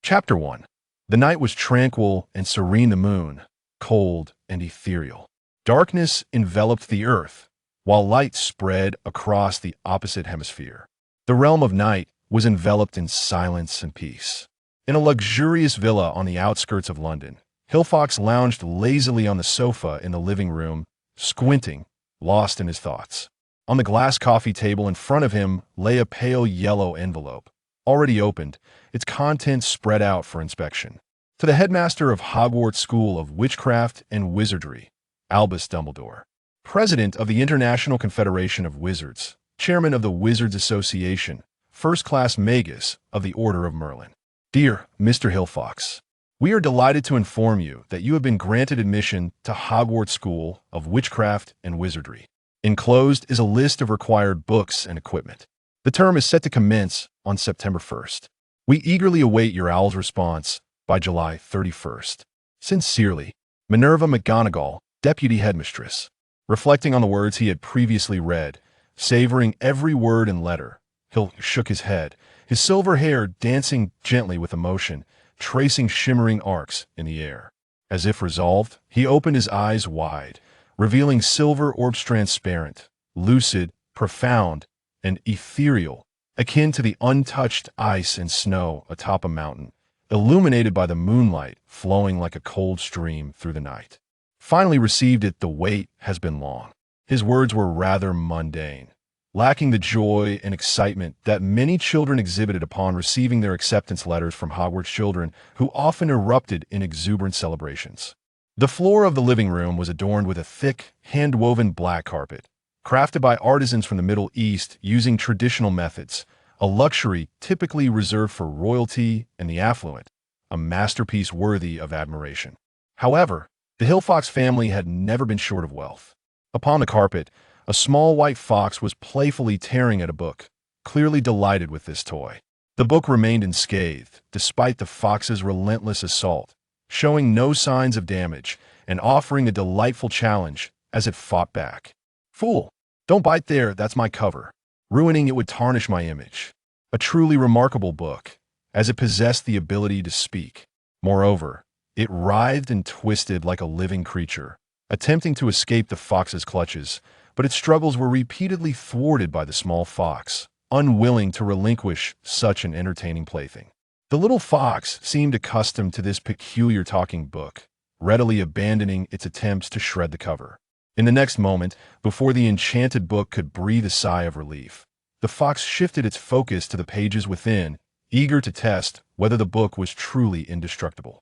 Chapter 1. The night was tranquil and serene, the moon, cold and ethereal. Darkness enveloped the earth, while light spread across the opposite hemisphere. The realm of night was enveloped in silence and peace. In a luxurious villa on the outskirts of London, Hillfox lounged lazily on the sofa in the living room, squinting, lost in his thoughts. On the glass coffee table in front of him lay a pale yellow envelope, already opened, its contents spread out for inspection. To the headmaster of Hogwarts School of Witchcraft and Wizardry, Albus Dumbledore, president of the International Confederation of Wizards, chairman of the Wizards Association, first-class magus of the Order of Merlin. Dear Mr. Hillfox, we are delighted to inform you that you have been granted admission to Hogwarts School of Witchcraft and Wizardry. Enclosed is a list of required books and equipment. The term is set to commence on September 1st. We eagerly await your owl's response by July 31st. Sincerely, Minerva McGonagall, Deputy Headmistress. Reflecting on the words he had previously read, savoring every word and letter, Hill shook his head, his silver hair dancing gently with emotion, tracing shimmering arcs in the air. As if resolved, he opened his eyes wide, revealing silver orbs transparent, lucid, profound, and ethereal, akin to the untouched ice and snow atop a mountain, illuminated by the moonlight flowing like a cold stream through the night. Finally received it, the wait has been long. His words were rather mundane, lacking the joy and excitement that many children exhibited upon receiving their acceptance letters from Hogwarts children, who often erupted in exuberant celebrations. The floor of the living room was adorned with a thick, hand-woven black carpet, crafted by artisans from the Middle East using traditional methods, a luxury typically reserved for royalty and the affluent, a masterpiece worthy of admiration. However, the Hillfox family had never been short of wealth. Upon the carpet, a small white fox was playfully tearing at a book, clearly delighted with this toy. The book remained unscathed, despite the fox's relentless assault, showing no signs of damage and offering a delightful challenge as it fought back. Fool! Don't bite there, that's my cover. Ruining it would tarnish my image. A truly remarkable book, as it possessed the ability to speak. Moreover, it writhed and twisted like a living creature, attempting to escape the fox's clutches, but its struggles were repeatedly thwarted by the small fox, unwilling to relinquish such an entertaining plaything. The little fox seemed accustomed to this peculiar talking book, readily abandoning its attempts to shred the cover. In the next moment, before the enchanted book could breathe a sigh of relief, the fox shifted its focus to the pages within, eager to test whether the book was truly indestructible.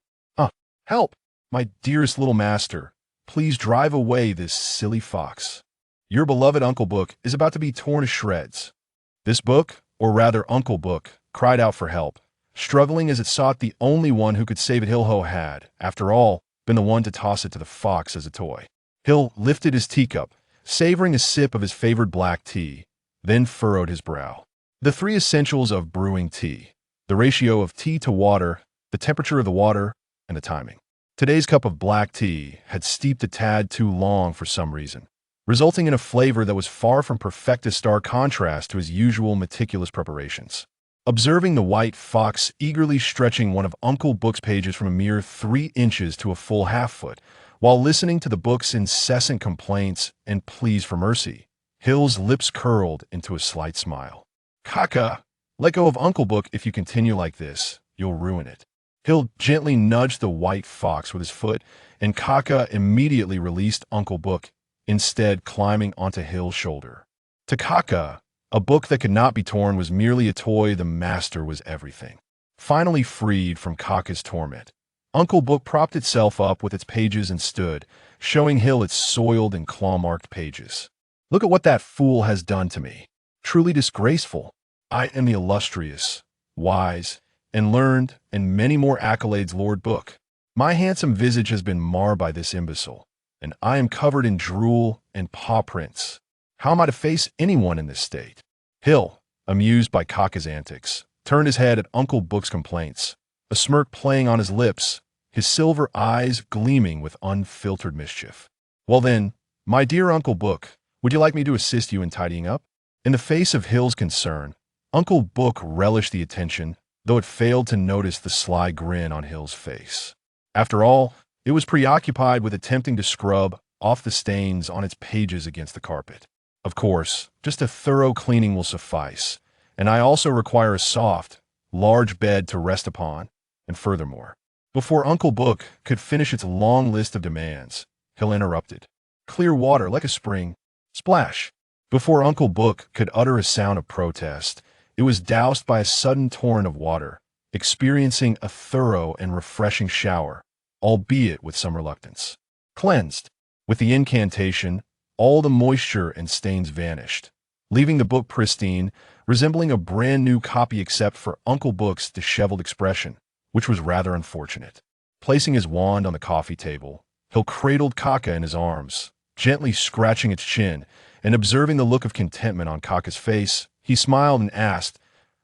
Help! My dearest little master, please drive away this silly fox. Your beloved Uncle Book is about to be torn to shreds. This book, or rather Uncle Book, cried out for help, struggling as it sought the only one who could save it. Hill had, after all, been the one to toss it to the fox as a toy. Hill lifted his teacup, savoring a sip of his favored black tea, then furrowed his brow. The three essentials of brewing tea: the ratio of tea to water, the temperature of the water, and the timing. Today's cup of black tea had steeped a tad too long for some reason, resulting in a flavor that was far from perfect, a stark contrast to his usual meticulous preparations. Observing the white fox eagerly stretching one of Uncle Book's pages from a mere 3 inches to a full half-foot, while listening to the book's incessant complaints and pleas for mercy, Hill's lips curled into a slight smile. "Kaka, let go of Uncle Book. If you continue like this, you'll ruin it." Hill gently nudged the white fox with his foot, and Kaka immediately released Uncle Book, instead climbing onto Hill's shoulder. To Kaka, a book that could not be torn was merely a toy. The master was everything. Finally freed from Kaka's torment, Uncle Book propped itself up with its pages and stood, showing Hill its soiled and claw-marked pages. "Look at what that fool has done to me. Truly disgraceful. I am the illustrious, wise, and learned, and many more accolades Lord Book. My handsome visage has been marred by this imbecile, and I am covered in drool and paw prints. How am I to face anyone in this state?" Hill, amused by Kaka's antics, turned his head at Uncle Book's complaints, a smirk playing on his lips, his silver eyes gleaming with unfiltered mischief. "Well then, my dear Uncle Book, would you like me to assist you in tidying up?" In the face of Hill's concern, Uncle Book relished the attention, though it failed to notice the sly grin on Hill's face. After all, it was preoccupied with attempting to scrub off the stains on its pages against the carpet. Of course, just a thorough cleaning will suffice, and I also require a soft, large bed to rest upon, and furthermore. Before Uncle Book could finish its long list of demands, Hill interrupted. Clear water like a spring. Splash. Before Uncle Book could utter a sound of protest, it was doused by a sudden torrent of water, experiencing a thorough and refreshing shower, albeit with some reluctance. Cleansed. With the incantation, all the moisture and stains vanished, leaving the book pristine, resembling a brand new copy except for Uncle Book's disheveled expression, which was rather unfortunate. Placing his wand on the coffee table, Hill cradled Kaka in his arms, gently scratching its chin, and observing the look of contentment on Kaka's face, he smiled and asked,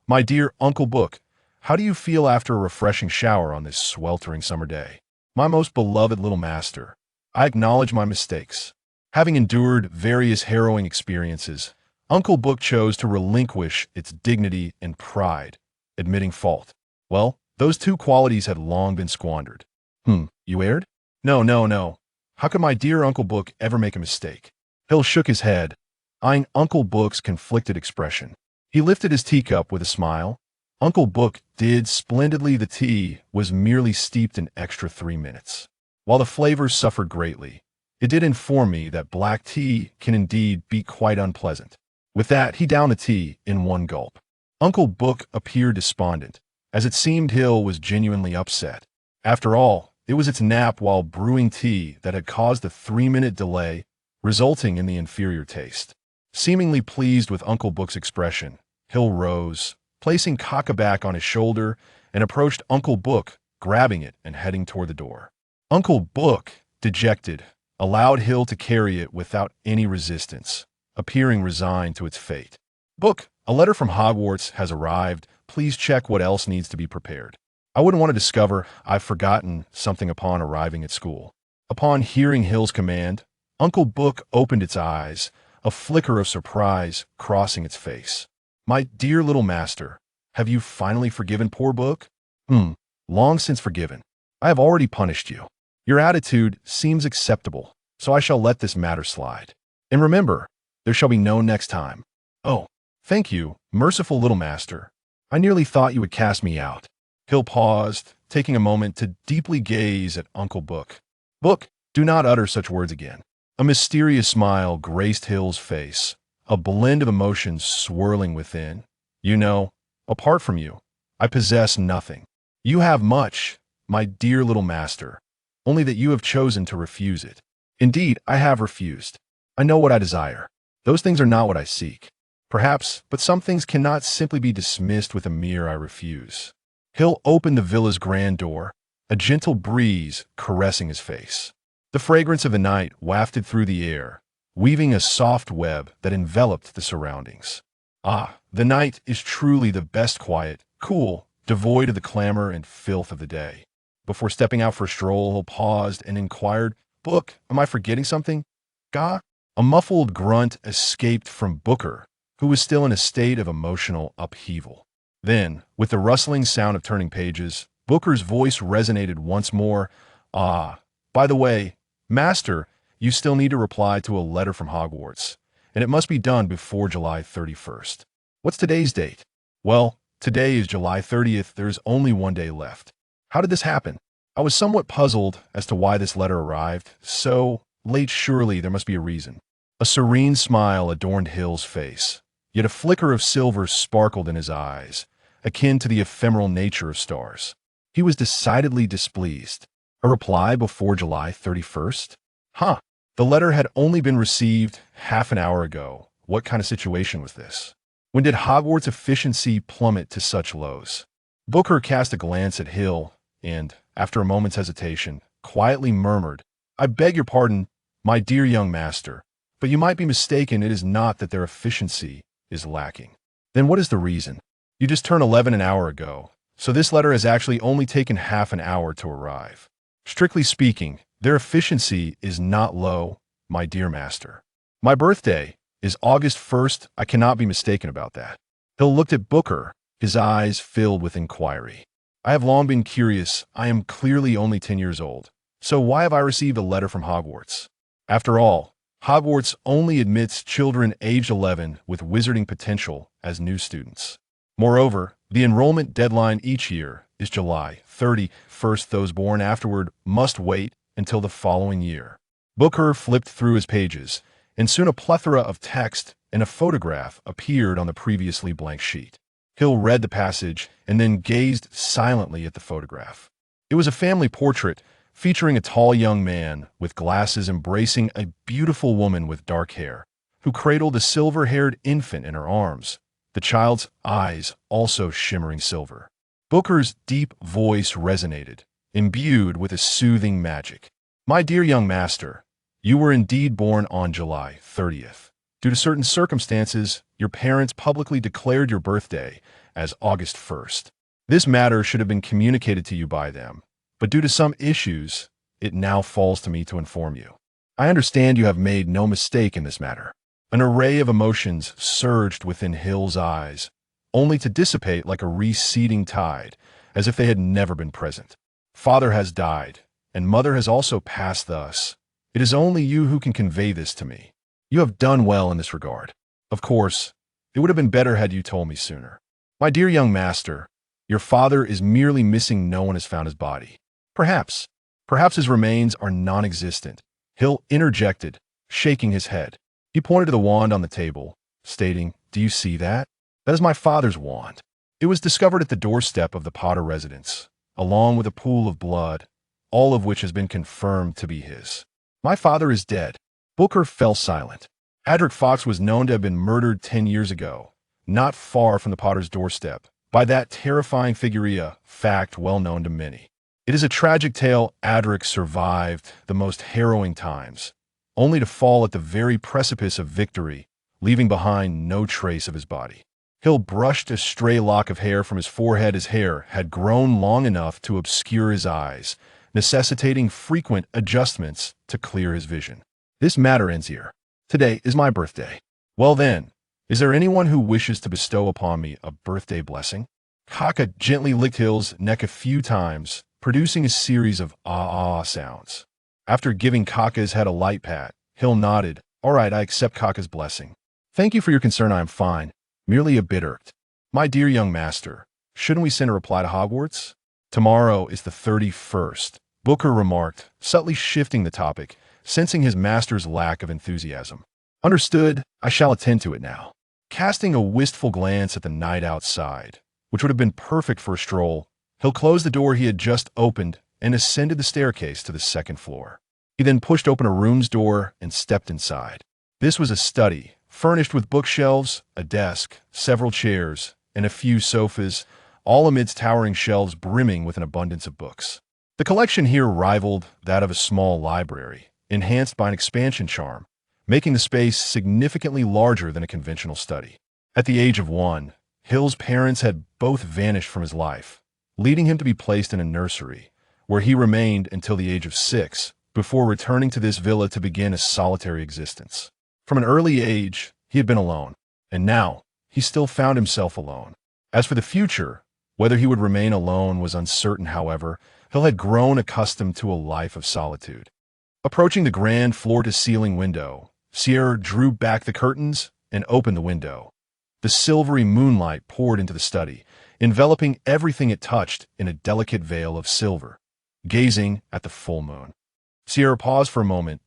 "My dear Uncle Book, how do you feel after a refreshing shower on this sweltering summer day? My most beloved little master, I acknowledge my mistakes." Having endured various harrowing experiences, Uncle Book chose to relinquish its dignity and pride, admitting fault. Well, those two qualities had long been squandered. You erred? No. How could my dear Uncle Book ever make a mistake? Hill shook his head, eyeing Uncle Book's conflicted expression. He lifted his teacup with a smile. Uncle Book did splendidly. The tea was merely steeped an extra 3 minutes. While the flavors suffered greatly, it did inform me that black tea can indeed be quite unpleasant. With that, he downed the tea in one gulp. Uncle Book appeared despondent, as it seemed Hill was genuinely upset. After all, it was its nap while brewing tea that had caused the 3-minute delay, resulting in the inferior taste. Seemingly pleased with Uncle Book's expression, Hill rose, placing Kaka back on his shoulder, and approached Uncle Book, grabbing it and heading toward the door. Uncle Book, dejected, allowed Hill to carry it without any resistance, appearing resigned to its fate. "Book, a letter from Hogwarts has arrived. Please check what else needs to be prepared. I wouldn't want to discover I've forgotten something upon arriving at school." Upon hearing Hill's command, Uncle Book opened its eyes, a flicker of surprise crossing its face. "My dear little master, have you finally forgiven poor Book?" Long since forgiven. I have already punished you. Your attitude seems acceptable, so I shall let this matter slide. And remember, there shall be no next time." "Oh, thank you, merciful little master. I nearly thought you would cast me out." Hill paused, taking a moment to deeply gaze at Uncle Book. "Book, do not utter such words again." A mysterious smile graced Hill's face, a blend of emotions swirling within. "You know, apart from you, I possess nothing. You have much, my dear little master, only that you have chosen to refuse it. Indeed, I have refused. I know what I desire. Those things are not what I seek. Perhaps, but some things cannot simply be dismissed with a mere "I refuse." Hill opened the villa's grand door, a gentle breeze caressing his face. The fragrance of the night wafted through the air, weaving a soft web that enveloped the surroundings. The night is truly the best quiet, cool, devoid of the clamor and filth of the day. Before stepping out for a stroll, Hill paused and inquired, "Book, am I forgetting something?" "Gah?" A muffled grunt escaped from Booker, who was still in a state of emotional upheaval. Then, with the rustling sound of turning pages, Booker's voice resonated once more. By the way, Master, you still need to reply to a letter from Hogwarts, and it must be done before July 31st. What's today's date?" "Well, today is July 30th. There's only one day left." "How did this happen?" "I was somewhat puzzled as to why this letter arrived. So late, surely there must be a reason." A serene smile adorned Hill's face, yet a flicker of silver sparkled in his eyes, akin to the ephemeral nature of stars. He was decidedly displeased. A reply before July 31st? The letter had only been received half an hour ago. What kind of situation was this? When did Hogwarts efficiency plummet to such lows? Booker cast a glance at Hill and, after a moment's hesitation, quietly murmured, "I beg your pardon, my dear young master, but you might be mistaken. It is not that their efficiency is lacking." "Then what is the reason?" "You just turned 11 an hour ago, so this letter has actually only taken half an hour to arrive. Strictly speaking, their efficiency is not low, my dear master. My birthday is August 1st. I cannot be mistaken about that." Hill looked at Booker, his eyes filled with inquiry. I have long been curious. I am clearly only 10 years old. So why have I received a letter from Hogwarts? After all, Hogwarts only admits children aged 11 with wizarding potential as new students. Moreover, the enrollment deadline each year is July 31st. Those born afterward must wait until the following year. Booker flipped through his pages, and soon a plethora of text and a photograph appeared on the previously blank sheet. Hill read the passage and then gazed silently at the photograph. It was a family portrait featuring a tall young man with glasses embracing a beautiful woman with dark hair, who cradled a silver-haired infant in her arms, the child's eyes also shimmering silver. Booker's deep voice resonated, imbued with a soothing magic. "My dear young master, you were indeed born on July 30th. Due to certain circumstances, your parents publicly declared your birthday as August 1st. This matter should have been communicated to you by them, but due to some issues, it now falls to me to inform you. I understand you have made no mistake in this matter." An array of emotions surged within Hill's eyes, only to dissipate like a receding tide, as if they had never been present. "Father has died, and mother has also passed thus. It is only you who can convey this to me. You have done well in this regard. Of course, it would have been better had you told me sooner. My dear young master, your father is merely missing. No one has found his body. Perhaps his remains are non-existent," Hill interjected, shaking his head. He pointed to the wand on the table, stating, "Do you see that? That is my father's wand. It was discovered at the doorstep of the Potter residence, along with a pool of blood, all of which has been confirmed to be his. My father is dead." Booker fell silent. Adric Fox was known to have been murdered 10 years ago, not far from the Potter's doorstep, by that terrifying figure, a fact well known to many. It is a tragic tale. Adric survived the most harrowing times, only to fall at the very precipice of victory, leaving behind no trace of his body. Hill brushed a stray lock of hair from his forehead. His hair had grown long enough to obscure his eyes, necessitating frequent adjustments to clear his vision. "This matter ends here. Today is my birthday. Well then, is there anyone who wishes to bestow upon me a birthday blessing?" Kaka gently licked Hill's neck a few times, producing a series of ah-ah sounds. After giving Kaka's head a light pat, Hill nodded. "All right, I accept Kaka's blessing. Thank you for your concern. I am fine, merely a bit irked. My dear young master, shouldn't we send a reply to Hogwarts?" "Tomorrow is the 31st, Booker remarked, subtly shifting the topic, sensing his master's lack of enthusiasm. "Understood. I shall attend to it now." Casting a wistful glance at the night outside, which would have been perfect for a stroll, Hill closed the door he had just opened and ascended the staircase to the second floor. He then pushed open a room's door and stepped inside. This was a study, furnished with bookshelves, a desk, several chairs, and a few sofas, all amidst towering shelves brimming with an abundance of books. The collection here rivaled that of a small library, enhanced by an expansion charm, making the space significantly larger than a conventional study. At the age of 1, Hill's parents had both vanished from his life, leading him to be placed in a nursery, where he remained until the age of 6, before returning to this villa to begin a solitary existence. From an early age, he had been alone, and now he still found himself alone. As for the future, whether he would remain alone was uncertain. However, Hill had grown accustomed to a life of solitude. Approaching the grand floor-to-ceiling window, Sierra drew back the curtains and opened the window. The silvery moonlight poured into the study, enveloping everything it touched in a delicate veil of silver. Gazing at the full moon, Sierra paused for a moment.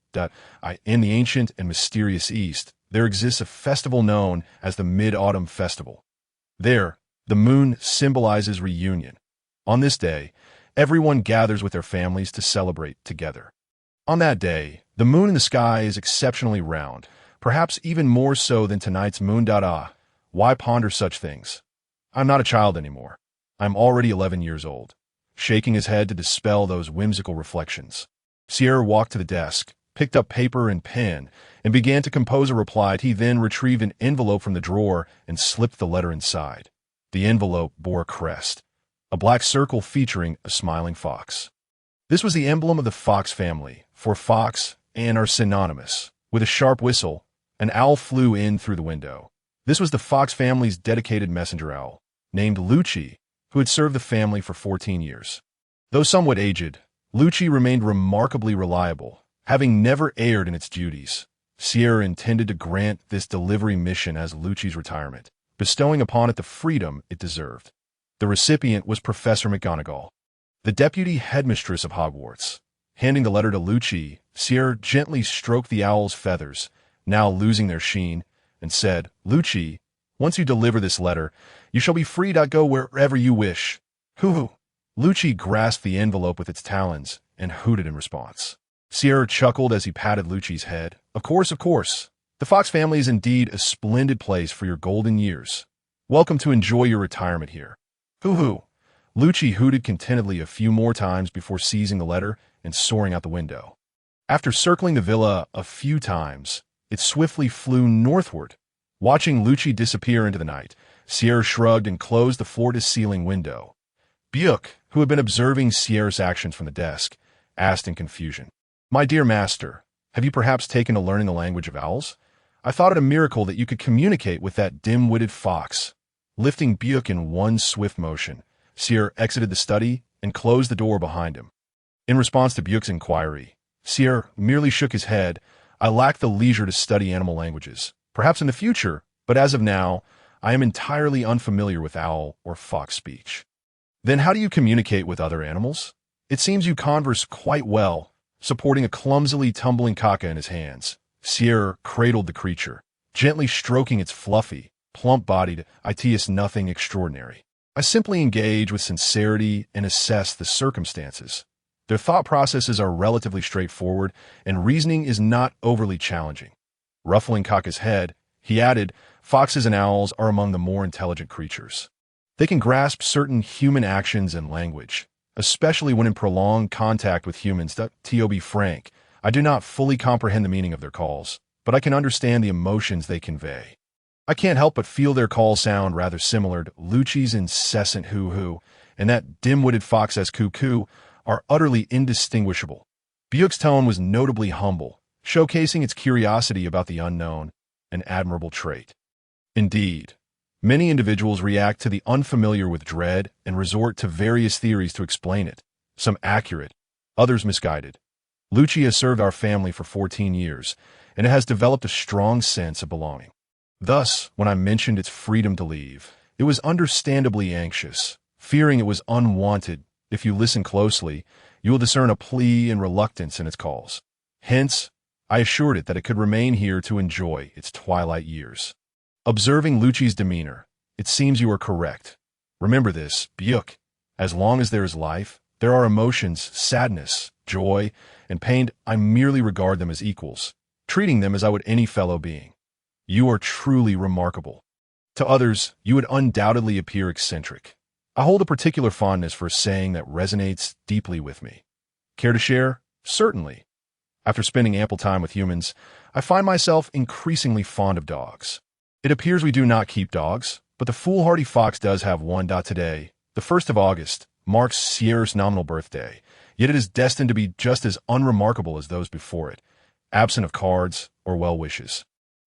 In the ancient and mysterious East, there exists a festival known as the Mid-Autumn Festival. There, the moon symbolizes reunion. On this day, everyone gathers with their families to celebrate together. On that day, the moon in the sky is exceptionally round, perhaps even more so than tonight's moon. Why ponder such things? I'm not a child anymore. I'm already 11 years old. Shaking his head to dispel those whimsical reflections, Sierra walked to the desk, picked up paper and pen, and began to compose a reply. He then retrieved an envelope from the drawer and slipped the letter inside. The envelope bore a crest, a black circle featuring a smiling fox. This was the emblem of the Fox family, for fox and are synonymous. With a sharp whistle, an owl flew in through the window. This was the Fox family's dedicated messenger owl, named Lucci, who had served the family for 14 years. Though somewhat aged, Lucci remained remarkably reliable, having never erred in its duties. Sierra intended to grant this delivery mission as Lucci's retirement, bestowing upon it the freedom it deserved. The recipient was Professor McGonagall, the deputy headmistress of Hogwarts. Handing the letter to Lucci, Sierra gently stroked the owl's feathers, now losing their sheen, and said, "Lucci, once you deliver this letter, you shall be free to go wherever you wish." Hoo-hoo! Lucci grasped the envelope with its talons and hooted in response. Sierra chuckled as he patted Lucci's head. Of course, of course. The Fox family is indeed a splendid place for your golden years. Welcome to enjoy your retirement here." Hoo-hoo! Lucci hooted contentedly a few more times before seizing the letter and soaring out the window. After circling the villa a few times, it swiftly flew northward. Watching Lucci disappear into the night, Sierra shrugged and closed the floor-to-ceiling window. Buick, who had been observing Sierra's actions from the desk, asked in confusion, "My dear master, have you perhaps taken to learning the language of owls? I thought it a miracle that you could communicate with that dim-witted fox." Lifting Buick in one swift motion, Sierra exited the study and closed the door behind him. In response to Buick's inquiry, Sierra merely shook his head. "I lack the leisure to study animal languages. Perhaps in the future, but as of now, I am entirely unfamiliar with owl or fox speech." "Then how do you communicate with other animals? It seems you converse quite well." Supporting a clumsily tumbling caca in his hands, Sierra cradled the creature, gently stroking its fluffy, plump-bodied. "It is nothing extraordinary. I simply engage with sincerity and assess the circumstances. Their thought processes are relatively straightforward, and reasoning is not overly challenging." Ruffling Caca's head, he added, "Foxes and owls are among the more intelligent creatures. They can grasp certain human actions and language, especially when in prolonged contact with humans. To be frank, I do not fully comprehend the meaning of their calls, but I can understand the emotions they convey. I can't help but feel their calls sound rather similar to Lucci's incessant hoo-hoo, and that dim-witted fox's coo-coo are utterly indistinguishable." Buick's tone was notably humble, showcasing its curiosity about the unknown, an admirable trait. Indeed, many individuals react to the unfamiliar with dread and resort to various theories to explain it, some accurate, others misguided. Lucci has served our family for 14 years, and it has developed a strong sense of belonging. Thus, when I mentioned its freedom to leave, it was understandably anxious, fearing it was unwanted. If you listen closely, you will discern a plea and reluctance in its calls. Hence, I assured it that it could remain here to enjoy its twilight years. Observing Lucci's demeanor, it seems you are correct. Remember this, Buick. As long as there is life, there are emotions, sadness, joy, and pain. I merely regard them as equals, treating them as I would any fellow being. You are truly remarkable. To others, you would undoubtedly appear eccentric. I hold a particular fondness for a saying that resonates deeply with me. Care to share? Certainly. After spending ample time with humans, I find myself increasingly fond of dogs. It appears we do not keep dogs, but the foolhardy fox does have one. Today, the 1st of August, marks Sierra's nominal birthday, yet it is destined to be just as unremarkable as those before it, absent of cards or well wishes.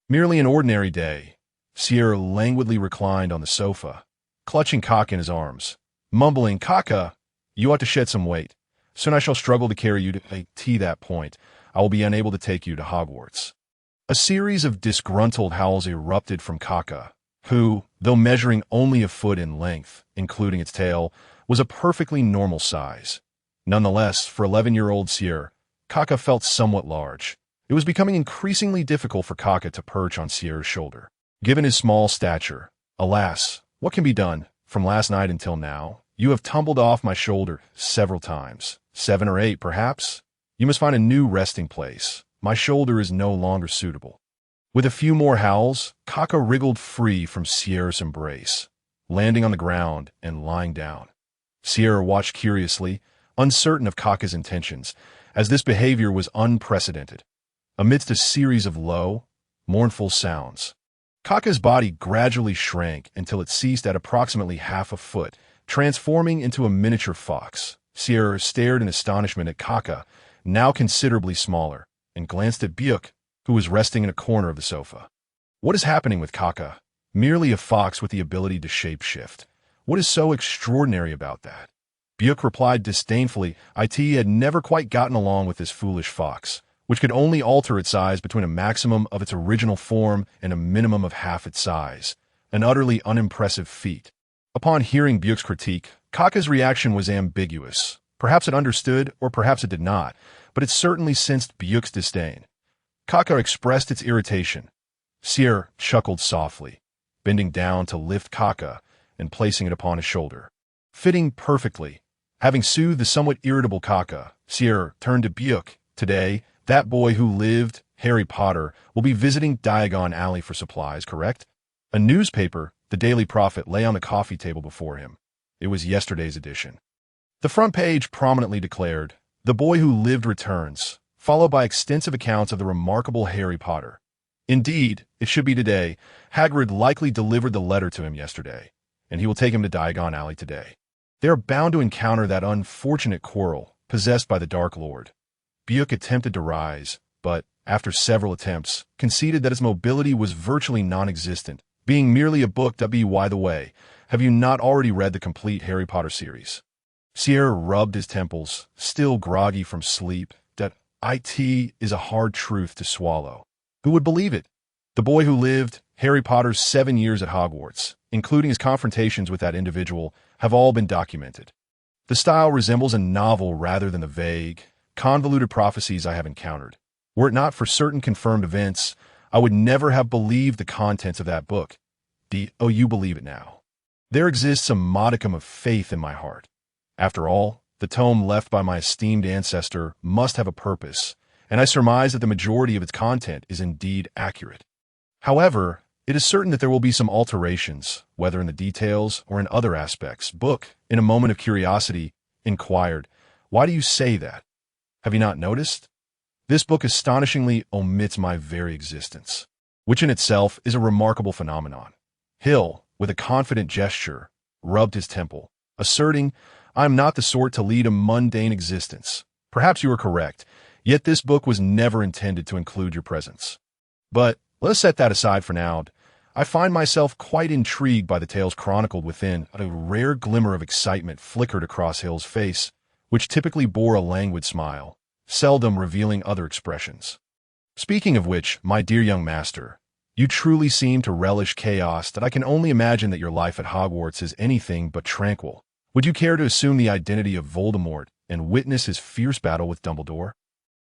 Merely an ordinary day, Sierra languidly reclined on the sofa, clutching Caca in his arms, mumbling, "Caca, you ought to shed some weight. Soon I shall struggle to carry you to that point. I will be unable to take you to Hogwarts." A series of disgruntled howls erupted from Caca, who, though measuring only a foot in length, including its tail, was a perfectly normal size. Nonetheless, for 11-year-old Sierra, Caca felt somewhat large. It was becoming increasingly difficult for Caca to perch on Sierra's shoulder. Given his small stature, alas, what can be done? From last night until now, you have tumbled off my shoulder several times. 7 or 8, perhaps? You must find a new resting place. My shoulder is no longer suitable. With a few more howls, Caca wriggled free from Sierra's embrace, landing on the ground and lying down. Sierra watched curiously, uncertain of Caca's intentions, as this behavior was unprecedented. Amidst a series of low, mournful sounds, Caca's body gradually shrank until it ceased at approximately half a foot, transforming into a miniature fox. Sierra stared in astonishment at Caca, now considerably smaller, and glanced at Buick, who was resting in a corner of the sofa. "What is happening with Caca? Merely a fox with the ability to shape-shift. What is so extraordinary about that? Buick replied disdainfully, it had never quite gotten along with this foolish fox, which could only alter its size between a maximum of its original form and a minimum of half its size, an utterly unimpressive feat. Upon hearing Buick's critique, Kaka's reaction was ambiguous. Perhaps it understood, or perhaps it did not, but it certainly sensed Buick's disdain. Kaka expressed its irritation. Seer chuckled softly, bending down to lift Kaka and placing it upon his shoulder. Fitting perfectly. Having soothed the somewhat irritable Kaka, Seer turned to Buick. Today, that boy who lived, Harry Potter, will be visiting Diagon Alley for supplies, correct? A newspaper, the Daily Prophet, lay on the coffee table before him. It was yesterday's edition. The front page prominently declared, "The boy who lived returns," followed by extensive accounts of the remarkable Harry Potter. Indeed, it should be today. Hagrid likely delivered the letter to him yesterday, and he will take him to Diagon Alley today. They are bound to encounter that unfortunate Quirrell, possessed by the Dark Lord. Buick attempted to rise, but, after several attempts, conceded that his mobility was virtually non-existent, being merely a book. By the way, have you not already read the complete Harry Potter series? Sierra rubbed his temples, still groggy from sleep. That it is a hard truth to swallow. Who would believe it? The boy who lived, Harry Potter's 7 years at Hogwarts, including his confrontations with that individual, have all been documented. The style resembles a novel rather than the vague, convoluted prophecies I have encountered. Were it not for certain confirmed events, I would never have believed the contents of that book. You believe it now. There exists a modicum of faith in my heart. After all, the tome left by my esteemed ancestor must have a purpose, and I surmise that the majority of its content is indeed accurate. However, it is certain that there will be some alterations, whether in the details or in other aspects. Book, in a moment of curiosity, inquired, "Why do you say that? Have you not noticed? This book astonishingly omits my very existence," which in itself is a remarkable phenomenon. Hill, with a confident gesture, rubbed his temple, asserting, "I am not the sort to lead a mundane existence. Perhaps you are correct, yet this book was never intended to include your presence. But let us set that aside for now. I find myself quite intrigued by the tales chronicled within." A rare glimmer of excitement flickered across Hill's face, which typically bore a languid smile, seldom revealing other expressions. "Speaking of which, my dear young master, you truly seem to relish chaos. That I can only imagine that your life at Hogwarts is anything but tranquil. Would you care to assume the identity of Voldemort and witness his fierce battle with Dumbledore?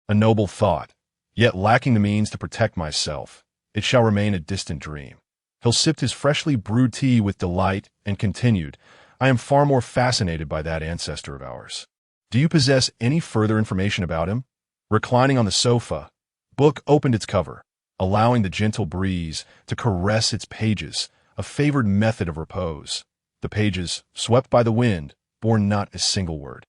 A noble thought, yet lacking the means to protect myself, it shall remain a distant dream." Hill sipped his freshly brewed tea with delight and continued, "I am far more fascinated by that ancestor of ours. Do you possess any further information about him?" Reclining on the sofa, Book opened its cover, allowing the gentle breeze to caress its pages, a favored method of repose. The pages, swept by the wind, bore not a single word.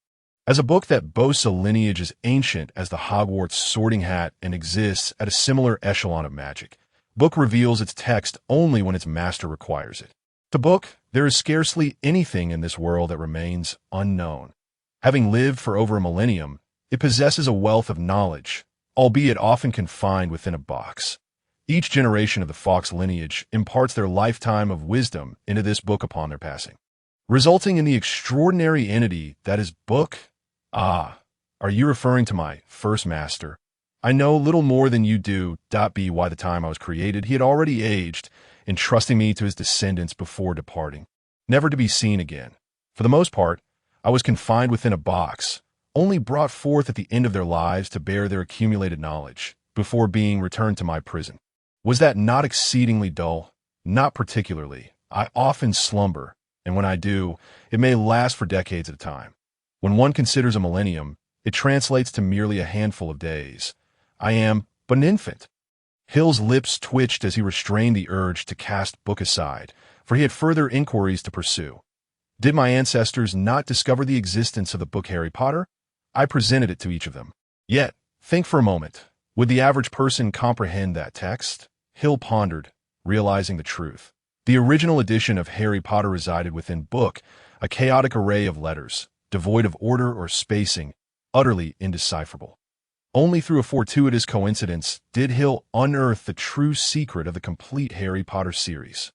As a book that boasts a lineage as ancient as the Hogwarts Sorting Hat and exists at a similar echelon of magic, Book reveals its text only when its master requires it. To Book, there is scarcely anything in this world that remains unknown. Having lived for over a millennium, it possesses a wealth of knowledge, albeit often confined within a box. Each generation of the Fawkes lineage imparts their lifetime of wisdom into this book upon their passing, resulting in the extraordinary entity that is Book. Are you referring to my first master? I know little more than you do. By the time I was created, he had already aged, entrusting me to his descendants before departing, never to be seen again. For the most part, I was confined within a box, only brought forth at the end of their lives to bear their accumulated knowledge, before being returned to my prison. Was that not exceedingly dull? Not particularly. I often slumber, and when I do, it may last for decades at a time. When one considers a millennium, it translates to merely a handful of days. I am but an infant. Hill's lips twitched as he restrained the urge to cast Book aside, for he had further inquiries to pursue. Did my ancestors not discover the existence of the book Harry Potter? I presented it to each of them. Yet, think for a moment, would the average person comprehend that text? Hill pondered, realizing the truth. The original edition of Harry Potter resided within Book, a chaotic array of letters, devoid of order or spacing, utterly indecipherable. Only through a fortuitous coincidence did Hill unearth the true secret of the complete Harry Potter series.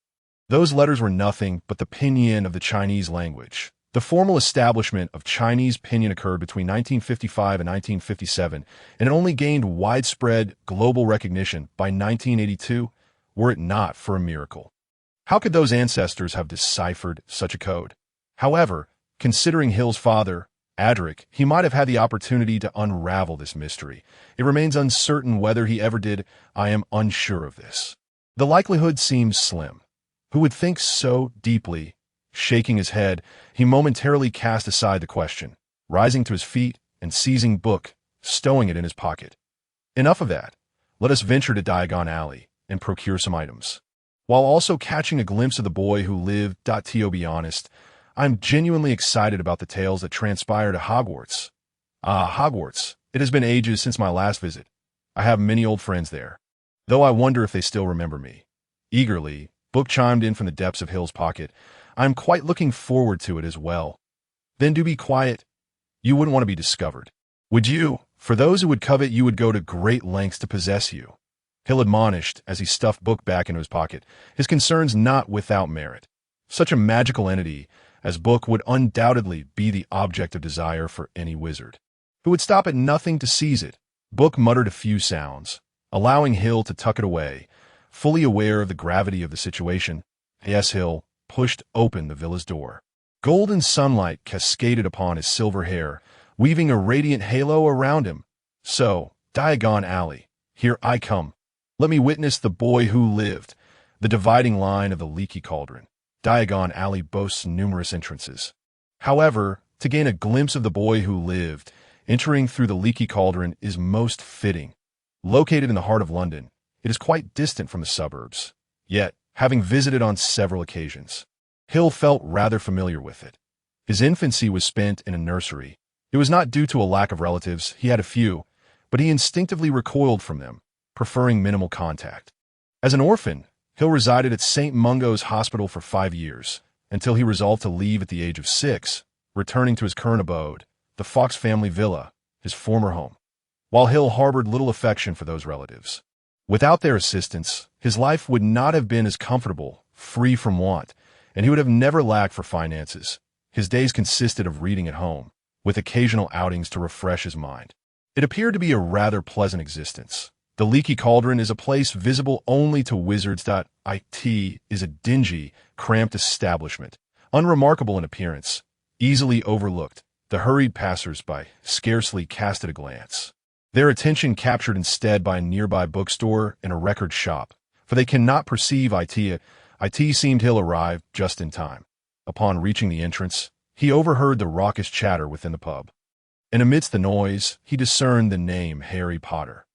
Those letters were nothing but the pinyin of the Chinese language. The formal establishment of Chinese pinyin occurred between 1955 and 1957, and it only gained widespread global recognition by 1982, were it not for a miracle. How could those ancestors have deciphered such a code? However, considering Hill's father, Adric, he might have had the opportunity to unravel this mystery. It remains uncertain whether he ever did. I am unsure of this. The likelihood seems slim. Who would think so deeply? Shaking his head, he momentarily cast aside the question, rising to his feet and seizing book, stowing it in his pocket. Enough of that. Let us venture to Diagon Alley and procure some items. While also catching a glimpse of the boy who lived, to be honest, I'm genuinely excited about the tales that transpired at Hogwarts. Hogwarts. It has been ages since my last visit. I have many old friends there, though I wonder if they still remember me. Eagerly, Book chimed in from the depths of Hill's pocket. I'm quite looking forward to it as well. Then do be quiet. You wouldn't want to be discovered. Would you? For those who would covet, you would go to great lengths to possess you. Hill admonished as he stuffed Book back into his pocket, his concerns not without merit. Such a magical entity as Book would undoubtedly be the object of desire for any wizard, who would stop at nothing to seize it. Book muttered a few sounds, allowing Hill to tuck it away, fully aware of the gravity of the situation. Yes, Hill pushed open the villa's door. Golden sunlight cascaded upon his silver hair, weaving a radiant halo around him. So, Diagon Alley, here I come. Let me witness the boy who lived, the dividing line of the leaky cauldron. Diagon Alley boasts numerous entrances. However, to gain a glimpse of the boy who lived, entering through the leaky cauldron is most fitting. Located in the heart of London, it is quite distant from the suburbs. Yet, having visited on several occasions, Hill felt rather familiar with it. His infancy was spent in a nursery. It was not due to a lack of relatives, he had a few, but he instinctively recoiled from them, preferring minimal contact. As an orphan, Hill resided at St. Mungo's Hospital for 5 years, until he resolved to leave at the age of 6, returning to his current abode, the Fox family villa, his former home. While Hill harbored little affection for those relatives, without their assistance, his life would not have been as comfortable, free from want, and he would have never lacked for finances. His days consisted of reading at home, with occasional outings to refresh his mind. It appeared to be a rather pleasant existence. The leaky cauldron is a place visible only to wizards. It is a dingy, cramped establishment, unremarkable in appearance, easily overlooked. The hurried passers-by scarcely casted a glance, their attention captured instead by a nearby bookstore and a record shop, for they cannot perceive it. It seemed Hill arrived just in time. Upon reaching the entrance, he overheard the raucous chatter within the pub, and amidst the noise, he discerned the name Harry Potter.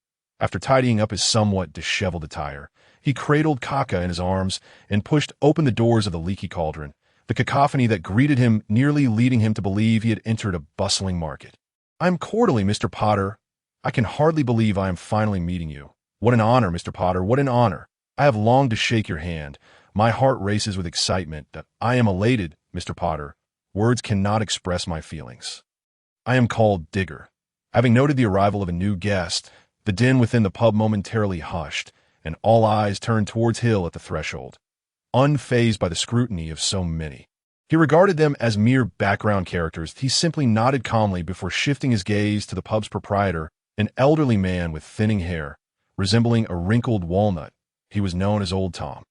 After tidying up his somewhat disheveled attire, he cradled Kaka in his arms and pushed open the doors of the leaky cauldron, the cacophony that greeted him nearly leading him to believe he had entered a bustling market. I am cordially Mr. Potter. I can hardly believe I am finally meeting you. What an honor, Mr. Potter, what an honor. I have longed to shake your hand. My heart races with excitement. I am elated, Mr. Potter. Words cannot express my feelings. I am called Digger. Having noted the arrival of a new guest, the din within the pub momentarily hushed, and all eyes turned towards Hill at the threshold. Unfazed by the scrutiny of so many, he regarded them as mere background characters. He simply nodded calmly before shifting his gaze to the pub's proprietor, an elderly man with thinning hair, resembling a wrinkled walnut. He was known as Old Tom.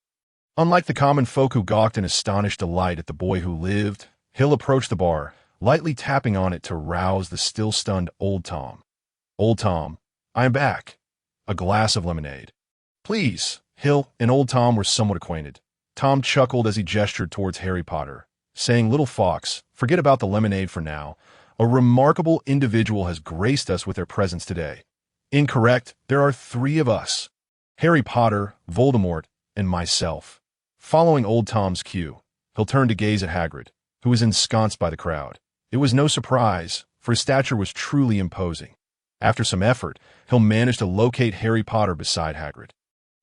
Unlike the common folk who gawked in astonished delight at the boy who lived, Hill approached the bar, lightly tapping on it to rouse the still-stunned Old Tom. Old Tom, I am back. A glass of lemonade. Please. Hill and Old Tom were somewhat acquainted. Tom chuckled as he gestured towards Harry Potter, saying, Little Fox, forget about the lemonade for now. A remarkable individual has graced us with their presence today. Incorrect. There are 3 of us. Harry Potter, Voldemort, and myself. Following Old Tom's cue, Hill turned to gaze at Hagrid, who was ensconced by the crowd. It was no surprise, for his stature was truly imposing. After some effort, Hill managed to locate Harry Potter beside Hagrid.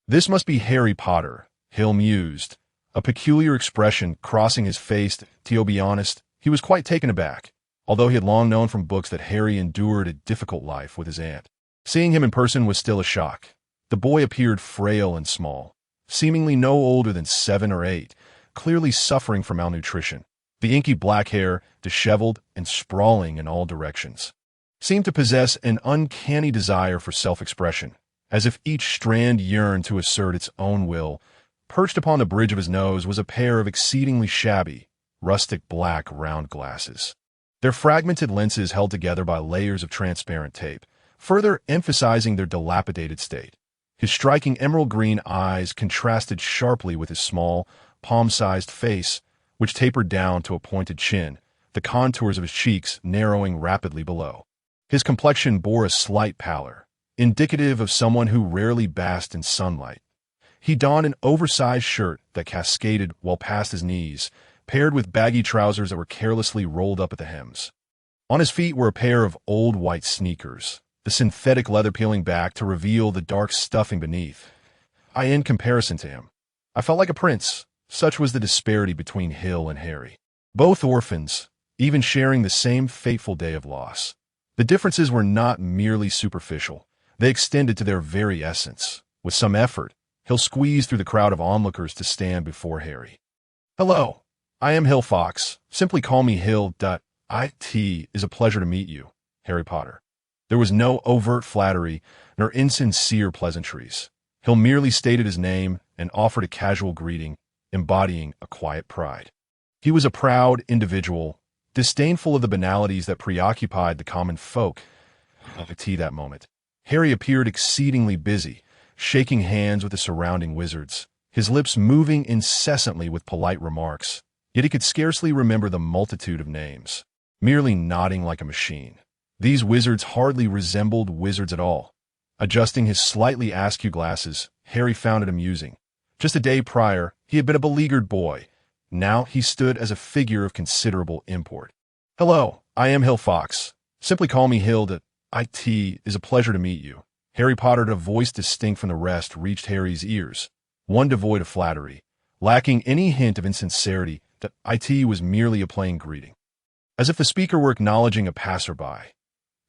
This must be Harry Potter, Hill mused, a peculiar expression crossing his face. To be honest, he was quite taken aback, although he had long known from books that Harry endured a difficult life with his aunt. Seeing him in person was still a shock. The boy appeared frail and small, seemingly no older than 7 or 8, clearly suffering from malnutrition. The inky black hair, disheveled and sprawling in all directions, seemed to possess an uncanny desire for self-expression, as if each strand yearned to assert its own will. Perched upon the bridge of his nose was a pair of exceedingly shabby, rustic black round glasses. Their fragmented lenses held together by layers of transparent tape, further emphasizing their dilapidated state. His striking emerald green eyes contrasted sharply with his small, palm-sized face, which tapered down to a pointed chin, the contours of his cheeks narrowing rapidly below. His complexion bore a slight pallor, indicative of someone who rarely basked in sunlight. He donned an oversized shirt that cascaded well past his knees, paired with baggy trousers that were carelessly rolled up at the hems. On his feet were a pair of old white sneakers, the synthetic leather peeling back to reveal the dark stuffing beneath. In comparison to him, I felt like a prince. Such was the disparity between Hill and Harry. Both orphans, even sharing the same fateful day of loss. The differences were not merely superficial. They extended to their very essence. With some effort, Hill squeezed through the crowd of onlookers to stand before Harry. "Hello, I am Hill Fox. Simply call me Hill. It is a pleasure to meet you, Harry Potter." There was no overt flattery nor insincere pleasantries. Hill merely stated his name and offered a casual greeting, embodying a quiet pride. He was a proud individual, disdainful of the banalities that preoccupied the common folk. That moment, Harry appeared exceedingly busy, shaking hands with the surrounding wizards, his lips moving incessantly with polite remarks, yet he could scarcely remember the multitude of names, merely nodding like a machine. These wizards hardly resembled wizards at all. Adjusting his slightly askew glasses, Harry found it amusing. Just a day prior, he had been a beleaguered boy. Now he stood as a figure of considerable import. "Hello, I am Hill Fox. Simply call me Hill. It is a pleasure to meet you." Harry Potter, a voice distinct from the rest, reached Harry's ears, one devoid of flattery, lacking any hint of insincerity. It was merely a plain greeting, as if the speaker were acknowledging a passerby.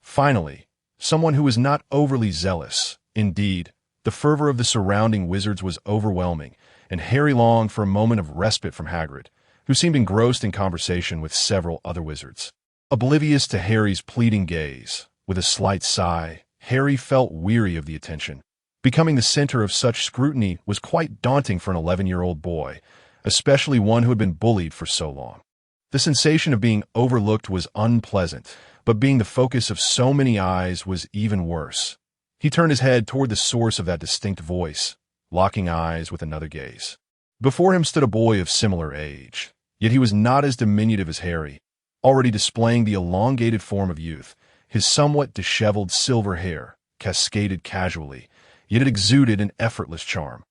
Finally, someone who was not overly zealous. Indeed, the fervor of the surrounding wizards was overwhelming, and Harry longed for a moment of respite from Hagrid, who seemed engrossed in conversation with several other wizards. Oblivious to Harry's pleading gaze, with a slight sigh, Harry felt weary of the attention. Becoming the center of such scrutiny was quite daunting for an 11-year-old boy, especially one who had been bullied for so long. The sensation of being overlooked was unpleasant, but being the focus of so many eyes was even worse. He turned his head toward the source of that distinct voice, locking eyes with another gaze. Before him stood a boy of similar age, yet he was not as diminutive as Harry, already displaying the elongated form of youth. His somewhat disheveled silver hair cascaded casually, yet it exuded an effortless charm.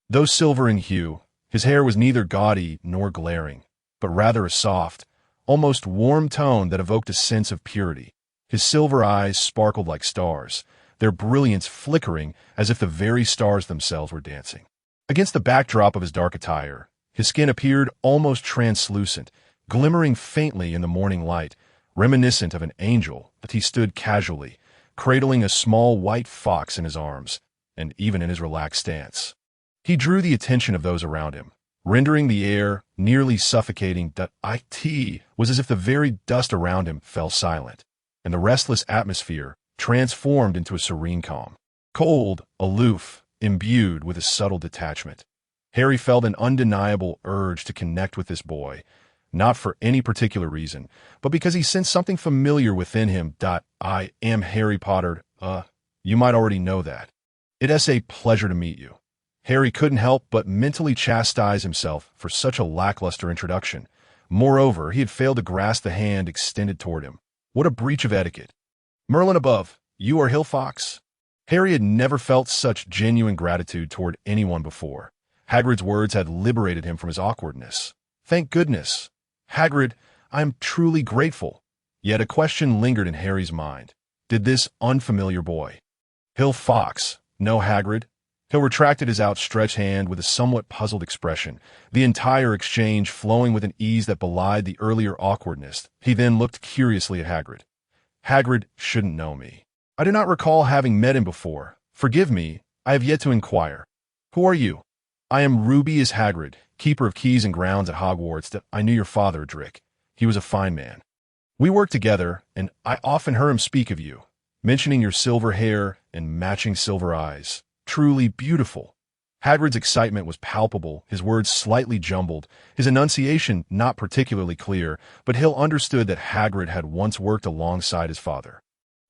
Though silver in hue, his hair was neither gaudy nor glaring, but rather a soft, almost warm tone that evoked a sense of purity. His silver eyes sparkled like stars, their brilliance flickering as if the very stars themselves were dancing. Against the backdrop of his dark attire, his skin appeared almost translucent, glimmering faintly in the morning light, reminiscent of an angel. That he stood casually, cradling a small white fox in his arms, and even in his relaxed stance, he drew the attention of those around him, rendering the air nearly suffocating. It was as if the very dust around him fell silent, and the restless atmosphere transformed into a serene calm. Cold, aloof, imbued with a subtle detachment. Harry felt an undeniable urge to connect with this boy, not for any particular reason, but because he sensed something familiar within him. "I am Harry Potter. You might already know that. It is a pleasure to meet you." Harry couldn't help but mentally chastise himself for such a lackluster introduction. Moreover, he had failed to grasp the hand extended toward him. What a breach of etiquette. "Merlin above, you are Hill Fox?" Harry had never felt such genuine gratitude toward anyone before. Hagrid's words had liberated him from his awkwardness. Thank goodness. "Hagrid, I am truly grateful." Yet a question lingered in Harry's mind. Did this unfamiliar boy, Hill Fox, know Hagrid? Hill retracted his outstretched hand with a somewhat puzzled expression, the entire exchange flowing with an ease that belied the earlier awkwardness. He then looked curiously at Hagrid. "Hagrid shouldn't know me. I do not recall having met him before. Forgive me, I have yet to inquire. Who are you?" I am Rubius Hagrid, keeper of keys and grounds at Hogwarts. I knew your father, Adric. He was a fine man. We worked together, and I often heard him speak of you, mentioning your silver hair and matching silver eyes. Truly beautiful. Hagrid's excitement was palpable, his words slightly jumbled, his enunciation not particularly clear, but Hill understood that Hagrid had once worked alongside his father.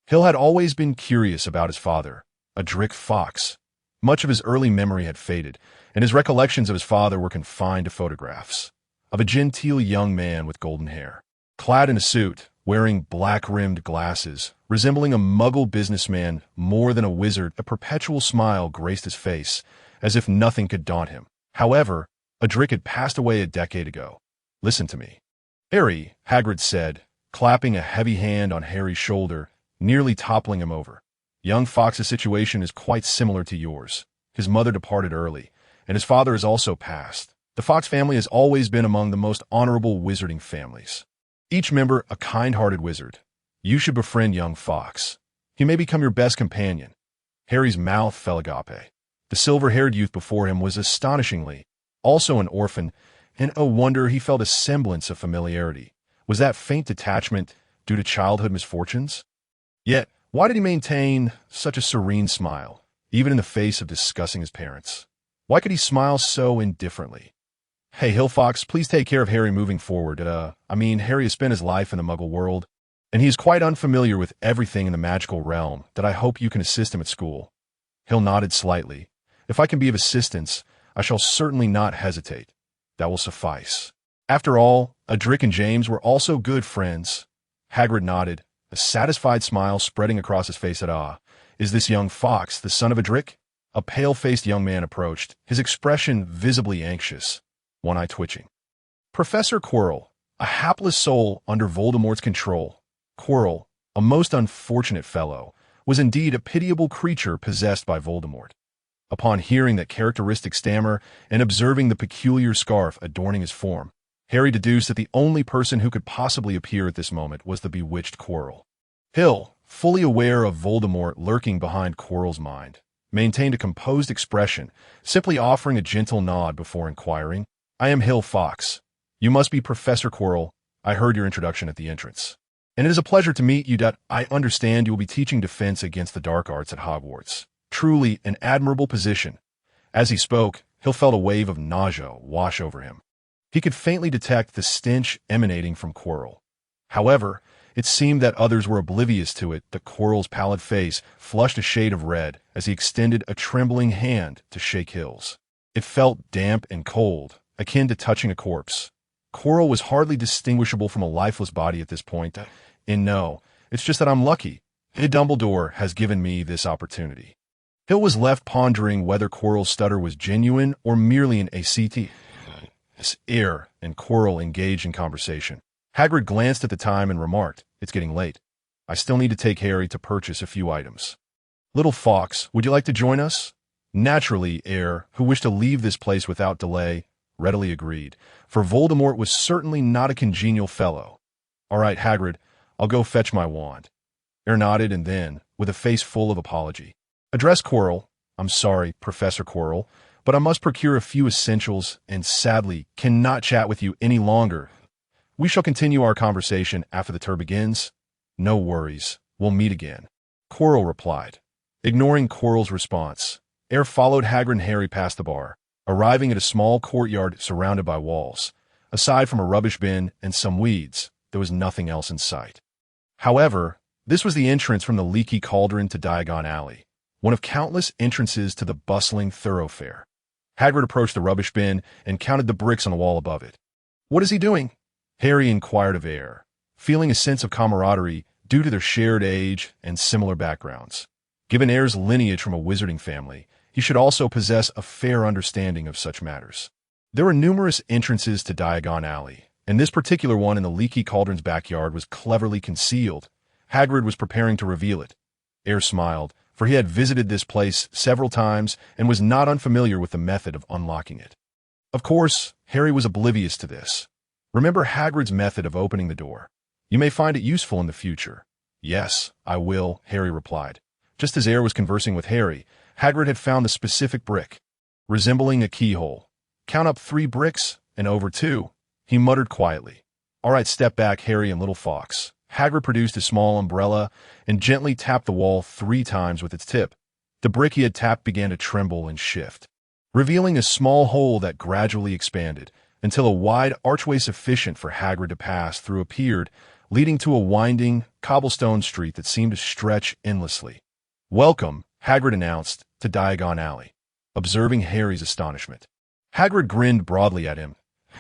Hill had always been curious about his father, Adric Fox. Much of his early memory had faded, and his recollections of his father were confined to photographs of a genteel young man with golden hair, clad in a suit, wearing black-rimmed glasses, resembling a muggle businessman more than a wizard. A perpetual smile graced his face, as if nothing could daunt him. However, Adric had passed away a decade ago. Listen to me. Harry, Hagrid said, clapping a heavy hand on Harry's shoulder, nearly toppling him over. Young Fox's situation is quite similar to yours. His mother departed early, and his father has also passed. The Fox family has always been among the most honorable wizarding families. Each member a kind-hearted wizard. You should befriend young Fox. He may become your best companion. Harry's mouth fell agape. The silver-haired youth before him was astonishingly, also an orphan, and oh wonder he felt a semblance of familiarity. Was that faint detachment due to childhood misfortunes? Yet, why did he maintain such a serene smile, even in the face of discussing his parents? Why could he smile so indifferently? Hey, Hill Fox, please take care of Harry moving forward. Harry has spent his life in the Muggle world, and he is quite unfamiliar with everything in the magical realm. That I hope you can assist him at school. Hill nodded slightly. If I can be of assistance, I shall certainly not hesitate. That will suffice. After all, Adric and James were also good friends. Hagrid nodded, a satisfied smile spreading across his face. Is this young Fox the son of Adric? A pale-faced young man approached, his expression visibly anxious, one eye twitching. Professor Quirrell, a hapless soul under Voldemort's control. Quirrell, a most unfortunate fellow, was indeed a pitiable creature possessed by Voldemort. Upon hearing that characteristic stammer and observing the peculiar scarf adorning his form, Harry deduced that the only person who could possibly appear at this moment was the bewitched Quirrell. Hill, fully aware of Voldemort lurking behind Quirrell's mind, maintained a composed expression, simply offering a gentle nod before inquiring, I am Hill Fox. You must be Professor Quirrell. I heard your introduction at the entrance. And it is a pleasure to meet you. I understand you will be teaching defense against the dark arts at Hogwarts. Truly an admirable position. As he spoke, Hill felt a wave of nausea wash over him. He could faintly detect the stench emanating from Quirrell. However, it seemed that others were oblivious to it. Quirrell's pallid face flushed a shade of red as he extended a trembling hand to shake Hill's. It felt damp and cold, akin to touching a corpse. Quirrell was hardly distinguishable from a lifeless body at this point. And no, it's just that I'm lucky. Dumbledore has given me this opportunity. Hill was left pondering whether Quirrell's stutter was genuine or merely an ACT. His ear and Quirrell engaged in conversation. Hagrid glanced at the time and remarked, It's getting late. I still need to take Harry to purchase a few items. Little Fox, would you like to join us? Naturally, Eyre, who wished to leave this place without delay, readily agreed, for Voldemort was certainly not a congenial fellow. All right, Hagrid, I'll go fetch my wand. Eyre nodded and then, with a face full of apology, addressed Quirrell. I'm sorry, Professor Quirrell, but I must procure a few essentials and sadly cannot chat with you any longer. We shall continue our conversation after the tour begins. No worries, we'll meet again, Quirrell replied. Ignoring Quirrell's response, Eyre followed Hagrid and Harry past the bar, arriving at a small courtyard surrounded by walls. Aside from a rubbish bin and some weeds, there was nothing else in sight. However, this was the entrance from the Leaky Cauldron to Diagon Alley, one of countless entrances to the bustling thoroughfare. Hagrid approached the rubbish bin and counted the bricks on the wall above it. What is he doing? Harry inquired of Eyre, feeling a sense of camaraderie due to their shared age and similar backgrounds. Given Eyre's lineage from a wizarding family, he should also possess a fair understanding of such matters. There were numerous entrances to Diagon Alley, and this particular one in the Leaky Cauldron's backyard was cleverly concealed. Hagrid was preparing to reveal it. Eyre smiled, for he had visited this place several times and was not unfamiliar with the method of unlocking it. Of course, Harry was oblivious to this. Remember Hagrid's method of opening the door. You may find it useful in the future. Yes, I will, Harry replied. Just as Eyre was conversing with Harry, Hagrid had found the specific brick. resembling a keyhole. "Count up 3 bricks, and over 2, he muttered quietly. "All right, step back, Harry and Little Fox." Hagrid produced his small umbrella and gently tapped the wall 3 times with its tip. The brick he had tapped began to tremble and shift, revealing a small hole that gradually expanded until a wide archway sufficient for Hagrid to pass through appeared, leading to a winding, cobblestone street that seemed to stretch endlessly. "Welcome," Hagrid announced, to Diagon Alley. Observing Harry's astonishment, Hagrid grinned broadly at him.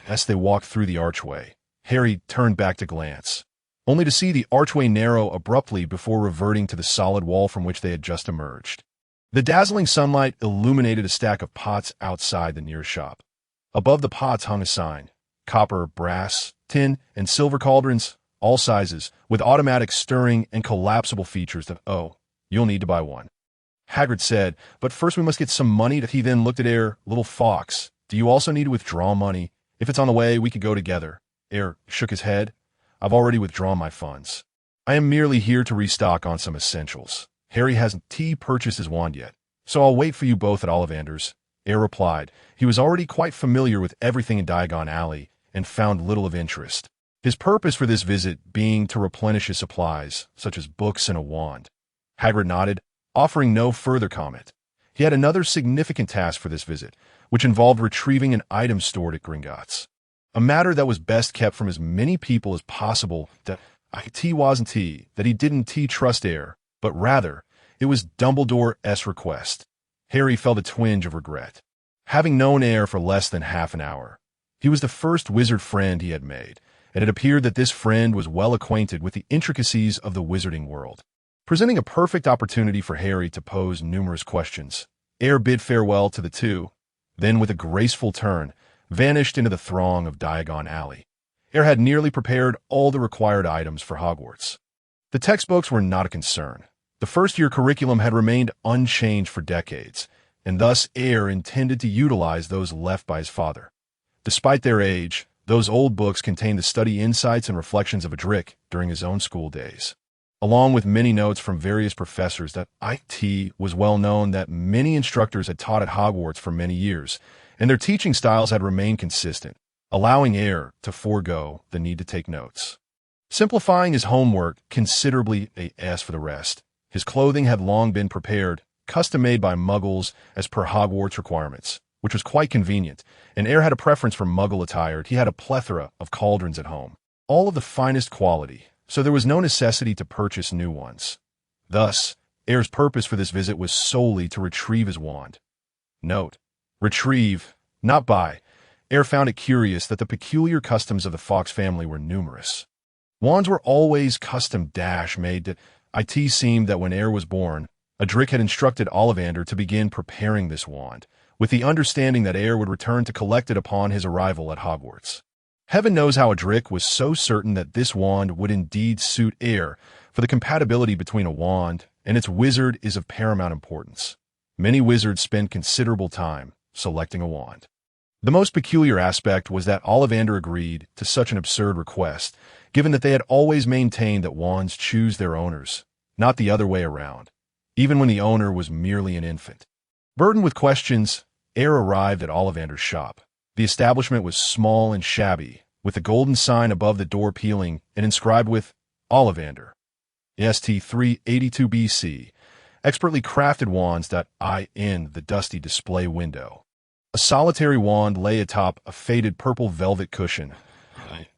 As they walked through the archway, Harry turned back to glance, only to see the archway narrow abruptly before reverting to the solid wall from which they had just emerged. The dazzling sunlight illuminated a stack of pots outside the nearest shop. Above the pots hung a sign: copper, brass, tin, and silver cauldrons, all sizes, with automatic stirring and collapsible features that, "Oh, you'll need to buy one," Hagrid said, "but first we must get some money." He then looked at Little Fox. "Do you also need to withdraw money? If it's on the way, we could go together." Shook his head. "I've already withdrawn my funds. I am merely here to restock on some essentials." Harry hasn't purchased his wand yet, "so I'll wait for you both at Ollivander's," replied. He was already quite familiar with everything in Diagon Alley and found little of interest, his purpose for this visit being to replenish his supplies, such as books and a wand. Hagrid nodded, offering no further comment. He had another significant task for this visit, which involved retrieving an item stored at Gringotts, a matter that was best kept from as many people as possible. That he didn't trust but rather, it was Dumbledore's request. Harry felt a twinge of regret. Having known for less than half an hour, he was the first wizard friend he had made, and it appeared that this friend was well acquainted with the intricacies of the wizarding world, presenting a perfect opportunity for Harry to pose numerous questions. Bid farewell to the two, then with a graceful turn, vanished into the throng of Diagon Alley. Had nearly prepared all the required items for Hogwarts. The textbooks were not a concern. The first-year curriculum had remained unchanged for decades, and thus intended to utilize those left by his father. Despite their age, those old books contained the study insights and reflections of Adric during his own school days, along with many notes from various professors. That it was well known that many instructors had taught at Hogwarts for many years, and their teaching styles had remained consistent, allowing to forego the need to take notes, simplifying his homework considerably. As for the rest, his clothing had long been prepared, custom-made by Muggles as per Hogwarts requirements, which was quite convenient, and had a preference for Muggle attire. He had a plethora of cauldrons at home, all of the finest quality, so there was no necessity to purchase new ones. Thus, Heir's purpose for this visit was solely to retrieve his wand. Note: retrieve, not buy. Heir found it curious that the peculiar customs of the Fox family were numerous. Wands were always custom-made. It seemed that when Heir was born, Adric had instructed Ollivander to begin preparing this wand, with the understanding that Heir would return to collect it upon his arrival at Hogwarts. Heaven knows how Adric was so certain that this wand would indeed suit Heir, for the compatibility between a wand and its wizard is of paramount importance. Many wizards spend considerable time selecting a wand. The most peculiar aspect was that Ollivander agreed to such an absurd request, given that they had always maintained that wands choose their owners, not the other way around, even when the owner was merely an infant. Burdened with questions, Heir arrived at Ollivander's shop. The establishment was small and shabby, with a golden sign above the door peeling and inscribed with Ollivander, St. 382 BC, expertly crafted wands. In the dusty display window, a solitary wand lay atop a faded purple velvet cushion.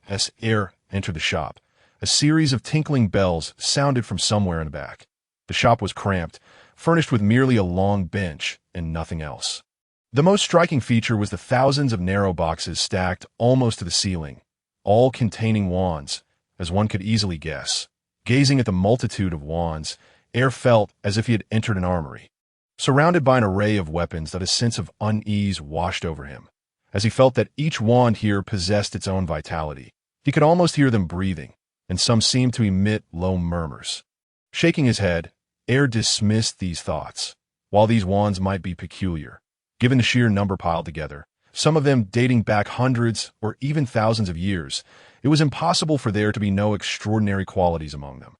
As Heir entered the shop, a series of tinkling bells sounded from somewhere in the back. The shop was cramped, furnished with merely a long bench and nothing else. The most striking feature was the thousands of narrow boxes stacked almost to the ceiling, all containing wands, as one could easily guess. Gazing at the multitude of wands, Heir felt as if he had entered an armory. Surrounded by an array of weapons, that a sense of unease washed over him, as he felt that each wand here possessed its own vitality. He could almost hear them breathing, and some seemed to emit low murmurs. Shaking his head, Heir dismissed these thoughts. While these wands might be peculiar, given the sheer number piled together, some of them dating back hundreds or even thousands of years, it was impossible for there to be no extraordinary qualities among them.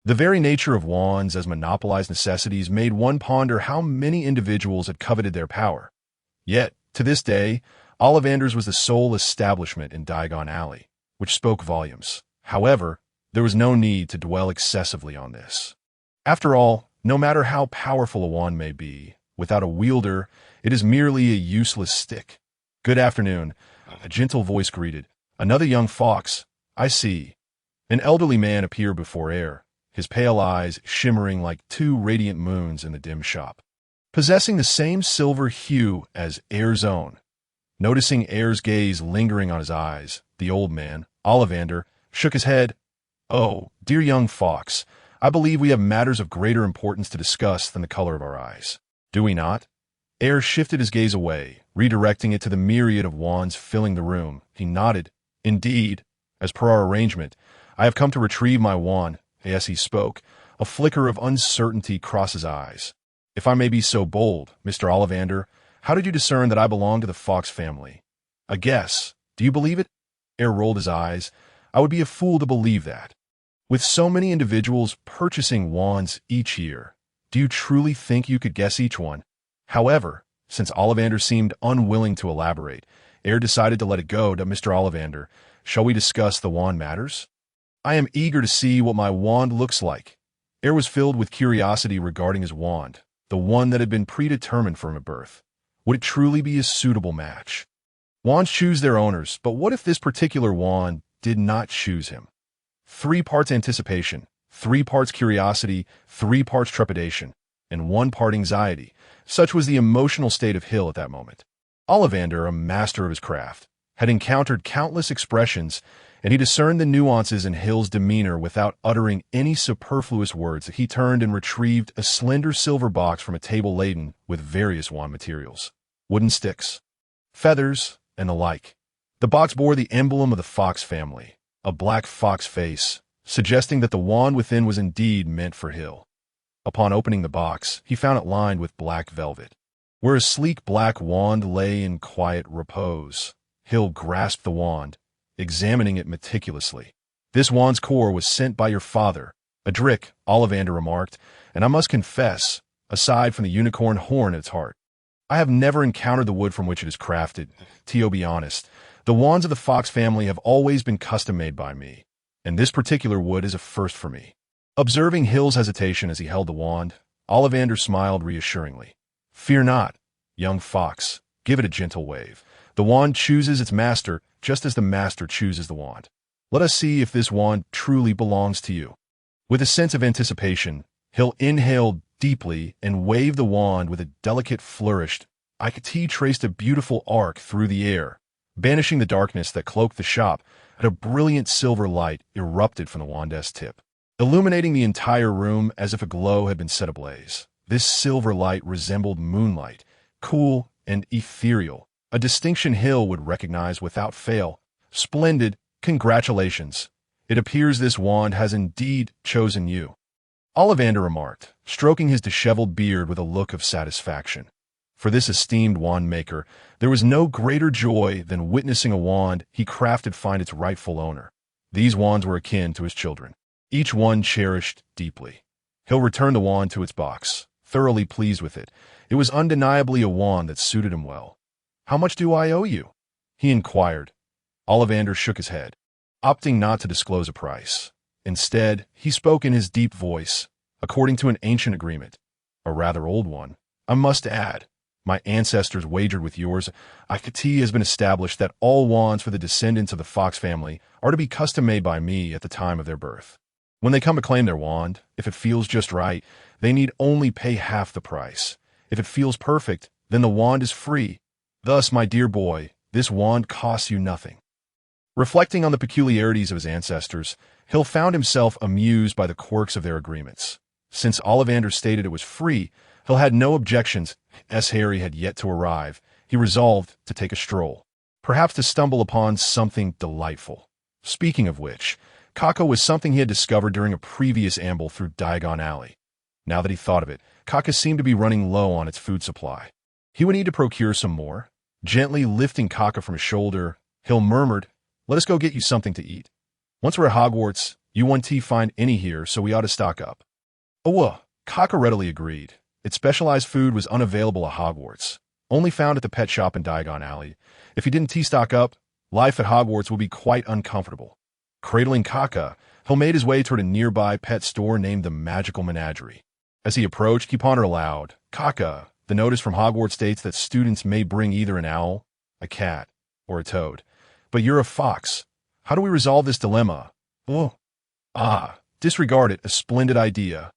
The very nature of wands as monopolized necessities made one ponder how many individuals had coveted their power. Yet, to this day, Ollivander's was the sole establishment in Diagon Alley, which spoke volumes. However, there was no need to dwell excessively on this. After all, no matter how powerful a wand may be, without a wielder, it is merely a useless stick. "Good afternoon," a gentle voice greeted. "Another young fox, I see." An elderly man appeared before Eyre, his pale eyes shimmering like two radiant moons in the dim shop. Possessing the same silver hue as Eyre's own. Noticing Eyre's gaze lingering on his eyes, the old man, Ollivander, shook his head. "Oh, dear young fox, I believe we have matters of greater importance to discuss than the color of our eyes. Do we not?" Eyre shifted his gaze away, redirecting it to the myriad of wands filling the room. He nodded. "Indeed, as per our arrangement, I have come to retrieve my wand." As he spoke, a flicker of uncertainty crossed his eyes. "If I may be so bold, Mr. Ollivander, how did you discern that I belong to the fox family?" "A guess. Do you believe it?" Eyre rolled his eyes. "I would be a fool to believe that. With so many individuals purchasing wands each year, do you truly think you could guess each one?" However, since Ollivander seemed unwilling to elaborate, Eyre decided to let it go. To "Mr. Ollivander, shall we discuss the wand matters? I am eager to see what my wand looks like." Eyre was filled with curiosity regarding his wand, the one that had been predetermined from a birth. Would it truly be a suitable match? Wands choose their owners, but what if this particular wand did not choose him? 3 parts anticipation, 3 parts curiosity, 3 parts trepidation, and 1 part anxiety. Such was the emotional state of Hill at that moment. Ollivander, a master of his craft, had encountered countless expressions, and he discerned the nuances in Hill's demeanor without uttering any superfluous words. He turned and retrieved a slender silver box from a table laden with various wand materials, wooden sticks, feathers, and the like. The box bore the emblem of the fox family, a black fox face, suggesting that the wand within was indeed meant for Hill. Upon opening the box, he found it lined with black velvet, where a sleek black wand lay in quiet repose. Hill grasped the wand, examining it meticulously. "This wand's core was sent by your father, Adric," Ollivander remarked, "and I must confess, aside from the unicorn horn at its heart, I have never encountered the wood from which it is crafted. To be honest, the wands of the fox family have always been custom-made by me, and this particular wood is a first for me." Observing Hill's hesitation as he held the wand, Ollivander smiled reassuringly. "Fear not, young fox. Give it a gentle wave. The wand chooses its master, just as the master chooses the wand. Let us see if this wand truly belongs to you." With a sense of anticipation, Hill inhaled deeply and waved the wand with a delicate flourish. He traced a beautiful arc through the air, banishing the darkness that cloaked the shop, and a brilliant silver light erupted from the wand's tip, illuminating the entire room as if a glow had been set ablaze. This silver light resembled moonlight, cool and ethereal, a distinction Hill would recognize without fail. "Splendid. Congratulations. It appears this wand has indeed chosen you," Ollivander remarked, stroking his disheveled beard with a look of satisfaction. For this esteemed wand maker, there was no greater joy than witnessing a wand he crafted find its rightful owner. These wands were akin to his children, each one cherished deeply. Hill returned the wand to its box, thoroughly pleased with it. It was undeniably a wand that suited him well. "How much do I owe you?" he inquired. Ollivander shook his head, opting not to disclose a price. Instead, he spoke in his deep voice. "According to an ancient agreement, a rather old one, I must add, my ancestors wagered with yours. It has been established that all wands for the descendants of the fox family are to be custom-made by me at the time of their birth. When they come to claim their wand, if it feels just right, they need only pay half the price. If it feels perfect, then the wand is free. Thus, my dear boy, this wand costs you nothing." Reflecting on the peculiarities of his ancestors, Hill found himself amused by the quirks of their agreements. Since Ollivander stated it was free, Hill had no objections. As Harry had yet to arrive, he resolved to take a stroll, perhaps to stumble upon something delightful. Speaking of which, Kakko was something he had discovered during a previous amble through Diagon Alley. Now that he thought of it, Kakko seemed to be running low on its food supply. He would need to procure some more. Gently lifting Kakko from his shoulder, Hill murmured, "Let us go get you something to eat. Once we're at Hogwarts, you won't find any here, so we ought to stock up." "Oh, Kakko readily agreed. Its specialized food was unavailable at Hogwarts. only found at the pet shop in Diagon Alley. If he didn't tea-stock up, life at Hogwarts would be quite uncomfortable. Cradling Kaka, Hill made his way toward a nearby pet store named the Magical Menagerie. As he approached, he pondered aloud, Kaka, the notice from Hogwarts states that students may bring either an owl, a cat, or a toad. But you're a fox. How do we resolve this dilemma? Oh. Disregard it, a splendid idea.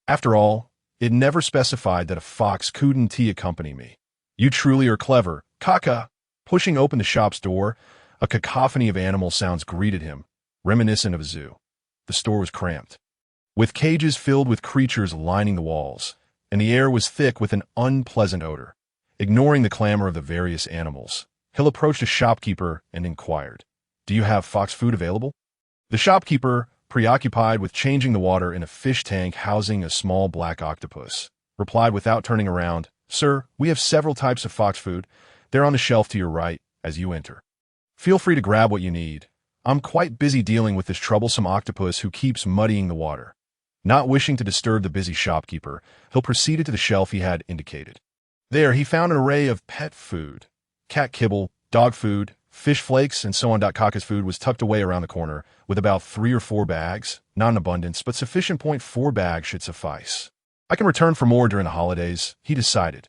After all, it never specified that a fox couldn't accompany me. You truly are clever, Kaka. Pushing open the shop's door, a cacophony of animal sounds greeted him, reminiscent of a zoo. The store was cramped, with cages filled with creatures lining the walls, and the air was thick with an unpleasant odor. Ignoring the clamor of the various animals, Hill approached a shopkeeper and inquired, "Do you have fox food available?" The shopkeeper, preoccupied with changing the water in a fish tank housing a small black octopus, replied without turning around, "Sir, we have several types of fox food. They're on the shelf to your right as you enter. Feel free to grab what you need. I'm quite busy dealing with this troublesome octopus who keeps muddying the water." Not wishing to disturb the busy shopkeeper, Hill proceeded to the shelf he had indicated. There he found an array of pet food. Cat kibble, dog food, fish flakes, and so on. Kaka's food was tucked away around the corner, with about 3 or 4 bags, not in abundance, but sufficient. 4 bags should suffice. I can return for more during the holidays, he decided.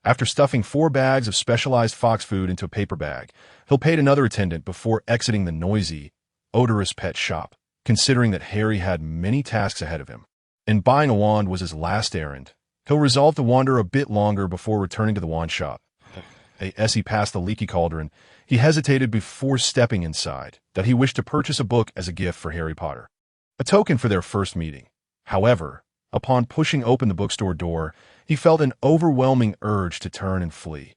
After stuffing 4 bags of specialized fox food into a paper bag, Hill paid another attendant before exiting the noisy, odorous pet shop, considering that Harry had many tasks ahead of him. And buying a wand was his last errand. Hill resolved to wander a bit longer before returning to the wand shop. As he passed the leaky cauldron, he hesitated before stepping inside, that he wished to purchase a book as a gift for Harry Potter. A token for their first meeting. However, upon pushing open the bookstore door, he felt an overwhelming urge to turn and flee.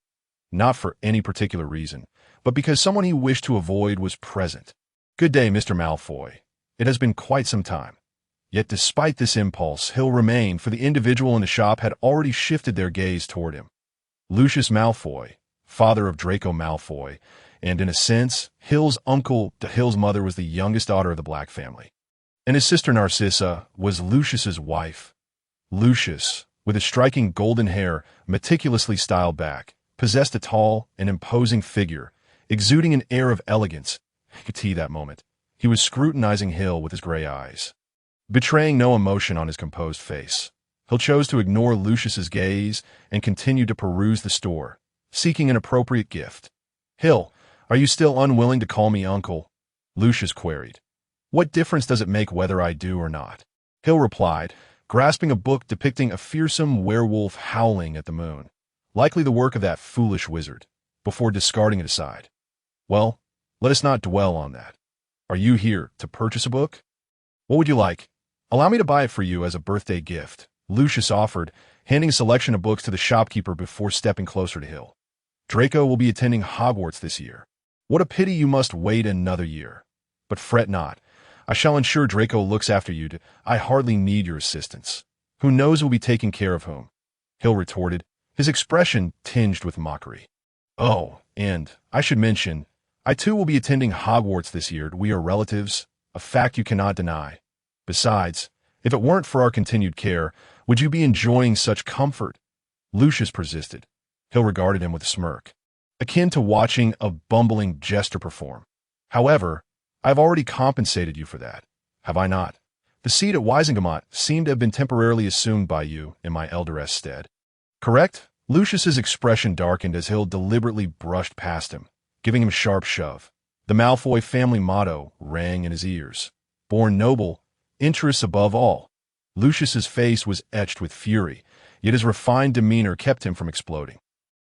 Not for any particular reason, but because someone he wished to avoid was present. "Good day, Mr. Malfoy. It has been quite some time." Yet despite this impulse, Hill remained, for the individual in the shop had already shifted their gaze toward him. Lucius Malfoy, father of Draco Malfoy, and in a sense, Hill's uncle. Hill's mother was the youngest daughter of the Black family, and his sister Narcissa was Lucius's wife. Lucius, with his striking golden hair meticulously styled back, possessed a tall and imposing figure, exuding an air of elegance. He could see that moment. He was scrutinizing Hill with his gray eyes, betraying no emotion on his composed face. Hill chose to ignore Lucius's gaze and continued to peruse the store, seeking an appropriate gift. "Hill, are you still unwilling to call me uncle?" Lucius queried. "What difference does it make whether I do or not?" Hill replied, grasping a book depicting a fearsome werewolf howling at the moon, likely the work of that foolish wizard, before discarding it aside. "Well, let us not dwell on that. Are you here to purchase a book? What would you like? Allow me to buy it for you as a birthday gift," Lucius offered, handing a selection of books to the shopkeeper before stepping closer to Hill. "Draco will be attending Hogwarts this year. What a pity you must wait another year. But fret not. I shall ensure Draco looks after you. I hardly need your assistance. Who knows who will be taking care of whom?" Hill retorted, his expression tinged with mockery. "Oh, and I should mention, I too will be attending Hogwarts this year. We are relatives, a fact you cannot deny. Besides, if it weren't for our continued care, would you be enjoying such comfort?" Lucius persisted. Hill regarded him with a smirk, akin to watching a bumbling jester perform. "However, I have already compensated you for that, have I not? The seat at Wisingamot seemed to have been temporarily assumed by you in my elderess stead. Correct?" Lucius's expression darkened as Hill deliberately brushed past him, giving him a sharp shove. The Malfoy family motto rang in his ears. "Born noble, interests above all." Lucius's face was etched with fury, yet his refined demeanor kept him from exploding.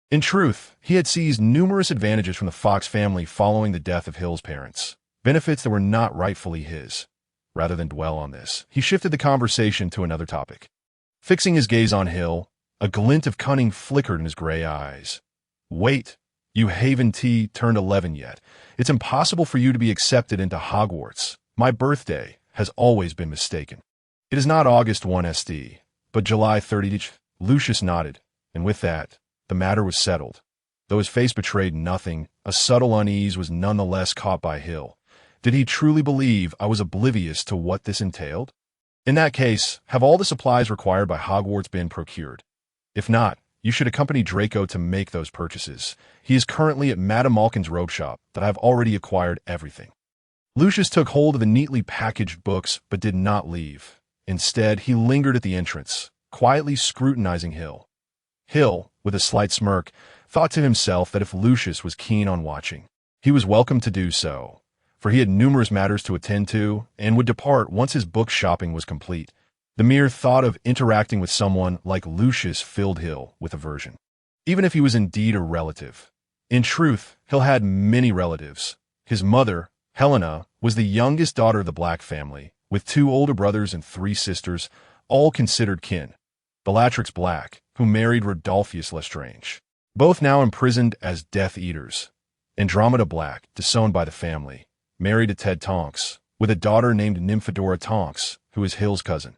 In truth, he had seized numerous advantages from the Fox family following the death of Hill's parents, benefits that were not rightfully his. Rather than dwell on this, he shifted the conversation to another topic. Fixing his gaze on Hill, a glint of cunning flickered in his gray eyes. "Wait, you haven't turned 11 yet. It's impossible for you to be accepted into Hogwarts. My birthday has always been mistaken. It is not August 1 SD, but July 30. Lucius nodded, and with that, the matter was settled. Though his face betrayed nothing, a subtle unease was nonetheless caught by Hill. Did he truly believe I was oblivious to what this entailed? In that case, have all the supplies required by Hogwarts been procured? If not, You should accompany Draco to make those purchases. He is currently at Madame Malkin's robe shop, but I've already acquired everything. Lucius took hold of the neatly packaged books, but did not leave. Instead, he lingered at the entrance, quietly scrutinizing Hill. Hill, with a slight smirk, thought to himself that if Lucius was keen on watching, he was welcome to do so, for he had numerous matters to attend to and would depart once his book shopping was complete. The mere thought of interacting with someone like Lucius filled Hill with aversion, even if he was indeed a relative. In truth, Hill had many relatives. His mother, Helena, was the youngest daughter of the Black family, with 2 older brothers and 3 sisters, all considered kin. Bellatrix Black, who married Rodolphus Lestrange, both now imprisoned as Death Eaters. Andromeda Black, disowned by the family, married to Ted Tonks, with a daughter named Nymphadora Tonks, who is Hill's cousin.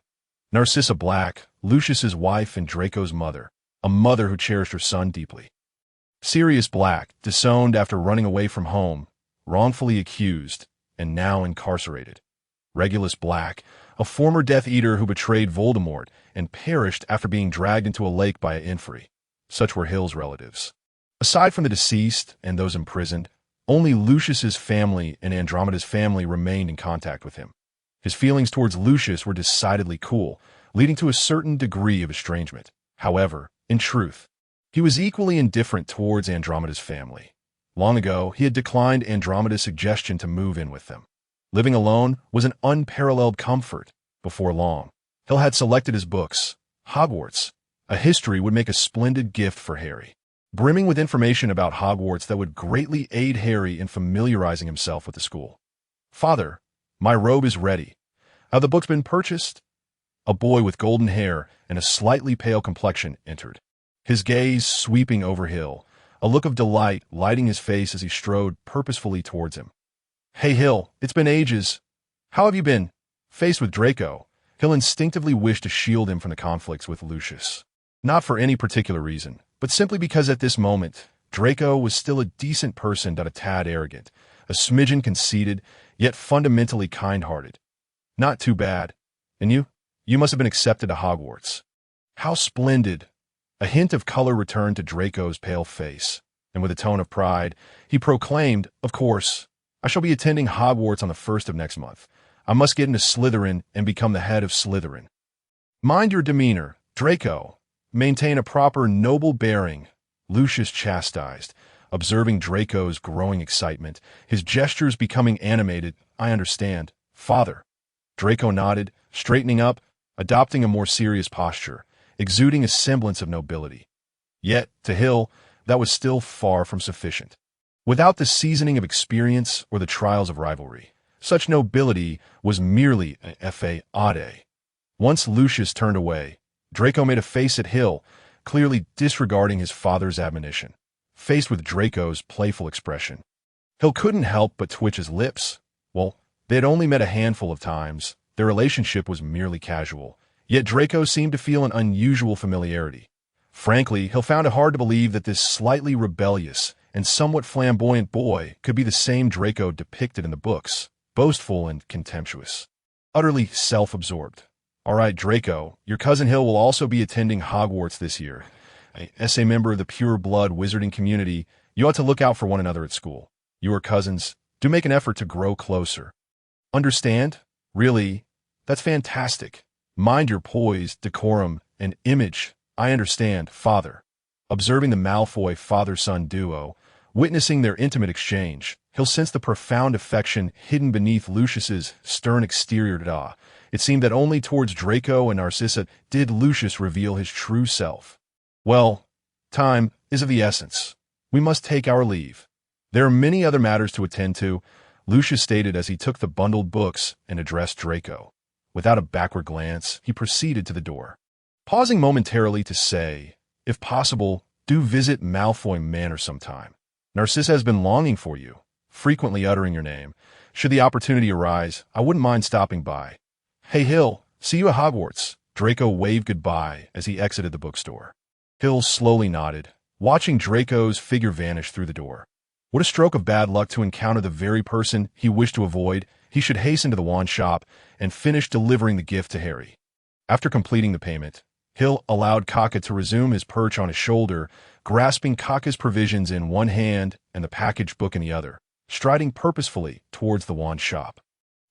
Narcissa Black, Lucius's wife and Draco's mother, a mother who cherished her son deeply. Sirius Black, disowned after running away from home, wrongfully accused, and now incarcerated. Regulus Black, a former Death Eater who betrayed Voldemort and perished after being dragged into a lake by an Inferi. Such were Hill's relatives. Aside from the deceased and those imprisoned, only Lucius's family and Andromeda's family remained in contact with him. His feelings towards Lucius were decidedly cool, leading to a certain degree of estrangement. However, in truth, he was equally indifferent towards Andromeda's family. Long ago, he had declined Andromeda's suggestion to move in with them. Living alone was an unparalleled comfort. Before long, Hill had selected his books. Hogwarts, a history would make a splendid gift for Harry, brimming with information about Hogwarts that would greatly aid Harry in familiarizing himself with the school. "Father, my robe is ready. Have the books been purchased?" A boy with golden hair and a slightly pale complexion entered, his gaze sweeping over Hill, a look of delight lighting his face as he strode purposefully towards him. "Hey Hill, it's been ages. How have you been?" Faced with Draco, Hill instinctively wished to shield him from the conflicts with Lucius. Not for any particular reason, but simply because at this moment, Draco was still a decent person but a tad arrogant, a smidgen conceited, yet fundamentally kind-hearted. "Not too bad. And you? You must have been accepted to Hogwarts." "How splendid." A hint of color returned to Draco's pale face, and with a tone of pride, he proclaimed, "Of course, I shall be attending Hogwarts on the 1st of next month. I must get into Slytherin and become the head of Slytherin." "Mind your demeanor, Draco. Maintain a proper noble bearing," Lucius chastised, observing Draco's growing excitement, his gestures becoming animated. "I understand, Father." Draco nodded, straightening up, adopting a more serious posture, exuding a semblance of nobility. Yet, to Hill, that was still far from sufficient. Without the seasoning of experience or the trials of rivalry, such nobility was merely an effet ade. Once Lucius turned away, Draco made a face at Hill, clearly disregarding his father's admonition. Faced with Draco's playful expression, Hill couldn't help but twitch his lips. Well, they had only met a handful of times. Their relationship was merely casual, yet Draco seemed to feel an unusual familiarity. Frankly, Hill found it hard to believe that this slightly rebellious and somewhat flamboyant boy could be the same Draco depicted in the books, boastful and contemptuous, utterly self-absorbed. "All right, Draco, your cousin Hill will also be attending Hogwarts this year. As a member of the pure-blood wizarding community, you ought to look out for one another at school. You are cousins. Do make an effort to grow closer." "Understand? Really? That's fantastic. Mind your poise, decorum, and image." "I understand, Father." Observing the Malfoy father-son duo, witnessing their intimate exchange, Hill sensed the profound affection hidden beneath Lucius's stern exterior. It seemed that only towards Draco and Narcissa did Lucius reveal his true self. "Well, time is of the essence. We must take our leave. There are many other matters to attend to," Lucius stated as he took the bundled books and addressed Draco. Without a backward glance, he proceeded to the door, pausing momentarily to say, "If possible, do visit Malfoy Manor sometime. Narcissa has been longing for you, frequently uttering your name. Should the opportunity arise, I wouldn't mind stopping by." "Hey Hill, see you at Hogwarts." Draco waved goodbye as he exited the bookstore. Hill slowly nodded, watching Draco's figure vanish through the door. What a stroke of bad luck to encounter the very person he wished to avoid. He should hasten to the wand shop and finish delivering the gift to Harry. After completing the payment, Hill allowed Kaka to resume his perch on his shoulder, grasping Kaka's provisions in one hand and the package book in the other, striding purposefully towards the wand shop.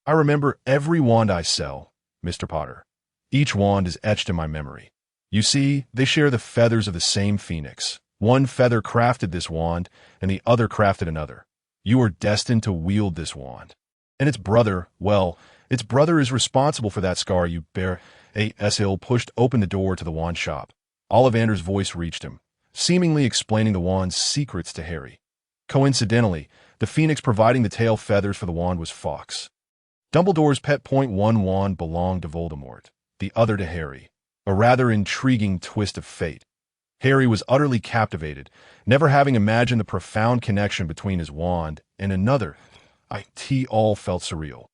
I remember every wand I sell, Mr. Potter. Each wand is etched in my memory. You see, they share the feathers of the same phoenix. One feather crafted this wand, and the other crafted another. You are destined to wield this wand. And its brother, well, its brother is responsible for that scar you bear. A.S. Hill pushed open the door to the wand shop. Ollivander's voice reached him, seemingly explaining the wand's secrets to Harry. Coincidentally, the phoenix providing the tail feathers for the wand was Fawkes. Dumbledore's pet point. One wand belonged to Voldemort, the other to Harry. A rather intriguing twist of fate. Harry was utterly captivated, never having imagined the profound connection between his wand and another. It all felt surreal.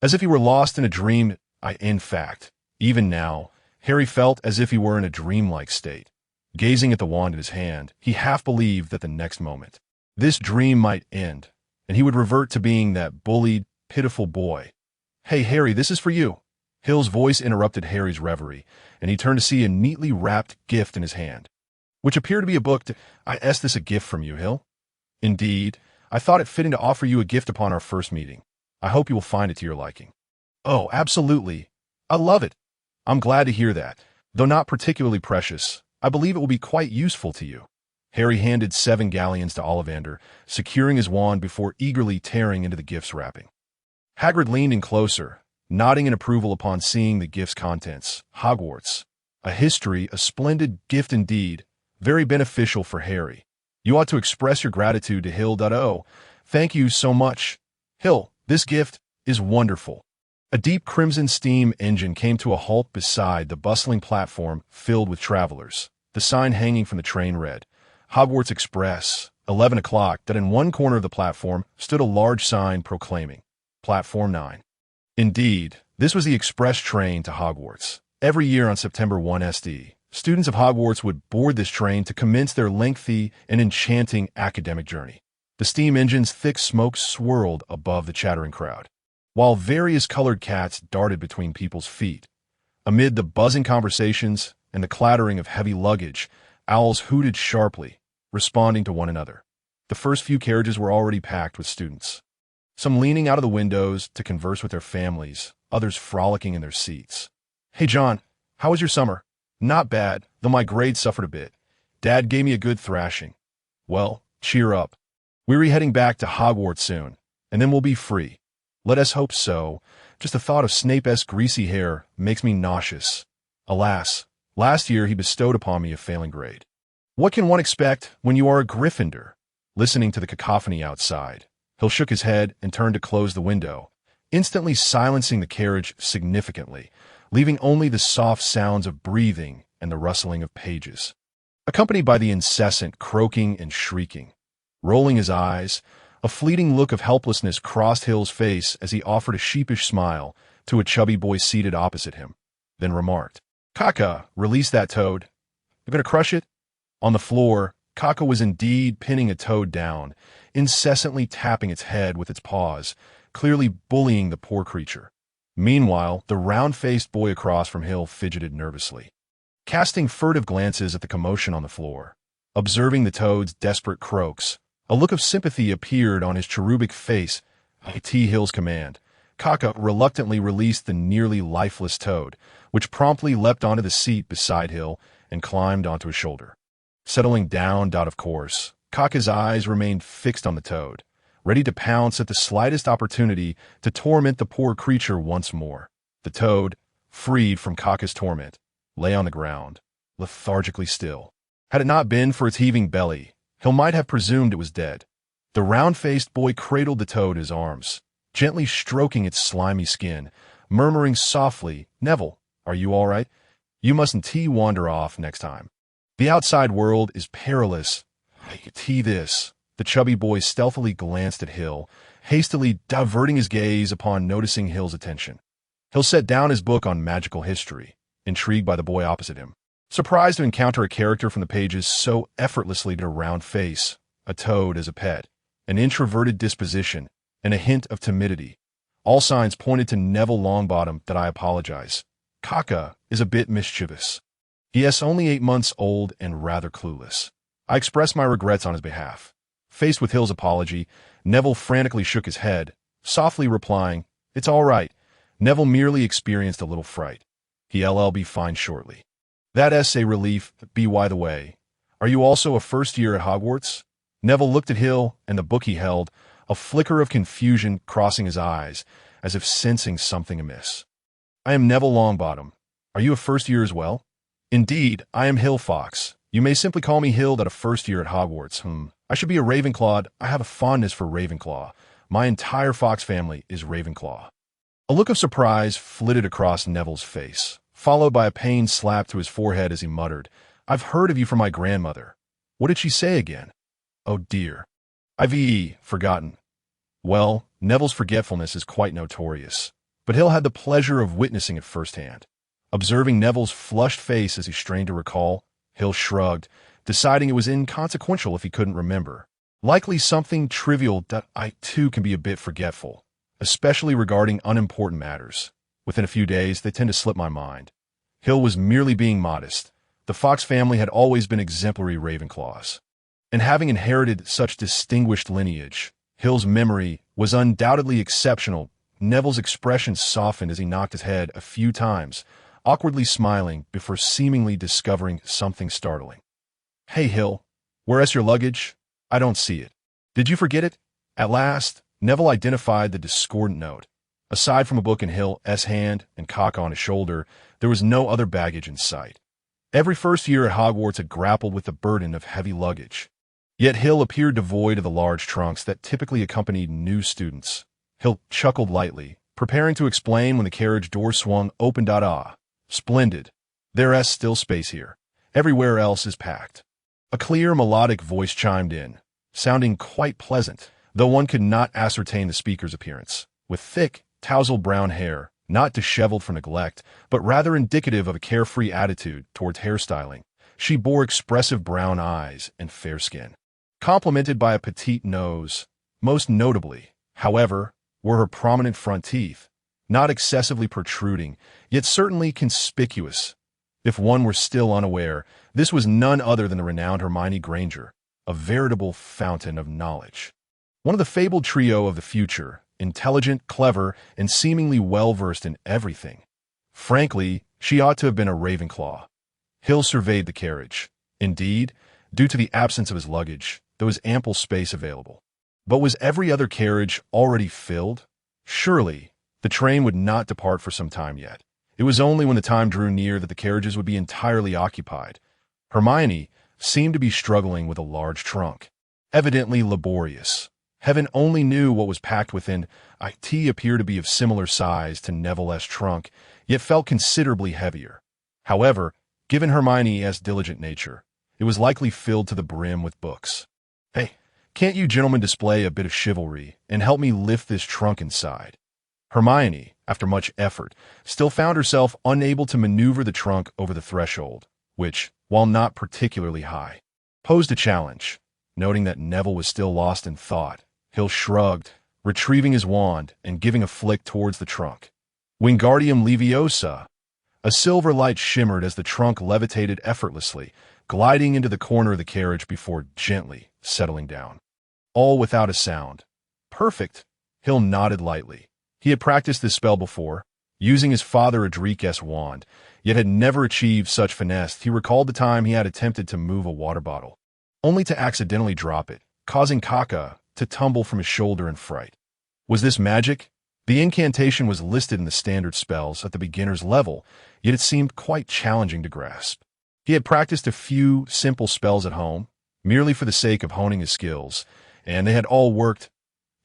As if he were lost in a dream. In fact, even now, Harry felt as if he were in a dreamlike state. Gazing at the wand in his hand, he half believed that the next moment, this dream might end, and he would revert to being that bullied, pitiful boy. Hey, Harry, this is for you. Hill's voice interrupted Harry's reverie, and he turned to see a neatly wrapped gift in his hand, which appeared to be a book. Is this a gift from you, Hill? Indeed. I thought it fitting to offer you a gift upon our first meeting. I hope you will find it to your liking. Oh, absolutely. I love it. I'm glad to hear that. Though not particularly precious, I believe it will be quite useful to you. Harry handed 7 galleons to Ollivander, securing his wand before eagerly tearing into the gift's wrapping. Hagrid leaned in closer, nodding in approval upon seeing the gift's contents. Hogwarts. A history, a splendid gift indeed, very beneficial for Harry. You ought to express your gratitude to Hill. Oh, thank you so much. Hill, this gift is wonderful. A deep crimson steam engine came to a halt beside the bustling platform filled with travelers. The sign hanging from the train read, Hogwarts Express, 11 o'clock. That in one corner of the platform stood a large sign proclaiming, Platform 9. Indeed, this was the express train to Hogwarts. Every year on September 1 SD, students of Hogwarts would board this train to commence their lengthy and enchanting academic journey. The steam engine's thick smoke swirled above the chattering crowd, while various colored cats darted between people's feet. Amid the buzzing conversations and the clattering of heavy luggage, owls hooted sharply, responding to one another. The first few carriages were already packed with students, some leaning out of the windows to converse with their families, others frolicking in their seats. Hey, John, how was your summer? Not bad, though my grades suffered a bit. Dad gave me a good thrashing. Well, cheer up. We're heading back to Hogwarts soon, and then we'll be free. Let us hope so. Just the thought of Snape's greasy hair makes me nauseous. Alas, last year he bestowed upon me a failing grade. What can one expect when you are a Gryffindor? Listening to the cacophony outside, Hill shook his head and turned to close the window, instantly silencing the carriage significantly, leaving only the soft sounds of breathing and the rustling of pages, accompanied by the incessant croaking and shrieking. Rolling his eyes, a fleeting look of helplessness crossed Hill's face as he offered a sheepish smile to a chubby boy seated opposite him, then remarked, Kaka, release that toad. You're going to crush it? On the floor, Kaka was indeed pinning a toad down, incessantly tapping its head with its paws, clearly bullying the poor creature. Meanwhile, the round-faced boy across from Hill fidgeted nervously, casting furtive glances at the commotion on the floor. Observing the toad's desperate croaks, a look of sympathy appeared on his cherubic face. At Hill's command, Kaka reluctantly released the nearly lifeless toad, which promptly leapt onto the seat beside Hill and climbed onto his shoulder. Settling down, of course, Kaka's eyes remained fixed on the toad, ready to pounce at the slightest opportunity to torment the poor creature once more. The toad, freed from Kaka's torment, lay on the ground, lethargically still. Had it not been for its heaving belly, Hill might have presumed it was dead. The round-faced boy cradled the toad in his arms, gently stroking its slimy skin, murmuring softly, Neville, are you all right? You mustn't wander off next time. The outside world is perilous. This. The chubby boy stealthily glanced at Hill, hastily diverting his gaze upon noticing Hill's attention. Hill set down his book on magical history, intrigued by the boy opposite him, surprised to encounter a character from the pages so effortlessly to a round face, a toad as a pet, an introverted disposition, and a hint of timidity. All signs pointed to Neville Longbottom. That I apologize. Kaka is a bit mischievous. Yes, only 8 months old and rather clueless. I expressed my regrets on his behalf. Faced with Hill's apology, Neville frantically shook his head, softly replying, "It's all right." Neville merely experienced a little fright. He'll be fine shortly. That essay relief, by the way. Are you also a first year at Hogwarts? Neville looked at Hill and the book he held, a flicker of confusion crossing his eyes, as if sensing something amiss. I am Neville Longbottom. Are you a first year as well? Indeed, I am Hill Fox. You may simply call me Hill, at a first year at Hogwarts. I should be a Ravenclaw. I have a fondness for Ravenclaw. My entire Fox family is Ravenclaw. A look of surprise flitted across Neville's face, followed by a pained slap to his forehead as he muttered, "I've heard of you from my grandmother. What did she say again?" "Oh dear. I've forgotten." Well, Neville's forgetfulness is quite notorious, but Hill had the pleasure of witnessing it firsthand. Observing Neville's flushed face as he strained to recall, Hill shrugged, deciding it was inconsequential if he couldn't remember. Likely something trivial. I too can be a bit forgetful, especially regarding unimportant matters. Within a few days, they tend to slip my mind. Hill was merely being modest. The Fox family had always been exemplary Ravenclaws. And having inherited such distinguished lineage, Hill's memory was undoubtedly exceptional. Neville's expression softened as he knocked his head a few times, awkwardly smiling before seemingly discovering something startling. "Hey, Hill, where's your luggage? I don't see it. Did you forget it?" At last, Neville identified the discordant note. Aside from a book in Hill's hand and cock on his shoulder, there was no other baggage in sight. Every first year at Hogwarts had grappled with the burden of heavy luggage. Yet Hill appeared devoid of the large trunks that typically accompanied new students. Hill chuckled lightly, preparing to explain when the carriage door swung open. "Splendid. There's still space here. Everywhere else is packed." A clear, melodic voice chimed in, sounding quite pleasant, though one could not ascertain the speaker's appearance. With thick, tousled brown hair, not disheveled for neglect, but rather indicative of a carefree attitude towards hairstyling, she bore expressive brown eyes and fair skin, complemented by a petite nose. Most notably, however, were her prominent front teeth, not excessively protruding, yet certainly conspicuous. If one were still unaware, this was none other than the renowned Hermione Granger, a veritable fountain of knowledge. One of the fabled trio of the future, intelligent, clever, and seemingly well-versed in everything. Frankly, she ought to have been a Ravenclaw. Hill surveyed the carriage. Indeed, due to the absence of his luggage, there was ample space available. But was every other carriage already filled? Surely, the train would not depart for some time yet. It was only when the time drew near that the carriages would be entirely occupied. Hermione seemed to be struggling with a large trunk, evidently laborious. Heaven only knew what was packed within. It appeared to be of similar size to Neville's trunk, yet felt considerably heavier. However, given Hermione's diligent nature, it was likely filled to the brim with books. "Hey, can't you gentlemen display a bit of chivalry and help me lift this trunk inside?" Hermione, after much effort, still found herself unable to maneuver the trunk over the threshold, which, while not particularly high, posed a challenge. Noting that Neville was still lost in thought, Hill shrugged, retrieving his wand and giving a flick towards the trunk. "Wingardium Leviosa!" A silver light shimmered as the trunk levitated effortlessly, gliding into the corner of the carriage before gently settling down. All without a sound. "Perfect!" Hill nodded lightly. He had practiced this spell before, using his father Adric's wand, yet had never achieved such finesse. He recalled the time he had attempted to move a water bottle, only to accidentally drop it, causing caca to tumble from his shoulder in fright. Was this magic? The incantation was listed in the standard spells at the beginner's level, yet it seemed quite challenging to grasp. He had practiced a few simple spells at home, merely for the sake of honing his skills, and they had all worked.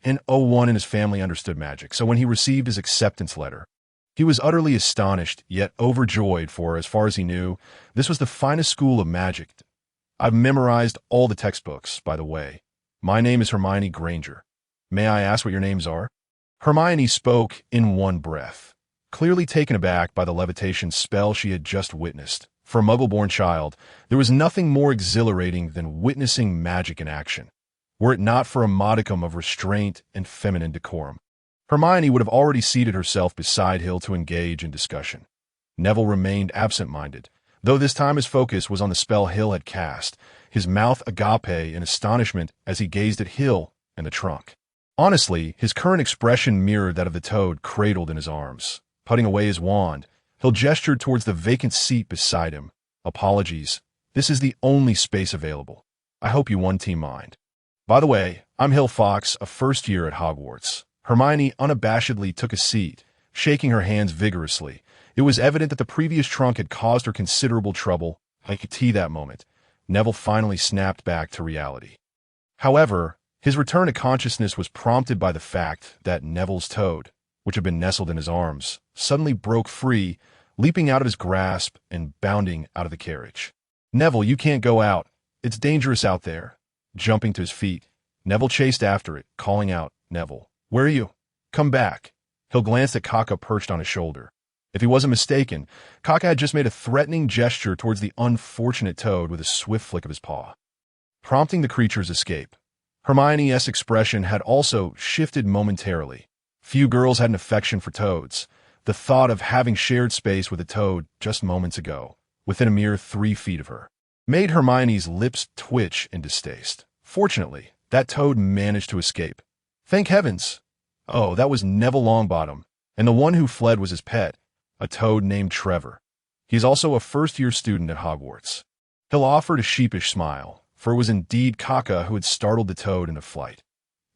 In 01 and his family understood magic, so when he received his acceptance letter, he was utterly astonished, yet overjoyed, for, as far as he knew, this was the finest school of magic. "I've memorized all the textbooks, by the way. My name is Hermione Granger. May I ask what your names are?" Hermione spoke in one breath, clearly taken aback by the levitation spell she had just witnessed. For a Muggle-born child, there was nothing more exhilarating than witnessing magic in action, were it not for a modicum of restraint and feminine decorum. Hermione would have already seated herself beside Hill to engage in discussion. Neville remained absent-minded, though this time his focus was on the spell Hill had cast, his mouth agape in astonishment as he gazed at Hill and the trunk. Honestly, his current expression mirrored that of the toad cradled in his arms. Putting away his wand, Hill gestured towards the vacant seat beside him. Apologies. This is the only space available. I hope you won't mind. By the way, I'm Hill Fox, a first year at Hogwarts. Hermione unabashedly took a seat, shaking her hands vigorously. It was evident that the previous trunk had caused her considerable trouble. I could see that moment. Neville finally snapped back to reality. However, his return to consciousness was prompted by the fact that Neville's toad, which had been nestled in his arms, suddenly broke free, leaping out of his grasp and bounding out of the carriage. "Neville, you can't go out. It's dangerous out there." Jumping to his feet, Neville chased after it, calling out, "Neville, where are you? Come back." Hill glanced at Kaka perched on his shoulder. If he wasn't mistaken, Kaka had just made a threatening gesture towards the unfortunate toad with a swift flick of his paw, prompting the creature's escape. Hermione's expression had also shifted momentarily. Few girls had an affection for toads. The thought of having shared space with a toad just moments ago, within a mere 3 feet of her, made Hermione's lips twitch in distaste. Fortunately, that toad managed to escape. Thank heavens! Oh, that was Neville Longbottom, and the one who fled was his pet, a toad named Trevor. He's also a first-year student at Hogwarts. Hill offered a sheepish smile, for it was indeed Kaka who had startled the toad into flight.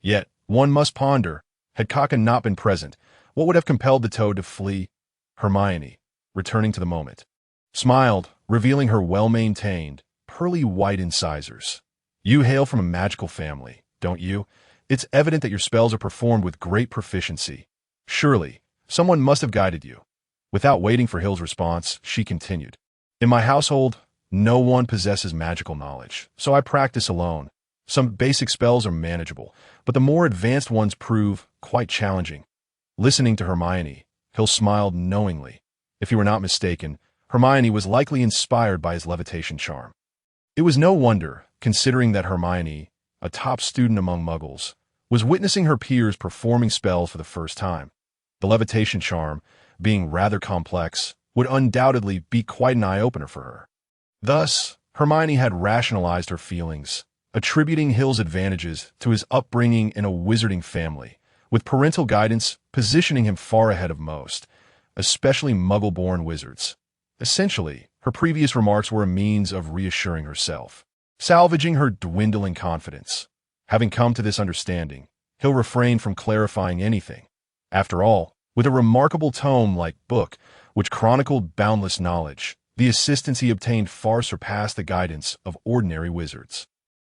Yet, one must ponder, had Kaka not been present, what would have compelled the toad to flee? Hermione, returning to the moment, smiled, revealing her well-maintained, pearly white incisors. "You hail from a magical family, don't you? It's evident that your spells are performed with great proficiency. Surely, someone must have guided you." Without waiting for Hill's response, she continued, "In my household, no one possesses magical knowledge, so I practice alone. Some basic spells are manageable, but the more advanced ones prove quite challenging." Listening to Hermione, Hill smiled knowingly. If he were not mistaken, Hermione was likely inspired by his levitation charm. It was no wonder, considering that Hermione, a top student among Muggles, was witnessing her peers performing spells for the first time. The levitation charm, being rather complex, would undoubtedly be quite an eye-opener for her. Thus, Hermione had rationalized her feelings, attributing Hill's advantages to his upbringing in a wizarding family, with parental guidance positioning him far ahead of most, especially Muggle-born wizards. Essentially, her previous remarks were a means of reassuring herself, salvaging her dwindling confidence. Having come to this understanding, Hill refrained from clarifying anything. After all, with a remarkable tome like book, which chronicled boundless knowledge, the assistance he obtained far surpassed the guidance of ordinary wizards.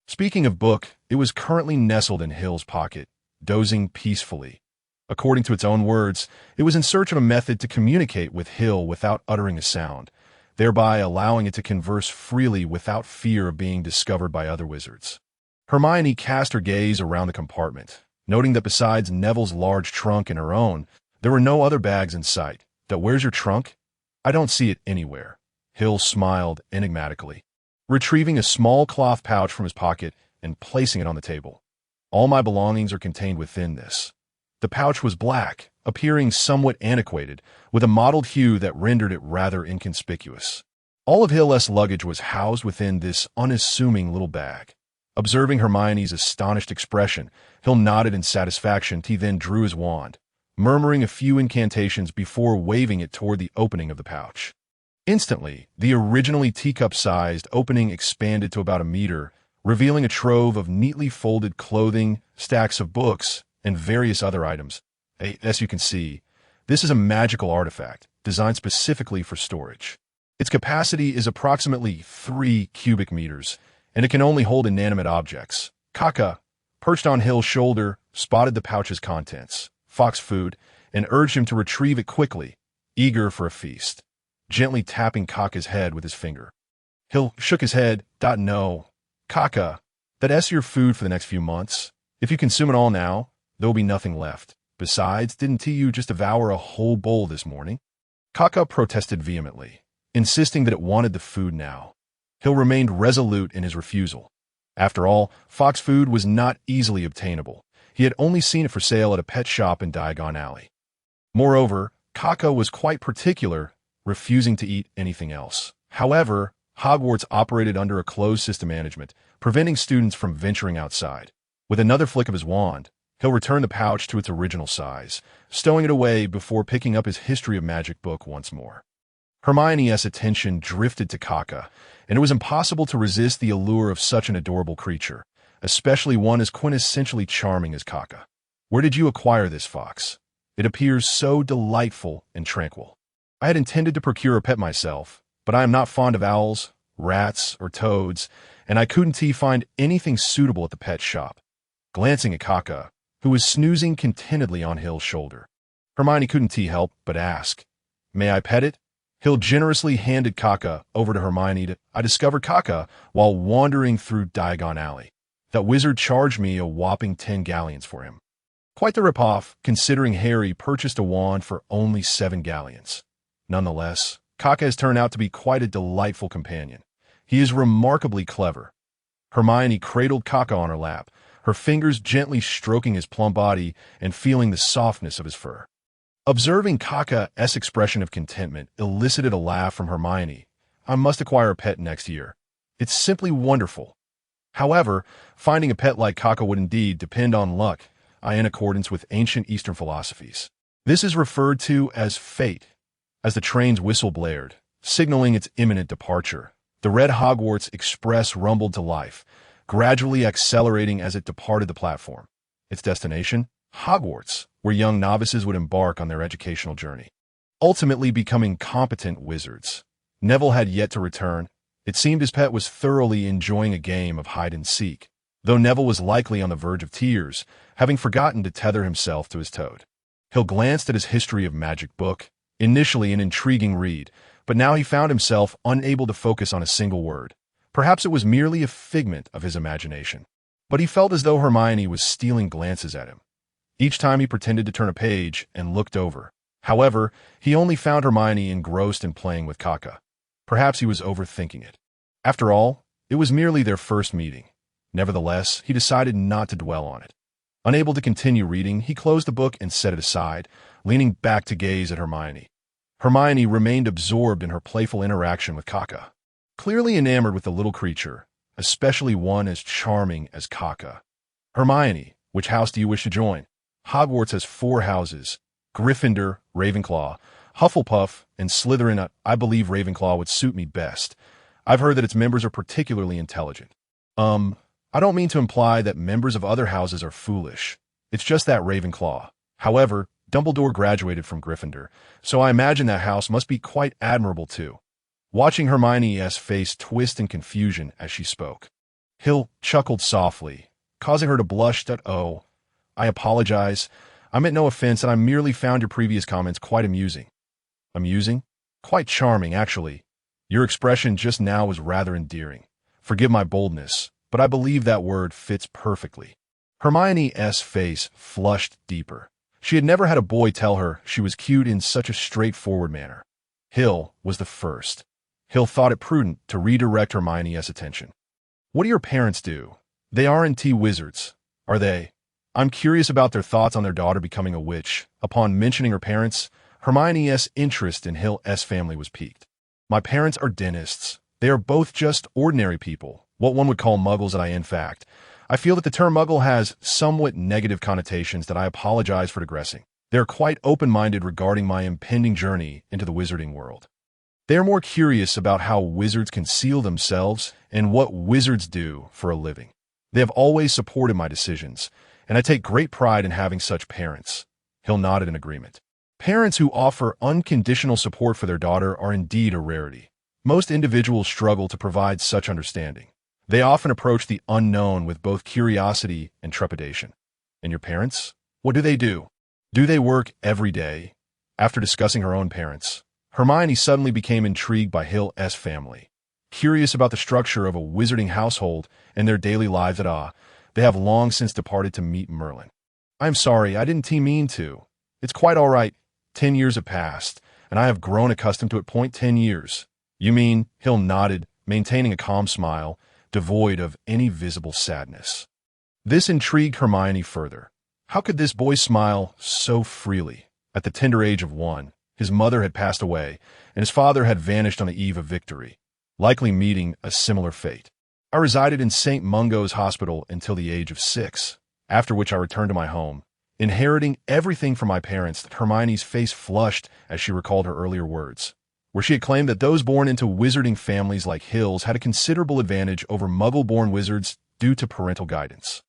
Speaking of book, it was currently nestled in Hill's pocket, dozing peacefully. According to its own words, it was in search of a method to communicate with Hill without uttering a sound, thereby allowing it to converse freely without fear of being discovered by other wizards. Hermione cast her gaze around the compartment, noting that besides Neville's large trunk and her own, there were no other bags in sight. "Where's your trunk?" "I don't see it anywhere." Hill smiled enigmatically, retrieving a small cloth pouch from his pocket and placing it on the table. "All my belongings are contained within this." The pouch was black, appearing somewhat antiquated, with a mottled hue that rendered it rather inconspicuous. All of Hill's luggage was housed within this unassuming little bag. Observing Hermione's astonished expression, Hill nodded in satisfaction. He then drew his wand, murmuring a few incantations before waving it toward the opening of the pouch. Instantly, the originally teacup-sized opening expanded to about a meter, revealing a trove of neatly folded clothing, stacks of books, and various other items. As you can see, this is a magical artifact designed specifically for storage. Its capacity is approximately 3 cubic meters, and it can only hold inanimate objects. Kaka, perched on Hill's shoulder, spotted the pouch's contents, fox food, and urged him to retrieve it quickly, eager for a feast, gently tapping Kaka's head with his finger. Hill shook his head. "No, Kaka, that's your food for the next few months. If you consume it all now, there will be nothing left. Besides, didn't you just devour a whole bowl this morning?" Kaka protested vehemently, insisting that it wanted the food now. Hill remained resolute in his refusal. After all, fox food was not easily obtainable. He had only seen it for sale at a pet shop in Diagon Alley. Moreover, Kaka was quite particular, refusing to eat anything else. However, Hogwarts operated under a closed system management, preventing students from venturing outside. With another flick of his wand, he'll return the pouch to its original size, stowing it away before picking up his History of Magic book once more. Hermione's attention drifted to Kaka, and it was impossible to resist the allure of such an adorable creature, especially one as quintessentially charming as Kaka. Where did you acquire this fox? It appears so delightful and tranquil. I had intended to procure a pet myself, but I am not fond of owls, rats, or toads, and I couldn't find anything suitable at the pet shop. Glancing at Kaka, who was snoozing contentedly on Hill's shoulder, Hermione couldn't help but ask, "May I pet it?" Hill generously handed Kaka over to Hermione. I discovered Kaka while wandering through Diagon Alley. That wizard charged me a whopping 10 galleons for him. Quite the ripoff, considering Harry purchased a wand for only 7 galleons. Nonetheless, Kaka has turned out to be quite a delightful companion. He is remarkably clever. Hermione cradled Kaka on her lap, her fingers gently stroking his plump body and feeling the softness of his fur. Observing Kaka's expression of contentment elicited a laugh from Hermione. I must acquire a pet next year. It's simply wonderful. However, finding a pet like Kaka would indeed depend on luck, in accordance with ancient Eastern philosophies. This is referred to as fate. As the train's whistle blared, signaling its imminent departure, the red Hogwarts Express rumbled to life, gradually accelerating as it departed the platform. Its destination? Hogwarts, where young novices would embark on their educational journey, ultimately becoming competent wizards. Neville had yet to return. It seemed his pet was thoroughly enjoying a game of hide-and-seek, though Neville was likely on the verge of tears, having forgotten to tether himself to his toad. Hill glanced at his History of Magic book, initially an intriguing read, but now he found himself unable to focus on a single word. Perhaps it was merely a figment of his imagination, but he felt as though Hermione was stealing glances at him. Each time he pretended to turn a page and looked over. However, he only found Hermione engrossed in playing with Kaka. Perhaps he was overthinking it. After all, it was merely their first meeting. Nevertheless, he decided not to dwell on it. Unable to continue reading, he closed the book and set it aside, leaning back to gaze at Hermione. Hermione remained absorbed in her playful interaction with Kaka, clearly enamored with the little creature, especially one as charming as Kaka. Hermione, which house do you wish to join? Hogwarts has 4 houses: Gryffindor, Ravenclaw, Hufflepuff, and Slytherin. I believe Ravenclaw would suit me best. I've heard that its members are particularly intelligent. I don't mean to imply that members of other houses are foolish. It's just that Ravenclaw. However, Dumbledore graduated from Gryffindor, so I imagine that house must be quite admirable too. Watching Hermione's face twist in confusion as she spoke, Hill chuckled softly, causing her to blush. Oh, I apologize. I meant no offense, and I merely found your previous comments quite amusing. Amusing? Quite charming, actually. Your expression just now was rather endearing. Forgive my boldness, but I believe that word fits perfectly. Hermione's face flushed deeper. She had never had a boy tell her she was cute in such a straightforward manner. Hill was the first. Hill thought it prudent to redirect Hermione's attention. What do your parents do? They aren't wizards, are they? I'm curious about their thoughts on their daughter becoming a witch. Upon mentioning her parents, Hermione's interest in Hill's family was piqued. My parents are dentists. They are both just ordinary people, what one would call muggles. In fact, I feel that the term muggle has somewhat negative connotations that I apologize for digressing. They are quite open-minded regarding my impending journey into the wizarding world. They are more curious about how wizards conceal themselves and what wizards do for a living. They have always supported my decisions, and I take great pride in having such parents. Hill nodded in agreement. Parents who offer unconditional support for their daughter are indeed a rarity. Most individuals struggle to provide such understanding. They often approach the unknown with both curiosity and trepidation. And your parents? What do they do? Do they work every day? After discussing her own parents, Hermione suddenly became intrigued by Hill's family. Curious about the structure of a wizarding household and their daily lives they have long since departed to meet Merlin. I'm sorry, I didn't mean to. It's quite all right. 10 years have passed, and I have grown accustomed to it. 10 years. You mean? Hill nodded, maintaining a calm smile, devoid of any visible sadness. This intrigued Hermione further. How could this boy smile so freely? At the tender age of 1, his mother had passed away, and his father had vanished on the eve of victory. likely meeting a similar fate. I resided in St. Mungo's Hospital until the age of 6, after which I returned to my home, inheriting everything from my parents. Hermione's face flushed as she recalled her earlier words, where she had claimed that those born into wizarding families like Hill's had a considerable advantage over Muggle-born wizards due to parental guidance.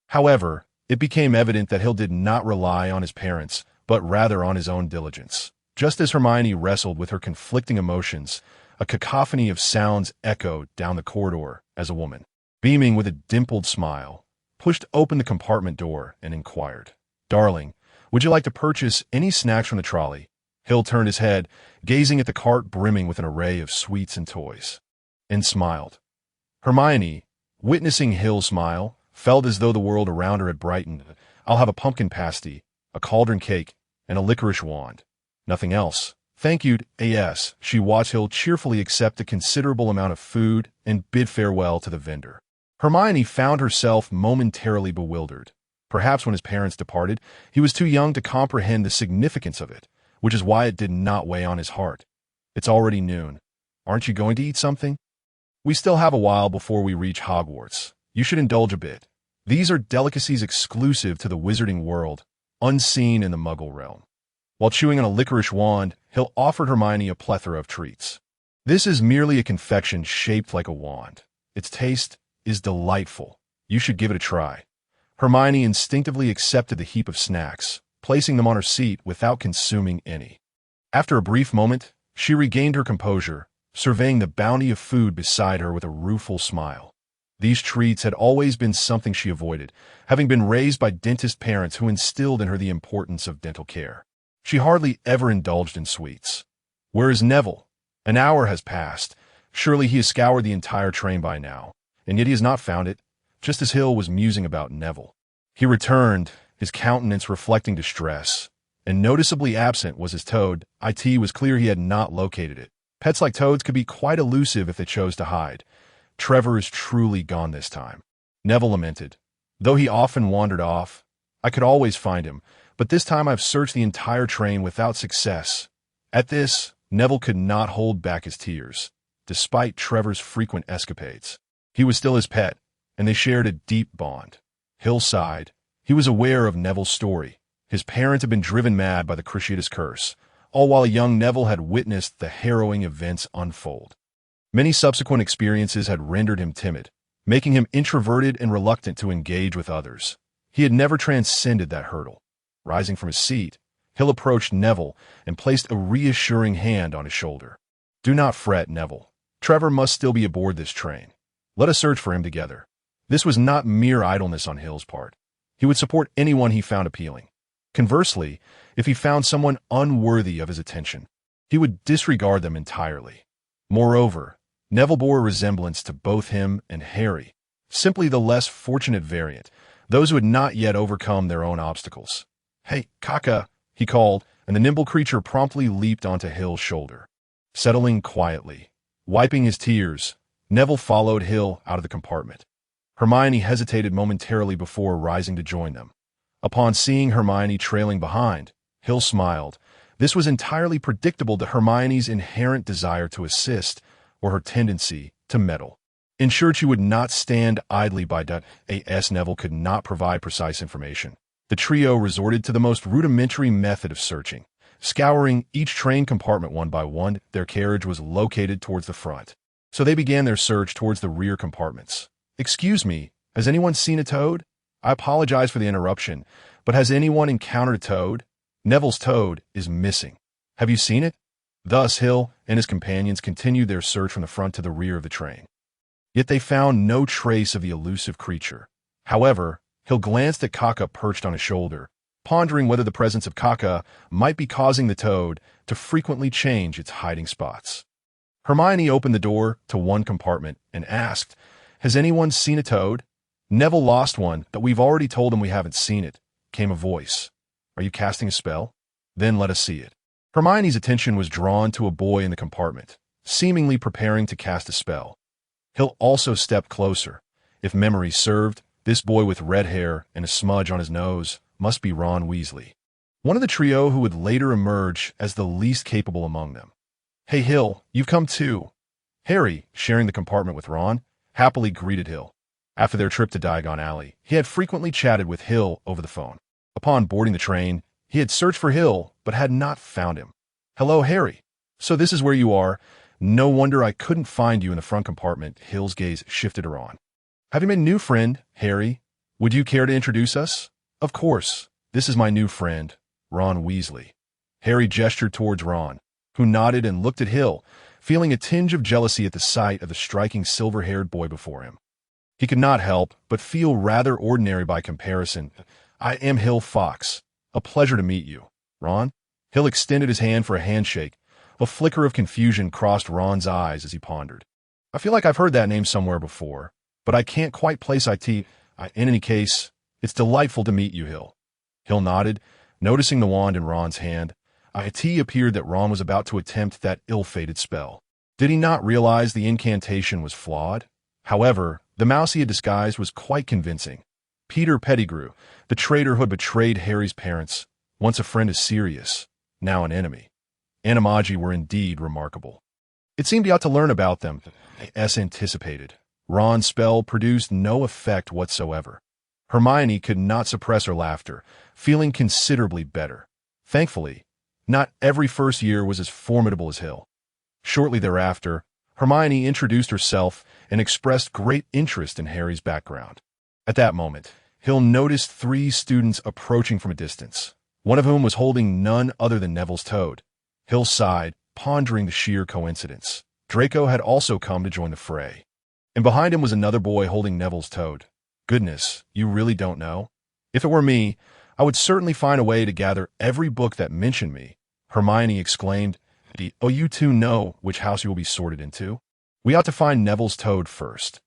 However, it became evident that Hill did not rely on his parents, but rather on his own diligence. Just as Hermione wrestled with her conflicting emotions, a cacophony of sounds echoed down the corridor as a woman, beaming with a dimpled smile, pushed open the compartment door and inquired, "Darling, would you like to purchase any snacks from the trolley?" Hill turned his head, gazing at the cart brimming with an array of sweets and toys, and smiled. Hermione, witnessing Hill's smile, felt as though the world around her had brightened. "I'll have a pumpkin pasty, a cauldron cake, and a licorice wand. Nothing else." "Thank you, A.S." She watched Hill cheerfully accept a considerable amount of food and bid farewell to the vendor. Hermione found herself momentarily bewildered. Perhaps when his parents departed, he was too young to comprehend the significance of it, which is why it did not weigh on his heart. "It's already noon. Aren't you going to eat something?" "We still have a while before we reach Hogwarts. You should indulge a bit. These are delicacies exclusive to the wizarding world, unseen in the Muggle realm." While chewing on a licorice wand, Hill offered Hermione a plethora of treats. "This is merely a confection shaped like a wand. Its taste is delightful. You should give it a try." Hermione instinctively accepted the heap of snacks, placing them on her seat without consuming any. After a brief moment, she regained her composure, surveying the bounty of food beside her with a rueful smile. These treats had always been something she avoided, having been raised by dentist parents who instilled in her the importance of dental care. She hardly ever indulged in sweets. "Where is Neville? An hour has passed. Surely he has scoured the entire train by now, and yet he has not found it." Just as Hill was musing about Neville, he returned, his countenance reflecting distress, and noticeably absent was his toad. It was clear he had not located it. Pets like toads could be quite elusive if they chose to hide. "Trevor is truly gone this time," Neville lamented. "Though he often wandered off, I could always find him, but this time I've searched the entire train without success." At this, Neville could not hold back his tears, despite Trevor's frequent escapades. He was still his pet, and they shared a deep bond. Hill sighed. He was aware of Neville's story. His parents had been driven mad by the Cruciatus curse, all while young Neville had witnessed the harrowing events unfold. Many subsequent experiences had rendered him timid, making him introverted and reluctant to engage with others. He had never transcended that hurdle. Rising from his seat, Hill approached Neville and placed a reassuring hand on his shoulder. "Do not fret, Neville. Trevor must still be aboard this train. Let us search for him together." This was not mere idleness on Hill's part. He would support anyone he found appealing. Conversely, if he found someone unworthy of his attention, he would disregard them entirely. Moreover, Neville bore a resemblance to both him and Harry, simply the less fortunate variant, those who had not yet overcome their own obstacles. "Hey, Kaka," he called, and the nimble creature promptly leaped onto Hill's shoulder. Settling quietly, wiping his tears, Neville followed Hill out of the compartment. Hermione hesitated momentarily before rising to join them. Upon seeing Hermione trailing behind, Hill smiled. This was entirely predictable to Hermione's inherent desire to assist, or her tendency to meddle. Ensured she would not stand idly by. As Neville could not provide precise information, the trio resorted to the most rudimentary method of searching. Scouring each train compartment one by one, their carriage was located towards the front, so they began their search towards the rear compartments. "Excuse me, has anyone seen a toad? I apologize for the interruption, but has anyone encountered a toad? Neville's toad is missing. Have you seen it?" Thus, Hill and his companions continued their search from the front to the rear of the train. Yet they found no trace of the elusive creature. However, Hill glanced at Kaka perched on his shoulder, pondering whether the presence of Kaka might be causing the toad to frequently change its hiding spots. Hermione opened the door to one compartment and asked, "Has anyone seen a toad?" "Neville lost one, but we've already told him we haven't seen it," came a voice. "Are you casting a spell? Then let us see it." Hermione's attention was drawn to a boy in the compartment, seemingly preparing to cast a spell. Hill also stepped closer. If memory served, this boy with red hair and a smudge on his nose must be Ron Weasley, one of the trio who would later emerge as the least capable among them. "Hey Hill, you've come too." Harry, sharing the compartment with Ron, happily greeted Hill. After their trip to Diagon Alley, he had frequently chatted with Hill over the phone. Upon boarding the train, he had searched for Hill, but had not found him. "Hello, Harry. So this is where you are. No wonder I couldn't find you in the front compartment." Hill's gaze shifted to Ron. "Have you made a new friend, Harry? Would you care to introduce us?" "Of course. This is my new friend, Ron Weasley." Harry gestured towards Ron, who nodded and looked at Hill, feeling a tinge of jealousy at the sight of the striking silver-haired boy before him. He could not help but feel rather ordinary by comparison. "I am Hill Fox. A pleasure to meet you, Ron." Hill extended his hand for a handshake. A flicker of confusion crossed Ron's eyes as he pondered. "I feel like I've heard that name somewhere before, but I can't quite place it. In any case, it's delightful to meet you, Hill." Hill nodded, noticing the wand in Ron's hand. It appeared that Ron was about to attempt that ill-fated spell. Did he not realize the incantation was flawed? However, the mouse he had disguised was quite convincing. Peter Pettigrew, the traitor who had betrayed Harry's parents, once a friend of Sirius, now an enemy. Animagi were indeed remarkable. It seemed he ought to learn about them, as anticipated. Ron's spell produced no effect whatsoever. Hermione could not suppress her laughter, feeling considerably better. Thankfully, not every first year was as formidable as Hill. Shortly thereafter, Hermione introduced herself and expressed great interest in Harry's background. At that moment, Hill noticed 3 students approaching from a distance, one of whom was holding none other than Neville's toad. Hill sighed, pondering the sheer coincidence. Draco had also come to join the fray. And behind him was another boy holding Neville's toad. "Goodness, you really don't know? If it were me, I would certainly find a way to gather every book that mentioned me," Hermione exclaimed. "Oh, you two know which house you will be sorted into? We ought to find Neville's toad first.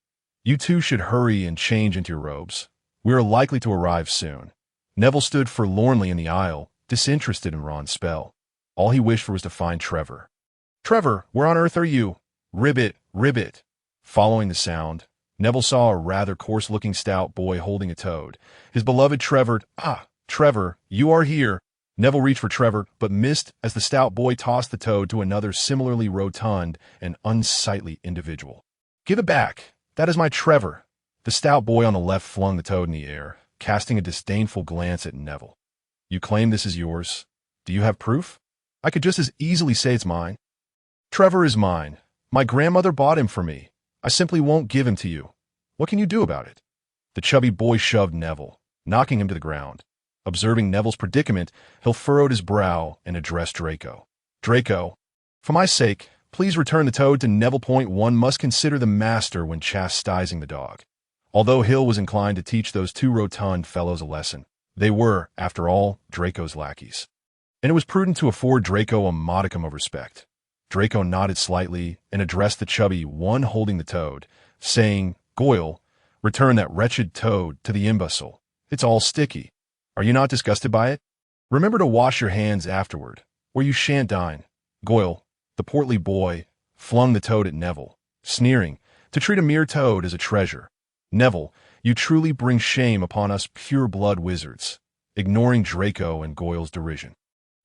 You two should hurry and change into your robes. We are likely to arrive soon." Neville stood forlornly in the aisle, disinterested in Ron's spell. All he wished for was to find Trevor. "Trevor, where on earth are you? Ribbit, ribbit." Following the sound, Neville saw a rather coarse-looking stout boy holding a toad. His beloved Trevor. "Ah, Trevor, you are here." Neville reached for Trevor, but missed as the stout boy tossed the toad to another similarly rotund and unsightly individual. "Give it back. That is my Trevor." The stout boy on the left flung the toad in the air, casting a disdainful glance at Neville. "You claim this is yours? Do you have proof? I could just as easily say it's mine." "Trevor is mine. My grandmother bought him for me. I simply won't give him to you. What can you do about it?" The chubby boy shoved Neville, knocking him to the ground. Observing Neville's predicament, Hill furrowed his brow and addressed Draco. "Draco, for my sake, please return the toad to Neville. One must consider the master when chastising the dog." Although Hill was inclined to teach those 2 rotund fellows a lesson, they were, after all, Draco's lackeys. And it was prudent to afford Draco a modicum of respect. Draco nodded slightly and addressed the chubby one holding the toad, saying, "Goyle, return that wretched toad to the imbecile. It's all sticky. Are you not disgusted by it? Remember to wash your hands afterward, or you shan't dine." Goyle, the portly boy, flung the toad at Neville, sneering, "To treat a mere toad as a treasure. Neville, you truly bring shame upon us pure-blood wizards," ignoring Draco and Goyle's derision.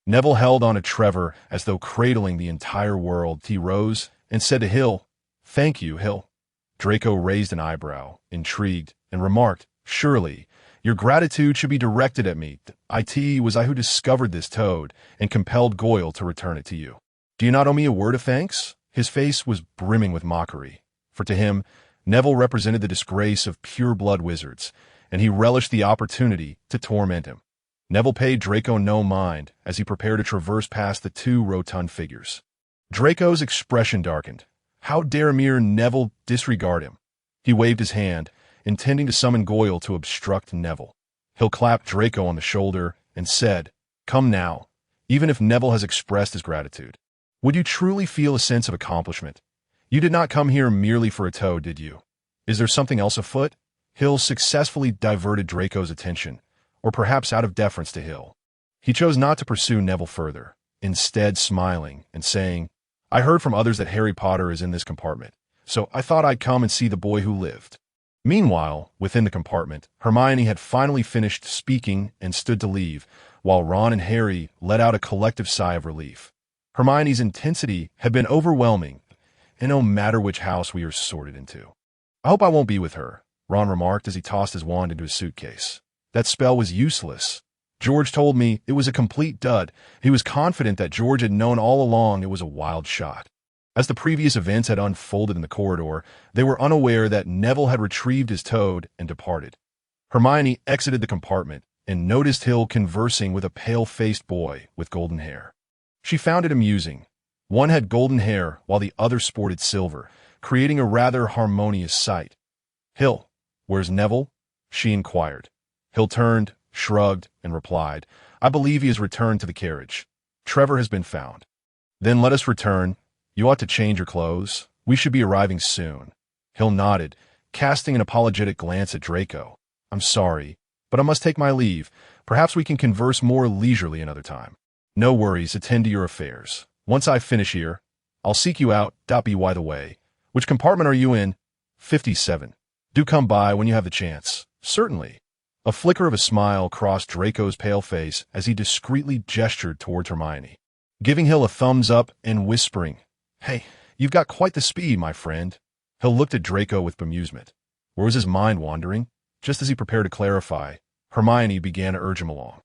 Neville held on to Trevor as though cradling the entire world. He rose and said to Hill, "Thank you, Hill." Draco raised an eyebrow, intrigued, and remarked, "Surely, your gratitude should be directed at me. It was I who discovered this toad and compelled Goyle to return it to you. Do you not owe me a word of thanks?" His face was brimming with mockery, for to him, Neville represented the disgrace of pure-blood wizards, and he relished the opportunity to torment him. Neville paid Draco no mind as he prepared to traverse past the 2 rotund figures. Draco's expression darkened. How dare mere Neville disregard him? He waved his hand, intending to summon Goyle to obstruct Neville. Hill clapped Draco on the shoulder and said, "Come now, even if Neville has expressed his gratitude. Would you truly feel a sense of accomplishment? You did not come here merely for a toad, did you? Is there something else afoot?" Hill successfully diverted Draco's attention, or perhaps out of deference to Hill. He chose not to pursue Neville further, instead smiling and saying, "I heard from others that Harry Potter is in this compartment, so I thought I'd come and see the boy who lived." Meanwhile, within the compartment, Hermione had finally finished speaking and stood to leave, while Ron and Harry let out a collective sigh of relief. Hermione's intensity had been overwhelming, and no matter which house we are sorted into. I hope I won't be with her, Ron remarked as he tossed his wand into his suitcase. That spell was useless. George told me it was a complete dud. He was confident that George had known all along it was a wild shot. As the previous events had unfolded in the corridor, they were unaware that Neville had retrieved his toad and departed. Hermione exited the compartment and noticed Hill conversing with a pale-faced boy with golden hair. She found it amusing. One had golden hair while the other sported silver, creating a rather harmonious sight. "Hill, where's Neville?" she inquired. Hill turned, shrugged, and replied, "I believe he has returned to the carriage. Trevor has been found." "Then let us return. You ought to change your clothes. We should be arriving soon." Hill nodded, casting an apologetic glance at Draco. "I'm sorry, but I must take my leave. Perhaps we can converse more leisurely another time." "No worries, attend to your affairs. Once I finish here, I'll seek you out. By the way, which compartment are you in?" 57. "Do come by when you have the chance." "Certainly." A flicker of a smile crossed Draco's pale face as he discreetly gestured towards Hermione, giving Hill a thumbs up and whispering, "Hey, you've got quite the speed, my friend." Hill looked at Draco with bemusement. Where was his mind wandering? Just as he prepared to clarify, Hermione began to urge him along.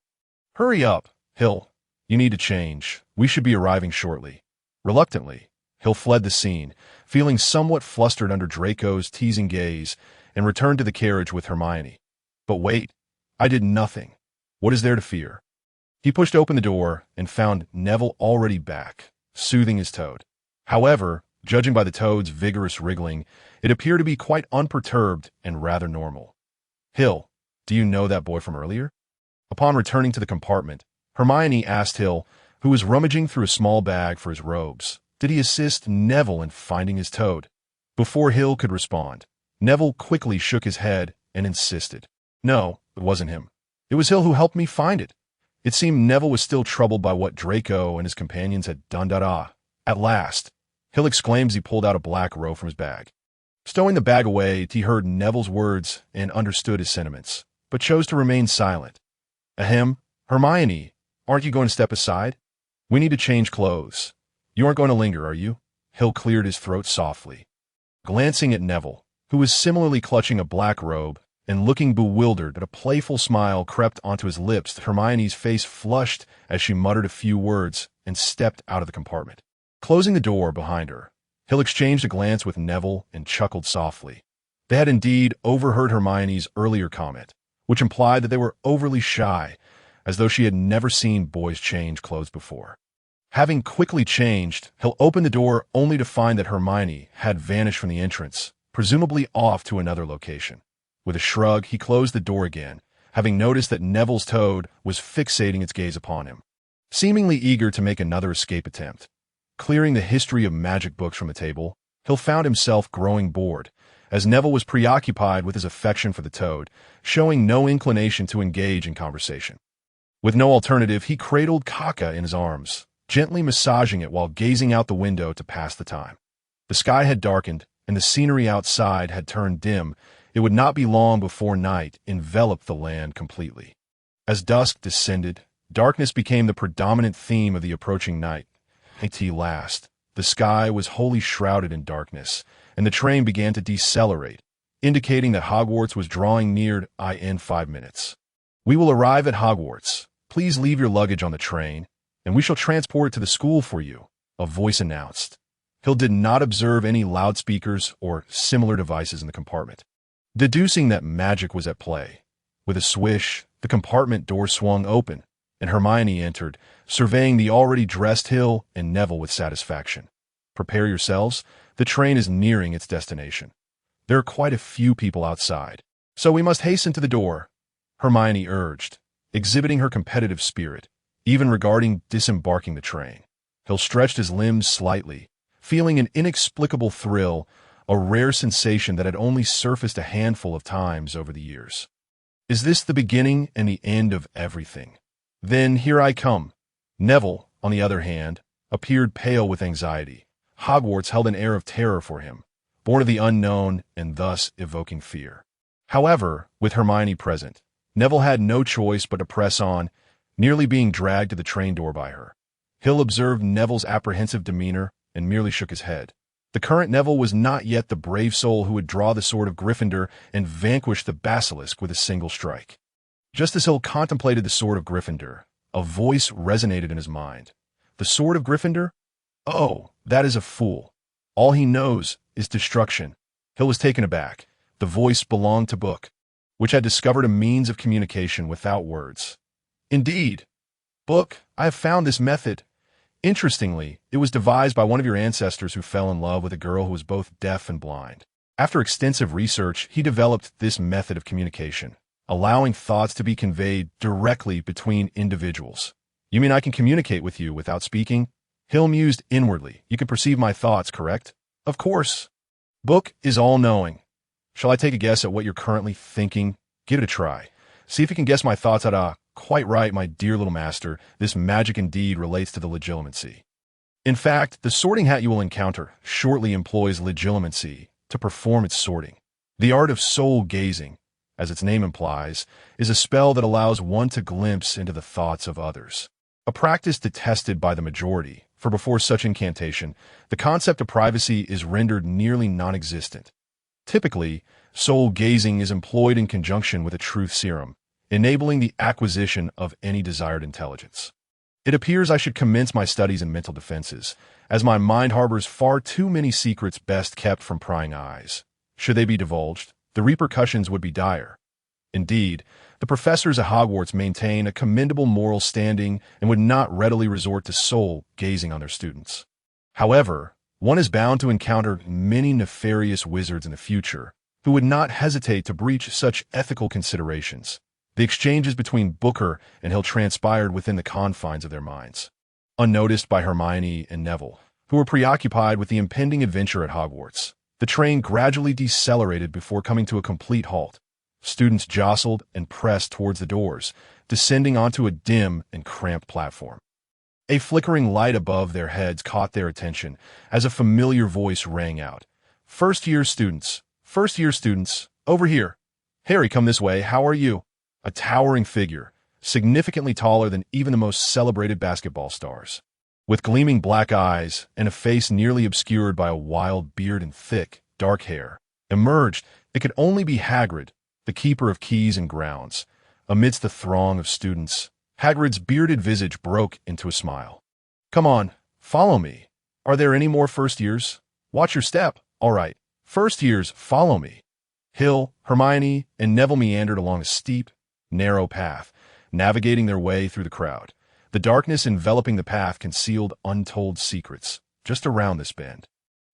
"Hurry up, Hill. You need to change. We should be arriving shortly." Reluctantly, Hill fled the scene, feeling somewhat flustered under Draco's teasing gaze, and returned to the carriage with Hermione. "But wait, I did nothing. What is there to fear?" He pushed open the door and found Neville already back, soothing his toad. However, judging by the toad's vigorous wriggling, it appeared to be quite unperturbed and rather normal. "Hill, do you know that boy from earlier?" Upon returning to the compartment, Hermione asked Hill, who was rummaging through a small bag for his robes, did he assist Neville in finding his toad? Before Hill could respond, Neville quickly shook his head and insisted. "No, it wasn't him. It was Hill who helped me find it." It seemed Neville was still troubled by what Draco and his companions had done. At last, Hill exclaimed as he pulled out a black robe from his bag. Stowing the bag away, he heard Neville's words and understood his sentiments, but chose to remain silent. "Ahem, Hermione, aren't you going to step aside? We need to change clothes. You aren't going to linger, are you?" Hill cleared his throat softly. Glancing at Neville, who was similarly clutching a black robe, and looking bewildered, a playful smile crept onto his lips. Hermione's face flushed as she muttered a few words and stepped out of the compartment. Closing the door behind her, Hill exchanged a glance with Neville and chuckled softly. They had indeed overheard Hermione's earlier comment, which implied that they were overly shy, as though she had never seen boys change clothes before. Having quickly changed, Hill opened the door only to find that Hermione had vanished from the entrance, presumably off to another location. With a shrug, he closed the door again, having noticed that Neville's toad was fixating its gaze upon him, seemingly eager to make another escape attempt. Clearing the history of magic books from the table, Hill found himself growing bored, as Neville was preoccupied with his affection for the toad, showing no inclination to engage in conversation. With no alternative, he cradled Kaka in his arms, gently massaging it while gazing out the window to pass the time. The sky had darkened, and the scenery outside had turned dim. It would not be long before night enveloped the land completely. As dusk descended, darkness became the predominant theme of the approaching night. At last, the sky was wholly shrouded in darkness, and the train began to decelerate, indicating that Hogwarts was drawing near in 5 minutes. "We will arrive at Hogwarts. Please leave your luggage on the train, and we shall transport it to the school for you," a voice announced. Hill did not observe any loudspeakers or similar devices in the compartment, deducing that magic was at play. With a swish, the compartment door swung open, and Hermione entered, surveying the already dressed Hill and Neville with satisfaction. "Prepare yourselves. The train is nearing its destination. There are quite a few people outside, so we must hasten to the door," Hermione urged, exhibiting her competitive spirit, even regarding disembarking the train. Hill stretched his limbs slightly, feeling an inexplicable thrill, a rare sensation that had only surfaced a handful of times over the years. Is this the beginning and the end of everything? Then here I come. Neville, on the other hand, appeared pale with anxiety. Hogwarts held an air of terror for him, born of the unknown and thus evoking fear. However, with Hermione present, Neville had no choice but to press on, nearly being dragged to the train door by her. Hill observed Neville's apprehensive demeanor and merely shook his head. The current Neville was not yet the brave soul who would draw the sword of Gryffindor and vanquish the basilisk with a single strike. Just as Hill contemplated the sword of Gryffindor, a voice resonated in his mind. The sword of Gryffindor? Oh, that is a fool. All he knows is destruction. Hill was taken aback. The voice belonged to Book, which had discovered a means of communication without words. Indeed. Book, I have found this method. Interestingly, it was devised by one of your ancestors who fell in love with a girl who was both deaf and blind. After extensive research, he developed this method of communication, allowing thoughts to be conveyed directly between individuals. You mean I can communicate with you without speaking? Hill mused inwardly. You can perceive my thoughts, correct? Of course. Book is all-knowing. Shall I take a guess at what you're currently thinking? Give it a try. See if you can guess my thoughts at quite right, my dear little master. This magic indeed relates to the legilimency. In fact, the sorting hat you will encounter shortly employs legilimency to perform its sorting. The art of soul gazing, as its name implies, is a spell that allows one to glimpse into the thoughts of others. A practice detested by the majority, for before such incantation, the concept of privacy is rendered nearly non-existent. Typically, soul gazing is employed in conjunction with a truth serum, enabling the acquisition of any desired intelligence. It appears I should commence my studies in mental defenses, as my mind harbors far too many secrets best kept from prying eyes. Should they be divulged, the repercussions would be dire. Indeed, the professors at Hogwarts maintain a commendable moral standing and would not readily resort to soul gazing on their students. However, one is bound to encounter many nefarious wizards in the future who would not hesitate to breach such ethical considerations. The exchanges between Booker and Hill transpired within the confines of their minds, unnoticed by Hermione and Neville, who were preoccupied with the impending adventure at Hogwarts. The train gradually decelerated before coming to a complete halt. Students jostled and pressed towards the doors, descending onto a dim and cramped platform. A flickering light above their heads caught their attention as a familiar voice rang out. First-year students, over here. Harry, come this way, how are you? A towering figure, significantly taller than even the most celebrated basketball stars. With gleaming black eyes and a face nearly obscured by a wild beard and thick, dark hair, emerged, it could only be Hagrid, the keeper of keys and grounds. Amidst the throng of students, Hagrid's bearded visage broke into a smile. Come on, follow me. Are there any more first years? Watch your step. All right, first years, follow me. Hill, Hermione, and Neville meandered along a steep, narrow path, navigating their way through the crowd. The darkness enveloping the path concealed untold secrets just around this bend.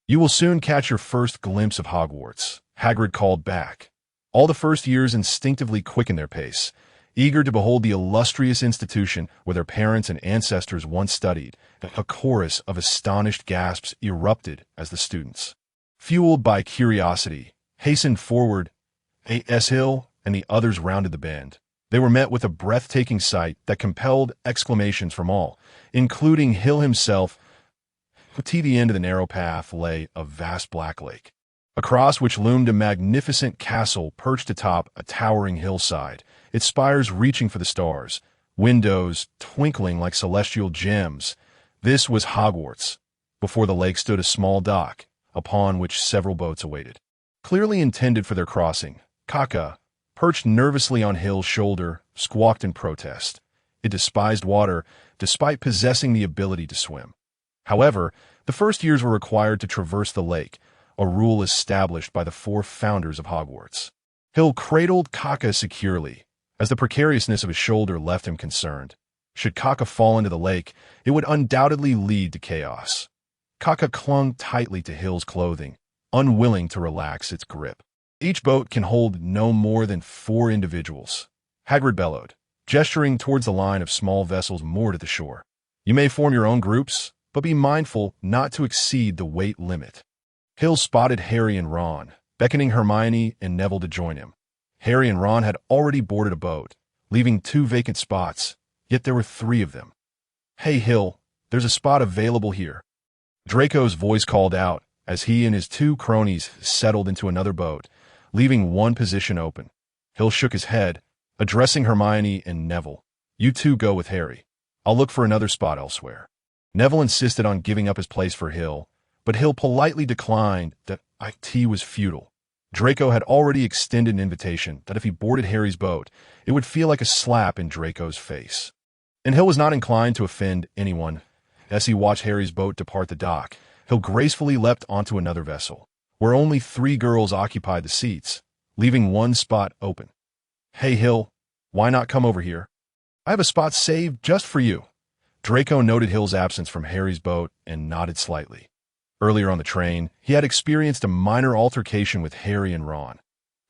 You will soon catch your first glimpse of Hogwarts, Hagrid called back. All the first years instinctively quickened their pace, eager to behold the illustrious institution where their parents and ancestors once studied. A chorus of astonished gasps erupted as the students, fueled by curiosity, hastened forward. A.S. Hill and the others rounded the bend. They were met with a breathtaking sight that compelled exclamations from all, including Hill himself. At the end of the narrow path lay a vast black lake, across which loomed a magnificent castle perched atop a towering hillside, its spires reaching for the stars, windows twinkling like celestial gems. This was Hogwarts. Before the lake stood a small dock, upon which several boats awaited. Clearly intended for their crossing, Kaka, perched nervously on Hill's shoulder, squawked in protest. It despised water, despite possessing the ability to swim. However, the first years were required to traverse the lake, a rule established by the four founders of Hogwarts. Hill cradled Kaka securely, as the precariousness of his shoulder left him concerned. Should Kaka fall into the lake, it would undoubtedly lead to chaos. Kaka clung tightly to Hill's clothing, unwilling to relax its grip. Each boat can hold no more than 4 individuals, Hagrid bellowed, gesturing towards the line of small vessels moored at the shore. You may form your own groups, but be mindful not to exceed the weight limit. Hill spotted Harry and Ron, beckoning Hermione and Neville to join him. Harry and Ron had already boarded a boat, leaving 2 vacant spots, yet there were 3 of them. Hey Hill, there's a spot available here. Draco's voice called out as he and his 2 cronies settled into another boat, leaving 1 position open. Hill shook his head, addressing Hermione and Neville. You 2 go with Harry. I'll look for another spot elsewhere. Neville insisted on giving up his place for Hill, but Hill politely declined that it was futile. Draco had already extended an invitation that if he boarded Harry's boat, it would feel like a slap in Draco's face. And Hill was not inclined to offend anyone. As he watched Harry's boat depart the dock, Hill gracefully leapt onto another vessel, where only 3 girls occupied the seats, leaving one spot open. "Hey, Hill, why not come over here? I have a spot saved just for you." Draco noted Hill's absence from Harry's boat and nodded slightly. Earlier on the train, he had experienced a minor altercation with Harry and Ron.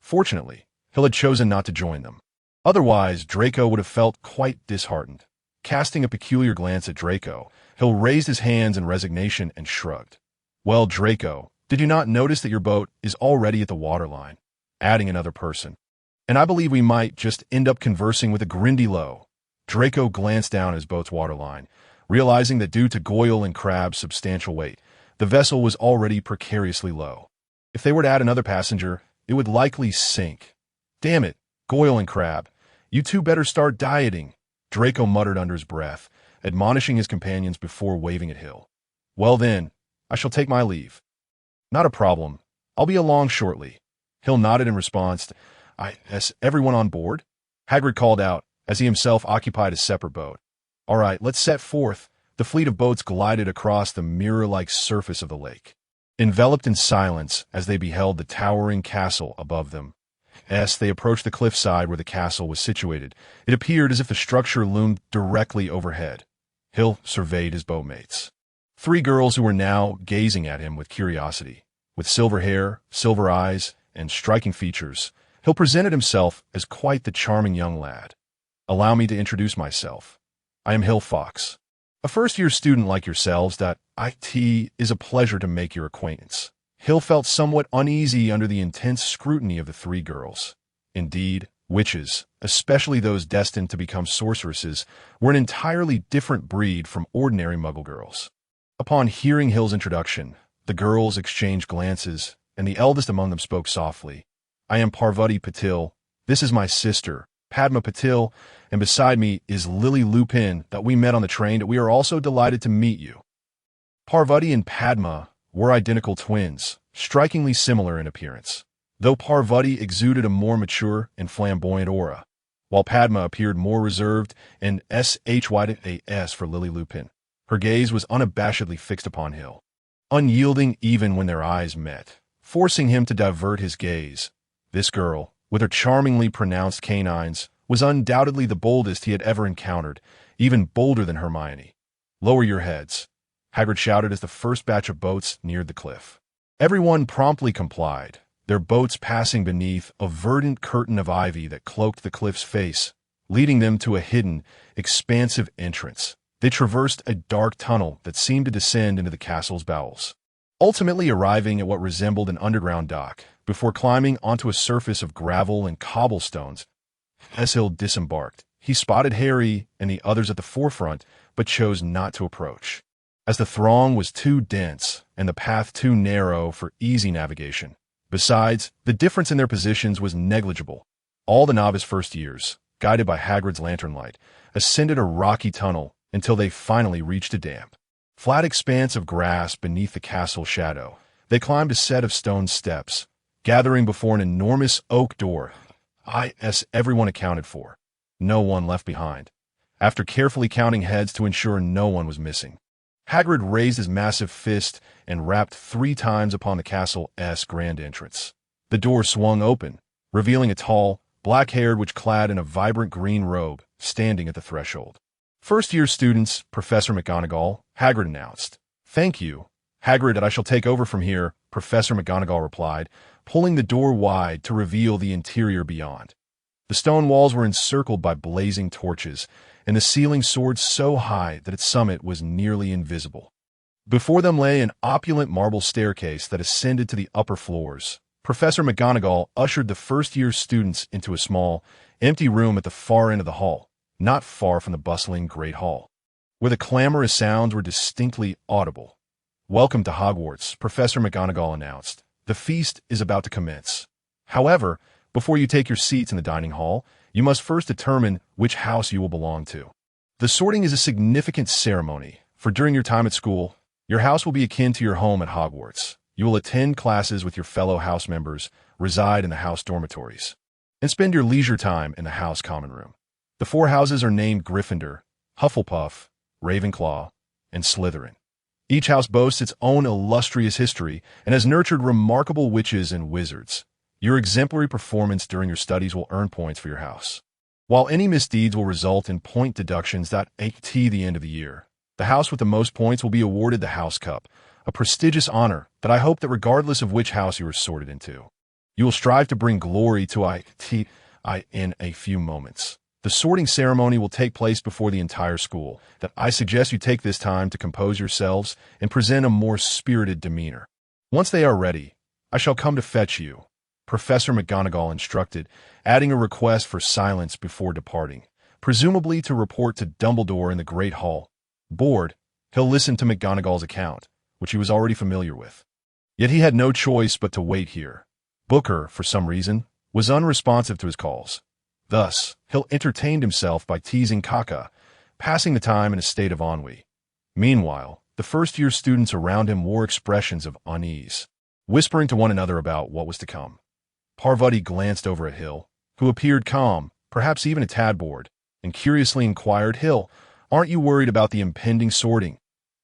Fortunately, Hill had chosen not to join them. Otherwise, Draco would have felt quite disheartened. Casting a peculiar glance at Draco, Hill raised his hands in resignation and shrugged. "Well, Draco, did you not notice that your boat is already at the waterline?" Adding another person. "And I believe we might just end up conversing with a Grindylow." Draco glanced down at his boat's waterline, realizing that due to Goyle and Crabbe's substantial weight, the vessel was already precariously low. If they were to add another passenger, it would likely sink. "Damn it, Goyle and Crabbe, you two better start dieting," Draco muttered under his breath, admonishing his companions before waving at Hill. "Well then, I shall take my leave." "Not a problem. I'll be along shortly." Hill nodded in response to, everyone on board?" Hagrid called out, as he himself occupied a separate boat. "All right, let's set forth." The fleet of boats glided across the mirror-like surface of the lake, enveloped in silence as they beheld the towering castle above them. As they approached the cliffside where the castle was situated, it appeared as if the structure loomed directly overhead. Hill surveyed his boatmates. 3 girls who were now gazing at him with curiosity. With silver hair, silver eyes, and striking features, Hill presented himself as quite the charming young lad. "Allow me to introduce myself. I am Hill Fox. A first-year student like yourselves, that it is a pleasure to make your acquaintance." Hill felt somewhat uneasy under the intense scrutiny of the 3 girls. Indeed, witches, especially those destined to become sorceresses, were an entirely different breed from ordinary Muggle girls. Upon hearing Hill's introduction, the girls exchanged glances, and the eldest among them spoke softly. "I am Parvati Patil. This is my sister, Padma Patil, and beside me is Lily Lupin that we met on the train, that we are also delighted to meet you." Parvati and Padma were identical twins, strikingly similar in appearance, though Parvati exuded a more mature and flamboyant aura, while Padma appeared more reserved and shys for Lily Lupin. Her gaze was unabashedly fixed upon Hill, unyielding even when their eyes met, forcing him to divert his gaze. This girl, with her charmingly pronounced canines, was undoubtedly the boldest he had ever encountered, even bolder than Hermione. "Lower your heads," Hagrid shouted as the first batch of boats neared the cliff. Everyone promptly complied, their boats passing beneath a verdant curtain of ivy that cloaked the cliff's face, leading them to a hidden, expansive entrance. They traversed a dark tunnel that seemed to descend into the castle's bowels, ultimately arriving at what resembled an underground dock, before climbing onto a surface of gravel and cobblestones. As Hill disembarked, he spotted Harry and the others at the forefront, but chose not to approach, as the throng was too dense and the path too narrow for easy navigation. Besides, the difference in their positions was negligible. All the novice first years, guided by Hagrid's lantern light, ascended a rocky tunnel until they finally reached a damp, flat expanse of grass beneath the castle shadow. They climbed a set of stone steps, gathering before an enormous oak door. Everyone accounted for. No one left behind. After carefully counting heads to ensure no one was missing, Hagrid raised his massive fist and rapped 3 times upon the castle's grand entrance. The door swung open, revealing a tall, black-haired witch clad in a vibrant green robe, standing at the threshold. "First-year students, Professor McGonagall," Hagrid announced. "Thank you, Hagrid, that I shall take over from here," Professor McGonagall replied, pulling the door wide to reveal the interior beyond. The stone walls were encircled by blazing torches, and the ceiling soared so high that its summit was nearly invisible. Before them lay an opulent marble staircase that ascended to the upper floors. Professor McGonagall ushered the first-year students into a small, empty room at the far end of the hall, not far from the bustling Great Hall, where the clamorous sounds were distinctly audible. "Welcome to Hogwarts," Professor McGonagall announced. "The feast is about to commence. However, before you take your seats in the dining hall, you must first determine which house you will belong to. The sorting is a significant ceremony, for during your time at school, Your house will be akin to your home at Hogwarts. You will attend classes with your fellow house members, reside in the house dormitories, and spend your leisure time in the house common room. The four houses are named Gryffindor, Hufflepuff, Ravenclaw, and Slytherin. Each house boasts its own illustrious history and has nurtured remarkable witches and wizards. Your exemplary performance during your studies will earn points for your house, while any misdeeds will result in point deductions at the end of the year. The house with the most points will be awarded the House Cup, a prestigious honor that I hope that regardless of which house you are sorted into, you will strive to bring glory to in a few moments. The sorting ceremony will take place before the entire school. That I suggest you take this time to compose yourselves and present a more spirited demeanor. Once they are ready, I shall come to fetch you, Professor McGonagall instructed, adding a request for silence before departing, presumably to report to Dumbledore in the Great Hall. Bored, he'll listen to McGonagall's account, which he was already familiar with. Yet he had no choice but to wait here. Booker, for some reason, was unresponsive to his calls. Thus, Hill entertained himself by teasing Kaka, passing the time in a state of ennui. Meanwhile, the first-year students around him wore expressions of unease, whispering to one another about what was to come. Parvati glanced over at Hill, who appeared calm, perhaps even a tad bored, and curiously inquired, "Hill, aren't you worried about the impending sorting?"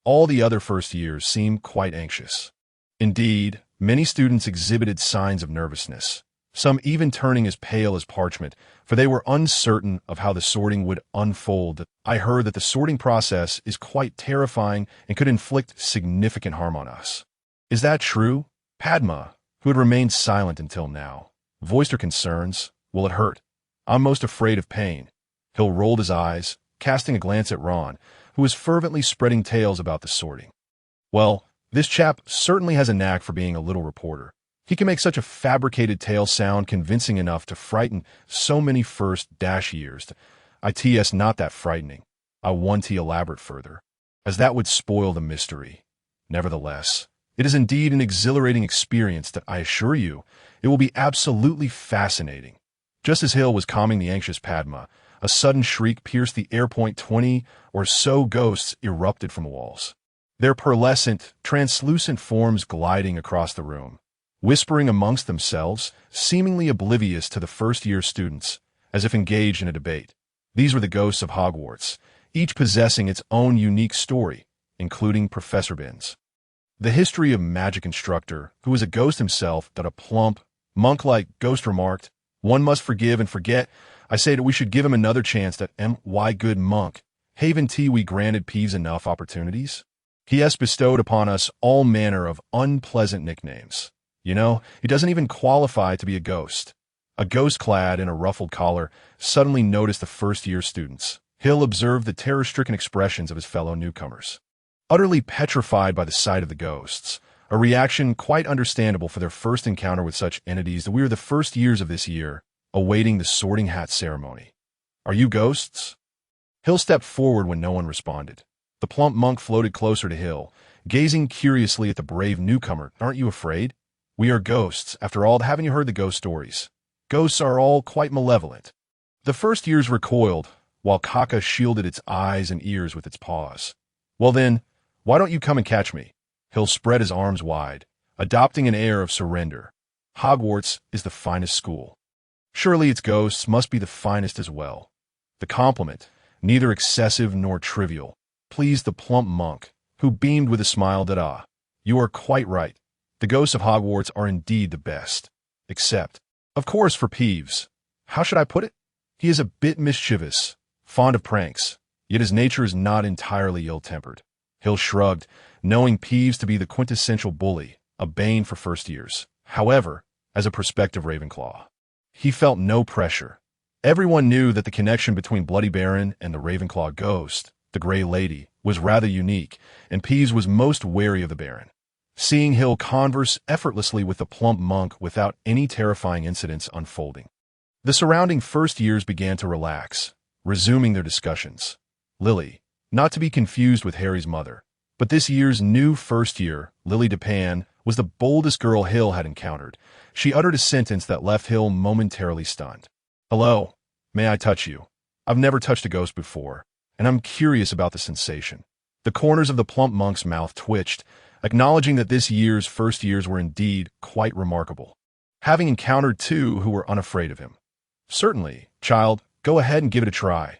All the other first years seemed quite anxious. Indeed, many students exhibited signs of nervousness, some even turning as pale as parchment, for they were uncertain of how the sorting would unfold. I heard that the sorting process is quite terrifying and could inflict significant harm on us. Is that true? Padma, who had remained silent until now, voiced her concerns. Will it hurt? I'm most afraid of pain. Hill rolled his eyes, casting a glance at Ron, who was fervently spreading tales about the sorting. Well, this chap certainly has a knack for being a little reporter. He can make such a fabricated tale sound convincing enough to frighten so many first-years. It's not that frightening. I want to elaborate further, as that would spoil the mystery. Nevertheless, it is indeed an exhilarating experience that I assure you, it will be absolutely fascinating. Just as Hill was calming the anxious Padma, a sudden shriek pierced the air. 20 or so ghosts erupted from the walls, their pearlescent, translucent forms gliding across the room, whispering amongst themselves, seemingly oblivious to the first-year students, as if engaged in a debate. These were the ghosts of Hogwarts, each possessing its own unique story, including Professor Binns, the history of magic instructor, who was a ghost himself. That a plump, monk-like ghost remarked, "One must forgive and forget. I say that we should give him another chance. That my good monk, haven't we granted Peeves enough opportunities? He has bestowed upon us all manner of unpleasant nicknames. You know, he doesn't even qualify to be a ghost." A ghost clad in a ruffled collar suddenly noticed the first-year students. Hill observed the terror-stricken expressions of his fellow newcomers, utterly petrified by the sight of the ghosts, a reaction quite understandable for their first encounter with such entities. We are the first years of this year, awaiting the sorting hat ceremony. Are you ghosts? Hill stepped forward when no one responded. The plump monk floated closer to Hill, gazing curiously at the brave newcomer. Aren't you afraid? We are ghosts, after all. Haven't you heard the ghost stories? Ghosts are all quite malevolent. The first years recoiled, while Kaka shielded its eyes and ears with its paws. Well then, why don't you come and catch me? Hill spread his arms wide, adopting an air of surrender. Hogwarts is the finest school. Surely its ghosts must be the finest as well. The compliment, neither excessive nor trivial, pleased the plump monk, who beamed with a smile. You are quite right. The ghosts of Hogwarts are indeed the best. Except, of course, for Peeves. How should I put it? He is a bit mischievous, fond of pranks, yet his nature is not entirely ill-tempered. Hill shrugged, knowing Peeves to be the quintessential bully, a bane for first years. However, as a prospective Ravenclaw, he felt no pressure. Everyone knew that the connection between Bloody Baron and the Ravenclaw ghost, the Grey Lady, was rather unique, and Peeves was most wary of the Baron. Seeing Hill converse effortlessly with the plump monk without any terrifying incidents unfolding, the surrounding first years began to relax, resuming their discussions. Lily, not to be confused with Harry's mother, but this year's new first year, Lily Depan, was the boldest girl Hill had encountered. She uttered a sentence that left Hill momentarily stunned. "Hello, may I touch you? I've never touched a ghost before, and I'm curious about the sensation." The corners of the plump monk's mouth twitched, acknowledging that this year's first years were indeed quite remarkable, having encountered two who were unafraid of him. "Certainly, child, go ahead and give it a try."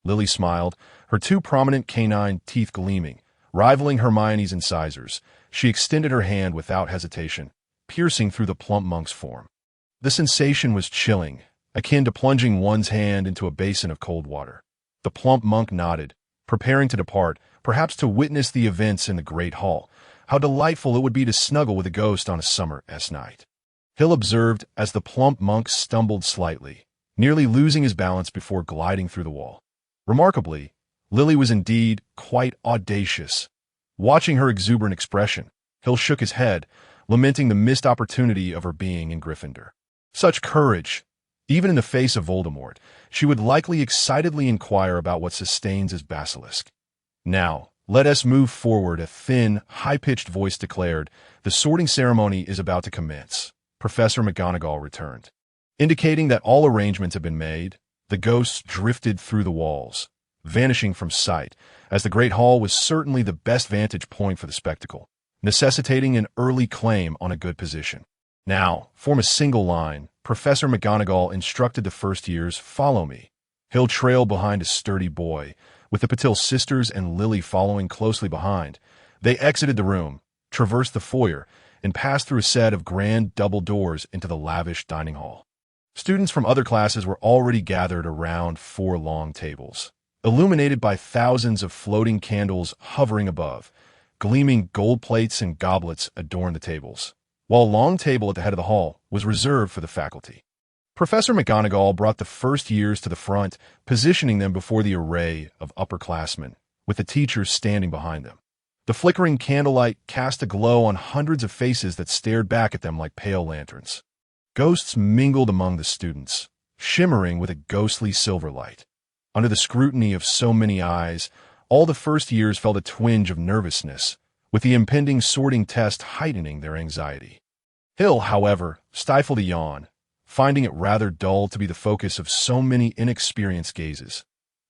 Lily smiled, her two prominent canine teeth gleaming, rivaling Hermione's incisors. She extended her hand without hesitation, piercing through the plump monk's form. The sensation was chilling, akin to plunging one's hand into a basin of cold water. The plump monk nodded, preparing to depart, perhaps to witness the events in the great hall. How delightful it would be to snuggle with a ghost on a summer's night. Hill observed as the plump monk stumbled slightly, nearly losing his balance before gliding through the wall. Remarkably, Lily was indeed quite audacious. Watching her exuberant expression, Hill shook his head, lamenting the missed opportunity of her being in Gryffindor. Such courage! Even in the face of Voldemort, she would likely excitedly inquire about what sustains his basilisk. "Now, let us move forward," a thin, high-pitched voice declared. "The sorting ceremony is about to commence." Professor McGonagall returned. Indicating that all arrangements had been made, the ghosts drifted through the walls, vanishing from sight, as the Great Hall was certainly the best vantage point for the spectacle, necessitating an early claim on a good position. "Now, form a single line," Professor McGonagall instructed the first years. "Follow me." Hill trailed behind a sturdy boy, with the Patil sisters and Lily following closely behind. They exited the room, traversed the foyer, and passed through a set of grand double doors into the lavish dining hall. Students from other classes were already gathered around 4 long tables, illuminated by thousands of floating candles hovering above. Gleaming gold plates and goblets adorned the tables, while a long table at the head of the hall was reserved for the faculty. Professor McGonagall brought the first years to the front, positioning them before the array of upperclassmen, with the teachers standing behind them. The flickering candlelight cast a glow on hundreds of faces that stared back at them like pale lanterns. Ghosts mingled among the students, shimmering with a ghostly silver light. Under the scrutiny of so many eyes, all the first years felt a twinge of nervousness, with the impending sorting test heightening their anxiety. Hill, however, stifled a yawn, finding it rather dull to be the focus of so many inexperienced gazes.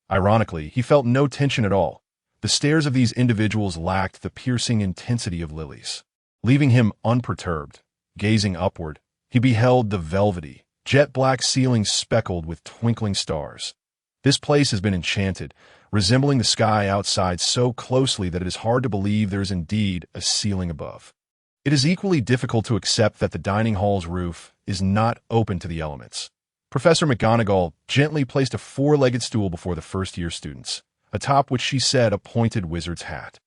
Ironically, he felt no tension at all. The stares of these individuals lacked the piercing intensity of Lily's. Leaving him unperturbed, gazing upward, he beheld the velvety, jet-black ceiling speckled with twinkling stars. This place has been enchanted, resembling the sky outside so closely that it is hard to believe there is indeed a ceiling above. It is equally difficult to accept that the dining hall's roof is not open to the elements. Professor McGonagall gently placed a 4-legged stool before the first-year students, atop which she set a pointed wizard's hat.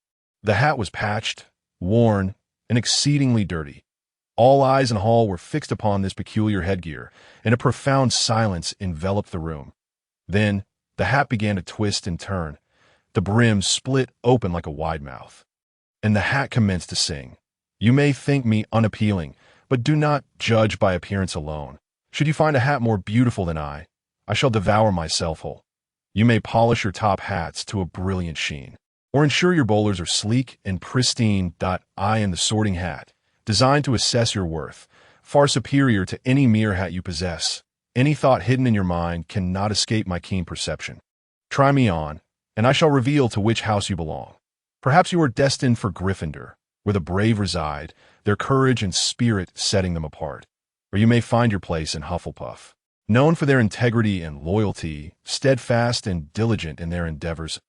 The hat was patched, worn, and exceedingly dirty. All eyes in the hall were fixed upon this peculiar headgear, and a profound silence enveloped the room. Then, the hat began to twist and turn. The brim split open like a wide mouth. And the hat commenced to sing. "You may think me unappealing, but do not judge by appearance alone. Should you find a hat more beautiful than I shall devour myself whole. You may polish your top hats to a brilliant sheen, or ensure your bowlers are sleek and pristine. I am the sorting hat, designed to assess your worth, far superior to any mere hat you possess. Any thought hidden in your mind cannot escape my keen perception. Try me on, and I shall reveal to which house you belong. Perhaps you are destined for Gryffindor, where the brave reside, their courage and spirit setting them apart. Or you may find your place in Hufflepuff, known for their integrity and loyalty, steadfast and diligent in their endeavors.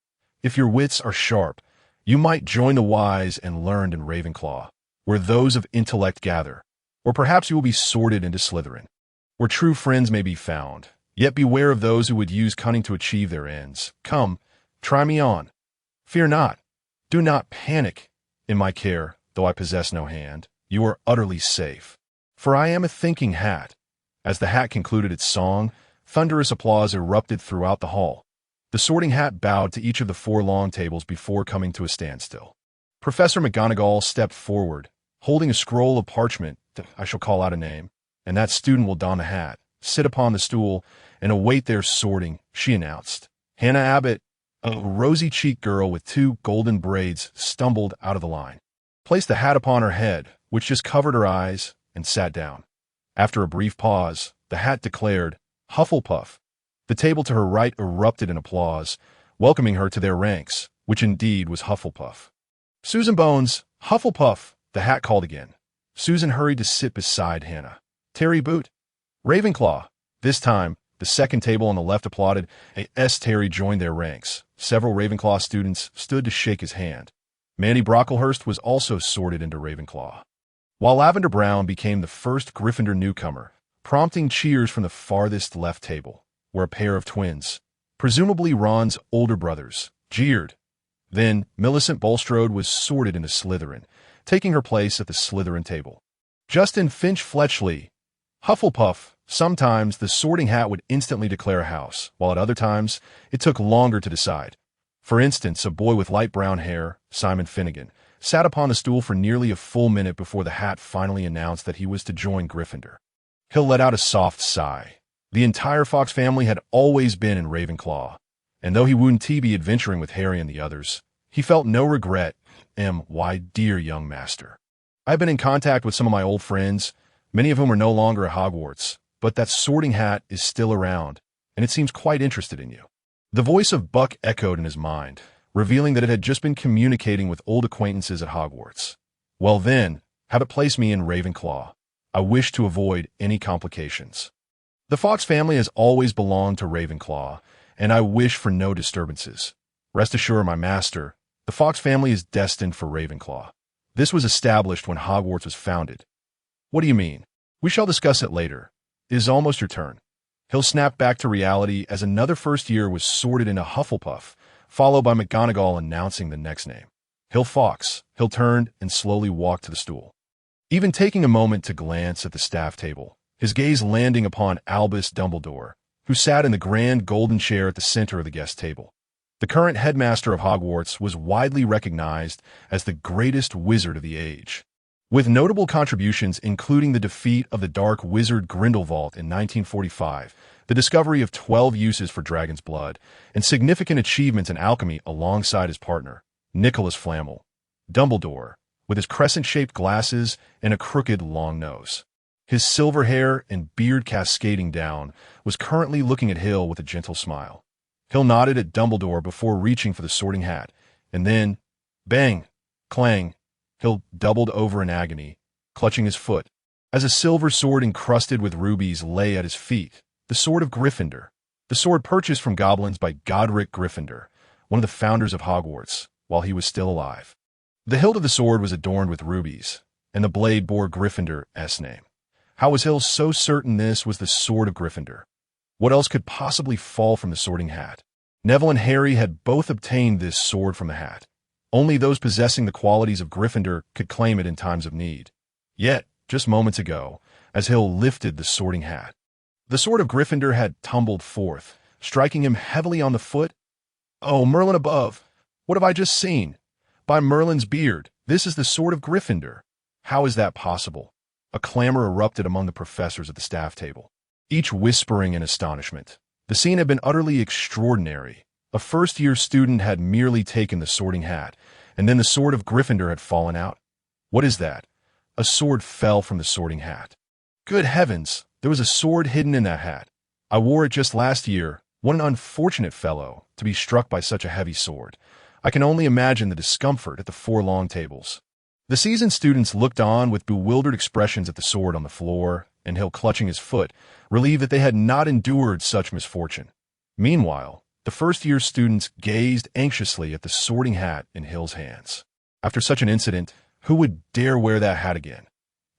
If your wits are sharp, you might join the wise and learned in Ravenclaw, where those of intellect gather. Or perhaps you will be sorted into Slytherin, where true friends may be found. Yet beware of those who would use cunning to achieve their ends. Come, try me on. Fear not. Do not panic. In my care, though I possess no hand, you are utterly safe. For I am a thinking hat." As the hat concluded its song, thunderous applause erupted throughout the hall. The sorting hat bowed to each of the 4 long tables before coming to a standstill. Professor McGonagall stepped forward, holding a scroll of parchment. "I shall call out a name, and that student will don the hat, sit upon the stool, and await their sorting," she announced. Hannah Abbott, a rosy-cheeked girl with 2 golden braids, stumbled out of the line, placed the hat upon her head, which just covered her eyes, and sat down. After a brief pause, the hat declared, "Hufflepuff." The table to her right erupted in applause, welcoming her to their ranks. which indeed was Hufflepuff. "Susan Bones, Hufflepuff," the hat called again. Susan hurried to sit beside Hannah. "Terry Boot." "Ravenclaw." This time, the second table on the left applauded. Terry joined their ranks. Several Ravenclaw students stood to shake his hand. Mandy Brocklehurst was also sorted into Ravenclaw, while Lavender Brown became the first Gryffindor newcomer, prompting cheers from the farthest left table, where a pair of twins, presumably Ron's older brothers, jeered. Then Millicent Bulstrode was sorted into Slytherin, taking her place at the Slytherin table. Justin Finch Fletchley, Hufflepuff. Sometimes the sorting hat would instantly declare a house, while at other times it took longer to decide. For instance, a boy with light brown hair, Simon Finnegan, sat upon the stool for nearly a full minute before the hat finally announced that he was to join Gryffindor. Hill let out a soft sigh. The entire Fox family had always been in Ravenclaw, and though he wouldn't be adventuring with Harry and the others, he felt no regret. My dear young master, I've been in contact with some of my old friends, many of whom are no longer at Hogwarts, but that sorting hat is still around, and it seems quite interested in you. The voice of Buck echoed in his mind, revealing that it had just been communicating with old acquaintances at Hogwarts. "Well then, have it place me in Ravenclaw. I wish to avoid any complications. The Fox family has always belonged to Ravenclaw, and I wish for no disturbances. Rest assured, my master, the Fox family is destined for Ravenclaw. This was established when Hogwarts was founded." "What do you mean?" "We shall discuss it later. It is almost your turn." Hill snapped back to reality as another first year was sorted into Hufflepuff, followed by McGonagall announcing the next name. Hill Fox. Hill turned and slowly walked to the stool, even taking a moment to glance at the staff table, his gaze landing upon Albus Dumbledore, who sat in the grand golden chair at the center of the guest table. The current headmaster of Hogwarts was widely recognized as the greatest wizard of the age, with notable contributions including the defeat of the dark wizard Grindelwald in 1945, the discovery of 12 uses for dragon's blood, and significant achievements in alchemy alongside his partner, Nicholas Flamel. Dumbledore, with his crescent-shaped glasses and a crooked long nose, his silver hair and beard cascading down, was currently looking at Hill with a gentle smile. Hill nodded at Dumbledore before reaching for the sorting hat, and then, bang, clang, Hill doubled over in agony, clutching his foot, as a silver sword encrusted with rubies lay at his feet, the sword of Gryffindor, the sword purchased from goblins by Godric Gryffindor, one of the founders of Hogwarts, while he was still alive. The hilt of the sword was adorned with rubies, and the blade bore Gryffindor's name. How was Hill so certain this was the sword of Gryffindor? What else could possibly fall from the sorting hat? Neville and Harry had both obtained this sword from the hat. Only those possessing the qualities of Gryffindor could claim it in times of need. Yet, just moments ago, as Hill lifted the sorting hat, the sword of Gryffindor had tumbled forth, striking him heavily on the foot. "Oh, Merlin above! What have I just seen? By Merlin's beard, this is the sword of Gryffindor. How is that possible?" A clamor erupted among the professors at the staff table, each whispering in astonishment. The scene had been utterly extraordinary. A first-year student had merely taken the sorting hat, and then the sword of Gryffindor had fallen out. "What is that?" A sword fell from the sorting hat. "Good heavens, there was a sword hidden in that hat. I wore it just last year. What an unfortunate fellow to be struck by such a heavy sword. I can only imagine the discomfort at the 4 long tables." The seasoned students looked on with bewildered expressions at the sword on the floor, and Hill clutching his foot, relieved that they had not endured such misfortune. Meanwhile, the first-year students gazed anxiously at the sorting hat in Hill's hands. After such an incident, who would dare wear that hat again?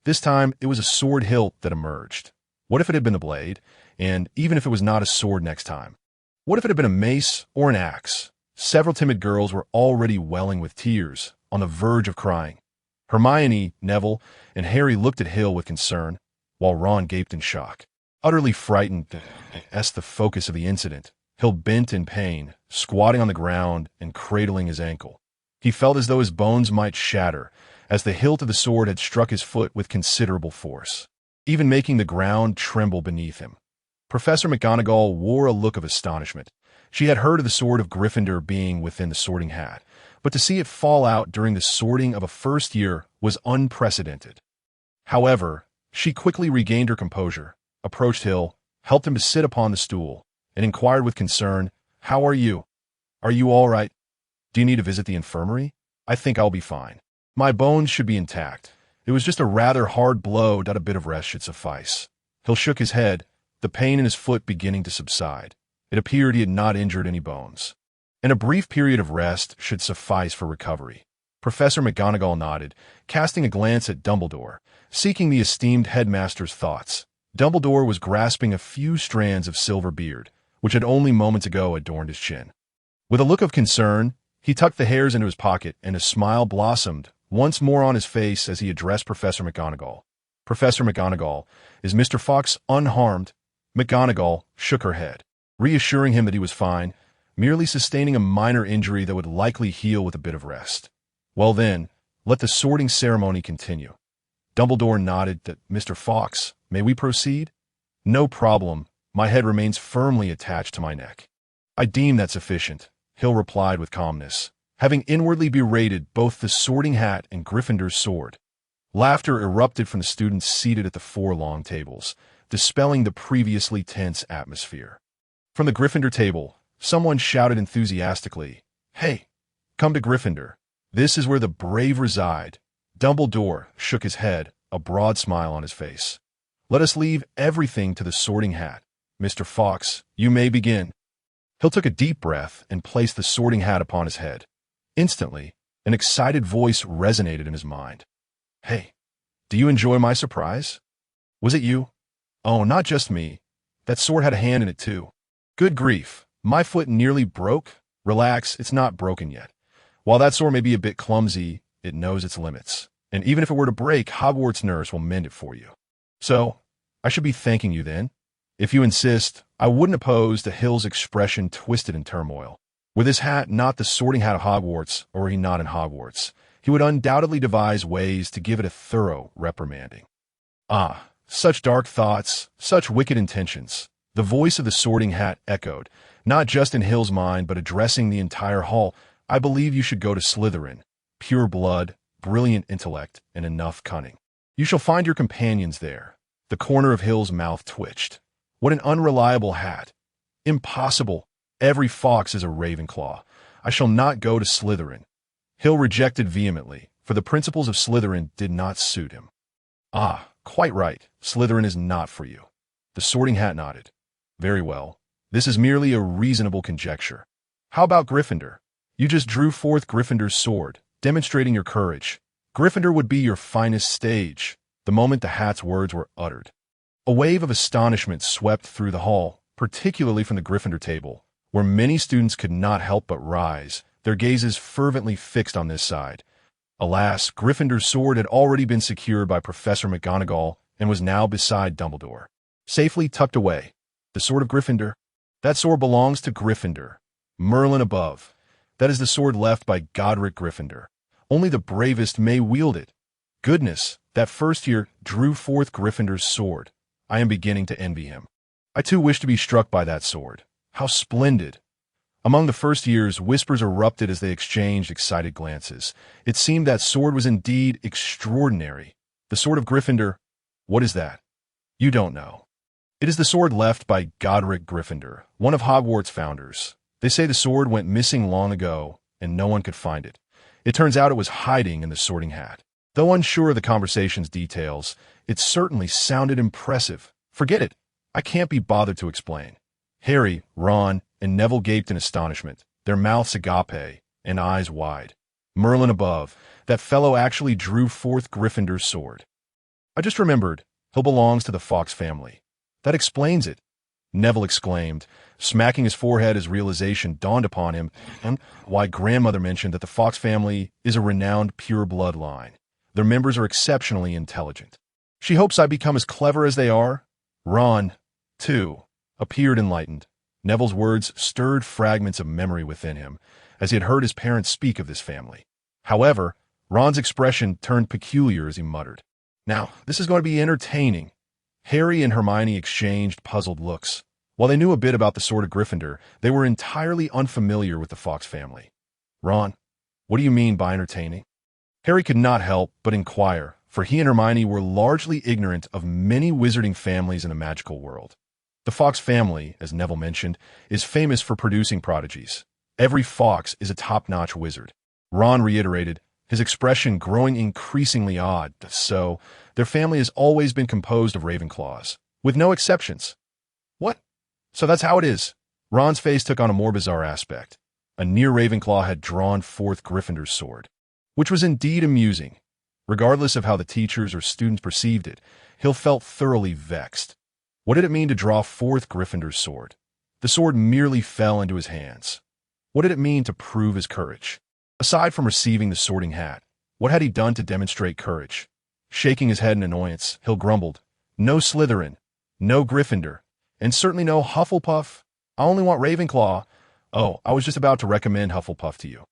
This time, it was a sword hilt that emerged. What if it had been the blade? And even if it was not a sword next time, what if it had been a mace or an axe? Several timid girls were already welling with tears, on the verge of crying. Hermione, Neville, and Harry looked at Hill with concern, while Ron gaped in shock. Utterly frightened as the focus of the incident, Hill bent in pain, squatting on the ground and cradling his ankle. He felt as though his bones might shatter, as the hilt of the sword had struck his foot with considerable force, even making the ground tremble beneath him. Professor McGonagall wore a look of astonishment. She had heard of the sword of Gryffindor being within the sorting hat, but to see it fall out during the sorting of a first year was unprecedented. However, she quickly regained her composure, approached Hill, helped him to sit upon the stool, and inquired with concern, "How are you? Are you all right?" Do you need to visit the infirmary? I think I'll be fine. My bones should be intact. It was just a rather hard blow that a bit of rest should suffice. Hill shook his head, the pain in his foot beginning to subside. It appeared he had not injured any bones. And a brief period of rest should suffice for recovery. Professor McGonagall nodded, casting a glance at Dumbledore, seeking the esteemed headmaster's thoughts. Dumbledore was grasping a few strands of silver beard, which had only moments ago adorned his chin. With a look of concern, he tucked the hairs into his pocket, and a smile blossomed once more on his face as he addressed Professor McGonagall. Professor McGonagall, is Mr. Fox unharmed? McGonagall shook her head, reassuring him that he was fine, merely sustaining a minor injury that would likely heal with a bit of rest. Well then, let the sorting ceremony continue. Dumbledore nodded that, Mr. Fox, may we proceed? No problem. My head remains firmly attached to my neck. I deem that sufficient, Hill replied with calmness, having inwardly berated both the sorting hat and Gryffindor's sword. Laughter erupted from the students seated at the 4 long tables, dispelling the previously tense atmosphere. From the Gryffindor table, someone shouted enthusiastically, Hey, come to Gryffindor. This is where the brave reside. Dumbledore shook his head, a broad smile on his face. Let us leave everything to the sorting hat. Mr. Fox, you may begin. Hill took a deep breath and placed the sorting hat upon his head. Instantly, an excited voice resonated in his mind. Hey, do you enjoy my surprise? Was it you? Oh, not just me. That sword had a hand in it too. Good grief, my foot nearly broke. Relax, it's not broken yet. While that sword may be a bit clumsy, it knows its limits. And even if it were to break, Hogwarts nurse will mend it for you. So, I should be thanking you then. If you insist, I wouldn't oppose to Hill's expression twisted in turmoil. With his hat not the sorting hat of Hogwarts, or were he not in Hogwarts, he would undoubtedly devise ways to give it a thorough reprimanding. Ah, such dark thoughts, such wicked intentions. The voice of the sorting hat echoed, not just in Hill's mind but addressing the entire hall. I believe you should go to Slytherin. Pure blood, brilliant intellect, and enough cunning. You shall find your companions there. The corner of Hill's mouth twitched. What an unreliable hat. Impossible. Every fox is a Ravenclaw. I shall not go to Slytherin. Hill rejected vehemently, for the principles of Slytherin did not suit him. Ah, quite right. Slytherin is not for you. The sorting hat nodded. Very well. This is merely a reasonable conjecture. How about Gryffindor? You just drew forth Gryffindor's sword, demonstrating your courage. Gryffindor would be your finest stage, the moment the hat's words were uttered. A wave of astonishment swept through the hall, particularly from the Gryffindor table, where many students could not help but rise, their gazes fervently fixed on this side. Alas, Gryffindor's sword had already been secured by Professor McGonagall and was now beside Dumbledore, safely tucked away. The sword of Gryffindor? That sword belongs to Gryffindor. Merlin above. That is the sword left by Godric Gryffindor. Only the bravest may wield it. Goodness, that first year drew forth Gryffindor's sword. I am beginning to envy him. I too wish to be struck by that sword. How splendid! Among the first years, whispers erupted as they exchanged excited glances. It seemed that sword was indeed extraordinary. The sword of Gryffindor. What is that? You don't know. It is the sword left by Godric Gryffindor, one of Hogwarts' founders. They say the sword went missing long ago, and no one could find it. It turns out it was hiding in the sorting hat. Though unsure of the conversation's details, it certainly sounded impressive. Forget it. I can't be bothered to explain. Harry, Ron, and Neville gaped in astonishment, their mouths agape and eyes wide. Merlin above, that fellow actually drew forth Gryffindor's sword. I just remembered, he belongs to the Fox family. That explains it, Neville exclaimed, smacking his forehead as realization dawned upon him, and why grandmother mentioned that the Fox family is a renowned pure blood line. Their members are exceptionally intelligent. She hopes I become as clever as they are. Ron, too, appeared enlightened. Neville's words stirred fragments of memory within him, as he had heard his parents speak of this family. However, Ron's expression turned peculiar as he muttered, Now, this is going to be entertaining. Harry and Hermione exchanged puzzled looks. While they knew a bit about the sword of Gryffindor, they were entirely unfamiliar with the Fox family. Ron, what do you mean by entertaining? Harry could not help but inquire, for he and Hermione were largely ignorant of many wizarding families in the magical world. The Fox family, as Neville mentioned, is famous for producing prodigies. Every fox is a top-notch wizard. Ron reiterated, his expression growing increasingly odd. So, their family has always been composed of Ravenclaws, with no exceptions. What? So that's how it is. Ron's face took on a more bizarre aspect. A near Ravenclaw had drawn forth Gryffindor's sword, which was indeed amusing. Regardless of how the teachers or students perceived it, Hill felt thoroughly vexed. What did it mean to draw forth Gryffindor's sword? The sword merely fell into his hands. What did it mean to prove his courage? Aside from receiving the sorting hat, what had he done to demonstrate courage? Shaking his head in annoyance, Hill grumbled, "No Slytherin, no Gryffindor, and certainly no Hufflepuff. I only want Ravenclaw. Oh, I was just about to recommend Hufflepuff to you."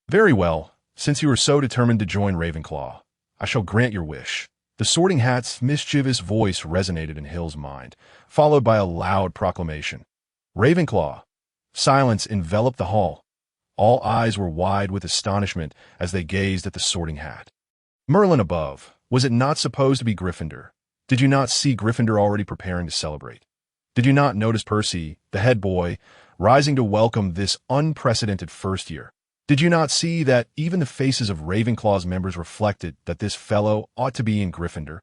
"Very well, since you are so determined to join Ravenclaw, I shall grant your wish." The sorting hat's mischievous voice resonated in Hill's mind, followed by a loud proclamation. "Ravenclaw!" Silence enveloped the hall. All eyes were wide with astonishment as they gazed at the sorting hat. Merlin above, was it not supposed to be Gryffindor? Did you not see Gryffindor already preparing to celebrate? Did you not notice Percy, the head boy, rising to welcome this unprecedented first year? Did you not see that even the faces of Ravenclaw's members reflected that this fellow ought to be in Gryffindor?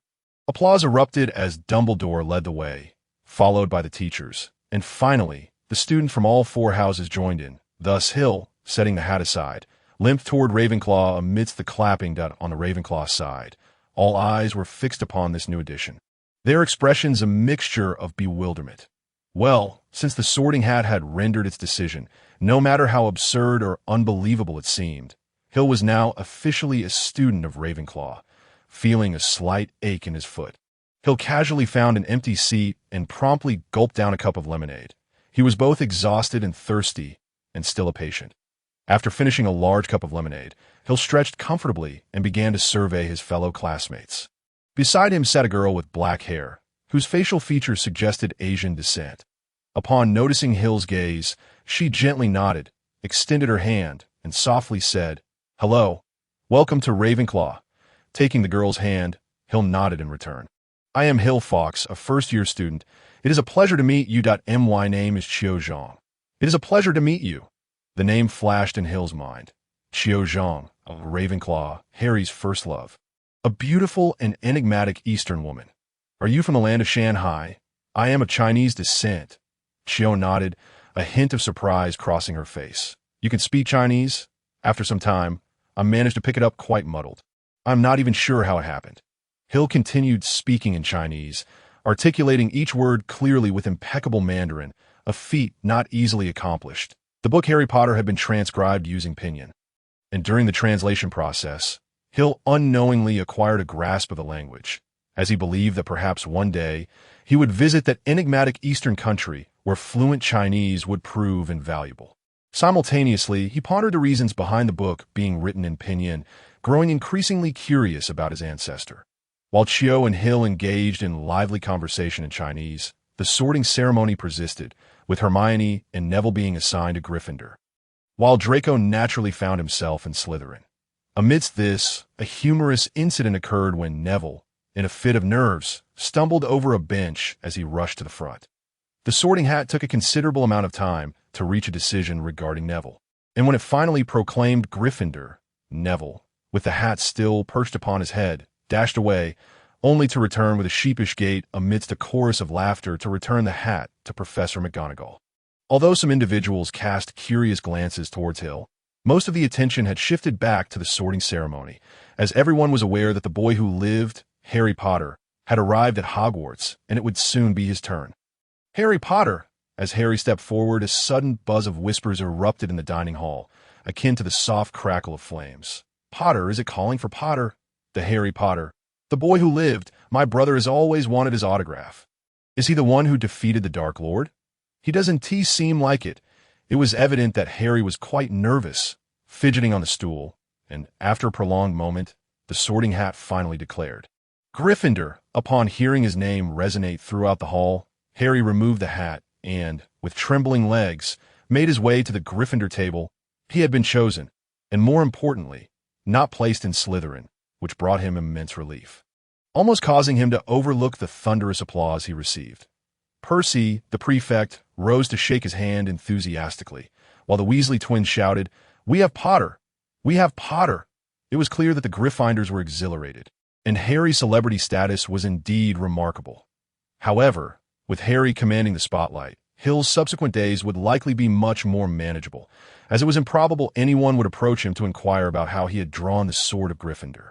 Applause erupted as Dumbledore led the way, followed by the teachers, and finally, the students from all four houses joined in. Thus Hill, setting the hat aside, limped toward Ravenclaw amidst the clapping on the Ravenclaw side. All eyes were fixed upon this new addition, their expressions a mixture of bewilderment. Well, since the sorting hat had rendered its decision, no matter how absurd or unbelievable it seemed, Hill was now officially a student of Ravenclaw, feeling a slight ache in his foot. Hill casually found an empty seat and promptly gulped down a cup of lemonade. He was both exhausted and thirsty, and still a patient. After finishing a large cup of lemonade, Hill stretched comfortably and began to survey his fellow classmates. Beside him sat a girl with black hair, whose facial features suggested Asian descent. Upon noticing Hill's gaze, she gently nodded, extended her hand, and softly said, "Hello. Welcome to Ravenclaw." Taking the girl's hand, Hill nodded in return. "I am Hill Fox, a first-year student. It is a pleasure to meet you. My name is Qiu Zhang. It is a pleasure to meet you." The name flashed in Hill's mind. Qiu Zhang, of Ravenclaw, Harry's first love. A beautiful and enigmatic Eastern woman. "Are you from the land of Shanghai?" "I am of Chinese descent." Qiu nodded, a hint of surprise crossing her face. "You can speak Chinese?" After some time, I managed to pick it up quite muddled. "I'm not even sure how it happened." Hill continued speaking in Chinese, articulating each word clearly with impeccable Mandarin, a feat not easily accomplished. The book Harry Potter had been transcribed using Pinyin, and during the translation process, Hill unknowingly acquired a grasp of the language, as he believed that perhaps one day he would visit that enigmatic Eastern country where fluent Chinese would prove invaluable. Simultaneously, he pondered the reasons behind the book being written in Pinyin, growing increasingly curious about his ancestor. While Qiu and Hill engaged in lively conversation in Chinese, the sorting ceremony persisted, with Hermione and Neville being assigned to Gryffindor, while Draco naturally found himself in Slytherin. Amidst this, a humorous incident occurred when Neville, in a fit of nerves, stumbled over a bench as he rushed to the front. The sorting hat took a considerable amount of time to reach a decision regarding Neville, and when it finally proclaimed Gryffindor, Neville, with the hat still perched upon his head, dashed away, only to return with a sheepish gait amidst a chorus of laughter to return the hat to Professor McGonagall. Although some individuals cast curious glances towards Hill, most of the attention had shifted back to the sorting ceremony, as everyone was aware that the boy who lived, Harry Potter, had arrived at Hogwarts, and it would soon be his turn. "Harry Potter!" As Harry stepped forward, a sudden buzz of whispers erupted in the dining hall, akin to the soft crackle of flames. "Potter, is it calling for Potter? The Harry Potter. The boy who lived. My brother has always wanted his autograph. Is he the one who defeated the Dark Lord? He doesn't seem like it." It was evident that Harry was quite nervous, fidgeting on the stool, and after a prolonged moment, the sorting hat finally declared Gryffindor. Upon hearing his name resonate throughout the hall, Harry removed the hat and, with trembling legs, made his way to the Gryffindor table. He had been chosen, and more importantly, not placed in Slytherin, which brought him immense relief, almost causing him to overlook the thunderous applause he received. Percy, the prefect, rose to shake his hand enthusiastically, while the Weasley twins shouted, "We have Potter! We have Potter!" It was clear that the Gryffindors were exhilarated, and Harry's celebrity status was indeed remarkable. However, with Harry commanding the spotlight, Hill's subsequent days would likely be much more manageable, as it was improbable anyone would approach him to inquire about how he had drawn the sword of Gryffindor.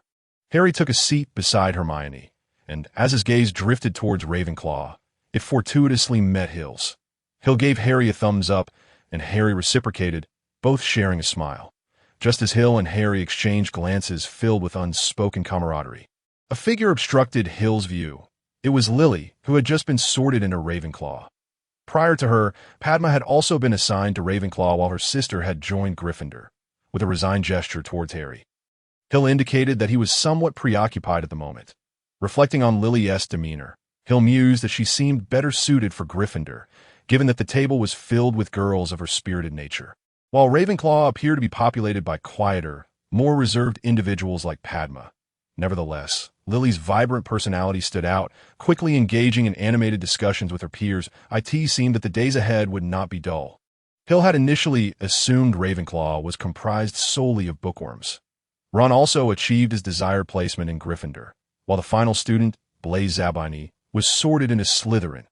Harry took a seat beside Hermione, and as his gaze drifted towards Ravenclaw, it fortuitously met Hill's. Hill gave Harry a thumbs up, and Harry reciprocated, both sharing a smile, just as Hill and Harry exchanged glances filled with unspoken camaraderie. A figure obstructed Hill's view. It was Lily, who had just been sorted into Ravenclaw. Prior to her, Padma had also been assigned to Ravenclaw while her sister had joined Gryffindor, with a resigned gesture towards Harry. Hill indicated that he was somewhat preoccupied at the moment. Reflecting on Lily's demeanor, Hill mused that she seemed better suited for Gryffindor, given that the table was filled with girls of her spirited nature, while Ravenclaw appeared to be populated by quieter, more reserved individuals like Padma. Nevertheless, Lily's vibrant personality stood out, quickly engaging in animated discussions with her peers. It seemed that the days ahead would not be dull. Hill had initially assumed Ravenclaw was comprised solely of bookworms. Ron also achieved his desired placement in Gryffindor, while the final student, Blaise Zabini, was sorted into Slytherin,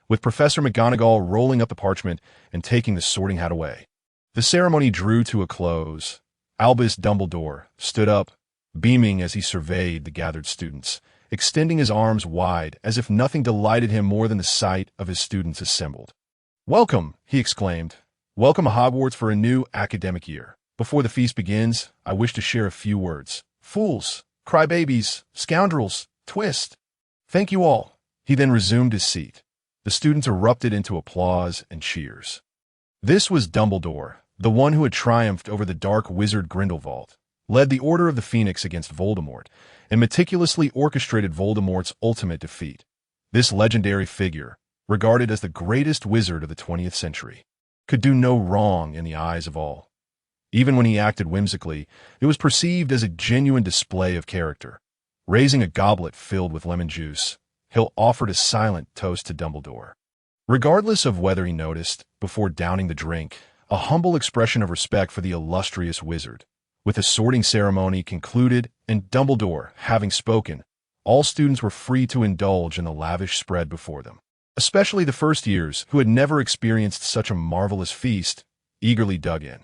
with Professor McGonagall rolling up the parchment and taking the sorting hat away. The ceremony drew to a close. Albus Dumbledore stood up, beaming as he surveyed the gathered students, extending his arms wide as if nothing delighted him more than the sight of his students assembled. "Welcome," he exclaimed. "Welcome to Hogwarts for a new academic year. Before the feast begins, I wish to share a few words. Fools, crybabies, scoundrels, twist. Thank you all." He then resumed his seat. The students erupted into applause and cheers. This was Dumbledore, the one who had triumphed over the dark wizard Grindelwald, led the Order of the Phoenix against Voldemort, and meticulously orchestrated Voldemort's ultimate defeat. This legendary figure, regarded as the greatest wizard of the 20th century, could do no wrong in the eyes of all. Even when he acted whimsically, it was perceived as a genuine display of character. Raising a goblet filled with lemon juice, Hill offered a silent toast to Dumbledore. Regardless of whether he noticed, before downing the drink, a humble expression of respect for the illustrious wizard. With the sorting ceremony concluded and Dumbledore having spoken, all students were free to indulge in the lavish spread before them. Especially the first years, who had never experienced such a marvelous feast, eagerly dug in.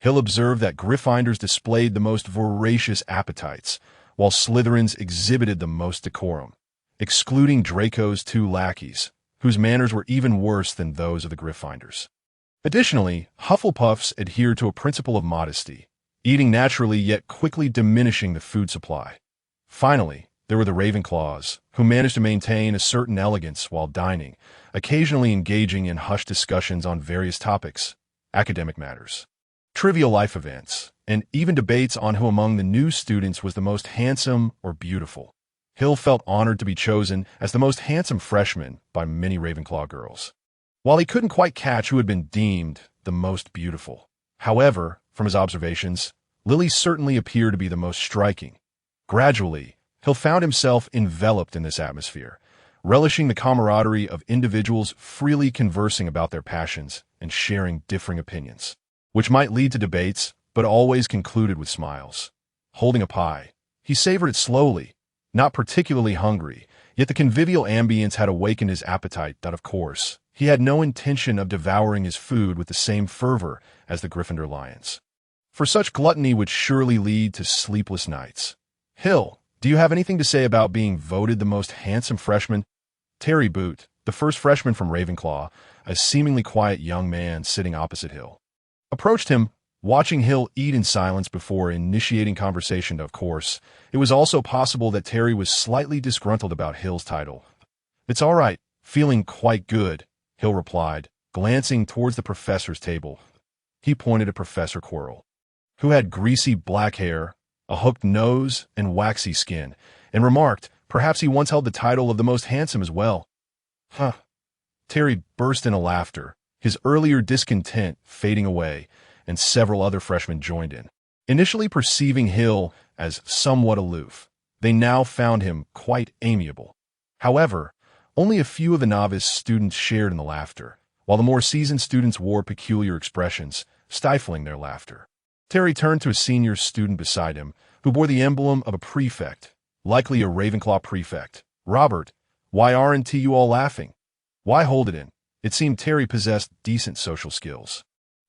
Hill observed that Gryffindors displayed the most voracious appetites, while Slytherins exhibited the most decorum, excluding Draco's two lackeys, whose manners were even worse than those of the Gryffindors. Additionally, Hufflepuffs adhered to a principle of modesty, eating naturally yet quickly diminishing the food supply. Finally, there were the Ravenclaws, who managed to maintain a certain elegance while dining, occasionally engaging in hushed discussions on various topics, academic matters, trivial life events, and even debates on who among the new students was the most handsome or beautiful. Hill felt honored to be chosen as the most handsome freshman by many Ravenclaw girls, while he couldn't quite catch who had been deemed the most beautiful. However, from his observations, Lily certainly appeared to be the most striking. Gradually, Hill found himself enveloped in this atmosphere, relishing the camaraderie of individuals freely conversing about their passions and sharing differing opinions, which might lead to debates, but always concluded with smiles. Holding a pie, he savored it slowly, not particularly hungry, yet the convivial ambience had awakened his appetite that, of course, he had no intention of devouring his food with the same fervor as the Gryffindor lions. For such gluttony would surely lead to sleepless nights. "Hill, do you have anything to say about being voted the most handsome freshman?" Terry Boot, the first freshman from Ravenclaw, a seemingly quiet young man sitting opposite Hill, approached him, watching Hill eat in silence before initiating conversation. Of course, it was also possible that Terry was slightly disgruntled about Hill's title. "It's all right, feeling quite good," Hill replied, glancing towards the professor's table. He pointed at Professor Quirrell, who had greasy black hair, a hooked nose, and waxy skin, and remarked, perhaps he once held the title of the most handsome as well. "Huh." Terry burst into laughter, his earlier discontent fading away, and several other freshmen joined in. Initially perceiving Hill as somewhat aloof, they now found him quite amiable. However, Only a few of the novice students shared in the laughter, while the more seasoned students wore peculiar expressions, stifling their laughter. Terry turned to a senior student beside him, who bore the emblem of a prefect, likely a Ravenclaw prefect. "Robert, why aren't you all laughing? Why hold it in?" It seemed Terry possessed decent social skills.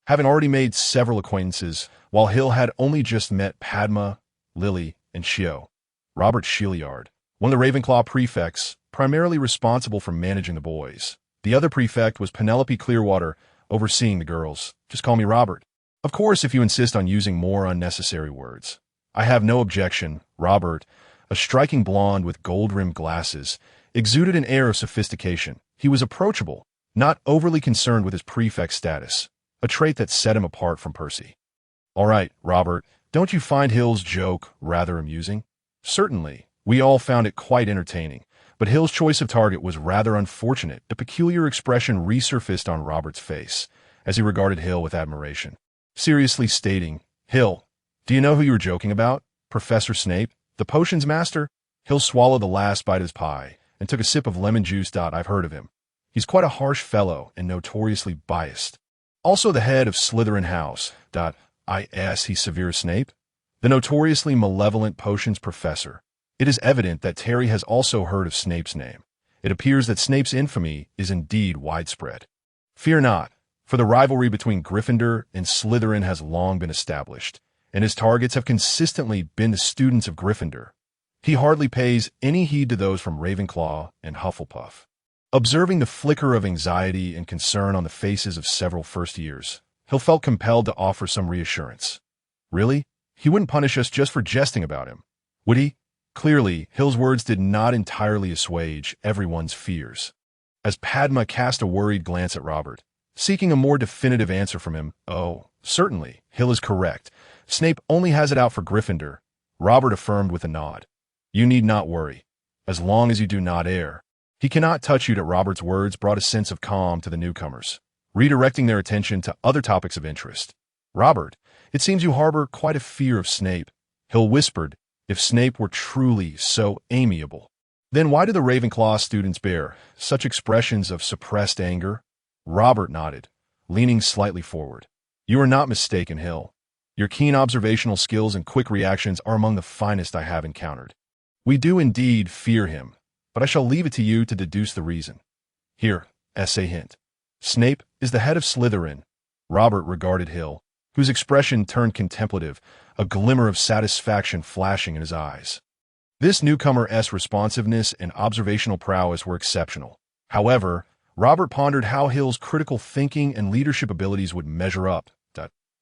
Having already made several acquaintances, while Hill had only just met Padma, Lily, and Shio. Robert Shilliard, one of the Ravenclaw prefects, primarily responsible for managing the boys. The other prefect was Penelope Clearwater, overseeing the girls. "Just call me Robert." "Of course, if you insist on using more unnecessary words." "I have no objection." Robert, a striking blonde with gold-rimmed glasses, exuded an air of sophistication. He was approachable, not overly concerned with his prefect status, a trait that set him apart from Percy. "All right, Robert, don't you find Hill's joke rather amusing?" "Certainly. We all found it quite entertaining, but Hill's choice of target was rather unfortunate." The peculiar expression resurfaced on Robert's face as he regarded Hill with admiration, seriously stating, "Hill, do you know who you were joking about? Professor Snape, the potions master?" Hill swallowed the last bite of his pie and took a sip of lemon juice. "I've heard of him. He's quite a harsh fellow and notoriously biased. Also the head of Slytherin House. He's Severus Snape, the notoriously malevolent potions professor." It is evident that Terry has also heard of Snape's name. It appears that Snape's infamy is indeed widespread. "Fear not, for the rivalry between Gryffindor and Slytherin has long been established, and his targets have consistently been the students of Gryffindor. He hardly pays any heed to those from Ravenclaw and Hufflepuff." Observing the flicker of anxiety and concern on the faces of several first years, Hill felt compelled to offer some reassurance. "Really? He wouldn't punish us just for jesting about him, would he?" Clearly, Hill's words did not entirely assuage everyone's fears. As Padma cast a worried glance at Robert, seeking a more definitive answer from him, "Oh, certainly, Hill is correct. Snape only has it out for Gryffindor," Robert affirmed with a nod. "You need not worry, as long as you do not err. He cannot touch you." Robert's words brought a sense of calm to the newcomers, redirecting their attention to other topics of interest. "Robert, it seems you harbor quite a fear of Snape," Hill whispered. "If Snape were truly so amiable, then why do the Ravenclaw students bear such expressions of suppressed anger?" Robert nodded, leaning slightly forward. "You are not mistaken, Hill. Your keen observational skills and quick reactions are among the finest I have encountered. We do indeed fear him, but I shall leave it to you to deduce the reason. Here, essay hint. Snape is the head of Slytherin." Robert regarded Hill, whose expression turned contemplative, a glimmer of satisfaction flashing in his eyes. This newcomer's responsiveness and observational prowess were exceptional. However, Robert pondered how Hill's critical thinking and leadership abilities would measure up.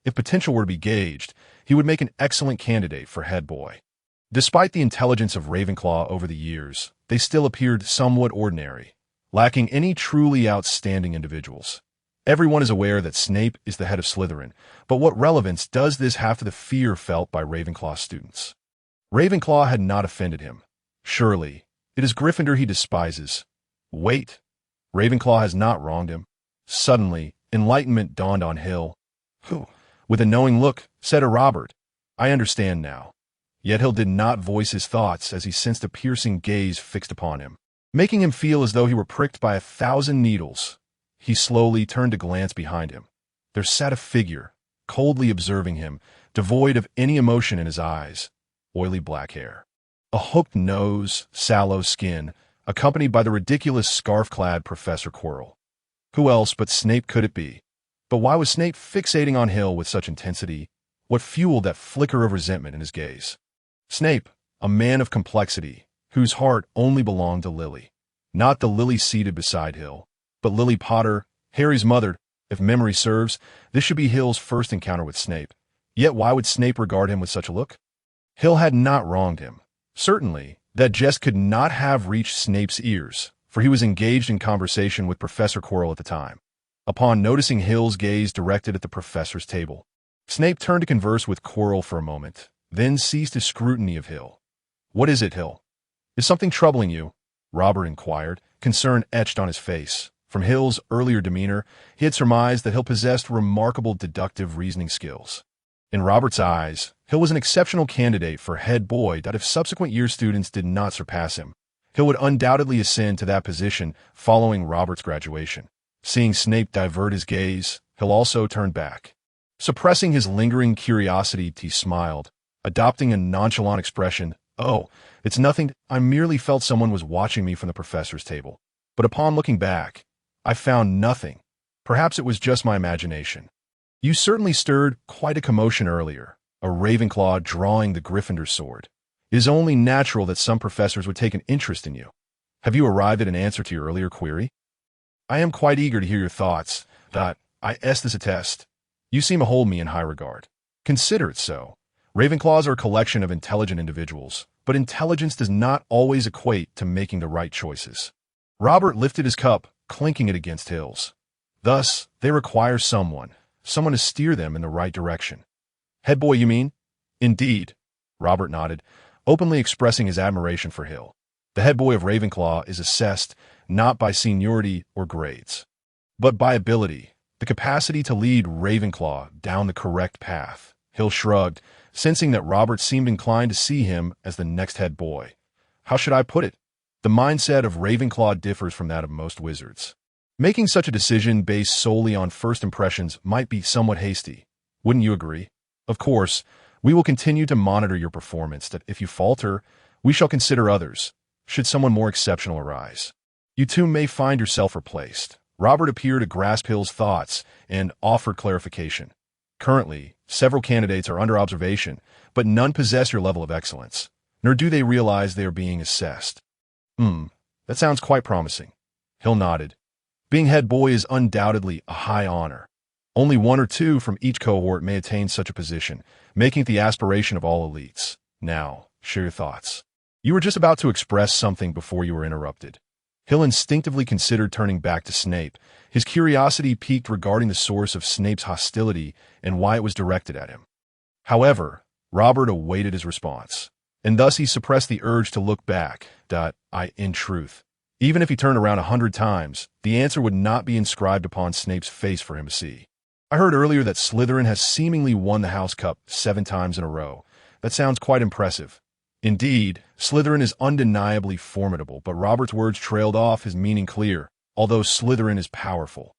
If potential were to be gauged, he would make an excellent candidate for head boy. Despite the intelligence of Ravenclaw over the years, they still appeared somewhat ordinary, lacking any truly outstanding individuals. Everyone is aware that Snape is the head of Slytherin, but what relevance does this have to the fear felt by Ravenclaw students? Ravenclaw had not offended him. Surely, it is Gryffindor he despises. Wait, Ravenclaw has not wronged him. Suddenly, enlightenment dawned on Hill. "Who?" With a knowing look, said to Robert, "I understand now." Yet Hill did not voice his thoughts as he sensed a piercing gaze fixed upon him, making him feel as though he were pricked by 1,000 needles. He slowly turned to glance behind him. There sat a figure, coldly observing him, devoid of any emotion in his eyes, oily black hair, a hooked nose, sallow skin, accompanied by the ridiculous scarf-clad Professor Quirrell. Who else but Snape could it be? But why was Snape fixating on Hill with such intensity? What fueled that flicker of resentment in his gaze? Snape, a man of complexity, whose heart only belonged to Lily. Not the Lily seated beside Hill, but Lily Potter, Harry's mother. If memory serves, this should be Hill's first encounter with Snape. Yet why would Snape regard him with such a look? Hill had not wronged him. Certainly, that jest could not have reached Snape's ears, for he was engaged in conversation with Professor Quirrell at the time. Upon noticing Hill's gaze directed at the professor's table, Snape turned to converse with Quirrell for a moment, then ceased his scrutiny of Hill. "What is it, Hill? Is something troubling you?" Robert inquired, concern etched on his face. From Hill's earlier demeanor, he had surmised that Hill possessed remarkable deductive reasoning skills. In Robert's eyes, Hill was an exceptional candidate for head boy. If subsequent year students did not surpass him, Hill would undoubtedly ascend to that position following Robert's graduation. Seeing Snape divert his gaze, Hill also turned back. Suppressing his lingering curiosity, he smiled, adopting a nonchalant expression. "Oh, it's nothing. I merely felt someone was watching me from the professor's table. But upon looking back, I found nothing. Perhaps it was just my imagination." "You certainly stirred quite a commotion earlier, a Ravenclaw drawing the Gryffindor sword. It is only natural that some professors would take an interest in you. Have you arrived at an answer to your earlier query?" "I am quite eager to hear your thoughts. I this a test. You seem to hold me in high regard." "Consider it so. Ravenclaws are a collection of intelligent individuals, but intelligence does not always equate to making the right choices." Robert lifted his cup, clinking it against Hill's. "Thus, they require someone to steer them in the right direction." "Head boy, you mean?" "Indeed." Robert nodded, openly expressing his admiration for Hill. The head boy of Ravenclaw is assessed not by seniority or grades, but by ability, the capacity to lead Ravenclaw down the correct path. Hill shrugged, sensing that Robert seemed inclined to see him as the next head boy. "How should I put it? The mindset of Ravenclaw differs from that of most wizards. Making such a decision based solely on first impressions might be somewhat hasty. Wouldn't you agree? Of course, we will continue to monitor your performance. That if you falter, we shall consider others, should someone more exceptional arise. You too may find yourself replaced." Robert appeared to grasp Hill's thoughts and offered clarification. "Currently, several candidates are under observation, but none possess your level of excellence, nor do they realize they are being assessed." That sounds quite promising." Hill nodded. "Being head boy is undoubtedly a high honor. Only one or two from each cohort may attain such a position, making it the aspiration of all elites. Now, share your thoughts." "You were just about to express something before you were interrupted." Hill instinctively considered turning back to Snape. His curiosity piqued regarding the source of Snape's hostility and why it was directed at him. However, Robert awaited his response, and thus he suppressed the urge to look back. In truth, even if he turned around 100 times, the answer would not be inscribed upon Snape's face for him to see. "I heard earlier that Slytherin has seemingly won the House Cup 7 times in a row. That sounds quite impressive." "Indeed, Slytherin is undeniably formidable," but Robert's words trailed off, his meaning clear. "Although Slytherin is powerful,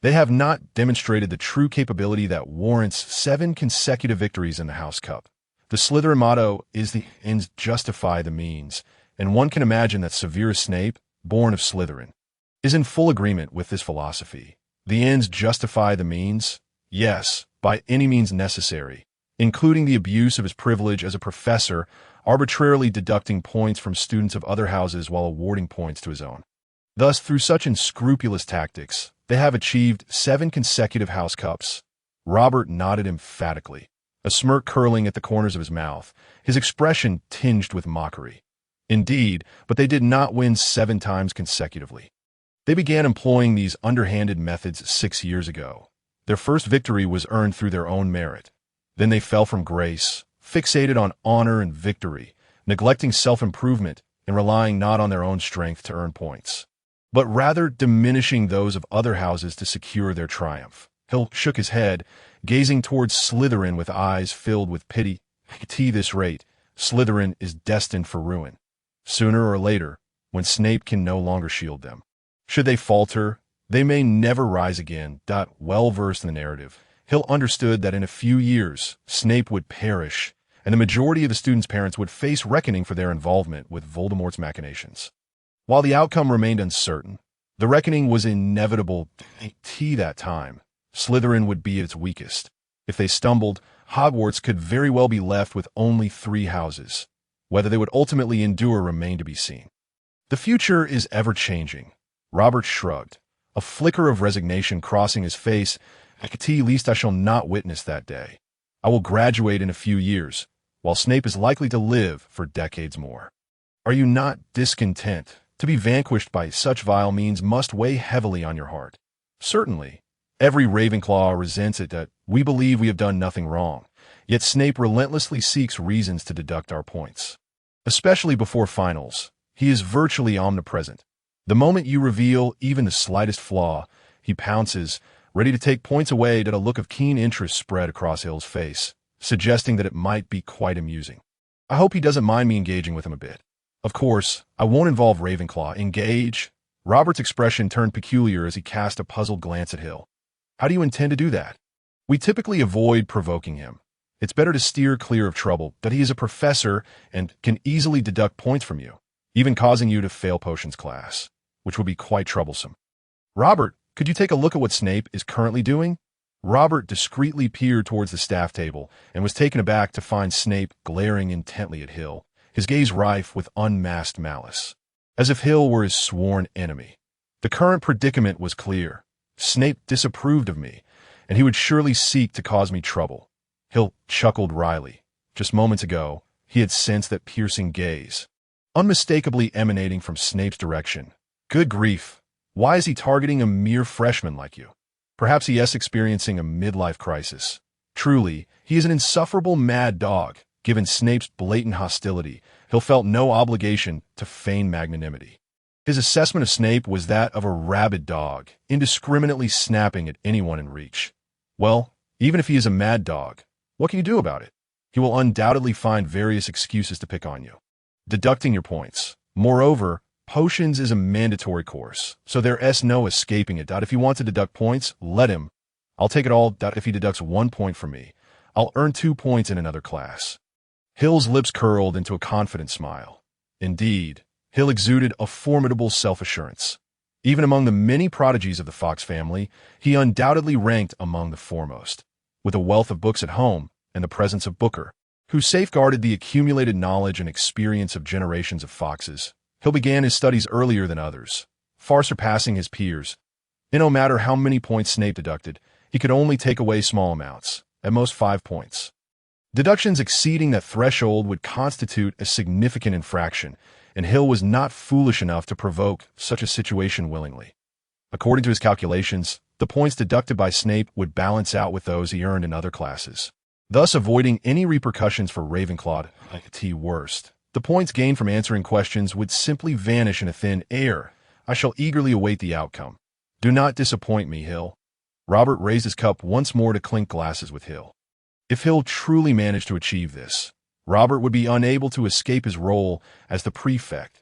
they have not demonstrated the true capability that warrants 7 consecutive victories in the House Cup. The Slytherin motto is the ends justify the means, and one can imagine that Severus Snape, born of Slytherin, is in full agreement with this philosophy. The ends justify the means? Yes, by any means necessary, including the abuse of his privilege as a professor, arbitrarily deducting points from students of other houses while awarding points to his own. Thus, through such unscrupulous tactics, they have achieved 7 consecutive House Cups." Robert nodded emphatically, a smirk curling at the corners of his mouth, his expression tinged with mockery. "Indeed, but they did not win 7 times consecutively. They began employing these underhanded methods 6 years ago. Their first victory was earned through their own merit. Then they fell from grace, fixated on honor and victory, neglecting self-improvement and relying not on their own strength to earn points, but rather diminishing those of other houses to secure their triumph." Hill shook his head, gazing towards Slytherin with eyes filled with pity. "At this rate, Slytherin is destined for ruin, sooner or later, when Snape can no longer shield them. Should they falter, they may never rise again." Well versed in the narrative, Hill understood that in a few years, Snape would perish, and the majority of the students' parents would face reckoning for their involvement with Voldemort's machinations. While the outcome remained uncertain, the reckoning was inevitable. That time, Slytherin would be at its weakest. If they stumbled, Hogwarts could very well be left with only 3 houses. Whether they would ultimately endure remained to be seen. "The future is ever-changing." Robert shrugged, a flicker of resignation crossing his face. "At least I shall not witness that day. I will graduate in a few years, while Snape is likely to live for decades more." "Are you not discontent? To be vanquished by such vile means must weigh heavily on your heart." "Certainly. Every Ravenclaw resents it. That we believe we have done nothing wrong, yet Snape relentlessly seeks reasons to deduct our points. Especially before finals, he is virtually omnipresent. The moment you reveal even the slightest flaw, he pounces, ready to take points away." A look of keen interest spread across Hill's face, suggesting that it might be quite amusing. "I hope he doesn't mind me engaging with him a bit." Of course, I won't involve Ravenclaw. Engage. Robert's expression turned peculiar as he cast a puzzled glance at Hill. How do you intend to do that? We typically avoid provoking him. It's better to steer clear of trouble, but he is a professor and can easily deduct points from you, even causing you to fail potions class, which would be quite troublesome. Robert, could you take a look at what Snape is currently doing? Robert discreetly peered towards the staff table and was taken aback to find Snape glaring intently at Hill, his gaze rife with unmasked malice, as if Hill were his sworn enemy. The current predicament was clear. Snape disapproved of me, and he would surely seek to cause me trouble. Hill chuckled wryly. Just moments ago, he had sensed that piercing gaze, unmistakably emanating from Snape's direction. Good grief, why is he targeting a mere freshman like you? Perhaps he is experiencing a midlife crisis. Truly, he is an insufferable mad dog. Given Snape's blatant hostility, Hill felt no obligation to feign magnanimity. His assessment of Snape was that of a rabid dog, indiscriminately snapping at anyone in reach. Well, even if he is a mad dog, what can you do about it? He will undoubtedly find various excuses to pick on you, deducting your points. Moreover, potions is a mandatory course, so there is no escaping it. If you want to deduct points, let him. I'll take it all. If he deducts 1 point from me, I'll earn 2 points in another class. Hill's lips curled into a confident smile. Indeed, Hill exuded a formidable self-assurance. Even among the many prodigies of the Fox family, he undoubtedly ranked among the foremost. With a wealth of books at home and the presence of Booker, who safeguarded the accumulated knowledge and experience of generations of foxes, Hill began his studies earlier than others, far surpassing his peers. And no matter how many points Snape deducted, he could only take away small amounts, at most 5 points. Deductions exceeding that threshold would constitute a significant infraction, and Hill was not foolish enough to provoke such a situation willingly. According to his calculations, the points deducted by Snape would balance out with those he earned in other classes, thus avoiding any repercussions for Ravenclaw. At worst, the points gained from answering questions would simply vanish in a thin air. I shall eagerly await the outcome. Do not disappoint me, Hill. Robert raised his cup once more to clink glasses with Hill. If Hill truly managed to achieve this, Robert would be unable to escape his role as the prefect.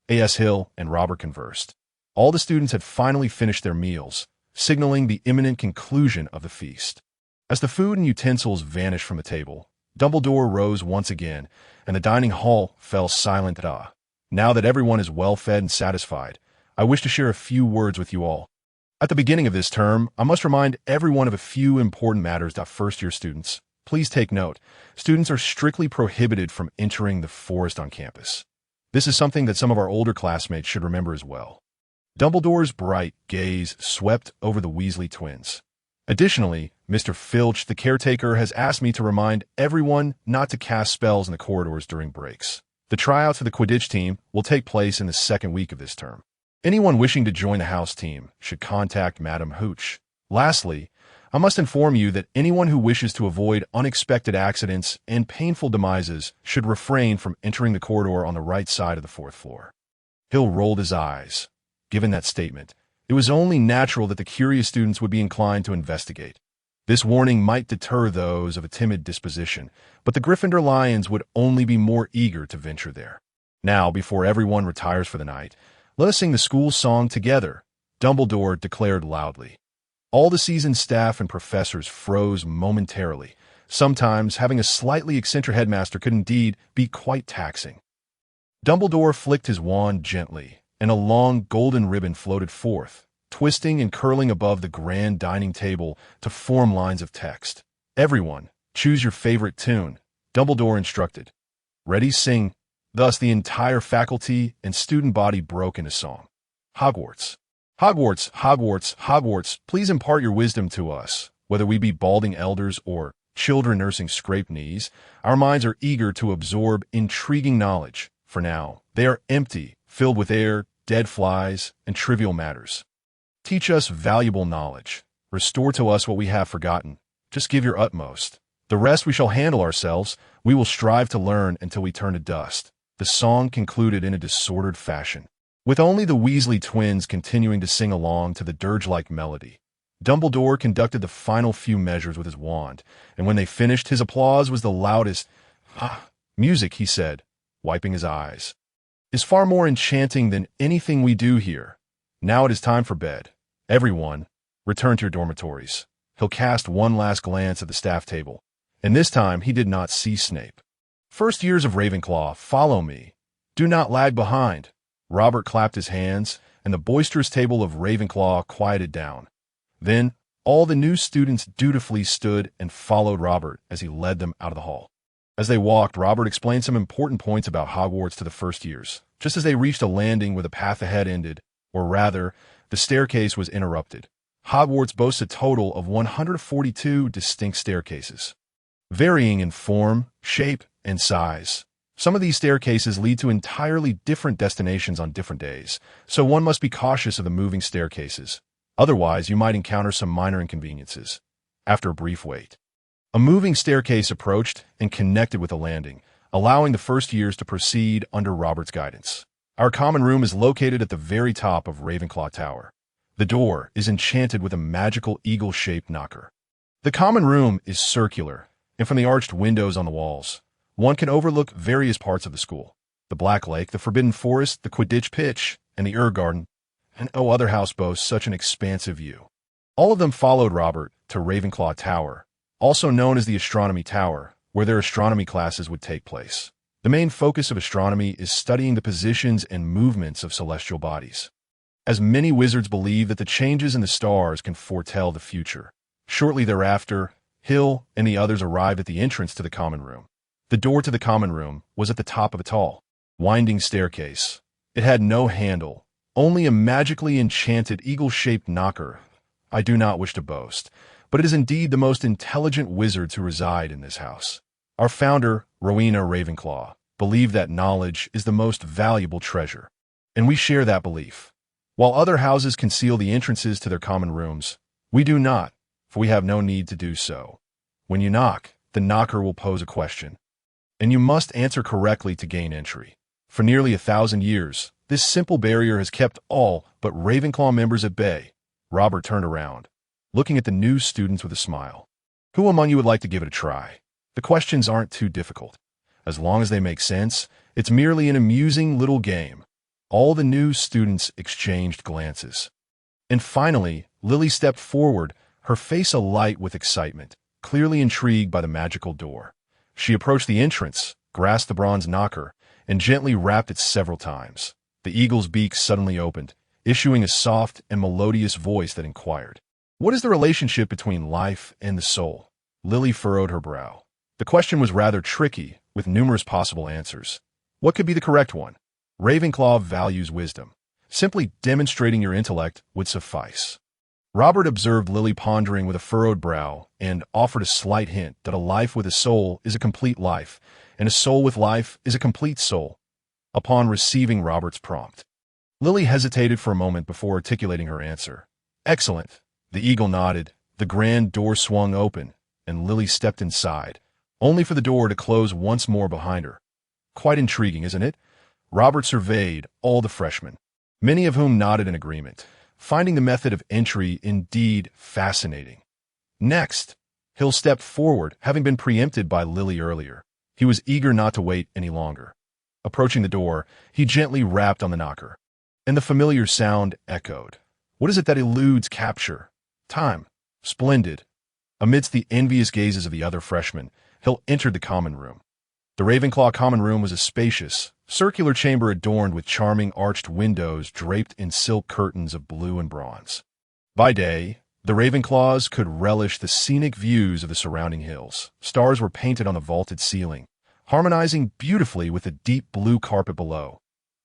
A.S. Hill and Robert conversed. All the students had finally finished their meals, signaling the imminent conclusion of the feast. As the food and utensils vanished from the table, Dumbledore rose once again, and the dining hall fell silent. Now that everyone is well fed and satisfied, I wish to share a few words with you all. At the beginning of this term, I must remind everyone of a few important matters. First-year students, please take note. Students are strictly prohibited from entering the forest on campus. This is something that some of our older classmates should remember as well. Dumbledore's bright gaze swept over the Weasley twins. Additionally, Mr. Filch, the caretaker, has asked me to remind everyone not to cast spells in the corridors during breaks. The tryouts for the Quidditch team will take place in the second week of this term. Anyone wishing to join the house team should contact Madam Hooch. Lastly, I must inform you that anyone who wishes to avoid unexpected accidents and painful demises should refrain from entering the corridor on the right side of the 4th floor. Hill rolled his eyes. Given that statement, it was only natural that the curious students would be inclined to investigate. This warning might deter those of a timid disposition, but the Gryffindor Lions would only be more eager to venture there. Now, before everyone retires for the night, let us sing the school song together, Dumbledore declared loudly. All the seasoned staff and professors froze momentarily. Sometimes having a slightly eccentric headmaster could indeed be quite taxing. Dumbledore flicked his wand gently, and a long golden ribbon floated forth, twisting and curling above the grand dining table to form lines of text. Everyone, choose your favorite tune, Dumbledore instructed. Ready, sing. Thus the entire faculty and student body broke into song. Hogwarts. Hogwarts, Hogwarts, Hogwarts, please impart your wisdom to us. Whether we be balding elders or children nursing scraped knees, our minds are eager to absorb intriguing knowledge. For now, they are empty, filled with air, dead flies, and trivial matters. Teach us valuable knowledge. Restore to us what we have forgotten. Just give your utmost. The rest we shall handle ourselves. We will strive to learn until we turn to dust. The song concluded in a disordered fashion, with only the Weasley twins continuing to sing along to the dirge-like melody. Dumbledore conducted the final few measures with his wand, and when they finished, his applause was the loudest. Music, he said, wiping his eyes. is far more enchanting than anything we do here. Now it is time for bed. Everyone, return to your dormitories. He'll cast one last glance at the staff table, and this time he did not see Snape. First years of Ravenclaw, follow me. Do not lag behind. Robert clapped his hands, and the boisterous table of Ravenclaw quieted down. Then, all the new students dutifully stood and followed Robert as he led them out of the hall. As they walked, Robert explained some important points about Hogwarts to the first years. Just as they reached a landing where the path ahead ended, or rather, the staircase was interrupted. Hogwarts boasts a total of 142 distinct staircases, varying in form, shape, and size. Some of these staircases lead to entirely different destinations on different days, so one must be cautious of the moving staircases. Otherwise, you might encounter some minor inconveniences. After a brief wait, a moving staircase approached and connected with a landing, allowing the first years to proceed under Robert's guidance. Our common room is located at the very top of Ravenclaw Tower. The door is enchanted with a magical eagle-shaped knocker. The common room is circular, and from the arched windows on the walls, one can overlook various parts of the school. The Black Lake, the Forbidden Forest, the Quidditch pitch, and the Garden, and no other house boasts such an expansive view. All of them followed Robert to Ravenclaw Tower, also known as the Astronomy Tower, where their astronomy classes would take place. The main focus of astronomy is studying the positions and movements of celestial bodies, as many wizards believe that the changes in the stars can foretell the future. Shortly thereafter, Hill and the others arrived at the entrance to the common room. The door to the common room was at the top of a tall, winding staircase. It had no handle, only a magically enchanted eagle-shaped knocker. I do not wish to boast, but it is indeed the most intelligent wizards who reside in this house. Our founder, Rowena Ravenclaw, believed that knowledge is the most valuable treasure, and we share that belief. While other houses conceal the entrances to their common rooms, we do not, for we have no need to do so. When you knock, the knocker will pose a question, and you must answer correctly to gain entry. For nearly 1,000 years, this simple barrier has kept all but Ravenclaw members at bay. Robert turned around, looking at the new students with a smile. Who among you would like to give it a try? The questions aren't too difficult. As long as they make sense, it's merely an amusing little game. All the new students exchanged glances. And finally, Lily stepped forward, her face alight with excitement, clearly intrigued by the magical door. She approached the entrance, grasped the bronze knocker, and gently rapped it several times. The eagle's beak suddenly opened, issuing a soft and melodious voice that inquired, "What is the relationship between life and the soul?" Lily furrowed her brow. The question was rather tricky, with numerous possible answers. What could be the correct one? Ravenclaw values wisdom. Simply demonstrating your intellect would suffice. Robert observed Lily pondering with a furrowed brow and offered a slight hint that a life with a soul is a complete life, and a soul with life is a complete soul. Upon receiving Robert's prompt, Lily hesitated for a moment before articulating her answer. "Excellent." The eagle nodded, the grand door swung open, and Lily stepped inside, only for the door to close once more behind her. Quite intriguing, isn't it? Robert surveyed all the freshmen, many of whom nodded in agreement, finding the method of entry indeed fascinating. Next, Hill stepped forward, having been preempted by Lily earlier. He was eager not to wait any longer. Approaching the door, he gently rapped on the knocker, and the familiar sound echoed. What is it that eludes capture? Time. Splendid. Amidst the envious gazes of the other freshmen, Hill entered the common room. The Ravenclaw common room was a spacious, circular chamber adorned with charming arched windows draped in silk curtains of blue and bronze. By day, the Ravenclaws could relish the scenic views of the surrounding hills. Stars were painted on the vaulted ceiling, harmonizing beautifully with the deep blue carpet below.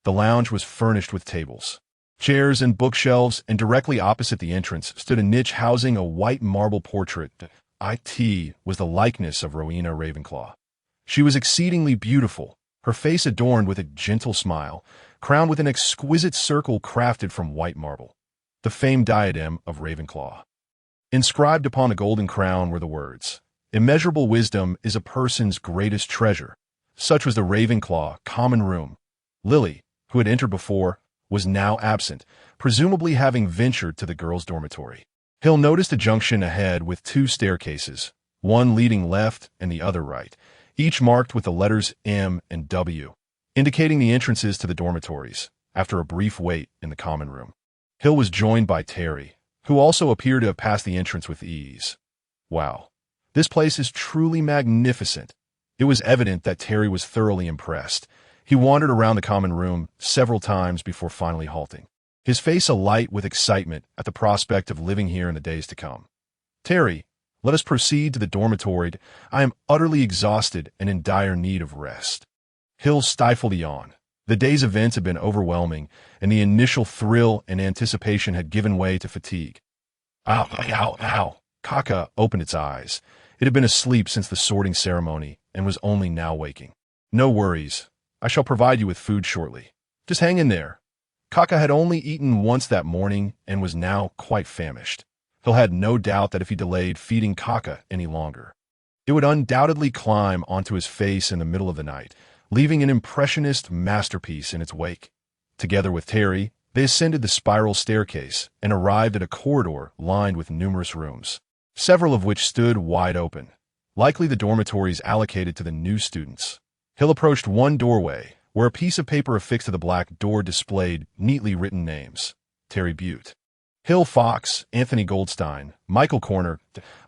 The lounge was furnished with tables, chairs, and bookshelves, and directly opposite the entrance stood a niche housing a white marble portrait. It was the likeness of Rowena Ravenclaw. She was exceedingly beautiful, her face adorned with a gentle smile, crowned with an exquisite circle crafted from white marble, the famed diadem of Ravenclaw. Inscribed upon a golden crown were the words, "Immeasurable wisdom is a person's greatest treasure." Such was the Ravenclaw common room. Lily, who had entered before, was now absent, presumably having ventured to the girls' dormitory. Hill noticed a junction ahead with two staircases, one leading left and the other right, each marked with the letters M and W, indicating the entrances to the dormitories, after a brief wait in the common room. Hill was joined by Terry, who also appeared to have passed the entrance with ease. Wow, this place is truly magnificent. It was evident that Terry was thoroughly impressed. He wandered around the common room several times before finally halting, his face alight with excitement at the prospect of living here in the days to come. Terry, let us proceed to the dormitory. I am utterly exhausted and in dire need of rest. Hill stifled a yawn. The day's events had been overwhelming, and the initial thrill and anticipation had given way to fatigue. Ow, ow, ow. Kaka opened its eyes. It had been asleep since the sorting ceremony and was only now waking. No worries. I shall provide you with food shortly. Just hang in there. Kaka had only eaten once that morning and was now quite famished. Hill had no doubt that if he delayed feeding Kaka any longer, it would undoubtedly climb onto his face in the middle of the night, leaving an impressionist masterpiece in its wake. Together with Terry, they ascended the spiral staircase and arrived at a corridor lined with numerous rooms, several of which stood wide open, likely the dormitories allocated to the new students. Hill approached one doorway, where a piece of paper affixed to the black door displayed neatly written names. Terry Butte, Hill Fox, Anthony Goldstein, Michael Corner.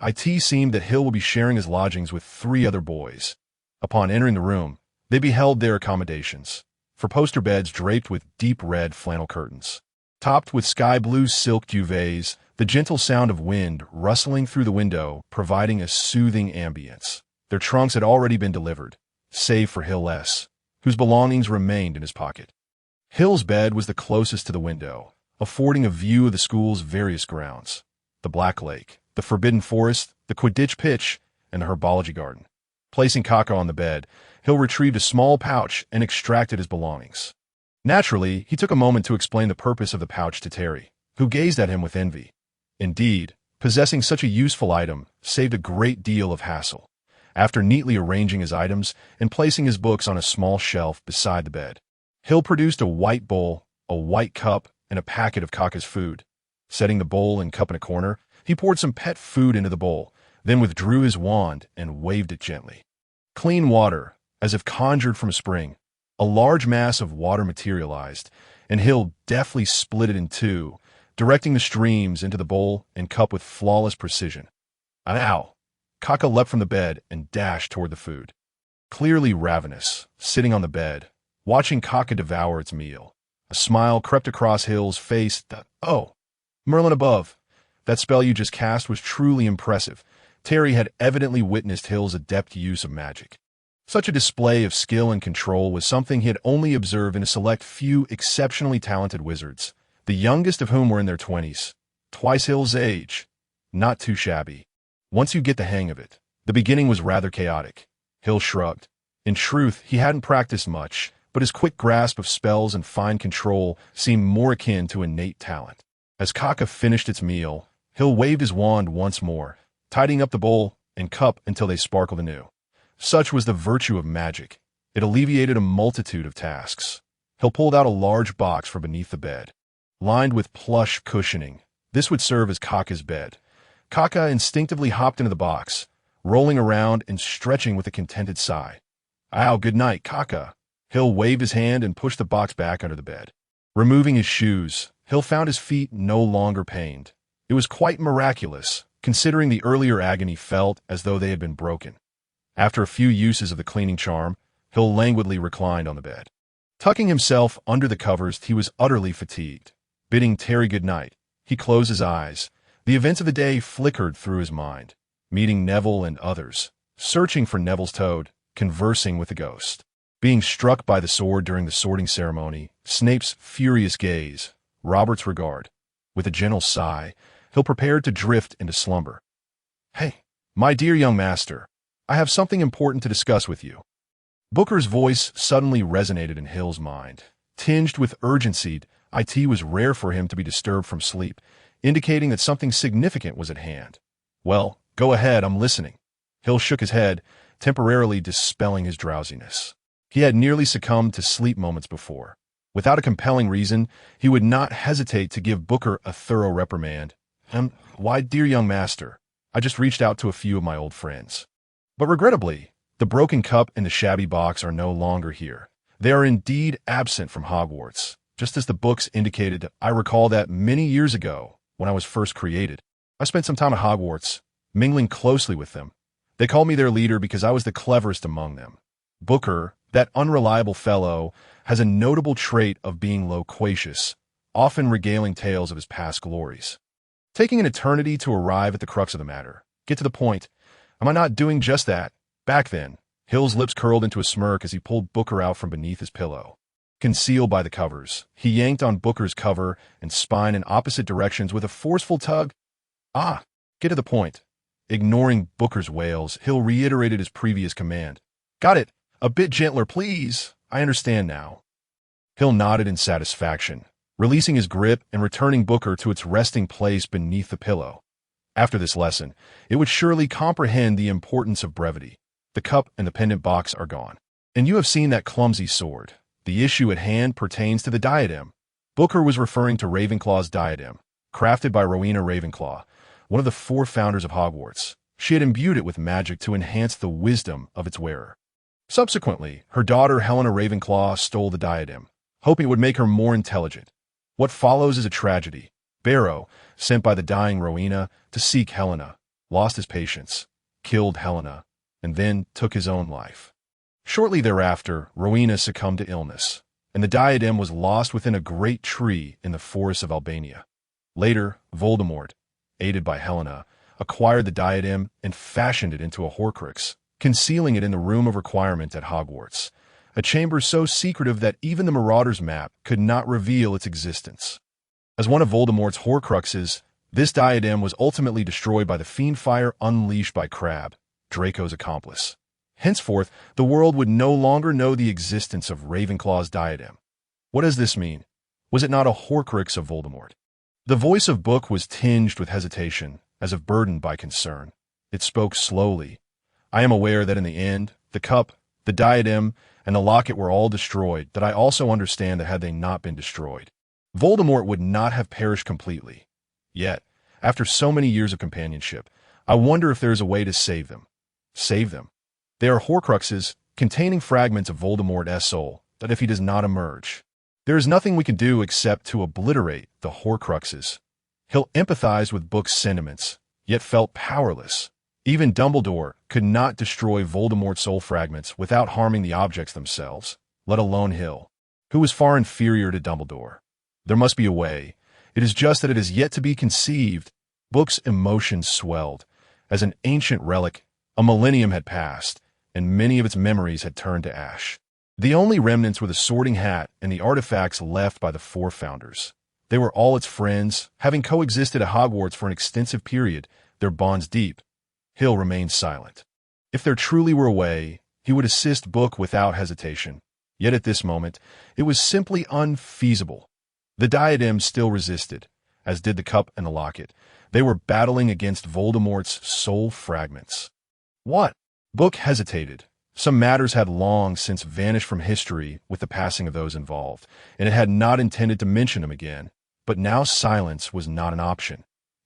It seemed that Hill would be sharing his lodgings with 3 other boys. Upon entering the room, they beheld their accommodations, for poster beds draped with deep red flannel curtains, topped with sky blue silk duvets, the gentle sound of wind rustling through the window providing a soothing ambience. Their trunks had already been delivered, save for Hill S., whose belongings remained in his pocket. Hill's bed was the closest to the window, affording a view of the school's various grounds: the Black Lake, the Forbidden Forest, the Quidditch pitch, and the Herbology Garden. Placing Kaka on the bed, Hill retrieved a small pouch and extracted his belongings. Naturally, he took a moment to explain the purpose of the pouch to Terry, who gazed at him with envy. Indeed, possessing such a useful item saved a great deal of hassle. After neatly arranging his items and placing his books on a small shelf beside the bed, Hill produced a white bowl, a white cup, and a packet of Kaka's food. Setting the bowl and cup in a corner, he poured some pet food into the bowl, then withdrew his wand and waved it gently. Clean water, as if conjured from a spring. A large mass of water materialized, and Hill deftly split it in two, directing the streams into the bowl and cup with flawless precision. Ow! Kaka leapt from the bed and dashed toward the food. Clearly ravenous, sitting on the bed, watching Kaka devour its meal. A smile crept across Hill's face. Oh, Merlin above! That spell you just cast was truly impressive. Terry had evidently witnessed Hill's adept use of magic. Such a display of skill and control was something he had only observed in a select few exceptionally talented wizards, the youngest of whom were in their 20s, twice Hill's age. Not too shabby. Once you get the hang of it. The beginning was rather chaotic. Hill shrugged. In truth, he hadn't practiced much, but his quick grasp of spells and fine control seemed more akin to innate talent. As Kaka finished its meal, Hill waved his wand once more, tidying up the bowl and cup until they sparkled anew. Such was the virtue of magic. It alleviated a multitude of tasks. Hill pulled out a large box from beneath the bed, lined with plush cushioning. This would serve as Kaka's bed. Kaka instinctively hopped into the box, rolling around and stretching with a contented sigh. Ow, good night, Kaka. Hill waved his hand and pushed the box back under the bed. Removing his shoes, Hill found his feet no longer pained. It was quite miraculous, considering the earlier agony felt as though they had been broken. After a few uses of the cleaning charm, Hill languidly reclined on the bed. Tucking himself under the covers, he was utterly fatigued. Bidding Terry good night, he closed his eyes. The events of the day flickered through his mind. Meeting Neville and others, searching for Neville's toad, conversing with the ghost, being struck by the sword during the sorting ceremony, Snape's furious gaze, Robert's regard. With a gentle sigh, Hill prepared to drift into slumber. Hey, my dear young master, I have something important to discuss with you. Booker's voice suddenly resonated in Hill's mind. Tinged with urgency, it was rare for him to be disturbed from sleep, indicating that something significant was at hand. Well, go ahead, I'm listening. Hill shook his head, temporarily dispelling his drowsiness. He had nearly succumbed to sleep moments before. Without a compelling reason, he would not hesitate to give Booker a thorough reprimand. Why, dear young master, I just reached out to a few of my old friends. But regrettably, the broken cup and the shabby box are no longer here. They are indeed absent from Hogwarts, just as the books indicated. I recall that many years ago, when I was first created, I spent some time at Hogwarts, mingling closely with them. They called me their leader because I was the cleverest among them. Booker, that unreliable fellow, has a notable trait of being loquacious, often regaling tales of his past glories. Taking an eternity to arrive at the crux of the matter. Get to the point. Am I not doing just that? Back then, Hill's lips curled into a smirk as he pulled Booker out from beneath his pillow. Concealed by the covers, he yanked on Booker's cover and spine in opposite directions with a forceful tug. Ah, get to the point. Ignoring Booker's wails, Hill reiterated his previous command. Got it. A bit gentler, please. I understand now. Hill nodded in satisfaction, releasing his grip and returning Booker to its resting place beneath the pillow. After this lesson, it would surely comprehend the importance of brevity. The cup and the pendant box are gone. And you have seen that clumsy sword. The issue at hand pertains to the diadem. Booker was referring to Ravenclaw's diadem, crafted by Rowena Ravenclaw, one of the 4 founders of Hogwarts. She had imbued it with magic to enhance the wisdom of its wearer. Subsequently, her daughter Helena Ravenclaw stole the diadem, hoping it would make her more intelligent. What follows is a tragedy. Barrow, sent by the dying Rowena to seek Helena, lost his patience, killed Helena, and then took his own life. Shortly thereafter, Rowena succumbed to illness, and the diadem was lost within a great tree in the forests of Albania. Later, Voldemort, aided by Helena, acquired the diadem and fashioned it into a Horcrux, concealing it in the Room of Requirement at Hogwarts, a chamber so secretive that even the Marauder's map could not reveal its existence. As one of Voldemort's Horcruxes, this diadem was ultimately destroyed by the Fiendfire unleashed by Crabbe, Draco's accomplice. Henceforth, the world would no longer know the existence of Ravenclaw's diadem. What does this mean? Was it not a Horcrux of Voldemort? The voice of Book was tinged with hesitation, as if burdened by concern. It spoke slowly. I am aware that in the end, the cup, the diadem, and the locket were all destroyed, that I also understand that had they not been destroyed, Voldemort would not have perished completely. Yet, after so many years of companionship, I wonder if there is a way to save them. Save them. They are Horcruxes, containing fragments of Voldemort's soul, that if he does not emerge, there is nothing we can do except to obliterate the Horcruxes. Hill empathized with Book's sentiments, yet felt powerless. Even Dumbledore could not destroy Voldemort's soul fragments without harming the objects themselves, let alone Hill, who was far inferior to Dumbledore. There must be a way. It is just that it is yet to be conceived. Book's emotions swelled. As an ancient relic, a millennium had passed, and many of its memories had turned to ash. The only remnants were the Sorting Hat and the artifacts left by the 4 founders. They were all its friends, having coexisted at Hogwarts for an extensive period, their bonds deep. Hill remained silent. If there truly were a way, he would assist Book without hesitation. Yet at this moment, it was simply unfeasible. The diadem still resisted, as did the cup and the locket. They were battling against Voldemort's soul fragments. What? Book hesitated. Some matters had long since vanished from history with the passing of those involved, and it had not intended to mention them again. But now silence was not an option.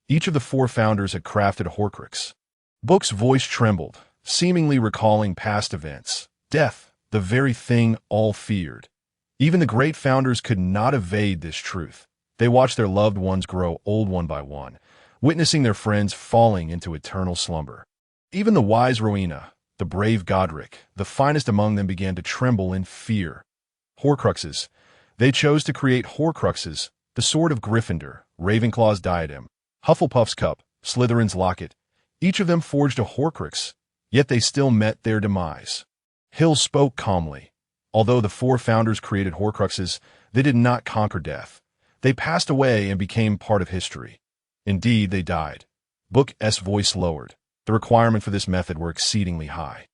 Each of the 4 founders had crafted a Horcrux. Book's voice trembled, seemingly recalling past events. Death, the very thing all feared. Even the great founders could not evade this truth. They watched their loved ones grow old one by one, witnessing their friends falling into eternal slumber. Even the wise Rowena, the brave Godric, the finest among them began to tremble in fear. Horcruxes. They chose to create Horcruxes, the sword of Gryffindor, Ravenclaw's diadem, Hufflepuff's cup, Slytherin's locket. Each of them forged a Horcrux, yet they still met their demise. Hill spoke calmly. Although the 4 founders created Horcruxes, they did not conquer death. They passed away and became part of history. Indeed, they died. Book's voice lowered. The requirements for this method were exceedingly high.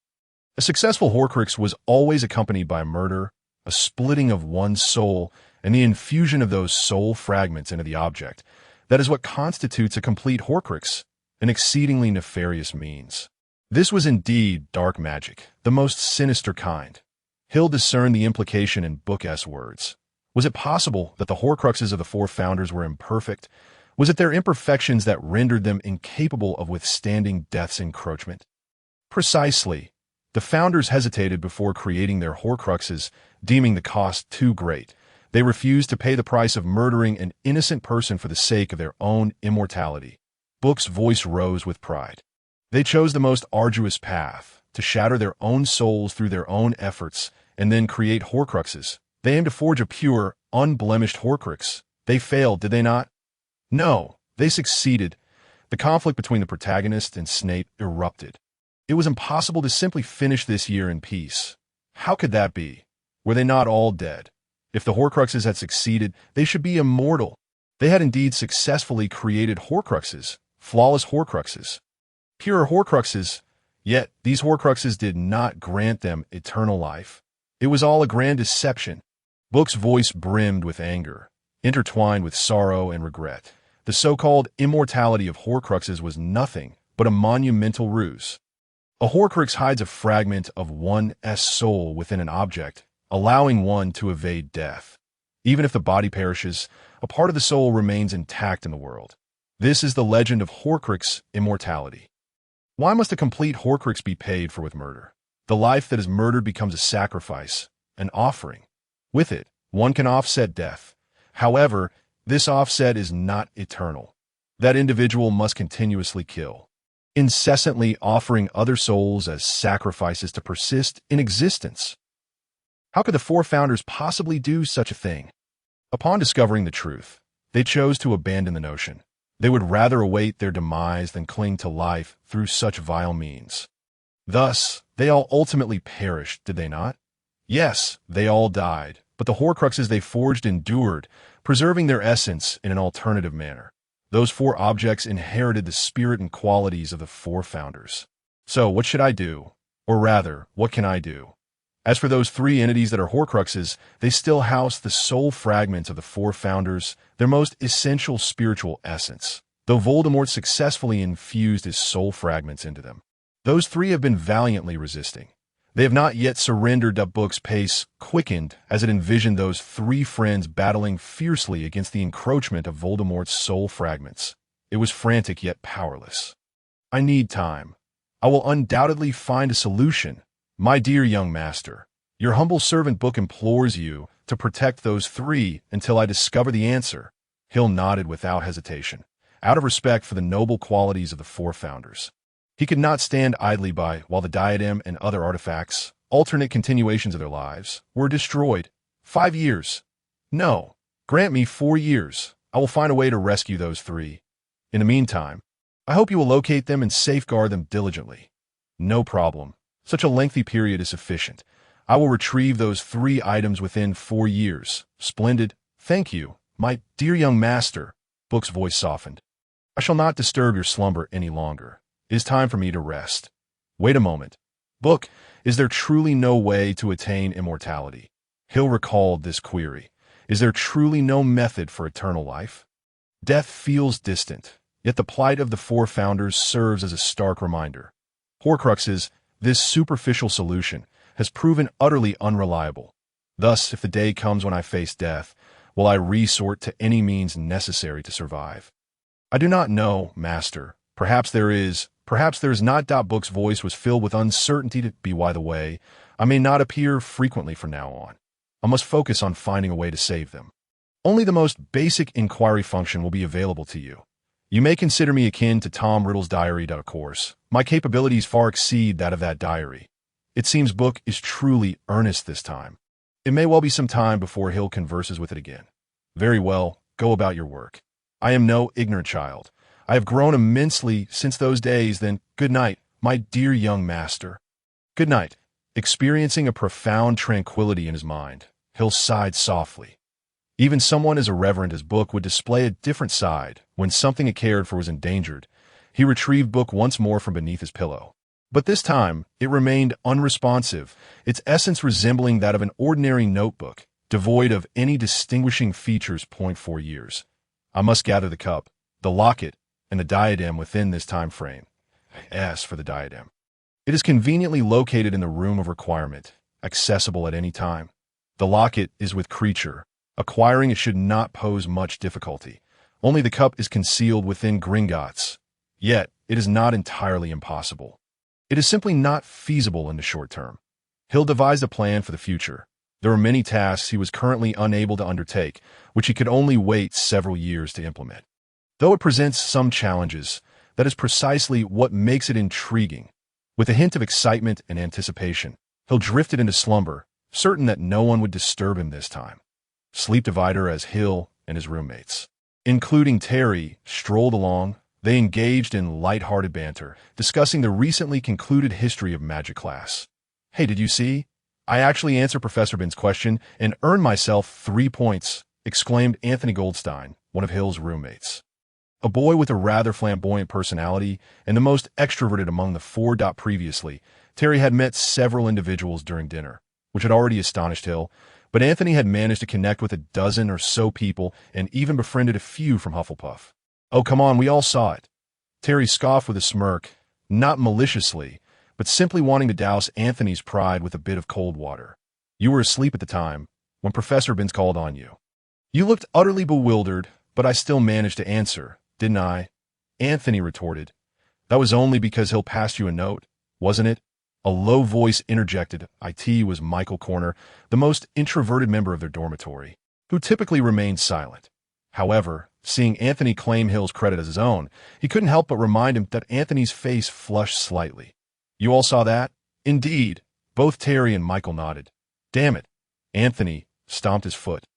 A successful Horcrux was always accompanied by murder, a splitting of one's soul, and the infusion of those soul fragments into the object. That is what constitutes a complete Horcrux, an exceedingly nefarious means. This was indeed dark magic, the most sinister kind. Hill discerned the implication in Book's words. Was it possible that the Horcruxes of the 4 founders were imperfect? Was it their imperfections that rendered them incapable of withstanding death's encroachment? Precisely. The founders hesitated before creating their Horcruxes, deeming the cost too great. They refused to pay the price of murdering an innocent person for the sake of their own immortality. Book's voice rose with pride. They chose the most arduous path, to shatter their own souls through their own efforts, and then create Horcruxes. They aimed to forge a pure, unblemished Horcrux. They failed, did they not? No, they succeeded. The conflict between the protagonist and Snape erupted. It was impossible to simply finish this year in peace. How could that be? Were they not all dead? If the Horcruxes had succeeded, they should be immortal. They had indeed successfully created Horcruxes, flawless Horcruxes. Pure Horcruxes, yet these Horcruxes did not grant them eternal life. It was all a grand deception. Book's voice brimmed with anger, intertwined with sorrow and regret. The so-called immortality of Horcruxes was nothing but a monumental ruse. A Horcrux hides a fragment of one's soul within an object, allowing one to evade death. Even if the body perishes, a part of the soul remains intact in the world. This is the legend of Horcrux immortality. Why must a complete Horcrux be paid for with murder? The life that is murdered becomes a sacrifice, an offering. With it, one can offset death. However, this offset is not eternal. That individual must continuously kill, incessantly offering other souls as sacrifices to persist in existence. How could the four founders possibly do such a thing? Upon discovering the truth, they chose to abandon the notion. They would rather await their demise than cling to life through such vile means. Thus, they all ultimately perished, did they not? Yes, they all died, but the Horcruxes they forged endured, preserving their essence in an alternative manner. Those four objects inherited the spirit and qualities of the four founders. So, what should I do? Or rather, what can I do? As for those three entities that are Horcruxes, they still house the soul fragments of the four founders, their most essential spiritual essence, though Voldemort successfully infused his soul fragments into them. Those three have been valiantly resisting. They have not yet surrendered. The book's pace quickened as it envisioned those three friends battling fiercely against the encroachment of Voldemort's soul fragments. It was frantic yet powerless. I need time. I will undoubtedly find a solution. My dear young master, your humble servant Book implores you to protect those three until I discover the answer. Hill nodded without hesitation, out of respect for the noble qualities of the four founders. He could not stand idly by while the diadem and other artifacts, alternate continuations of their lives, were destroyed. 5 years. No, grant me 4 years. I will find a way to rescue those three. In the meantime, I hope you will locate them and safeguard them diligently. No problem. Such a lengthy period is sufficient. I will retrieve those three items within 4 years. Splendid. Thank you, my dear young master. Book's voice softened. I shall not disturb your slumber any longer. It is time for me to rest. Wait a moment. Book, is there truly no way to attain immortality? Hill recalled this query. Is there truly no method for eternal life? Death feels distant, yet the plight of the four founders serves as a stark reminder. Horcruxes, this superficial solution, has proven utterly unreliable. Thus, if the day comes when I face death, will I resort to any means necessary to survive? I do not know, master. Perhaps there is not. Book's voice was filled with uncertainty. To be by the way, I may not appear frequently from now on. I must focus on finding a way to save them. Only the most basic inquiry function will be available to you. You may consider me akin to Tom Riddle's diary. Of course, my capabilities far exceed that of that diary. It seems Book is truly earnest this time. It may well be some time before Hill converses with it again. Very well, go about your work. I am no ignorant child. I have grown immensely since those days. Then, good night, my dear young master. Good night. Experiencing a profound tranquility in his mind, Hill sighed softly. Even someone as irreverent as Book would display a different side when something he cared for was endangered. He retrieved Book once more from beneath his pillow. But this time, it remained unresponsive, its essence resembling that of an ordinary notebook, devoid of any distinguishing features. 4 years. I must gather the cup, the locket, and the diadem within this time frame. S for the diadem. It is conveniently located in the room of requirement, accessible at any time. The locket is with Creature. Acquiring it should not pose much difficulty. Only the cup is concealed within Gringotts. Yet, it is not entirely impossible. It is simply not feasible in the short term. Hill devised a plan for the future. There were many tasks he was currently unable to undertake, which he could only wait several years to implement. Though it presents some challenges, that is precisely what makes it intriguing. With a hint of excitement and anticipation, Hill drifted into slumber, certain that no one would disturb him this time. Sleep divider as Hill and his roommates, including Terry, strolled along. They engaged in light-hearted banter, discussing the recently concluded history of magic class. "Hey, did you see? I actually answered Professor Bin's question and earned myself 3 points," exclaimed Anthony Goldstein, one of Hill's roommates. A boy with a rather flamboyant personality and the most extroverted among the four. Previously, Terry had met several individuals during dinner, which had already astonished Hill, but Anthony had managed to connect with a dozen or so people and even befriended a few from Hufflepuff. "Oh, come on, we all saw it." Terry scoffed with a smirk, not maliciously, but simply wanting to douse Anthony's pride with a bit of cold water. "You were asleep at the time, when Professor Binns called on you. You looked utterly bewildered, but I still managed to answer, didn't I?" Anthony retorted. "That was only because Hill passed you a note, wasn't it?" A low voice interjected. It was Michael Corner, the most introverted member of their dormitory, who typically remained silent. However, seeing Anthony claim Hill's credit as his own, he couldn't help but remind him that Anthony's face flushed slightly. "You all saw that?" "Indeed." Both Terry and Michael nodded. "Damn it." Anthony stomped his foot,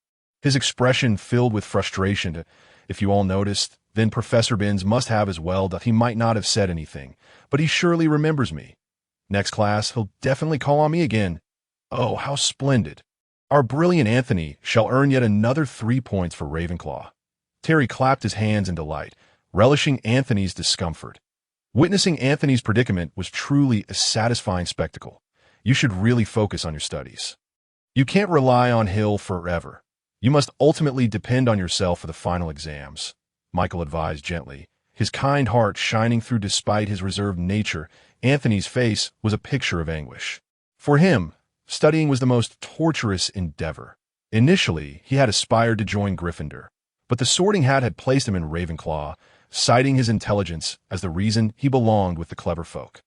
his expression filled with frustration. "If you all noticed, then Professor Binns must have as well. He might not have said anything, but he surely remembers me. Next class, he'll definitely call on me again." "Oh, how splendid. Our brilliant Anthony shall earn yet another 3 points for Ravenclaw." Terry clapped his hands in delight, relishing Anthony's discomfort. Witnessing Anthony's predicament was truly a satisfying spectacle. "You should really focus on your studies. You can't rely on Hill forever. You must ultimately depend on yourself for the final exams," Michael advised gently, his kind heart shining through despite his reserved nature. Anthony's face was a picture of anguish. For him, studying was the most torturous endeavor. Initially, he had aspired to join Gryffindor, but the Sorting Hat had placed him in Ravenclaw, citing his intelligence as the reason he belonged with the clever folk.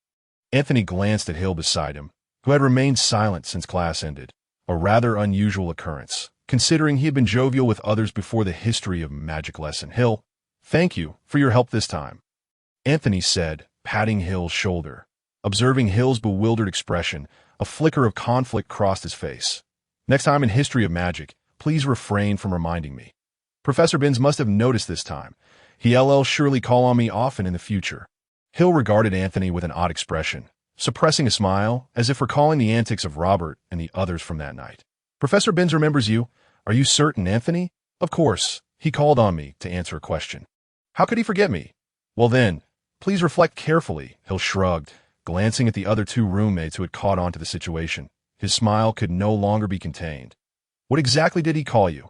Anthony glanced at Hill beside him, who had remained silent since class ended, a rather unusual occurrence, considering he had been jovial with others before the history of magic lesson. "Hill, thank you for your help this time," Anthony said, patting Hill's shoulder. Observing Hill's bewildered expression, a flicker of conflict crossed his face. "Next time in History of Magic, please refrain from reminding me. Professor Binns must have noticed this time. He'll surely call on me often in the future." Hill regarded Anthony with an odd expression, suppressing a smile, as if recalling the antics of Robert and the others from that night. "Professor Binns remembers you. Are you certain, Anthony?" "Of course. He called on me to answer a question. How could he forget me?" "Well then, please reflect carefully," Hill shrugged, glancing at the other two roommates who had caught on to the situation. His smile could no longer be contained. "What exactly did he call you?"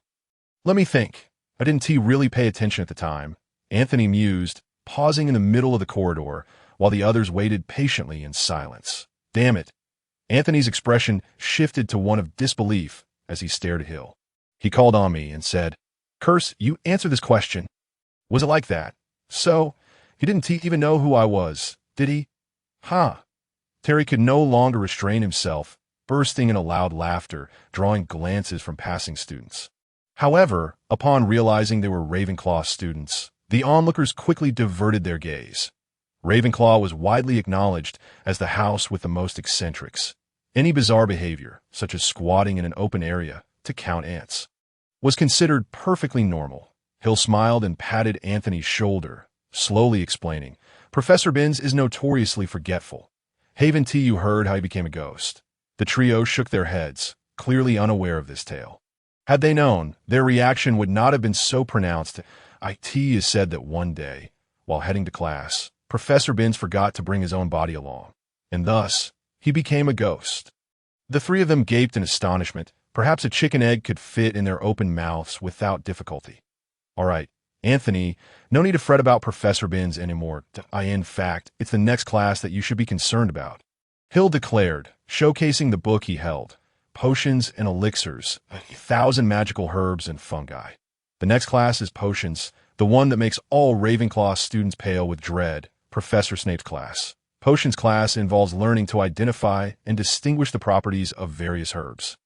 "Let me think. I didn't really pay attention at the time," Anthony mused, pausing in the middle of the corridor, while the others waited patiently in silence. "Damn it." Anthony's expression shifted to one of disbelief as he stared at Hill. "He called on me and said, 'Curse, you answer this question.' Was it like that? So, he didn't even know who I was, did he?" "Huh." Terry could no longer restrain himself, bursting into loud laughter, drawing glances from passing students. However, upon realizing they were Ravenclaw students, the onlookers quickly diverted their gaze. Ravenclaw was widely acknowledged as the house with the most eccentrics. Any bizarre behavior, such as squatting in an open area to count ants, was considered perfectly normal. Hill smiled and patted Anthony's shoulder, slowly explaining, "Professor Binns is notoriously forgetful. Haven't you heard how he became a ghost?" The trio shook their heads, clearly unaware of this tale. Had they known, their reaction would not have been so pronounced. It is said that one day, while heading to class, Professor Binns forgot to bring his own body along, and thus, he became a ghost. The three of them gaped in astonishment. Perhaps a chicken egg could fit in their open mouths without difficulty. "All right, Anthony, no need to fret about Professor Binns anymore. In fact, it's the next class that you should be concerned about," Hill declared, showcasing the book he held. "Potions and Elixirs, 1,000 magical herbs and fungi. The next class is Potions, the one that makes all Ravenclaw students pale with dread, Professor Snape's class. Potions class involves learning to identify and distinguish the properties of various herbs,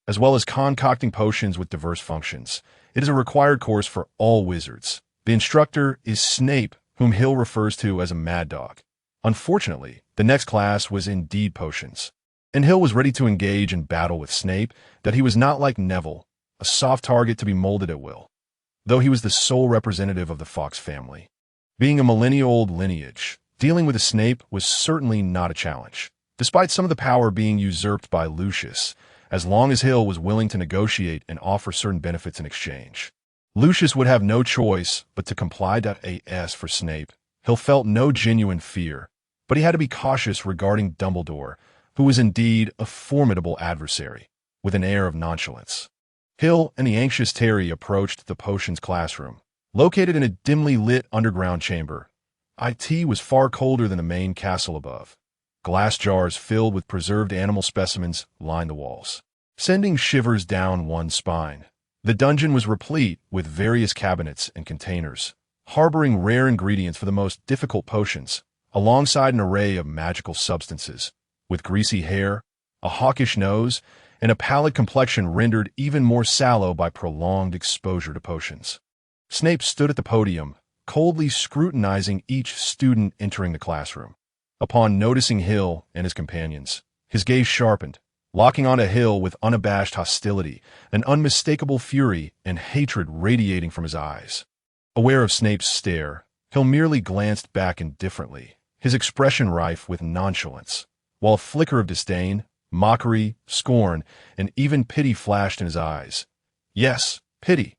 as well as concocting potions with diverse functions. It is a required course for all wizards. The instructor is Snape, whom Hill refers to as a mad dog. Unfortunately, the next class was indeed potions, and Hill was ready to engage in battle with Snape that he was not like Neville, a soft target to be molded at will, though he was the sole representative of the Fox family. Being a millennia-old lineage, dealing with a Snape was certainly not a challenge, despite some of the power being usurped by Lucius, as long as Hill was willing to negotiate and offer certain benefits in exchange. Lucius would have no choice but to comply. As for Snape, Hill felt no genuine fear, but he had to be cautious regarding Dumbledore, who was indeed a formidable adversary, with an air of nonchalance. Hill and the anxious Terry approached the potions classroom, located in a dimly lit underground chamber. It was far colder than the main castle above. Glass jars filled with preserved animal specimens lined the walls, sending shivers down one's spine. The dungeon was replete with various cabinets and containers, harboring rare ingredients for the most difficult potions, alongside an array of magical substances, with greasy hair, a hawkish nose, and a pallid complexion rendered even more sallow by prolonged exposure to potions. Snape stood at the podium, coldly scrutinizing each student entering the classroom. Upon noticing Hill and his companions, his gaze sharpened, locking onto Hill with unabashed hostility, an unmistakable fury and hatred radiating from his eyes. Aware of Snape's stare, Hill merely glanced back indifferently, his expression rife with nonchalance, while a flicker of disdain, mockery, scorn, and even pity flashed in his eyes. Yes, pity.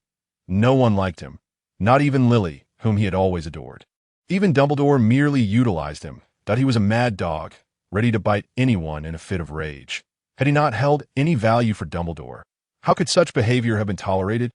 No one liked him, not even Lily, whom he had always adored. Even Dumbledore merely utilized him, that he was a mad dog, ready to bite anyone in a fit of rage. Had he not held any value for Dumbledore, how could such behavior have been tolerated?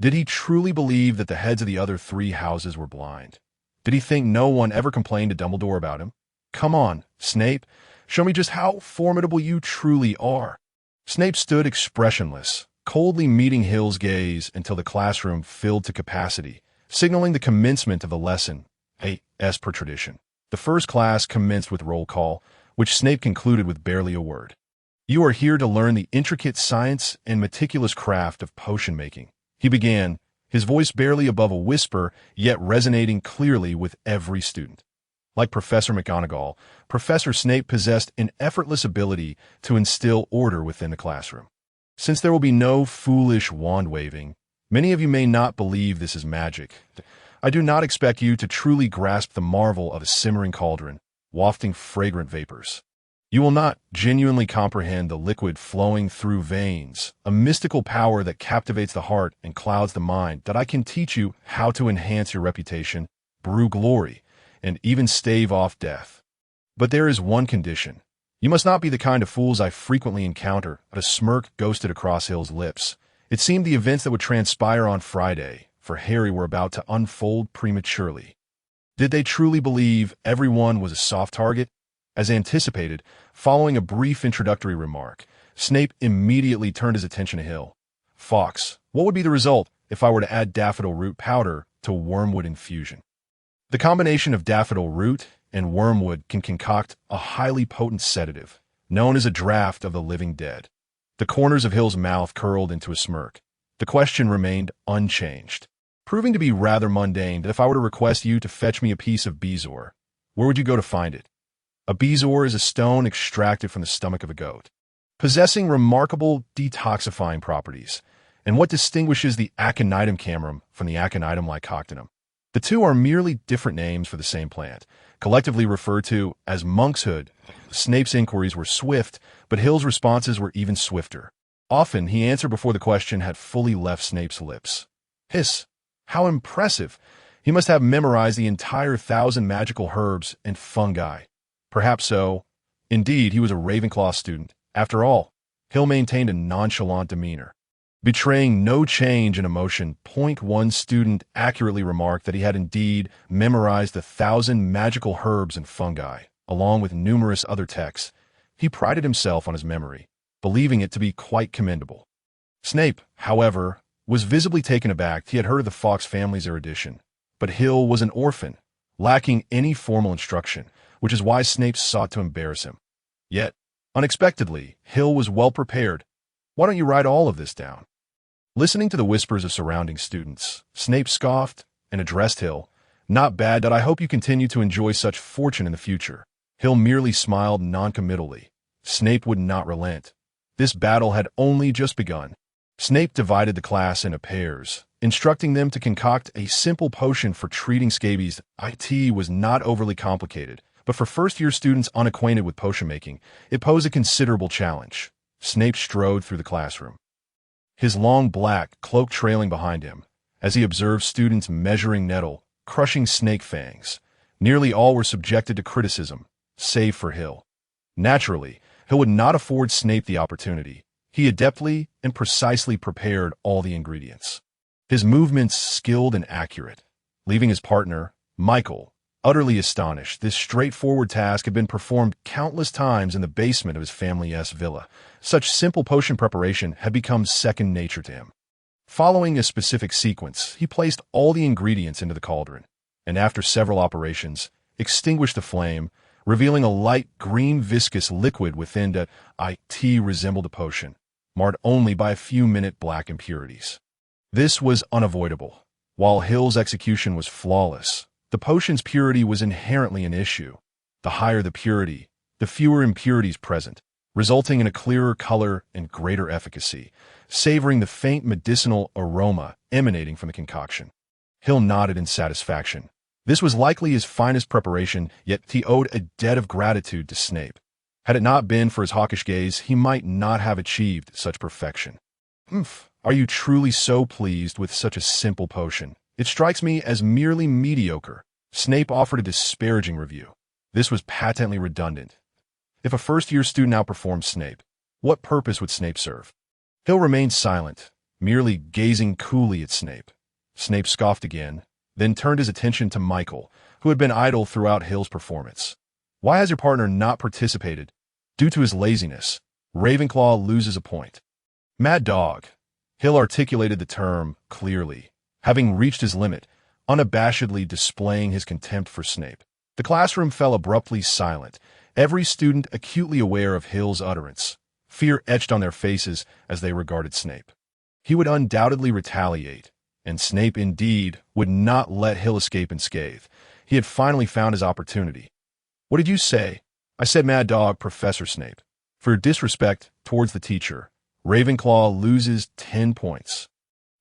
Did he truly believe that the heads of the other three houses were blind? Did he think no one ever complained to Dumbledore about him? Come on, Snape, show me just how formidable you truly are. Snape stood expressionless, coldly meeting Hill's gaze until the classroom filled to capacity, signaling the commencement of the lesson, as per tradition. The first class commenced with roll call, which Snape concluded with barely a word. You are here to learn the intricate science and meticulous craft of potion making, he began, his voice barely above a whisper, yet resonating clearly with every student. Like Professor McGonagall, Professor Snape possessed an effortless ability to instill order within the classroom. Since there will be no foolish wand-waving, many of you may not believe this is magic. I do not expect you to truly grasp the marvel of a simmering cauldron, wafting fragrant vapors. You will not genuinely comprehend the liquid flowing through veins, a mystical power that captivates the heart and clouds the mind, that I can teach you how to enhance your reputation, brew glory, and even stave off death. But there is one condition. You must not be the kind of fools I frequently encounter. A smirk ghosted across Hill's lips. It seemed the events that would transpire on Friday for Harry were about to unfold prematurely. Did they truly believe everyone was a soft target? As anticipated, following a brief introductory remark, Snape immediately turned his attention to Hill. Fox, what would be the result if I were to add daffodil root powder to wormwood infusion? The combination of daffodil root and wormwood can concoct a highly potent sedative, known as a draft of the living dead. The corners of Hill's mouth curled into a smirk. The question remained unchanged, proving to be rather mundane. That if I were to request you to fetch me a piece of bezoar, where would you go to find it? A bezoar is a stone extracted from the stomach of a goat, possessing remarkable detoxifying properties. And what distinguishes the Aconitum camerum from the Aconitum lycoctonum? The two are merely different names for the same plant, collectively referred to as monkshood. Snape's inquiries were swift, but Hill's responses were even swifter. Often he answered before the question had fully left Snape's lips. Hiss! How impressive! He must have memorized the entire 1,000 magical herbs and fungi. Perhaps so. Indeed, he was a Ravenclaw student. After all, Hill maintained a nonchalant demeanor, betraying no change in emotion. One student accurately remarked that he had indeed memorized 1,000 magical herbs and fungi, along with numerous other texts. He prided himself on his memory, believing it to be quite commendable. Snape, however, was visibly taken aback. He had heard of the Fox family's erudition, but Hill was an orphan, lacking any formal instruction, which is why Snape sought to embarrass him. Yet, unexpectedly, Hill was well prepared. Why don't you write all of this down? Listening to the whispers of surrounding students, Snape scoffed and addressed Hill. Not bad. I hope you continue to enjoy such fortune in the future. Hill merely smiled noncommittally. Snape would not relent. This battle had only just begun. Snape divided the class into pairs, instructing them to concoct a simple potion for treating scabies. It was not overly complicated, but for first-year students unacquainted with potion making, it posed a considerable challenge. Snape strode through the classroom, his long black cloak trailing behind him, as he observed students measuring nettle, crushing snake fangs. Nearly all were subjected to criticism, save for Hill. Naturally, Hill would not afford Snape the opportunity. He adeptly and precisely prepared all the ingredients. His movements skilled and accurate, leaving his partner, Michael, utterly astonished. This straightforward task had been performed countless times in the basement of his family's villa. Such simple potion preparation had become second nature to him. Following a specific sequence, he placed all the ingredients into the cauldron, and after several operations, extinguished the flame, revealing a light green viscous liquid within that it resembled a potion, marred only by a few minute black impurities. This was unavoidable. While Hill's execution was flawless, the potion's purity was inherently an issue. The higher the purity, the fewer impurities present, resulting in a clearer color and greater efficacy, savoring the faint medicinal aroma emanating from the concoction. Hill nodded in satisfaction. This was likely his finest preparation, yet he owed a debt of gratitude to Snape. Had it not been for his hawkish gaze, he might not have achieved such perfection. Are you truly so pleased with such a simple potion? It strikes me as merely mediocre. Snape offered a disparaging review. This was patently redundant. If a first-year student outperformed Snape, what purpose would Snape serve? Hill remained silent, merely gazing coolly at Snape. Snape scoffed again, then turned his attention to Michael, who had been idle throughout Hill's performance. Why has your partner not participated? Due to his laziness, Ravenclaw loses a point. Mad dog. Hill articulated the term clearly, having reached his limit, unabashedly displaying his contempt for Snape. The classroom fell abruptly silent, every student acutely aware of Hill's utterance. Fear etched on their faces as they regarded Snape. He would undoubtedly retaliate, and Snape indeed would not let Hill escape unscathed. He had finally found his opportunity. What did you say? I said mad dog, Professor Snape. For your disrespect towards the teacher, Ravenclaw loses 10 points.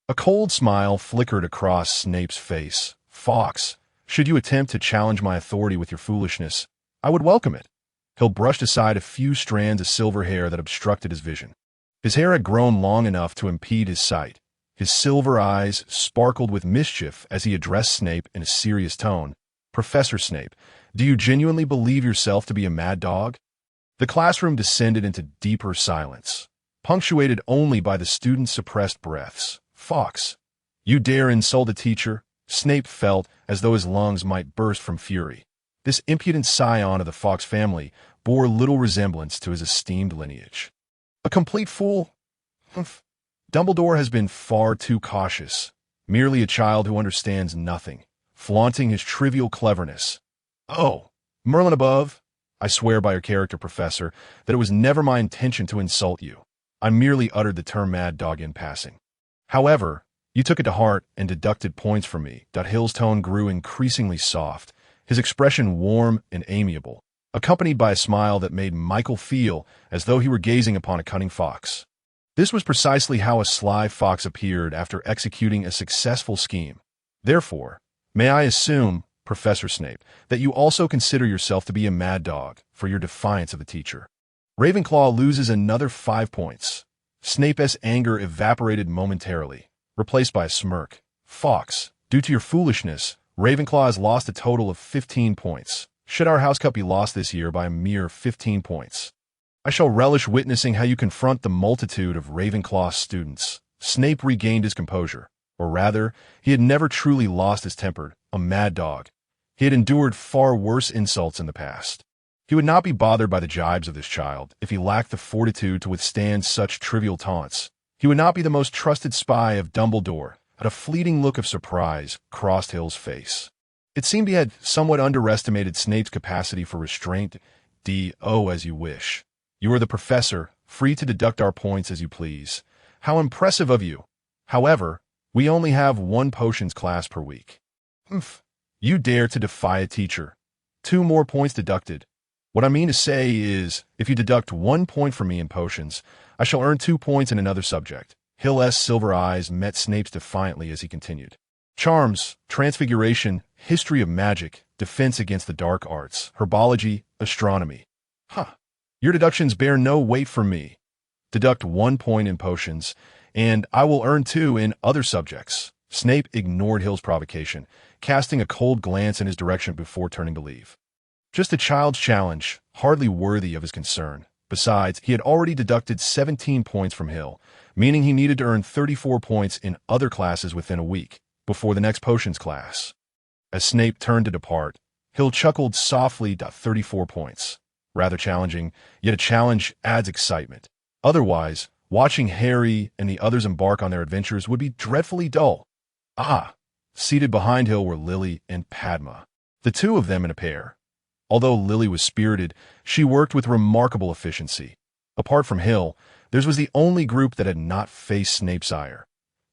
A cold smile flickered across Snape's face. Fawkes, should you attempt to challenge my authority with your foolishness, I would welcome it. Hill brushed aside a few strands of silver hair that obstructed his vision. His hair had grown long enough to impede his sight. His silver eyes sparkled with mischief as he addressed Snape in a serious tone. Professor Snape, do you genuinely believe yourself to be a mad dog? The classroom descended into deeper silence, punctuated only by the students' suppressed breaths. Fawkes, you dare insult a teacher? Snape felt as though his lungs might burst from fury. This impudent scion of the Fawkes family bore little resemblance to his esteemed lineage. A complete fool? Humph. Dumbledore has been far too cautious, merely a child who understands nothing, flaunting his trivial cleverness. Oh, Merlin above, I swear by your character, Professor, that it was never my intention to insult you. I merely uttered the term mad dog in passing. However, you took it to heart and deducted points from me. Hill's tone grew increasingly soft, his expression warm and amiable, accompanied by a smile that made Michael feel as though he were gazing upon a cunning fox. This was precisely how a sly fox appeared after executing a successful scheme. Therefore, may I assume, Professor Snape, that you also consider yourself to be a mad dog for your defiance of the teacher. Ravenclaw loses another 5 points. Snape's anger evaporated momentarily, replaced by a smirk. Fawkes, due to your foolishness, Ravenclaw has lost a total of 15 points. Should our House Cup be lost this year by a mere 15 points? I shall relish witnessing how you confront the multitude of Ravenclaw students. Snape regained his composure, or rather, he had never truly lost his temper, a mad dog. He had endured far worse insults in the past. He would not be bothered by the jibes of this child if he lacked the fortitude to withstand such trivial taunts. He would not be the most trusted spy of Dumbledore. A fleeting look of surprise crossed Hill's face. It seemed he had somewhat underestimated Snape's capacity for restraint. D.O. as you wish. You are the professor, free to deduct our points as you please. How impressive of you. However, we only have one potions class per week. Humph. You dare to defy a teacher. 2 more points deducted. What I mean to say is, if you deduct 1 point from me in potions, I shall earn 2 points in another subject. Hill's silver eyes met Snape's defiantly as he continued. Charms, transfiguration, history of magic, defense against the dark arts, herbology, astronomy. Huh. Your deductions bear no weight for me. Deduct 1 point in potions, and I will earn 2 in other subjects. Snape ignored Hill's provocation, casting a cold glance in his direction before turning to leave. Just a child's challenge, hardly worthy of his concern. Besides, he had already deducted 17 points from Hill, meaning he needed to earn 34 points in other classes within a week, before the next potions class. As Snape turned to depart, Hill chuckled softly. 34 points. Rather challenging, yet a challenge adds excitement. Otherwise, watching Harry and the others embark on their adventures would be dreadfully dull. Ah! Seated behind Hill were Lily and Padma, the 2 of them in a pair. Although Lily was spirited, she worked with remarkable efficiency. Apart from Hill, theirs was the only group that had not faced Snape's ire.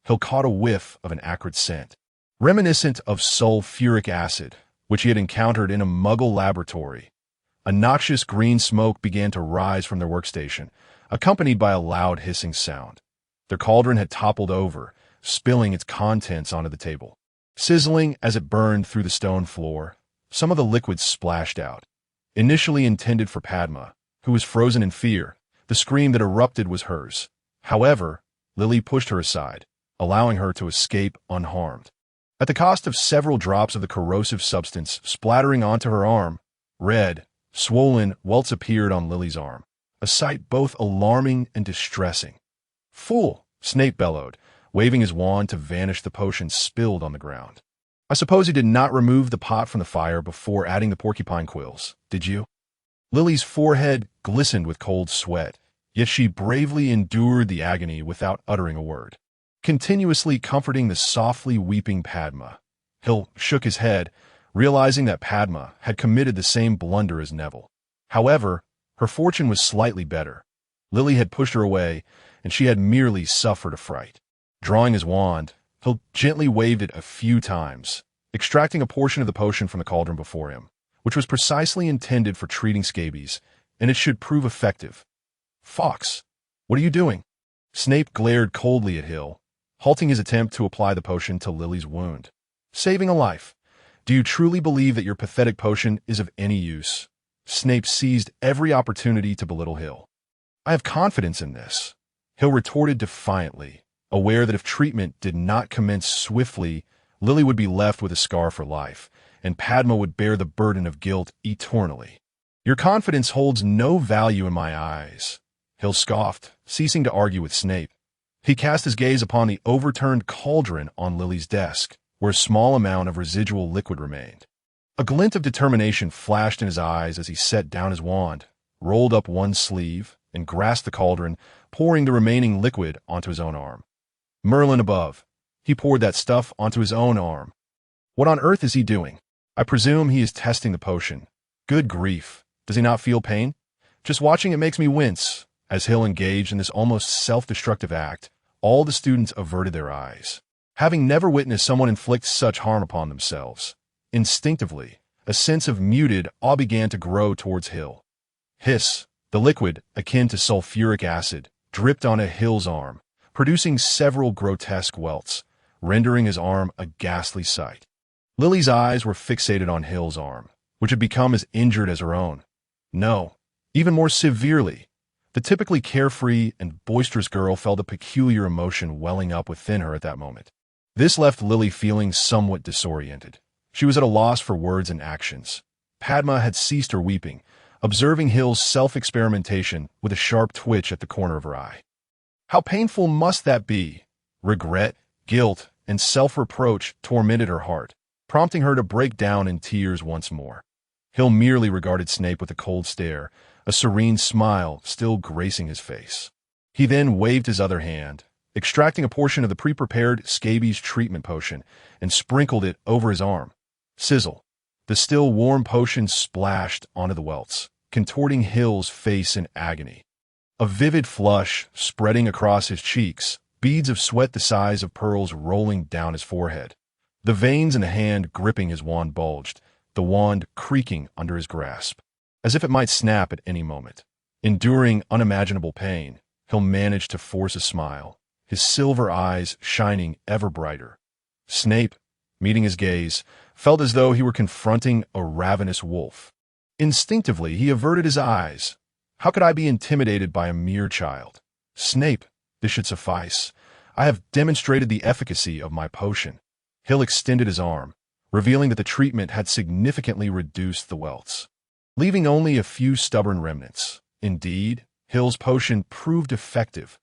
Hill caught a whiff of an acrid scent, reminiscent of sulfuric acid, which he had encountered in a Muggle laboratory. A noxious green smoke began to rise from their workstation, accompanied by a loud hissing sound. Their cauldron had toppled over, spilling its contents onto the table. Sizzling as it burned through the stone floor, some of the liquid splashed out. Initially intended for Padma, who was frozen in fear, the scream that erupted was hers. However, Lily pushed her aside, allowing her to escape unharmed. At the cost of several drops of the corrosive substance splattering onto her arm, red, swollen welts appeared on Lily's arm, a sight both alarming and distressing. "Fool!" Snape bellowed, waving his wand to vanish the potion spilled on the ground. "I suppose you did not remove the pot from the fire before adding the porcupine quills, did you?" Lily's forehead glistened with cold sweat, yet she bravely endured the agony without uttering a word, continuously comforting the softly weeping Padma. Hill shook his head, realizing that Padma had committed the same blunder as Neville. However, her fortune was slightly better. Lily had pushed her away, and she had merely suffered a fright. Drawing his wand, Hill gently waved it a few times, extracting a portion of the potion from the cauldron before him, which was precisely intended for treating scabies, and it should prove effective. "Fox, what are you doing?" Snape glared coldly at Hill, halting his attempt to apply the potion to Lily's wound. "Saving a life. Do you truly believe that your pathetic potion is of any use?" Snape seized every opportunity to belittle Hill. "I have confidence in this," Hill retorted defiantly, aware that if treatment did not commence swiftly, Lily would be left with a scar for life, and Padma would bear the burden of guilt eternally. "Your confidence holds no value in my eyes," Hill scoffed, ceasing to argue with Snape. He cast his gaze upon the overturned cauldron on Lily's desk, where a small amount of residual liquid remained. A glint of determination flashed in his eyes as he set down his wand, rolled up one sleeve, and grasped the cauldron, pouring the remaining liquid onto his own arm. Merlin above. He poured that stuff onto his own arm. What on earth is he doing? I presume he is testing the potion. Good grief. Does he not feel pain? Just watching it makes me wince. As Hill engaged in this almost self-destructive act, all the students averted their eyes, having never witnessed someone inflict such harm upon themselves. Instinctively, a sense of muted awe began to grow towards Hill. Hiss! The liquid, akin to sulfuric acid, dripped onto Hill's arm, producing several grotesque welts, rendering his arm a ghastly sight. Lily's eyes were fixated on Hill's arm, which had become as injured as her own. No, even more severely. The typically carefree and boisterous girl felt a peculiar emotion welling up within her at that moment. This left Lily feeling somewhat disoriented. She was at a loss for words and actions. Padma had ceased her weeping, observing Hill's self-experimentation with a sharp twitch at the corner of her eye. How painful must that be? Regret, guilt, and self-reproach tormented her heart, prompting her to break down in tears once more. Hill merely regarded Snape with a cold stare, a serene smile still gracing his face. He then waved his other hand, extracting a portion of the pre-prepared scabies treatment potion, and sprinkled it over his arm. Sizzle. The still warm potion splashed onto the welts, contorting Hill's face in agony. A vivid flush spreading across his cheeks, beads of sweat the size of pearls rolling down his forehead. The veins in the hand gripping his wand bulged, the wand creaking under his grasp, as if it might snap at any moment. Enduring unimaginable pain, Hill managed to force a smile, his silver eyes shining ever brighter. Snape, meeting his gaze, felt as though he were confronting a ravenous wolf. Instinctively, he averted his eyes. How could I be intimidated by a mere child? Snape, this should suffice. I have demonstrated the efficacy of my potion. Hill extended his arm, revealing that the treatment had significantly reduced the welts, leaving only a few stubborn remnants. Indeed, Hill's potion proved effective.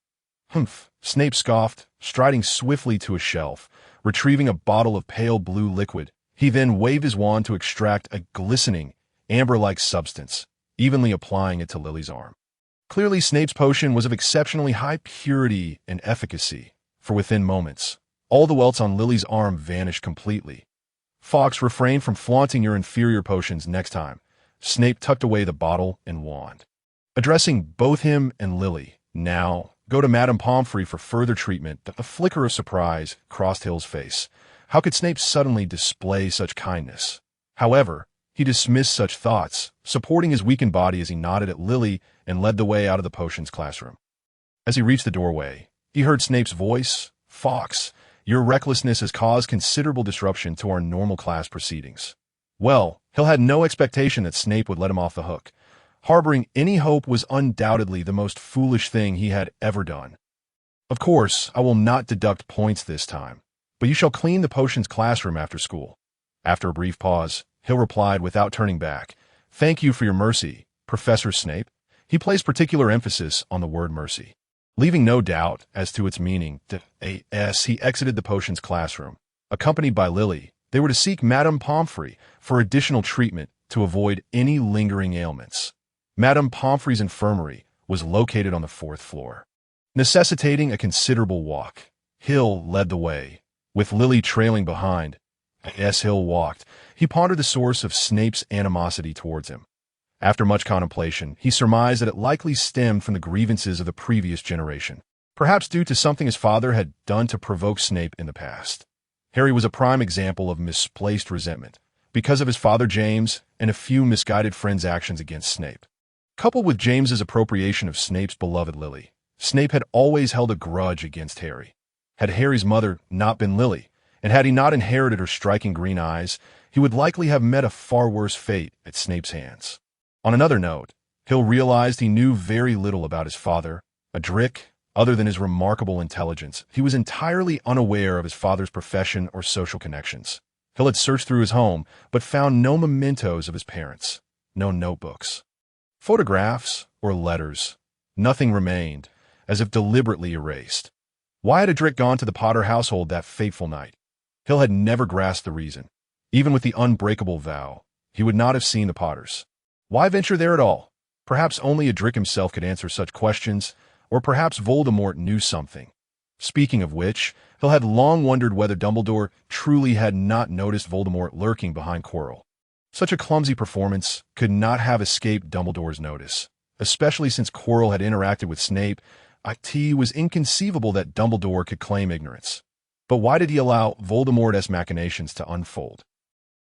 Humph, Snape scoffed, striding swiftly to a shelf, retrieving a bottle of pale blue liquid. He then waved his wand to extract a glistening, amber-like substance, evenly applying it to Lily's arm. Clearly, Snape's potion was of exceptionally high purity and efficacy, for within moments, all the welts on Lily's arm vanished completely. Fawkes, refrain from flaunting your inferior potions next time. Snape tucked away the bottle and wand. Addressing both him and Lily, now, go to Madame Pomfrey for further treatment. A flicker of surprise crossed Hill's face. How could Snape suddenly display such kindness? However, he dismissed such thoughts, supporting his weakened body as he nodded at Lily and led the way out of the potions classroom. As he reached the doorway, he heard Snape's voice. Fawkes, your recklessness has caused considerable disruption to our normal class proceedings. Well, Hill had no expectation that Snape would let him off the hook. Harboring any hope was undoubtedly the most foolish thing he had ever done. Of course, I will not deduct points this time, but you shall clean the potions classroom after school. After a brief pause, Hill replied without turning back, Thank you for your mercy, Professor Snape. He placed particular emphasis on the word mercy. Leaving no doubt as to its meaning, he exited the potions classroom. Accompanied by Lily, they were to seek Madame Pomfrey for additional treatment to avoid any lingering ailments. Madame Pomfrey's infirmary was located on the 4th floor. Necessitating a considerable walk, Hill led the way, with Lily trailing behind. As Hill walked, he pondered the source of Snape's animosity towards him. After much contemplation, he surmised that it likely stemmed from the grievances of the previous generation, perhaps due to something his father had done to provoke Snape in the past. Harry was a prime example of misplaced resentment, because of his father James and a few misguided friends' actions against Snape. Coupled with James's appropriation of Snape's beloved Lily, Snape had always held a grudge against Harry. Had Harry's mother not been Lily, and had he not inherited her striking green eyes, he would likely have met a far worse fate at Snape's hands. On another note, Hill realized he knew very little about his father, Adric. Other than his remarkable intelligence, he was entirely unaware of his father's profession or social connections. Hill had searched through his home, but found no mementos of his parents, no notebooks, photographs, or letters. Nothing remained, as if deliberately erased. Why had Adric gone to the Potter household that fateful night? Hill had never grasped the reason. Even with the unbreakable vow, he would not have seen the Potters. Why venture there at all? Perhaps only Adric himself could answer such questions, or perhaps Voldemort knew something. Speaking of which, Hill had long wondered whether Dumbledore truly had not noticed Voldemort lurking behind Quirrell. Such a clumsy performance could not have escaped Dumbledore's notice, especially since Quirrell had interacted with Snape. It was inconceivable that Dumbledore could claim ignorance. But why did he allow Voldemort's machinations to unfold?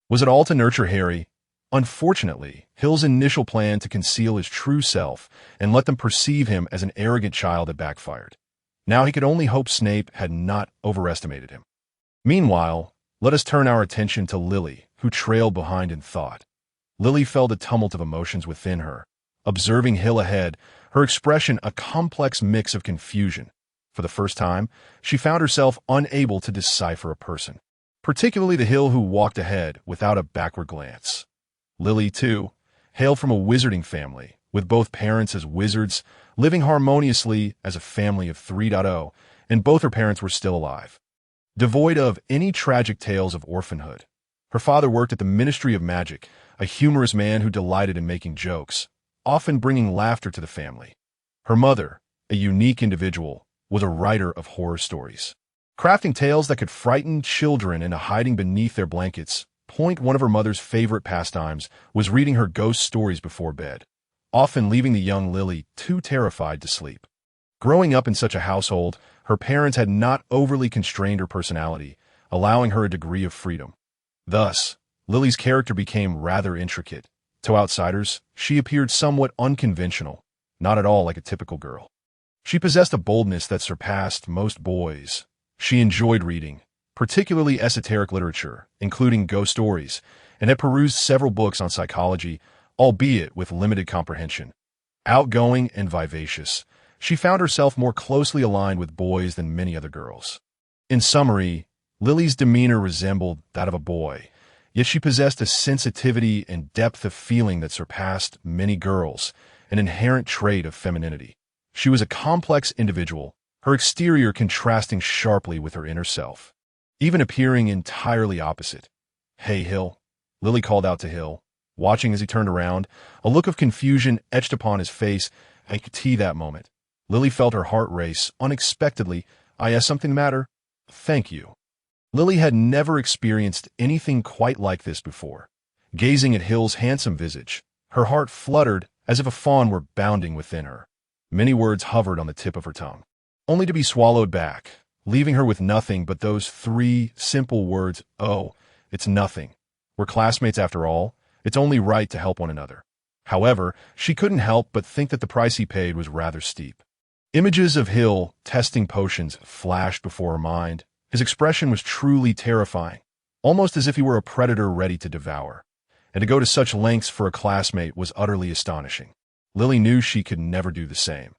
Was it all to nurture Harry? Unfortunately, Hill's initial plan to conceal his true self and let them perceive him as an arrogant child had backfired. Now he could only hope Snape had not overestimated him. Meanwhile, let us turn our attention to Lily, who trailed behind in thought. Lily felt a tumult of emotions within her. Observing Hill ahead, her expression a complex mix of confusion. For the first time, she found herself unable to decipher a person, particularly the Hill who walked ahead without a backward glance. Lily, too, hailed from a wizarding family, with both parents as wizards, living harmoniously as a family of 3.0, and both her parents were still alive. Devoid of any tragic tales of orphanhood, her father worked at the Ministry of Magic, a humorous man who delighted in making jokes, often bringing laughter to the family. Her mother, a unique individual, was a writer of horror stories, crafting tales that could frighten children into hiding beneath their blankets One of her mother's favorite pastimes was reading her ghost stories before bed, often leaving the young Lily too terrified to sleep. Growing up in such a household, her parents had not overly constrained her personality, allowing her a degree of freedom. Thus, Lily's character became rather intricate. To outsiders, she appeared somewhat unconventional, not at all like a typical girl. She possessed a boldness that surpassed most boys. She enjoyed reading, particularly esoteric literature, including ghost stories, and had perused several books on psychology, albeit with limited comprehension. Outgoing and vivacious, she found herself more closely aligned with boys than many other girls. In summary, Lily's demeanor resembled that of a boy, yet she possessed a sensitivity and depth of feeling that surpassed many girls, an inherent trait of femininity. She was a complex individual, her exterior contrasting sharply with her inner self, even appearing entirely opposite. "Hey, Hill," Lily called out to Hill, watching as he turned around, a look of confusion etched upon his face. I could see that moment. Lily felt her heart race unexpectedly. "I asked something the matter?" "Thank you." Lily had never experienced anything quite like this before. Gazing at Hill's handsome visage, her heart fluttered as if a fawn were bounding within her. Many words hovered on the tip of her tongue, only to be swallowed back, leaving her with nothing but those three simple words, "Oh, it's nothing. We're classmates after all. It's only right to help one another." However, she couldn't help but think that the price he paid was rather steep. Images of Hill testing potions flashed before her mind. His expression was truly terrifying, almost as if he were a predator ready to devour. And to go to such lengths for a classmate was utterly astonishing. Lily knew she could never do the same.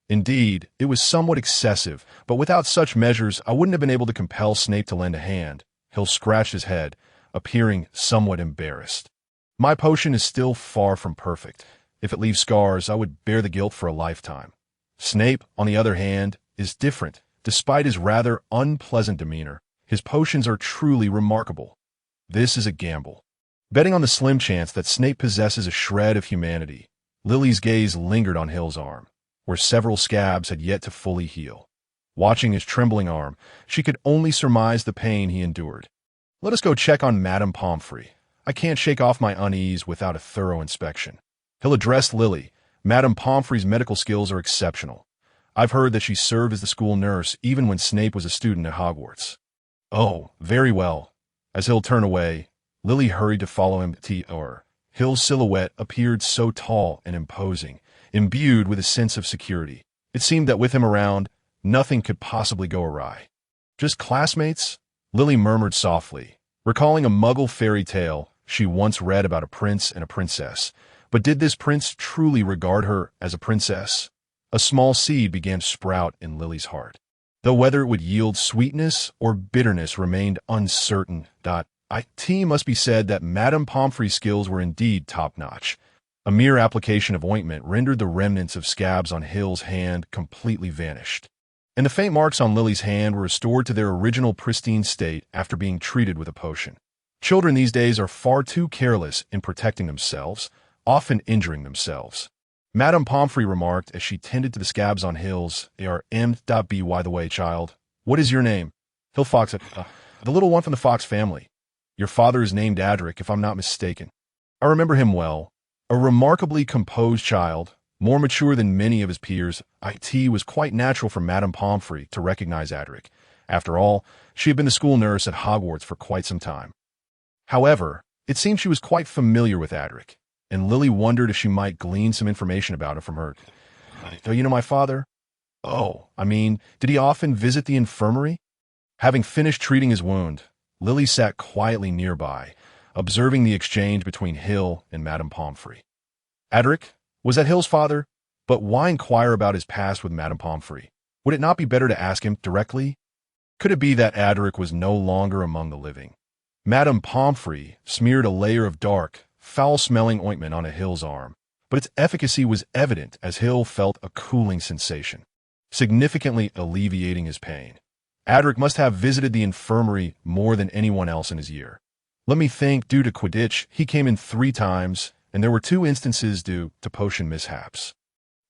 Indeed, it was somewhat excessive, but without such measures, I wouldn't have been able to compel Snape to lend a hand. Hill scratched his head, appearing somewhat embarrassed. "My potion is still far from perfect. If it leaves scars, I would bear the guilt for a lifetime. Snape, on the other hand, is different. Despite his rather unpleasant demeanor, his potions are truly remarkable. This is a gamble." Betting on the slim chance that Snape possesses a shred of humanity, Lily's gaze lingered on Hill's arm, where several scabs had yet to fully heal. Watching his trembling arm, she could only surmise the pain he endured. "Let us go check on Madame Pomfrey. I can't shake off my unease without a thorough inspection." Hill addressed Lily. "Madame Pomfrey's medical skills are exceptional. I've heard that she served as the school nurse even when Snape was a student at Hogwarts." "Oh, very well." As Hill turned away, Lily hurried to follow him. Hill's silhouette appeared so tall and imposing, imbued with a sense of security. It seemed that with him around, nothing could possibly go awry. "Just classmates?" Lily murmured softly, recalling a Muggle fairy tale she once read about a prince and a princess. But did this prince truly regard her as a princess? A small seed began to sprout in Lily's heart, though whether it would yield sweetness or bitterness remained uncertain. It must be said that Madame Pomfrey's skills were indeed top-notch. A mere application of ointment rendered the remnants of scabs on Hill's hand completely vanished, and the faint marks on Lily's hand were restored to their original pristine state after being treated with a potion. Children these days are far too careless in protecting themselves, often injuring themselves. Madame Pomfrey remarked as she tended to the scabs on Hill's By the way, child, what is your name? Hill Fox, the little one from the Fox family. Your father is named Adric, if I'm not mistaken. I remember him well. A remarkably composed child, more mature than many of his peers. It was quite natural for Madame Pomfrey to recognize Adric. After all, she had been the school nurse at Hogwarts for quite some time. However, it seemed she was quite familiar with Adric, and Lily wondered if she might glean some information about him from her. "Do you know my father?" Did he often visit the infirmary?" Having finished treating his wound, Lily sat quietly nearby, observing the exchange between Hill and Madame Pomfrey. Adric, was that Hill's father? But why inquire about his past with Madame Pomfrey? Would it not be better to ask him directly? Could it be that Adric was no longer among the living? Madame Pomfrey smeared a layer of dark, foul-smelling ointment onto Hill's arm, but its efficacy was evident as Hill felt a cooling sensation, significantly alleviating his pain. Adric must have visited the infirmary more than anyone else in his year. Let me think, due to Quidditch, he came in 3 times, and there were 2 instances due to potion mishaps.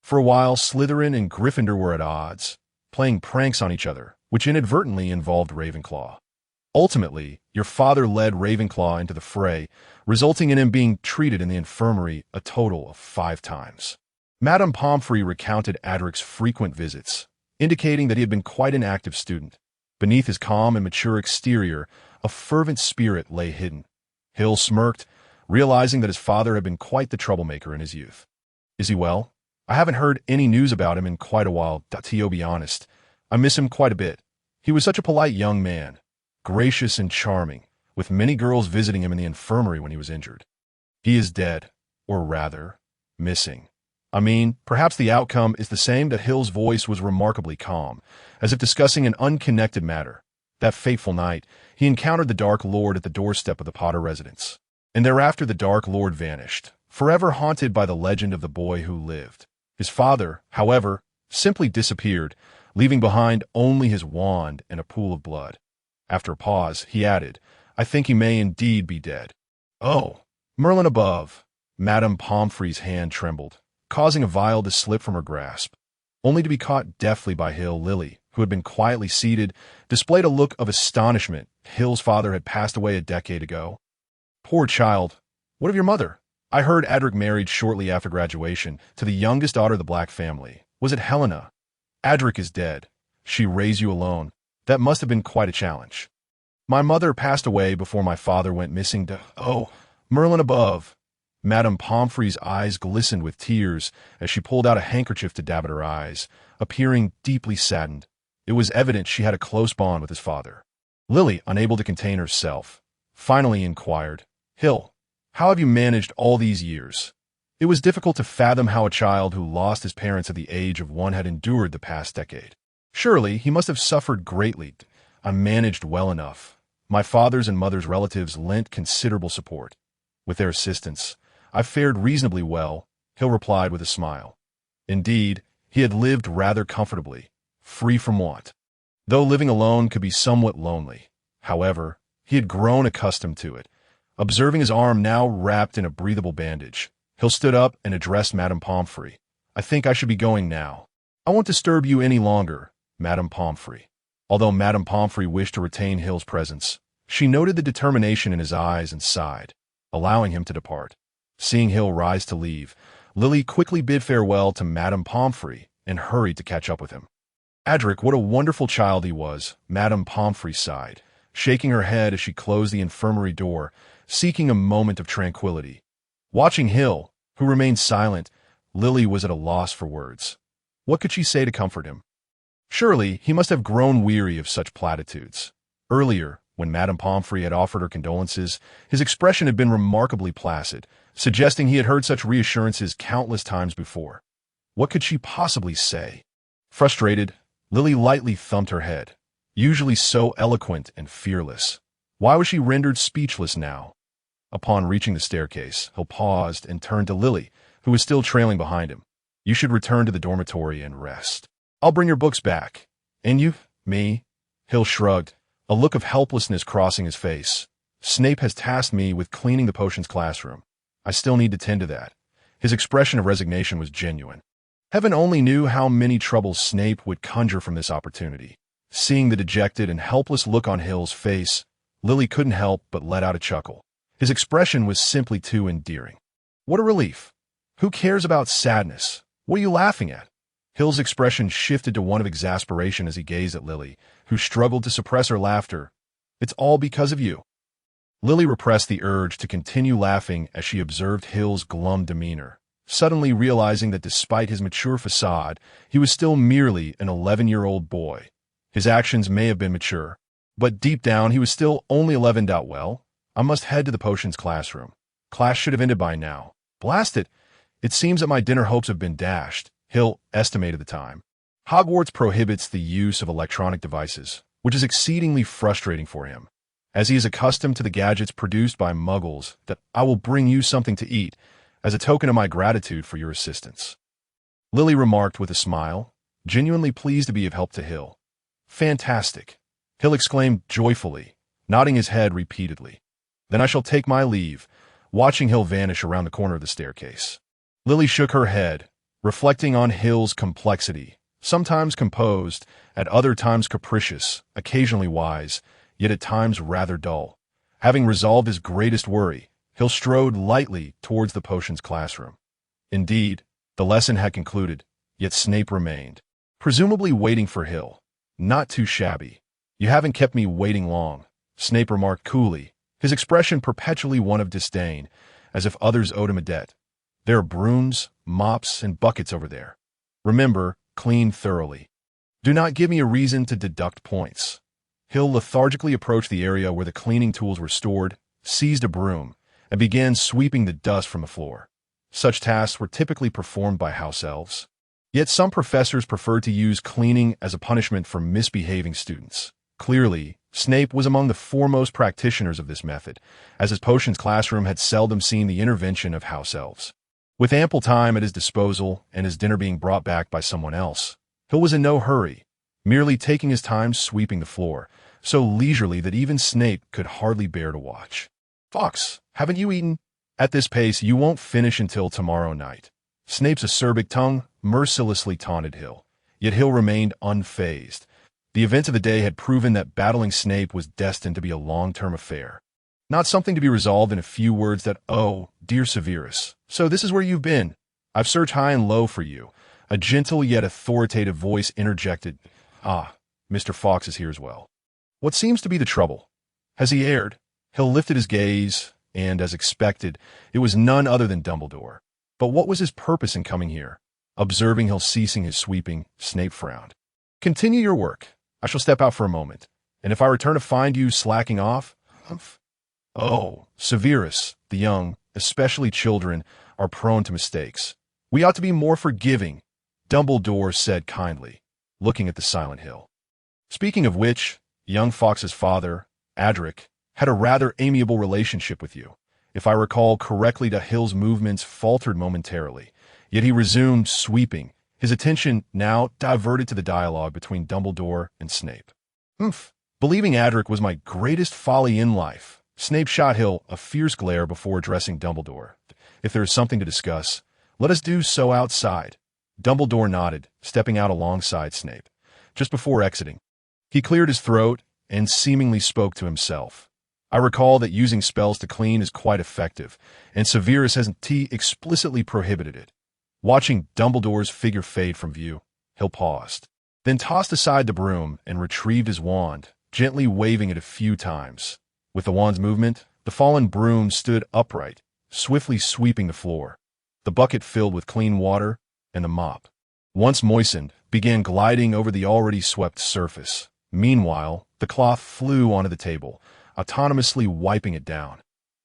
For a while, Slytherin and Gryffindor were at odds, playing pranks on each other, which inadvertently involved Ravenclaw. Ultimately, your father led Ravenclaw into the fray, resulting in him being treated in the infirmary a total of 5 times. Madame Pomfrey recounted Adric's frequent visits, indicating that he had been quite an active student. Beneath his calm and mature exterior, a fervent spirit lay hidden. Hill smirked, realizing that his father had been quite the troublemaker in his youth. Is he well? I haven't heard any news about him in quite a while, to be honest. I miss him quite a bit. He was such a polite young man, gracious and charming, with many girls visiting him in the infirmary when he was injured. He is dead, or rather, missing. I mean, perhaps the outcome is the same. That Hill's voice was remarkably calm, as if discussing an unconnected matter. That fateful night, he encountered the Dark Lord at the doorstep of the Potter residence, and thereafter the Dark Lord vanished, forever haunted by the legend of the boy who lived. His father, however, simply disappeared, leaving behind only his wand and a pool of blood. After a pause, he added, I think he may indeed be dead. Oh, Merlin above! Madame Pomfrey's hand trembled, causing a vial to slip from her grasp, only to be caught deftly by Hill. Lily, who had been quietly seated, displayed a look of astonishment. Hill's father had passed away a decade ago. Poor child. What of your mother? I heard Adric married shortly after graduation to the youngest daughter of the Black family. Was it Helena? Adric is dead. She raised you alone. That must have been quite a challenge. My mother passed away before my father went missing. Oh, Merlin above! Madame Pomfrey's eyes glistened with tears as she pulled out a handkerchief to dab at her eyes, appearing deeply saddened. It was evident she had a close bond with his father. Lily, unable to contain herself, finally inquired, Hill, how have you managed all these years? It was difficult to fathom how a child who lost his parents at the age of 1 had endured the past decade. Surely he must have suffered greatly. I managed well enough. My father's and mother's relatives lent considerable support. With their assistance, I fared reasonably well, Hill replied with a smile. Indeed, he had lived rather comfortably, free from want. Though living alone could be somewhat lonely, however, he had grown accustomed to it. Observing his arm now wrapped in a breathable bandage, Hill stood up and addressed Madame Pomfrey. I think I should be going now. I won't disturb you any longer, Madame Pomfrey. Although Madame Pomfrey wished to retain Hill's presence, she noted the determination in his eyes and sighed, allowing him to depart. Seeing Hill rise to leave, Lily quickly bid farewell to Madame Pomfrey and hurried to catch up with him. Adric, what a wonderful child he was, Madame Pomfrey sighed, shaking her head as she closed the infirmary door, seeking a moment of tranquility. Watching Hill, who remained silent, Lily was at a loss for words. What could she say to comfort him? Surely he must have grown weary of such platitudes. Earlier, when Madame Pomfrey had offered her condolences, his expression had been remarkably placid, suggesting he had heard such reassurances countless times before. What could she possibly say? Frustrated, Lily lightly thumped her head. Usually so eloquent and fearless, why was she rendered speechless now? Upon reaching the staircase, Hill paused and turned to Lily, who was still trailing behind him. You should return to the dormitory and rest. I'll bring your books back. And you? Me? Hill shrugged, a look of helplessness crossing his face. Snape has tasked me with cleaning the potions classroom. I still need to tend to that. His expression of resignation was genuine. Heaven only knew how many troubles Snape would conjure from this opportunity. Seeing the dejected and helpless look on Hill's face, Lily couldn't help but let out a chuckle. His expression was simply too endearing. What a relief. Who cares about sadness? What are you laughing at? Hill's expression shifted to one of exasperation as he gazed at Lily, who struggled to suppress her laughter. It's all because of you. Lily repressed the urge to continue laughing as she observed Hill's glum demeanor, suddenly realizing that despite his mature facade, he was still merely an 11-year-old boy. His actions may have been mature, but deep down he was still only 11. Well, I must head to the potions classroom. Class should have ended by now. Blast it! It seems that my dinner hopes have been dashed. Hill estimated the time. Hogwarts prohibits the use of electronic devices, which is exceedingly frustrating for him, as he is accustomed to the gadgets produced by muggles. That I will bring you something to eat, as a token of my gratitude for your assistance. Lily remarked with a smile, genuinely pleased to be of help to Hill. Fantastic! Hill exclaimed joyfully, nodding his head repeatedly. Then I shall take my leave, watching Hill vanish around the corner of the staircase. Lily shook her head, reflecting on Hill's complexity, sometimes composed, at other times capricious, occasionally wise, yet at times rather dull. Having resolved his greatest worry, Hill strode lightly towards the potions classroom. Indeed, the lesson had concluded, yet Snape remained, presumably waiting for Hill. Not too shabby. You haven't kept me waiting long, Snape remarked coolly, his expression perpetually one of disdain, as if others owed him a debt. There are brooms, mops, and buckets over there. Remember, clean thoroughly. Do not give me a reason to deduct points. Hill lethargically approached the area where the cleaning tools were stored, seized a broom, and began sweeping the dust from the floor. Such tasks were typically performed by house elves. Yet some professors preferred to use cleaning as a punishment for misbehaving students. Clearly, Snape was among the foremost practitioners of this method, as his potions classroom had seldom seen the intervention of house elves. With ample time at his disposal and his dinner being brought back by someone else, Hill was in no hurry, merely taking his time sweeping the floor, so leisurely that even Snape could hardly bear to watch. "Fox, haven't you eaten? At this pace, you won't finish until tomorrow night." Snape's acerbic tongue mercilessly taunted Hill, yet Hill remained unfazed. The events of the day had proven that battling Snape was destined to be a long-term affair, not something to be resolved in a few words that, "Oh, dear Severus, so this is where you've been. I've searched high and low for you." A gentle yet authoritative voice interjected, "Ah, Mr. Fox is here as well. What seems to be the trouble? Has he erred?" Hill lifted his gaze, and, as expected, it was none other than Dumbledore. But what was his purpose in coming here? Observing Hill ceasing his sweeping, Snape frowned. "Continue your work. I shall step out for a moment, and if I return to find you slacking off..." "Oh, Severus, the young, especially children, are prone to mistakes. We ought to be more forgiving," Dumbledore said kindly, looking at the silent Hill. "Speaking of which, young Fox's father, Adric, had a rather amiable relationship with you. If I recall correctly, Hill's movements faltered momentarily, yet he resumed sweeping, his attention now diverted to the dialogue between Dumbledore and Snape. Believing Adric was my greatest folly in life." Snape shot Hill a fierce glare before addressing Dumbledore. "If there is something to discuss, let us do so outside." Dumbledore nodded, stepping out alongside Snape. Just before exiting, he cleared his throat and seemingly spoke to himself. "I recall that using spells to clean is quite effective, and Severus hasn't explicitly prohibited it." Watching Dumbledore's figure fade from view, Hill paused, then tossed aside the broom and retrieved his wand, gently waving it a few times. With the wand's movement, the fallen broom stood upright, swiftly sweeping the floor. The bucket filled with clean water, and the mop, once moistened, began gliding over the already swept surface. Meanwhile, the cloth flew onto the table, autonomously wiping it down.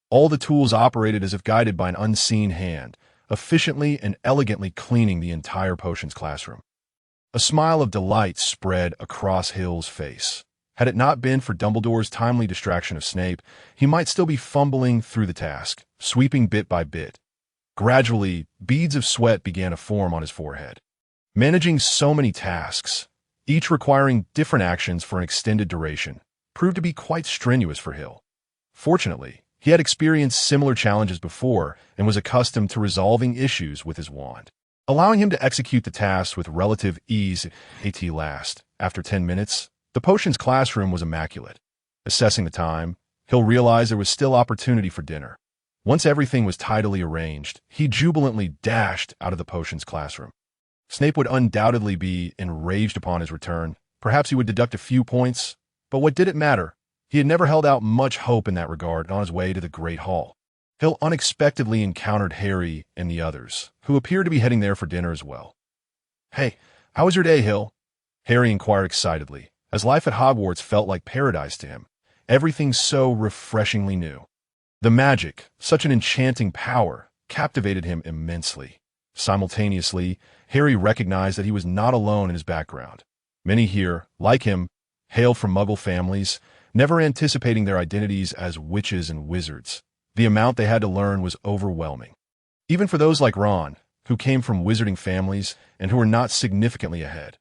All the tools operated as if guided by an unseen hand, efficiently and elegantly cleaning the entire potions classroom. A smile of delight spread across Hill's face. Had it not been for Dumbledore's timely distraction of Snape, he might still be fumbling through the task, sweeping bit by bit. Gradually, beads of sweat began to form on his forehead. Managing so many tasks, each requiring different actions for an extended duration, proved to be quite strenuous for Hill. Fortunately, he had experienced similar challenges before and was accustomed to resolving issues with his wand, allowing him to execute the tasks with relative ease. At last, after 10 minutes, the potions classroom was immaculate. Assessing the time, Hill realized there was still opportunity for dinner. Once everything was tidily arranged, he jubilantly dashed out of the potions classroom. Snape would undoubtedly be enraged upon his return. Perhaps he would deduct a few points, but what did it matter? He had never held out much hope in that regard on his way to the Great Hall. Hill unexpectedly encountered Harry and the others, who appeared to be heading there for dinner as well. "Hey, how was your day, Hill?" Harry inquired excitedly, as life at Hogwarts felt like paradise to him. Everything so refreshingly new. The magic, such an enchanting power, captivated him immensely. Simultaneously, Harry recognized that he was not alone in his background. Many here, like him, hailed from Muggle families, never anticipating their identities as witches and wizards. The amount they had to learn was overwhelming. Even for those like Ron, who came from wizarding families and who were not significantly ahead.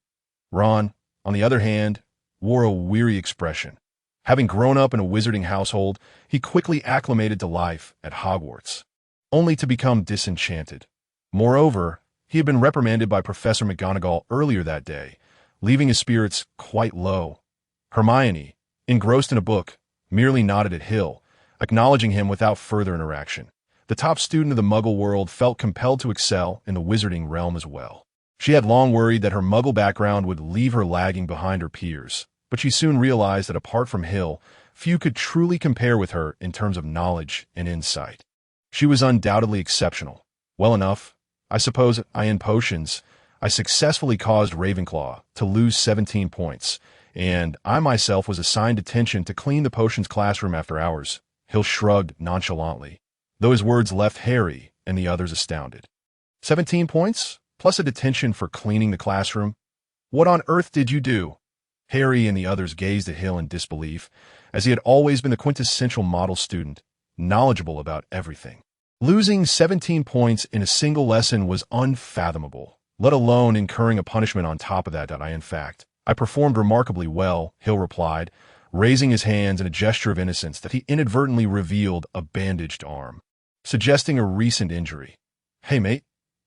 Ron, on the other hand, wore a weary expression. Having grown up in a wizarding household, he quickly acclimated to life at Hogwarts, only to become disenchanted. Moreover, he had been reprimanded by Professor McGonagall earlier that day, leaving his spirits quite low. Hermione, engrossed in a book, merely nodded at Hill, acknowledging him without further interaction. The top student of the Muggle world felt compelled to excel in the wizarding realm as well. She had long worried that her Muggle background would leave her lagging behind her peers, but she soon realized that apart from Hill, few could truly compare with her in terms of knowledge and insight. She was undoubtedly exceptional. Well enough, I suppose, in potions, I successfully caused Ravenclaw to lose 17 points, and I myself was assigned detention to clean the potions classroom after hours. Hill shrugged nonchalantly, though his words left Harry and the others astounded. 17 points? Plus a detention for cleaning the classroom? What on earth did you do? Harry and the others gazed at Hill in disbelief, as he had always been the quintessential model student, knowledgeable about everything. Losing 17 points in a single lesson was unfathomable, let alone incurring a punishment on top of that. I performed remarkably well, Hill replied, raising his hands in a gesture of innocence that he inadvertently revealed a bandaged arm, suggesting a recent injury. Hey, mate,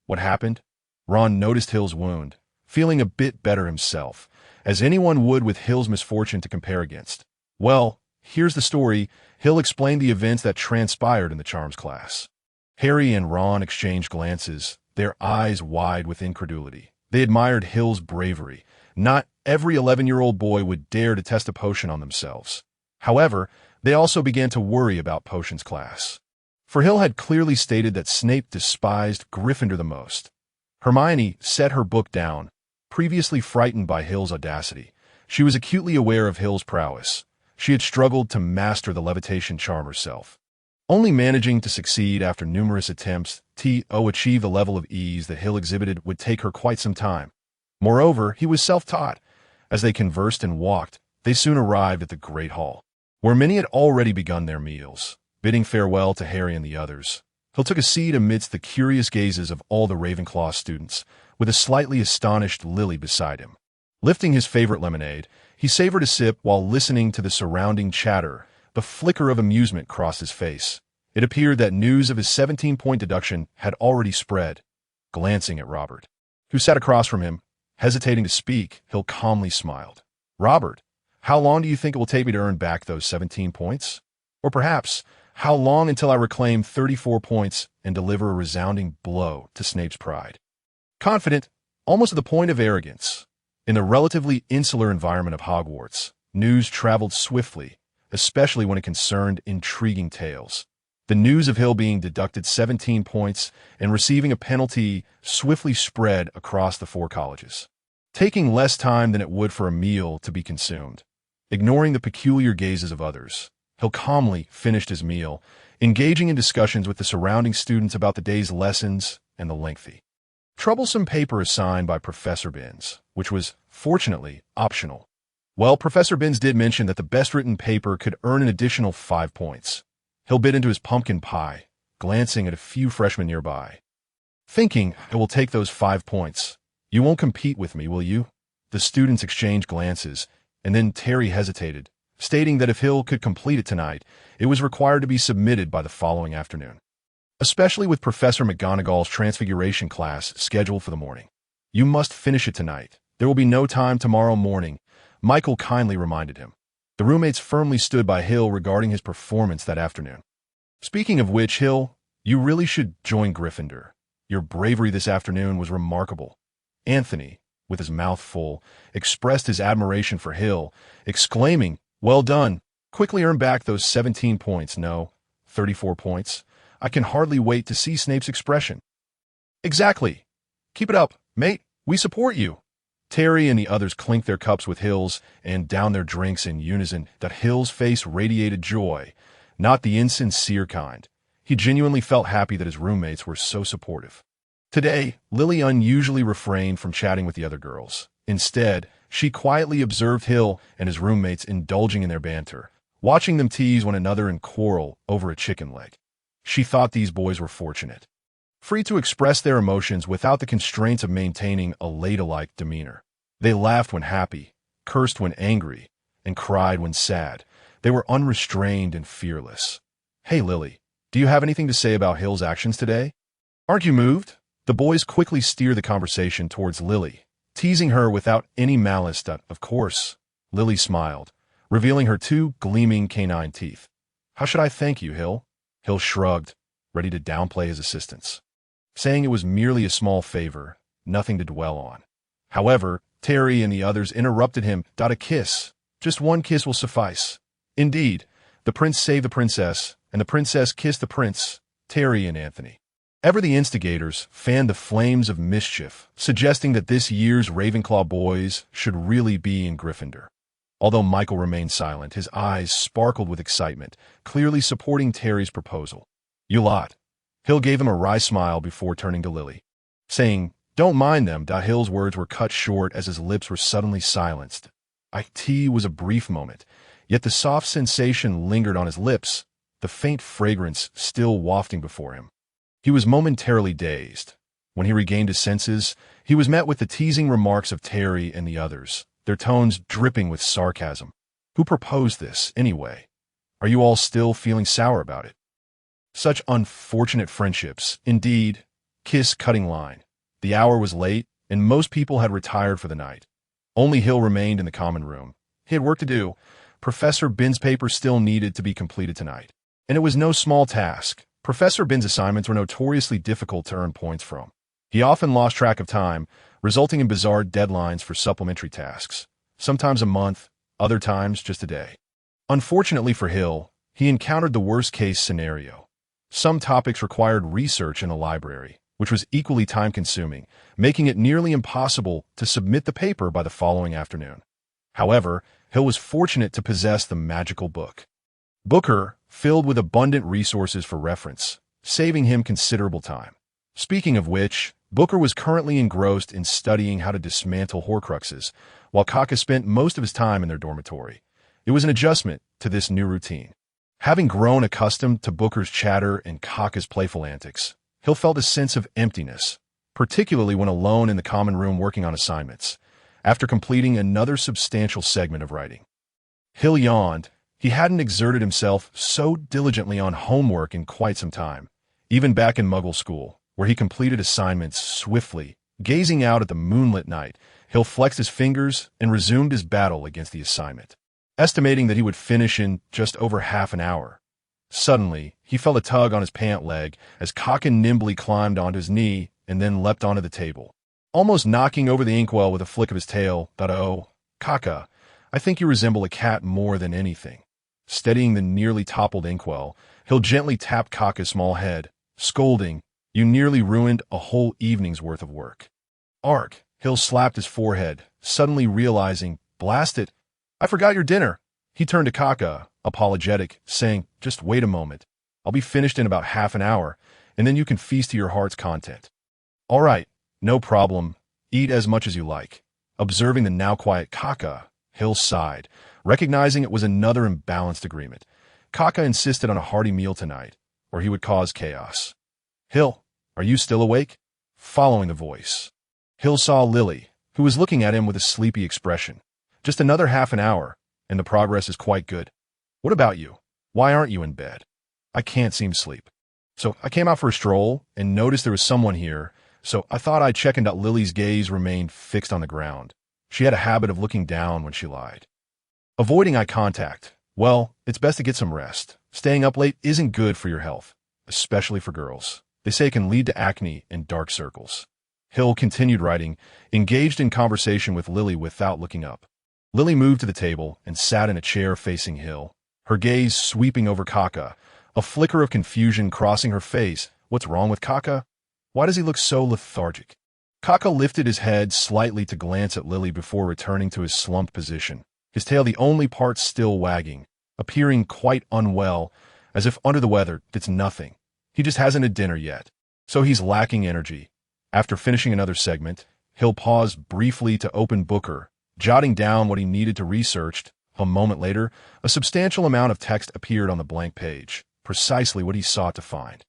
what happened? Ron noticed Hill's wound, feeling a bit better himself, as anyone would with Hill's misfortune to compare against. Well, here's the story. Hill explained the events that transpired in the charms class. Harry and Ron exchanged glances, their eyes wide with incredulity. They admired Hill's bravery. Not every 11-year-old boy would dare to test a potion on themselves. However, they also began to worry about potions class. For Hill had clearly stated that Snape despised Gryffindor the most. Hermione set her book down, previously frightened by Hill's audacity. She was acutely aware of Hill's prowess. She had struggled to master the levitation charm herself, only managing to succeed after numerous attempts to achieve the level of ease that Hill exhibited would take her quite some time. Moreover, he was self-taught. As they conversed and walked, they soon arrived at the Great Hall, where many had already begun their meals. Bidding farewell to Harry and the others, Hill took a seat amidst the curious gazes of all the Ravenclaw students, with a slightly astonished Lily beside him. Lifting his favorite lemonade, he savored a sip while listening to the surrounding chatter. The flicker of amusement crossed his face. It appeared that news of his 17-point deduction had already spread. Glancing at Robert, who sat across from him, hesitating to speak, Hill calmly smiled. Robert, how long do you think it will take me to earn back those 17 points? Or perhaps, how long until I reclaim 34 points and deliver a resounding blow to Snape's pride? Confident, almost to the point of arrogance. In the relatively insular environment of Hogwarts, news traveled swiftly, especially when it concerned intriguing tales. The news of Hill being deducted 17 points and receiving a penalty swiftly spread across the 4 colleges, taking less time than it would for a meal to be consumed. Ignoring the peculiar gazes of others, Hill calmly finished his meal, engaging in discussions with the surrounding students about the day's lessons and the lengthy, troublesome paper assigned by Professor Binns, which was, fortunately, optional. Well, Professor Binns did mention that the best-written paper could earn an additional 5 points. Hill bit into his pumpkin pie, glancing at a few freshmen nearby. Thinking, I will take those 5 points. You won't compete with me, will you? The students exchanged glances, and then Terry hesitated, stating that if Hill could complete it tonight, it was required to be submitted by the following afternoon, especially with Professor McGonagall's Transfiguration class scheduled for the morning. You must finish it tonight. There will be no time tomorrow morning, Michael kindly reminded him. The roommates firmly stood by Hill regarding his performance that afternoon. Speaking of which, Hill, you really should join Gryffindor. Your bravery this afternoon was remarkable. Anthony, with his mouth full, expressed his admiration for Hill, exclaiming, Well done. Quickly earn back those 17 points. No, 34 points. I can hardly wait to see Snape's expression. Exactly. Keep it up, mate. We support you. Terry and the others clinked their cups with Hill's and downed their drinks in unison. That Hill's face radiated joy, not the insincere kind. He genuinely felt happy that his roommates were so supportive. Today, Lily unusually refrained from chatting with the other girls. Instead, she quietly observed Hill and his roommates indulging in their banter, watching them tease one another and quarrel over a chicken leg. She thought these boys were fortunate, free to express their emotions without the constraints of maintaining a ladylike demeanor. They laughed when happy, cursed when angry, and cried when sad. They were unrestrained and fearless. Hey, Lily, do you have anything to say about Hill's actions today? Aren't you moved? The boys quickly steered the conversation towards Lily, teasing her without any malice. Of course, Lily smiled, revealing her two gleaming canine teeth. "How should I thank you, Hill?" Hill shrugged, ready to downplay his assistance, saying it was merely a small favor, nothing to dwell on. However, Terry and the others interrupted him. "A kiss. Just one kiss will suffice." Indeed, the prince saved the princess, and the princess kissed the prince, Terry and Anthony. Ever the instigators fanned the flames of mischief, suggesting that this year's Ravenclaw boys should really be in Gryffindor. Although Michael remained silent, his eyes sparkled with excitement, clearly supporting Terry's proposal. "You lot." Hill gave him a wry smile before turning to Lily, saying, "Don't mind them." Hill's words were cut short as his lips were suddenly silenced. It was a brief moment, yet the soft sensation lingered on his lips, the faint fragrance still wafting before him. He was momentarily dazed. When he regained his senses, he was met with the teasing remarks of Terry and the others, their tones dripping with sarcasm. "Who proposed this, anyway? Are you all still feeling sour about it?" Such unfortunate friendships, indeed. Kiss cutting line. The hour was late, and most people had retired for the night. Only Hill remained in the common room. He had work to do. Professor Bin's paper still needed to be completed tonight. And it was no small task. Professor Bin's assignments were notoriously difficult to earn points from. He often lost track of time, resulting in bizarre deadlines for supplementary tasks, sometimes a month, other times just a day. Unfortunately for Hill, he encountered the worst-case scenario. Some topics required research in a library, which was equally time-consuming, making it nearly impossible to submit the paper by the following afternoon. However, Hill was fortunate to possess the magical book. Booker, filled with abundant resources for reference, saving him considerable time. Speaking of which, Booker was currently engrossed in studying how to dismantle Horcruxes, while Kaka spent most of his time in their dormitory. It was an adjustment to this new routine. Having grown accustomed to Booker's chatter and Kaka's playful antics, Hill felt a sense of emptiness, particularly when alone in the common room working on assignments, after completing another substantial segment of writing. Hill yawned. He hadn't exerted himself so diligently on homework in quite some time, even back in Muggle school, where he completed assignments swiftly. Gazing out at the moonlit night, Hill flexed his fingers and resumed his battle against the assignment, estimating that he would finish in just over half an hour. Suddenly, he felt a tug on his pant leg as Kaka nimbly climbed onto his knee and then leapt onto the table, almost knocking over the inkwell with a flick of his tail. "Oh, Kaka, I think you resemble a cat more than anything." Steadying the nearly toppled inkwell, Hill gently tapped Kaka's small head, scolding, "You nearly ruined a whole evening's worth of work." "Ark," Hill slapped his forehead, suddenly realizing, "Blast it, I forgot your dinner." He turned to Kaka, apologetic, saying, "Just wait a moment. I'll be finished in about half an hour, and then you can feast to your heart's content." "All right, no problem. Eat as much as you like." Observing the now quiet Kaka, Hill sighed, recognizing it was another imbalanced agreement. Kaka insisted on a hearty meal tonight, or he would cause chaos. "Hill, are you still awake?" Following the voice, Hill saw Lily, who was looking at him with a sleepy expression. "Just another half an hour, and the progress is quite good. What about you? Why aren't you in bed?" "I can't seem to sleep. So I came out for a stroll and noticed there was someone here, so I thought I'd check in." Lily's gaze remained fixed on the ground. She had a habit of looking down when she lied. Avoiding eye contact. "Well, it's best to get some rest. Staying up late isn't good for your health, especially for girls. They say it can lead to acne and dark circles." Hill continued writing, engaged in conversation with Lily without looking up. Lily moved to the table and sat in a chair facing Hill, her gaze sweeping over Kaka, a flicker of confusion crossing her face. "What's wrong with Kaka? Why does he look so lethargic?" Kaka lifted his head slightly to glance at Lily before returning to his slumped position, his tail the only part still wagging, appearing quite unwell, as if under the weather. "It's nothing. He just hasn't had dinner yet, so he's lacking energy." After finishing another segment, Hill paused briefly to open Booker, jotting down what he needed to research. A moment later, a substantial amount of text appeared on the blank page, precisely what he sought to find.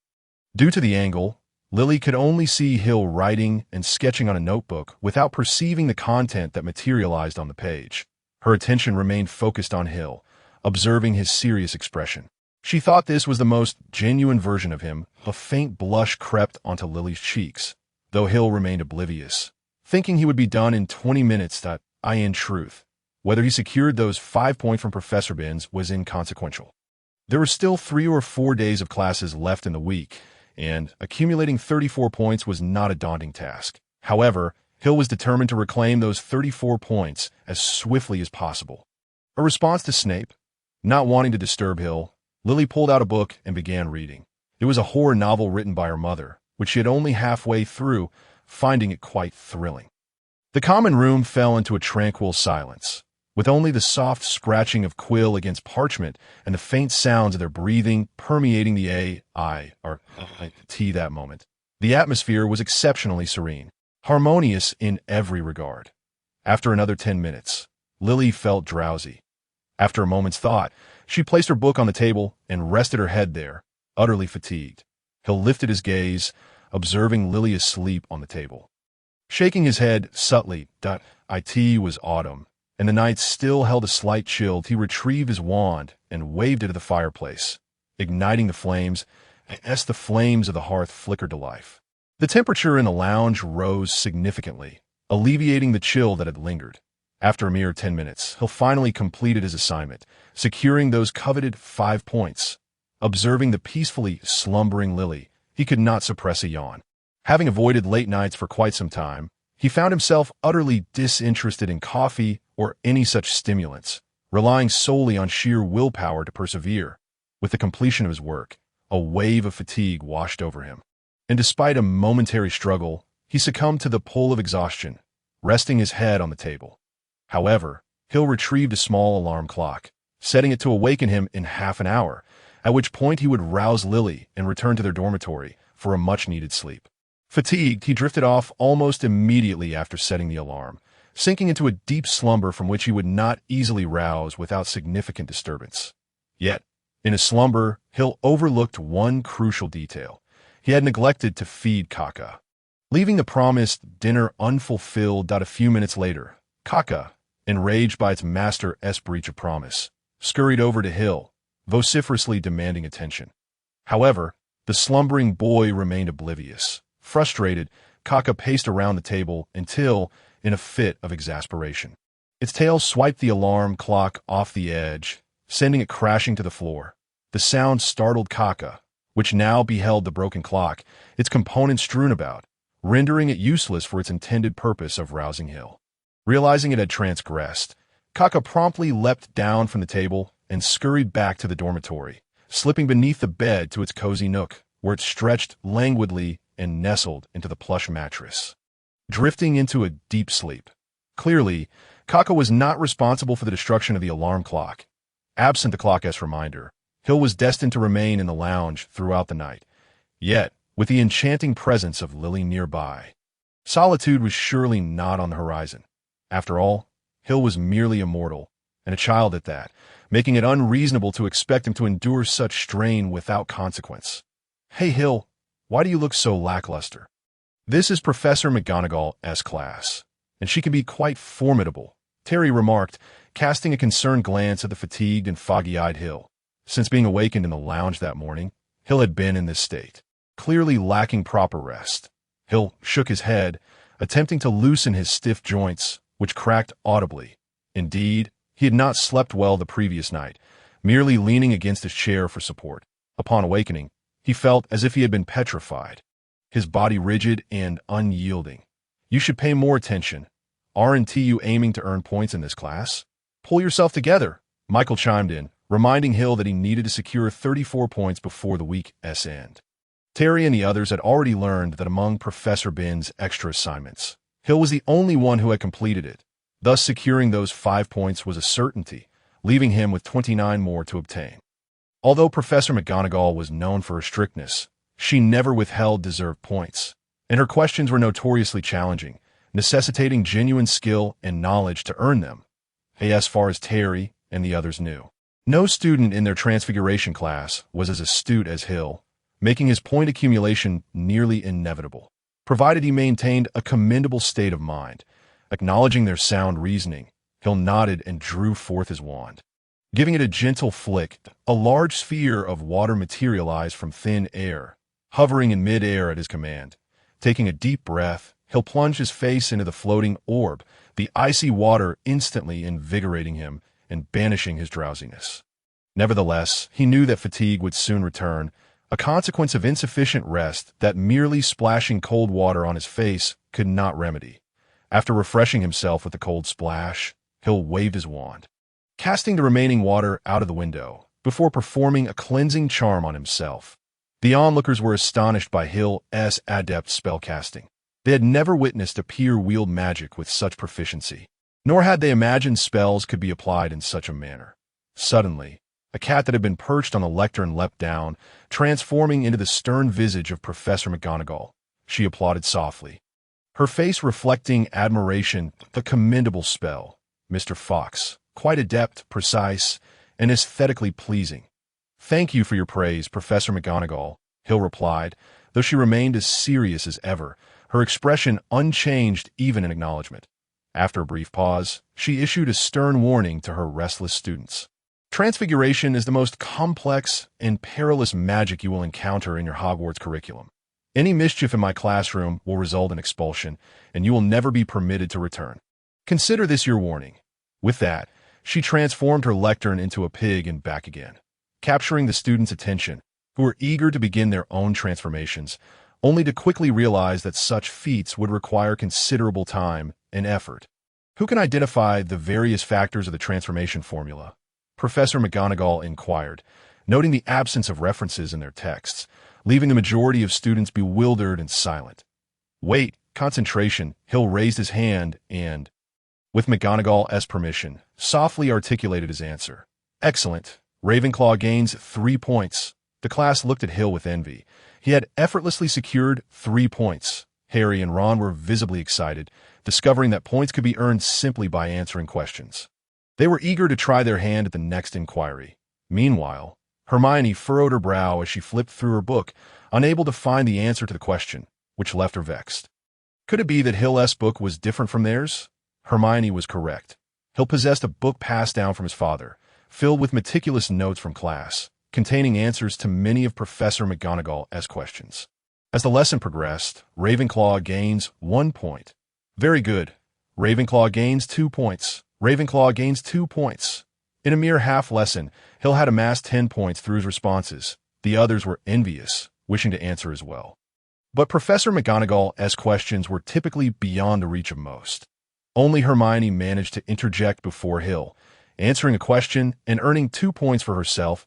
Due to the angle, Lily could only see Hill writing and sketching on a notebook without perceiving the content that materialized on the page. Her attention remained focused on Hill, observing his serious expression. She thought this was the most genuine version of him. A faint blush crept onto Lily's cheeks, though Hill remained oblivious, thinking he would be done in 20 minutes. In truth, Whether he secured those 5 points from Professor Binns was inconsequential. There were still 3 or 4 days of classes left in the week, and accumulating 34 points was not a daunting task. However, Hill was determined to reclaim those 34 points as swiftly as possible. A response to Snape? Not wanting to disturb Hill, Lily pulled out a book and began reading. It was a horror novel written by her mother, which she had only halfway through, finding it quite thrilling. The common room fell into a tranquil silence, with only the soft scratching of quill against parchment and the faint sounds of their breathing permeating the T that moment. The atmosphere was exceptionally serene, harmonious in every regard. After another 10 minutes, Lily felt drowsy. After a moment's thought, she placed her book on the table and rested her head there, utterly fatigued. Hill lifted his gaze, observing Lily asleep on the table. Shaking his head subtly, it was autumn, and the night still held a slight chill. He retrieved his wand and waved it at the fireplace, igniting the flames as the flames of the hearth flickered to life. The temperature in the lounge rose significantly, alleviating the chill that had lingered. After a mere 10 minutes, Hill finally completed his assignment, securing those coveted 5 points. Observing the peacefully slumbering Lily, he could not suppress a yawn. Having avoided late nights for quite some time, he found himself utterly disinterested in coffee or any such stimulants, relying solely on sheer willpower to persevere. With the completion of his work, a wave of fatigue washed over him. And despite a momentary struggle, he succumbed to the pull of exhaustion, resting his head on the table. However, Hill retrieved a small alarm clock, setting it to awaken him in half an hour, at which point he would rouse Lily and return to their dormitory for a much-needed sleep. Fatigued, he drifted off almost immediately after setting the alarm, sinking into a deep slumber from which he would not easily rouse without significant disturbance. Yet, in his slumber, Hill overlooked one crucial detail. He had neglected to feed Kaka. Leaving the promised dinner unfulfilled. A few minutes later, Kaka, enraged by its master's breach of promise, scurried over to Hill, vociferously demanding attention. However, the slumbering boy remained oblivious. Frustrated, Kaka paced around the table until, in a fit of exasperation, its tail swiped the alarm clock off the edge, sending it crashing to the floor. The sound startled Kaka, which now beheld the broken clock, its components strewn about, rendering it useless for its intended purpose of rousing Hill. Realizing it had transgressed, Kaka promptly leapt down from the table and scurried back to the dormitory, slipping beneath the bed to its cozy nook, where it stretched languidly and nestled into the plush mattress, drifting into a deep sleep. Clearly, Kaka was not responsible for the destruction of the alarm clock. Absent the clock's reminder, Hill was destined to remain in the lounge throughout the night. Yet, with the enchanting presence of Lily nearby, solitude was surely not on the horizon. After all, Hill was merely a mortal, and a child at that, making it unreasonable to expect him to endure such strain without consequence. "Hey, Hill, why do you look so lackluster?" "This is Professor McGonagall's class, and she can be quite formidable," Terry remarked, casting a concerned glance at the fatigued and foggy-eyed Hill. Since being awakened in the lounge that morning, Hill had been in this state, clearly lacking proper rest. Hill shook his head, attempting to loosen his stiff joints, which cracked audibly. Indeed, he had not slept well the previous night, merely leaning against his chair for support. Upon awakening, he felt as if he had been petrified, his body rigid and unyielding. "You should pay more attention. Aren't you aiming to earn points in this class? Pull yourself together," Michael chimed in, reminding Hill that he needed to secure 34 points before the week's end. Terry and the others had already learned that among Professor Binns' extra assignments, Hill was the only one who had completed it. Thus, securing those 5 points was a certainty, leaving him with 29 more to obtain. Although Professor McGonagall was known for her strictness, she never withheld deserved points, and her questions were notoriously challenging, necessitating genuine skill and knowledge to earn them, as far as Terry and the others knew. No student in their Transfiguration class was as astute as Hill, making his point accumulation nearly inevitable, provided he maintained a commendable state of mind. Acknowledging their sound reasoning, Hill nodded and drew forth his wand. Giving it a gentle flick, a large sphere of water materialized from thin air, hovering in mid-air at his command. Taking a deep breath, Hill plunged his face into the floating orb, the icy water instantly invigorating him and banishing his drowsiness. Nevertheless, he knew that fatigue would soon return, a consequence of insufficient rest that merely splashing cold water on his face could not remedy. After refreshing himself with the cold splash, Hill waved his wand, casting the remaining water out of the window, before performing a cleansing charm on himself. The onlookers were astonished by Hill's adept spellcasting. They had never witnessed a peer wield magic with such proficiency, nor had they imagined spells could be applied in such a manner. Suddenly, a cat that had been perched on the lectern leapt down, transforming into the stern visage of Professor McGonagall. She applauded softly, her face reflecting admiration. The commendable spell, Mr. Fox, quite adept, precise, and aesthetically pleasing. Thank you for your praise, Professor McGonagall, Hill replied, though she remained as serious as ever, her expression unchanged even in acknowledgement. After a brief pause, she issued a stern warning to her restless students. Transfiguration is the most complex and perilous magic you will encounter in your Hogwarts curriculum. Any mischief in my classroom will result in expulsion, and you will never be permitted to return. Consider this your warning. With that, she transformed her lectern into a pig and back again, capturing the students' attention, who were eager to begin their own transformations, only to quickly realize that such feats would require considerable time and effort. Who can identify the various factors of the transformation formula? Professor McGonagall inquired, noting the absence of references in their texts, leaving the majority of students bewildered and silent. Wait, concentration. Hill raised his hand and, with McGonagall's permission, softly articulated his answer. Excellent. Ravenclaw gains 3 points. The class looked at Hill with envy. He had effortlessly secured 3 points. Harry and Ron were visibly excited, discovering that points could be earned simply by answering questions. They were eager to try their hand at the next inquiry. Meanwhile, Hermione furrowed her brow as she flipped through her book, unable to find the answer to the question, which left her vexed. Could it be that Hill's book was different from theirs? Hermione was correct. Hill possessed a book passed down from his father, filled with meticulous notes from class, containing answers to many of Professor McGonagall's questions. As the lesson progressed, Ravenclaw gains 1 point. Very good. Ravenclaw gains 2 points. Ravenclaw gains 2 points. In a mere half lesson, Hill had amassed 10 points through his responses. The others were envious, wishing to answer as well. But Professor McGonagall's questions were typically beyond the reach of most. Only Hermione managed to interject before Hill, answering a question and earning 2 points for herself.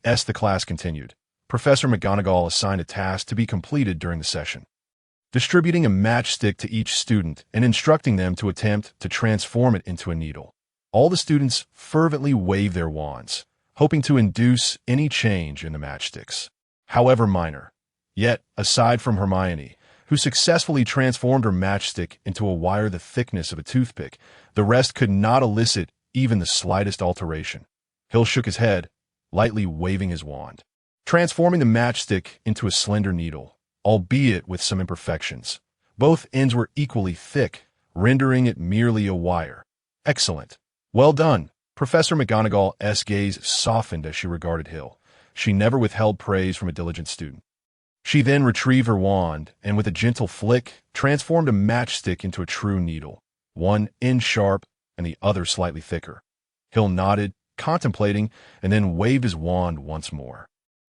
As the class continued, Professor McGonagall assigned a task to be completed during the session, distributing a matchstick to each student and instructing them to attempt to transform it into a needle. All the students fervently waved their wands, hoping to induce any change in the matchsticks, however minor. Yet, aside from Hermione, who successfully transformed her matchstick into a wire the thickness of a toothpick, the rest could not elicit even the slightest alteration. Hill shook his head, lightly waving his wand, transforming the matchstick into a slender needle, albeit with some imperfections. Both ends were equally thick, rendering it merely a wire. Excellent. Well done. Professor McGonagall's gaze softened as she regarded Hill. She never withheld praise from a diligent student. She then retrieved her wand and, with a gentle flick, transformed a matchstick into a true needle, one end sharp and the other slightly thicker. Hill nodded, contemplating, and then waved his wand once more,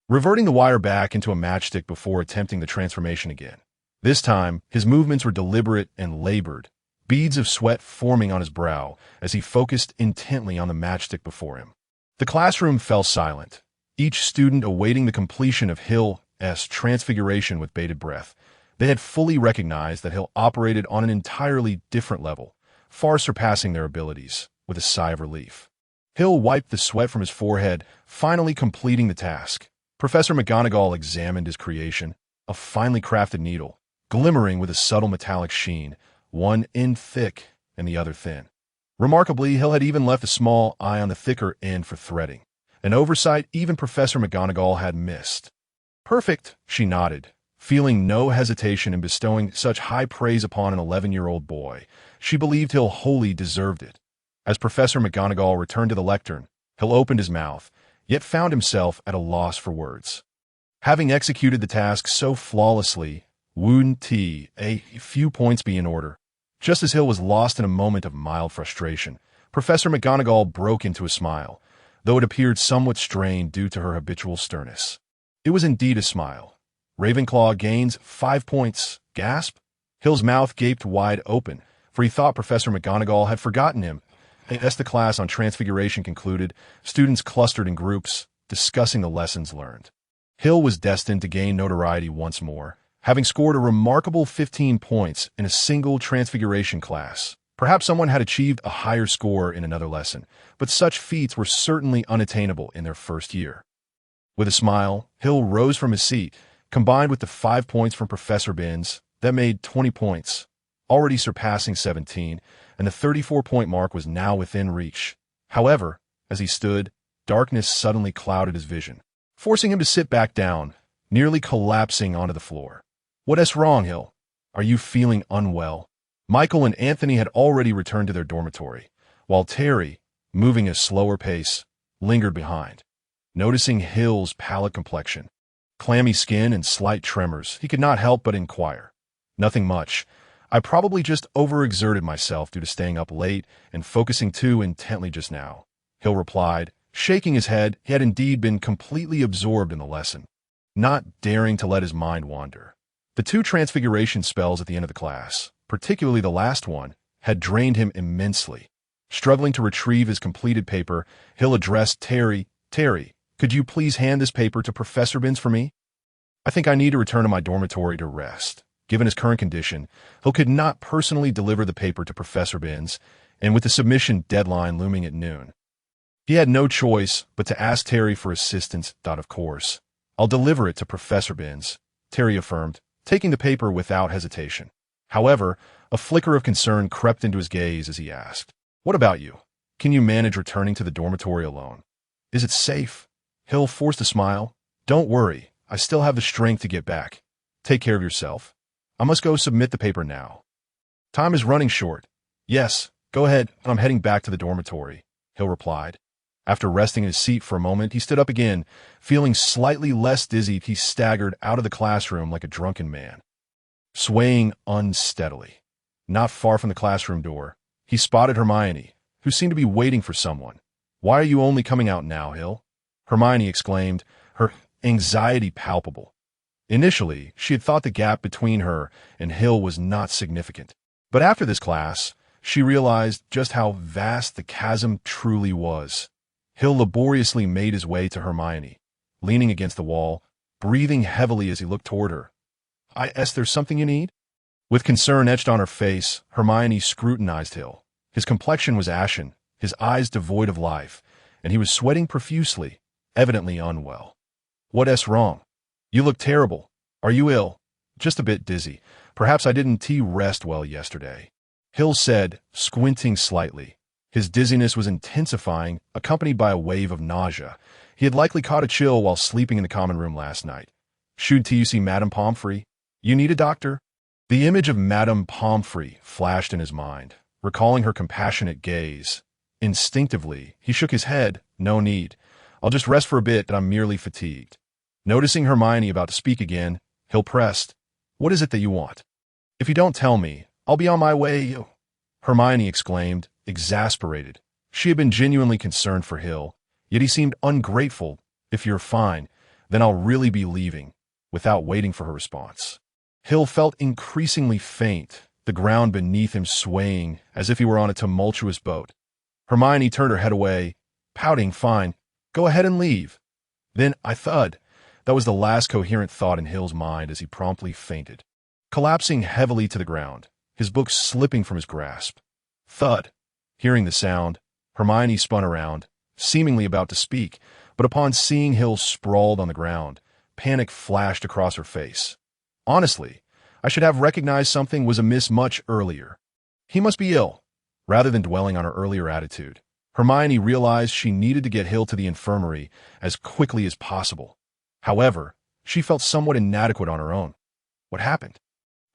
reverting the wire back into a matchstick before attempting the transformation again. This time, his movements were deliberate and labored, beads of sweat forming on his brow as he focused intently on the matchstick before him. The classroom fell silent, each student awaiting the completion of Hill's transfiguration with bated breath. They had fully recognized that Hill operated on an entirely different level, far surpassing their abilities. With a sigh of relief, Hill wiped the sweat from his forehead, finally completing the task. Professor McGonagall examined his creation, a finely crafted needle, glimmering with a subtle metallic sheen, one end thick and the other thin. Remarkably, Hill had even left a small eye on the thicker end for threading, an oversight even Professor McGonagall had missed. Perfect, she nodded, feeling no hesitation in bestowing such high praise upon an 11-year-old boy. She believed Hill wholly deserved it. As Professor McGonagall returned to the lectern, Hill opened his mouth, yet found himself at a loss for words. Having executed the task so flawlessly, Wouldn't a few points be in order? Just as Hill was lost in a moment of mild frustration, Professor McGonagall broke into a smile, though it appeared somewhat strained due to her habitual sternness. It was indeed a smile. Ravenclaw gains 5 points. Gasp! Hill's mouth gaped wide open, for he thought Professor McGonagall had forgotten him. As the class on Transfiguration concluded, students clustered in groups, discussing the lessons learned. Hill was destined to gain notoriety once more, having scored a remarkable 15 points in a single Transfiguration class. Perhaps someone had achieved a higher score in another lesson, but such feats were certainly unattainable in their first year. With a smile, Hill rose from his seat, combined with the 5 points from Professor Binns, that made 20 points, already surpassing 17, and the 34-point mark was now within reach. However, as he stood, darkness suddenly clouded his vision, forcing him to sit back down, nearly collapsing onto the floor. "What's wrong, Hill? Are you feeling unwell?" Michael and Anthony had already returned to their dormitory, while Terry, moving at a slower pace, lingered behind. Noticing Hill's pallid complexion, clammy skin, and slight tremors, he could not help but inquire. "Nothing much. I probably just overexerted myself due to staying up late and focusing too intently just now," Hill replied, shaking his head. He had indeed been completely absorbed in the lesson, not daring to let his mind wander. The 2 transfiguration spells at the end of the class, particularly the last one, had drained him immensely. Struggling to retrieve his completed paper, Hill addressed Terry. "Terry, could you please hand this paper to Professor Binns for me? I think I need to return to my dormitory to rest." Given his current condition, Hill could not personally deliver the paper to Professor Binns, and with the submission deadline looming at noon, he had no choice but to ask Terry for assistance. "Of course, I'll deliver it to Professor Binns," Terry affirmed, taking the paper without hesitation. However, a flicker of concern crept into his gaze as he asked, "What about you? Can you manage returning to the dormitory alone? Is it safe?" Hill forced a smile. "Don't worry, I still have the strength to get back. Take care of yourself. I must go submit the paper now. Time is running short." "Yes, go ahead, I'm heading back to the dormitory," Hill replied. After resting in his seat for a moment, he stood up again. Feeling slightly less dizzy, he staggered out of the classroom like a drunken man, swaying unsteadily. Not far from the classroom door, he spotted Hermione, who seemed to be waiting for someone. "Why are you only coming out now, Hill?" Hermione exclaimed, her anxiety palpable. Initially, she had thought the gap between her and Hill was not significant. But after this class, she realized just how vast the chasm truly was. Hill laboriously made his way to Hermione, leaning against the wall, breathing heavily as he looked toward her. There's something you need?" With concern etched on her face, Hermione scrutinized Hill. His complexion was ashen, his eyes devoid of life, and he was sweating profusely, evidently unwell. "What's wrong? You look terrible. Are you ill?" "Just a bit dizzy. Perhaps I didn't rest well yesterday," Hill said, squinting slightly. His dizziness was intensifying, accompanied by a wave of nausea. He had likely caught a chill while sleeping in the common room last night. "Should you see Madame Pomfrey? You need a doctor?" The image of Madame Pomfrey flashed in his mind, recalling her compassionate gaze. Instinctively, he shook his head. "No need. I'll just rest for a bit, I'm merely fatigued." Noticing Hermione about to speak again, Hill pressed, "What is it that you want?" "If you don't tell me, I'll be on my way." Hermione exclaimed, exasperated. She had been genuinely concerned for Hill, yet he seemed ungrateful. "If you're fine, then I'll really be leaving," without waiting for her response. Hill felt increasingly faint, the ground beneath him swaying as if he were on a tumultuous boat. Hermione turned her head away, pouting. "Fine, go ahead and leave." Then I thud. That was the last coherent thought in Hill's mind as he promptly fainted, collapsing heavily to the ground, his book slipping from his grasp. Thud. Hearing the sound, Hermione spun around, seemingly about to speak, but upon seeing Hill sprawled on the ground, panic flashed across her face. Honestly, I should have recognized something was amiss much earlier. He must be ill. Rather than dwelling on her earlier attitude, Hermione realized she needed to get Hill to the infirmary as quickly as possible. However, she felt somewhat inadequate on her own. What happened?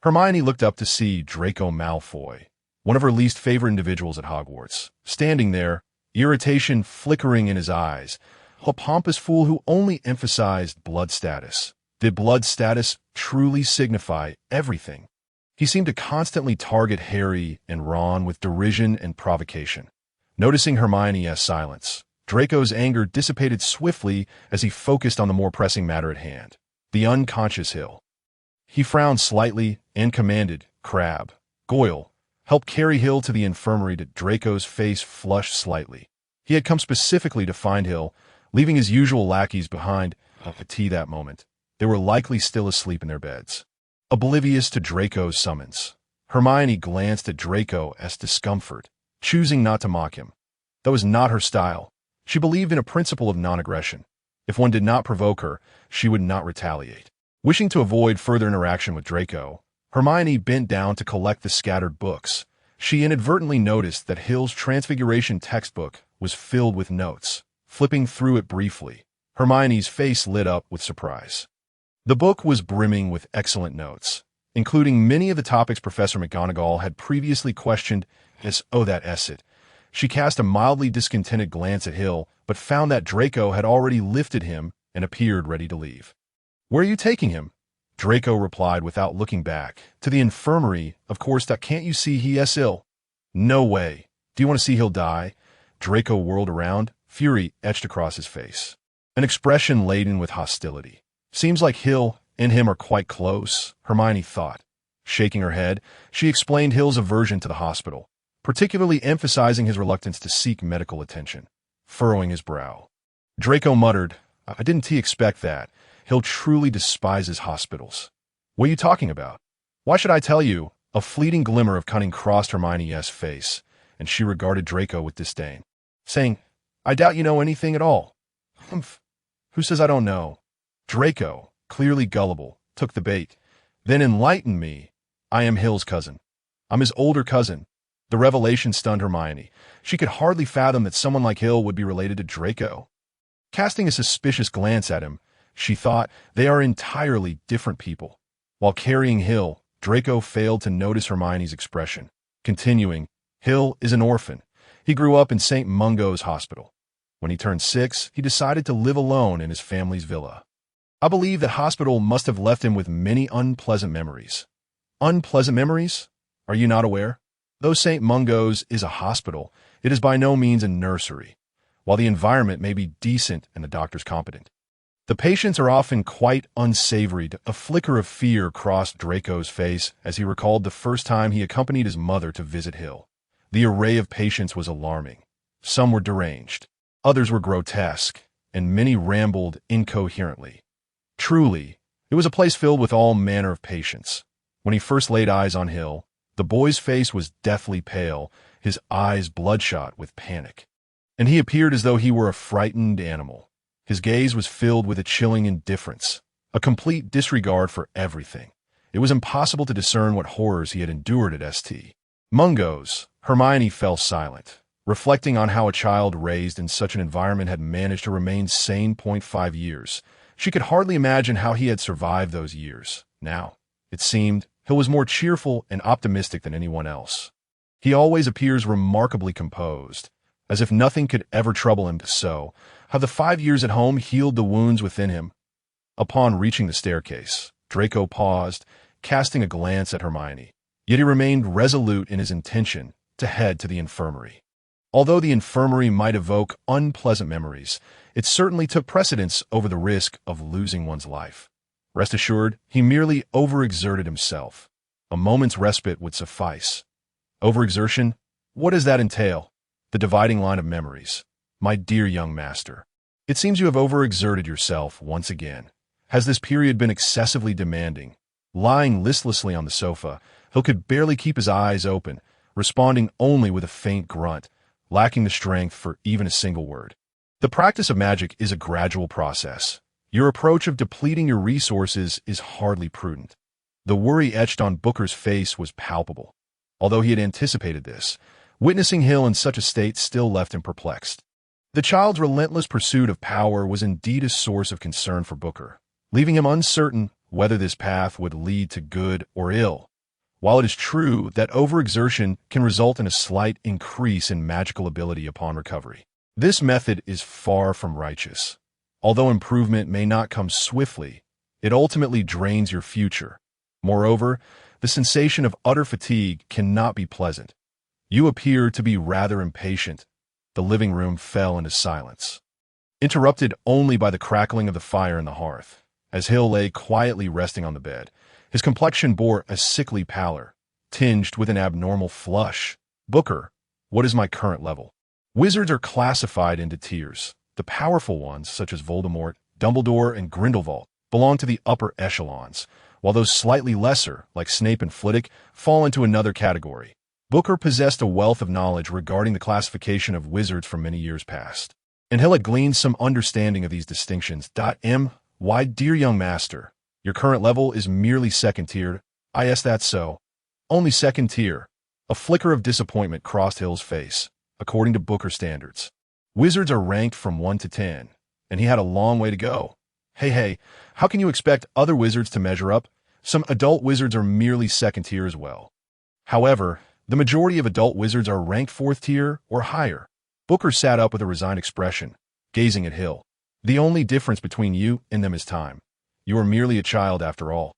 Hermione looked up to see Draco Malfoy, one of her least favorite individuals at Hogwarts, standing there, irritation flickering in his eyes, a pompous fool who only emphasized blood status. Did blood status truly signify everything? He seemed to constantly target Harry and Ron with derision and provocation. Noticing Hermione's silence, Draco's anger dissipated swiftly as he focused on the more pressing matter at hand, the unconscious Hill. He frowned slightly and commanded, Crabbe, Goyle, help carry Hill to the infirmary. Draco's face flushed slightly. He had come specifically to find Hill, leaving his usual lackeys behind at tea that moment. They were likely still asleep in their beds. Oblivious to Draco's summons, Hermione glanced at Draco as discomfort, choosing not to mock him. That was not her style. She believed in a principle of non-aggression. If one did not provoke her, she would not retaliate. Wishing to avoid further interaction with Draco, Hermione bent down to collect the scattered books. She inadvertently noticed that Hill's Transfiguration textbook was filled with notes. Flipping through it briefly, Hermione's face lit up with surprise. The book was brimming with excellent notes, including many of the topics Professor McGonagall had previously questioned as, oh, that Esset. She cast a mildly discontented glance at Hill, but found that Draco had already lifted him and appeared ready to leave. Where are you taking him? Draco replied without looking back. To the infirmary, of course. That can't you see he is ill? No way. Do you want to see Hill die? Draco whirled around, fury etched across his face. An expression laden with hostility. Seems like Hill and him are quite close, Hermione thought. Shaking her head, she explained Hill's aversion to the hospital, particularly emphasizing his reluctance to seek medical attention. Furrowing his brow, Draco muttered, I didn't expect that. Hill truly despises hospitals. What are you talking about? Why should I tell you? A fleeting glimmer of cunning crossed Hermione's face, and she regarded Draco with disdain, saying, I doubt you know anything at all. Humph. Who says I don't know? Draco, clearly gullible, took the bait. Then enlighten me. I am Hill's cousin. I'm his older cousin. The revelation stunned Hermione. She could hardly fathom that someone like Hill would be related to Draco. Casting a suspicious glance at him, she thought they are entirely different people. While carrying Hill, Draco failed to notice Hermione's expression. Continuing, Hill is an orphan. He grew up in St. Mungo's Hospital. When he turned 6, he decided to live alone in his family's villa. I believe that hospital must have left him with many unpleasant memories. Unpleasant memories? Are you not aware? Though St. Mungo's is a hospital, it is by no means a nursery. While the environment may be decent and the doctors competent, the patients are often quite unsavory. A flicker of fear crossed Draco's face as he recalled the first time he accompanied his mother to visit Hill. The array of patients was alarming. Some were deranged, others were grotesque, and many rambled incoherently. Truly, it was a place filled with all manner of patients. When he first laid eyes on Hill, the boy's face was deathly pale, his eyes bloodshot with panic, and he appeared as though he were a frightened animal. His gaze was filled with a chilling indifference, a complete disregard for everything. It was impossible to discern what horrors he had endured at St. Mungo's. Hermione fell silent, reflecting on how a child raised in such an environment had managed to remain sane. 5 years. She could hardly imagine how he had survived those years. Now, it seemed, Hill was more cheerful and optimistic than anyone else. He always appears remarkably composed, as if nothing could ever trouble him. So, have the 5 years at home healed the wounds within him? Upon reaching the staircase, Draco paused, casting a glance at Hermione. Yet he remained resolute in his intention to head to the infirmary. Although the infirmary might evoke unpleasant memories, it certainly took precedence over the risk of losing one's life. Rest assured, he merely overexerted himself. A moment's respite would suffice. Overexertion? What does that entail? The dividing line of memories. My dear young master, it seems you have overexerted yourself once again. Has this period been excessively demanding? Lying listlessly on the sofa, Hill could barely keep his eyes open, responding only with a faint grunt, lacking the strength for even a single word. The practice of magic is a gradual process. Your approach of depleting your resources is hardly prudent. The worry etched on Booker's face was palpable. Although he had anticipated this, witnessing Hill in such a state still left him perplexed. The child's relentless pursuit of power was indeed a source of concern for Booker, leaving him uncertain whether this path would lead to good or ill. While it is true that overexertion can result in a slight increase in magical ability upon recovery, this method is far from righteous. Although improvement may not come swiftly, It ultimately drains your future. Moreover, the sensation of utter fatigue cannot be pleasant. You appear to be rather impatient. The living room fell into silence, interrupted only by the crackling of the fire in the hearth. As Hill lay quietly resting on the bed, his complexion bore a sickly pallor, tinged with an abnormal flush. Booker, what is my current level? Wizards are classified into tiers. The powerful ones, such as Voldemort, Dumbledore, and Grindelwald, belong to the upper echelons, while those slightly lesser, like Snape and Flitwick, fall into another category. Booker possessed a wealth of knowledge regarding the classification of wizards from many years past, and Hill had gleaned some understanding of these distinctions. Why, dear young master, your current level is merely second tier. Yes, that's so. Only second tier. A flicker of disappointment crossed Hill's face. According to Booker standards, wizards are ranked from 1 to 10, and he had a long way to go. Hey, how can you expect other wizards to measure up? Some adult wizards are merely second tier as well. However, the majority of adult wizards are ranked fourth tier or higher. Booker sat up with a resigned expression, gazing at Hill. The only difference between you and them is time. You are merely a child after all.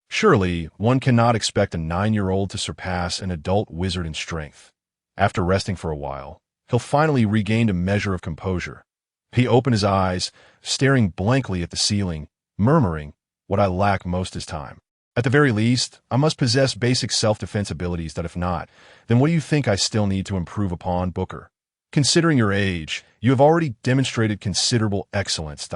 Surely, one cannot expect a 9-year-old to surpass an adult wizard in strength. After resting for a while, Hill finally regained a measure of composure. He opened his eyes, staring blankly at the ceiling, murmuring, "What I lack most is time. At the very least, I must possess basic self-defense abilities that if not, then what do you think I still need to improve upon, Booker? Considering your age, you have already demonstrated considerable excellence.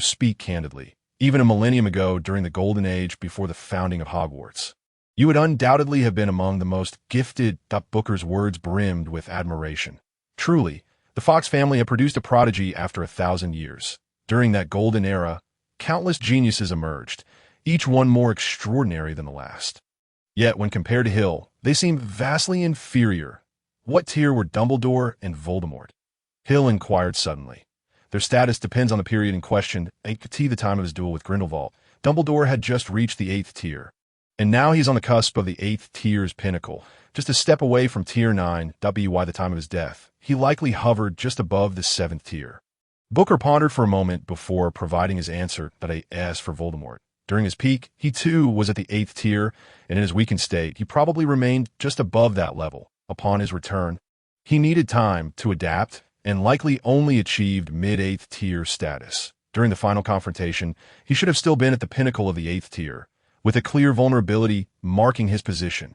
Speak candidly. Even a millennium ago during the golden age before the founding of Hogwarts, you would undoubtedly have been among the most gifted." Booker's words brimmed with admiration. Truly, the Fox family had produced a prodigy after 1,000 years. During that golden era, countless geniuses emerged, each one more extraordinary than the last. Yet, when compared to Hill, they seemed vastly inferior. What tier were Dumbledore and Voldemort? Hill inquired suddenly. Their status depends on the period in question. At the time of his duel with Grindelwald, Dumbledore had just reached the 8th tier, and now he's on the cusp of the 8th tier's pinnacle, just a step away from tier 9. By the time of his death, he likely hovered just above the 7th tier. Booker pondered for a moment before providing his answer. As for Voldemort, during his peak, he too was at the 8th tier, and in his weakened state, he probably remained just above that level. Upon his return, he needed time to adapt and likely only achieved mid-8th tier status. During the final confrontation, he should have still been at the pinnacle of the 8th tier, with a clear vulnerability marking his position.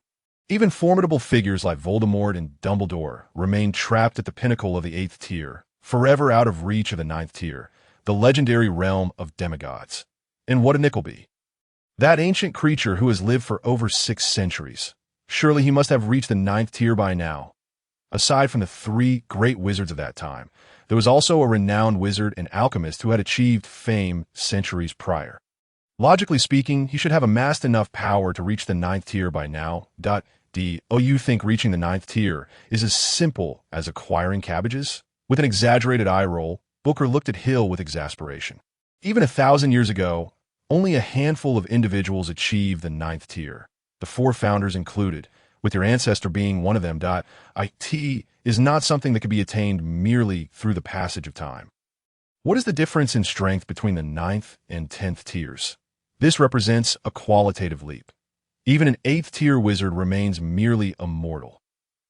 Even formidable figures like Voldemort and Dumbledore remained trapped at the pinnacle of the 8th tier, forever out of reach of the 9th tier, the legendary realm of demigods. And what a Nickleby! That ancient creature who has lived for over 6 centuries. Surely he must have reached the 9th tier by now. Aside from the 3 great wizards of that time, there was also a renowned wizard and alchemist who had achieved fame centuries prior. Logically speaking, he should have amassed enough power to reach the 9th tier by now. You think reaching the 9th tier is as simple as acquiring cabbages? With an exaggerated eye roll, Booker looked at Hill with exasperation. Even 1,000 years ago, only a handful of individuals achieved the 9th tier, the 4 founders included, with your ancestor being one of them. It is not something that can be attained merely through the passage of time. What is the difference in strength between the 9th and 10th tiers? This represents a qualitative leap. Even an 8th tier wizard remains merely a mortal.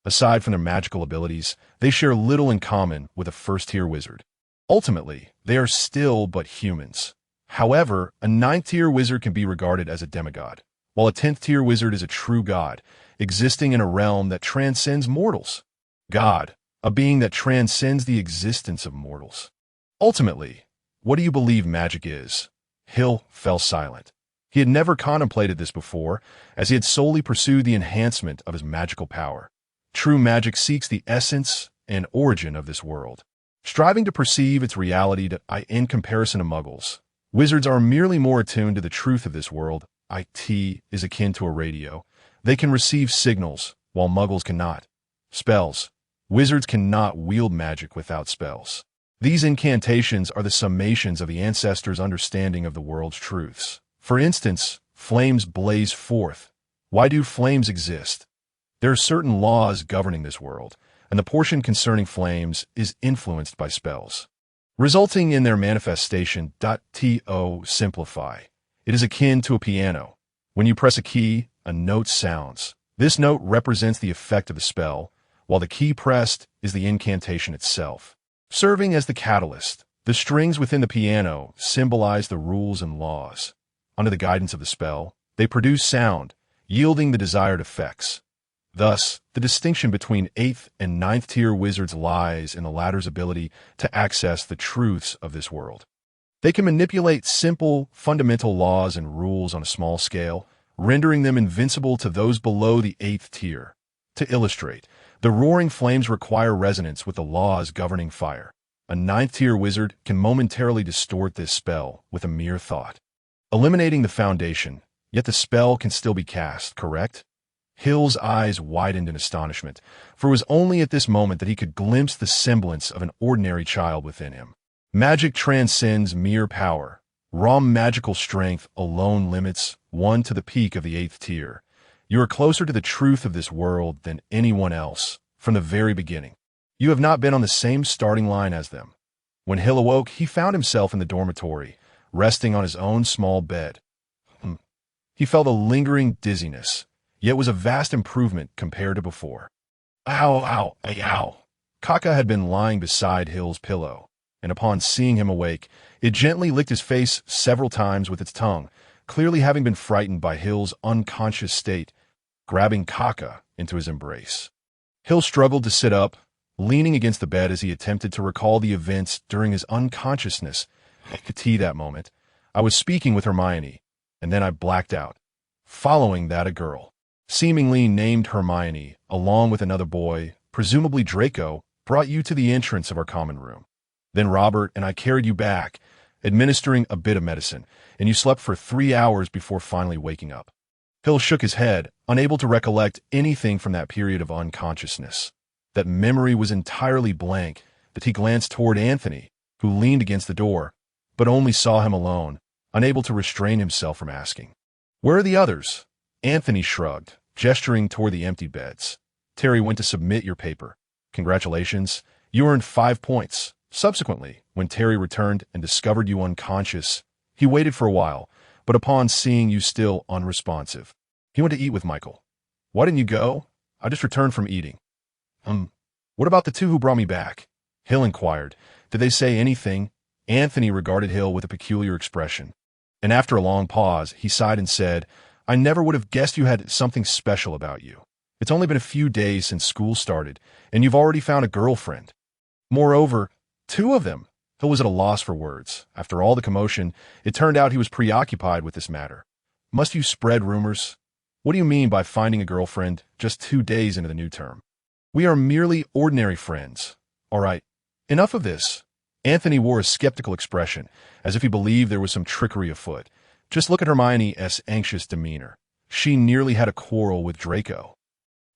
Aside from their magical abilities, they share little in common with a 1st tier wizard. Ultimately, they are still but humans. However, a 9th tier wizard can be regarded as a demigod, while a 10th tier wizard is a true god, existing in a realm that transcends mortals. God, a being that transcends the existence of mortals. Ultimately, what do you believe magic is? Hill fell silent. He had never contemplated this before, as he had solely pursued the enhancement of his magical power. True magic seeks the essence and origin of this world, striving to perceive its reality in comparison to muggles. Wizards are merely more attuned to the truth of this world. It is akin to a radio. They can receive signals, while muggles cannot. Spells. Wizards cannot wield magic without spells. These incantations are the summations of the ancestors' understanding of the world's truths. For instance, flames blaze forth. Why do flames exist? There are certain laws governing this world, and the portion concerning flames is influenced by spells, resulting in their manifestation. Simplify. It is akin to a piano. When you press a key, a note sounds. This note represents the effect of the spell, while the key pressed is the incantation itself. Serving as the catalyst, the strings within the piano symbolize the rules and laws. Under the guidance of the spell, they produce sound, yielding the desired effects. Thus, the distinction between 8th and 9th tier wizards lies in the latter's ability to access the truths of this world. They can manipulate simple, fundamental laws and rules on a small scale, rendering them invincible to those below the 8th tier. To illustrate, the roaring flames require resonance with the laws governing fire. A 9th tier wizard can momentarily distort this spell with a mere thought, eliminating the foundation, yet the spell can still be cast, correct? Hill's eyes widened in astonishment, for it was only at this moment that he could glimpse the semblance of an ordinary child within him. Magic transcends mere power. Raw magical strength alone limits one to the peak of the 8th tier. You are closer to the truth of this world than anyone else, from the very beginning. You have not been on the same starting line as them. When Hill awoke, he found himself in the dormitory, resting on his own small bed. He felt a lingering dizziness, yet was a vast improvement compared to before. Ow, ow, ow. Kaka had been lying beside Hill's pillow, and upon seeing him awake, it gently licked his face several times with its tongue, clearly having been frightened by Hill's unconscious state, grabbing Kaka into his embrace. Hill struggled to sit up, leaning against the bed as he attempted to recall the events during his unconsciousness. I could see that moment. I was speaking with Hermione, and then I blacked out. Following that, a girl, seemingly named Hermione, along with another boy, presumably Draco, brought you to the entrance of our common room. Then Robert and I carried you back, administering a bit of medicine, and you slept for 3 hours before finally waking up. Hill shook his head, unable to recollect anything from that period of unconsciousness. That memory was entirely blank, that he glanced toward Anthony, who leaned against the door, but only saw him alone, unable to restrain himself from asking, "Where are the others?" Anthony shrugged, gesturing toward the empty beds. "Terry went to submit your paper. Congratulations, you earned 5 points. Subsequently, when Terry returned and discovered you unconscious, he waited for a while, but upon seeing you still unresponsive, he went to eat with Michael. Why didn't you go?" "I just returned from eating." What about the 2 who brought me back?" Hill inquired. "Did they say anything?" Anthony regarded Hill with a peculiar expression, and after a long pause, he sighed and said, "I never would have guessed you had something special about you. It's only been a few days since school started, and you've already found a girlfriend. Moreover, 2 of them." Hill was at a loss for words. After all the commotion, it turned out he was preoccupied with this matter. "Must you spread rumors? What do you mean by finding a girlfriend just 2 days into the new term? We are merely ordinary friends. All right, enough of this." Anthony wore a skeptical expression, as if he believed there was some trickery afoot. "Just look at Hermione's anxious demeanor. She nearly had a quarrel with Draco.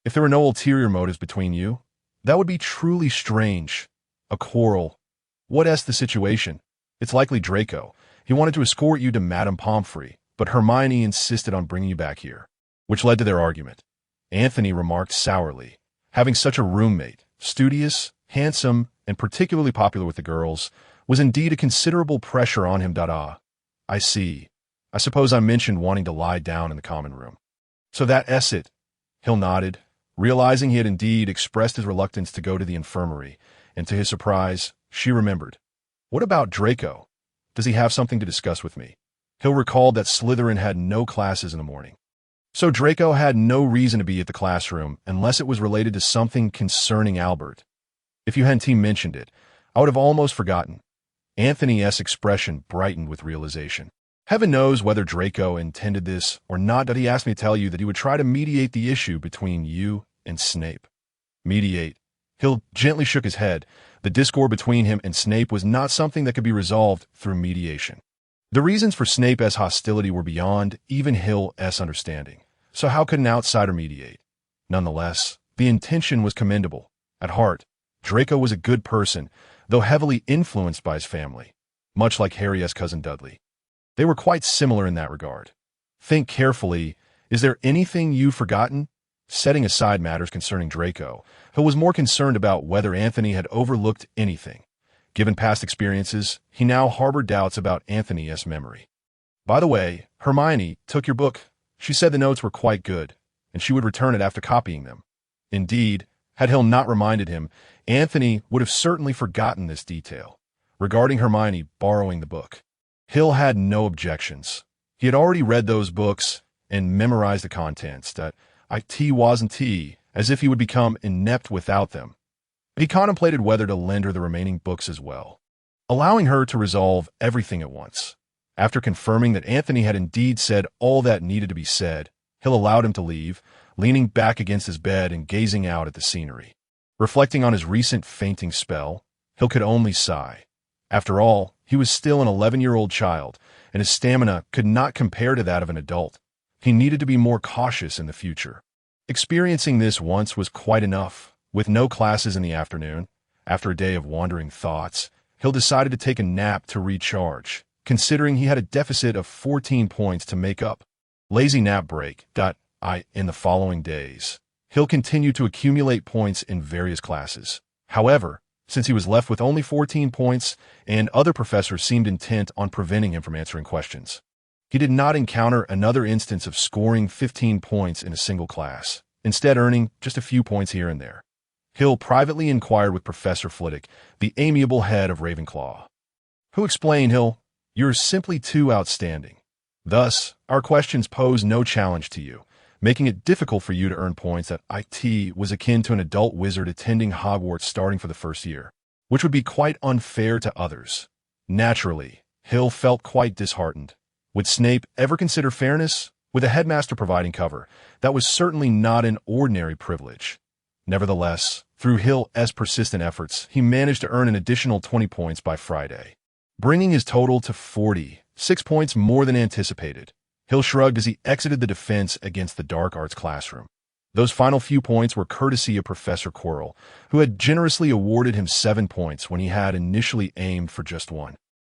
If there were no ulterior motives between you, that would be truly strange. A quarrel. What's the situation? It's likely Draco. He wanted to escort you to Madame Pomfrey, but Hermione insisted on bringing you back here, which led to their argument." Anthony remarked sourly. Having such a roommate, studious, handsome, and particularly popular with the girls, was indeed a considerable pressure on him. "I see. I suppose I mentioned wanting to lie down in the common room. So that's it." Hill nodded, realizing he had indeed expressed his reluctance to go to the infirmary, and to his surprise, she remembered. "What about Draco? Does he have something to discuss with me?" Hill recalled that Slytherin had no classes in the morning. So Draco had no reason to be at the classroom unless it was related to something concerning Albert. If you hadn't mentioned it, I would have almost forgotten. Anthony's expression brightened with realization. "Heaven knows whether Draco intended this or not, that he asked me to tell you that he would try to mediate the issue between you and Snape." Mediate. Hill gently shook his head. The discord between him and Snape was not something that could be resolved through mediation. The reasons for Snape's hostility were beyond even Hill's understanding, so how could an outsider mediate? Nonetheless, the intention was commendable. At heart, Draco was a good person, though heavily influenced by his family, much like Harry's cousin Dudley. They were quite similar in that regard. Think carefully, is there anything you've forgotten? Setting aside matters concerning Draco, Hill was more concerned about whether Anthony had overlooked anything. Given past experiences, he now harbored doubts about Anthony's memory. "By the way, Hermione took your book. She said the notes were quite good, and she would return it after copying them. Indeed, had Hill not reminded him, Anthony would have certainly forgotten this detail. Regarding Hermione borrowing the book, Hill had no objections. He had already read those books and memorized the contents, that it wasn't tea, as if he would become inept without them. He contemplated whether to lend her the remaining books as well, allowing her to resolve everything at once. After confirming that Anthony had indeed said all that needed to be said, Hill allowed him to leave, leaning back against his bed and gazing out at the scenery. Reflecting on his recent fainting spell, Hill could only sigh. After all, he was still an 11-year-old child, and his stamina could not compare to that of an adult. He needed to be more cautious in the future. Experiencing this once was quite enough. With no classes in the afternoon, after a day of wandering thoughts, Hill decided to take a nap to recharge, considering he had a deficit of 14 points to make up. Lazy nap break. In the following days, Hill continued to accumulate points in various classes. However, since he was left with only 14 points and other professors seemed intent on preventing him from answering questions, he did not encounter another instance of scoring 15 points in a single class, instead earning just a few points here and there. Hill privately inquired with Professor Flitwick, the amiable head of Ravenclaw, who explained, "Hill, you're simply too outstanding. Thus, our questions pose no challenge to you, making it difficult for you to earn points that it was akin to an adult wizard attending Hogwarts starting for the first year, which would be quite unfair to others." Naturally, Hill felt quite disheartened. Would Snape ever consider fairness? With a headmaster providing cover, that was certainly not an ordinary privilege. Nevertheless, through Hill's persistent efforts, he managed to earn an additional 20 points by Friday, bringing his total to 40, 6 points more than anticipated. Hill shrugged as he exited the defense against the dark arts classroom. Those final few points were courtesy of Professor Quirrell, who had generously awarded him 7 points when he had initially aimed for just 1.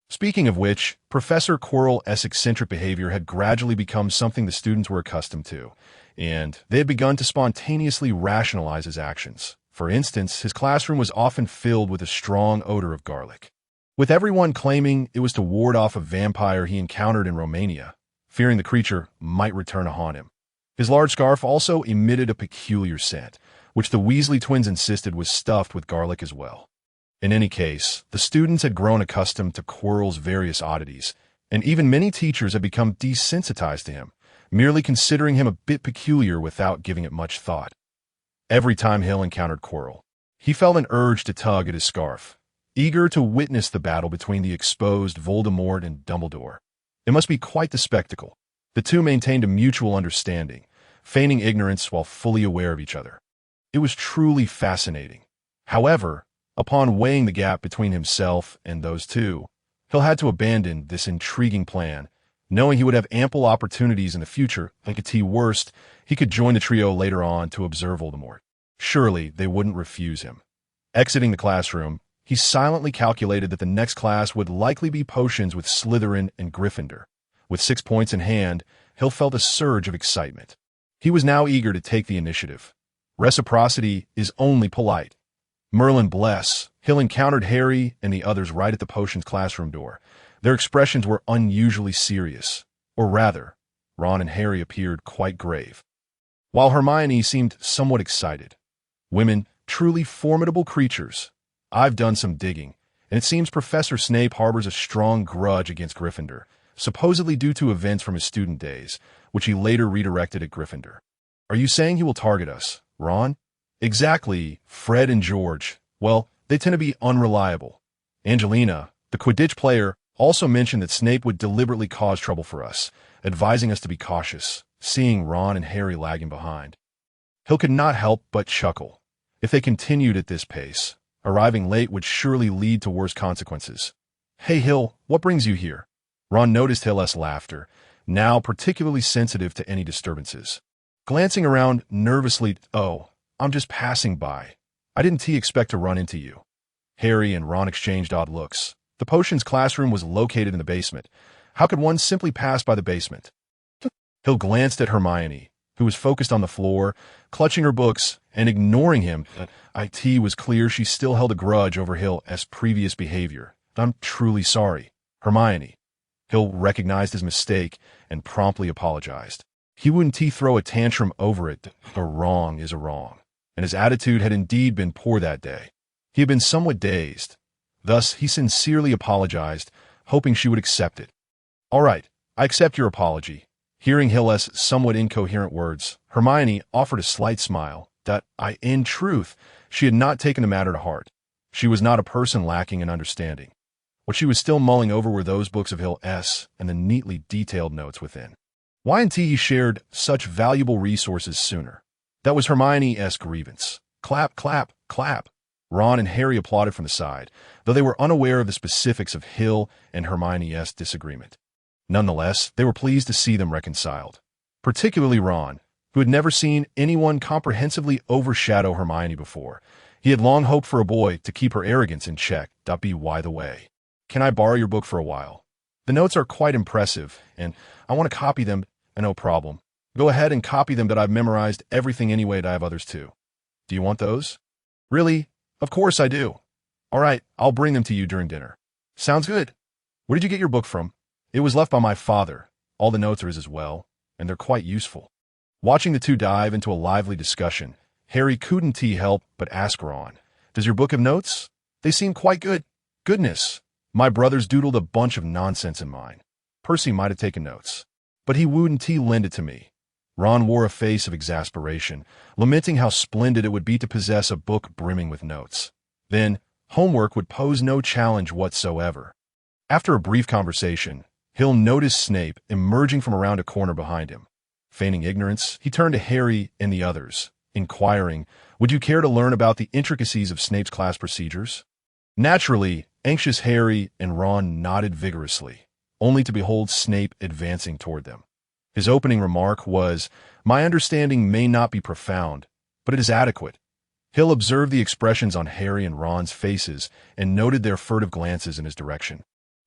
Speaking of which, Professor Quirrell's eccentric behavior had gradually become something the students were accustomed to, and they had begun to spontaneously rationalize his actions. For instance, his classroom was often filled with a strong odor of garlic, with everyone claiming it was to ward off a vampire he encountered in Romania, fearing the creature might return to haunt him. His large scarf also emitted a peculiar scent, which the Weasley twins insisted was stuffed with garlic as well. In any case, the students had grown accustomed to Quirrell's various oddities, and even many teachers had become desensitized to him, merely considering him a bit peculiar without giving it much thought. Every time Hill encountered Quirrell, he felt an urge to tug at his scarf, eager to witness the battle between the exposed Voldemort and Dumbledore. It must be quite the spectacle. The two maintained a mutual understanding, feigning ignorance while fully aware of each other. It was truly fascinating. However, upon weighing the gap between himself and those two, Hill had to abandon this intriguing plan, knowing he would have ample opportunities in the future. At worst, he could join the trio later on to observe Voldemort. Surely they wouldn't refuse him. Exiting the classroom, he silently calculated that the next class would likely be potions with Slytherin and Gryffindor. With 6 points in hand, Hill felt a surge of excitement. He was now eager to take the initiative. Reciprocity is only polite. Merlin bless, Hill encountered Harry and the others right at the potions classroom door. Their expressions were unusually serious. Or rather, Ron and Harry appeared quite grave, while Hermione seemed somewhat excited. Women, truly formidable creatures. I've done some digging, and it seems Professor Snape harbors a strong grudge against Gryffindor, supposedly due to events from his student days, which he later redirected at Gryffindor. Are you saying he will target us, Ron? Exactly, Fred and George. Well, they tend to be unreliable. Angelina, the Quidditch player, also mentioned that Snape would deliberately cause trouble for us, advising us to be cautious, seeing Ron and Harry lagging behind. Hill could not help but chuckle. If they continued at this pace, arriving late would surely lead to worse consequences. Hey Hill, what brings you here? Ron noticed Hill's laughter, now particularly sensitive to any disturbances. Glancing around nervously, "Oh, I'm just passing by. I didn't expect to run into you." Harry and Ron exchanged odd looks. The potions classroom was located in the basement. How could one simply pass by the basement? Hill glanced at Hermione, who was focused on the floor, clutching her books and ignoring him. It was clear she still held a grudge over Hill's previous behavior. "I'm truly sorry, Hermione." Hill recognized his mistake and promptly apologized. He wouldn't throw a tantrum over it. A wrong is a wrong, and his attitude had indeed been poor that day. He had been somewhat dazed. Thus, he sincerely apologized, hoping she would accept it. "All right, I accept your apology." Hearing Hill's somewhat incoherent words, Hermione offered a slight smile. In truth, she had not taken the matter to heart. She was not a person lacking in understanding. What she was still mulling over were those books of Hill's and the neatly detailed notes within. Why hadn't he shared such valuable resources sooner? That was Hermione's grievance. Clap, clap, clap. Ron and Harry applauded from the side, though they were unaware of the specifics of Hill and Hermione's disagreement. Nonetheless, they were pleased to see them reconciled. Particularly Ron, who had never seen anyone comprehensively overshadow Hermione before. He had long hoped for a boy to keep her arrogance in check. By the way, can I borrow your book for a while? The notes are quite impressive, and I want to copy them. No problem. Go ahead and copy them, but I've memorized everything anyway, and I have others too. Do you want those? Really? Of course I do. All right, I'll bring them to you during dinner. Sounds good. Where did you get your book from? It was left by my father. All the notes are his as well, and they're quite useful. Watching the two dive into a lively discussion, Harry couldn't help but ask Ron, "Does your book have notes? They seem quite good." "Goodness, my brother's doodled a bunch of nonsense in mine. Percy might have taken notes, but he wouldn't lend it to me." Ron wore a face of exasperation, lamenting how splendid it would be to possess a book brimming with notes. Then, homework would pose no challenge whatsoever. After a brief conversation, Hill noticed Snape emerging from around a corner behind him. Feigning ignorance, he turned to Harry and the others, inquiring, "Would you care to learn about the intricacies of Snape's class procedures?" Naturally, anxious Harry and Ron nodded vigorously, only to behold Snape advancing toward them. His opening remark was, "My understanding may not be profound, but it is adequate." Hill observed the expressions on Harry and Ron's faces and noted their furtive glances in his direction.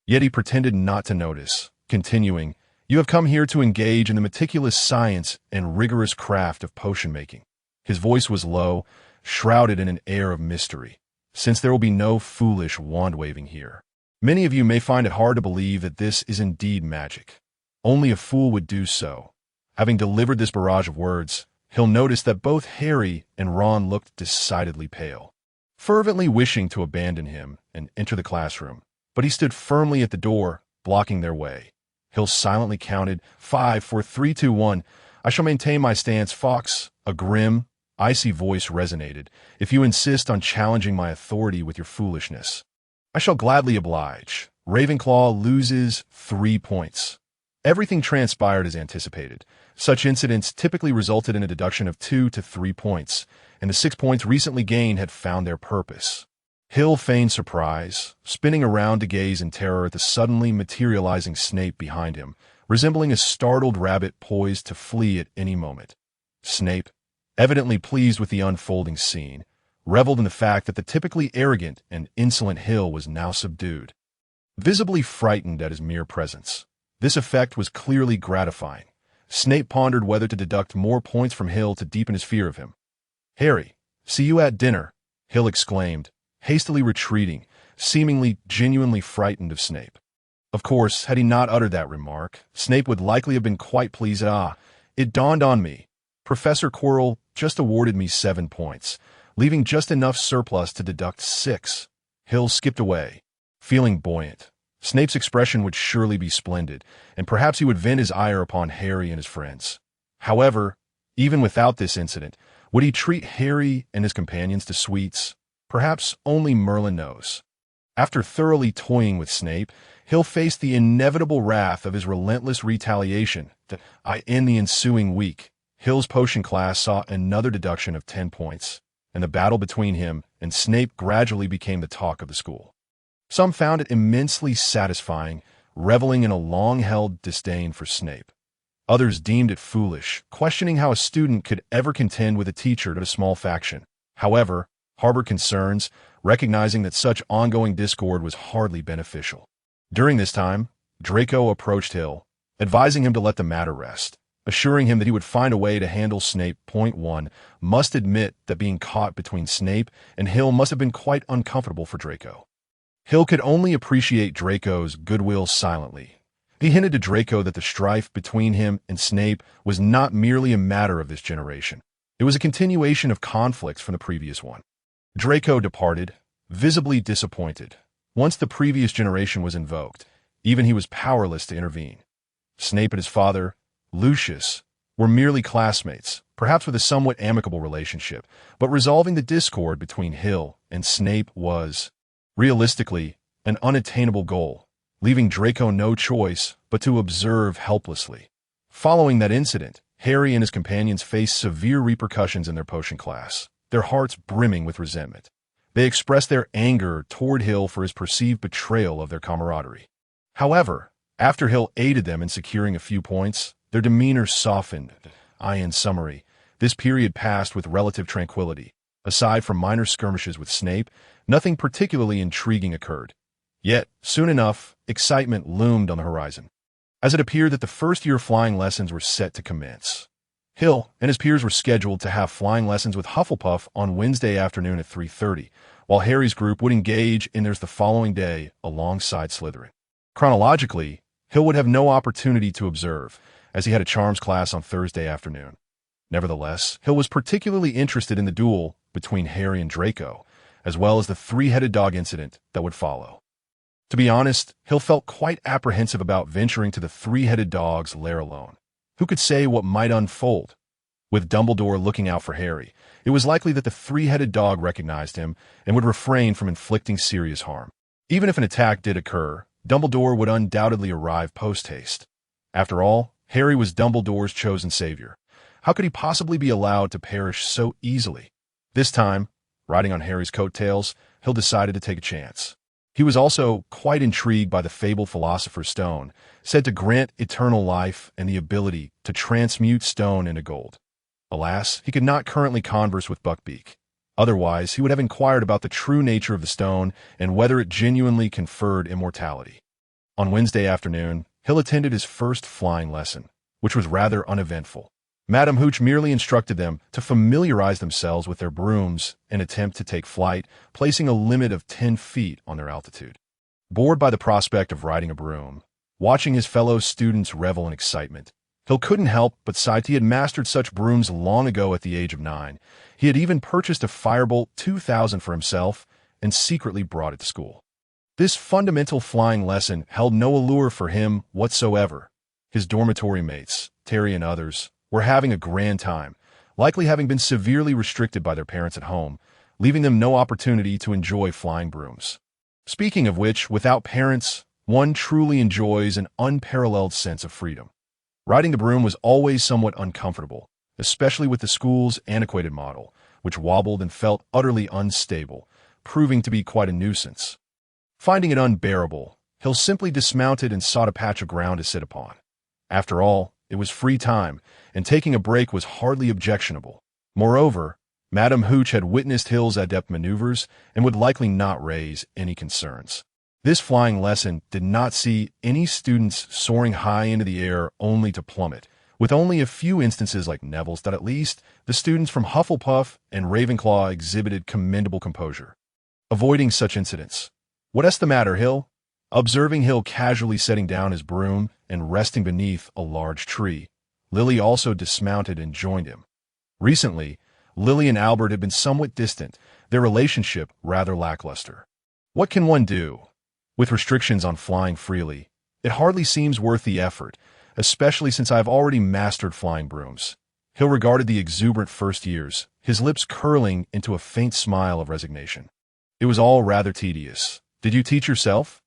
Yet he pretended not to notice, continuing, "You have come here to engage in the meticulous science and rigorous craft of potion-making." His voice was low, shrouded in an air of mystery, since there will be no foolish wand-waving here. Many of you may find it hard to believe that this is indeed magic. Only a fool would do so. Having delivered this barrage of words, Hill noticed that both Harry and Ron looked decidedly pale, fervently wishing to abandon him and enter the classroom, but he stood firmly at the door, blocking their way. Hill silently counted, 5, 4, 3, 2, 1. "I shall maintain my stance, Fox." A grim, icy voice resonated. "If you insist on challenging my authority with your foolishness, I shall gladly oblige. Ravenclaw loses 3 points. Everything transpired as anticipated. Such incidents typically resulted in a deduction of 2 to 3 points, and the 6 points recently gained had found their purpose. Hill feigned surprise, spinning around to gaze in terror at the suddenly materializing Snape behind him, resembling a startled rabbit poised to flee at any moment. Snape, evidently pleased with the unfolding scene, reveled in the fact that the typically arrogant and insolent Hill was now subdued. Visibly frightened at his mere presence, this effect was clearly gratifying. Snape pondered whether to deduct more points from Hill to deepen his fear of him. "Harry, see you at dinner," Hill exclaimed, hastily retreating, seemingly genuinely frightened of Snape. Of course, had he not uttered that remark, Snape would likely have been quite pleased. It dawned on me. Professor Quirrell just awarded me 7 points, leaving just enough surplus to deduct 6. Hill skipped away, feeling buoyant. Snape's expression would surely be splendid, and perhaps he would vent his ire upon Harry and his friends. However, even without this incident, would he treat Harry and his companions to sweets? Perhaps only Merlin knows. After thoroughly toying with Snape, Hill faced the inevitable wrath of his relentless retaliation. In the ensuing week, Hill's potion class saw another deduction of 10 points, and the battle between him and Snape gradually became the talk of the school. Some found it immensely satisfying, reveling in a long-held disdain for Snape. Others deemed it foolish, questioning how a student could ever contend with a teacher of a small faction. However, harbored concerns, recognizing that such ongoing discord was hardly beneficial. During this time, Draco approached Hill, advising him to let the matter rest, assuring him that he would find a way to handle Snape. Point 1 must admit that being caught between Snape and Hill must have been quite uncomfortable for Draco. Hill could only appreciate Draco's goodwill silently. He hinted to Draco that the strife between him and Snape was not merely a matter of this generation. It was a continuation of conflicts from the previous one. Draco departed, visibly disappointed. Once the previous generation was invoked, even he was powerless to intervene. Snape and his father, Lucius, were merely classmates, perhaps with a somewhat amicable relationship, but resolving the discord between Hill and Snape was, realistically, an unattainable goal, leaving Draco no choice but to observe helplessly. Following that incident, Harry and his companions faced severe repercussions in their potion class, their hearts brimming with resentment. They expressed their anger toward Hill for his perceived betrayal of their camaraderie. However, after Hill aided them in securing a few points, their demeanor softened. In summary, this period passed with relative tranquility. Aside from minor skirmishes with Snape, nothing particularly intriguing occurred. Yet, soon enough, excitement loomed on the horizon, as it appeared that the first-year flying lessons were set to commence. Hill and his peers were scheduled to have flying lessons with Hufflepuff on Wednesday afternoon at 3:30, while Harry's group would engage in theirs the following day alongside Slytherin. Chronologically, Hill would have no opportunity to observe, as he had a charms class on Thursday afternoon. Nevertheless, Hill was particularly interested in the duel between Harry and Draco, as well as the three-headed dog incident that would follow. To be honest, Hill felt quite apprehensive about venturing to the three-headed dog's lair alone. Who could say what might unfold? With Dumbledore looking out for Harry, it was likely that the three-headed dog recognized him and would refrain from inflicting serious harm. Even if an attack did occur, Dumbledore would undoubtedly arrive post-haste. After all, Harry was Dumbledore's chosen savior. How could he possibly be allowed to perish so easily? This time, riding on Harry's coattails, Hill decided to take a chance. He was also quite intrigued by the fabled Philosopher's Stone, said to grant eternal life and the ability to transmute stone into gold. Alas, he could not currently converse with Buckbeak. Otherwise, he would have inquired about the true nature of the stone and whether it genuinely conferred immortality. On Wednesday afternoon, Hill attended his first flying lesson, which was rather uneventful. Madame Hooch merely instructed them to familiarize themselves with their brooms and attempt to take flight, placing a limit of 10 feet on their altitude. Bored by the prospect of riding a broom, watching his fellow students revel in excitement, Hill couldn't help but sigh. He had mastered such brooms long ago at the age of 9. He had even purchased a Firebolt 2000 for himself and secretly brought it to school. This fundamental flying lesson held no allure for him whatsoever. His dormitory mates, Terry and others, were having a grand time, likely having been severely restricted by their parents at home, leaving them no opportunity to enjoy flying brooms. Speaking of which, without parents, one truly enjoys an unparalleled sense of freedom. Riding the broom was always somewhat uncomfortable, especially with the school's antiquated model, which wobbled and felt utterly unstable, proving to be quite a nuisance. Finding it unbearable, Hill simply dismounted and sought a patch of ground to sit upon. After all, it was free time, and taking a break was hardly objectionable. Moreover, Madame Hooch had witnessed Hill's adept maneuvers and would likely not raise any concerns. This flying lesson did not see any students soaring high into the air only to plummet, with only a few instances like Neville's that at least the students from Hufflepuff and Ravenclaw exhibited commendable composure. Avoiding such incidents. "What's the matter, Hill?" Observing Hill casually setting down his broom and resting beneath a large tree, Lily also dismounted and joined him. Recently, Lily and Albert had been somewhat distant, their relationship rather lackluster. What can one do? With restrictions on flying freely, it hardly seems worth the effort, especially since I have already mastered flying brooms. Hill regarded the exuberant first years, his lips curling into a faint smile of resignation. It was all rather tedious. "Did you teach yourself?"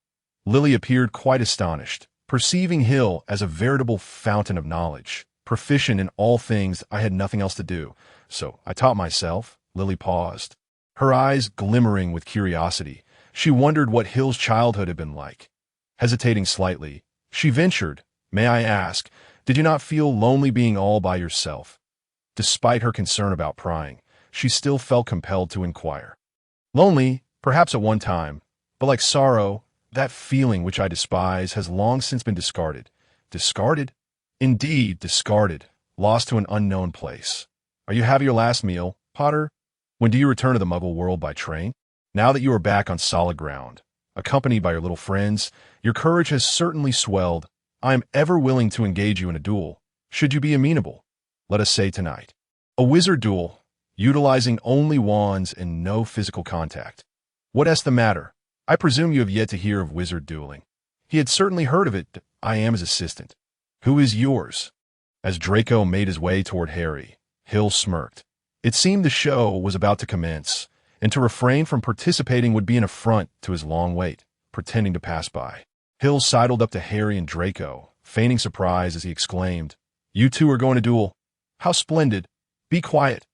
Lily appeared quite astonished, perceiving Hill as a veritable fountain of knowledge, proficient in all things. "I had nothing else to do, so I taught myself." Lily paused, her eyes glimmering with curiosity. She wondered what Hill's childhood had been like. Hesitating slightly, she ventured, "May I ask, did you not feel lonely being all by yourself?" Despite her concern about prying, she still felt compelled to inquire. "Lonely, perhaps at one time, but like sorrow, that feeling which I despise has long since been discarded." "Discarded?" "Indeed, discarded, lost to an unknown place. Are you having your last meal, Potter? When do you return to the Muggle world by train? Now that you are back on solid ground, accompanied by your little friends, your courage has certainly swelled. I am ever willing to engage you in a duel, should you be amenable. Let us say tonight. A wizard duel, utilizing only wands and no physical contact. What's the matter? I presume you have yet to hear of wizard dueling. He had certainly heard of it. I am his assistant. Who is yours? As Draco made his way toward Harry, Hill smirked. It seemed the show was about to commence, and to refrain from participating would be an affront to his long wait, pretending to pass by. Hill sidled up to Harry and Draco, feigning surprise as he exclaimed, "You two are going to duel? How splendid! Be quiet!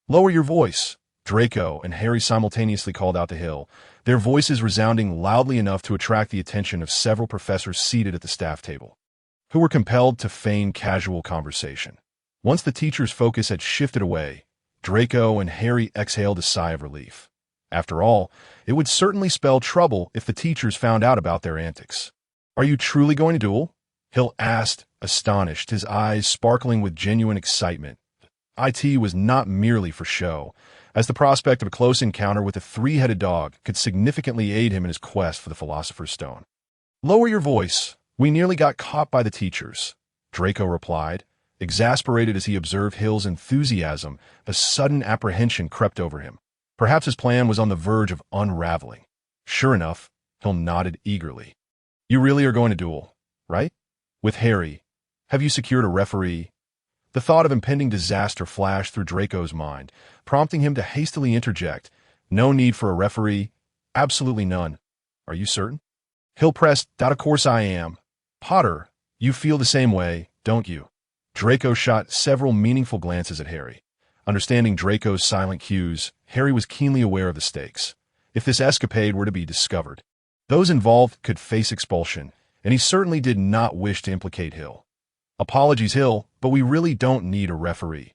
Lower your voice!" Draco and Harry simultaneously called out to Hill, their voices resounding loudly enough to attract the attention of several professors seated at the staff table, who were compelled to feign casual conversation. Once the teacher's focus had shifted away, Draco and Harry exhaled a sigh of relief. After all, it would certainly spell trouble if the teachers found out about their antics. "Are you truly going to duel?" Hill asked, astonished, his eyes sparkling with genuine excitement. IT was not merely for show, as the prospect of a close encounter with a three-headed dog could significantly aid him in his quest for the Philosopher's Stone. "Lower your voice. We nearly got caught by the teachers," Draco replied. Exasperated as he observed Hill's enthusiasm, a sudden apprehension crept over him. Perhaps his plan was on the verge of unraveling. Sure enough, Hill nodded eagerly. "You really are going to duel, right? With Harry. Have you secured a referee?" The thought of impending disaster flashed through Draco's mind, prompting him to hastily interject. "No need for a referee. Absolutely none. Are you certain?" Hill pressed, "Of course I am. Potter, you feel the same way, don't you?" Draco shot several meaningful glances at Harry. Understanding Draco's silent cues, Harry was keenly aware of the stakes. If this escapade were to be discovered, those involved could face expulsion, and he certainly did not wish to implicate Hill. "Apologies, Hill, but we really don't need a referee."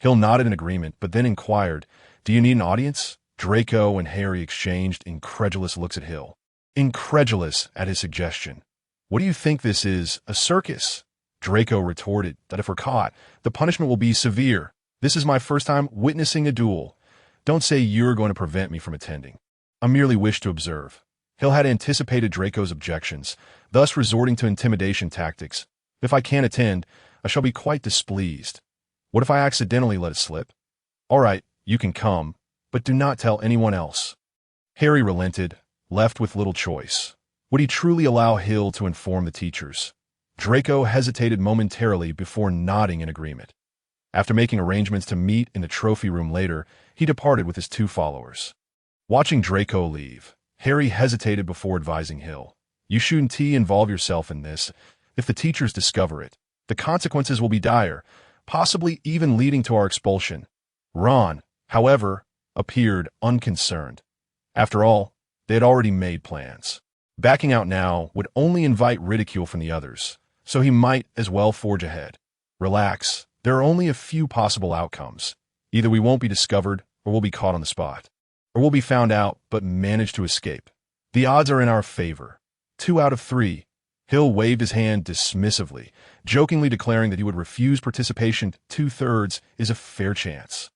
Hill nodded in agreement, but then inquired, "Do you need an audience?" Draco and Harry exchanged incredulous looks at Hill. Incredulous at his suggestion. "What do you think this is, a circus?" Draco retorted that if we're caught, the punishment will be severe. "This is my first time witnessing a duel. Don't say you're going to prevent me from attending. I merely wish to observe." Hill had anticipated Draco's objections, thus resorting to intimidation tactics. "If I can't attend, I shall be quite displeased. What if I accidentally let it slip?" "All right, you can come, but do not tell anyone else." Harry relented, left with little choice. Would he truly allow Hill to inform the teachers? Draco hesitated momentarily before nodding in agreement. After making arrangements to meet in the trophy room later, he departed with his two followers. Watching Draco leave, Harry hesitated before advising Hill. "You shouldn't involve yourself in this. If the teachers discover it, the consequences will be dire, possibly even leading to our expulsion." Ron, however, appeared unconcerned. After all, they had already made plans. Backing out now would only invite ridicule from the others, so he might as well forge ahead. "Relax, there are only a few possible outcomes. Either we won't be discovered, or we'll be caught on the spot. Or we'll be found out, but manage to escape. The odds are in our favor. 2 out of 3. Hill waved his hand dismissively, jokingly declaring that he would refuse participation. 2/3 is a fair chance.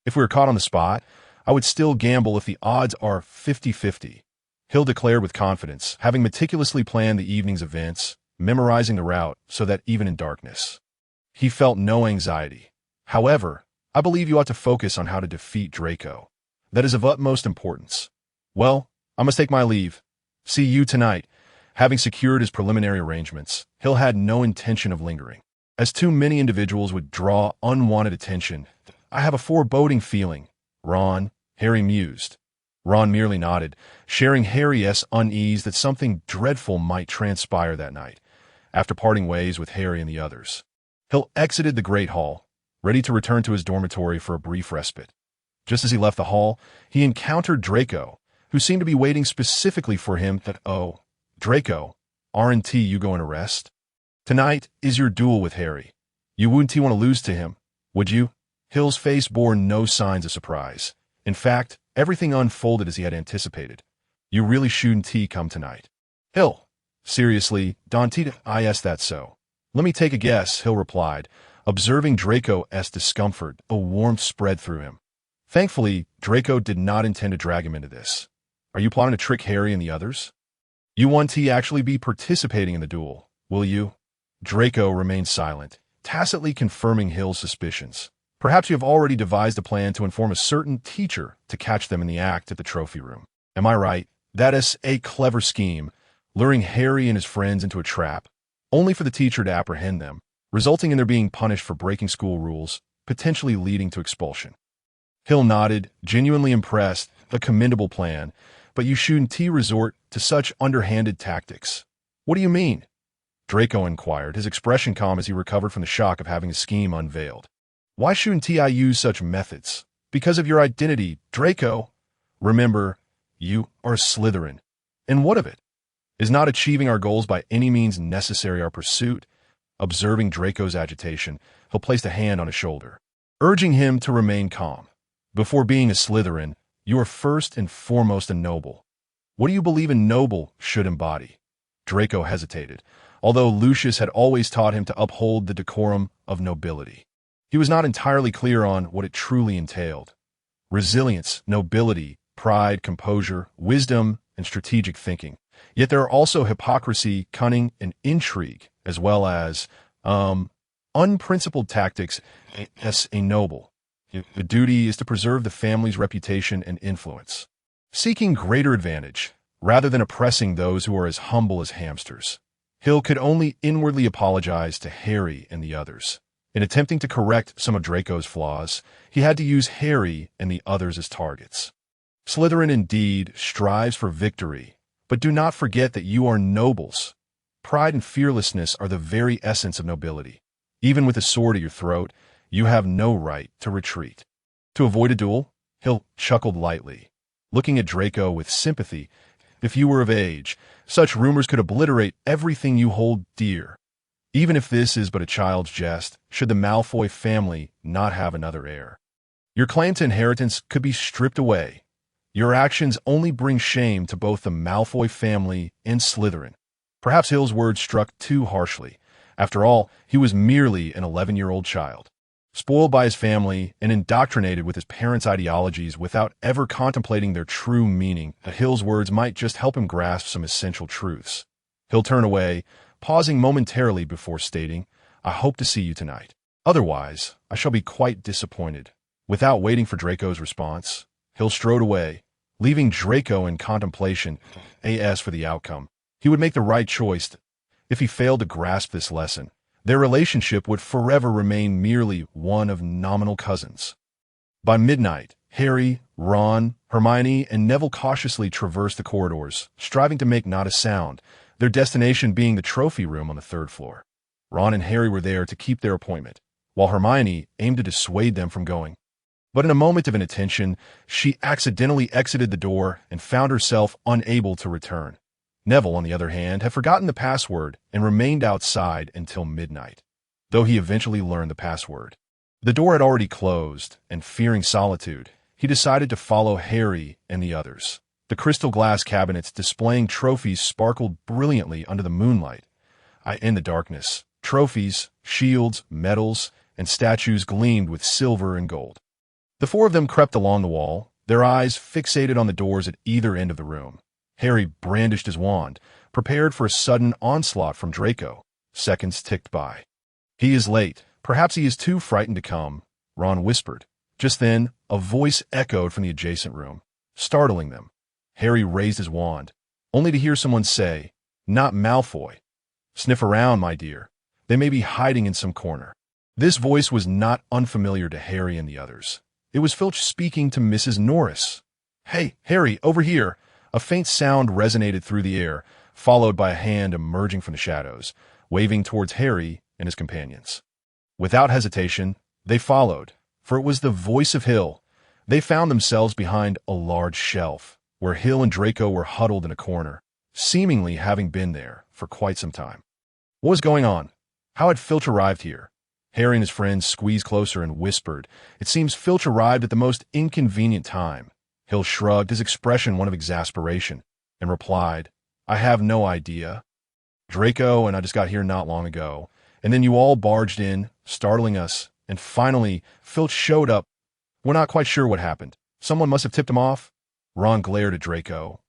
If we were caught on the spot, I would still gamble if the odds are 50-50. Hill declared with confidence, having meticulously planned the evening's events, memorizing the route so that even in darkness, he felt no anxiety. "However, I believe you ought to focus on how to defeat Draco. That is of utmost importance. Well, I must take my leave. See you tonight." Having secured his preliminary arrangements, Hill had no intention of lingering, as too many individuals would draw unwanted attention. "I have a foreboding feeling." "Ron," Harry mused. Ron merely nodded, sharing Harry's unease that something dreadful might transpire that night. After parting ways with Harry and the others, Hill exited the Great Hall, ready to return to his dormitory for a brief respite. Just as he left the hall, he encountered Draco, who seemed to be waiting specifically for him. "Oh, Draco, aren't you going to rest? Tonight is your duel with Harry. You wouldn't want to lose to him, would you?" Hill's face bore no signs of surprise. In fact, everything unfolded as he had anticipated. "You really shouldn't come tonight." "Hill, seriously, don't I ask that so?" "Let me take a guess," Hill replied, observing Draco's discomfort. A warmth spread through him. Thankfully, Draco did not intend to drag him into this. "Are you plotting to trick Harry and the others? You won't actually be participating in the duel, will you?" Draco remained silent, tacitly confirming Hill's suspicions. Perhaps you have already devised a plan to inform a certain teacher to catch them in the act at the trophy room. Am I right? That is a clever scheme, luring Harry and his friends into a trap, only for the teacher to apprehend them, resulting in their being punished for breaking school rules, potentially leading to expulsion. Hill nodded, genuinely impressed, a commendable plan, but you shouldn't resort to such underhanded tactics. What do you mean? Draco inquired, his expression calm as he recovered from the shock of having his scheme unveiled. Why shouldn't I use such methods? Because of your identity, Draco. Remember, you are a Slytherin. And what of it? Is not achieving our goals by any means necessary our pursuit? Observing Draco's agitation, Hill placed a hand on his shoulder, urging him to remain calm. Before being a Slytherin, you are first and foremost a noble. What do you believe a noble should embody? Draco hesitated, although Lucius had always taught him to uphold the decorum of nobility. He was not entirely clear on what it truly entailed. Resilience, nobility, pride, composure, wisdom, and strategic thinking. Yet there are also hypocrisy, cunning, and intrigue, as well as unprincipled tactics as a noble. The duty is to preserve the family's reputation and influence, seeking greater advantage, rather than oppressing those who are as humble as hamsters. Hill could only inwardly apologize to Harry and the others. In attempting to correct some of Draco's flaws, he had to use Harry and the others as targets. Slytherin indeed strives for victory, but do not forget that you are nobles. Pride and fearlessness are the very essence of nobility. Even with a sword at your throat, you have no right to retreat. To avoid a duel, Hill chuckled lightly, looking at Draco with sympathy. If you were of age, such rumors could obliterate everything you hold dear. Even if this is but a child's jest, should the Malfoy family not have another heir. Your claim to inheritance could be stripped away. Your actions only bring shame to both the Malfoy family and Slytherin. Perhaps Hill's words struck too harshly. After all, he was merely an 11-year-old child, spoiled by his family and indoctrinated with his parents' ideologies without ever contemplating their true meaning. Hill's words might just help him grasp some essential truths. He'll turn away, pausing momentarily before stating, I hope to see you tonight. Otherwise, I shall be quite disappointed. Without waiting for Draco's response, Hill strode away, leaving Draco in contemplation as for the outcome. He would make the right choice. If he failed to grasp this lesson, their relationship would forever remain merely one of nominal cousins. By midnight, Harry, Ron, Hermione, and Neville cautiously traversed the corridors, striving to make not a sound, their destination being the trophy room on the 3rd floor. Ron and Harry were there to keep their appointment, while Hermione aimed to dissuade them from going. But in a moment of inattention, she accidentally exited the door and found herself unable to return. Neville, on the other hand, had forgotten the password and remained outside until midnight, though he eventually learned the password. The door had already closed, and fearing solitude, he decided to follow Harry and the others. The crystal glass cabinets displaying trophies sparkled brilliantly under the moonlight. In the darkness, trophies, shields, medals, and statues gleamed with silver and gold. The 4 of them crept along the wall, their eyes fixated on the doors at either end of the room. Harry brandished his wand, prepared for a sudden onslaught from Draco. Seconds ticked by. He is late. Perhaps he is too frightened to come, Ron whispered. Just then, a voice echoed from the adjacent room, startling them. Harry raised his wand, only to hear someone say, Not Malfoy. Sniff around, my dear. They may be hiding in some corner. This voice was not unfamiliar to Harry and the others. It was Filch speaking to Mrs. Norris. Hey, Harry, over here. A faint sound resonated through the air, followed by a hand emerging from the shadows, waving towards Harry and his companions. Without hesitation, they followed, for it was the voice of Hill. They found themselves behind a large shelf, where Hill and Draco were huddled in a corner, seemingly having been there for quite some time. What was going on? How had Filch arrived here? Harry and his friends squeezed closer and whispered. It seems Filch arrived at the most inconvenient time. Hill shrugged, his expression one of exasperation, and replied, I have no idea. Draco and I just got here not long ago, and then you all barged in, startling us, and finally, Filch showed up. We're not quite sure what happened. Someone must have tipped him off. Ron glared at Draco,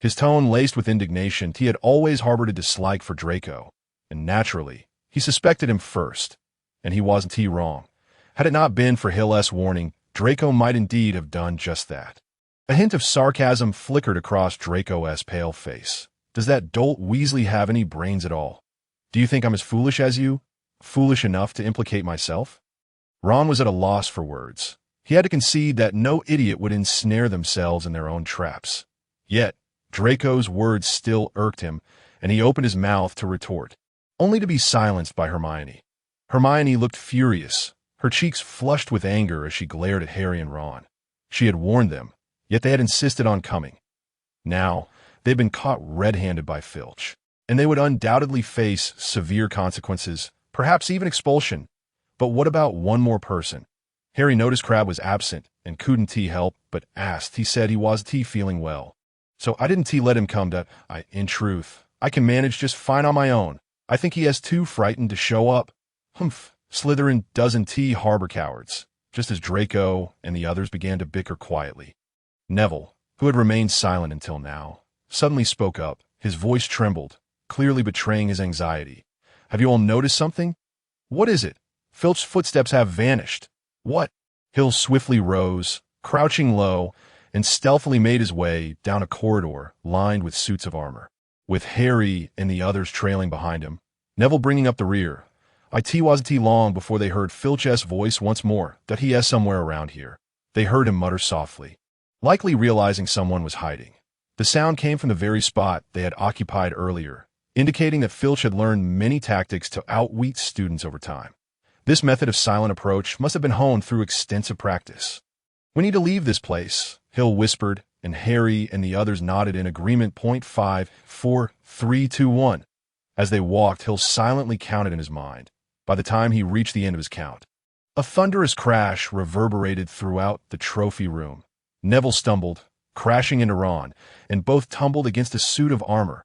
his tone laced with indignation. He had always harbored a dislike for Draco, and naturally, He suspected him first, and he wasn't wrong. Had it not been for Hill's warning, Draco might indeed have done just that. A hint of sarcasm flickered across Draco's pale face. Does that dolt Weasley have any brains at all? Do you think I'm as foolish as you? Foolish enough to implicate myself? Ron was at a loss for words. He had to concede that no idiot would ensnare themselves in their own traps. Yet, Draco's words still irked him, and he opened his mouth to retort, only to be silenced by Hermione. Hermione looked furious, her cheeks flushed with anger as she glared at Harry and Ron. She had warned them, yet they had insisted on coming. Now, they'd been caught red-handed by Filch, and they would undoubtedly face severe consequences, perhaps even expulsion. But what about one more person? Harry noticed Crabbe was absent and couldn't help but asked. He said he wasn't feeling well. So I didn't let him come to. In truth, I can manage just fine on my own. I think he has too frightened to show up. Humph. Slytherin doesn't harbor cowards, just as Draco and the others began to bicker quietly. Neville, who had remained silent until now, suddenly spoke up. His voice trembled, clearly betraying his anxiety. Have you all noticed something? What is it? Filch's footsteps have vanished. What? Hill swiftly rose, crouching low, and stealthily made his way down a corridor lined with suits of armor, with Harry and the others trailing behind him, Neville bringing up the rear. It wasn't long before they heard Filch's voice once more, that he is somewhere around here. They heard him mutter softly, likely realizing someone was hiding. The sound came from the very spot they had occupied earlier, indicating that Filch had learned many tactics to outwit students over time. This method of silent approach must have been honed through extensive practice. We need to leave this place, Hill whispered, and Harry and the others nodded in agreement. 5, 4, 3, 2, 1. As they walked, Hill silently counted in his mind. By the time he reached the end of his count, a thunderous crash reverberated throughout the trophy room. Neville stumbled, crashing into Ron, and both tumbled against a suit of armor.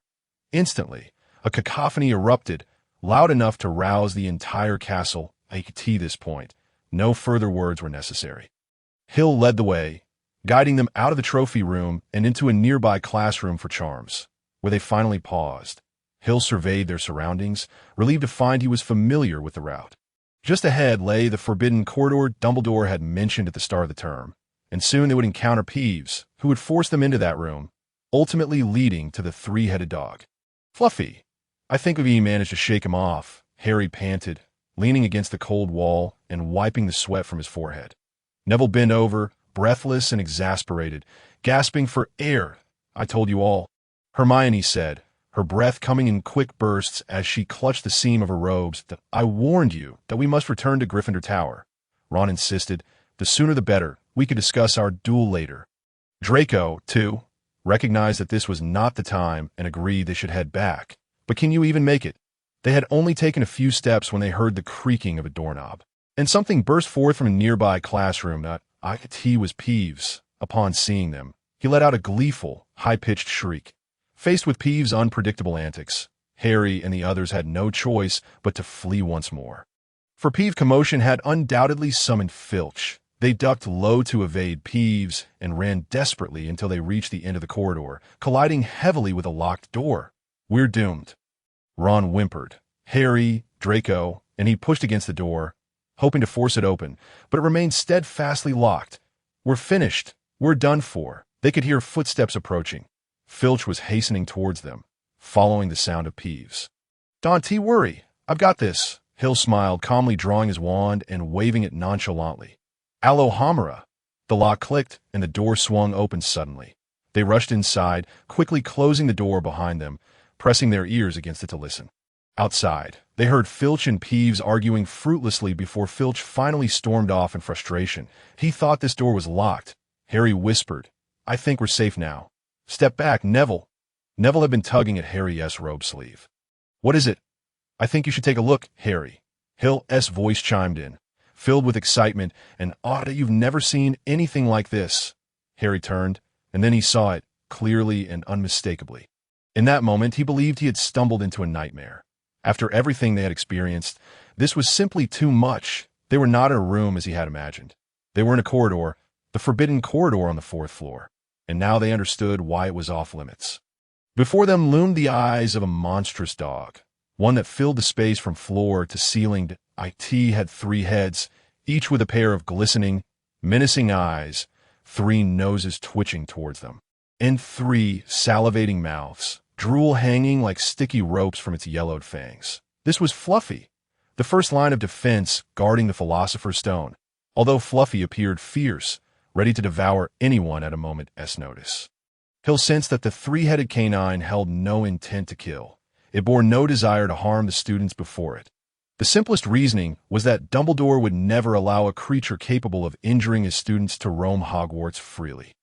Instantly, a cacophony erupted, loud enough to rouse the entire castle. At this point, no further words were necessary. Hill led the way, guiding them out of the trophy room and into a nearby classroom for charms, where they finally paused. Hill surveyed their surroundings, relieved to find he was familiar with the route. Just ahead lay the forbidden corridor Dumbledore had mentioned at the start of the term, and soon they would encounter Peeves, who would force them into that room, ultimately leading to the three-headed dog. Fluffy, I think we managed to shake him off, Harry panted, leaning against the cold wall and wiping the sweat from his forehead. Neville bent over, breathless and exasperated, gasping for air. I told you all, Hermione said, her breath coming in quick bursts as she clutched the seam of her robes. I warned you that we must return to Gryffindor Tower. Ron insisted. The sooner the better. We could discuss our duel later. Draco, too, recognized that this was not the time and agreed they should head back. But can you even make it? They had only taken a few steps when they heard the creaking of a doorknob, and something burst forth from a nearby classroom. He was Peeves. Upon seeing them, he let out a gleeful, high-pitched shriek. Faced with Peeves' unpredictable antics, Harry and the others had no choice but to flee once more. For Peeves' commotion had undoubtedly summoned Filch. They ducked low to evade Peeves and ran desperately until they reached the end of the corridor, colliding heavily with a locked door. We're doomed. Ron whimpered. Harry, Draco, and he pushed against the door, hoping to force it open, but it remained steadfastly locked. We're finished. We're done for. They could hear footsteps approaching. Filch was hastening towards them, following the sound of Peeves. Don't worry. I've got this. Hill smiled, calmly drawing his wand and waving it nonchalantly. Alohomora! The lock clicked, and the door swung open suddenly. They rushed inside, quickly closing the door behind them, pressing their ears against it to listen. Outside, they heard Filch and Peeves arguing fruitlessly before Filch finally stormed off in frustration. He thought this door was locked. Harry whispered, I think we're safe now. Step back, Neville. Neville had been tugging at Harry's robe sleeve. What is it? I think you should take a look, Harry. Hill's voice chimed in, filled with excitement, and you've never seen anything like this. Harry turned, and then he saw it, clearly and unmistakably. In that moment, he believed he had stumbled into a nightmare. After everything they had experienced, this was simply too much. They were not in a room as he had imagined. They were in a corridor, the forbidden corridor on the 4th floor, and now they understood why it was off limits. Before them loomed the eyes of a monstrous dog, one that filled the space from floor to ceiling. It had 3 heads, each with a pair of glistening, menacing eyes, 3 noses twitching towards them, and 3 salivating mouths, drool hanging like sticky ropes from its yellowed fangs. This was Fluffy, the first line of defense guarding the Philosopher's Stone, although Fluffy appeared fierce, ready to devour anyone at a moment's notice. Hill sensed that the 3-headed canine held no intent to kill. It bore no desire to harm the students before it. The simplest reasoning was that Dumbledore would never allow a creature capable of injuring his students to roam Hogwarts freely.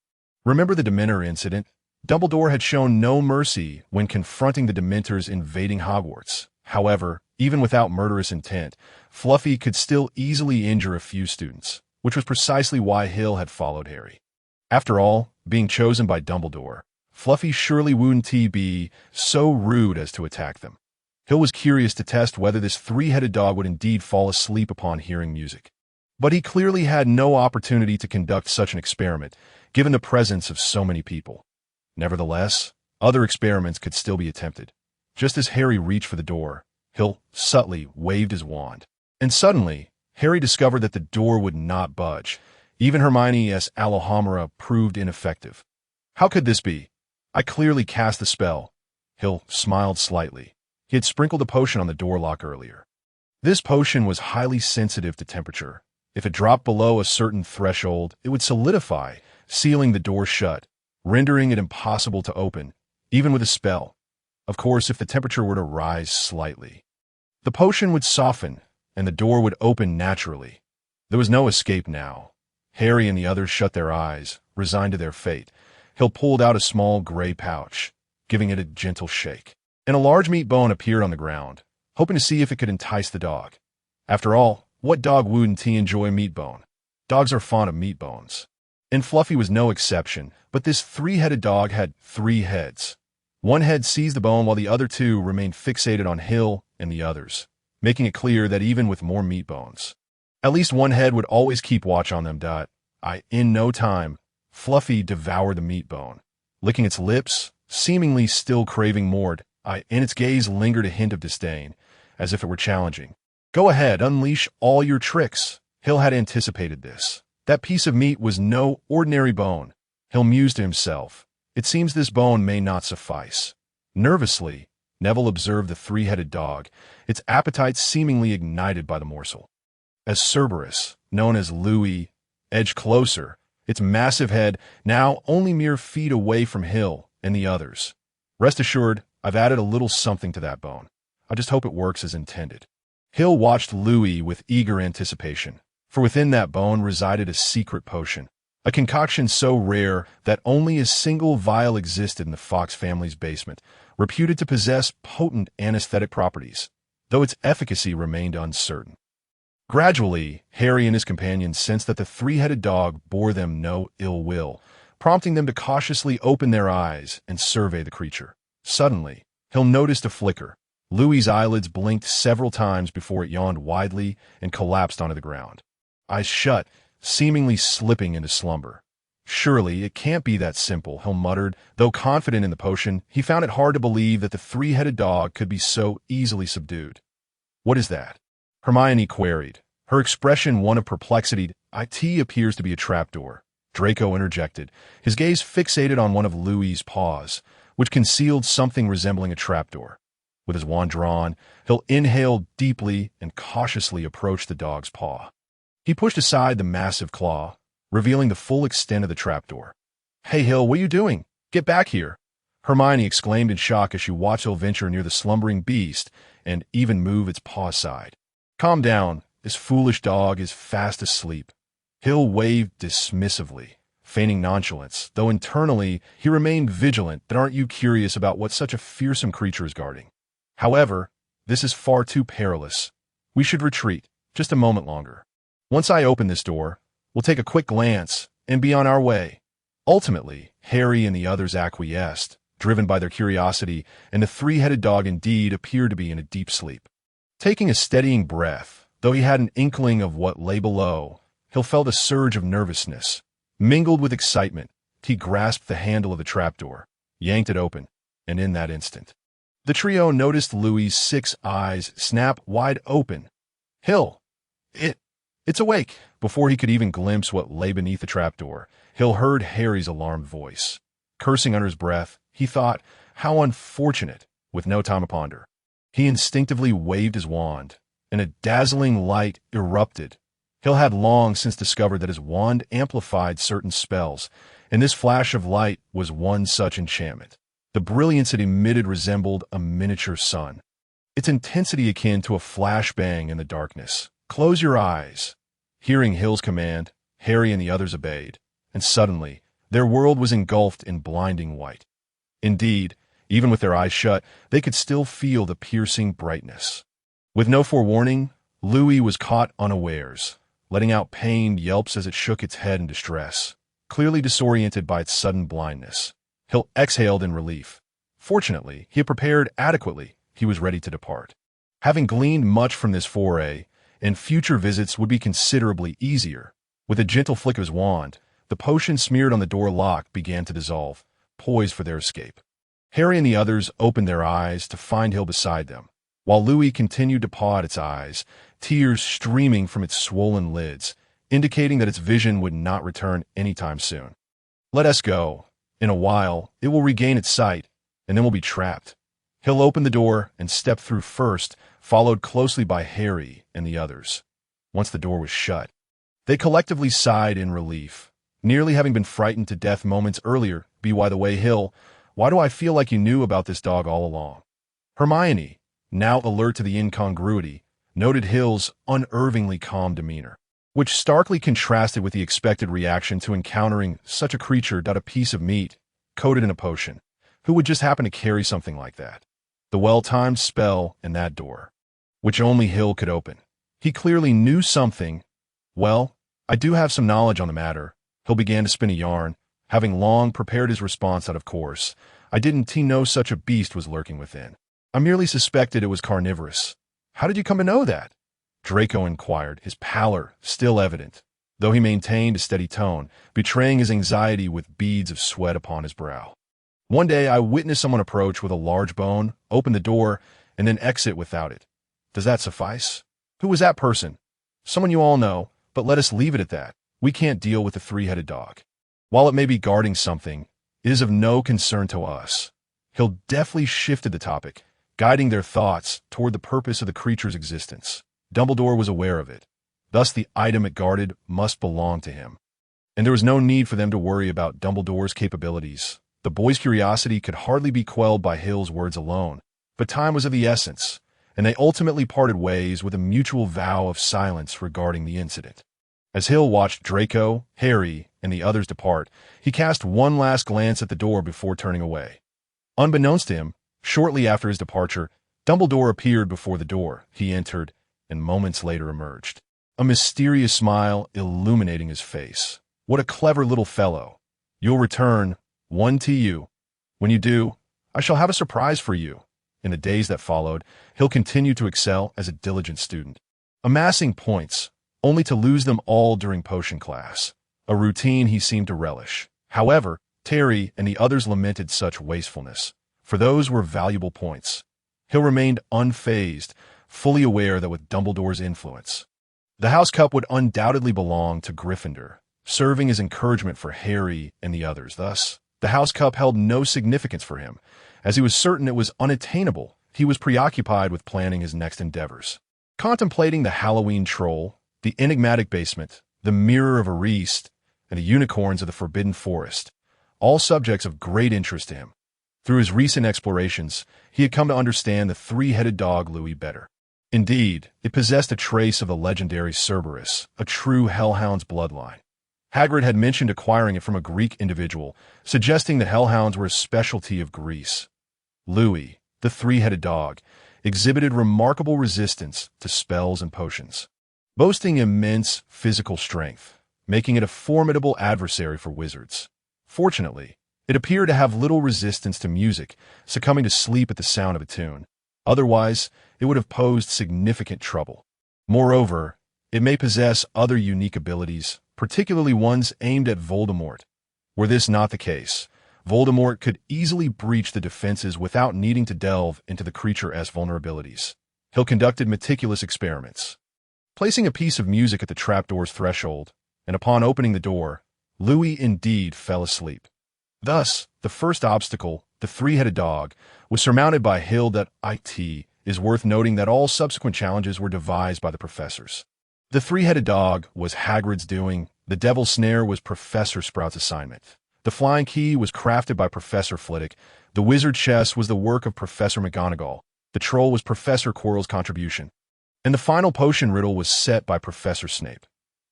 Remember the Dementor incident? Dumbledore had shown no mercy when confronting the Dementors invading Hogwarts. However, even without murderous intent, Fluffy could still easily injure a few students, which was precisely why Hill had followed Harry. After all, being chosen by Dumbledore, Fluffy surely wouldn't be so rude as to attack them. Hill was curious to test whether this 3-headed dog would indeed fall asleep upon hearing music. But he clearly had no opportunity to conduct such an experiment, given the presence of so many people. Nevertheless, other experiments could still be attempted. Just as Harry reached for the door, Hill subtly waved his wand. And suddenly, Harry discovered that the door would not budge. Even Hermione's Alohomora proved ineffective. How could this be? I clearly cast the spell. Hill smiled slightly. He had sprinkled a potion on the door lock earlier. This potion was highly sensitive to temperature. If it dropped below a certain threshold, it would solidify, sealing the door shut, rendering it impossible to open, even with a spell. Of course, if the temperature were to rise slightly, the potion would soften, and the door would open naturally. There was no escape now. Harry and the others shut their eyes, resigned to their fate. Hill pulled out a small gray pouch, giving it a gentle shake, and a large meat bone appeared on the ground, hoping to see if it could entice the dog. After all, what dog wouldn't enjoy meat bone? Dogs are fond of meat bones. And Fluffy was no exception, but this 3-headed dog had 3 heads. One head seized the bone while the other 2 remained fixated on Hill and the others, making it clear that even with more meat bones, at least one head would always keep watch on them. In no time, Fluffy devoured the meat bone, licking its lips, seemingly still craving more. In its gaze lingered a hint of disdain, as if it were challenging. Go ahead, unleash all your tricks. Hill had anticipated this. That piece of meat was no ordinary bone. Hill mused to himself. It seems this bone may not suffice. Nervously, Neville observed the 3-headed dog, its appetite seemingly ignited by the morsel. As Cerberus, known as Louis, edged closer, its massive head now only mere feet away from Hill and the others. Rest assured, I've added a little something to that bone. I just hope it works as intended. Hill watched Louis with eager anticipation, for within that bone resided a secret potion, a concoction so rare that only a single vial existed in the Fox family's basement, reputed to possess potent anesthetic properties, though its efficacy remained uncertain. Gradually, Harry and his companions sensed that the 3-headed dog bore them no ill will, prompting them to cautiously open their eyes and survey the creature. Suddenly, Hill noticed a flicker. Louis's eyelids blinked several times before it yawned widely and collapsed onto the ground. Eyes shut, seemingly slipping into slumber. Surely, it can't be that simple, Hill muttered. Though confident in the potion, he found it hard to believe that the 3-headed dog could be so easily subdued. What is that? Hermione queried, her expression one of perplexity. It appears to be a trapdoor. Draco interjected, his gaze fixated on one of Louis's paws, which concealed something resembling a trapdoor. With his wand drawn, Hill inhaled deeply and cautiously approached the dog's paw. He pushed aside the massive claw, revealing the full extent of the trapdoor. Hey, Hill, what are you doing? Get back here! Hermione exclaimed in shock as she watched Hill venture near the slumbering beast and even move its paw aside. Calm down. This foolish dog is fast asleep. Hill waved dismissively, feigning nonchalance, though internally he remained vigilant. That aren't you curious about what such a fearsome creature is guarding? However, this is far too perilous. We should retreat, just a moment longer. Once I open this door, we'll take a quick glance and be on our way. Ultimately, Harry and the others acquiesced, driven by their curiosity, and the 3-headed dog indeed appeared to be in a deep sleep. Taking a steadying breath, though he had an inkling of what lay below, Hill felt a surge of nervousness. Mingled with excitement, he grasped the handle of the trapdoor, yanked it open, and in that instant, The trio noticed Louis's 6 eyes snap wide open. Hill, it's awake. Before he could even glimpse what lay beneath the trapdoor, Hill heard Harry's alarmed voice. Cursing under his breath, he thought, how unfortunate, with no time to ponder. He instinctively waved his wand, and a dazzling light erupted. Hill had long since discovered that his wand amplified certain spells, and this flash of light was one such enchantment. The brilliance it emitted resembled a miniature sun, its intensity akin to a flashbang in the darkness. Close your eyes. Hearing Hill's command, Harry and the others obeyed, and suddenly, their world was engulfed in blinding white. Indeed, even with their eyes shut, they could still feel the piercing brightness. With no forewarning, Louis was caught unawares, letting out pained yelps as it shook its head in distress, clearly disoriented by its sudden blindness. Hill exhaled in relief. Fortunately, he had prepared adequately. He was ready to depart. Having gleaned much from this foray, and future visits would be considerably easier. With a gentle flick of his wand, the potion smeared on the door lock began to dissolve, poised for their escape. Harry and the others opened their eyes to find Hill beside them, while Louis continued to paw at its eyes, tears streaming from its swollen lids, indicating that its vision would not return anytime soon. Let us go. In a while, it will regain its sight, and then we'll be trapped. Hill opened the door and stepped through first, followed closely by Harry and the others. Once the door was shut, they collectively sighed in relief, nearly having been frightened to death moments earlier. By the way, Hill, why do I feel like you knew about this dog all along? Hermione, now alert to the incongruity, noted Hill's unervingly calm demeanor, which starkly contrasted with the expected reaction to encountering such a creature. A piece of meat, coated in a potion. Who would just happen to carry something like that? The well-timed spell in that door, which only Hill could open. He clearly knew something. Well, I do have some knowledge on the matter. Hill began to spin a yarn, having long prepared his response out of course. I didn't know such a beast was lurking within. I merely suspected it was carnivorous. How did you come to know that? Draco inquired, his pallor still evident, though he maintained a steady tone, betraying his anxiety with beads of sweat upon his brow. One day I witnessed someone approach with a large bone, open the door, and then exit without it. Does that suffice? Who was that person? Someone you all know, but let us leave it at that. We can't deal with the 3-headed dog. While it may be guarding something, it is of no concern to us. Hill deftly shifted the topic, guiding their thoughts toward the purpose of the creature's existence. Dumbledore was aware of it. Thus the item it guarded must belong to him. And there was no need for them to worry about Dumbledore's capabilities. The boys' curiosity could hardly be quelled by Hill's words alone, but time was of the essence, and they ultimately parted ways with a mutual vow of silence regarding the incident. As Hill watched Draco, Harry, and the others depart, he cast one last glance at the door before turning away. Unbeknownst to him, shortly after his departure, Dumbledore appeared before the door. He entered, and moments later emerged, a mysterious smile illuminating his face. What a clever little fellow. You'll return, one to you. When you do, I shall have a surprise for you. In the days that followed, Hill continued to excel as a diligent student, amassing points, only to lose them all during potion class, a routine he seemed to relish. However, Terry and the others lamented such wastefulness, for those were valuable points. Hill remained unfazed, fully aware that with Dumbledore's influence, the House Cup would undoubtedly belong to Gryffindor, serving as encouragement for Harry and the others. Thus, the House Cup held no significance for him, as he was certain it was unattainable. He was preoccupied with planning his next endeavors. Contemplating the Halloween troll, the enigmatic basement, the mirror of Ariste, and the unicorns of the Forbidden Forest, all subjects of great interest to him. Through his recent explorations, he had come to understand the 3-headed dog Louis better. Indeed, it possessed a trace of the legendary Cerberus, a true hellhound's bloodline. Hagrid had mentioned acquiring it from a Greek individual, suggesting that hellhounds were a specialty of Greece. Louis, the 3-headed dog, exhibited remarkable resistance to spells and potions, boasting immense physical strength, making it a formidable adversary for wizards. Fortunately, it appeared to have little resistance to music, succumbing to sleep at the sound of a tune. Otherwise, it would have posed significant trouble. Moreover, it may possess other unique abilities, particularly ones aimed at Voldemort. Were this not the case, Voldemort could easily breach the defenses without needing to delve into the creature's vulnerabilities. Hill conducted meticulous experiments, placing a piece of music at the trapdoor's threshold, and upon opening the door, Louis indeed fell asleep. Thus, the first obstacle, the three-headed dog, was surmounted by Hill. That it is worth noting that all subsequent challenges were devised by the professors. The three-headed dog was Hagrid's doing, the devil's snare was Professor Sprout's assignment. The flying key was crafted by Professor Flitwick, the wizard chess was the work of Professor McGonagall, the troll was Professor Quirrell's contribution, and the final potion riddle was set by Professor Snape.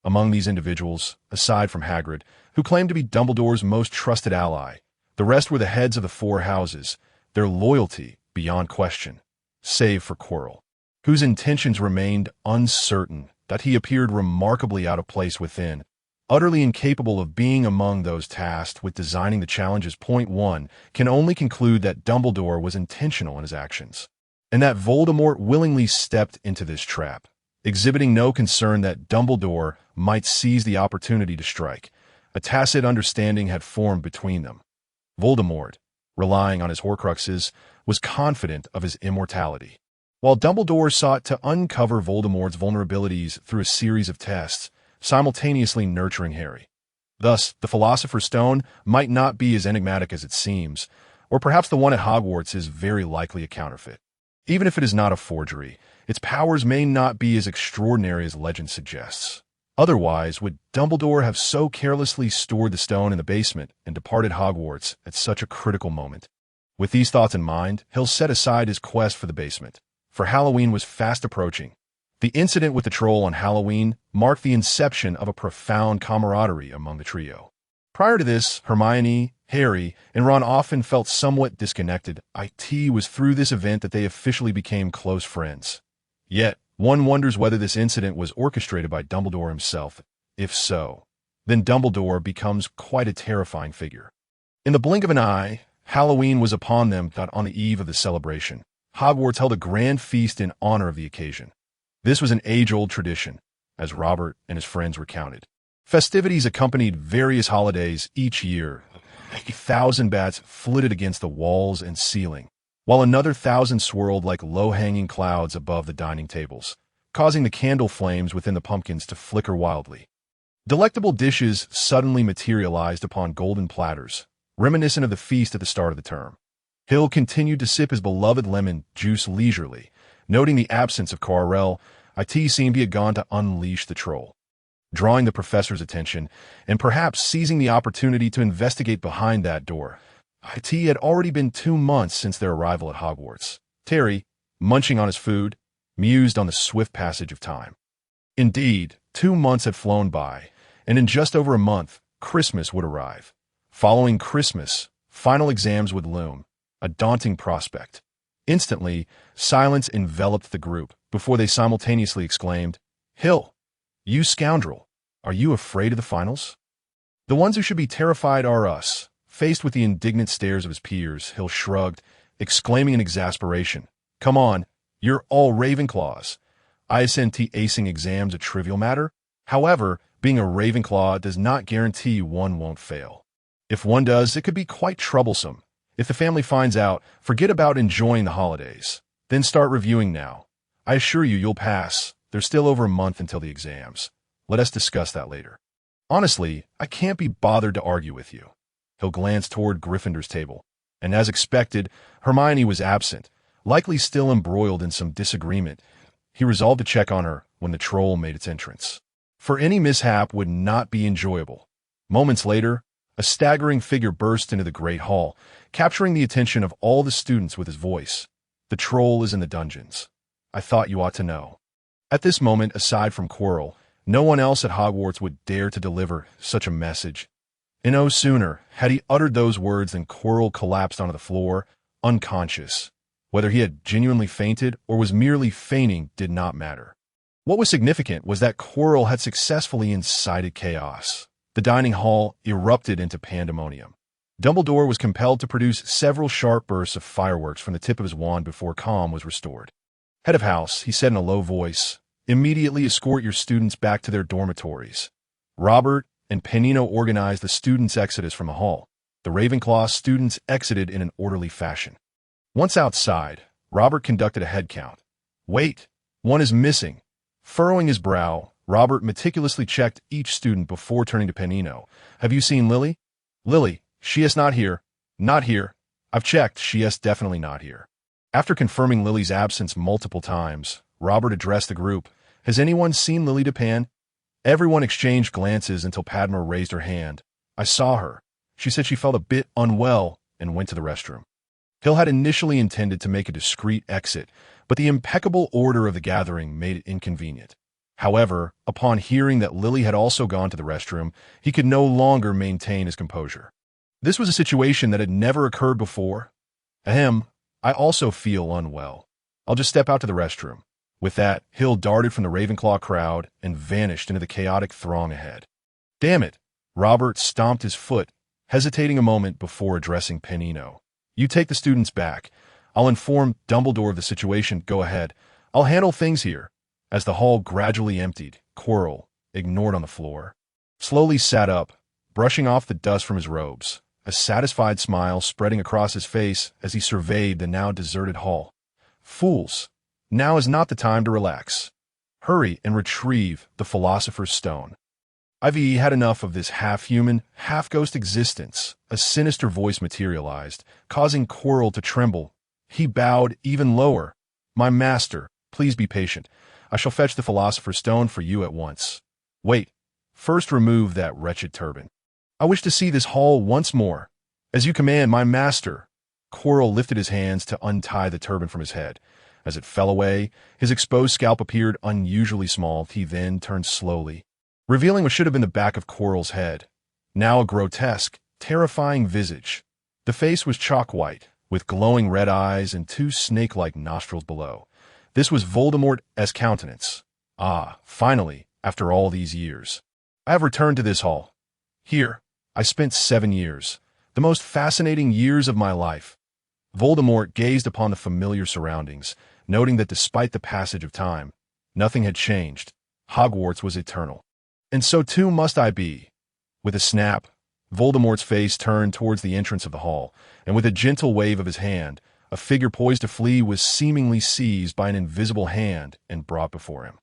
Among these individuals, aside from Hagrid, who claimed to be Dumbledore's most trusted ally, the rest were the heads of the four houses, their loyalty beyond question, save for Quirrell, whose intentions remained uncertain, that he appeared remarkably out of place within, utterly incapable of being among those tasked with designing the challenges. Point 1 can only conclude that Dumbledore was intentional in his actions, and that Voldemort willingly stepped into this trap, exhibiting no concern that Dumbledore might seize the opportunity to strike. A tacit understanding had formed between them. Voldemort, relying on his Horcruxes, was confident of his immortality, while Dumbledore sought to uncover Voldemort's vulnerabilities through a series of tests, simultaneously nurturing Harry. Thus, the Philosopher's Stone might not be as enigmatic as it seems, or perhaps the one at Hogwarts is very likely a counterfeit. Even if it is not a forgery, its powers may not be as extraordinary as legend suggests. Otherwise, would Dumbledore have so carelessly stored the stone in the basement and departed Hogwarts at such a critical moment? With these thoughts in mind, Hill set aside his quest for the basement, for Halloween was fast approaching. The incident with the troll on Halloween marked the inception of a profound camaraderie among the trio. Prior to this, Hermione, Harry, and Ron often felt somewhat disconnected. It was through this event that they officially became close friends. Yet, one wonders whether this incident was orchestrated by Dumbledore himself. If so, then Dumbledore becomes quite a terrifying figure. In the blink of an eye, Halloween was upon them. On the eve of the celebration, Hogwarts held a grand feast in honor of the occasion. This was an age-old tradition, as Robert and his friends recounted. Festivities accompanied various holidays each year. 1,000 bats flitted against the walls and ceiling, while another 1,000 swirled like low-hanging clouds above the dining tables, causing the candle flames within the pumpkins to flicker wildly. Delectable dishes suddenly materialized upon golden platters, reminiscent of the feast at the start of the term. Hill continued to sip his beloved lemon juice leisurely, noting the absence of Quirrell. It seemed he had gone to unleash the troll. Drawing the professor's attention, and perhaps seizing the opportunity to investigate behind that door, it had already been 2 months since their arrival at Hogwarts. Terry, munching on his food, mused on the swift passage of time. Indeed, 2 months had flown by, and in just over a month, Christmas would arrive. Following Christmas, final exams would loom, a daunting prospect. Instantly, silence enveloped the group before they simultaneously exclaimed, "Hill, you scoundrel, are you afraid of the finals?" The ones who should be terrified are us. Faced with the indignant stares of his peers, Hill shrugged, exclaiming in exasperation, "Come on, you're all Ravenclaws. ISNT acing exams a trivial matter. However, being a Ravenclaw does not guarantee one won't fail. If one does, it could be quite troublesome. If the family finds out, forget about enjoying the holidays. Then start reviewing now. I assure you you'll pass. There's still over a month until the exams. Let us discuss that later. Honestly, I can't be bothered to argue with you." He'll glance toward Gryffindor's table, and as expected, Hermione was absent, likely still embroiled in some disagreement. He resolved to check on her when the troll made its entrance, for any mishap would not be enjoyable. Moments later, a staggering figure burst into the great hall, capturing the attention of all the students with his voice. "The troll is in the dungeons. I thought you ought to know." At this moment, aside from Quirrell, no one else at Hogwarts would dare to deliver such a message. And no sooner had he uttered those words than Quirrell collapsed onto the floor, unconscious. Whether he had genuinely fainted or was merely feigning did not matter. What was significant was that Quirrell had successfully incited chaos. The dining hall erupted into pandemonium. Dumbledore was compelled to produce several sharp bursts of fireworks from the tip of his wand before calm was restored. "Head of house," he said in a low voice, "immediately escort your students back to their dormitories." Robert and Penino organized the students' exodus from the hall. The Ravenclaw students exited in an orderly fashion. Once outside, Robert conducted a head count. Wait, one is missing. Furrowing his brow, Robert meticulously checked each student before turning to Penino. Have you seen Lily? Lily, she is not here. Not here. I've checked, she is definitely not here. After confirming Lily's absence multiple times, Robert addressed the group. Has anyone seen Lily Dupin? Everyone exchanged glances until Padma raised her hand. I saw her. She said she felt a bit unwell and went to the restroom. Hill had initially intended to make a discreet exit, but the impeccable order of the gathering made it inconvenient. However, upon hearing that Lily had also gone to the restroom, he could no longer maintain his composure. This was a situation that had never occurred before. Ahem, I also feel unwell. I'll just step out to the restroom. With that, Hill darted from the Ravenclaw crowd and vanished into the chaotic throng ahead. Damn it! Robert stomped his foot, hesitating a moment before addressing Penino. You take the students back. I'll inform Dumbledore of the situation. Go ahead. I'll handle things here. As the hall gradually emptied, Quirrell, ignored on the floor, slowly sat up, brushing off the dust from his robes, a satisfied smile spreading across his face as he surveyed the now deserted hall. Fools! Now is not the time to relax. Hurry and retrieve the Philosopher's Stone. I've had enough of this half-human, half-ghost existence. A sinister voice materialized, causing Quirrell to tremble. He bowed even lower. My master, please be patient. I shall fetch the Philosopher's Stone for you at once. Wait, first remove that wretched turban. I wish to see this hall once more. As you command, my master. Quirrell lifted his hands to untie the turban from his head. As it fell away, his exposed scalp appeared unusually small. He then turned slowly, revealing what should have been the back of Quirrell's head. Now a grotesque, terrifying visage. The face was chalk white, with glowing red eyes and two snake-like nostrils below. This was Voldemort's countenance. Ah, finally, after all these years. I have returned to this hall. Here, I spent 7 years, the most fascinating years of my life. Voldemort gazed upon the familiar surroundings, noting that despite the passage of time, nothing had changed. Hogwarts was eternal. And so too must I be. With a snap, Voldemort's face turned towards the entrance of the hall, and with a gentle wave of his hand, a figure poised to flee was seemingly seized by an invisible hand and brought before him.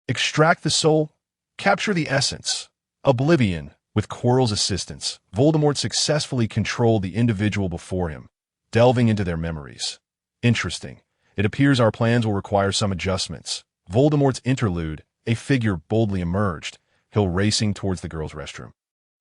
Extract the soul, capture the essence. Oblivion, with Quirrell's assistance, Voldemort successfully controlled the individual before him, delving into their memories. Interesting. It appears our plans will require some adjustments. Voldemort's interlude, a figure boldly emerged, Hill racing towards the girls' restroom,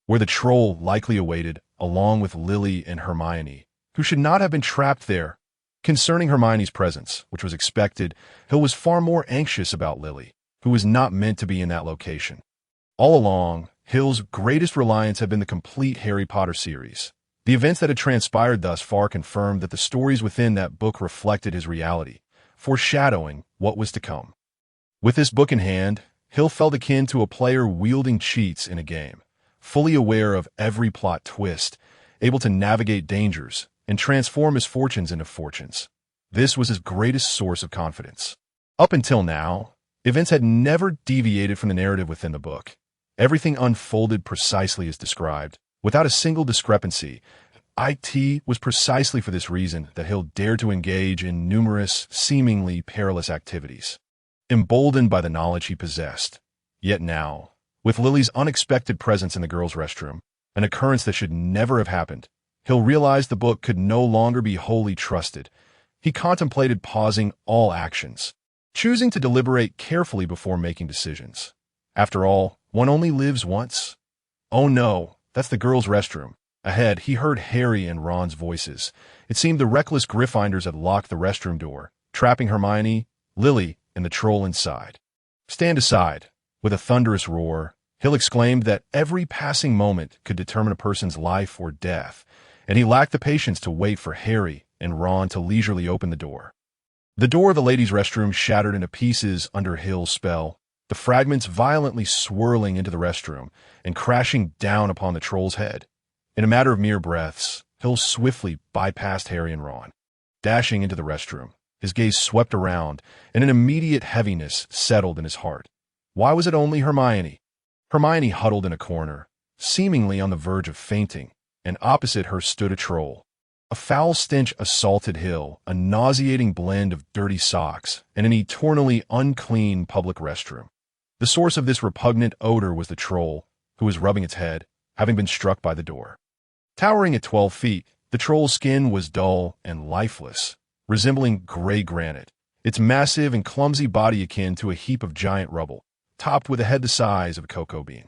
where the troll likely awaited, along with Lily and Hermione, who should not have been trapped there. Concerning Hermione's presence, which was expected, Hill was far more anxious about Lily, who was not meant to be in that location. All along, Hill's greatest reliance had been the complete Harry Potter series. The events that had transpired thus far confirmed that the stories within that book reflected his reality, foreshadowing what was to come. With this book in hand, Hill felt akin to a player wielding cheats in a game, fully aware of every plot twist, able to navigate dangers, and transform his fortunes into fortunes. This was his greatest source of confidence. Up until now, events had never deviated from the narrative within the book. Everything unfolded precisely as described, without a single discrepancy. It was precisely for this reason that Hill dared to engage in numerous, seemingly perilous activities, emboldened by the knowledge he possessed. Yet now, with Lily's unexpected presence in the girls' restroom, an occurrence that should never have happened, Hill realized the book could no longer be wholly trusted. He contemplated pausing all actions, choosing to deliberate carefully before making decisions. After all, one only lives once. Oh no, that's the girls' restroom. Ahead, he heard Harry and Ron's voices. It seemed the reckless Gryffindors had locked the restroom door, trapping Hermione, Lily, and the troll inside. Stand aside. With a thunderous roar, Hill exclaimed that every passing moment could determine a person's life or death, and he lacked the patience to wait for Harry and Ron to leisurely open the door. The door of the ladies' restroom shattered into pieces under Hill's spell, the fragments violently swirling into the restroom and crashing down upon the troll's head. In a matter of mere breaths, Hill swiftly bypassed Harry and Ron. Dashing into the restroom, his gaze swept around, and an immediate heaviness settled in his heart. Why was it only Hermione? Hermione huddled in a corner, seemingly on the verge of fainting, and opposite her stood a troll. A foul stench assaulted Hill, a nauseating blend of dirty socks and an eternally unclean public restroom. The source of this repugnant odor was the troll, who was rubbing its head, having been struck by the door. Towering at 12 feet, the troll's skin was dull and lifeless, resembling gray granite, its massive and clumsy body akin to a heap of giant rubble, topped with a head the size of a cocoa bean.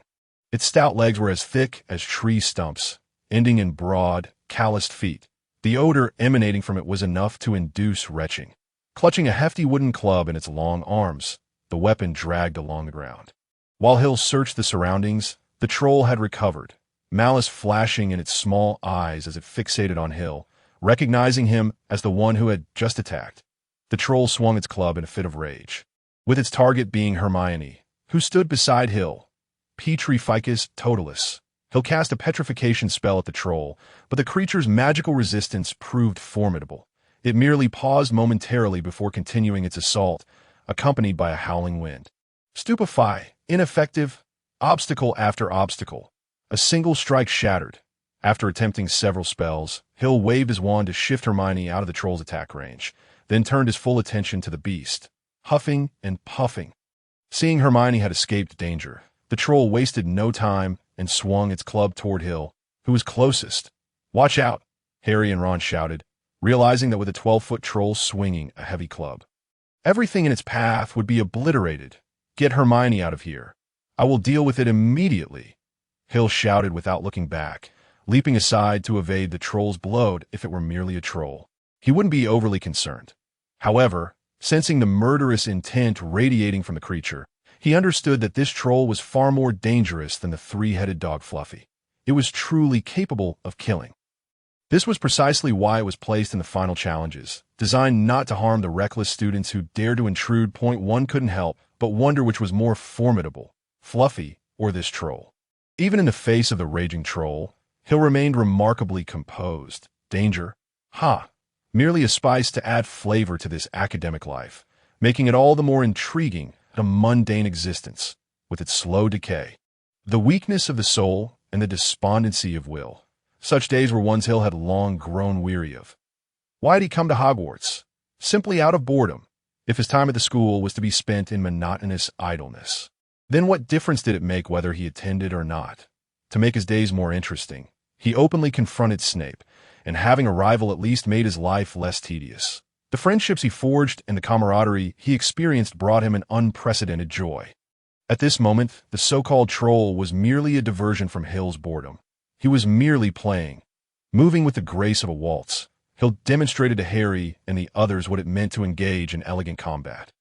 Its stout legs were as thick as tree stumps, ending in broad, calloused feet. The odor emanating from it was enough to induce retching. Clutching a hefty wooden club in its long arms, the weapon dragged along the ground. While Hill searched the surroundings, the troll had recovered, malice flashing in its small eyes as it fixated on Hill, recognizing him as the one who had just attacked. The troll swung its club in a fit of rage, with its target being Hermione, who stood beside Hill. Petri ficus totalis. Hill cast a petrification spell at the troll, but the creature's magical resistance proved formidable. It merely paused momentarily before continuing its assault, accompanied by a howling wind. Stupefy, ineffective, obstacle after obstacle. A single strike shattered. After attempting several spells, Hill waved his wand to shift Hermione out of the troll's attack range, then turned his full attention to the beast, huffing and puffing. Seeing Hermione had escaped danger, the troll wasted no time and swung its club toward Hill, who was closest. "Watch out!" Harry and Ron shouted, realizing that with a 12-foot troll swinging a heavy club, everything in its path would be obliterated. "Get Hermione out of here. I will deal with it immediately," Hill shouted without looking back, leaping aside to evade the troll's blow if it were merely a troll. He wouldn't be overly concerned. However, sensing the murderous intent radiating from the creature, he understood that this troll was far more dangerous than the three-headed dog Fluffy. It was truly capable of killing. This was precisely why it was placed in the final challenges, designed not to harm the reckless students who dared to intrude. One couldn't help but wonder which was more formidable, Fluffy or this troll. Even in the face of the raging troll, Hill remained remarkably composed. Danger? Ha! Merely a spice to add flavor to this academic life, making it all the more intriguing a mundane existence, with its slow decay, the weakness of the soul, and the despondency of will. Such days were ones Hill had long grown weary of. Why had he come to Hogwarts? Simply out of boredom, if his time at the school was to be spent in monotonous idleness. Then what difference did it make whether he attended or not? To make his days more interesting, he openly confronted Snape, and having a rival at least made his life less tedious. The friendships he forged and the camaraderie he experienced brought him an unprecedented joy. At this moment, the so-called troll was merely a diversion from Hill's boredom. He was merely playing. Moving with the grace of a waltz, Hill demonstrated to Harry and the others what it meant to engage in elegant combat.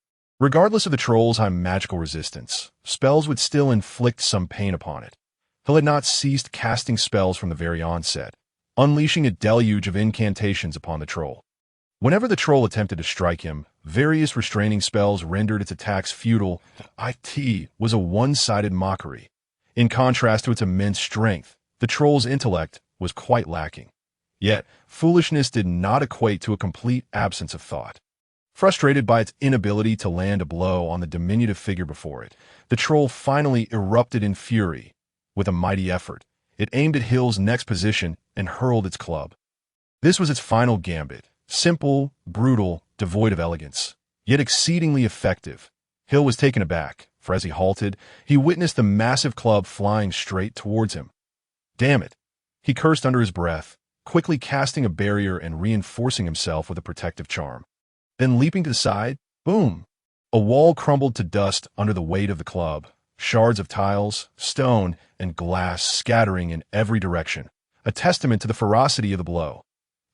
Regardless of the troll's high magical resistance, spells would still inflict some pain upon it. Hill had not ceased casting spells from the very onset, unleashing a deluge of incantations upon the troll. Whenever the troll attempted to strike him, various restraining spells rendered its attacks futile. It was a one-sided mockery. In contrast to its immense strength, the troll's intellect was quite lacking. Yet, foolishness did not equate to a complete absence of thought. Frustrated by its inability to land a blow on the diminutive figure before it, the troll finally erupted in fury. With a mighty effort, it aimed at Hill's next position and hurled its club. This was its final gambit. Simple, brutal, devoid of elegance, yet exceedingly effective. Hill was taken aback, for as he halted, he witnessed the massive club flying straight towards him. "Damn it!" He cursed under his breath, quickly casting a barrier and reinforcing himself with a protective charm. Then leaping to the side, boom! A wall crumbled to dust under the weight of the club, shards of tiles, stone, and glass scattering in every direction, a testament to the ferocity of the blow.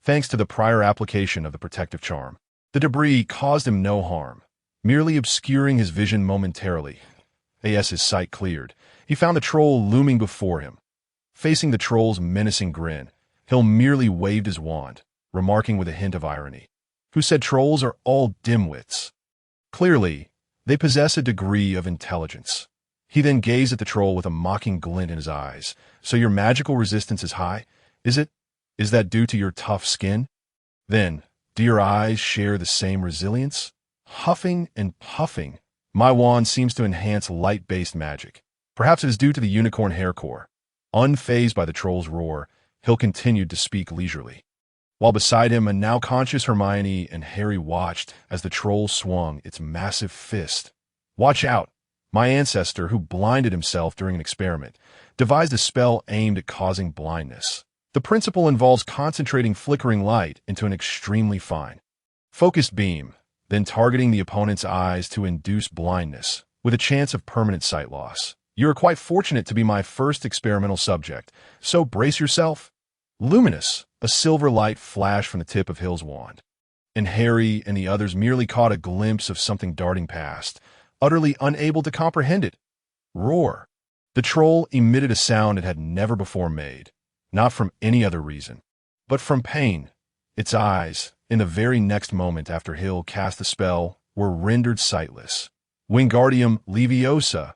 Thanks to the prior application of the protective charm, the debris caused him no harm, merely obscuring his vision momentarily. As his sight cleared, he found the troll looming before him. Facing the troll's menacing grin, Hill merely waved his wand, remarking with a hint of irony, "Who said trolls are all dimwits? Clearly, they possess a degree of intelligence." He then gazed at the troll with a mocking glint in his eyes. "So your magical resistance is high, is it? Is that due to your tough skin? Then, do your eyes share the same resilience?" Huffing and puffing, "My wand seems to enhance light-based magic. Perhaps it is due to the unicorn hair core." Unfazed by the troll's roar, Hill continued to speak leisurely. While beside him, a now conscious Hermione and Harry watched as the troll swung its massive fist. "Watch out! My ancestor, who blinded himself during an experiment, devised a spell aimed at causing blindness. The principle involves concentrating flickering light into an extremely fine, focused beam, then targeting the opponent's eyes to induce blindness, with a chance of permanent sight loss. You are quite fortunate to be my first experimental subject, so brace yourself." Luminous, a silver light flashed from the tip of Hill's wand, and Harry and the others merely caught a glimpse of something darting past, utterly unable to comprehend it. Roar. The troll emitted a sound it had never before made, not from any other reason, but from pain. Its eyes, in the very next moment after Hill cast the spell, were rendered sightless. Wingardium Leviosa.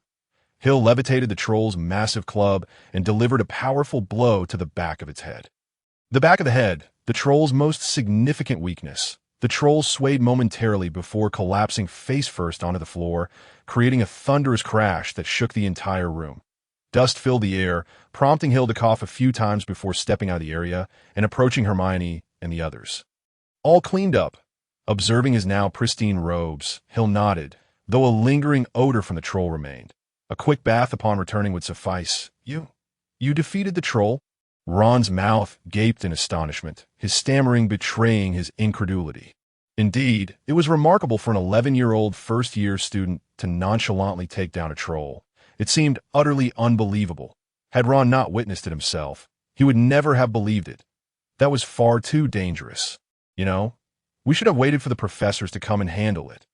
Hill levitated the troll's massive club and delivered a powerful blow to the back of its head. The back of the head, the troll's most significant weakness. The troll swayed momentarily before collapsing face-first onto the floor, creating a thunderous crash that shook the entire room. Dust filled the air, prompting Hill to cough a few times before stepping out of the area and approaching Hermione and the others. "All cleaned up." Observing his now pristine robes, Hill nodded, though a lingering odor from the troll remained. A quick bath upon returning would suffice. You defeated the troll?" Ron's mouth gaped in astonishment, his stammering betraying his incredulity. Indeed, it was remarkable for an 11-year-old first-year student to nonchalantly take down a troll. It seemed utterly unbelievable. Had Ron not witnessed it himself, he would never have believed it. That was far too dangerous. We should have waited for the professors to come and handle it."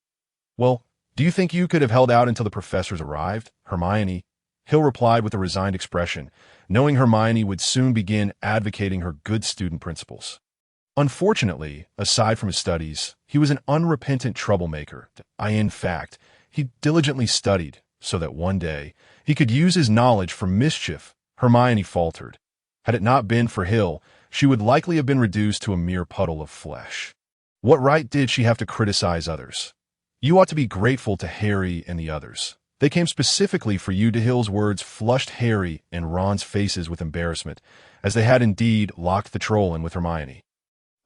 "Well, do you think you could have held out until the professors arrived, Hermione?" Hill replied with a resigned expression, knowing Hermione would soon begin advocating her good student principles. Unfortunately, aside from his studies, he was an unrepentant troublemaker. In fact, he diligently studied so that one day he could use his knowledge for mischief. Hermione faltered. Had it not been for Hill, she would likely have been reduced to a mere puddle of flesh. What right did she have to criticize others? "You ought to be grateful to Harry and the others. They came specifically for you." To Hill's words flushed Harry and Ron's faces with embarrassment, as they had indeed locked the troll in with Hermione.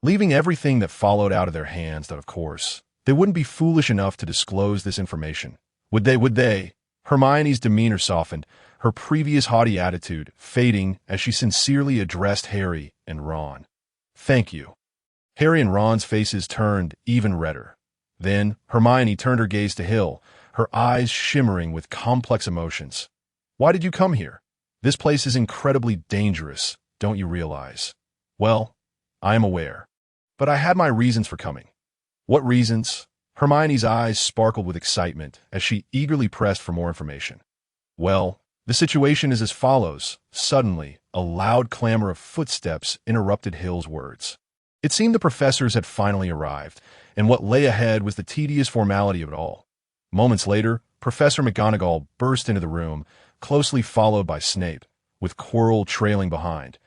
Leaving everything that followed out of their hands, that of course, they wouldn't be foolish enough to disclose this information. Would they? Hermione's demeanor softened, her previous haughty attitude fading as she sincerely addressed Harry and Ron. "Thank you." Harry and Ron's faces turned even redder. Then Hermione turned her gaze to Hill, her eyes shimmering with complex emotions. "Why did you come here? This place is incredibly dangerous, don't you realize?" "Well, I am aware. But I had my reasons for coming." "What reasons?" Hermione's eyes sparkled with excitement as she eagerly pressed for more information. "Well, the situation is as follows." Suddenly, a loud clamor of footsteps interrupted Hill's words. It seemed the professors had finally arrived, and what lay ahead was the tedious formality of it all. Moments later, Professor McGonagall burst into the room, closely followed by Snape, with Quirrell trailing behind.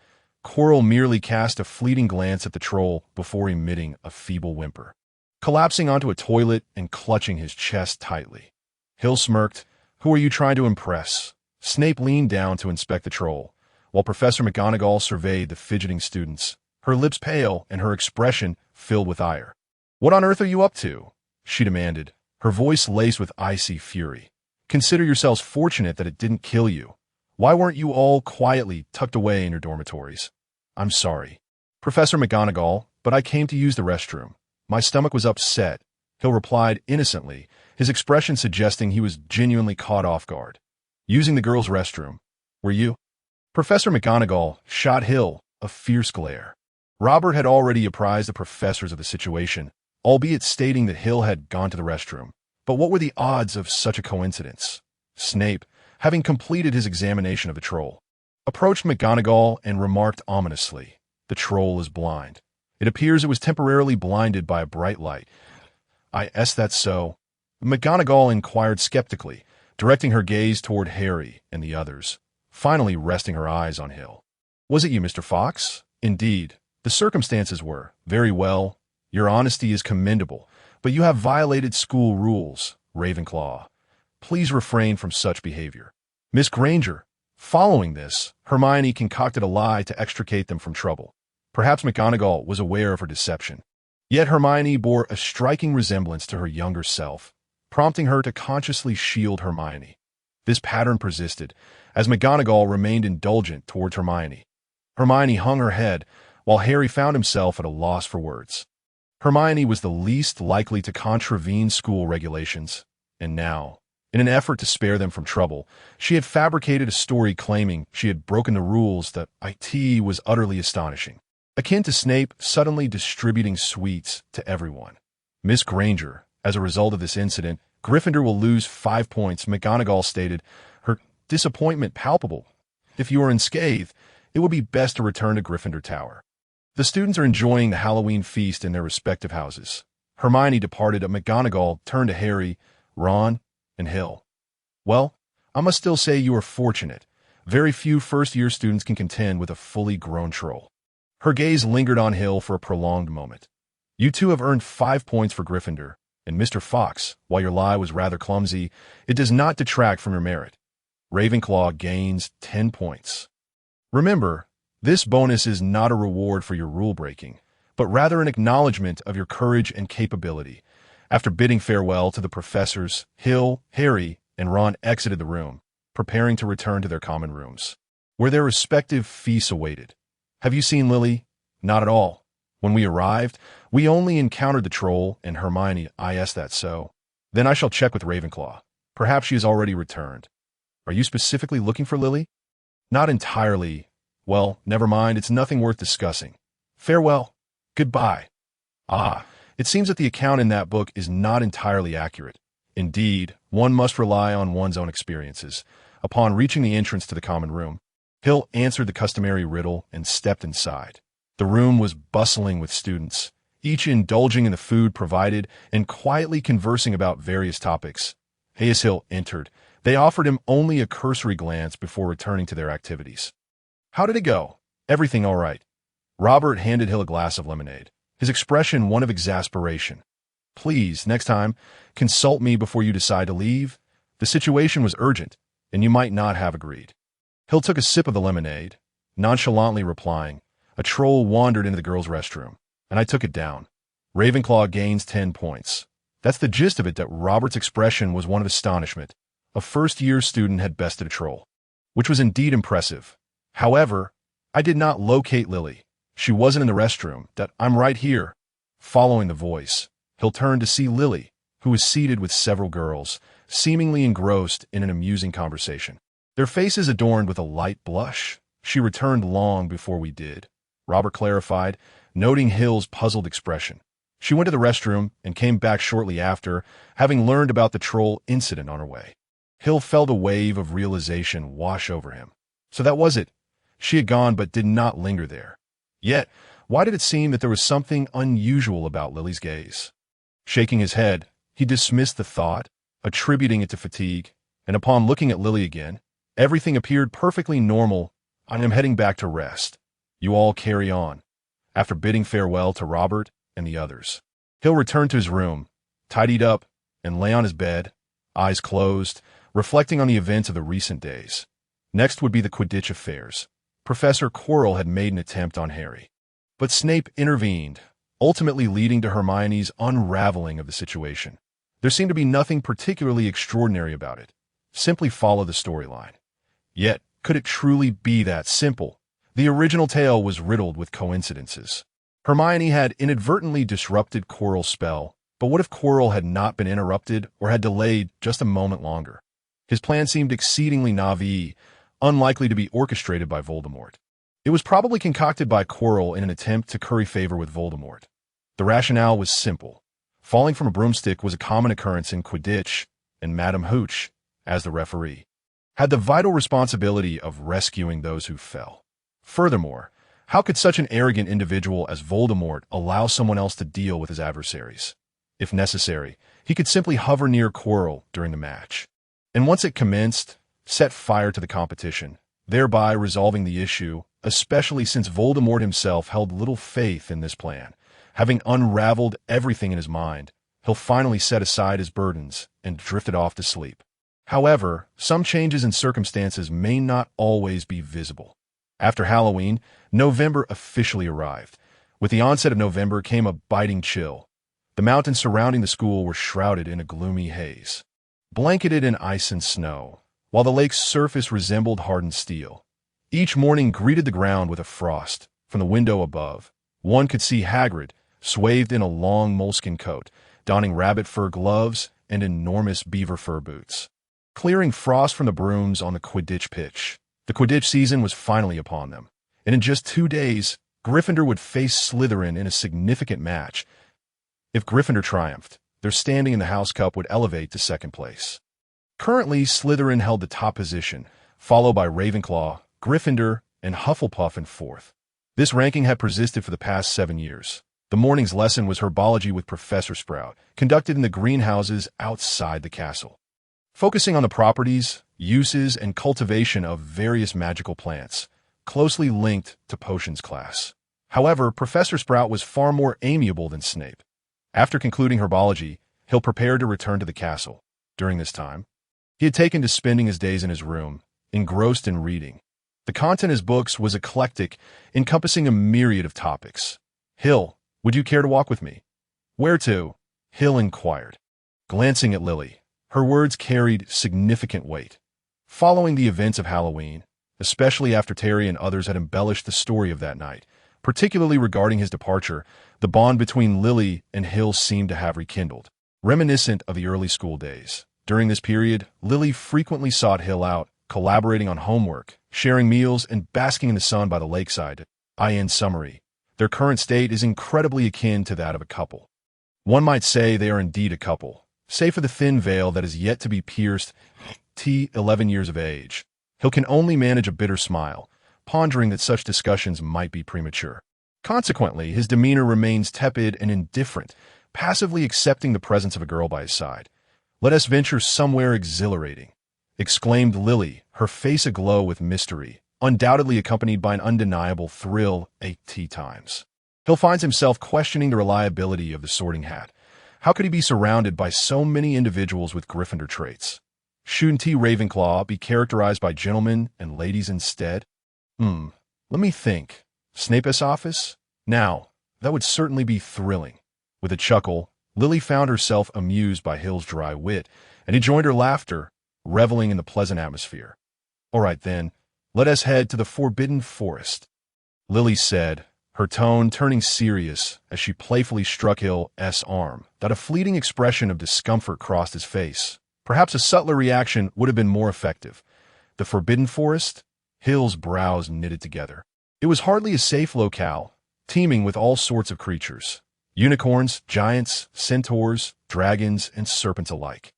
Quirrell merely cast a fleeting glance at the troll before emitting a feeble whimper, collapsing onto a toilet and clutching his chest tightly. Hill smirked. "Who are you trying to impress?" Snape leaned down to inspect the troll, while Professor McGonagall surveyed the fidgeting students, her lips pale and her expression filled with ire. "What on earth are you up to?" she demanded, her voice laced with icy fury. "Consider yourselves fortunate that it didn't kill you. Why weren't you all quietly tucked away in your dormitories?" "I'm sorry, Professor McGonagall, but I came to use the restroom. My stomach was upset," Hill replied innocently, his expression suggesting he was genuinely caught off guard. "Using the girls' restroom, were you?" Professor McGonagall shot Hill a fierce glare. Robert had already apprised the professors of the situation, albeit stating that Hill had gone to the restroom. But what were the odds of such a coincidence? Snape, having completed his examination of the troll, approached McGonagall and remarked ominously, "The troll is blind. It appears it was temporarily blinded by a bright light." "Is that so?" McGonagall inquired skeptically, directing her gaze toward Harry and the others, finally resting her eyes on Hill. "Was it you, Mr. Fox?" "Indeed. The circumstances were. Very well. Your honesty is commendable, but you have violated school rules, Ravenclaw. Please refrain from such behavior." "Miss Granger," Following this, Hermione concocted a lie to extricate them from trouble. Perhaps McGonagall was aware of her deception. Yet Hermione bore a striking resemblance to her younger self, prompting her to consciously shield Hermione. This pattern persisted, as McGonagall remained indulgent towards Hermione. Hermione hung her head, while Harry found himself at a loss for words. Hermione was the least likely to contravene school regulations, and now, in an effort to spare them from trouble, she had fabricated a story claiming she had broken the rules that it was utterly astonishing, akin to Snape suddenly distributing sweets to everyone. Miss Granger, as a result of this incident, Gryffindor will lose 5 points, McGonagall stated, her disappointment palpable. If you are unscathed, it would be best to return to Gryffindor Tower. The students are enjoying the Halloween feast in their respective houses. Hermione departed, and McGonagall turned to Harry, Ron, and Hill. Well, I must still say you are fortunate. Very few first-year students can contend with a fully grown troll. Her gaze lingered on Hill for a prolonged moment. You two have earned 5 points for Gryffindor, and Mr. Fox, while your lie was rather clumsy, it does not detract from your merit. Ravenclaw gains 10 points. Remember, this bonus is not a reward for your rule-breaking, but rather an acknowledgement of your courage and capability. After bidding farewell to the professors, Hill, Harry, and Ron exited the room, preparing to return to their common rooms, where their respective feasts awaited. Have you seen Lily? Not at all. When we arrived, we only encountered the troll and Hermione. I asked that so. Then I shall check with Ravenclaw. Perhaps she has already returned. Are you specifically looking for Lily? Not entirely. Well, never mind, it's nothing worth discussing. Farewell. Goodbye. Ah, it seems that the account in that book is not entirely accurate. Indeed, one must rely on one's own experiences. Upon reaching the entrance to the common room, Hill answered the customary riddle and stepped inside. The room was bustling with students, each indulging in the food provided and quietly conversing about various topics. As Hill entered, they offered him only a cursory glance before returning to their activities. How did it go? Everything all right? Robert handed Hill a glass of lemonade, his expression one of exasperation. Please, next time, consult me before you decide to leave. The situation was urgent, and you might not have agreed. Hill took a sip of the lemonade, nonchalantly replying, a troll wandered into the girls' restroom, and I took it down. Ravenclaw gains 10 points. That's the gist of it. That Robert's expression was one of astonishment. A first-year student had bested a troll, which was indeed impressive. However, I did not locate Lily. She wasn't in the restroom. That I'm right here. Following the voice, Hill turned to see Lily, who was seated with several girls, seemingly engrossed in an amusing conversation. Their faces adorned with a light blush. She returned long before we did, Robert clarified, noting Hill's puzzled expression. She went to the restroom and came back shortly after, having learned about the troll incident on her way. Hill felt a wave of realization wash over him. So that was it. She had gone but did not linger there. Yet, why did it seem that there was something unusual about Lily's gaze? Shaking his head, he dismissed the thought, attributing it to fatigue, and upon looking at Lily again, everything appeared perfectly normal. I am heading back to rest. You all carry on. After bidding farewell to Robert and the others, Hill returned to his room, tidied up, and lay on his bed, eyes closed, reflecting on the events of the recent days. Next would be the Quidditch affairs. Professor Quirrell had made an attempt on Harry, but Snape intervened, ultimately leading to Hermione's unraveling of the situation. There seemed to be nothing particularly extraordinary about it. Simply follow the storyline. Yet, could it truly be that simple? The original tale was riddled with coincidences. Hermione had inadvertently disrupted Quirrell's spell, but what if Quirrell had not been interrupted or had delayed just a moment longer? His plan seemed exceedingly naive, unlikely to be orchestrated by Voldemort. It was probably concocted by Quirrell in an attempt to curry favor with Voldemort. The rationale was simple. Falling from a broomstick was a common occurrence in Quidditch, and Madame Hooch, as the referee, had the vital responsibility of rescuing those who fell. Furthermore, how could such an arrogant individual as Voldemort allow someone else to deal with his adversaries? If necessary, he could simply hover near Quirrell during the match, and once it commenced, set fire to the competition, thereby resolving the issue, especially since Voldemort himself held little faith in this plan. Having unraveled everything in his mind, he'll finally set aside his burdens and drifted off to sleep. However, some changes in circumstances may not always be visible. After Halloween, November officially arrived. With the onset of November came a biting chill. The mountains surrounding the school were shrouded in a gloomy haze, blanketed in ice and snow, while the lake's surface resembled hardened steel. Each morning greeted the ground with a frost. From the window above, one could see Hagrid, swathed in a long moleskin coat, donning rabbit fur gloves and enormous beaver fur boots, clearing frost from the brooms on the Quidditch pitch. The Quidditch season was finally upon them, and in just 2 days, Gryffindor would face Slytherin in a significant match. If Gryffindor triumphed, their standing in the House Cup would elevate to second place. Currently, Slytherin held the top position, followed by Ravenclaw, Gryffindor, and Hufflepuff in fourth. This ranking had persisted for the past 7 years. The morning's lesson was herbology with Professor Sprout, conducted in the greenhouses outside the castle, focusing on the properties, uses, and cultivation of various magical plants, closely linked to potions class. However, Professor Sprout was far more amiable than Snape. After concluding herbology, Hill prepared to return to the castle. During this time, he had taken to spending his days in his room, engrossed in reading. The content of his books was eclectic, encompassing a myriad of topics. "Hill, would you care to walk with me?" "Where to?" Hill inquired, glancing at Lily. Her words carried significant weight. Following the events of Halloween, especially after Terry and others had embellished the story of that night, particularly regarding his departure, the bond between Lily and Hill seemed to have rekindled, reminiscent of the early school days. During this period, Lily frequently sought Hill out, collaborating on homework, sharing meals, and basking in the sun by the lakeside. In summary, their current state is incredibly akin to that of a couple. One might say they are indeed a couple, save for the thin veil that is yet to be pierced. 11 years of age. Hill can only manage a bitter smile, pondering that such discussions might be premature. Consequently, his demeanor remains tepid and indifferent, passively accepting the presence of a girl by his side. "Let us venture somewhere exhilarating," exclaimed Lily, her face aglow with mystery, undoubtedly accompanied by an undeniable thrill. 8 times. Hill finds himself questioning the reliability of the Sorting Hat. How could he be surrounded by so many individuals with Gryffindor traits? Shouldn't Ravenclaw be characterized by gentlemen and ladies instead? Let me think. Snape's office? Now, that would certainly be thrilling. With a chuckle, Lily found herself amused by Hill's dry wit, and he joined her laughter, reveling in the pleasant atmosphere. "All right then, let us head to the Forbidden Forest," Lily said, her tone turning serious as she playfully struck Hill's arm, that a fleeting expression of discomfort crossed his face. Perhaps a subtler reaction would have been more effective. The Forbidden Forest? Hill's brows knitted together. It was hardly a safe locale, teeming with all sorts of creatures. Unicorns, giants, centaurs, dragons, and serpents alike.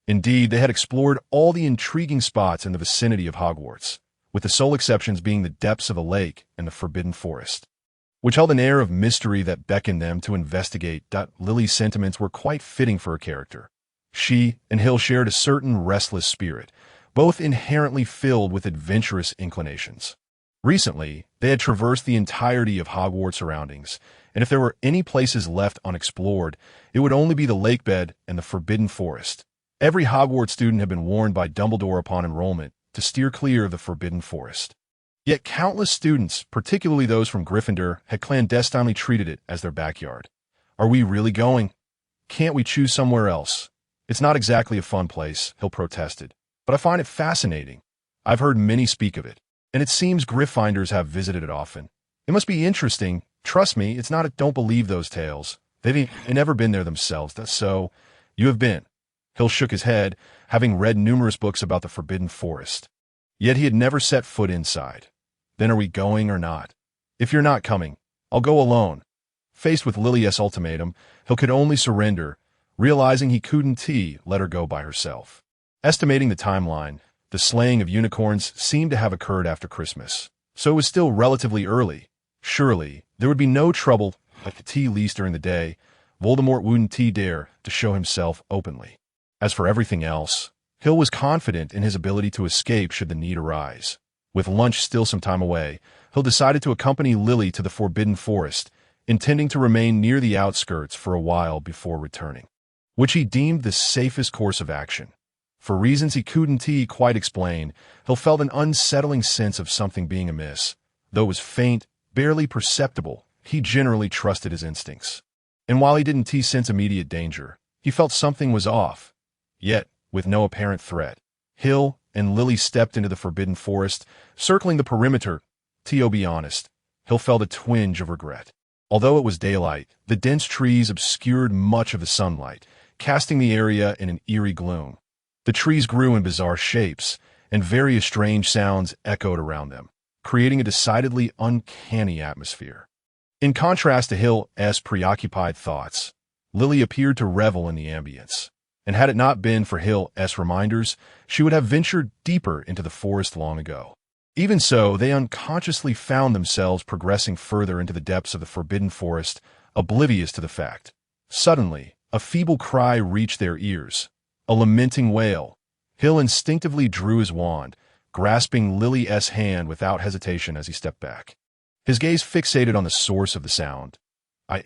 Indeed, they had explored all the intriguing spots in the vicinity of Hogwarts, with the sole exceptions being the depths of the lake and the Forbidden Forest, which held an air of mystery that beckoned them to investigate. Lily's sentiments were quite fitting for her character. She and Hill shared a certain restless spirit, both inherently filled with adventurous inclinations. Recently, they had traversed the entirety of Hogwarts surroundings, and if there were any places left unexplored, it would only be the lakebed and the Forbidden Forest. Every Hogwarts student had been warned by Dumbledore upon enrollment to steer clear of the Forbidden Forest. Yet countless students, particularly those from Gryffindor, had clandestinely treated it as their backyard. "Are we really going? Can't we choose somewhere else?" "It's not exactly a fun place," Hill protested, "but I find it fascinating. I've heard many speak of it, and it seems Gryffindors have visited it often. It must be interesting. Trust me, it's not don't believe those tales. They've never been there themselves, so you have been." Hill shook his head, having read numerous books about the Forbidden Forest. Yet he had never set foot inside. "Then are we going or not?" "If you're not coming, I'll go alone." Faced with Lily's ultimatum, Hill could only surrender, realizing he couldn't let her go by herself. Estimating the timeline, the slaying of unicorns seemed to have occurred after Christmas, so it was still relatively early. Surely, there would be no trouble at the tea least during the day. Voldemort wouldn't dare to show himself openly. As for everything else, Hill was confident in his ability to escape should the need arise. With lunch still some time away, Hill decided to accompany Lily to the Forbidden Forest, intending to remain near the outskirts for a while before returning, which he deemed the safest course of action. For reasons he couldn't quite explain, Hill felt an unsettling sense of something being amiss. Though it was faint, barely perceptible, he generally trusted his instincts. And while he didn't sense immediate danger, he felt something was off. Yet, with no apparent threat, Hill and Lily stepped into the forbidden forest, circling the perimeter. To be honest, Hill felt a twinge of regret. Although it was daylight, the dense trees obscured much of the sunlight, casting the area in an eerie gloom. The trees grew in bizarre shapes, and various strange sounds echoed around them, creating a decidedly uncanny atmosphere. In contrast to Hill's preoccupied thoughts, Lily appeared to revel in the ambience, and had it not been for Hill's reminders, she would have ventured deeper into the forest long ago. Even so, they unconsciously found themselves progressing further into the depths of the forbidden forest, oblivious to the fact. Suddenly, a feeble cry reached their ears, a lamenting wail. Hill instinctively drew his wand, grasping Lily's hand without hesitation as he stepped back. His gaze fixated on the source of the sound.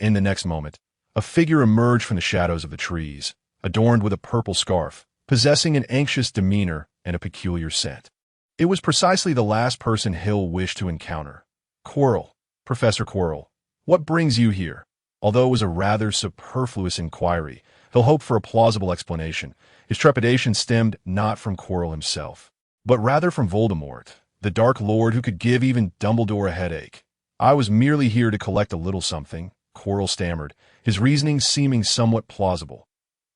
In the next moment, a figure emerged from the shadows of the trees, adorned with a purple scarf, possessing an anxious demeanor and a peculiar scent. It was precisely the last person Hill wished to encounter. Quirrell, Professor Quirrell, what brings you here? Although it was a rather superfluous inquiry, Hill hoped for a plausible explanation. His trepidation stemmed not from Quirrell himself, but rather from Voldemort, the Dark Lord who could give even Dumbledore a headache. I was merely here to collect a little something, Quirrell stammered, his reasoning seeming somewhat plausible.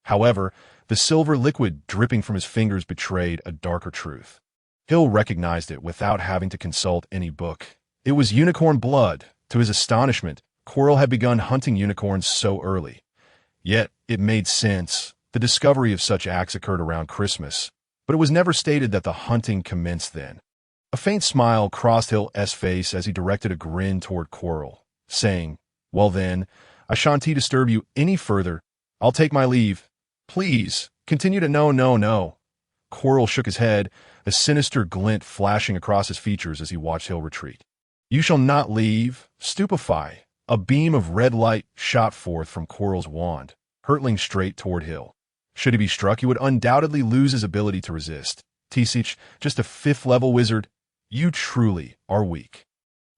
However, the silver liquid dripping from his fingers betrayed a darker truth. Hill recognized it without having to consult any book. It was unicorn blood. To his astonishment, Quirrell had begun hunting unicorns so early. Yet, it made sense. The discovery of such acts occurred around Christmas, but it was never stated that the hunting commenced then. A faint smile crossed Hill's face as he directed a grin toward Quirrell, saying, "Well then, I shan't disturb you any further. I'll take my leave. Please, continue to no. Quirrell shook his head, a sinister glint flashing across his features as he watched Hill retreat. "You shall not leave. Stupefy." A beam of red light shot forth from Quirrell's wand, hurtling straight toward Hill. Should he be struck, he would undoubtedly lose his ability to resist. Tisich, just a 5th-level wizard. You truly are weak.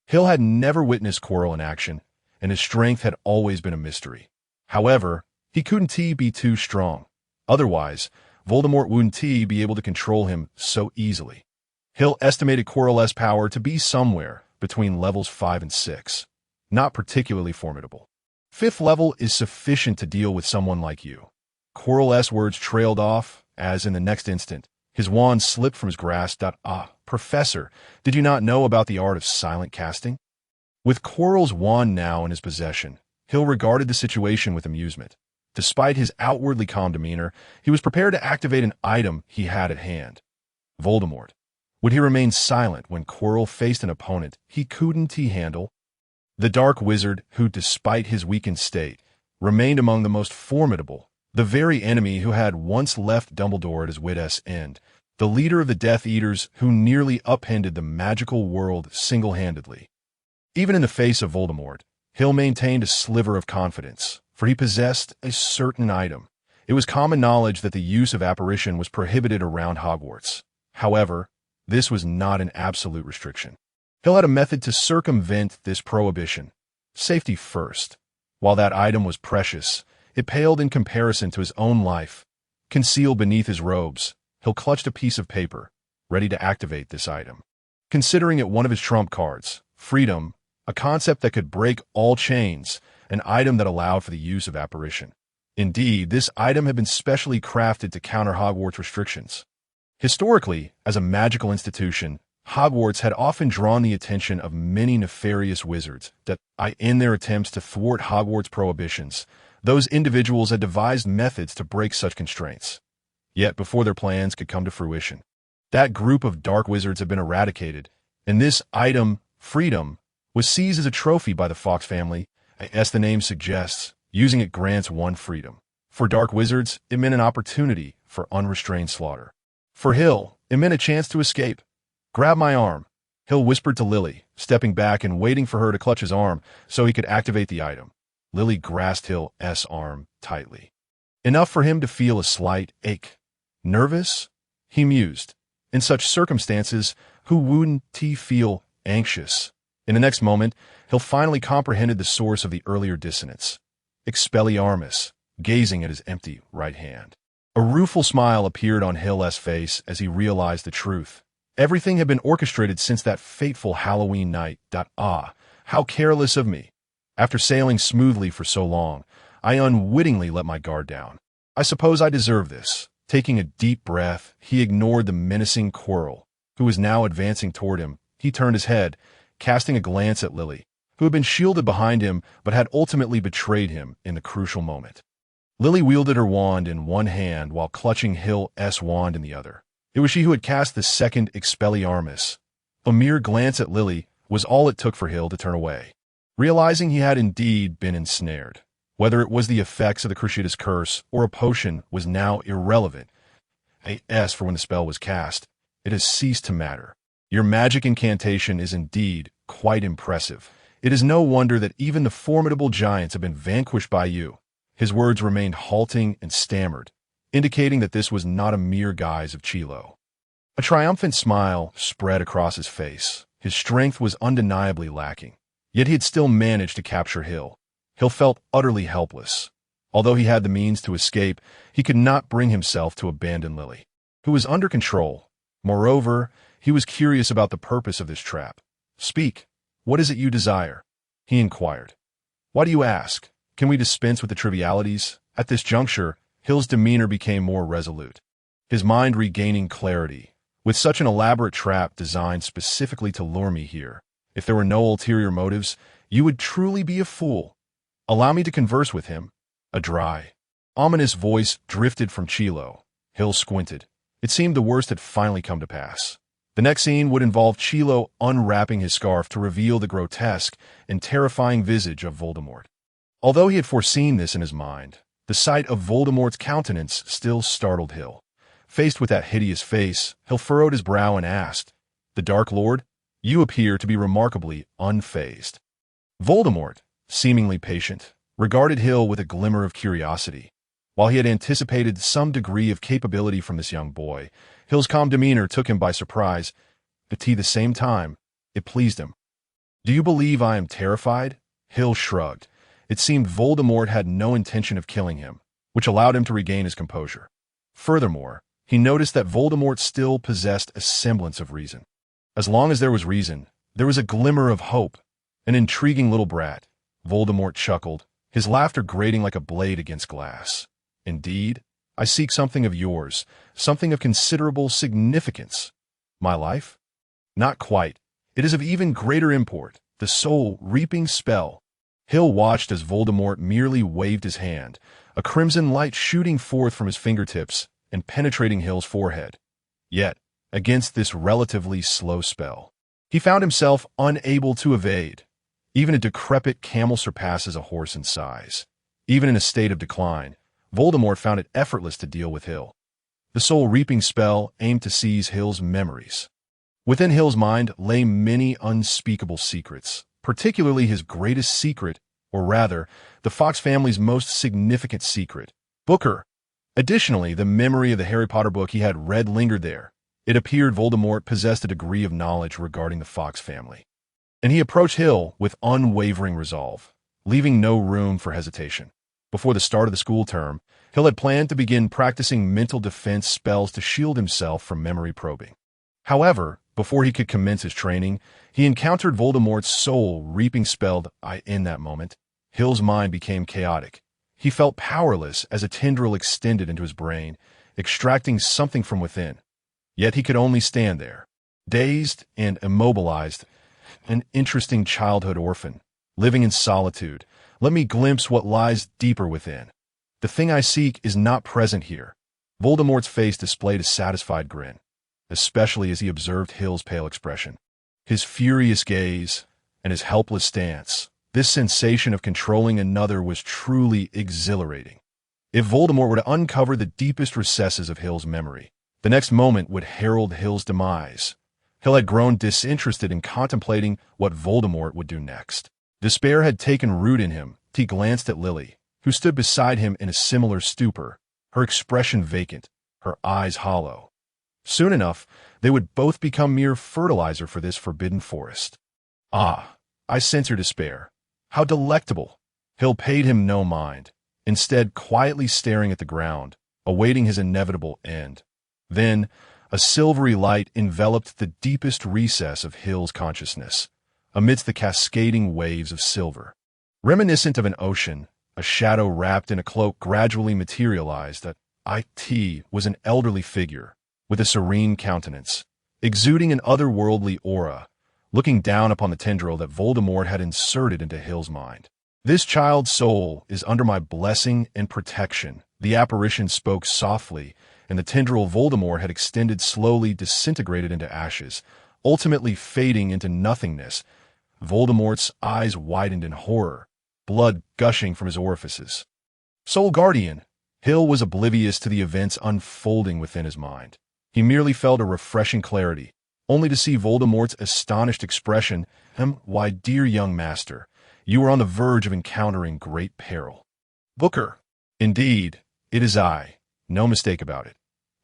Hill had never witnessed Quirrell in action, and his strength had always been a mystery. However, he couldn't be too strong. Otherwise, Voldemort wouldn't be able to control him so easily. Hill estimated Quirrell's power to be somewhere between levels 5 and 6. Not particularly formidable. 5th level is sufficient to deal with someone like you. Quirrell's words trailed off, as in the next instant, his wand slipped from his grasp. Professor, did you not know about the art of silent casting? With Quirrell's wand now in his possession, Hill regarded the situation with amusement. Despite his outwardly calm demeanor, he was prepared to activate an item he had at hand. Voldemort. Would he remain silent when Quirrell faced an opponent he couldn't handle? The Dark Wizard, who, despite his weakened state, remained among the most formidable, the very enemy who had once left Dumbledore at his wit's end, the leader of the Death Eaters who nearly upended the magical world single-handedly. Even in the face of Voldemort, Hill maintained a sliver of confidence, for he possessed a certain item. It was common knowledge that the use of apparition was prohibited around Hogwarts. However, this was not an absolute restriction. Hill had a method to circumvent this prohibition. Safety first. While that item was precious, it paled in comparison to his own life. Concealed beneath his robes, Hill clutched a piece of paper, ready to activate this item. Considering it one of his trump cards, freedom, a concept that could break all chains, an item that allowed for the use of apparition. Indeed, this item had been specially crafted to counter Hogwarts restrictions. Historically, as a magical institution, Hogwarts had often drawn the attention of many nefarious wizards that, in their attempts to thwart Hogwarts prohibitions, those individuals had devised methods to break such constraints. Yet before their plans could come to fruition, that group of dark wizards had been eradicated, and this item, freedom, was seized as a trophy by the Fawkes family. As the name suggests, using it grants one freedom. For dark wizards, it meant an opportunity for unrestrained slaughter. For Hill, it meant a chance to escape. "Grab my arm," Hill whispered to Lily, stepping back and waiting for her to clutch his arm so he could activate the item. Lily grasped Hill's arm tightly. Enough for him to feel a slight ache. Nervous? he mused. In such circumstances, who wouldn't he feel anxious? In the next moment, Hill finally comprehended the source of the earlier dissonance. Expelliarmus, gazing at his empty right hand. A rueful smile appeared on Hill's face as he realized the truth. Everything had been orchestrated since that fateful Halloween night. Ah, how careless of me. After sailing smoothly for so long, I unwittingly let my guard down. I suppose I deserve this. Taking a deep breath, he ignored the menacing Quirrell, who was now advancing toward him. He turned his head, casting a glance at Lily, who had been shielded behind him but had ultimately betrayed him in the crucial moment. Lily wielded her wand in one hand while clutching Hill's wand in the other. It was she who had cast the second Expelliarmus. A mere glance at Lily was all it took for Hill to turn away, realizing he had indeed been ensnared. Whether it was the effects of the Cruciatus curse or a potion was now irrelevant. As for when the spell was cast, it has ceased to matter. Your magic incantation is indeed quite impressive. It is no wonder that even the formidable giants have been vanquished by you. His words remained halting and stammered, indicating that this was not a mere guise of Chilo. A triumphant smile spread across his face. His strength was undeniably lacking, yet he had still managed to capture Hill. Hill felt utterly helpless. Although he had the means to escape, he could not bring himself to abandon Lily, who was under control. Moreover, he was curious about the purpose of this trap. "Speak. What is it you desire?" he inquired. "Why do you ask? Can we dispense with the trivialities?" At this juncture, Hill's demeanor became more resolute, his mind regaining clarity. "With such an elaborate trap designed specifically to lure me here, if there were no ulterior motives, you would truly be a fool. Allow me to converse with him." A dry, ominous voice drifted from Chilo. Hill squinted. It seemed the worst had finally come to pass. The next scene would involve Chilo unwrapping his scarf to reveal the grotesque and terrifying visage of Voldemort. Although he had foreseen this in his mind, the sight of Voldemort's countenance still startled Hill. Faced with that hideous face, Hill furrowed his brow and asked, "The Dark Lord, you appear to be remarkably unfazed." Voldemort, seemingly patient, regarded Hill with a glimmer of curiosity. While he had anticipated some degree of capability from this young boy, Hill's calm demeanor took him by surprise, but at the same time, it pleased him. "Do you believe I am terrified?" Hill shrugged. It seemed Voldemort had no intention of killing him, which allowed him to regain his composure. Furthermore, he noticed that Voldemort still possessed a semblance of reason. As long as there was reason, there was a glimmer of hope. An intriguing little brat, Voldemort chuckled, his laughter grating like a blade against glass. "Indeed, I seek something of yours, something of considerable significance." "My life?" "Not quite. It is of even greater import, the soul-reaping spell." Hill watched as Voldemort merely waved his hand, a crimson light shooting forth from his fingertips and penetrating Hill's forehead. Yet, against this relatively slow spell, he found himself unable to evade. Even a decrepit camel surpasses a horse in size. Even in a state of decline, Voldemort found it effortless to deal with Hill. The soul-reaping spell aimed to seize Hill's memories. Within Hill's mind lay many unspeakable secrets, particularly his greatest secret, or rather, the Fox family's most significant secret, Booker. Additionally, the memory of the Harry Potter book he had read lingered there. It appeared Voldemort possessed a degree of knowledge regarding the Fox family, and he approached Hill with unwavering resolve, leaving no room for hesitation. Before the start of the school term, Hill had planned to begin practicing mental defense spells to shield himself from memory probing. However, before he could commence his training, he encountered Voldemort's soul-reaping spell. In that moment, Hill's mind became chaotic. He felt powerless as a tendril extended into his brain, extracting something from within. Yet he could only stand there, dazed and immobilized, an interesting childhood orphan, living in solitude. Let me glimpse what lies deeper within. The thing I seek is not present here. Voldemort's face displayed a satisfied grin, especially as he observed Hill's pale expression, his furious gaze, and his helpless stance. This sensation of controlling another was truly exhilarating. If Voldemort were to uncover the deepest recesses of Hill's memory, the next moment would herald Hill's demise. Hill had grown disinterested in contemplating what Voldemort would do next. Despair had taken root in him. He glanced at Lily, who stood beside him in a similar stupor, her expression vacant, her eyes hollow. Soon enough, they would both become mere fertilizer for this forbidden forest. Ah, I sense your despair. How delectable! Hill paid him no mind, instead quietly staring at the ground, awaiting his inevitable end. Then, a silvery light enveloped the deepest recess of Hill's consciousness, amidst the cascading waves of silver. Reminiscent of an ocean, a shadow wrapped in a cloak gradually materialized. That it was an elderly figure, with a serene countenance, exuding an otherworldly aura, looking down upon the tendril that Voldemort had inserted into Hill's mind. "This child's soul is under my blessing and protection," the apparition spoke softly, and the tendril Voldemort had extended slowly disintegrated into ashes, ultimately fading into nothingness. Voldemort's eyes widened in horror, blood gushing from his orifices. Soul Guardian! Hill was oblivious to the events unfolding within his mind. He merely felt a refreshing clarity, only to see Voldemort's astonished expression. "Why, dear young master, you are on the verge of encountering great peril." "Booker." "Indeed, it is I. No mistake about it."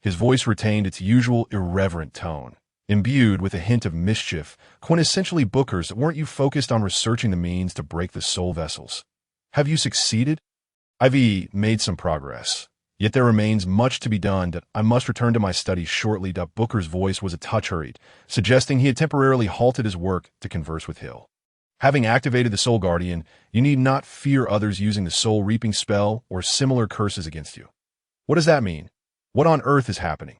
His voice retained its usual irreverent tone, imbued with a hint of mischief. "Quintessentially Booker's, weren't you focused on researching the means to break the soul vessels? Have you succeeded?" "I've made some progress. Yet there remains much to be done. That I must return to my studies shortly." Booker's voice was a touch hurried, suggesting he had temporarily halted his work to converse with Hill. "Having activated the Soul Guardian, you need not fear others using the soul reaping spell or similar curses against you." "What does that mean? What on earth is happening?"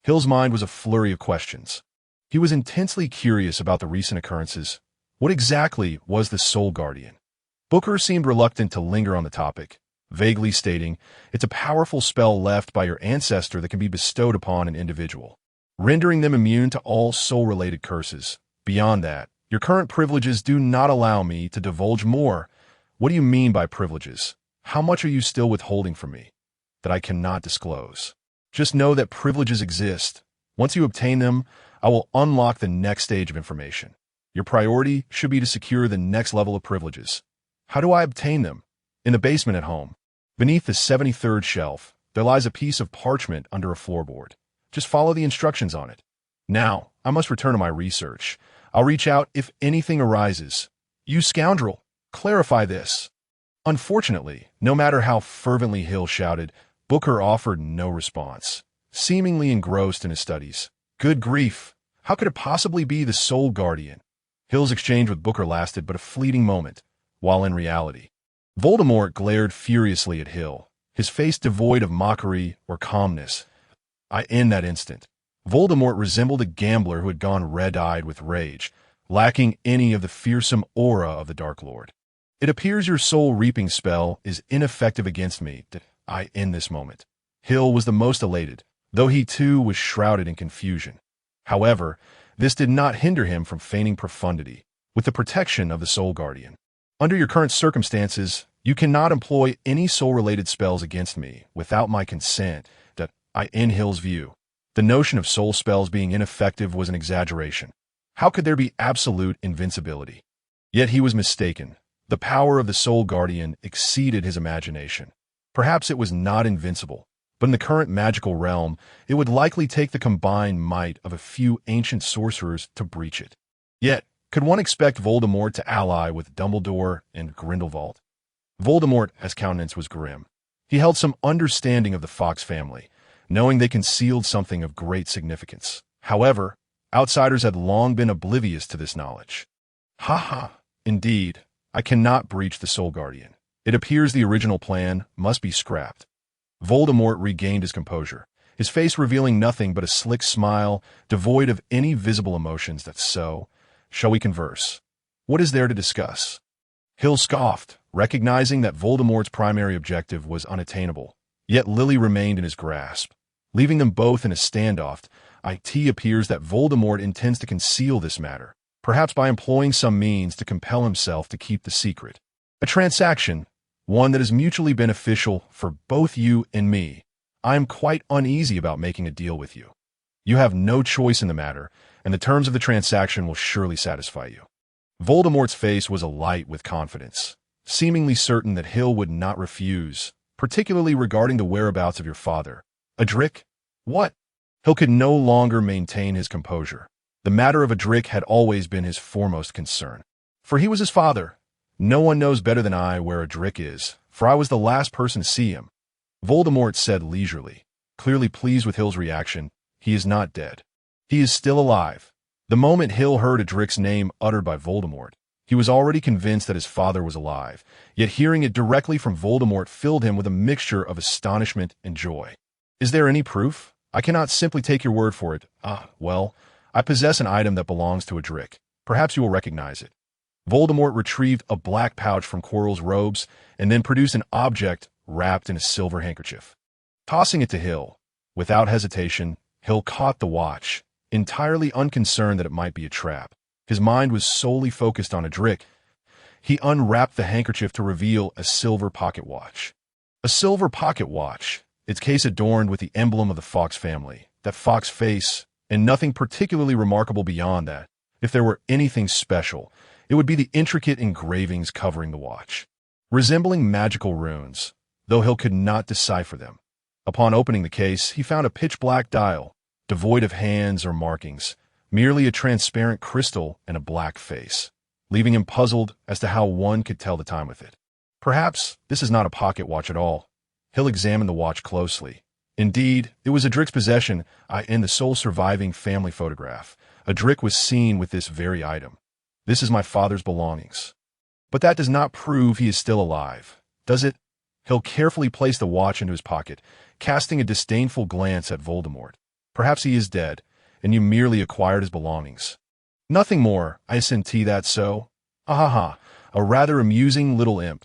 Hill's mind was a flurry of questions. He was intensely curious about the recent occurrences. What exactly was the Soul Guardian? Booker seemed reluctant to linger on the topic, vaguely stating, "It's a powerful spell left by your ancestor that can be bestowed upon an individual, rendering them immune to all soul-related curses. Beyond that, your current privileges do not allow me to divulge more." "What do you mean by privileges? How much are you still withholding from me that I cannot disclose?" "Just know that privileges exist. Once you obtain them, I will unlock the next stage of information. Your priority should be to secure the next level of privileges." "How do I obtain them?" "In the basement at home. Beneath the 73rd shelf, there lies a piece of parchment under a floorboard. Just follow the instructions on it. Now, I must return to my research. I'll reach out if anything arises." "You scoundrel! Clarify this." Unfortunately, no matter how fervently Hill shouted, Booker offered no response, seemingly engrossed in his studies. Good grief! How could it possibly be the Soul Guardian? Hill's exchange with Booker lasted but a fleeting moment, while in reality, Voldemort glared furiously at Hill, his face devoid of mockery or calmness. In that instant, Voldemort resembled a gambler who had gone red-eyed with rage, lacking any of the fearsome aura of the Dark Lord. "It appears your soul-reaping spell is ineffective against me. In this moment." Hill was the most elated, though he too was shrouded in confusion. However, this did not hinder him from feigning profundity, with the protection of the Soul Guardian. "Under your current circumstances, you cannot employ any soul-related spells against me without my consent." In Hill's view, the notion of soul spells being ineffective was an exaggeration. How could there be absolute invincibility? Yet he was mistaken. The power of the Soul Guardian exceeded his imagination. Perhaps it was not invincible, but in the current magical realm, it would likely take the combined might of a few ancient sorcerers to breach it. Yet, could one expect Voldemort to ally with Dumbledore and Grindelwald? Voldemort's countenance was grim. He held some understanding of the Fox family, knowing they concealed something of great significance. However, outsiders had long been oblivious to this knowledge. "Ha ha! Indeed, I cannot breach the Soul Guardian. It appears the original plan must be scrapped." Voldemort regained his composure, his face revealing nothing but a slick smile, devoid of any visible emotions. "So, shall we converse? What is there to discuss?" Hill scoffed, recognizing that Voldemort's primary objective was unattainable. Yet Lily remained in his grasp, leaving them both in a standoff. It appears that Voldemort intends to conceal this matter, perhaps by employing some means to compel himself to keep the secret. A transaction, one that is mutually beneficial for both you and me. I am quite uneasy about making a deal with you. You have no choice in the matter, and the terms of the transaction will surely satisfy you." Voldemort's face was alight with confidence, seemingly certain that Hill would not refuse, particularly regarding the whereabouts of your father. "Adric? What?" Hill could no longer maintain his composure. The matter of Adric had always been his foremost concern. For he was his father. No one knows better than I where Adric is, for I was the last person to see him. Voldemort said leisurely, clearly pleased with Hill's reaction. He is not dead. He is still alive. The moment Hill heard Adric's name uttered by Voldemort, he was already convinced that his father was alive, yet hearing it directly from Voldemort filled him with a mixture of astonishment and joy. Is there any proof? I cannot simply take your word for it. Well, I possess an item that belongs to Adric. Perhaps you will recognize it. Voldemort retrieved a black pouch from Quirrell's robes and then produced an object wrapped in a silver handkerchief. Tossing it to Hill, without hesitation, Hill caught the watch, entirely unconcerned that it might be a trap. His mind was solely focused on Adric. He unwrapped the handkerchief to reveal a silver pocket watch. A silver pocket watch, its case adorned with the emblem of the Fawkes family, that Fawkes face, and nothing particularly remarkable beyond that. If there were anything special, it would be the intricate engravings covering the watch, resembling magical runes, though Hill could not decipher them. Upon opening the case, he found a pitch-black dial, devoid of hands or markings, merely a transparent crystal and a black face, leaving him puzzled as to how one could tell the time with it. Perhaps this is not a pocket watch at all. Hill examined the watch closely. Indeed, it was Adric's possession, in the sole surviving family photograph. Adric was seen with this very item. This is my father's belongings. But that does not prove he is still alive, does it? Hill carefully placed the watch into his pocket, casting a disdainful glance at Voldemort. Perhaps he is dead, and you merely acquired his belongings. Nothing more, I assentee that so. Ha, a rather amusing little imp.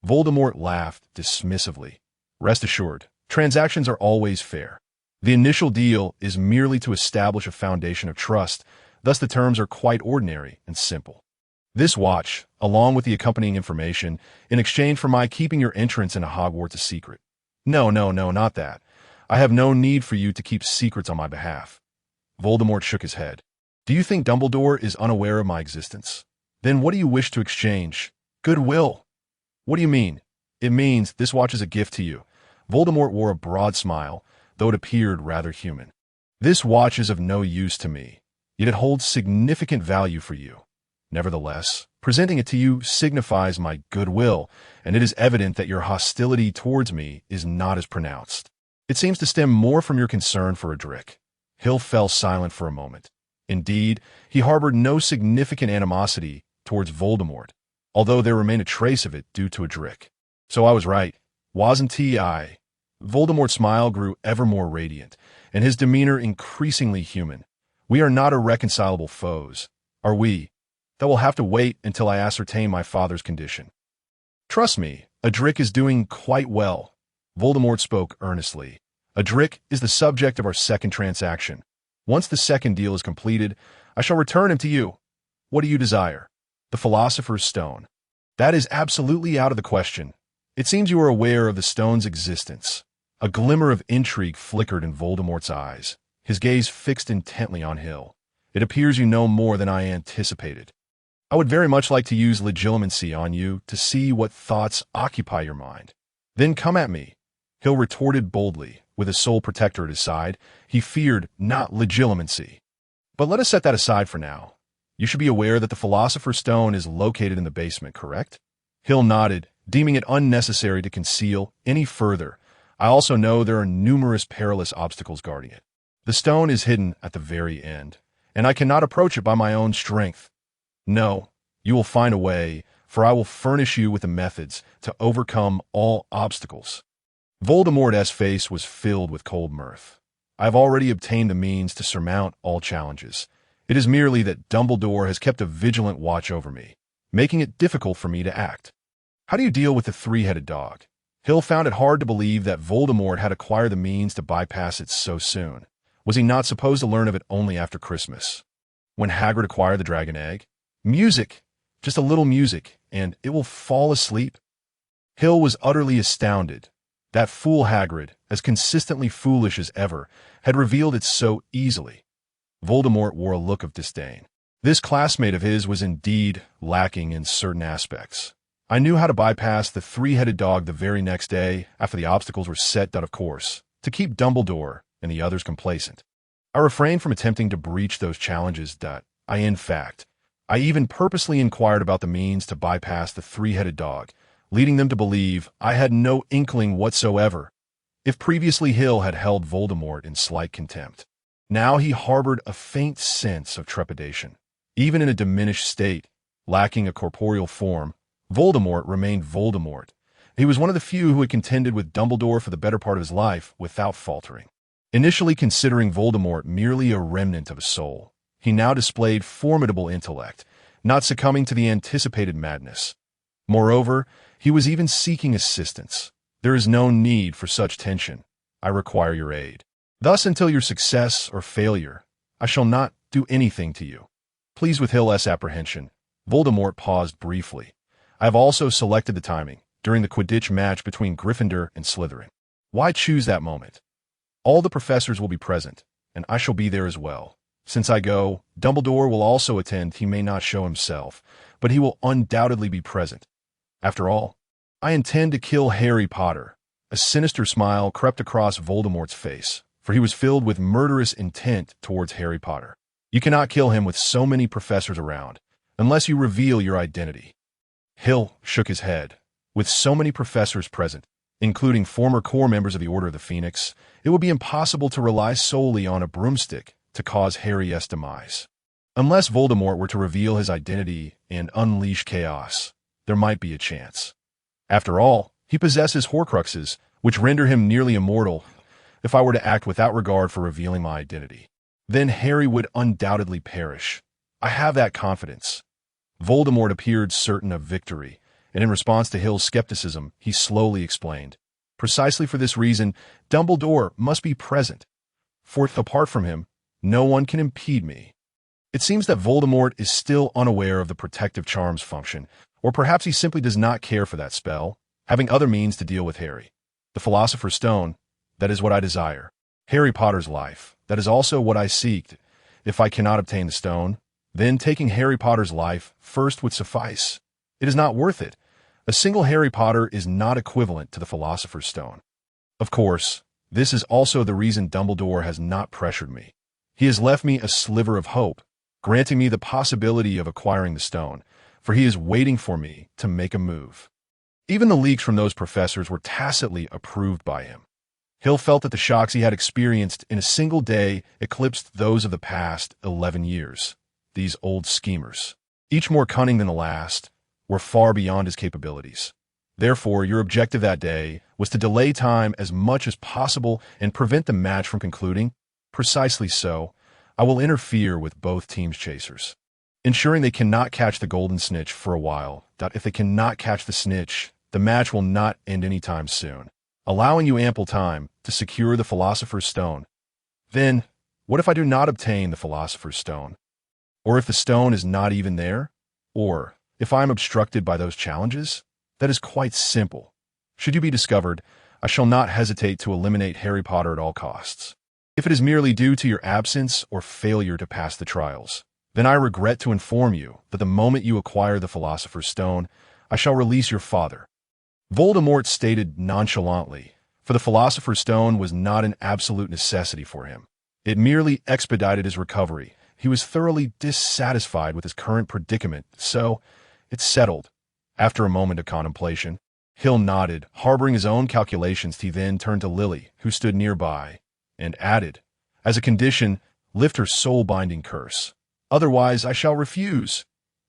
Voldemort laughed dismissively. Rest assured, transactions are always fair. The initial deal is merely to establish a foundation of trust, thus the terms are quite ordinary and simple. This watch, along with the accompanying information, in exchange for my keeping your entrance into Hogwarts a secret. No, not that. I have no need for you to keep secrets on my behalf. Voldemort shook his head. Do you think Dumbledore is unaware of my existence? Then what do you wish to exchange? Goodwill. What do you mean? It means this watch is a gift to you. Voldemort wore a broad smile, though it appeared rather human. This watch is of no use to me, yet it holds significant value for you. Nevertheless, presenting it to you signifies my goodwill, and it is evident that your hostility towards me is not as pronounced. It seems to stem more from your concern for Adric. Hill fell silent for a moment. Indeed, he harbored no significant animosity towards Voldemort, although there remained a trace of it due to Adric. So I was right, wasn't I? Voldemort's smile grew ever more radiant, and his demeanor increasingly human. We are not irreconcilable foes, are we? That will have to wait until I ascertain my father's condition. Trust me, Adric is doing quite well. Voldemort spoke earnestly. Adric is the subject of our second transaction. Once the second deal is completed, I shall return him to you. What do you desire? The Philosopher's Stone. That is absolutely out of the question. It seems you are aware of the stone's existence. A glimmer of intrigue flickered in Voldemort's eyes, his gaze fixed intently on Hill. It appears you know more than I anticipated. I would very much like to use legilimency on you to see what thoughts occupy your mind. Then come at me. Hill retorted boldly, with his sole protector at his side. He feared not legilimency. But let us set that aside for now. You should be aware that the Philosopher's Stone is located in the basement, correct? Hill nodded, deeming it unnecessary to conceal any further. I also know there are numerous perilous obstacles guarding it. The stone is hidden at the very end, and I cannot approach it by my own strength. No, you will find a way, for I will furnish you with the methods to overcome all obstacles. Voldemort's face was filled with cold mirth. I have already obtained the means to surmount all challenges. It is merely that Dumbledore has kept a vigilant watch over me, making it difficult for me to act. How do you deal with the three-headed dog? Hill found it hard to believe that Voldemort had acquired the means to bypass it so soon. Was he not supposed to learn of it only after Christmas? When Hagrid acquired the dragon egg? Music! Just a little music, and it will fall asleep? Hill was utterly astounded. That fool Hagrid, as consistently foolish as ever, had revealed it so easily. Voldemort wore a look of disdain. This classmate of his was indeed lacking in certain aspects. I knew how to bypass the three-headed dog the very next day after the obstacles were set out of course, to keep Dumbledore and the others complacent. I refrained from attempting to breach those challenges. I even purposely inquired about the means to bypass the three-headed dog, leading them to believe I had no inkling whatsoever. If previously Hill had held Voldemort in slight contempt, now he harbored a faint sense of trepidation. Even in a diminished state, lacking a corporeal form, Voldemort remained Voldemort. He was one of the few who had contended with Dumbledore for the better part of his life without faltering. Initially considering Voldemort merely a remnant of a soul, he now displayed formidable intellect, not succumbing to the anticipated madness. Moreover, he was even seeking assistance. There is no need for such tension. I require your aid. Thus, until your success or failure, I shall not do anything to you. Pleased with Hill's apprehension, Voldemort paused briefly. I have also selected the timing, during the Quidditch match between Gryffindor and Slytherin. Why choose that moment? All the professors will be present, and I shall be there as well. Since I go, Dumbledore will also attend. He may not show himself, but he will undoubtedly be present. After all, I intend to kill Harry Potter. A sinister smile crept across Voldemort's face, for he was filled with murderous intent towards Harry Potter. You cannot kill him with so many professors around, unless you reveal your identity. Hill shook his head. With so many professors present, including former core members of the Order of the Phoenix, it would be impossible to rely solely on a broomstick to cause Harry's demise. Unless Voldemort were to reveal his identity and unleash chaos, there might be a chance. After all, he possesses Horcruxes, which render him nearly immortal. If I were to act without regard for revealing my identity, then Harry would undoubtedly perish. I have that confidence. Voldemort appeared certain of victory, and in response to Hill's skepticism, he slowly explained, precisely for this reason, Dumbledore must be present. For apart from him, no one can impede me. It seems that Voldemort is still unaware of the protective charm's function, or perhaps he simply does not care for that spell, having other means to deal with Harry. The Philosopher's Stone, that is what I desire. Harry Potter's life, that is also what I seek. If I cannot obtain the stone, then taking Harry Potter's life first would suffice. It is not worth it. A single Harry Potter is not equivalent to the Philosopher's Stone. Of course, this is also the reason Dumbledore has not pressured me. He has left me a sliver of hope, granting me the possibility of acquiring the stone, for he is waiting for me to make a move. Even the leaks from those professors were tacitly approved by him. Hill felt that the shocks he had experienced in a single day eclipsed those of the past 11 years. These old schemers, each more cunning than the last, were far beyond his capabilities. Therefore, your objective that day was to delay time as much as possible and prevent the match from concluding. Precisely so, I will interfere with both teams' chasers, ensuring they cannot catch the golden snitch for a while. If they cannot catch the snitch, the match will not end anytime soon, allowing you ample time to secure the Philosopher's Stone. Then, what if I do not obtain the Philosopher's Stone? Or if the stone is not even there? Or if I am obstructed by those challenges? That is quite simple. Should you be discovered, I shall not hesitate to eliminate Harry Potter at all costs. If it is merely due to your absence or failure to pass the trials, then I regret to inform you that the moment you acquire the Philosopher's Stone, I shall release your father. Voldemort stated nonchalantly, for the Philosopher's Stone was not an absolute necessity for him. It merely expedited his recovery. He was thoroughly dissatisfied with his current predicament, so it's settled. After a moment of contemplation, Hill nodded, harboring his own calculations. He then turned to Lily, who stood nearby, and added, as a condition, lift her soul-binding curse. Otherwise, I shall refuse.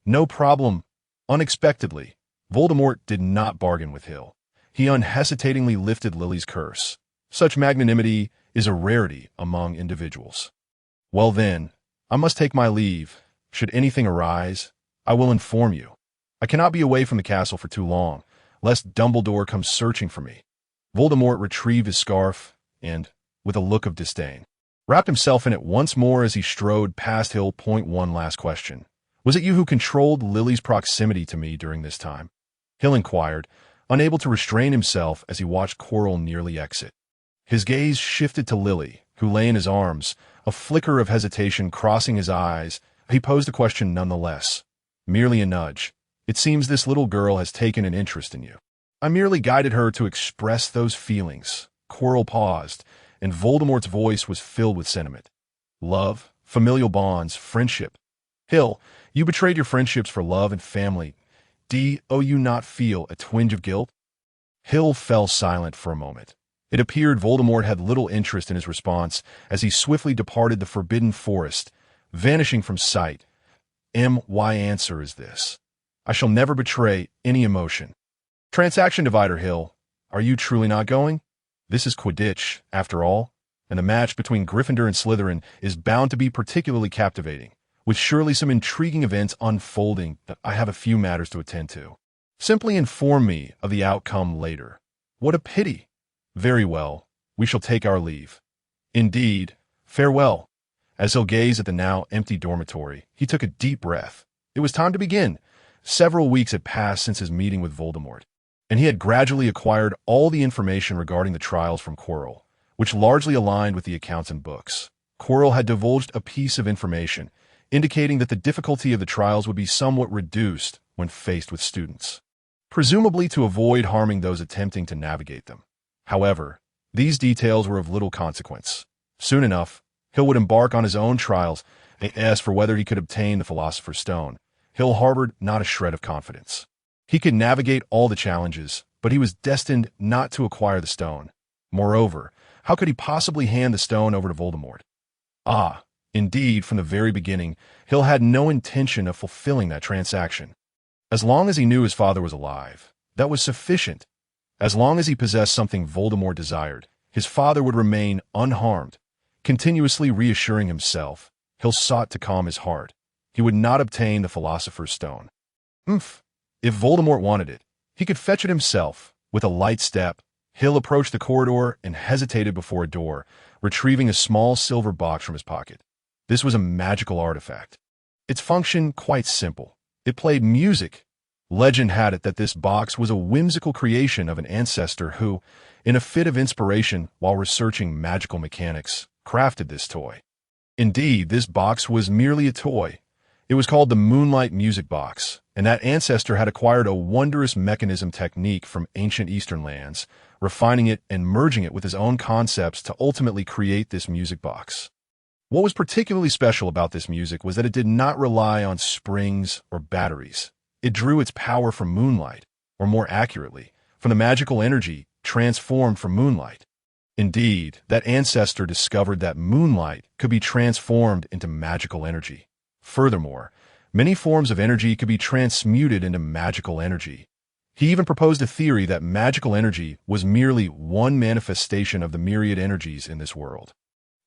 No problem. Unexpectedly, Voldemort did not bargain with Hill. He unhesitatingly lifted Lily's curse. Such magnanimity is a rarity among individuals. Well then, I must take my leave. Should anything arise, I will inform you. I cannot be away from the castle for too long, lest Dumbledore come searching for me. Voldemort retrieved his scarf and, with a look of disdain, wrapped himself in it once more as he strode past Hill. One last question. Was it you who controlled Lily's proximity to me during this time? Hill inquired, unable to restrain himself as he watched Quirrell nearly exit. His gaze shifted to Lily, who lay in his arms, a flicker of hesitation crossing his eyes. He posed the question nonetheless. Merely a nudge. It seems this little girl has taken an interest in you. I merely guided her to express those feelings. Quirrell paused, and Voldemort's voice was filled with sentiment. love, familial bonds, friendship. Hill, you betrayed your friendships for love and family. Do you not feel a twinge of guilt? Hill fell silent for a moment. It appeared Voldemort had little interest in his response as he swiftly departed the forbidden forest, vanishing from sight. My answer is this. I shall never betray any emotion. Transaction divider Hill, are you truly not going? This is Quidditch, after all, and the match between Gryffindor and Slytherin is bound to be particularly captivating, with surely some intriguing events unfolding that I have a few matters to attend to. Simply inform me of the outcome later. What a pity. Very well, we shall take our leave. Indeed, farewell. As Hill gazed at the now empty dormitory, he took a deep breath. It was time to begin. Several weeks had passed since his meeting with Voldemort, and he had gradually acquired all the information regarding the trials from Quirrell, which largely aligned with the accounts and books. Quirrell had divulged a piece of information, indicating that the difficulty of the trials would be somewhat reduced when faced with students, presumably to avoid harming those attempting to navigate them. However, these details were of little consequence. Soon enough, Hill would embark on his own trials, and as for whether he could obtain the Philosopher's Stone, Hill harbored not a shred of confidence. He could navigate all the challenges, but he was destined not to acquire the stone. Moreover, how could he possibly hand the stone over to Voldemort? Indeed, from the very beginning, Hill had no intention of fulfilling that transaction. As long as he knew his father was alive, that was sufficient. As long as he possessed something Voldemort desired, his father would remain unharmed. Continuously reassuring himself, Hill sought to calm his heart. He would not obtain the Philosopher's Stone. If Voldemort wanted it, he could fetch it himself. With a light step, Hill approached the corridor and hesitated before a door, retrieving a small silver box from his pocket. This was a magical artifact. Its function quite simple. It played music. Legend had it that this box was a whimsical creation of an ancestor who, in a fit of inspiration while researching magical mechanics, crafted this toy. Indeed, this box was merely a toy. It was called the Moonlight Music Box, and that ancestor had acquired a wondrous mechanism technique from ancient Eastern lands, refining it and merging it with his own concepts to ultimately create this music box. What was particularly special about this music was that it did not rely on springs or batteries. It drew its power from moonlight, or more accurately, from the magical energy transformed from moonlight. Indeed, that ancestor discovered that moonlight could be transformed into magical energy. Furthermore, many forms of energy could be transmuted into magical energy. He even proposed a theory that magical energy was merely one manifestation of the myriad energies in this world,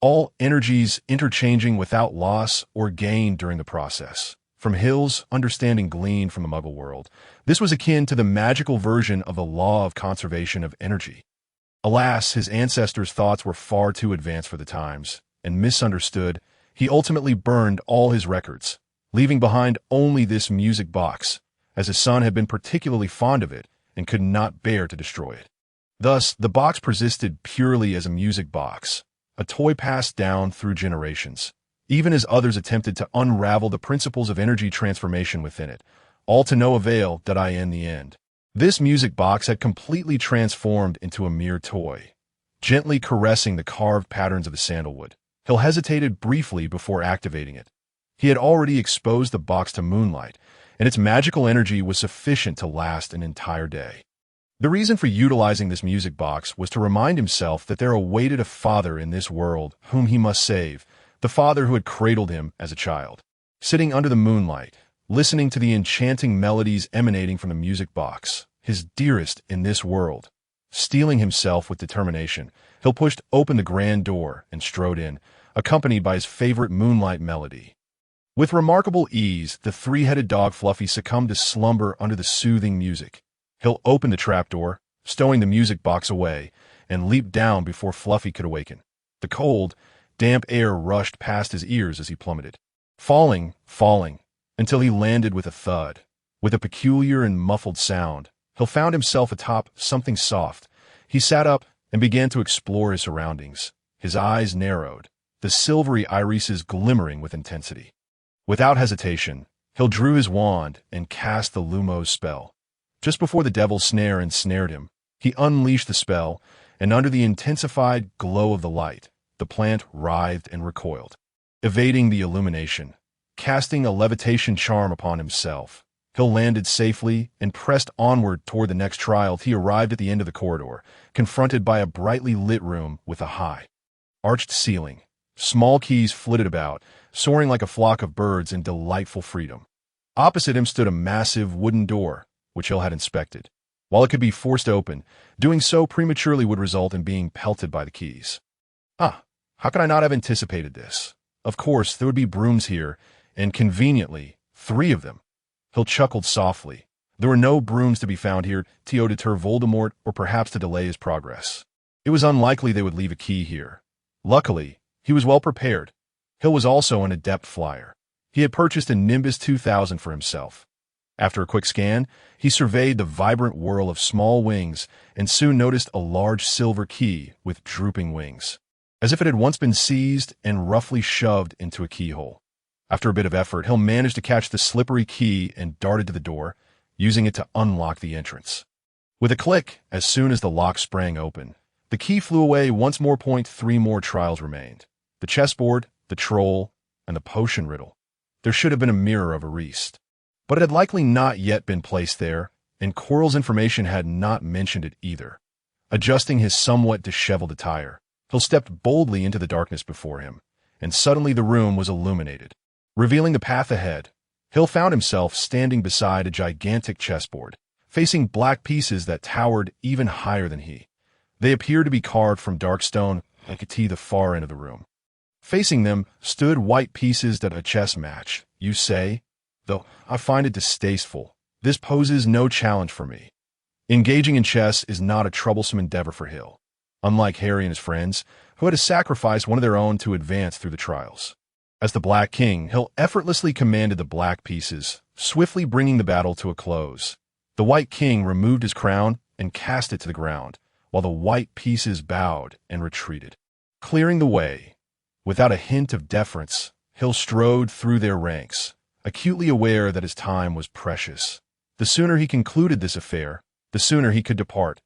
all energies interchanging without loss or gain during the process. From Hill's understanding gleaned from the Muggle world, this was akin to the magical version of the law of conservation of energy. Alas, his ancestors' thoughts were far too advanced for the times, and misunderstood, he ultimately burned all his records, leaving behind only this music box, as his son had been particularly fond of it and could not bear to destroy it. Thus, the box persisted purely as a music box, a toy passed down through generations, even as others attempted to unravel the principles of energy transformation within it, all to no avail did I in the end. This music box had completely transformed into a mere toy. Gently caressing the carved patterns of the sandalwood, Hill hesitated briefly before activating it. He had already exposed the box to moonlight, and its magical energy was sufficient to last an entire day. The reason for utilizing this music box was to remind himself that there awaited a father in this world whom he must save, the father who had cradled him as a child. Sitting under the moonlight, listening to the enchanting melodies emanating from the music box, his dearest in this world. Steeling himself with determination, Hill pushed open the grand door and strode in, accompanied by his favorite moonlight melody. With remarkable ease, the three-headed dog Fluffy succumbed to slumber under the soothing music. Hill opened the trapdoor, stowing the music box away, and leaped down before Fluffy could awaken. The cold, damp air rushed past his ears as he plummeted, falling, until he landed with a thud. With a peculiar and muffled sound, Hill found himself atop something soft. He sat up and began to explore his surroundings. His eyes narrowed, the silvery irises glimmering with intensity. Without hesitation, Hill drew his wand and cast the Lumos spell. Just before the devil's snare ensnared him, he unleashed the spell, and under the intensified glow of the light, the plant writhed and recoiled. evading the illumination. Casting a levitation charm upon himself, Hill landed safely and pressed onward toward the next trial. He arrived at the end of the corridor, confronted by a brightly lit room with a high, arched ceiling. Small keys flitted about, soaring like a flock of birds in delightful freedom. Opposite him stood a massive wooden door, which Hill had inspected. While it could be forced open, doing so prematurely would result in being pelted by the keys. How could I not have anticipated this? Of course, there would be brooms here, and conveniently, 3 of them. Hill chuckled softly. There were no brooms to be found here to deter Voldemort or perhaps to delay his progress. It was unlikely they would leave a key here. Luckily, he was well prepared. Hill was also an adept flyer. He had purchased a Nimbus 2000 for himself. After a quick scan, he surveyed the vibrant whirl of small wings and soon noticed a large silver key with drooping wings, as if it had once been seized and roughly shoved into a keyhole. After a bit of effort, Hill managed to catch the slippery key and darted to the door, using it to unlock the entrance. With a click, as soon as the lock sprang open, the key flew away once more. 3 more trials remained: the chessboard, the troll, and the potion riddle. There should have been a mirror of Ariste, but it had likely not yet been placed there, and Quirrell's information had not mentioned it either. Adjusting his somewhat disheveled attire, Hill stepped boldly into the darkness before him, and suddenly the room was illuminated. Revealing the path ahead, Hill found himself standing beside a gigantic chessboard, facing black pieces that towered even higher than he. They appeared to be carved from dark stone and could see the far end of the room. Facing them stood white pieces that a chess match, you say? Though I find it distasteful, this poses no challenge for me. Engaging in chess is not a troublesome endeavor for Hill, unlike Harry and his friends, who had to sacrifice one of their own to advance through the trials. As the Black King, Hill effortlessly commanded the black pieces, swiftly bringing the battle to a close. The White King removed his crown and cast it to the ground, while the white pieces bowed and retreated, clearing the way. Without a hint of deference, Hill strode through their ranks, acutely aware that his time was precious. The sooner he concluded this affair, the sooner he could depart.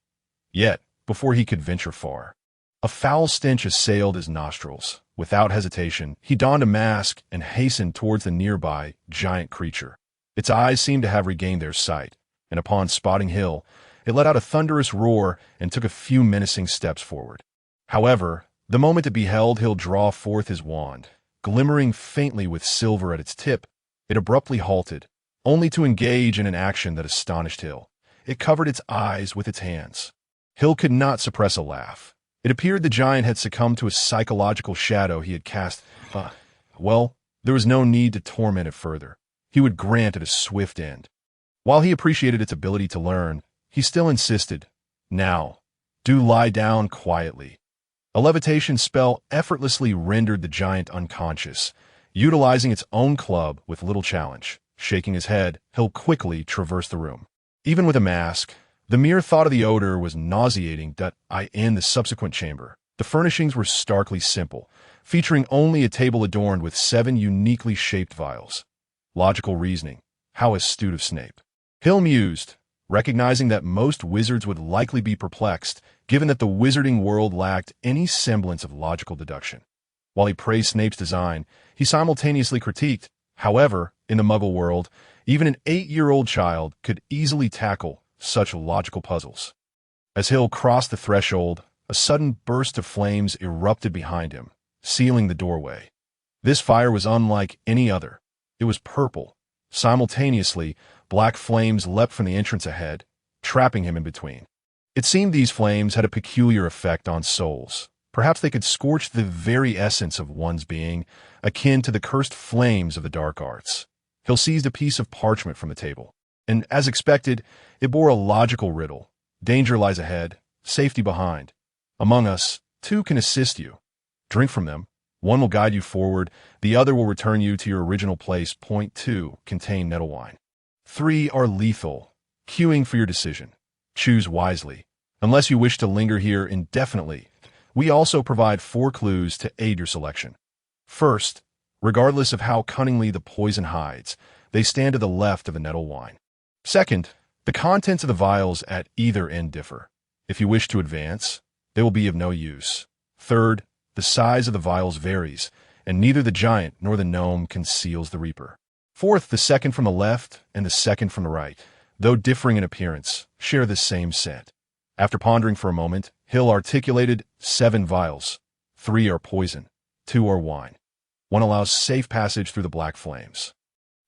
Yet, before he could venture far, a foul stench assailed his nostrils. Without hesitation, he donned a mask and hastened towards the nearby giant creature. Its eyes seemed to have regained their sight, and upon spotting Hill, it let out a thunderous roar and took a few menacing steps forward. However, the moment it beheld Hill draw forth his wand, glimmering faintly with silver at its tip, it abruptly halted, only to engage in an action that astonished Hill. It covered its eyes with its hands. Hill could not suppress a laugh. It appeared the giant had succumbed to a psychological shadow he had cast. Well, there was no need to torment it further. He would grant it a swift end. While he appreciated its ability to learn, he still insisted, "Now, do lie down quietly." A levitation spell effortlessly rendered the giant unconscious, utilizing its own club with little challenge. Shaking his head, Hill quickly traversed the room. Even with a mask, the mere thought of the odor was nauseating. In the subsequent chamber, the furnishings were starkly simple, featuring only a table adorned with 7 uniquely shaped vials. Logical reasoning. How astute of Snape. Hill mused, recognizing that most wizards would likely be perplexed, given that the wizarding world lacked any semblance of logical deduction. While he praised Snape's design, he simultaneously critiqued. However, in the Muggle world, even an 8-year-old child could easily tackle such logical puzzles. As Hill crossed the threshold, a sudden burst of flames erupted behind him, sealing the doorway. This fire was unlike any other. It was purple. Simultaneously, black flames leapt from the entrance ahead, trapping him in between. It seemed these flames had a peculiar effect on souls. Perhaps they could scorch the very essence of one's being, akin to the cursed flames of the dark arts. Hill seized a piece of parchment from the table, and as expected, it bore a logical riddle. Danger lies ahead, safety behind. Among us, 2 can assist you. Drink from them. One will guide you forward, the other will return you to your original place. Point 2 contain nettle wine. 3 are lethal, queuing for your decision. Choose wisely. Unless you wish to linger here indefinitely, we also provide 4 clues to aid your selection. First, regardless of how cunningly the poison hides, they stand to the left of the nettle wine. Second, the contents of the vials at either end differ. If you wish to advance, they will be of no use. Third, the size of the vials varies, and neither the giant nor the gnome conceals the reaper. Fourth, the second from the left and the second from the right, though differing in appearance, share the same scent. After pondering for a moment, Hill articulated 7 vials. 3 are poison, 2 are wine. 1 allows safe passage through the black flames,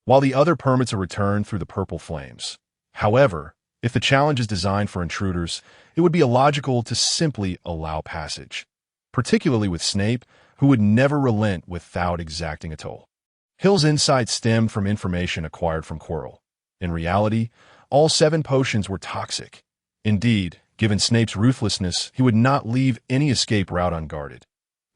while the other permits a return through the purple flames. However, if the challenge is designed for intruders, it would be illogical to simply allow passage, particularly with Snape, who would never relent without exacting a toll. Hill's insights stemmed from information acquired from Quirrell. In reality, all 7 potions were toxic. Indeed, given Snape's ruthlessness, he would not leave any escape route unguarded.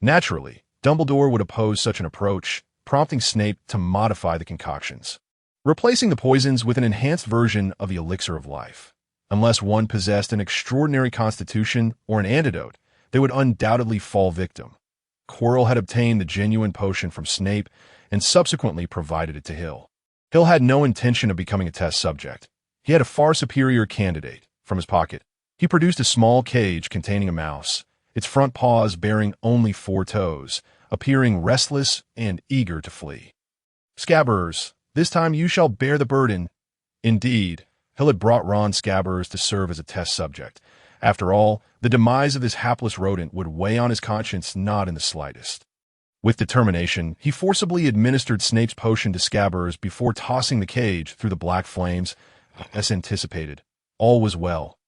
Naturally, Dumbledore would oppose such an approach, prompting Snape to modify the concoctions, replacing the poisons with an enhanced version of the elixir of life. Unless one possessed an extraordinary constitution or an antidote, they would undoubtedly fall victim. Quirrell had obtained the genuine potion from Snape and subsequently provided it to Hill. Hill had no intention of becoming a test subject. He had a far superior candidate. From his pocket, he produced a small cage containing a mouse, its front paws bearing only 4 toes, appearing restless and eager to flee. Scabbers, this time you shall bear the burden. Indeed, Hill had brought Ron Scabbers to serve as a test subject. After all, the demise of this hapless rodent would weigh on his conscience not in the slightest. With determination, he forcibly administered Snape's potion to Scabbers before tossing the cage through the black flames. As anticipated, all was well.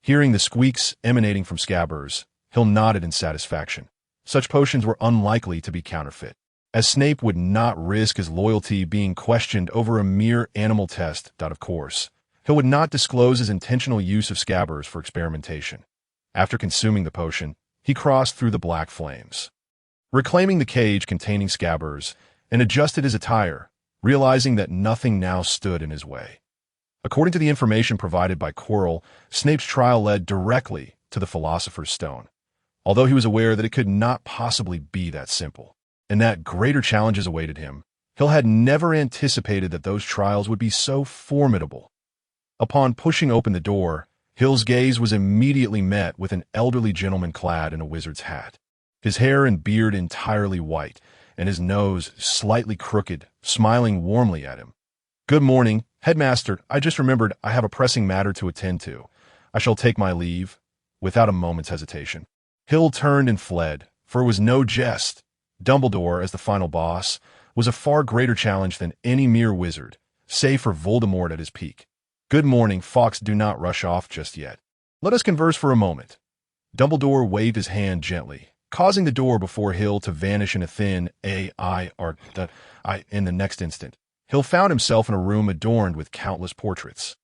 Hearing the squeaks emanating from Scabbers, Hill nodded in satisfaction. Such potions were unlikely to be counterfeit, as Snape would not risk his loyalty being questioned over a mere animal test. Of course, Hill would not disclose his intentional use of Scabbers for experimentation. After consuming the potion, he crossed through the black flames, reclaiming the cage containing Scabbers, and adjusted his attire, realizing that nothing now stood in his way. According to the information provided by Quirrell, Snape's trial led directly to the Philosopher's Stone, although he was aware that it could not possibly be that simple, and that greater challenges awaited him. Hill had never anticipated that those trials would be so formidable. Upon pushing open the door, Hill's gaze was immediately met with an elderly gentleman clad in a wizard's hat, his hair and beard entirely white, and his nose slightly crooked, smiling warmly at him. "Good morning, Headmaster. I just remembered I have a pressing matter to attend to. I shall take my leave." Without a moment's hesitation, Hill turned and fled, for it was no jest. Dumbledore, as the final boss, was a far greater challenge than any mere wizard, save for Voldemort at his peak. "Good morning, Fawkes. Do not rush off just yet. Let us converse for a moment." Dumbledore waved his hand gently, causing the door before Hill to vanish in a thin I in the next instant. Hill found himself in a room adorned with countless portraits.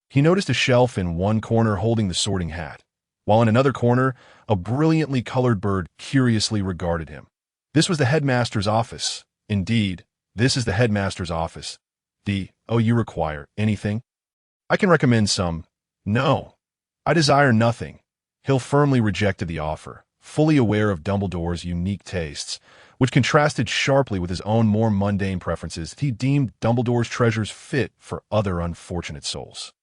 He noticed a shelf in one corner holding the Sorting Hat, while in another corner, a brilliantly colored bird curiously regarded him. This was the headmaster's office. Indeed, this is the headmaster's office. You require anything? I can recommend some. No, I desire nothing. Hill firmly rejected the offer, fully aware of Dumbledore's unique tastes, which contrasted sharply with his own more mundane preferences. He deemed Dumbledore's treasures fit for other unfortunate souls.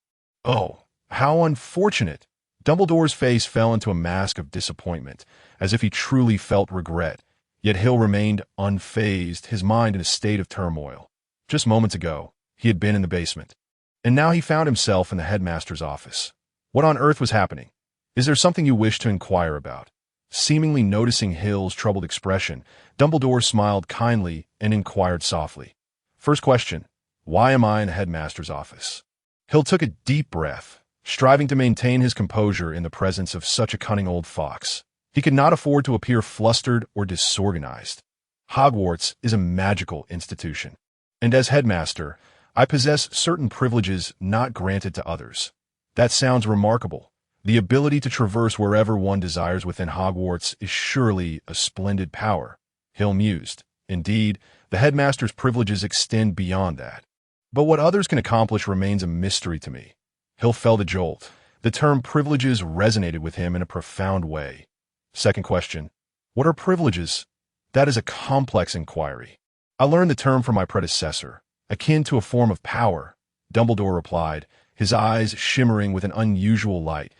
Oh, how unfortunate! Dumbledore's face fell into a mask of disappointment, as if he truly felt regret. Yet Hill remained unfazed, his mind in a state of turmoil. Just moments ago, he had been in the basement, and now he found himself in the headmaster's office. What on earth was happening? Is there something you wish to inquire about? Seemingly noticing Hill's troubled expression, Dumbledore smiled kindly and inquired softly. "First question, why am I in the headmaster's office?" Hill took a deep breath, striving to maintain his composure in the presence of such a cunning old fox. He could not afford to appear flustered or disorganized. Hogwarts is a magical institution, and as headmaster, I possess certain privileges not granted to others. That sounds remarkable. The ability to traverse wherever one desires within Hogwarts is surely a splendid power, Hill mused. Indeed, the headmaster's privileges extend beyond that. But what others can accomplish remains a mystery to me. Hill felt a jolt. The term privileges resonated with him in a profound way. Second question, what are privileges? That is a complex inquiry. I learned the term from my predecessor, akin to a form of power, Dumbledore replied, his eyes shimmering with an unusual light.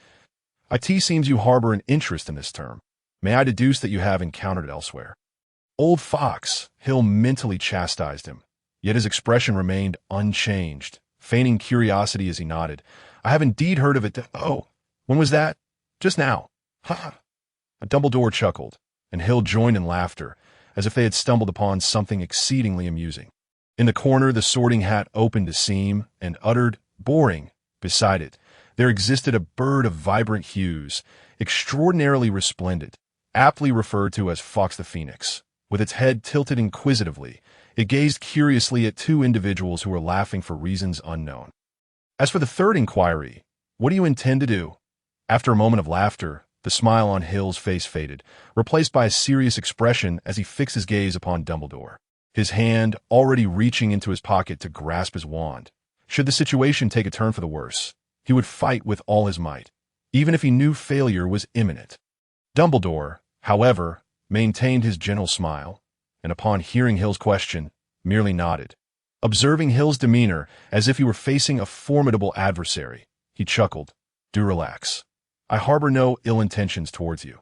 It seems you harbor an interest in this term. May I deduce that you have encountered it elsewhere? Old fox, Hill mentally chastised him, yet his expression remained unchanged, feigning curiosity as he nodded. I have indeed heard of it. Oh, when was that? Just now. Ha ha. Dumbledore chuckled, and Hill joined in laughter, as if they had stumbled upon something exceedingly amusing. In the corner, the sorting hat opened a seam and uttered, boring. Beside it, there existed a bird of vibrant hues, extraordinarily resplendent, aptly referred to as Fox the Phoenix. With its head tilted inquisitively, it gazed curiously at two individuals who were laughing for reasons unknown. As for the third inquiry, what do you intend to do? After a moment of laughter, the smile on Hill's face faded, replaced by a serious expression as he fixed his gaze upon Dumbledore, his hand already reaching into his pocket to grasp his wand. Should the situation take a turn for the worse, he would fight with all his might, even if he knew failure was imminent. Dumbledore, however, maintained his gentle smile, and upon hearing Hill's question, merely nodded. Observing Hill's demeanor as if he were facing a formidable adversary, he chuckled. Do relax. I harbor no ill intentions towards you.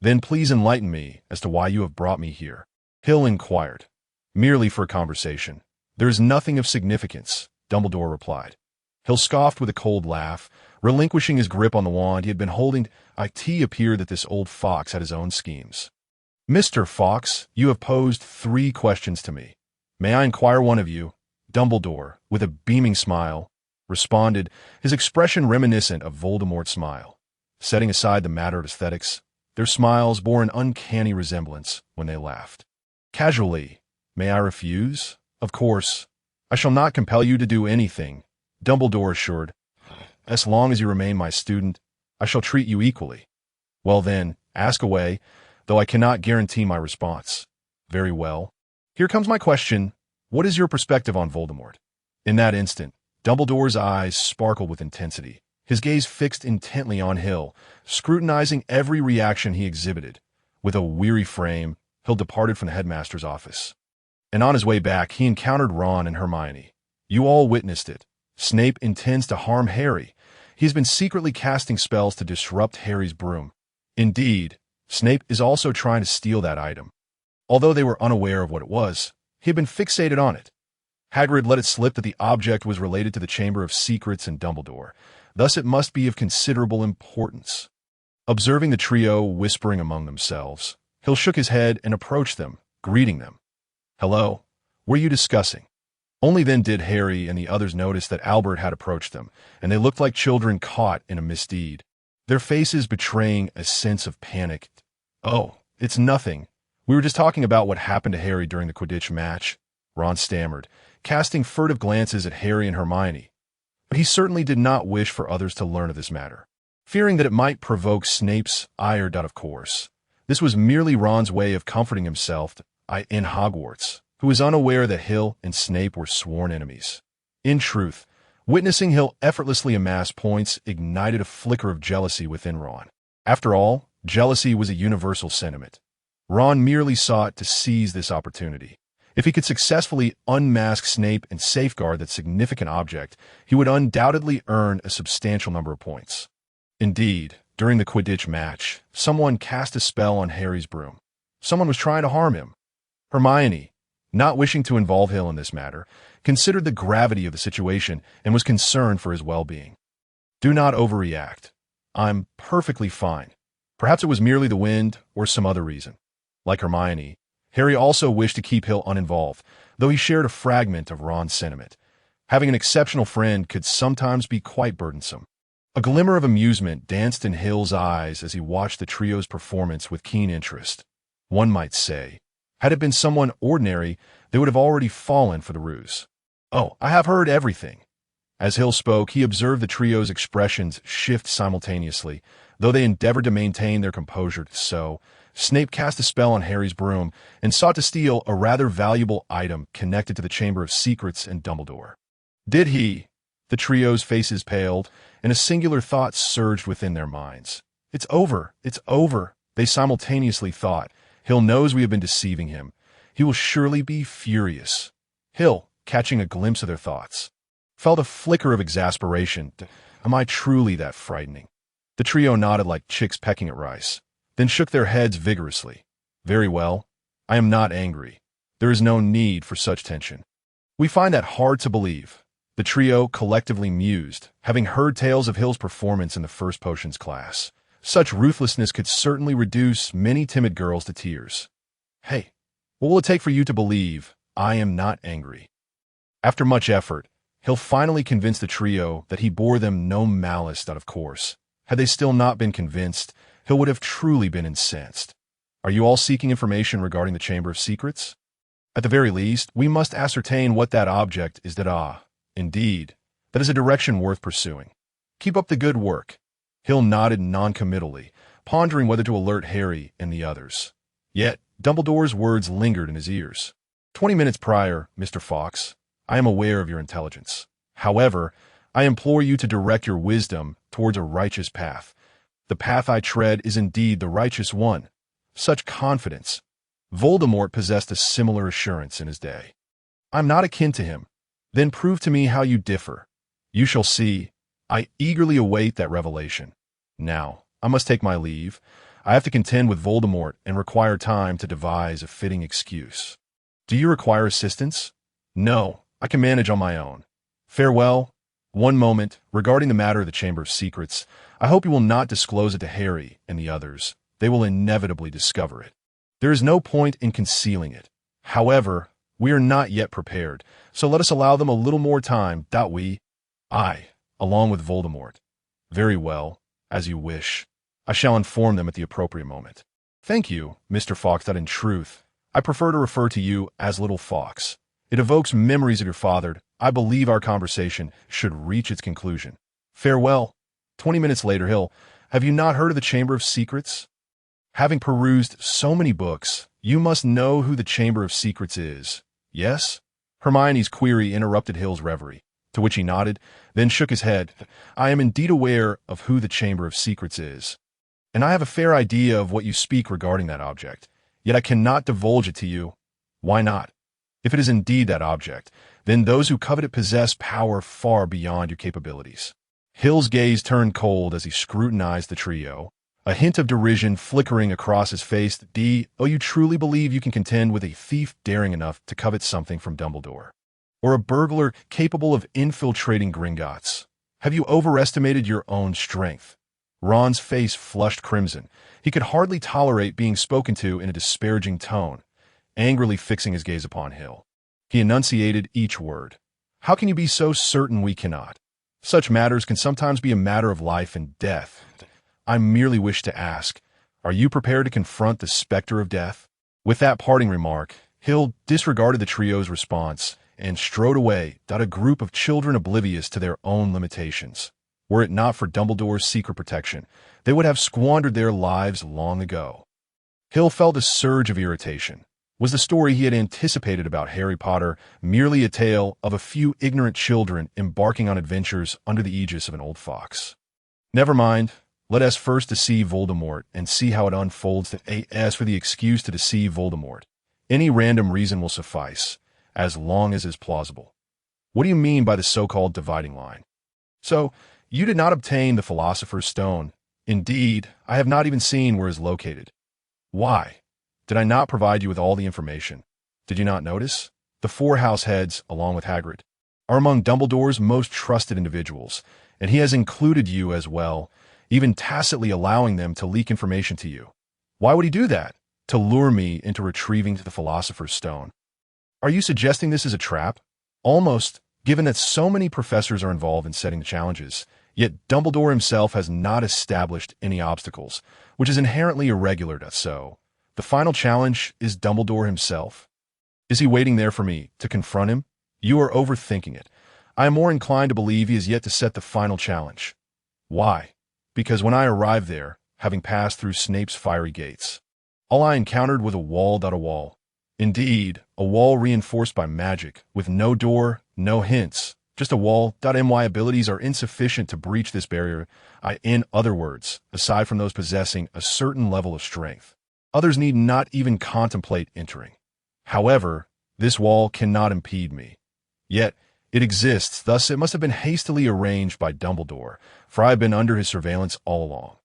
Then please enlighten me as to why you have brought me here. Hill inquired. Merely for conversation. There is nothing of significance, Dumbledore replied. Hill scoffed with a cold laugh, relinquishing his grip on the wand he had been holding. It appeared that this old fox had his own schemes. Mr. Fox, you have posed 3 questions to me. May I inquire one of you? Dumbledore, with a beaming smile, responded, his expression reminiscent of Voldemort's smile. Setting aside the matter of aesthetics, their smiles bore an uncanny resemblance when they laughed. Casually, may I refuse? Of course. I shall not compel you to do anything, Dumbledore assured. As long as you remain my student, I shall treat you equally. Well then, ask away, though I cannot guarantee my response. Very well. Here comes my question. What is your perspective on Voldemort? In that instant, Dumbledore's eyes sparkled with intensity, his gaze fixed intently on Hill, scrutinizing every reaction he exhibited. With a weary frame, Hill departed from the headmaster's office. And on his way back, he encountered Ron and Hermione. You all witnessed it. Snape intends to harm Harry. He has been secretly casting spells to disrupt Harry's broom. Indeed, Snape is also trying to steal that item. Although they were unaware of what it was, he had been fixated on it. Hagrid let it slip that the object was related to the Chamber of Secrets and Dumbledore. Thus it must be of considerable importance. Observing the trio whispering among themselves, Hill shook his head and approached them, greeting them. Hello, what are you discussing? Only then did Harry and the others notice that Albert had approached them, and they looked like children caught in a misdeed, their faces betraying a sense of panic. Oh, it's nothing. We were just talking about what happened to Harry during the Quidditch match, Ron stammered, casting furtive glances at Harry and Hermione. But he certainly did not wish for others to learn of this matter, fearing that it might provoke Snape's ire. Of course, this was merely Ron's way of comforting himself in Hogwarts, who was unaware that Hill and Snape were sworn enemies. In truth, witnessing Hill effortlessly amass points ignited a flicker of jealousy within Ron. After all, jealousy was a universal sentiment. Ron merely sought to seize this opportunity. If he could successfully unmask Snape and safeguard that significant object, he would undoubtedly earn a substantial number of points. Indeed, during the Quidditch match, someone cast a spell on Harry's broom. Someone was trying to harm him. Hermione, not wishing to involve Hill in this matter, considered the gravity of the situation and was concerned for his well-being. Do not overreact. I'm perfectly fine. Perhaps it was merely the wind or some other reason. Like Hermione, Harry also wished to keep Hill uninvolved, though he shared a fragment of Ron's sentiment. Having an exceptional friend could sometimes be quite burdensome. A glimmer of amusement danced in Hill's eyes as he watched the trio's performance with keen interest. One might say, had it been someone ordinary, they would have already fallen for the ruse. Oh, I have heard everything. As Hill spoke, he observed the trio's expressions shift simultaneously, though they endeavored to maintain their composure. So, Snape cast a spell on Harry's broom and sought to steal a rather valuable item connected to the Chamber of Secrets and Dumbledore. Did he? The trio's faces paled, and a singular thought surged within their minds. It's over, they simultaneously thought. Hill knows we have been deceiving him. He will surely be furious. Hill, catching a glimpse of their thoughts, felt a flicker of exasperation. Am I truly that frightening? The trio nodded like chicks pecking at rice, then shook their heads vigorously. Very well. I am not angry. There is no need for such tension. We find that hard to believe. The trio collectively mused, having heard tales of Hill's performance in the first potions class. Such ruthlessness could certainly reduce many timid girls to tears. Hey, what will it take for you to believe I am not angry? After much effort, Hill finally convinced the trio that he bore them no malice out of course. Had they still not been convinced, Hill would have truly been incensed. Are you all seeking information regarding the Chamber of Secrets? At the very least, we must ascertain what that object is that indeed, that is a direction worth pursuing. Keep up the good work. Hill nodded noncommittally, pondering whether to alert Harry and the others. Yet, Dumbledore's words lingered in his ears. 20 minutes prior, Mr. Fox, I am aware of your intelligence. However, I implore you to direct your wisdom towards a righteous path. The path I tread is indeed the righteous one. Such confidence. Voldemort possessed a similar assurance in his day. I'm not akin to him. Then prove to me how you differ. You shall see. I eagerly await that revelation. Now, I must take my leave. I have to contend with Voldemort and require time to devise a fitting excuse. Do you require assistance? No, I can manage on my own. Farewell. One moment, regarding the matter of the Chamber of Secrets, I hope you will not disclose it to Harry and the others. They will inevitably discover it. There is no point in concealing it. However, we are not yet prepared, so let us allow them a little more time, that we, I, along with Voldemort. Very well, as you wish. I shall inform them at the appropriate moment. Thank you, Mr. Fox, that in truth, I prefer to refer to you as Little Fox. It evokes memories of your father. I believe our conversation should reach its conclusion. Farewell. 20 minutes later, Hill, have you not heard of the Chamber of Secrets? Having perused so many books, you must know who the Chamber of Secrets is. Yes? Hermione's query interrupted Hill's reverie, to which he nodded, then shook his head. I am indeed aware of who the Chamber of Secrets is, and I have a fair idea of what you speak regarding that object, yet I cannot divulge it to you. Why not? If it is indeed that object, then those who covet it possess power far beyond your capabilities. Hill's gaze turned cold as he scrutinized the trio, a hint of derision flickering across his face. Oh, you truly believe you can contend with a thief daring enough to covet something from Dumbledore? Or a burglar capable of infiltrating Gringotts? Have you overestimated your own strength? Ron's face flushed crimson. He could hardly tolerate being spoken to in a disparaging tone, angrily fixing his gaze upon Hill. He enunciated each word. How can you be so certain we cannot? Such matters can sometimes be a matter of life and death. I merely wish to ask, are you prepared to confront the specter of death? With that parting remark, Hill disregarded the trio's response and strode away, a group of children oblivious to their own limitations. Were it not for Dumbledore's secret protection, they would have squandered their lives long ago. Hill felt a surge of irritation. Was the story he had anticipated about Harry Potter merely a tale of a few ignorant children embarking on adventures under the aegis of an old fox? Never mind. Let us first deceive Voldemort and see how it unfolds. As for the excuse to deceive Voldemort, any random reason will suffice, as long as it is plausible. What do you mean by the so-called dividing line? So, you did not obtain the Philosopher's Stone. Indeed, I have not even seen where it is located. Why? Did I not provide you with all the information? Did you not notice? The four house heads, along with Hagrid, are among Dumbledore's most trusted individuals, and he has included you as well, even tacitly allowing them to leak information to you. Why would he do that? To lure me into retrieving the Philosopher's Stone. Are you suggesting this is a trap? Almost, given that so many professors are involved in setting the challenges, yet Dumbledore himself has not established any obstacles, which is inherently irregular. So, the final challenge is Dumbledore himself. Is he waiting there for me to confront him? You are overthinking it. I am more inclined to believe he is yet to set the final challenge. Why? Because when I arrived there, having passed through Snape's fiery gates, all I encountered was a wall. Indeed, a wall reinforced by magic, with no door, no hints, just a wall. My abilities are insufficient to breach this barrier. In other words, aside from those possessing a certain level of strength, others need not even contemplate entering. However, this wall cannot impede me. Yet, it exists, thus it must have been hastily arranged by Dumbledore, for I have been under his surveillance all along.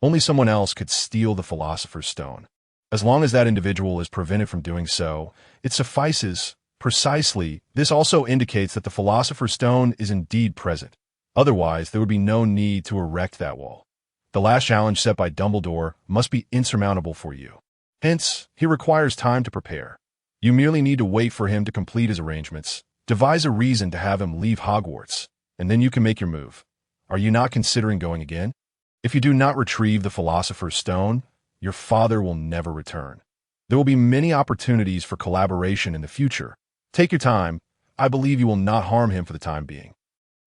Only someone else could steal the Philosopher's Stone. As long as that individual is prevented from doing so, it suffices. Precisely, this also indicates that the Philosopher's Stone is indeed present. Otherwise, there would be no need to erect that wall. The last challenge set by Dumbledore must be insurmountable for you. Hence, he requires time to prepare. You merely need to wait for him to complete his arrangements, devise a reason to have him leave Hogwarts, and then you can make your move. Are you not considering going again? If you do not retrieve the Philosopher's Stone, your father will never return. There will be many opportunities for collaboration in the future. Take your time. I believe you will not harm him for the time being.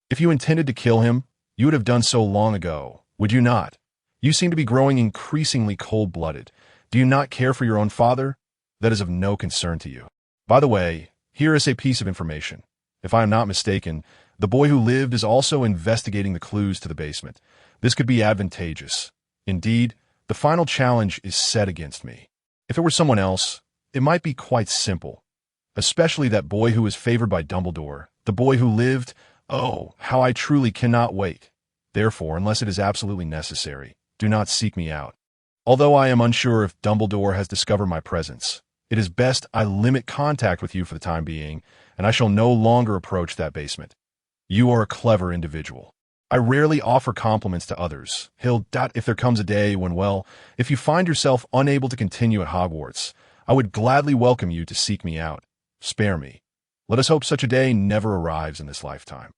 If you intended to kill him, you would have done so long ago, would you not? You seem to be growing increasingly cold-blooded. Do you not care for your own father? That is of no concern to you. By the way, here is a piece of information. If I am not mistaken, the boy who lived is also investigating the clues to the basement. This could be advantageous. Indeed, the final challenge is set against me. If it were someone else, it might be quite simple. Especially that boy who was favored by Dumbledore, the boy who lived. Oh, how I truly cannot wait. Therefore, unless it is absolutely necessary, do not seek me out. Although I am unsure if Dumbledore has discovered my presence, it is best I limit contact with you for the time being, and I shall no longer approach that basement. You are a clever individual. I rarely offer compliments to others. If there comes a day when, well, if you find yourself unable to continue at Hogwarts, I would gladly welcome you to seek me out. Spare me. Let us hope such a day never arrives in this lifetime.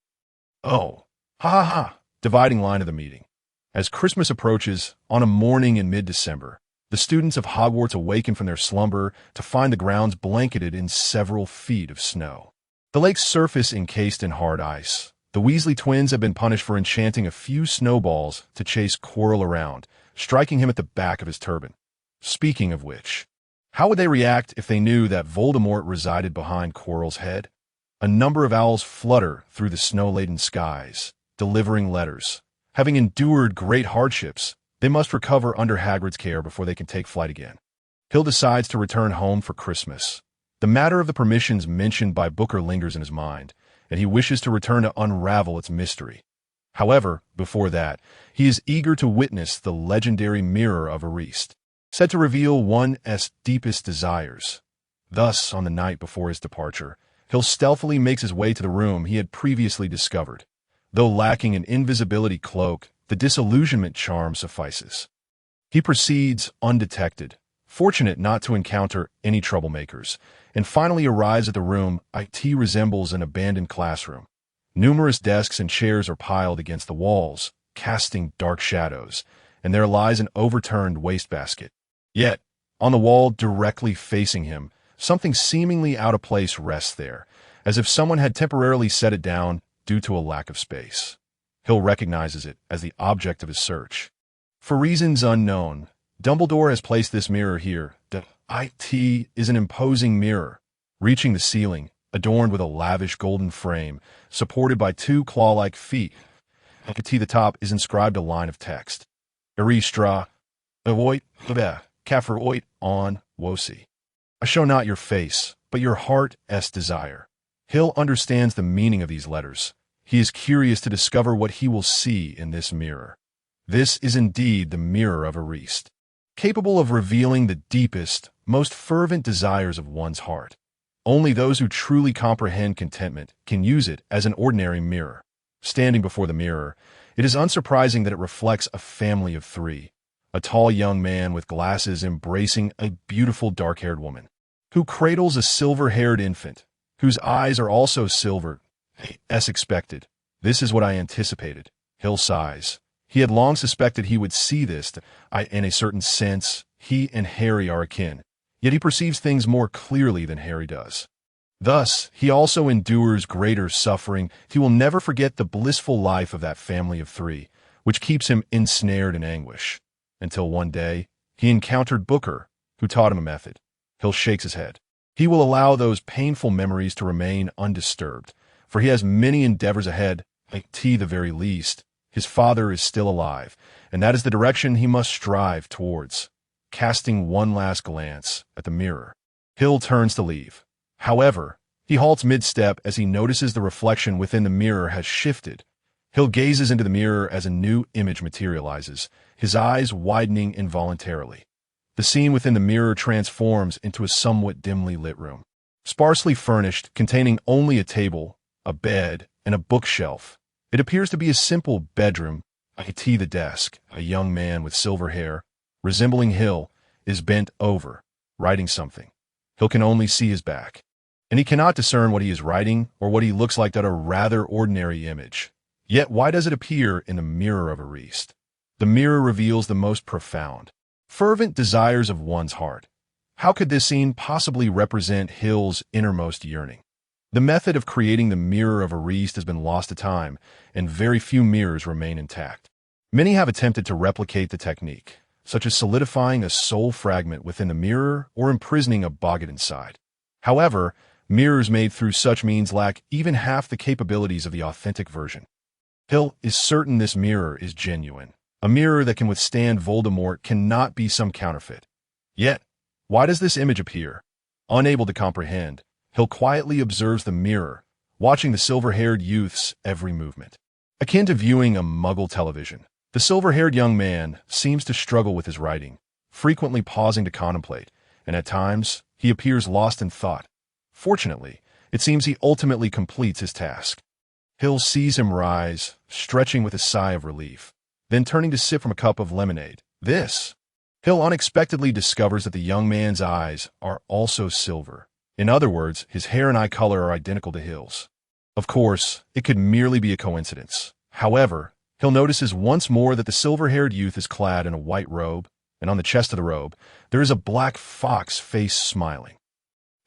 Oh, ha ha ha, dividing line of the meeting. As Christmas approaches, on a morning in mid-December, the students of Hogwarts awaken from their slumber to find the grounds blanketed in several feet of snow. The lake's surface encased in hard ice. The Weasley twins have been punished for enchanting a few snowballs to chase Quirrell around, striking him at the back of his turban. Speaking of which, how would they react if they knew that Voldemort resided behind Quirrell's head? A number of owls flutter through the snow-laden skies, delivering letters. Having endured great hardships, they must recover under Hagrid's care before they can take flight again. Hill decides to return home for Christmas. The matter of the permissions mentioned by Booker lingers in his mind, and he wishes to return to unravel its mystery. However, before that, he is eager to witness the legendary Mirror of Arist, said to reveal one's deepest desires. Thus, on the night before his departure, Hill stealthily makes his way to the room he had previously discovered. Though lacking an invisibility cloak, the disillusionment charm suffices. He proceeds undetected, fortunate not to encounter any troublemakers, and finally arrives at the room it resembles an abandoned classroom. Numerous desks and chairs are piled against the walls, casting dark shadows, and there lies an overturned wastebasket. Yet, on the wall directly facing him, something seemingly out of place rests there, as if someone had temporarily set it down due to a lack of space. Hill recognizes it as the object of his search. For reasons unknown, Dumbledore has placed this mirror here. It is an imposing mirror, reaching the ceiling, adorned with a lavish golden frame, supported by two claw-like feet. At the top is inscribed a line of text. Eristra, avoid, kafir oit on, wosi. I show not your face, but your heart's desire. Hill understands the meaning of these letters. He is curious to discover what he will see in this mirror. This is indeed the Mirror of Arist, capable of revealing the deepest, most fervent desires of one's heart. Only those who truly comprehend contentment can use it as an ordinary mirror. Standing before the mirror, it is unsurprising that it reflects a family of three. A tall young man with glasses embracing a beautiful dark-haired woman, who cradles a silver-haired infant, whose eyes are also silver, as expected. This is what I anticipated. Hill sighs. He had long suspected he would see this. In a certain sense, he and Harry are akin, yet he perceives things more clearly than Harry does. Thus, he also endures greater suffering. He will never forget the blissful life of that family of three, which keeps him ensnared in anguish. Until one day, he encountered Booker, who taught him a method. Hill shakes his head. He will allow those painful memories to remain undisturbed, for he has many endeavors ahead, the very least. His father is still alive, and that is the direction he must strive towards. Casting one last glance at the mirror, Hill turns to leave. However, he halts mid-step as he notices the reflection within the mirror has shifted. Hill gazes into the mirror as a new image materializes, his eyes widening involuntarily. The scene within the mirror transforms into a somewhat dimly lit room. Sparsely furnished, containing only a table, a bed, and a bookshelf. It appears to be a simple bedroom. I.T. the desk, a young man with silver hair, resembling Hill, is bent over, writing something. Hill can only see his back, and he cannot discern what he is writing or what he looks like at a rather ordinary image. Yet why does it appear in the mirror of a Reist? The mirror reveals the most profound, fervent desires of one's heart. How could this scene possibly represent Hill's innermost yearning? The method of creating the mirror of a Reist has been lost to time, and very few mirrors remain intact. Many have attempted to replicate the technique, such as solidifying a soul fragment within the mirror or imprisoning a boggart inside. However, mirrors made through such means lack even half the capabilities of the authentic version. Hill is certain this mirror is genuine. A mirror that can withstand Voldemort cannot be some counterfeit. Yet, why does this image appear? Unable to comprehend, Hill quietly observes the mirror, watching the silver-haired youth's every movement. Akin to viewing a Muggle television, the silver-haired young man seems to struggle with his writing, frequently pausing to contemplate, and at times, he appears lost in thought. Fortunately, it seems he ultimately completes his task. Hill sees him rise, stretching with a sigh of relief, then turning to sip from a cup of lemonade. Hill unexpectedly discovers that the young man's eyes are also silver. In other words, his hair and eye color are identical to Hill's. Of course, it could merely be a coincidence. However, Hill notices once more that the silver-haired youth is clad in a white robe, and on the chest of the robe, there is a black fox face smiling.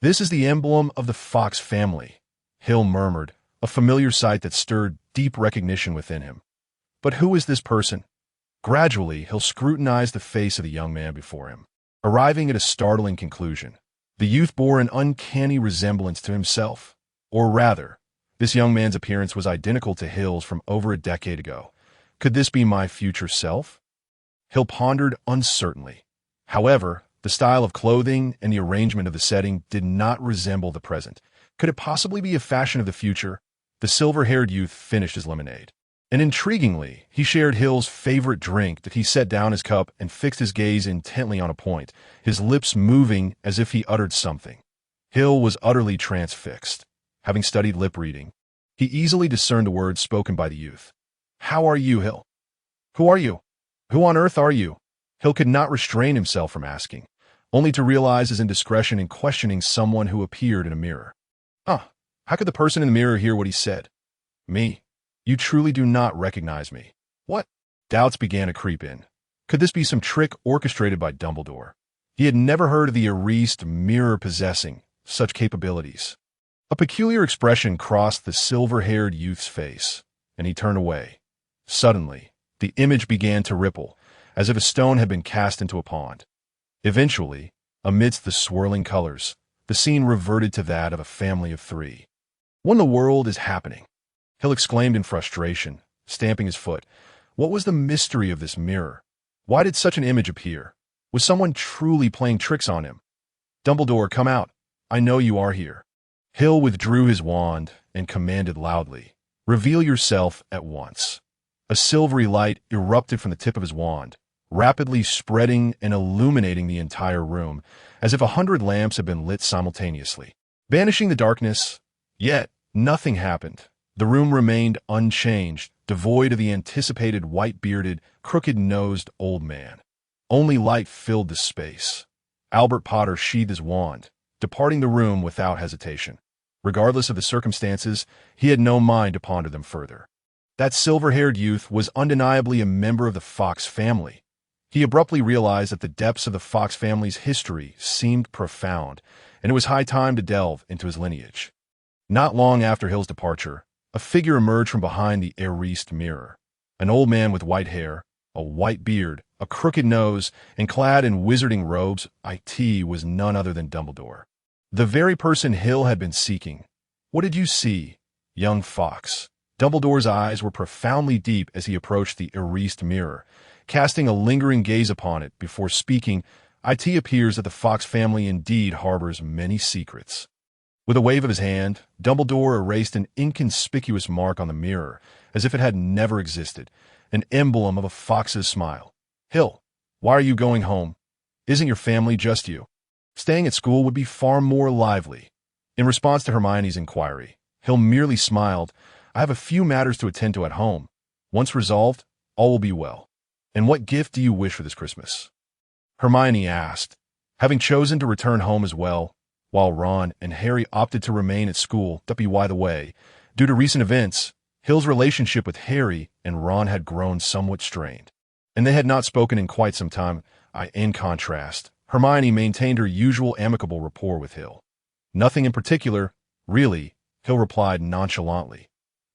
This is the emblem of the Fox family, Hill murmured, a familiar sight that stirred deep recognition within him. But who is this person? Gradually, Hill scrutinized the face of the young man before him, arriving at a startling conclusion. The youth bore an uncanny resemblance to himself. Or rather, this young man's appearance was identical to Hill's from over a decade ago. Could this be my future self? Hill pondered uncertainly. However, the style of clothing and the arrangement of the setting did not resemble the present. Could it possibly be a fashion of the future? The silver-haired youth finished his lemonade. And intriguingly, he shared Hill's favorite drink that he set down his cup and fixed his gaze intently on a point, his lips moving as if he uttered something. Hill was utterly transfixed. Having studied lip reading, he easily discerned the words spoken by the youth. "How are you, Hill? Who are you? Who on earth are you?" Hill could not restrain himself from asking, only to realize his indiscretion in questioning someone who appeared in a mirror. How could the person in the mirror hear what he said? "Me? You truly do not recognize me." What? Doubts began to creep in. Could this be some trick orchestrated by Dumbledore? He had never heard of the erased mirror possessing such capabilities. A peculiar expression crossed the silver-haired youth's face, and he turned away. Suddenly, the image began to ripple, as if a stone had been cast into a pond. Eventually, amidst the swirling colors, the scene reverted to that of a family of three. What in the world is happening? Hill exclaimed in frustration, stamping his foot. What was the mystery of this mirror? Why did such an image appear? Was someone truly playing tricks on him? "Dumbledore, come out. I know you are here." Hill withdrew his wand and commanded loudly, "Reveal yourself at once." A silvery light erupted from the tip of his wand, rapidly spreading and illuminating the entire room, as if 100 lamps had been lit simultaneously, banishing the darkness. Yet, nothing happened. The room remained unchanged, devoid of the anticipated white-bearded, crooked-nosed old man. Only light filled the space. Albert Potter sheathed his wand, departing the room without hesitation. Regardless of the circumstances, he had no mind to ponder them further. That silver-haired youth was undeniably a member of the Fox family. He abruptly realized that the depths of the Fox family's history seemed profound, and it was high time to delve into his lineage. Not long after Hill's departure, a figure emerged from behind the erased mirror. An old man with white hair, a white beard, a crooked nose, and clad in wizarding robes. It was none other than Dumbledore. The very person Hill had been seeking. "What did you see, young Fox?" Dumbledore's eyes were profoundly deep as he approached the erased mirror, casting a lingering gaze upon it before speaking. "It appears that the Fox family indeed harbors many secrets." With a wave of his hand, Dumbledore erased an inconspicuous mark on the mirror, as if it had never existed, an emblem of a fox's smile. "Hill, why are you going home?" Isn't your family just you? Staying at school would be far more lively. In response to Hermione's inquiry, Hill merely smiled. I have a few matters to attend to at home. Once resolved, all will be well. And what gift do you wish for this Christmas? Hermione asked, having chosen to return home as well, while Ron and Harry opted to remain at school. By the way, due to recent events, Hill's relationship with Harry and Ron had grown somewhat strained, and they had not spoken in quite some time. In contrast, Hermione maintained her usual amicable rapport with Hill. Nothing in particular, really, Hill replied nonchalantly.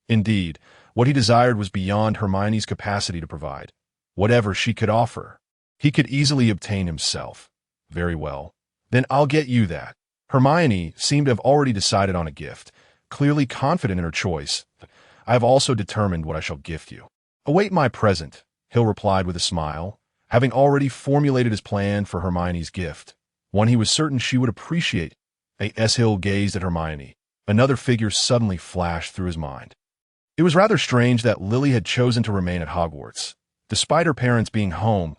Indeed, what he desired was beyond Hermione's capacity to provide. Whatever she could offer, he could easily obtain himself. Very well. Then I'll get you that. Hermione seemed to have already decided on a gift, clearly confident in her choice. I have also determined what I shall gift you. Await my present, Hill replied with a smile, having already formulated his plan for Hermione's gift, one he was certain she would appreciate. As Hill gazed at Hermione, another figure suddenly flashed through his mind. It was rather strange that Lily had chosen to remain at Hogwarts. Despite her parents being home,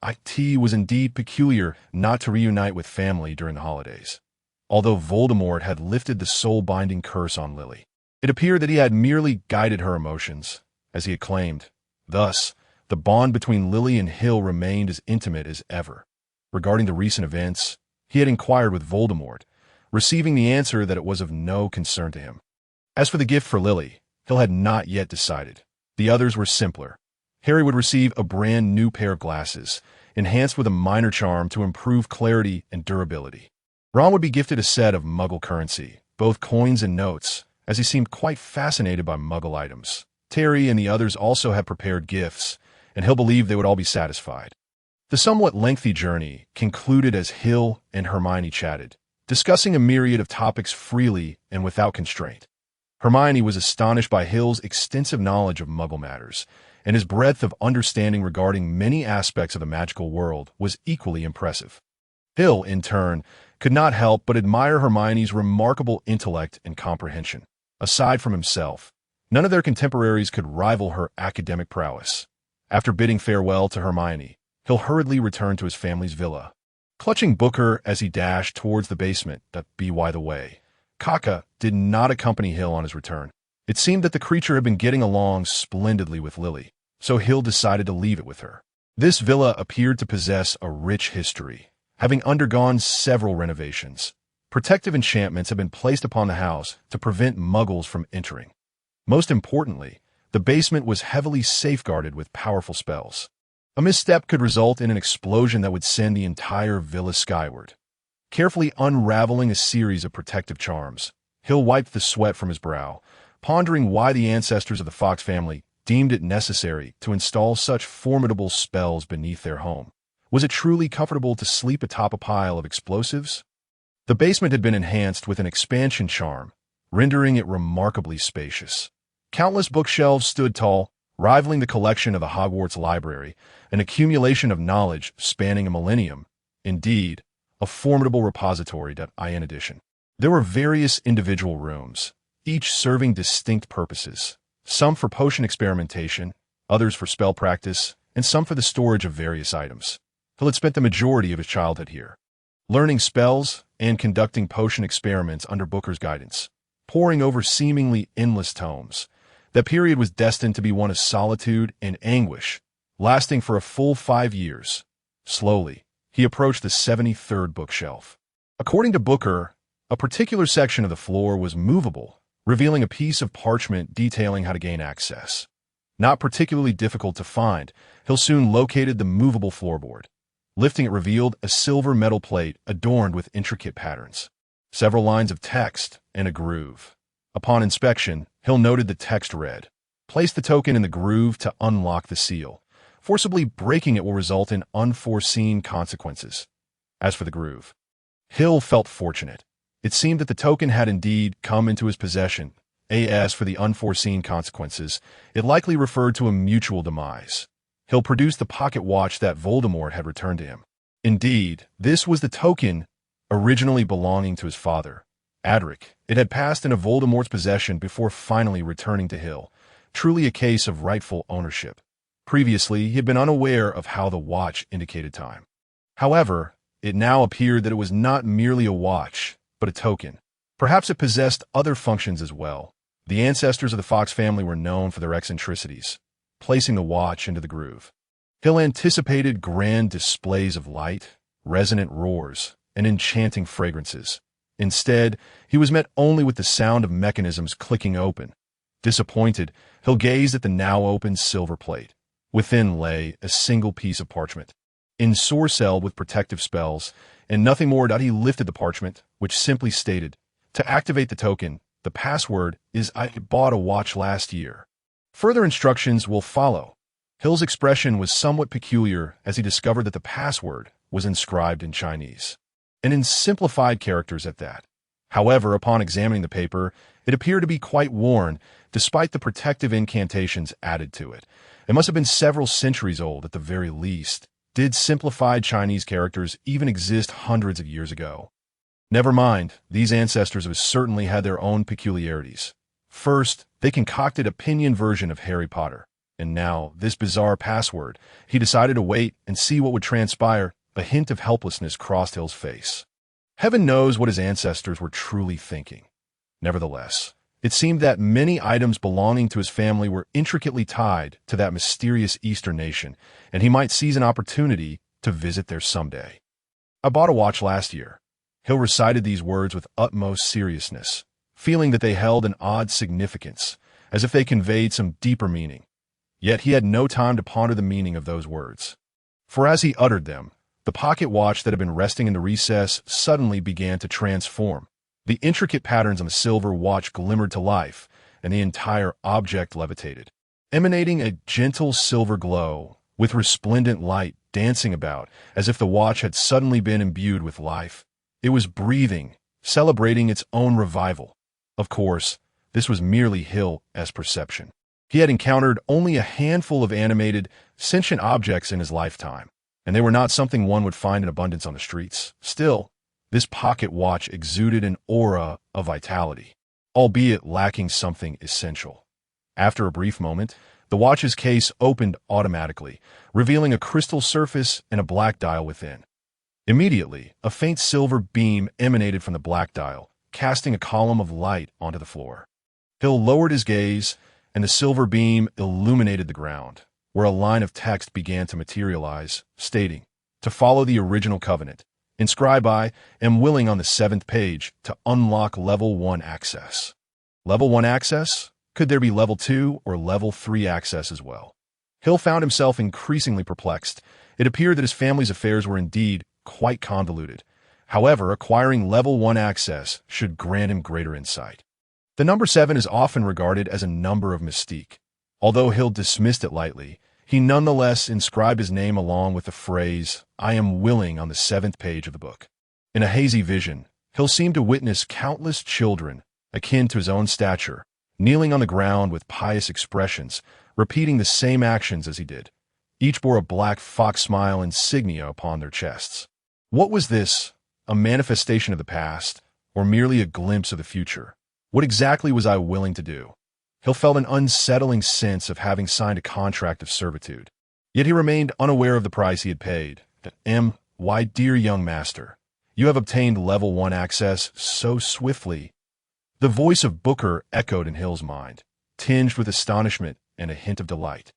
it was indeed peculiar not to reunite with family during the holidays. Although Voldemort had lifted the soul-binding curse on Lily, it appeared that he had merely guided her emotions, as he had claimed. Thus, the bond between Lily and Hill remained as intimate as ever. Regarding the recent events, he had inquired with Voldemort, receiving the answer that it was of no concern to him. As for the gift for Lily, Hill had not yet decided. The others were simpler. Harry would receive a brand new pair of glasses, enhanced with a minor charm to improve clarity and durability. Ron would be gifted a set of Muggle currency, both coins and notes, as he seemed quite fascinated by Muggle items. Terry and the others also had prepared gifts, and Hill believed they would all be satisfied. The somewhat lengthy journey concluded as Hill and Hermione chatted, discussing a myriad of topics freely and without constraint. Hermione was astonished by Hill's extensive knowledge of Muggle matters, and his breadth of understanding regarding many aspects of the magical world was equally impressive. Hill, in turn, could not help but admire Hermione's remarkable intellect and comprehension. Aside from himself, none of their contemporaries could rival her academic prowess. After bidding farewell to Hermione, Hill hurriedly returned to his family's villa. Clutching Booker as he dashed towards the basement, by the way, Kaka did not accompany Hill on his return. It seemed that the creature had been getting along splendidly with Lily, so Hill decided to leave it with her. This villa appeared to possess a rich history, having undergone several renovations. Protective enchantments had been placed upon the house to prevent Muggles from entering. Most importantly, the basement was heavily safeguarded with powerful spells. A misstep could result in an explosion that would send the entire villa skyward. Carefully unraveling a series of protective charms, Hill wiped the sweat from his brow, pondering why the ancestors of the Fox family deemed it necessary to install such formidable spells beneath their home. Was it truly comfortable to sleep atop a pile of explosives? The basement had been enhanced with an expansion charm, rendering it remarkably spacious. Countless bookshelves stood tall, rivaling the collection of the Hogwarts Library, an accumulation of knowledge spanning a millennium. Indeed, a formidable repository. In addition, there were various individual rooms, each serving distinct purposes, some for potion experimentation, others for spell practice, and some for the storage of various items. Hill had spent the majority of his childhood here, learning spells and conducting potion experiments under Booker's guidance, poring over seemingly endless tomes. That period was destined to be one of solitude and anguish, lasting for a full 5 years. Slowly, he approached the 73rd bookshelf. According to Booker, a particular section of the floor was movable, revealing a piece of parchment detailing how to gain access. Not particularly difficult to find, Hill soon located the movable floorboard. Lifting it revealed a silver metal plate adorned with intricate patterns, several lines of text, and a groove. Upon inspection, Hill noted the text read, "Place the token in the groove to unlock the seal. Forcibly breaking it will result in unforeseen consequences." As for the groove, Hill felt fortunate. It seemed that the token had indeed come into his possession. As for the unforeseen consequences, it likely referred to a mutual demise. Hill produced the pocket watch that Voldemort had returned to him. Indeed, this was the token originally belonging to his father, Adric. It had passed into Voldemort's possession before finally returning to Hill, truly a case of rightful ownership. Previously, he had been unaware of how the watch indicated time. However, It now appeared that it was not merely a watch, but a token. Perhaps it possessed other functions as well. The ancestors of the fox family were known for their eccentricities, placing the watch into the groove. Hill anticipated grand displays of light, resonant roars, and enchanting fragrances. Instead, he was met only with the sound of mechanisms clicking open. Disappointed, Hill gazed at the now-opened silver plate. Within lay a single piece of parchment, ensorcelled with protective spells, and nothing more. He lifted the parchment, which simply stated, "To activate the token, the password is I bought a watch last year." Further instructions will follow. Hill's expression was somewhat peculiar as he discovered that the password was inscribed in Chinese, and in simplified characters at that. However, upon examining the paper, it appeared to be quite worn, despite the protective incantations added to it. It must have been several centuries old at the very least. Did simplified Chinese characters even exist hundreds of years ago? Never mind, these ancestors have certainly had their own peculiarities. First, they concocted a pinyin version of Harry Potter. And now, this bizarre password. He decided to wait and see what would transpire. A hint of helplessness crossed Hill's face. Heaven knows what his ancestors were truly thinking. Nevertheless, it seemed that many items belonging to his family were intricately tied to that mysterious Eastern nation, and he might seize an opportunity to visit there someday. "I bought a watch last year." Hill recited these words with utmost seriousness, feeling that they held an odd significance, as if they conveyed some deeper meaning. Yet he had no time to ponder the meaning of those words. For as he uttered them, the pocket watch that had been resting in the recess suddenly began to transform. The intricate patterns on the silver watch glimmered to life, and the entire object levitated, emanating a gentle silver glow, with resplendent light dancing about, as if the watch had suddenly been imbued with life. It was breathing, celebrating its own revival. Of course, this was merely Hill's perception. He had encountered only a handful of animated, sentient objects in his lifetime, and they were not something one would find in abundance on the streets. Still, this pocket watch exuded an aura of vitality, albeit lacking something essential. After a brief moment, the watch's case opened automatically, revealing a crystal surface and a black dial within. Immediately, a faint silver beam emanated from the black dial, casting a column of light onto the floor. Hill lowered his gaze, and the silver beam illuminated the ground, where a line of text began to materialize, stating, "To follow the original covenant. Inscribe I am willing on the 7th page to unlock Level 1 access." Level 1 access? Could there be Level 2 or Level 3 access as well? Hill found himself increasingly perplexed. It appeared that his family's affairs were indeed quite convoluted. However, acquiring Level 1 access should grant him greater insight. The number 7 is often regarded as a number of mystique. Although Hill dismissed it lightly, he nonetheless inscribed his name along with the phrase, "I am willing" on the 7th page of the book. In a hazy vision, Hill seemed to witness countless children, akin to his own stature, kneeling on the ground with pious expressions, repeating the same actions as he did. Each bore a black fox smile insignia upon their chests. What was this? A manifestation of the past, or merely a glimpse of the future? What exactly was I willing to do? Hill felt an unsettling sense of having signed a contract of servitude. Yet he remained unaware of the price he had paid. Why, dear young master, you have obtained Level 1 access so swiftly. The voice of Booker echoed in Hill's mind, tinged with astonishment and a hint of delight.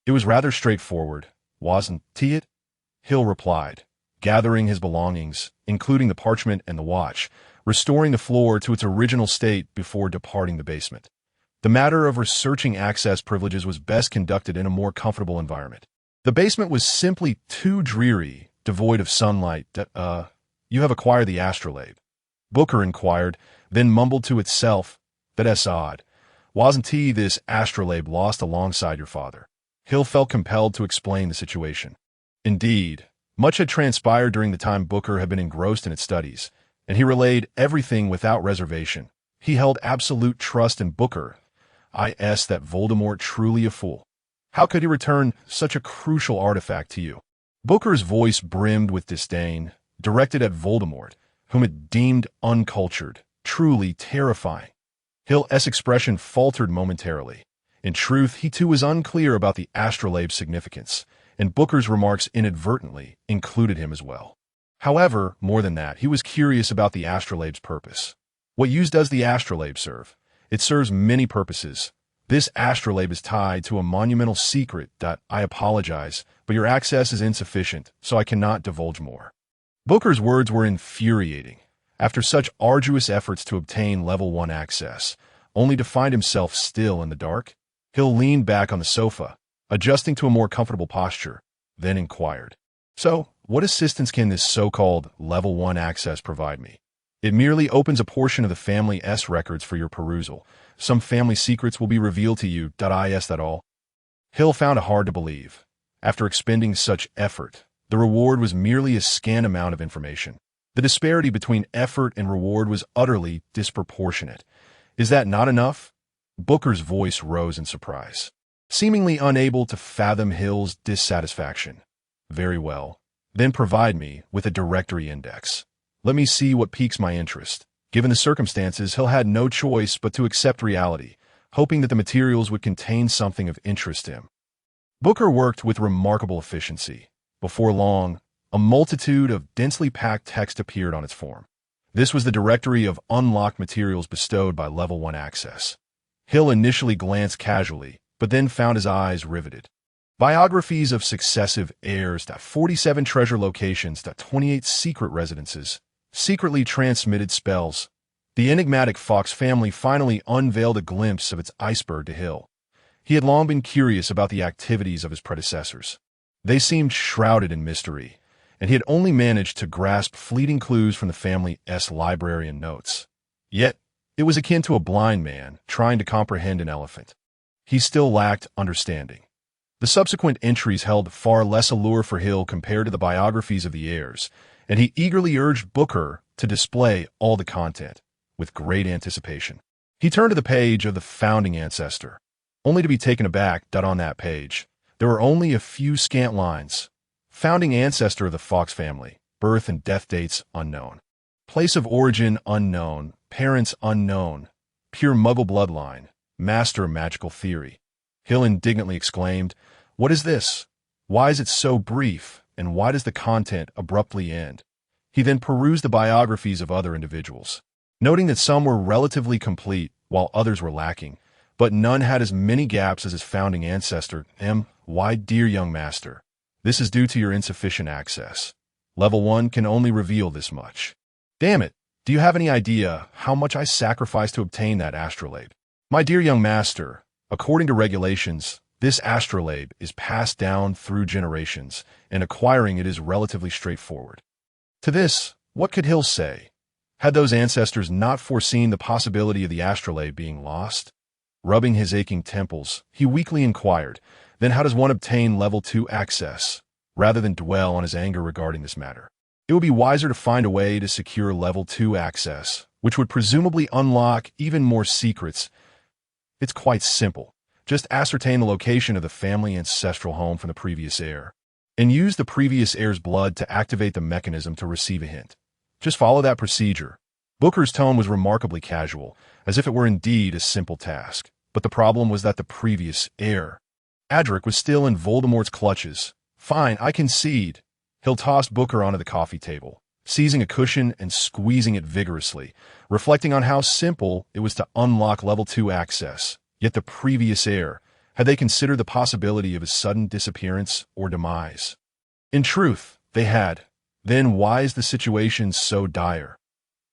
It was rather straightforward, wasn't it? Hill replied, gathering his belongings, including the parchment and the watch, restoring the floor to its original state before departing the basement. The matter of researching access privileges was best conducted in a more comfortable environment. The basement was simply too dreary, devoid of sunlight. You have acquired the astrolabe. Booker inquired, then mumbled to itself, "That's odd. Wasn't this astrolabe lost alongside your father?" Hill felt compelled to explain the situation. Indeed, much had transpired during the time Booker had been engrossed in its studies, and he relayed everything without reservation. He held absolute trust in Booker. That Voldemort truly a fool. How could he return such a crucial artifact to you? Booker's voice brimmed with disdain, directed at Voldemort, whom it deemed uncultured, truly terrifying. Hill's expression faltered momentarily. In truth, he too was unclear about the astrolabe's significance, and Booker's remarks inadvertently included him as well. However, more than that, he was curious about the astrolabe's purpose. What use does the astrolabe serve? It serves many purposes. This astrolabe is tied to a monumental secret. I apologize, but your access is insufficient, so I cannot divulge more. Booker's words were infuriating. After such arduous efforts to obtain level 1 access, only to find himself still in the dark, Hill leaned back on the sofa, adjusting to a more comfortable posture, then inquired, "So, what assistance can this so-called level 1 access provide me?" "It merely opens a portion of the family's records for your perusal. Some family secrets will be revealed to you. Is that all?" Hill found it hard to believe. After expending such effort, the reward was merely a scant amount of information. The disparity between effort and reward was utterly disproportionate. "Is that not enough?" Booker's voice rose in surprise, seemingly unable to fathom Hill's dissatisfaction. "Very well. Then provide me with a directory index. Let me see what piques my interest." Given the circumstances, Hill had no choice but to accept reality, hoping that the materials would contain something of interest to him. Booker worked with remarkable efficiency. Before long, a multitude of densely packed text appeared on its form. This was the directory of unlocked materials bestowed by Level 1 access. Hill initially glanced casually, but then found his eyes riveted. Biographies of successive heirs, 47 treasure locations, 28 secret residences, secretly transmitted spells. The enigmatic Fox family finally unveiled a glimpse of its iceberg to Hill. He had long been curious about the activities of his predecessors. They seemed shrouded in mystery, and he had only managed to grasp fleeting clues from the family's library and notes. Yet, it was akin to a blind man trying to comprehend an elephant. He still lacked understanding. The subsequent entries held far less allure for Hill compared to the biographies of the heirs, and he eagerly urged Booker to display all the content, with great anticipation. He turned to the page of the founding ancestor, only to be taken aback that on that page, there were only a few scant lines. Founding ancestor of the Fox family, birth and death dates unknown. Place of origin unknown, parents unknown, pure Muggle bloodline, master of magical theory. Hill indignantly exclaimed, "What is this? Why is it so brief, and why does the content abruptly end?" He then perused the biographies of other individuals, noting that some were relatively complete while others were lacking, but none had as many gaps as his founding ancestor. "Why, dear young master, this is due to your insufficient access. Level 1 can only reveal this much. Damn it, do you have any idea how much I sacrificed to obtain that astrolabe? My dear young master, according to regulations, this astrolabe is passed down through generations, and acquiring it is relatively straightforward." To this, what could Hill say? Had those ancestors not foreseen the possibility of the astrolabe being lost? Rubbing his aching temples, he weakly inquired, "Then how does one obtain level 2 access?" Rather than dwell on his anger regarding this matter, it would be wiser to find a way to secure level 2 access, which would presumably unlock even more secrets. It's quite simple. Just ascertain the location of the family ancestral home from the previous heir, and use the previous heir's blood to activate the mechanism to receive a hint. Just follow that procedure. Booker's tone was remarkably casual, as if it were indeed a simple task. But the problem was that the previous heir, Adric, was still in Voldemort's clutches. "Fine, I concede." Hill tossed Booker onto the coffee table, seizing a cushion and squeezing it vigorously, reflecting on how simple it was to unlock level 2 access. Yet the previous heir, had they considered the possibility of his sudden disappearance or demise? In truth, they had. Then why is the situation so dire?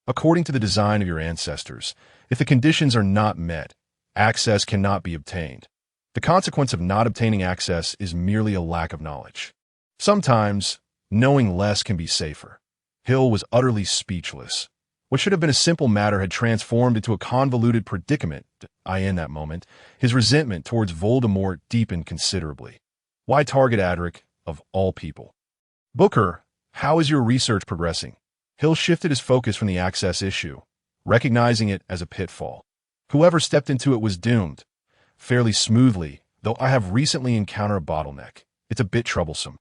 According to the design of your ancestors, if the conditions are not met, access cannot be obtained. The consequence of not obtaining access is merely a lack of knowledge. Sometimes, knowing less can be safer. Hill was utterly speechless. What should have been a simple matter had transformed into a convoluted predicament. In that moment, his resentment towards Voldemort deepened considerably. Why target Adric, of all people? "Booker, how is your research progressing?" Hill shifted his focus from the access issue, recognizing it as a pitfall. Whoever stepped into it was doomed. "Fairly smoothly, though I have recently encountered a bottleneck. It's a bit troublesome."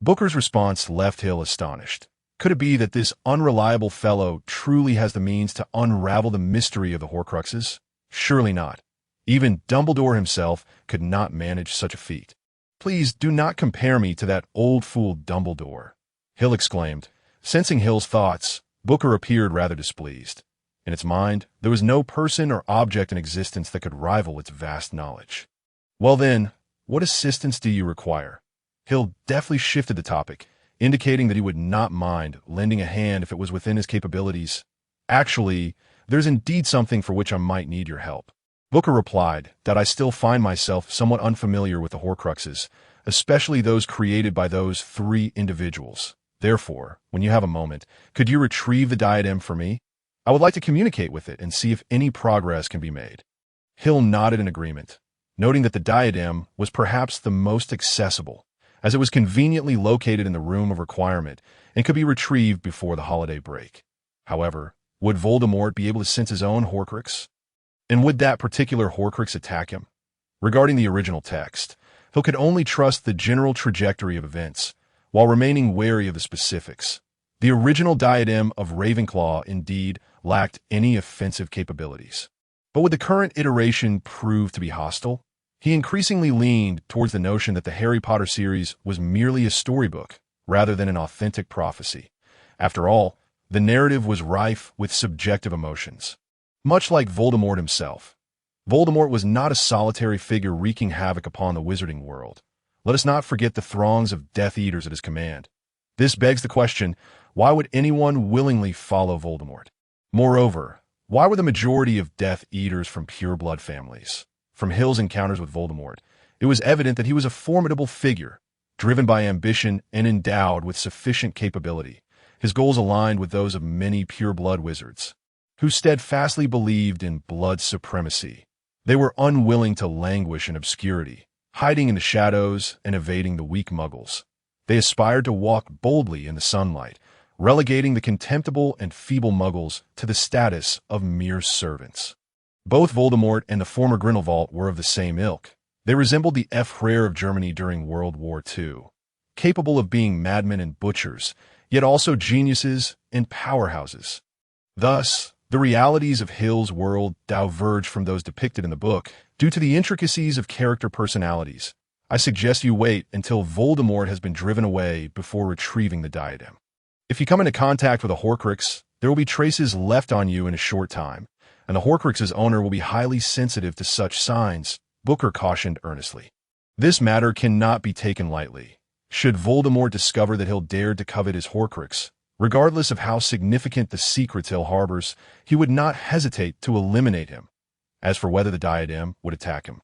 Booker's response left Hill astonished. Could it be that this unreliable fellow truly has the means to unravel the mystery of the Horcruxes? Surely not. Even Dumbledore himself could not manage such a feat. "Please do not compare me to that old fool Dumbledore," Hill exclaimed, Sensing Hill's thoughts, Booker appeared rather displeased. In its mind, there was no person or object in existence that could rival its vast knowledge. Well then, what assistance do you require? Hill deftly shifted the topic, indicating that he would not mind lending a hand if it was within his capabilities. Actually, there's indeed something for which I might need your help. Booker replied that I still find myself somewhat unfamiliar with the Horcruxes, especially those created by those three individuals. Therefore, when you have a moment, could you retrieve the diadem for me? I would like to communicate with it and see if any progress can be made. Hill nodded in agreement, noting that the diadem was perhaps the most accessible, as it was conveniently located in the room of requirement and could be retrieved before the holiday break. However, would Voldemort be able to sense his own Horcrux? And would that particular Horcrux attack him? Regarding the original text, Hill could only trust the general trajectory of events, while remaining wary of the specifics. The original diadem of Ravenclaw indeed lacked any offensive capabilities. But would the current iteration prove to be hostile? He increasingly leaned towards the notion that the Harry Potter series was merely a storybook, rather than an authentic prophecy. After all, the narrative was rife with subjective emotions. Much like Voldemort himself, Voldemort was not a solitary figure wreaking havoc upon the wizarding world. Let us not forget the throngs of Death Eaters at his command. This begs the question, why would anyone willingly follow Voldemort? Moreover, why were the majority of Death Eaters from pure-blood families? From Hill's encounters with Voldemort, it was evident that he was a formidable figure, driven by ambition and endowed with sufficient capability. His goals aligned with those of many pure-blood wizards, who steadfastly believed in blood supremacy. They were unwilling to languish in obscurity, hiding in the shadows and evading the weak muggles. They aspired to walk boldly in the sunlight, relegating the contemptible and feeble muggles to the status of mere servants. Both Voldemort and the former Grindelwald were of the same ilk. They resembled the F-Rare of Germany during World War II, capable of being madmen and butchers, yet also geniuses and powerhouses. Thus, the realities of Hill's world diverge from those depicted in the book due to the intricacies of character personalities. I suggest you wait until Voldemort has been driven away before retrieving the diadem. If you come into contact with a Horcrux, there will be traces left on you in a short time, and the Horcrux's owner will be highly sensitive to such signs, Booker cautioned earnestly. This matter cannot be taken lightly. Should Voldemort discover that Hill dared to covet his Horcrux, regardless of how significant the secrets Hill harbors, he would not hesitate to eliminate him. As for whether the diadem would attack him,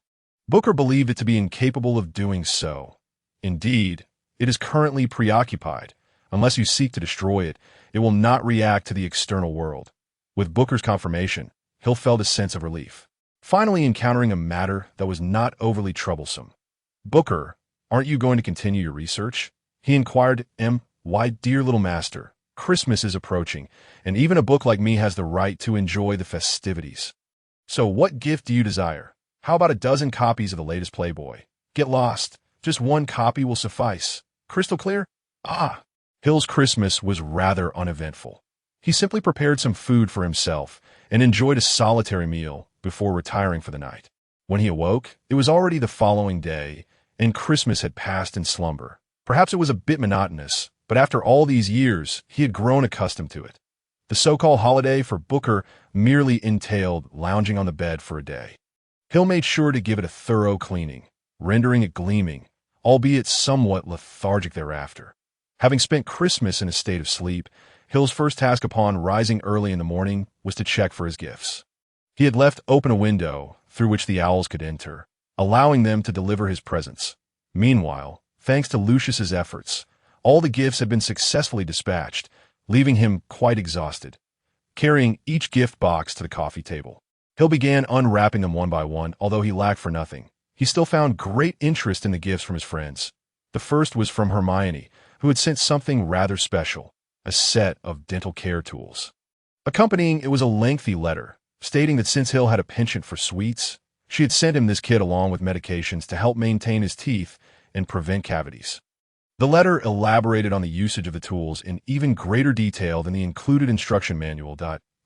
Booker believed it to be incapable of doing so. Indeed, it is currently preoccupied. Unless you seek to destroy it, it will not react to the external world. With Booker's confirmation, Hill felt a sense of relief, finally encountering a matter that was not overly troublesome. Booker, aren't you going to continue your research? He inquired. Why, dear little master, Christmas is approaching, and even a book like me has the right to enjoy the festivities. So what gift do you desire? How about a dozen copies of the latest Playboy? Get lost. Just one copy will suffice. Crystal clear? Hill's Christmas was rather uneventful. He simply prepared some food for himself and enjoyed a solitary meal before retiring for the night. When he awoke, it was already the following day, and Christmas had passed in slumber. Perhaps it was a bit monotonous, but after all these years, he had grown accustomed to it. The so-called holiday for Booker merely entailed lounging on the bed for a day. Hill made sure to give it a thorough cleaning, rendering it gleaming, albeit somewhat lethargic thereafter. Having spent Christmas in a state of sleep, Hill's first task upon rising early in the morning was to check for his gifts. He had left open a window through which the owls could enter, allowing them to deliver his presents. Meanwhile, thanks to Lucius's efforts, all the gifts had been successfully dispatched, leaving him quite exhausted. Carrying each gift box to the coffee table, Hill began unwrapping them one by one. Although he lacked for nothing, he still found great interest in the gifts from his friends. The first was from Hermione, who had sent something rather special, a set of dental care tools. Accompanying it was a lengthy letter, stating that since Hill had a penchant for sweets, she had sent him this kit along with medications to help maintain his teeth and prevent cavities. The letter elaborated on the usage of the tools in even greater detail than the included instruction manual.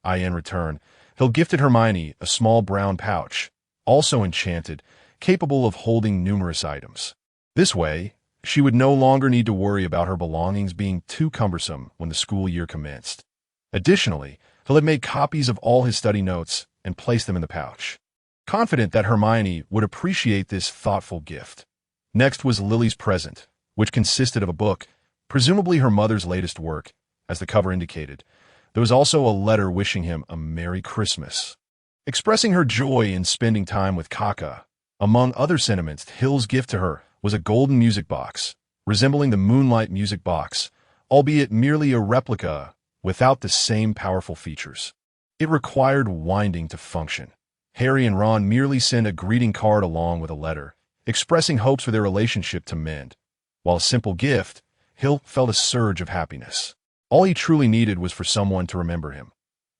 In return, Hill gifted Hermione a small brown pouch, also enchanted, capable of holding numerous items. This way, She would no longer need to worry about her belongings being too cumbersome when the school year commenced. Additionally, Hill had made copies of all his study notes and placed them in the pouch, confident that Hermione would appreciate this thoughtful gift. Next was Lily's present, which consisted of a book, presumably her mother's latest work, as the cover indicated. There was also a letter wishing him a Merry Christmas, expressing her joy in spending time with Kaka. Among other sentiments, Hill's gift to her was a golden music box, resembling the Moonlight music box, albeit merely a replica without the same powerful features. It required winding to function. Harry and Ron merely sent a greeting card along with a letter, expressing hopes for their relationship to mend. While a simple gift, Hill felt a surge of happiness. All he truly needed was for someone to remember him.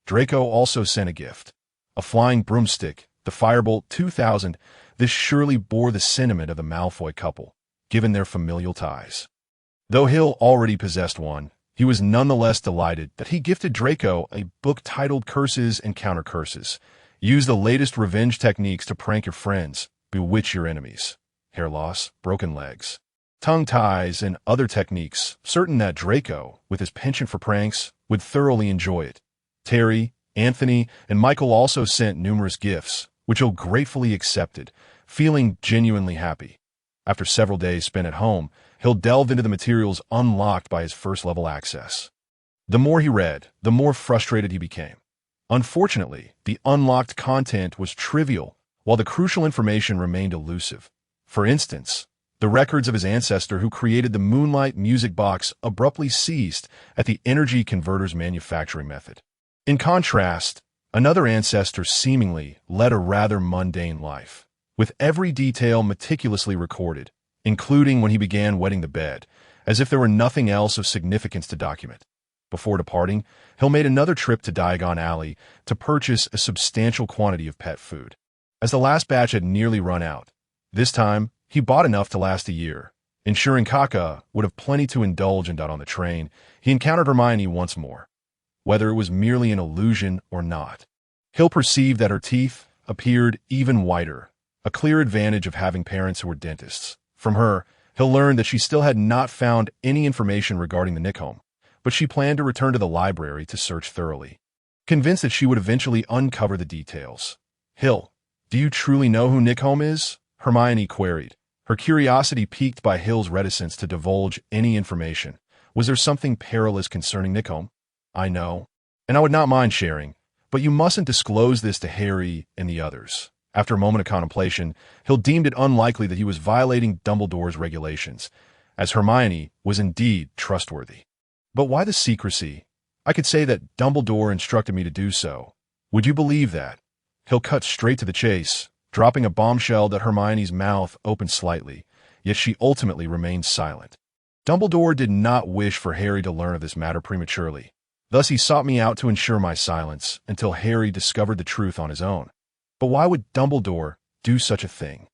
Draco also sent a gift, a flying broomstick, the Firebolt 2000. This surely bore the sentiment of the Malfoy couple, given their familial ties. Though Hill already possessed one, he was nonetheless delighted that he gifted Draco a book titled Curses and Counter Curses. Use the latest revenge techniques to prank your friends, bewitch your enemies. Hair loss, broken legs, tongue ties, and other techniques, certain that Draco, with his penchant for pranks, would thoroughly enjoy it. Terry, Anthony, and Michael also sent numerous gifts, which Hill gratefully accepted, feeling genuinely happy. After several days spent at home, Hill delved into the materials unlocked by his first-level access. The more he read, the more frustrated he became. Unfortunately, the unlocked content was trivial, while the crucial information remained elusive. For instance, the records of his ancestor who created the Moonlight music box abruptly ceased at the energy converter's manufacturing method. In contrast, another ancestor seemingly led a rather mundane life, with every detail meticulously recorded, including when he began wetting the bed, as if there were nothing else of significance to document. Before departing, Hill made another trip to Diagon Alley to purchase a substantial quantity of pet food. As the last batch had nearly run out, this time he bought enough to last a year. Ensuring Kaka would have plenty to indulge in on the train, he encountered Hermione once more. Whether it was merely an illusion or not, Hill perceived that her teeth appeared even whiter, a clear advantage of having parents who were dentists. From her, Hill learned that she still had not found any information regarding the Nickhome, but she planned to return to the library to search thoroughly, convinced that she would eventually uncover the details. Hill, do you truly know who Nickhome is? Hermione queried, her curiosity piqued by Hill's reticence to divulge any information. Was there something perilous concerning Nickhome? I know, and I would not mind sharing, but you mustn't disclose this to Harry and the others. After a moment of contemplation, Hill deemed it unlikely that he was violating Dumbledore's regulations, as Hermione was indeed trustworthy. But why the secrecy? I could say that Dumbledore instructed me to do so. Would you believe that? Hill cut straight to the chase, dropping a bombshell that Hermione's mouth opened slightly, yet she ultimately remained silent. Dumbledore did not wish for Harry to learn of this matter prematurely. Thus he sought me out to ensure my silence until Harry discovered the truth on his own. But why would Dumbledore do such a thing?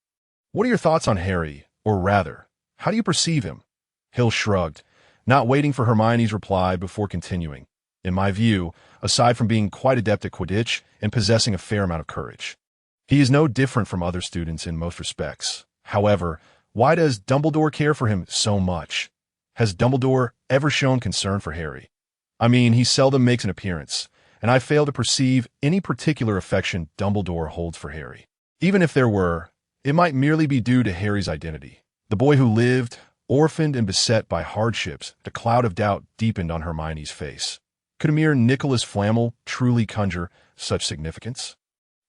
What are your thoughts on Harry, or rather, how do you perceive him? Hill shrugged, not waiting for Hermione's reply before continuing. In my view, aside from being quite adept at Quidditch and possessing a fair amount of courage, he is no different from other students in most respects. However, why does Dumbledore care for him so much? Has Dumbledore ever shown concern for Harry? I mean, he seldom makes an appearance, and I fail to perceive any particular affection Dumbledore holds for Harry. Even if there were, it might merely be due to Harry's identity. The boy who lived, orphaned and beset by hardships, the cloud of doubt deepened on Hermione's face. Could a mere Nicholas Flamel truly conjure such significance?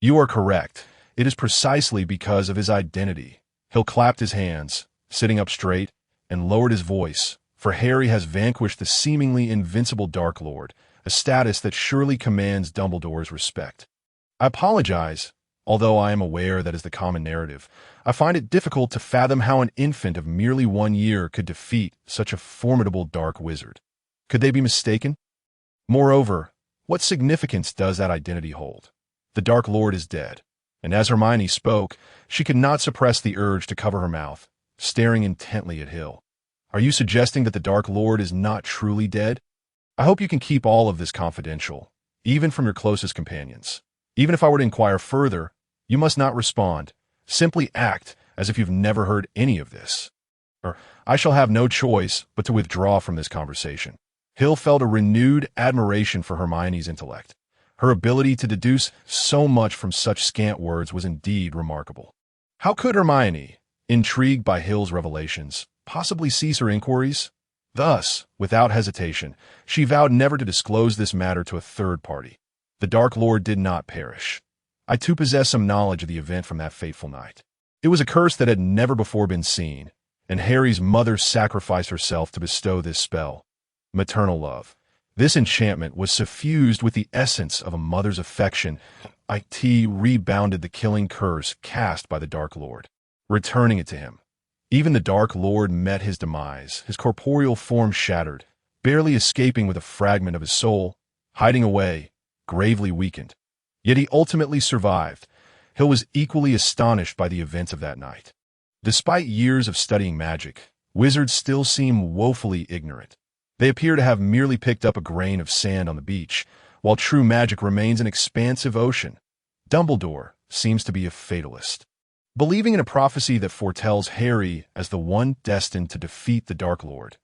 You are correct. It is precisely because of his identity. Hill clapped his hands, sitting up straight, and lowered his voice, for Harry has vanquished the seemingly invincible Dark Lord, a status that surely commands Dumbledore's respect. I apologize, although I am aware that is the common narrative. I find it difficult to fathom how an infant of merely 1 year could defeat such a formidable dark wizard. Could they be mistaken? Moreover, what significance does that identity hold? The Dark Lord is dead, and as Hermione spoke, she could not suppress the urge to cover her mouth, staring intently at Hill. Are you suggesting that the Dark Lord is not truly dead? I hope you can keep all of this confidential, even from your closest companions. Even if I were to inquire further, you must not respond. Simply act as if you've never heard any of this. I shall have no choice but to withdraw from this conversation. Hill felt a renewed admiration for Hermione's intellect. Her ability to deduce so much from such scant words was indeed remarkable. How could Hermione, intrigued by Hill's revelations, possibly cease her inquiries? Thus, without hesitation, she vowed never to disclose this matter to a third party. The Dark Lord did not perish. I too possess some knowledge of the event from that fateful night. It was a curse that had never before been seen, and Harry's mother sacrificed herself to bestow this spell. Maternal love. This enchantment was suffused with the essence of a mother's affection. It rebounded the killing curse cast by the Dark Lord, returning it to him. Even the Dark Lord met his demise, his corporeal form shattered, barely escaping with a fragment of his soul, hiding away, gravely weakened. Yet he ultimately survived. Hill was equally astonished by the events of that night. Despite years of studying magic, wizards still seem woefully ignorant. They appear to have merely picked up a grain of sand on the beach, while true magic remains an expansive ocean. Dumbledore seems to be a fatalist, believing in a prophecy that foretells Harry as the one destined to defeat the Dark Lord.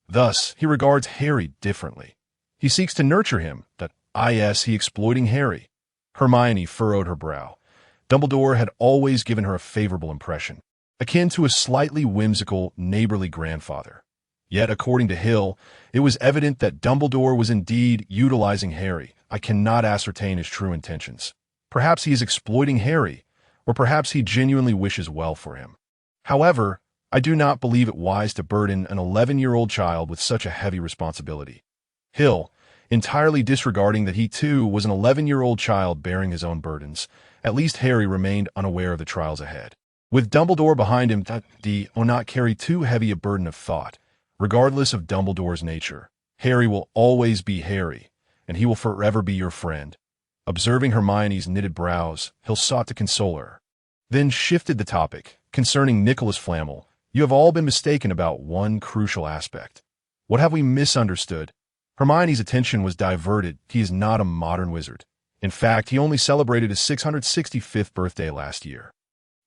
Thus, he regards Harry differently. He seeks to nurture him, he exploiting Harry. Hermione furrowed her brow. Dumbledore had always given her a favorable impression, akin to a slightly whimsical, neighborly grandfather. Yet, according to Hill, it was evident that Dumbledore was indeed utilizing Harry. I cannot ascertain his true intentions. Perhaps he is exploiting Harry, or perhaps he genuinely wishes well for him. However, I do not believe it wise to burden an 11-year-old child with such a heavy responsibility. Hill, entirely disregarding that he too was an 11-year-old child bearing his own burdens, at least Harry remained unaware of the trials ahead. With Dumbledore behind him, he will not carry too heavy a burden of thought. Regardless of Dumbledore's nature, Harry will always be Harry, and he will forever be your friend. Observing Hermione's knitted brows, Hill sought to console her, then shifted the topic. Concerning Nicholas Flamel, you have all been mistaken about one crucial aspect. What have we misunderstood? Hermione's attention was diverted. He is not a modern wizard. In fact, he only celebrated his 665th birthday last year.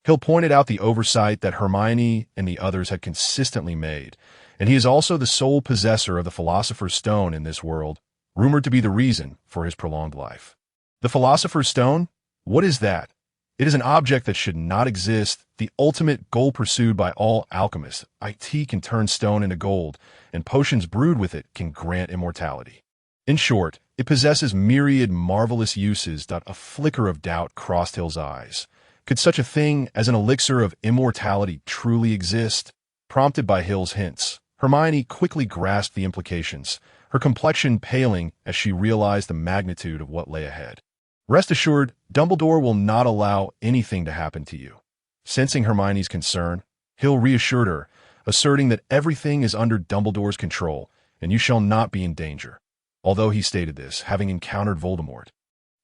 Hill pointed out the oversight that Hermione and the others had consistently made, and he is also the sole possessor of the Philosopher's Stone in this world, rumored to be the reason for his prolonged life. The Philosopher's Stone? What is that? It is an object that should not exist, the ultimate goal pursued by all alchemists. It can turn stone into gold, and potions brewed with it can grant immortality. In short, it possesses myriad marvelous uses. A flicker of doubt crossed Hill's eyes. Could such a thing as an elixir of immortality truly exist? Prompted by Hill's hints, Hermione quickly grasped the implications, her complexion paling as she realized the magnitude of what lay ahead. Rest assured, Dumbledore will not allow anything to happen to you. Sensing Hermione's concern, Hill reassured her, asserting that everything is under Dumbledore's control, and you shall not be in danger. Although he stated this, having encountered Voldemort.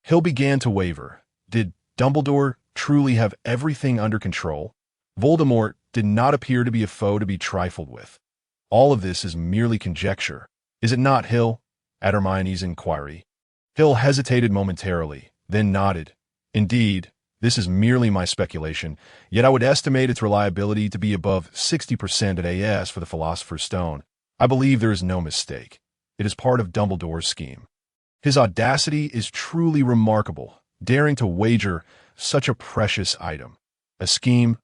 Hill began to waver. Did Dumbledore truly have everything under control? Voldemort did not appear to be a foe to be trifled with. All of this is merely conjecture. Is it not, Hill? At Hermione's inquiry. Hill hesitated momentarily, then nodded. Indeed, this is merely my speculation, yet I would estimate its reliability to be above 60% at AS for the Philosopher's Stone. I believe there is no mistake. It is part of Dumbledore's scheme. His audacity is truly remarkable, daring to wager such a precious item. A scheme,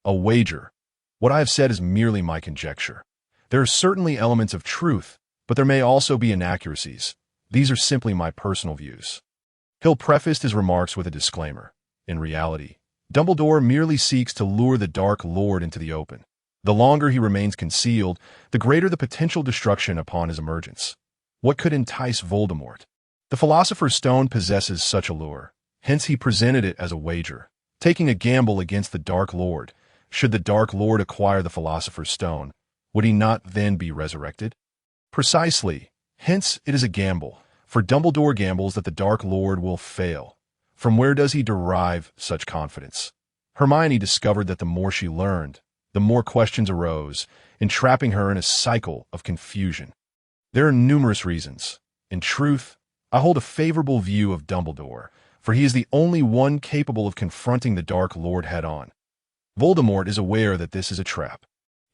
a wager. What I have said is merely my conjecture. There are certainly elements of truth, but there may also be inaccuracies. These are simply my personal views. Hill prefaced his remarks with a disclaimer. In reality, Dumbledore merely seeks to lure the Dark Lord into the open. The longer he remains concealed, the greater the potential destruction upon his emergence. What could entice Voldemort? The Philosopher's Stone possesses such allure. Hence he presented it as a wager, taking a gamble against the Dark Lord. Should the Dark Lord acquire the Philosopher's Stone, would he not then be resurrected? Precisely. Hence it is a gamble, for Dumbledore gambles that the Dark Lord will fail. From where does he derive such confidence? Hermione discovered that the more she learned, the more questions arose, entrapping her in a cycle of confusion. There are numerous reasons. In truth, I hold a favorable view of Dumbledore, for he is the only one capable of confronting the Dark Lord head-on. Voldemort is aware that this is a trap.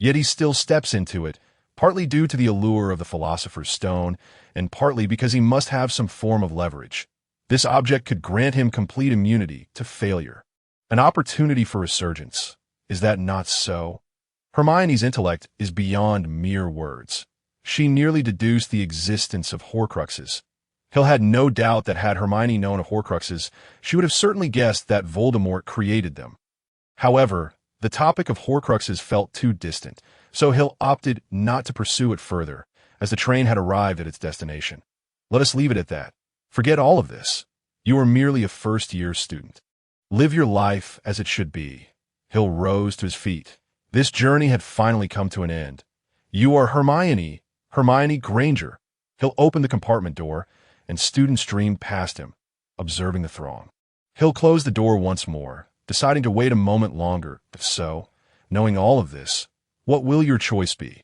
Yet he still steps into it, partly due to the allure of the Philosopher's Stone, and partly because he must have some form of leverage. This object could grant him complete immunity to failure. An opportunity for resurgence. Is that not so? Hermione's intellect is beyond mere words. She nearly deduced the existence of Horcruxes. Hill had no doubt that had Hermione known of Horcruxes, she would have certainly guessed that Voldemort created them. However, the topic of Horcruxes felt too distant, so Hill opted not to pursue it further, as the train had arrived at its destination. Let us leave it at that. Forget all of this. You are merely a first-year student. Live your life as it should be. Hill rose to his feet. This journey had finally come to an end. You are Hermione Granger. Hill opened the compartment door, and students streamed past him, observing the throng. Hill closed the door once more, deciding to wait a moment longer. If so, knowing all of this, what will your choice be?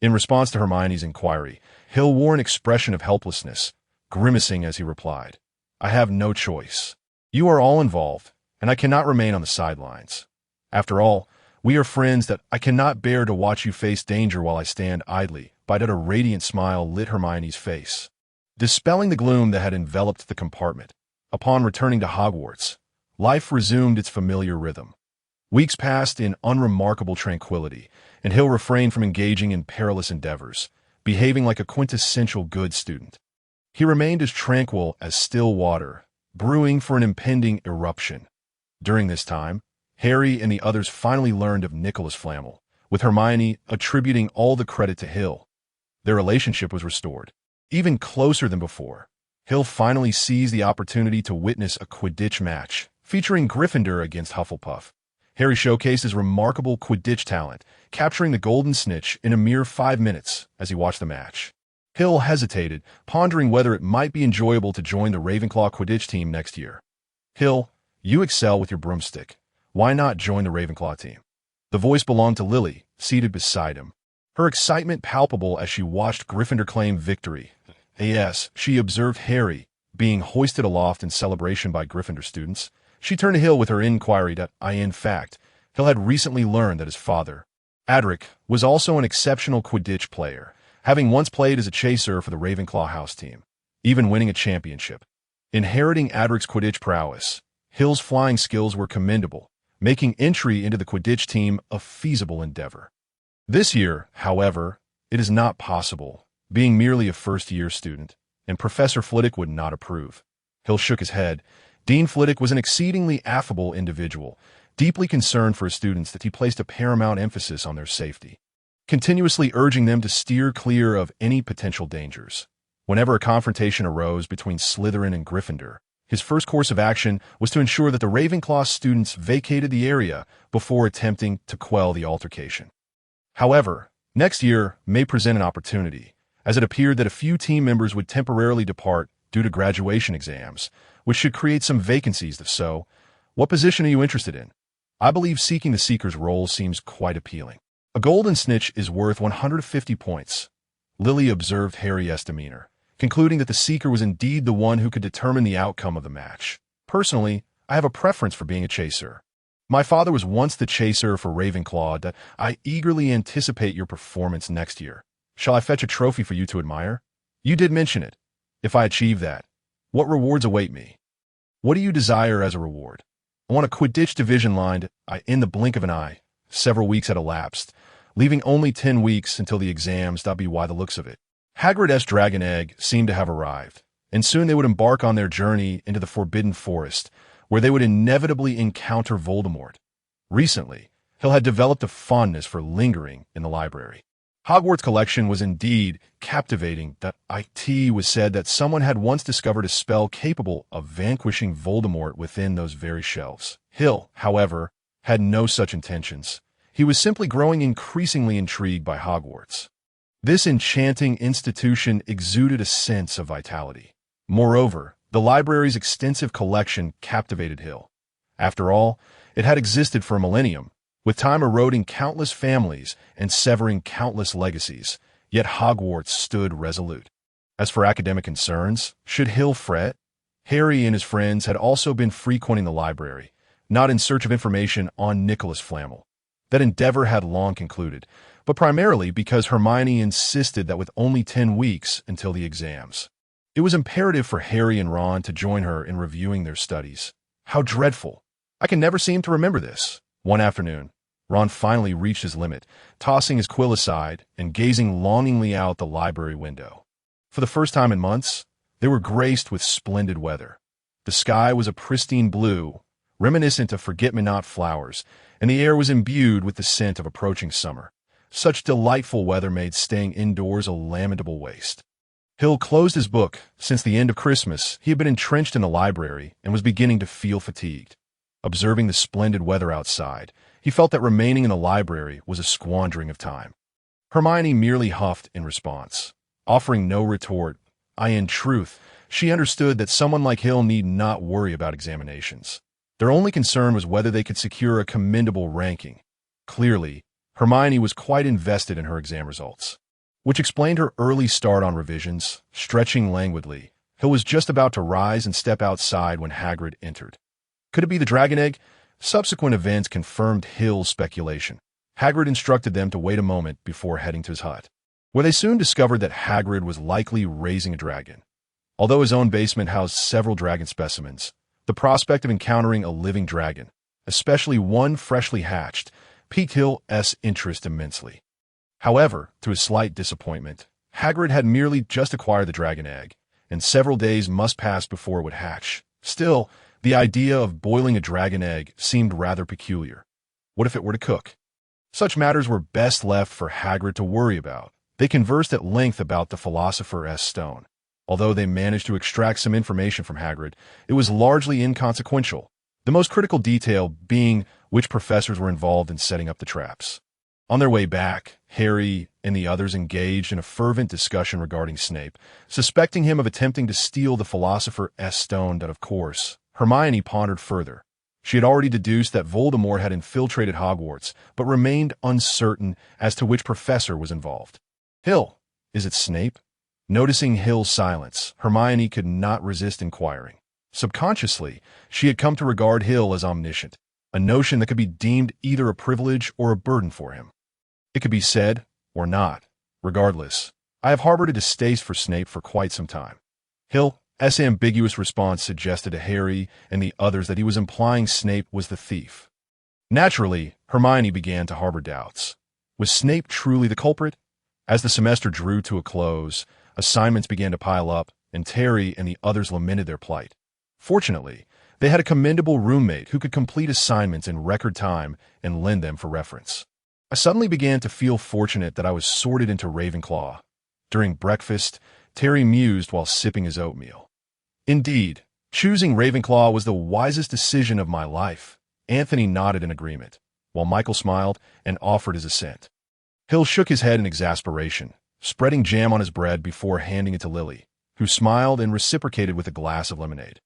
In response to Hermione's inquiry, Hill wore an expression of helplessness, grimacing as he replied, I have no choice. You are all involved, and I cannot remain on the sidelines. After all, we are friends that I cannot bear to watch you face danger while I stand idly, but a radiant smile lit Hermione's face, dispelling the gloom that had enveloped the compartment. Upon returning to Hogwarts, life resumed its familiar rhythm. Weeks passed in unremarkable tranquility, and Hill refrained from engaging in perilous endeavors, behaving like a quintessential good student. He remained as tranquil as still water, brewing for an impending eruption. During this time, Harry and the others finally learned of Nicholas Flamel, with Hermione attributing all the credit to Hill. Their relationship was restored, even closer than before. Hill finally seized the opportunity to witness a Quidditch match, featuring Gryffindor against Hufflepuff. Harry showcased his remarkable Quidditch talent, capturing the Golden Snitch in a mere 5 minutes as he watched the match. Hill hesitated, pondering whether it might be enjoyable to join the Ravenclaw Quidditch team next year. Hill, you excel with your broomstick. Why not join the Ravenclaw team? The voice belonged to Lily, seated beside him, her excitement palpable as she watched Gryffindor claim victory. Yes, she observed Harry being hoisted aloft in celebration by Gryffindor students. She turned to Hill with her inquiry that in fact, Hill had recently learned that his father, Adric, was also an exceptional Quidditch player, having once played as a chaser for the Ravenclaw house team, even winning a championship. Inheriting Adric's Quidditch prowess, Hill's flying skills were commendable, making entry into the Quidditch team a feasible endeavor. This year, however, it is not possible, being merely a first-year student, and Professor Flitwick would not approve. Hill shook his head. Dean Flitwick was an exceedingly affable individual, deeply concerned for his students that he placed a paramount emphasis on their safety, continuously urging them to steer clear of any potential dangers. Whenever a confrontation arose between Slytherin and Gryffindor, his first course of action was to ensure that the Ravenclaw students vacated the area before attempting to quell the altercation. However, next year may present an opportunity, as it appeared that a few team members would temporarily depart due to graduation exams, which should create some vacancies. If so, what position are you interested in? I believe seeking the Seeker's role seems quite appealing. A Golden Snitch is worth 150 points. Lily observed Harry's demeanor, concluding that the Seeker was indeed the one who could determine the outcome of the match. Personally, I have a preference for being a chaser. My father was once the chaser for Ravenclaw, that I eagerly anticipate your performance next year. Shall I fetch a trophy for you to admire? You did mention it. If I achieve that, what rewards await me? What do you desire as a reward? I want a Quidditch division line in the blink of an eye. Several weeks had elapsed, leaving only 10 weeks until the exams. By the looks of it, Hagrid's dragon egg seemed to have arrived, and soon they would embark on their journey into the Forbidden Forest, where they would inevitably encounter Voldemort. Recently, Hill had developed a fondness for lingering in the library. Hogwarts' collection was indeed captivating. It was said that someone had once discovered a spell capable of vanquishing Voldemort within those very shelves. Hill, however, had no such intentions. He was simply growing increasingly intrigued by Hogwarts. This enchanting institution exuded a sense of vitality. Moreover, the library's extensive collection captivated Hill. After all, it had existed for a millennium, with time eroding countless families and severing countless legacies, yet Hogwarts stood resolute. As for academic concerns, should Hill fret? Harry and his friends had also been frequenting the library, not in search of information on Nicholas Flamel, That endeavor had long concluded, but primarily because Hermione insisted that with only 10 weeks until the exams, it was imperative for Harry and Ron to join her in reviewing their studies. How dreadful! I can never seem to remember this. One afternoon, Ron finally reached his limit, tossing his quill aside and gazing longingly out the library window. For the first time in months, they were graced with splendid weather. The sky was a pristine blue, reminiscent of forget-me-not flowers, and the air was imbued with the scent of approaching summer. Such delightful weather made staying indoors a lamentable waste. Hill closed his book. Since the end of Christmas, he had been entrenched in the library and was beginning to feel fatigued. Observing the splendid weather outside, he felt that remaining in the library was a squandering of time. Hermione merely huffed in response, offering no retort. In truth, she understood that someone like Hill need not worry about examinations. Their only concern was whether they could secure a commendable ranking. Clearly, Hermione was quite invested in her exam results, which explained her early start on revisions. Stretching languidly, Hill was just about to rise and step outside when Hagrid entered. Could it be the dragon egg? Subsequent events confirmed Hill's speculation. Hagrid instructed them to wait a moment before heading to his hut, where they soon discovered that Hagrid was likely raising a dragon. Although his own basement housed several dragon specimens, the prospect of encountering a living dragon, especially one freshly hatched, piqued Hill's interest immensely. However, to his slight disappointment, Hagrid had merely just acquired the dragon egg, and several days must pass before it would hatch. Still, the idea of boiling a dragon egg seemed rather peculiar. What if it were to cook? Such matters were best left for Hagrid to worry about. They conversed at length about the Philosopher's Stone. Although they managed to extract some information from Hagrid, it was largely inconsequential, the most critical detail being which professors were involved in setting up the traps. On their way back, Harry and the others engaged in a fervent discussion regarding Snape, suspecting him of attempting to steal the Philosopher's Stone that, of course, Hermione pondered further. She had already deduced that Voldemort had infiltrated Hogwarts, but remained uncertain as to which professor was involved. Hill, is it Snape? Noticing Hill's silence, Hermione could not resist inquiring. Subconsciously, she had come to regard Hill as omniscient, a notion that could be deemed either a privilege or a burden for him. It could be said, or not. Regardless, I have harbored a distaste for Snape for quite some time. Hill's ambiguous response suggested to Harry and the others that he was implying Snape was the thief. Naturally, Hermione began to harbor doubts. Was Snape truly the culprit? As the semester drew to a close, assignments began to pile up, and Terry and the others lamented their plight. Fortunately, they had a commendable roommate who could complete assignments in record time and lend them for reference. I suddenly began to feel fortunate that I was sorted into Ravenclaw. During breakfast, Terry mused while sipping his oatmeal. Indeed, choosing Ravenclaw was the wisest decision of my life. Anthony nodded in agreement, while Michael smiled and offered his assent. Hill shook his head in exasperation, spreading jam on his bread before handing it to Lily, who smiled and reciprocated with a glass of lemonade.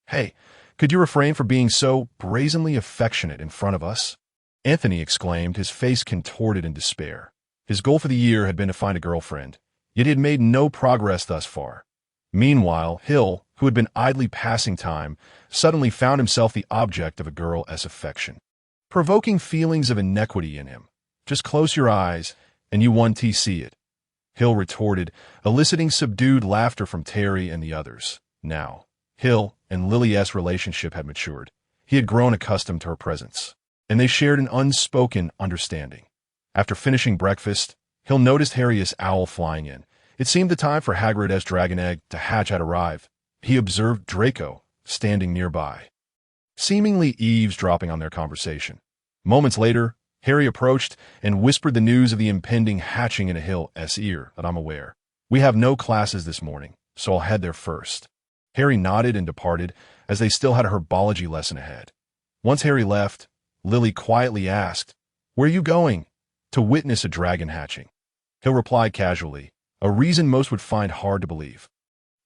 "Hey, could you refrain from being so brazenly affectionate in front of us?" Anthony exclaimed, his face contorted in despair. His goal for the year had been to find a girlfriend, yet he had made no progress thus far. Meanwhile, Hill, who had been idly passing time, suddenly found himself the object of a girl's affection, provoking feelings of inequity in him. "Just close your eyes, and you won't see it," Hill retorted, eliciting subdued laughter from Terry and the others. Now, Hill and Lily's relationship had matured. He had grown accustomed to her presence, and they shared an unspoken understanding. After finishing breakfast, Hill noticed Harry's owl flying in. It seemed the time for Hagrid's dragon egg to hatch had arrived. He observed Draco standing nearby, seemingly eavesdropping on their conversation. Moments later, Harry approached and whispered the news of the impending hatching in Hill's ear. "That I'm aware. We have no classes this morning, so I'll head there first." Harry nodded and departed, as they still had a herbology lesson ahead. Once Harry left, Lily quietly asked, "Where are you going?" "To witness a dragon hatching." Hill replied casually, a reason most would find hard to believe.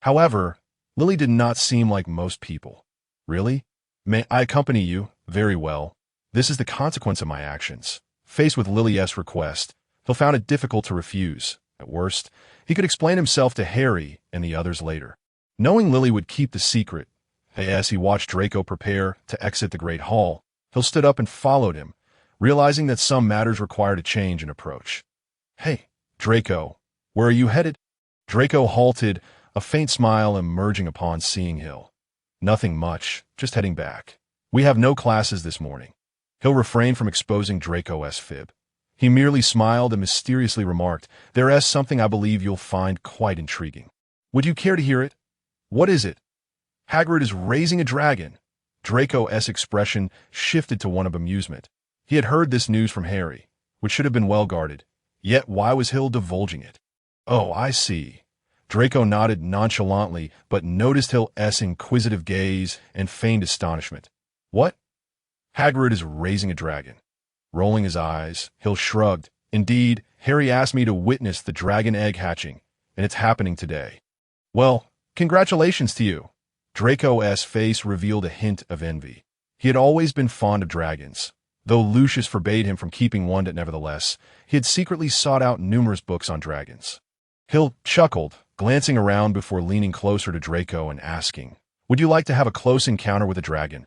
However, Lily did not seem like most people. "Really? May I accompany you?" "Very well. This is the consequence of my actions." Faced with Lily's request, Hill found it difficult to refuse. At worst, he could explain himself to Harry and the others later. Knowing Lily would keep the secret, as he watched Draco prepare to exit the Great Hall, Hill stood up and followed him, realizing that some matters required a change in approach. "Hey, Draco, where are you headed?" Draco halted, a faint smile emerging upon seeing Hill. "Nothing much, just heading back. We have no classes this morning." Hill refrained from exposing Draco's fib. He merely smiled and mysteriously remarked, "There's something I believe you'll find quite intriguing. Would you care to hear it?" "What is it?" "Hagrid is raising a dragon." Draco's expression shifted to one of amusement. He had heard this news from Harry, which should have been well guarded. Yet why was Hill divulging it? "Oh, I see." Draco nodded nonchalantly, but noticed Hill's inquisitive gaze and feigned astonishment. "What?" "Hagrid is raising a dragon." Rolling his eyes, Hill shrugged. "Indeed, Harry asked me to witness the dragon egg hatching, and it's happening today." "Well, congratulations to you." Draco's face revealed a hint of envy. He had always been fond of dragons. Though Lucius forbade him from keeping one, nevertheless, he had secretly sought out numerous books on dragons. Hill chuckled, glancing around before leaning closer to Draco and asking, "Would you like to have a close encounter with a dragon?"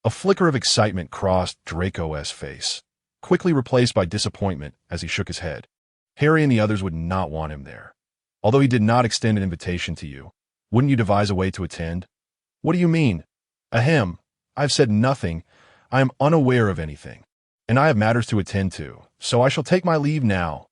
A flicker of excitement crossed Draco's face, quickly replaced by disappointment as he shook his head. Harry and the others would not want him there. "Although he did not extend an invitation to you, wouldn't you devise a way to attend?" "What do you mean?" "Ahem. I've said nothing. I am unaware of anything. And I have matters to attend to, so I shall take my leave now."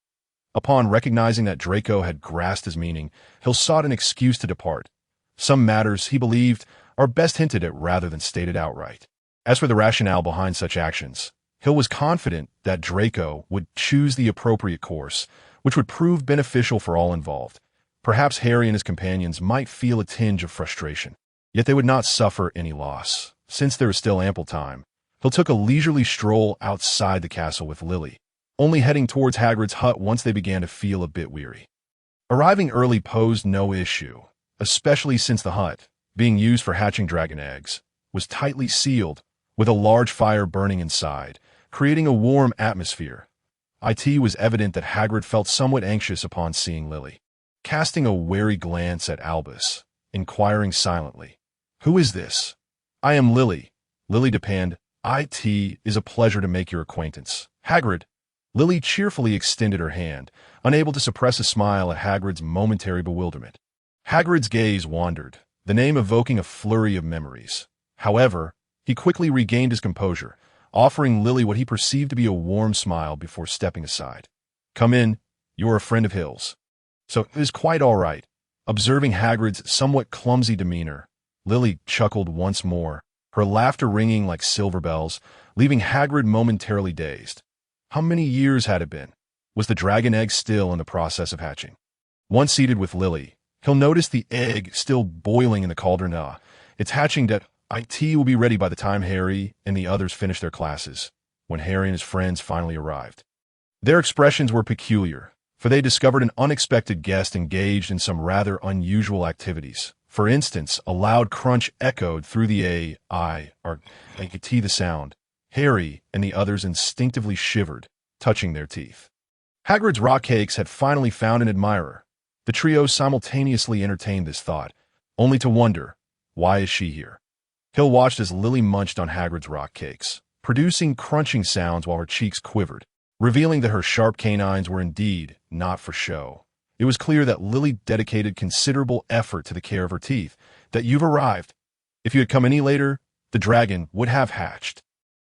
Upon recognizing that Draco had grasped his meaning, Hill sought an excuse to depart. Some matters, he believed, are best hinted at rather than stated outright. As for the rationale behind such actions, Hill was confident that Draco would choose the appropriate course, which would prove beneficial for all involved. Perhaps Harry and his companions might feel a tinge of frustration, yet they would not suffer any loss. Since there was still ample time, Hill took a leisurely stroll outside the castle with Lily, only heading towards Hagrid's hut once they began to feel a bit weary. Arriving early posed no issue, especially since the hut, being used for hatching dragon eggs, was tightly sealed, with a large fire burning inside, creating a warm atmosphere. It was evident that Hagrid felt somewhat anxious upon seeing Lily. Casting a wary glance at Albus, inquiring silently, "Who is this?" "I am Lily." Lily depanned. "It is a pleasure to make your acquaintance, Hagrid." Lily cheerfully extended her hand, unable to suppress a smile at Hagrid's momentary bewilderment. Hagrid's gaze wandered, the name evoking a flurry of memories. However, he quickly regained his composure, offering Lily what he perceived to be a warm smile before stepping aside. "Come in. You're a friend of Hill's." "So it is quite all right." Observing Hagrid's somewhat clumsy demeanor, Lily chuckled once more, her laughter ringing like silver bells, leaving Hagrid momentarily dazed. How many years had it been? Was the dragon egg still in the process of hatching? Once seated with Lily, Hill noticed the egg still boiling in the cauldron. Its hatching that it will be ready by the time Harry and the others finished their classes, when Harry and his friends finally arrived. Their expressions were peculiar, for they discovered an unexpected guest engaged in some rather unusual activities. For instance, a loud crunch echoed through the the sound. Harry and the others instinctively shivered, touching their teeth. Hagrid's rock cakes had finally found an admirer. The trio simultaneously entertained this thought, only to wonder, why is she here? Hill watched as Lily munched on Hagrid's rock cakes, producing crunching sounds while her cheeks quivered, revealing that her sharp canines were indeed not for show. It was clear that Lily dedicated considerable effort to the care of her teeth. "That you've arrived. If you had come any later, the dragon would have hatched."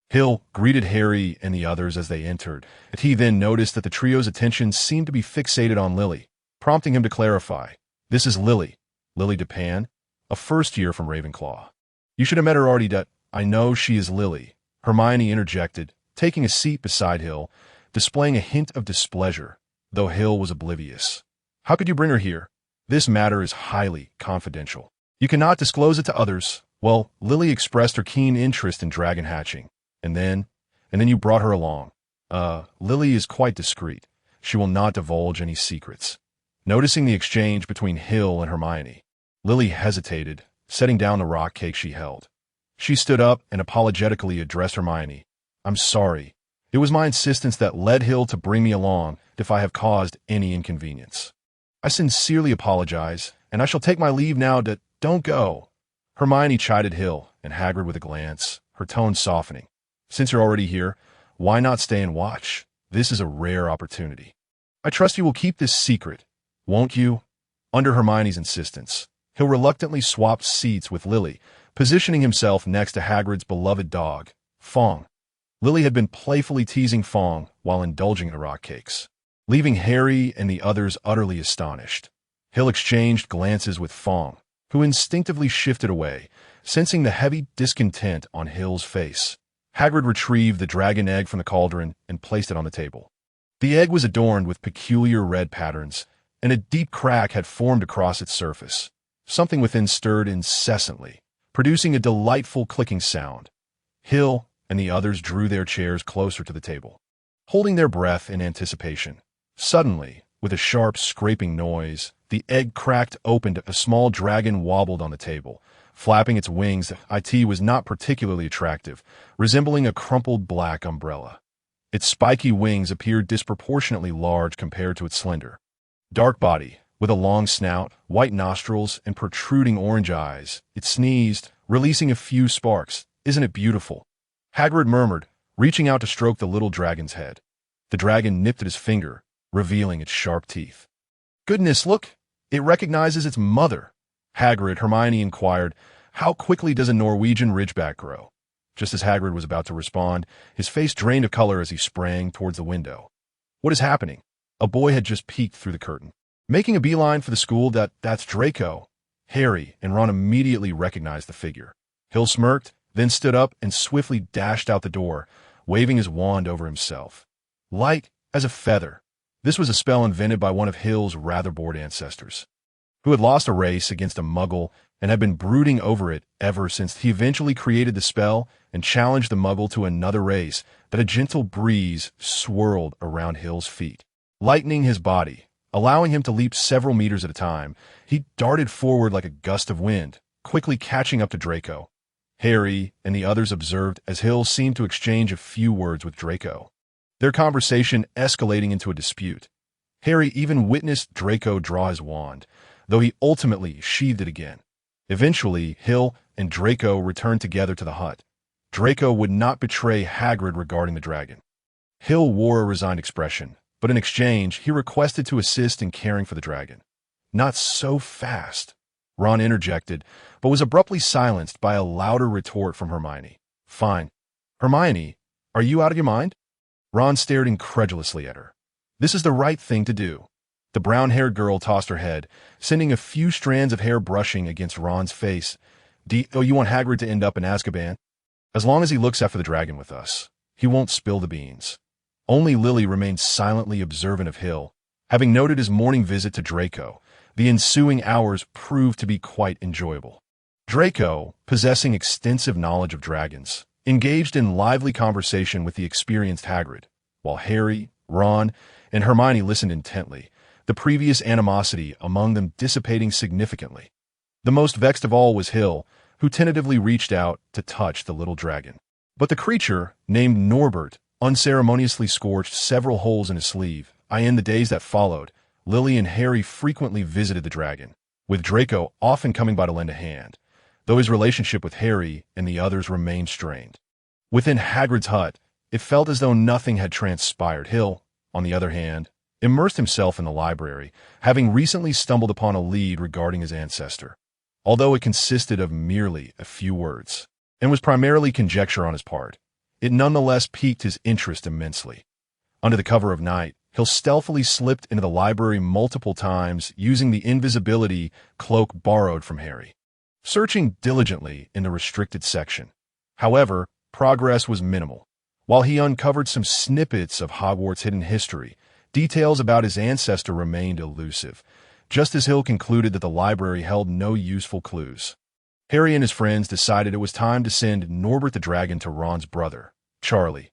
Hill greeted Harry and the others as they entered, and he then noticed that the trio's attention seemed to be fixated on Lily, prompting him to clarify, "This is Lily Depan, a first year from Ravenclaw. You should have met her already. I know she is Lily," Hermione interjected, taking a seat beside Hill, displaying a hint of displeasure, though Hill was oblivious. "How could you bring her here? This matter is highly confidential. You cannot disclose it to others." "Well, Lily expressed her keen interest in dragon hatching. And then you brought her along." Lily is quite discreet. She will not divulge any secrets." Noticing the exchange between Hill and Hermione, Lily hesitated, setting down the rock cake she held. She stood up and apologetically addressed Hermione. "I'm sorry. It was my insistence that led Hill to bring me along if I have caused any inconvenience. I sincerely apologize, and I shall take my leave now. Don't go." Hermione chided Hill and Hagrid with a glance, her tone softening. "Since you're already here, why not stay and watch? This is a rare opportunity. I trust you will keep this secret, won't you? Under Hermione's insistence, Hill reluctantly swapped seats with Lily, positioning himself next to Hagrid's beloved dog, Fong. Lily had been playfully teasing Fong while indulging in rock cakes, leaving Harry and the others utterly astonished. Hill exchanged glances with Fong, who instinctively shifted away, sensing the heavy discontent on Hill's face. Hagrid retrieved the dragon egg from the cauldron and placed it on the table. The egg was adorned with peculiar red patterns, and a deep crack had formed across its surface. Something within stirred incessantly, producing a delightful clicking sound. Hill and the others drew their chairs closer to the table, holding their breath in anticipation. Suddenly, with a sharp scraping noise, the egg cracked open. A small dragon wobbled on the table, flapping its wings. It was not particularly attractive, resembling a crumpled black umbrella. Its spiky wings appeared disproportionately large compared to its slender, dark body. With a long snout, white nostrils, and protruding orange eyes, it sneezed, releasing a few sparks. "Isn't it beautiful?" Hagrid murmured, reaching out to stroke the little dragon's head. The dragon nipped at his finger, revealing its sharp teeth. "Goodness, look! It recognizes its mother." Hermione inquired, "How quickly does a Norwegian ridgeback grow?" Just as Hagrid was about to respond, his face drained of color as he sprang towards the window. "What is happening?" A boy had just peeked through the curtain, making a beeline for the school. That's Draco." Harry and Ron immediately recognized the figure. Hill smirked, then stood up and swiftly dashed out the door, waving his wand over himself. Light as a feather. This was a spell invented by one of Hill's rather bored ancestors, who had lost a race against a muggle and had been brooding over it ever since. He eventually created the spell and challenged the muggle to another race. That a gentle breeze swirled around Hill's feet, lightening his body, allowing him to leap several meters at a time. He darted forward like a gust of wind, quickly catching up to Draco. Harry and the others observed as Hill seemed to exchange a few words with Draco, their conversation escalating into a dispute. Harry even witnessed Draco draw his wand, though he ultimately sheathed it again. Eventually, Hill and Draco returned together to the hut. Draco would not betray Hagrid regarding the dragon. Hill wore a resigned expression, but in exchange, he requested to assist in caring for the dragon. "Not so fast," Ron interjected, but was abruptly silenced by a louder retort from Hermione. "Fine. Hermione, are you out of your mind?" Ron stared incredulously at her. "This is the right thing to do." The brown-haired girl tossed her head, sending a few strands of hair brushing against Ron's face. You want Hagrid to end up in Azkaban? As long as he looks after the dragon with us, he won't spill the beans." Only Lily remained silently observant of Hill. Having noted his morning visit to Draco, the ensuing hours proved to be quite enjoyable. Draco, possessing extensive knowledge of dragons, engaged in lively conversation with the experienced Hagrid, while Harry, Ron, and Hermione listened intently, the previous animosity among them dissipating significantly. The most vexed of all was Hill, who tentatively reached out to touch the little dragon. But the creature, named Norbert, unceremoniously scorched several holes in his sleeve. In the days that followed, Lily and Harry frequently visited the dragon, with Draco often coming by to lend a hand, though his relationship with Harry and the others remained strained. Within Hagrid's hut, it felt as though nothing had transpired. Hill, on the other hand, immersed himself in the library, having recently stumbled upon a lead regarding his ancestor. Although it consisted of merely a few words, and was primarily conjecture on his part, it nonetheless piqued his interest immensely. Under the cover of night, Hill stealthily slipped into the library multiple times using the invisibility cloak borrowed from Harry, searching diligently in the restricted section. However, progress was minimal. While he uncovered some snippets of Hogwarts' hidden history, details about his ancestor remained elusive, just as Hill concluded that the library held no useful clues. Harry and his friends decided it was time to send Norbert the dragon to Ron's brother, Charlie.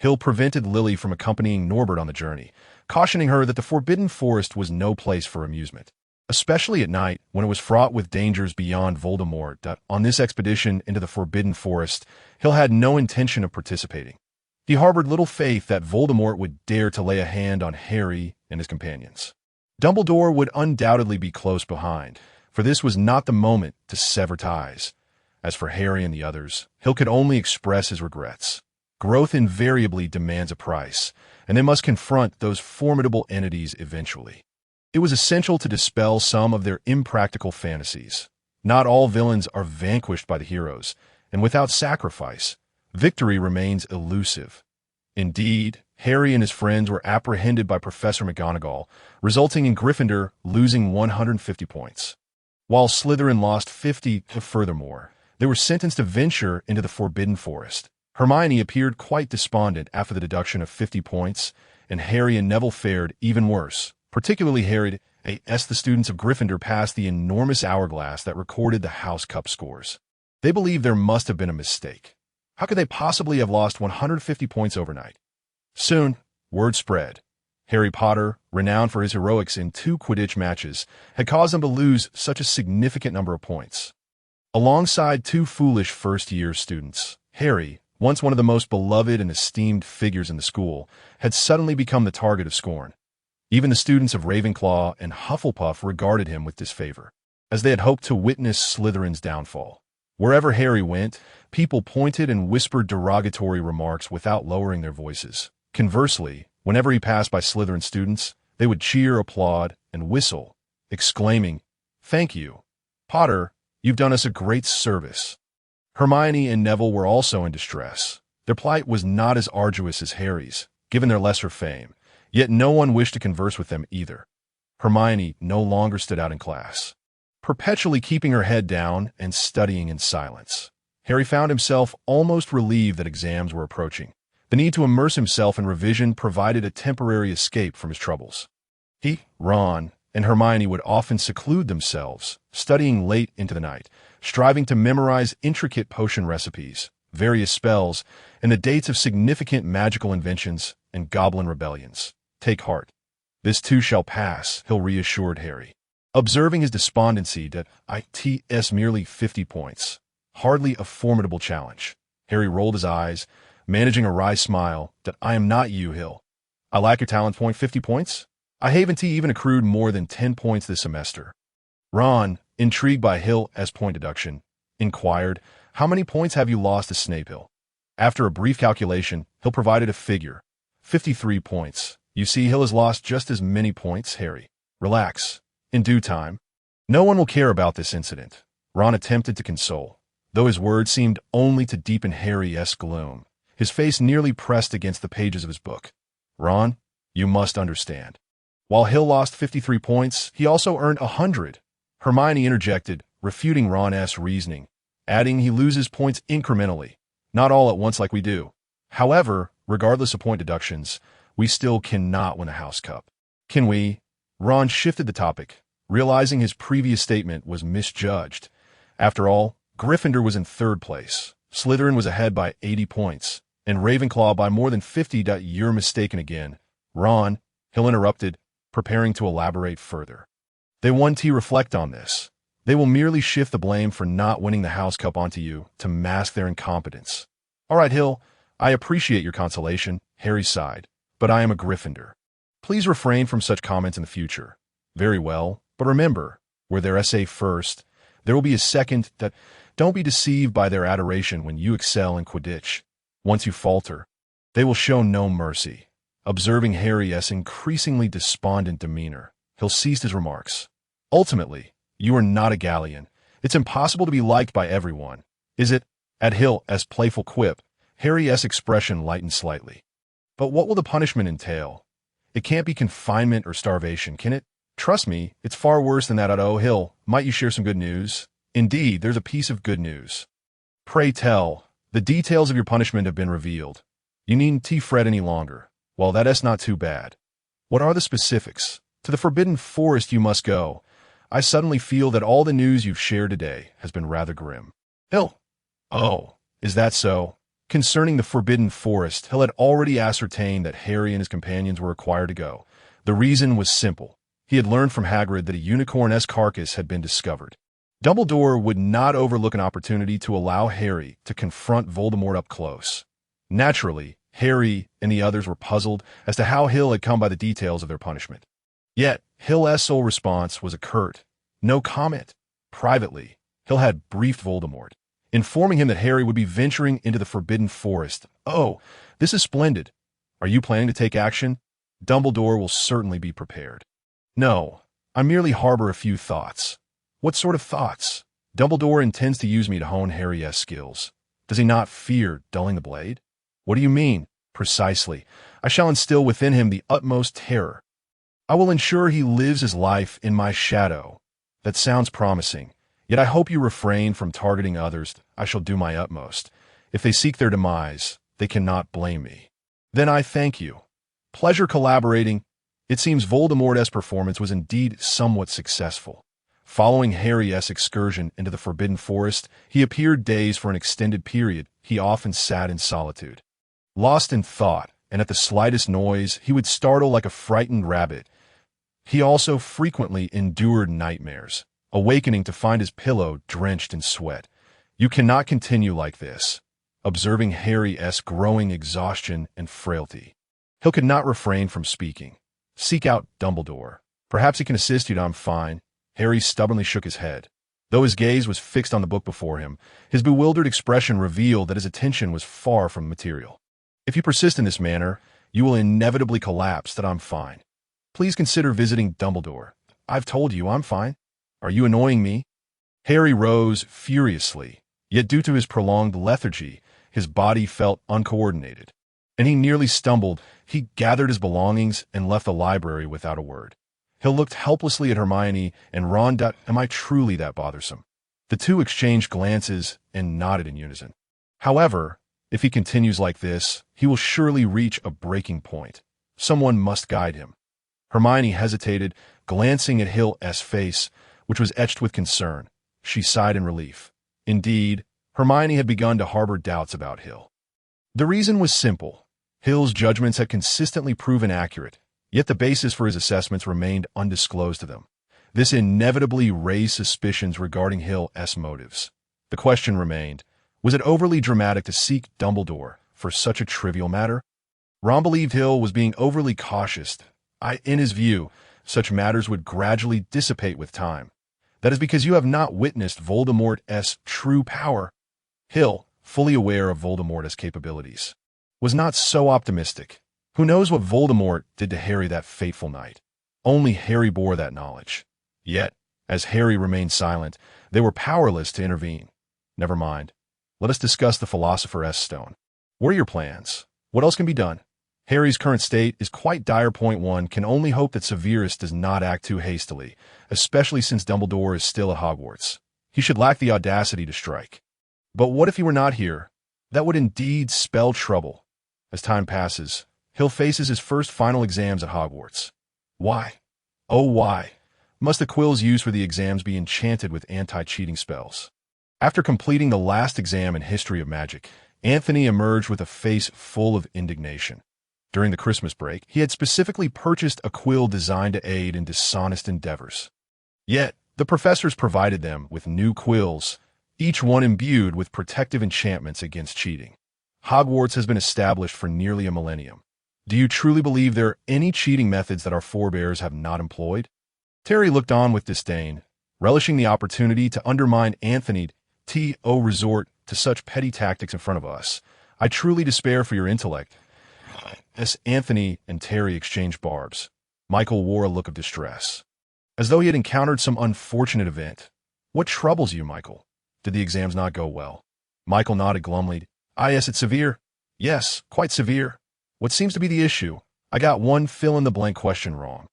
Hill prevented Lily from accompanying Norbert on the journey, cautioning her that the Forbidden Forest was no place for amusement, especially at night when it was fraught with dangers beyond Voldemort. On this expedition into the Forbidden Forest, Hill had no intention of participating. He harbored little faith that Voldemort would dare to lay a hand on Harry and his companions. Dumbledore would undoubtedly be close behind, for this was not the moment to sever ties. As for Harry and the others, Hill could only express his regrets. Growth invariably demands a price, and they must confront those formidable entities eventually. It was essential to dispel some of their impractical fantasies. Not all villains are vanquished by the heroes, and without sacrifice, victory remains elusive. Indeed, Harry and his friends were apprehended by Professor McGonagall, resulting in Gryffindor losing 150 points. While Slytherin lost 50, furthermore, they were sentenced to venture into the Forbidden Forest. Hermione appeared quite despondent after the deduction of 50 points, and Harry and Neville fared even worse, particularly Harry, as the students of Gryffindor passed the enormous hourglass that recorded the House Cup scores. They believed there must have been a mistake. How could they possibly have lost 150 points overnight? Soon, word spread. Harry Potter, renowned for his heroics in 2 Quidditch matches, had caused them to lose such a significant number of points. Alongside 2 foolish first-year students, Harry, once one of the most beloved and esteemed figures in the school, had suddenly become the target of scorn. Even the students of Ravenclaw and Hufflepuff regarded him with disfavor, as they had hoped to witness Slytherin's downfall. Wherever Harry went, people pointed and whispered derogatory remarks without lowering their voices. Conversely, whenever he passed by Slytherin students, they would cheer, applaud, and whistle, exclaiming, "Thank you, Potter, you've done us a great service." Hermione and Neville were also in distress. Their plight was not as arduous as Harry's, given their lesser fame, yet no one wished to converse with them either. Hermione no longer stood out in class, perpetually keeping her head down and studying in silence. Harry found himself almost relieved that exams were approaching. The need to immerse himself in revision provided a temporary escape from his troubles. He, Ron, and Hermione would often seclude themselves, studying late into the night, striving to memorize intricate potion recipes, various spells, and the dates of significant magical inventions and goblin rebellions. "Take heart. This too shall pass," Hill reassured Harry. Observing his despondency that it's merely 50 points, hardly a formidable challenge, Harry rolled his eyes, managing a wry smile, that "I am not you, Hill. I lack your talent point 50 points. I haven't even accrued more than 10 points this semester." Ron, intrigued by Hill's point deduction, inquired, "How many points have you lost to Snape, Hill?" After a brief calculation, Hill provided a figure. 53 points. "You see, Hill has lost just as many points, Harry. Relax. In due time. No one will care about this incident." Ron attempted to console, though his words seemed only to deepen Harry's gloom. His face nearly pressed against the pages of his book. "Ron, you must understand. While Hill lost 53 points, he also earned 100. Hermione interjected, refuting Ron's reasoning, adding he loses points incrementally, not all at once like we do. However, regardless of point deductions, we still cannot win a House Cup. Can we? Ron shifted the topic, realizing his previous statement was misjudged. After all, Gryffindor was in 3rd place, Slytherin was ahead by 80 points, and Ravenclaw by more than 50. "You're mistaken again, Ron," Hill interrupted, preparing to elaborate further. "They want to reflect on this. They will merely shift the blame for not winning the House Cup onto you to mask their incompetence." "All right, Hill, I appreciate your consolation," Harry sighed, "but I am a Gryffindor. Please refrain from such comments in the future." "Very well, but remember, where there is a first, there will be a second. Don't be deceived by their adoration when you excel in Quidditch. Once you falter, they will show no mercy." Observing Harry's increasingly despondent demeanor, Hill ceased his remarks. "Ultimately, you are not a Gallian. It's impossible to be liked by everyone, is it?" At Hill's playful quip, Harry's expression lightened slightly. "But what will the punishment entail? It can't be confinement or starvation, can it? Trust me, it's far worse than that." "Oh, Hill, might you share some good news?" "Indeed, there's a piece of good news." "Pray tell. The details of your punishment have been revealed. You needn't fret any longer. Well, that's not too bad. What are the specifics? To the Forbidden Forest you must go. I suddenly feel that all the news you've shared today has been rather grim." "Hill." "Oh, is that so?" Concerning the Forbidden Forest, Hill had already ascertained that Harry and his companions were required to go. The reason was simple. He had learned from Hagrid that a unicorn's carcass had been discovered. Dumbledore would not overlook an opportunity to allow Harry to confront Voldemort up close. Naturally, Harry and the others were puzzled as to how Hill had come by the details of their punishment. Yet, Hill's sole response was a curt, "No comment." Privately, Hill had briefed Voldemort. informing him that Harry would be venturing into the Forbidden Forest. "Oh, this is splendid. Are you planning to take action? Dumbledore will certainly be prepared." "No, I merely harbor a few thoughts." "What sort of thoughts?" "Dumbledore intends to use me to hone Harry's skills. Does he not fear dulling the blade?" "What do you mean?" "Precisely. I shall instill within him the utmost terror. I will ensure he lives his life in my shadow." "That sounds promising. Yet I hope you refrain from targeting others. I shall do my utmost. If they seek their demise, they cannot blame me." "Then I thank you. Pleasure collaborating." It seems Voldemort's performance was indeed somewhat successful. Following Harry's excursion into the Forbidden Forest, he appeared dazed for an extended period. He often sat in solitude, lost in thought, and at the slightest noise, he would startle like a frightened rabbit. He also frequently endured nightmares, awakening to find his pillow drenched in sweat. "You cannot continue like this." Observing Harry's growing exhaustion and frailty, Hill could not refrain from speaking. "Seek out Dumbledore. Perhaps he can assist you." "I'm fine." Harry stubbornly shook his head. Though his gaze was fixed on the book before him, his bewildered expression revealed that his attention was far from the material. "If you persist in this manner, you will inevitably collapse." "That I'm fine." "Please consider visiting Dumbledore." "I've told you I'm fine." "Are you annoying me?" Harry rose furiously, yet due to his prolonged lethargy, his body felt uncoordinated, and he nearly stumbled. He gathered his belongings and left the library without a word. Hill looked helplessly at Hermione and Ron. "Am I truly that bothersome?" The two exchanged glances and nodded in unison. "However, if he continues like this, he will surely reach a breaking point. Someone must guide him." Hermione hesitated, glancing at Hill's face, which was etched with concern. She sighed in relief. Indeed, Hermione had begun to harbor doubts about Hill. The reason was simple. Hill's judgments had consistently proven accurate, yet the basis for his assessments remained undisclosed to them. This inevitably raised suspicions regarding Hill's motives. The question remained, was it overly dramatic to seek Dumbledore for such a trivial matter? Ron believed Hill was being overly cautious. In his view, such matters would gradually dissipate with time. "That is because you have not witnessed Voldemort's true power." Hill, fully aware of Voldemort's capabilities, was not so optimistic. Who knows what Voldemort did to Harry that fateful night? Only Harry bore that knowledge. Yet, as Harry remained silent, they were powerless to intervene. "Never mind. Let us discuss the Philosopher's Stone. What are your plans? What else can be done?" "Harry's current state is quite dire. One can only hope that Severus does not act too hastily, especially since Dumbledore is still at Hogwarts. He should lack the audacity to strike." "But what if he were not here?" "That would indeed spell trouble." As time passes, Hill faces his first final exams at Hogwarts. Why? Oh, why? Must the quills used for the exams be enchanted with anti-cheating spells? After completing the last exam in History of Magic, Anthony emerged with a face full of indignation. During the Christmas break, he had specifically purchased a quill designed to aid in dishonest endeavors. Yet, the professors provided them with new quills, each one imbued with protective enchantments against cheating. Hogwarts has been established for nearly a millennium. Do you truly believe there are any cheating methods that our forebears have not employed? Terry looked on with disdain, relishing the opportunity to undermine Anthony. Resort to such petty tactics in front of us. I truly despair for your intellect. As Anthony and Terry exchanged barbs, Michael wore a look of distress, as though he had encountered some unfortunate event. What troubles you, Michael? Did the exams not go well? Michael nodded glumly. Yes, it's severe. Yes, quite severe. What seems to be the issue? I got one fill-in-the-blank question wrong.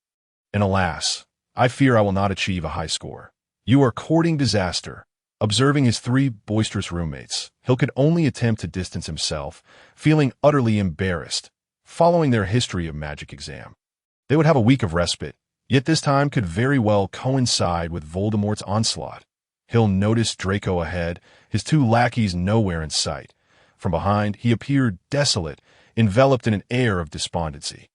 And alas, I fear I will not achieve a high score. You are courting disaster. Observing his three boisterous roommates, Hill could only attempt to distance himself, feeling utterly embarrassed. Following their History of Magic exam, they would have a week of respite, yet this time could very well coincide with Voldemort's onslaught. Hill noticed Draco ahead, his two lackeys nowhere in sight. From behind, he appeared desolate, enveloped in an air of despondency.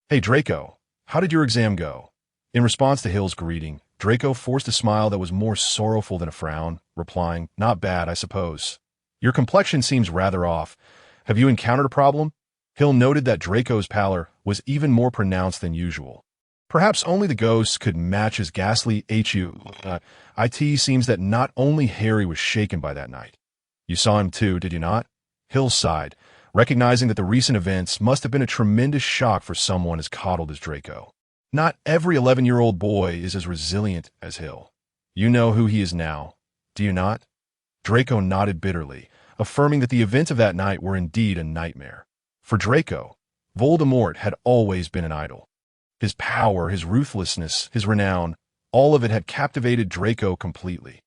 Hey, Draco, how did your exam go? In response to Hill's greeting, Draco forced a smile that was more sorrowful than a frown, replying, Not bad, I suppose. Your complexion seems rather off. Have you encountered a problem? Hill noted that Draco's pallor was even more pronounced than usual. Perhaps only the ghosts could match his ghastly It seems that not only Harry was shaken by that night. You saw him too, did you not? Hill sighed, recognizing that the recent events must have been a tremendous shock for someone as coddled as Draco. Not every 11-year-old boy is as resilient as Hill. You know who he is now, do you not? Draco nodded bitterly, affirming that the events of that night were indeed a nightmare. For Draco, Voldemort had always been an idol. His power, his ruthlessness, his renown, all of it had captivated Draco completely.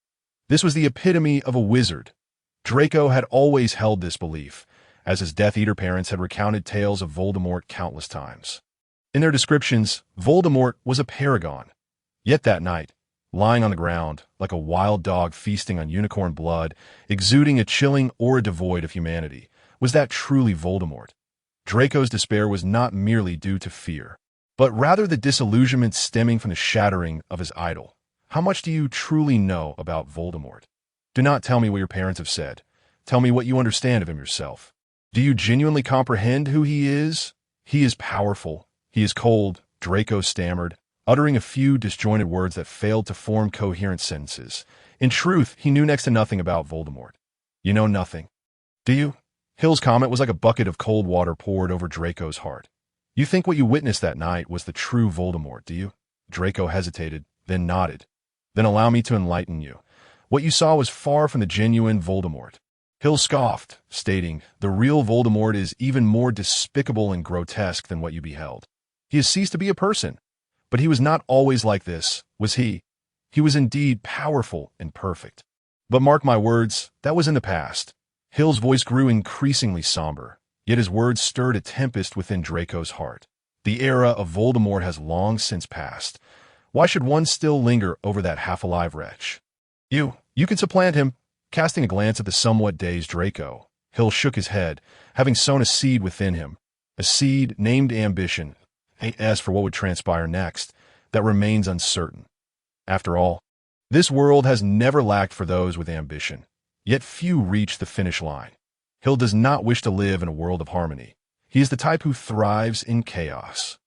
This was the epitome of a wizard. Draco had always held this belief, as his Death Eater parents had recounted tales of Voldemort countless times. In their descriptions, Voldemort was a paragon. Yet that night, lying on the ground, like a wild dog feasting on unicorn blood, exuding a chilling aura devoid of humanity, was that truly Voldemort? Draco's despair was not merely due to fear, but rather the disillusionment stemming from the shattering of his idol. How much do you truly know about Voldemort? Do not tell me what your parents have said. Tell me what you understand of him yourself. Do you genuinely comprehend who he is? He is powerful. He is cold, Draco stammered, uttering a few disjointed words that failed to form coherent sentences. In truth, he knew next to nothing about Voldemort. You know nothing. Do you? Hill's comment was like a bucket of cold water poured over Draco's heart. You think what you witnessed that night was the true Voldemort, do you? Draco hesitated, then nodded. Then allow me to enlighten you. What you saw was far from the genuine Voldemort. Hill scoffed, stating, the real Voldemort is even more despicable and grotesque than what you beheld. He has ceased to be a person. But he was not always like this, was he? He was indeed powerful and perfect. But mark my words, that was in the past. Hill's voice grew increasingly somber, yet his words stirred a tempest within Draco's heart. The era of Voldemort has long since passed. Why should one still linger over that half-alive wretch? You can supplant him. Casting a glance at the somewhat dazed Draco, Hill shook his head, having sown a seed within him. A seed named ambition, as for what would transpire next, that remains uncertain. After all, this world has never lacked for those with ambition, yet few reach the finish line. Hill does not wish to live in a world of harmony. He is the type who thrives in chaos.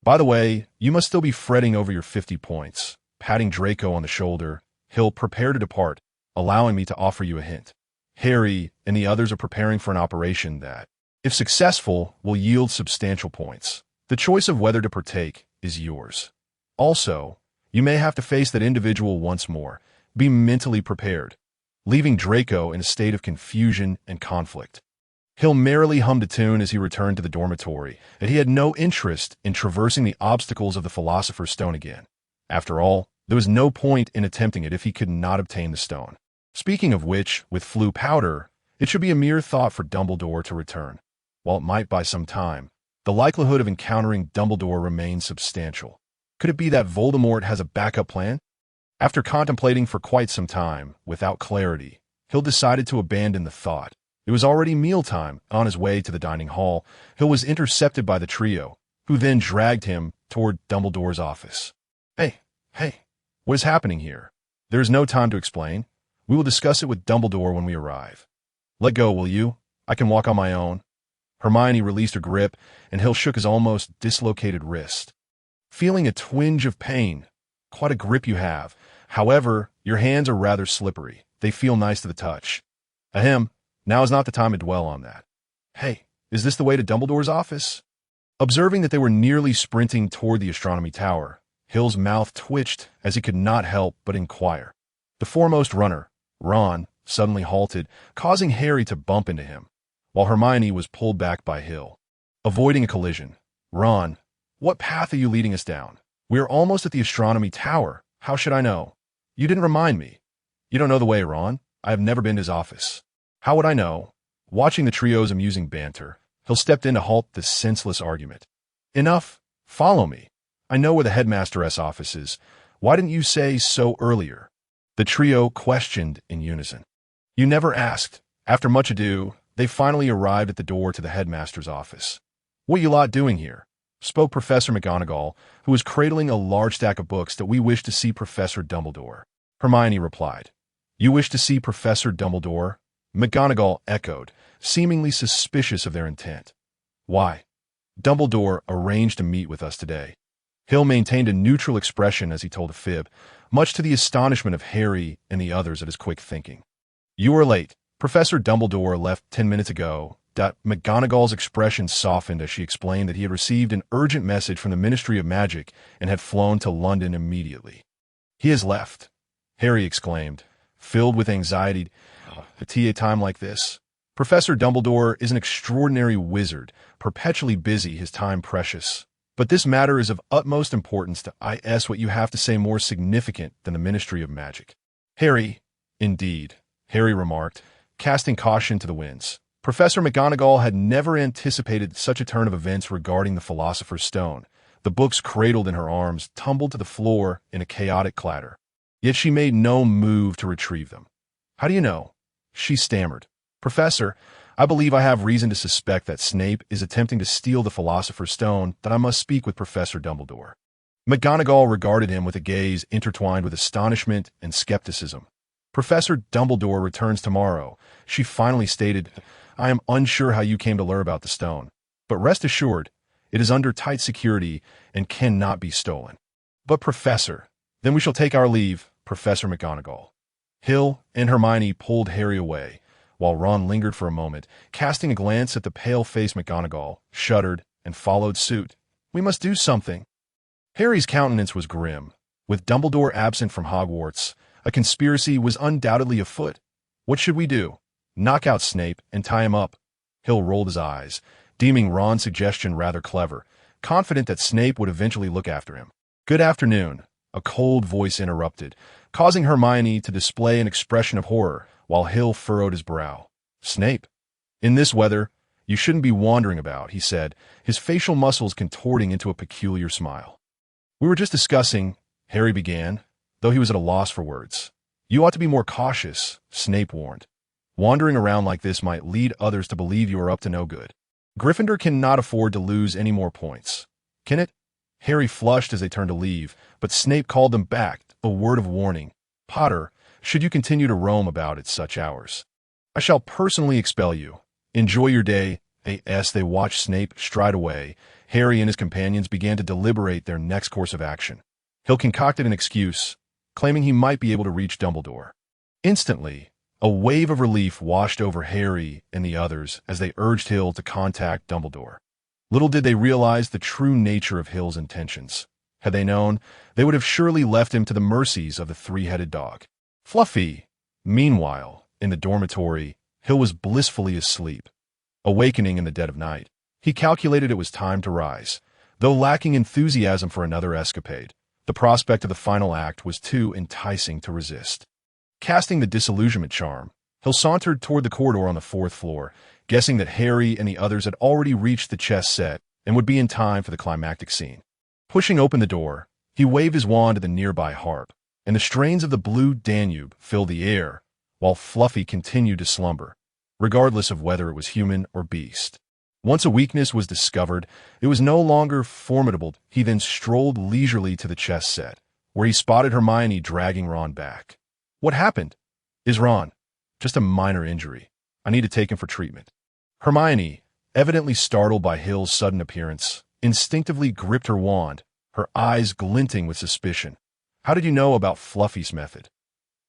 By the way, you must still be fretting over your 50 points. Patting Draco on the shoulder, Hill prepared to depart, allowing me to offer you a hint. Harry and the others are preparing for an operation that, if successful, will yield substantial points. The choice of whether to partake is yours. Also, you may have to face that individual once more. Be mentally prepared, leaving Draco in a state of confusion and conflict. Hill merrily hummed a tune as he returned to the dormitory, and he had no interest in traversing the obstacles of the Philosopher's Stone again. After all, there was no point in attempting it if he could not obtain the stone. Speaking of which, with Floo powder, it should be a mere thought for Dumbledore to return. While it might buy some time, the likelihood of encountering Dumbledore remains substantial. Could it be that Voldemort has a backup plan? After contemplating for quite some time, without clarity, Hill decided to abandon the thought. It was already mealtime. On his way to the dining hall, Hill was intercepted by the trio, who then dragged him toward Dumbledore's office. Hey, what is happening here? There is no time to explain. We will discuss it with Dumbledore when we arrive. Let go, will you? I can walk on my own. Hermione released her grip, and Hill shook his almost dislocated wrist. Feeling a twinge of pain. Quite a grip you have. However, your hands are rather slippery. They feel nice to the touch. Ahem, now is not the time to dwell on that. Hey, is this the way to Dumbledore's office? Observing that they were nearly sprinting toward the astronomy tower, Hill's mouth twitched as he could not help but inquire. The foremost runner, Ron, suddenly halted, causing Harry to bump into him, while Hermione was pulled back by Hill. Avoiding a collision. Ron, what path are you leading us down? We are almost at the astronomy tower. How should I know? You didn't remind me. You don't know the way, Ron. I have never been to his office. How would I know? Watching the trio's amusing banter, Hill stepped in to halt this senseless argument. Enough. Follow me. I know where the headmasteress' office is. Why didn't you say so earlier? The trio questioned in unison. You never asked. After much ado, they finally arrived at the door to the headmaster's office. What you lot doing here? Spoke Professor McGonagall, who was cradling a large stack of books that we wish to see Professor Dumbledore. Hermione replied. You wish to see Professor Dumbledore? McGonagall echoed, seemingly suspicious of their intent. Why? Dumbledore arranged to meet with us today. Hill maintained a neutral expression as he told a fib, much to the astonishment of Harry and the others at his quick thinking. You are late. Professor Dumbledore left 10 minutes ago. McGonagall's expression softened as she explained that he had received an urgent message from the Ministry of Magic and had flown to London immediately. He has left, Harry exclaimed, filled with anxiety. At a time like this, Professor Dumbledore is an extraordinary wizard, perpetually busy, his time precious. But this matter is of utmost importance to what you have to say more significant than the Ministry of Magic. Harry, indeed, Harry remarked, casting caution to the winds. Professor McGonagall had never anticipated such a turn of events regarding the Philosopher's Stone. The books cradled in her arms tumbled to the floor in a chaotic clatter. Yet she made no move to retrieve them. How do you know? She stammered. Professor, I believe I have reason to suspect that Snape is attempting to steal the Philosopher's Stone, that I must speak with Professor Dumbledore. McGonagall regarded him with a gaze intertwined with astonishment and skepticism. Professor Dumbledore returns tomorrow, she finally stated. I am unsure how you came to learn about the stone, but rest assured, it is under tight security and cannot be stolen. But Professor, then we shall take our leave, Professor McGonagall. Hill and Hermione pulled Harry away, while Ron lingered for a moment, casting a glance at the pale-faced McGonagall, shuddered, and followed suit. We must do something. Harry's countenance was grim. With Dumbledore absent from Hogwarts, a conspiracy was undoubtedly afoot. What should we do? Knock out Snape and tie him up? Hill rolled his eyes, deeming Ron's suggestion rather clever, confident that Snape would eventually look after him. Good afternoon, a cold voice interrupted, causing Hermione to display an expression of horror, while Hill furrowed his brow. Snape? In this weather, you shouldn't be wandering about, he said, his facial muscles contorting into a peculiar smile. We were just discussing, Harry began, though he was at a loss for words. You ought to be more cautious, Snape warned. Wandering around like this might lead others to believe you are up to no good. Gryffindor cannot afford to lose any more points. Can it? Harry flushed as they turned to leave, but Snape called them back, a word of warning. Potter, should you continue to roam about at such hours, I shall personally expel you. Enjoy your day. As they watched Snape stride away, Harry and his companions began to deliberate their next course of action. Hill concocted an excuse, claiming he might be able to reach Dumbledore. Instantly, a wave of relief washed over Harry and the others as they urged Hill to contact Dumbledore. Little did they realize the true nature of Hill's intentions. Had they known, they would have surely left him to the mercies of the three-headed dog. Fluffy. Meanwhile, in the dormitory, Hill was blissfully asleep. Awakening in the dead of night, he calculated it was time to rise. Though lacking enthusiasm for another escapade, the prospect of the final act was too enticing to resist. Casting the disillusionment charm, Hill sauntered toward the corridor on the 4th floor, guessing that Harry and the others had already reached the chess set and would be in time for the climactic scene. Pushing open the door, he waved his wand at the nearby harp, and the strains of the Blue Danube filled the air, while Fluffy continued to slumber, regardless of whether it was human or beast. Once a weakness was discovered, it was no longer formidable. He then strolled leisurely to the chess set, where he spotted Hermione dragging Ron back. What happened? Is Ron? Just a minor injury. I need to take him for treatment. Hermione, evidently startled by Hill's sudden appearance, instinctively gripped her wand, her eyes glinting with suspicion. How did you know about Fluffy's method?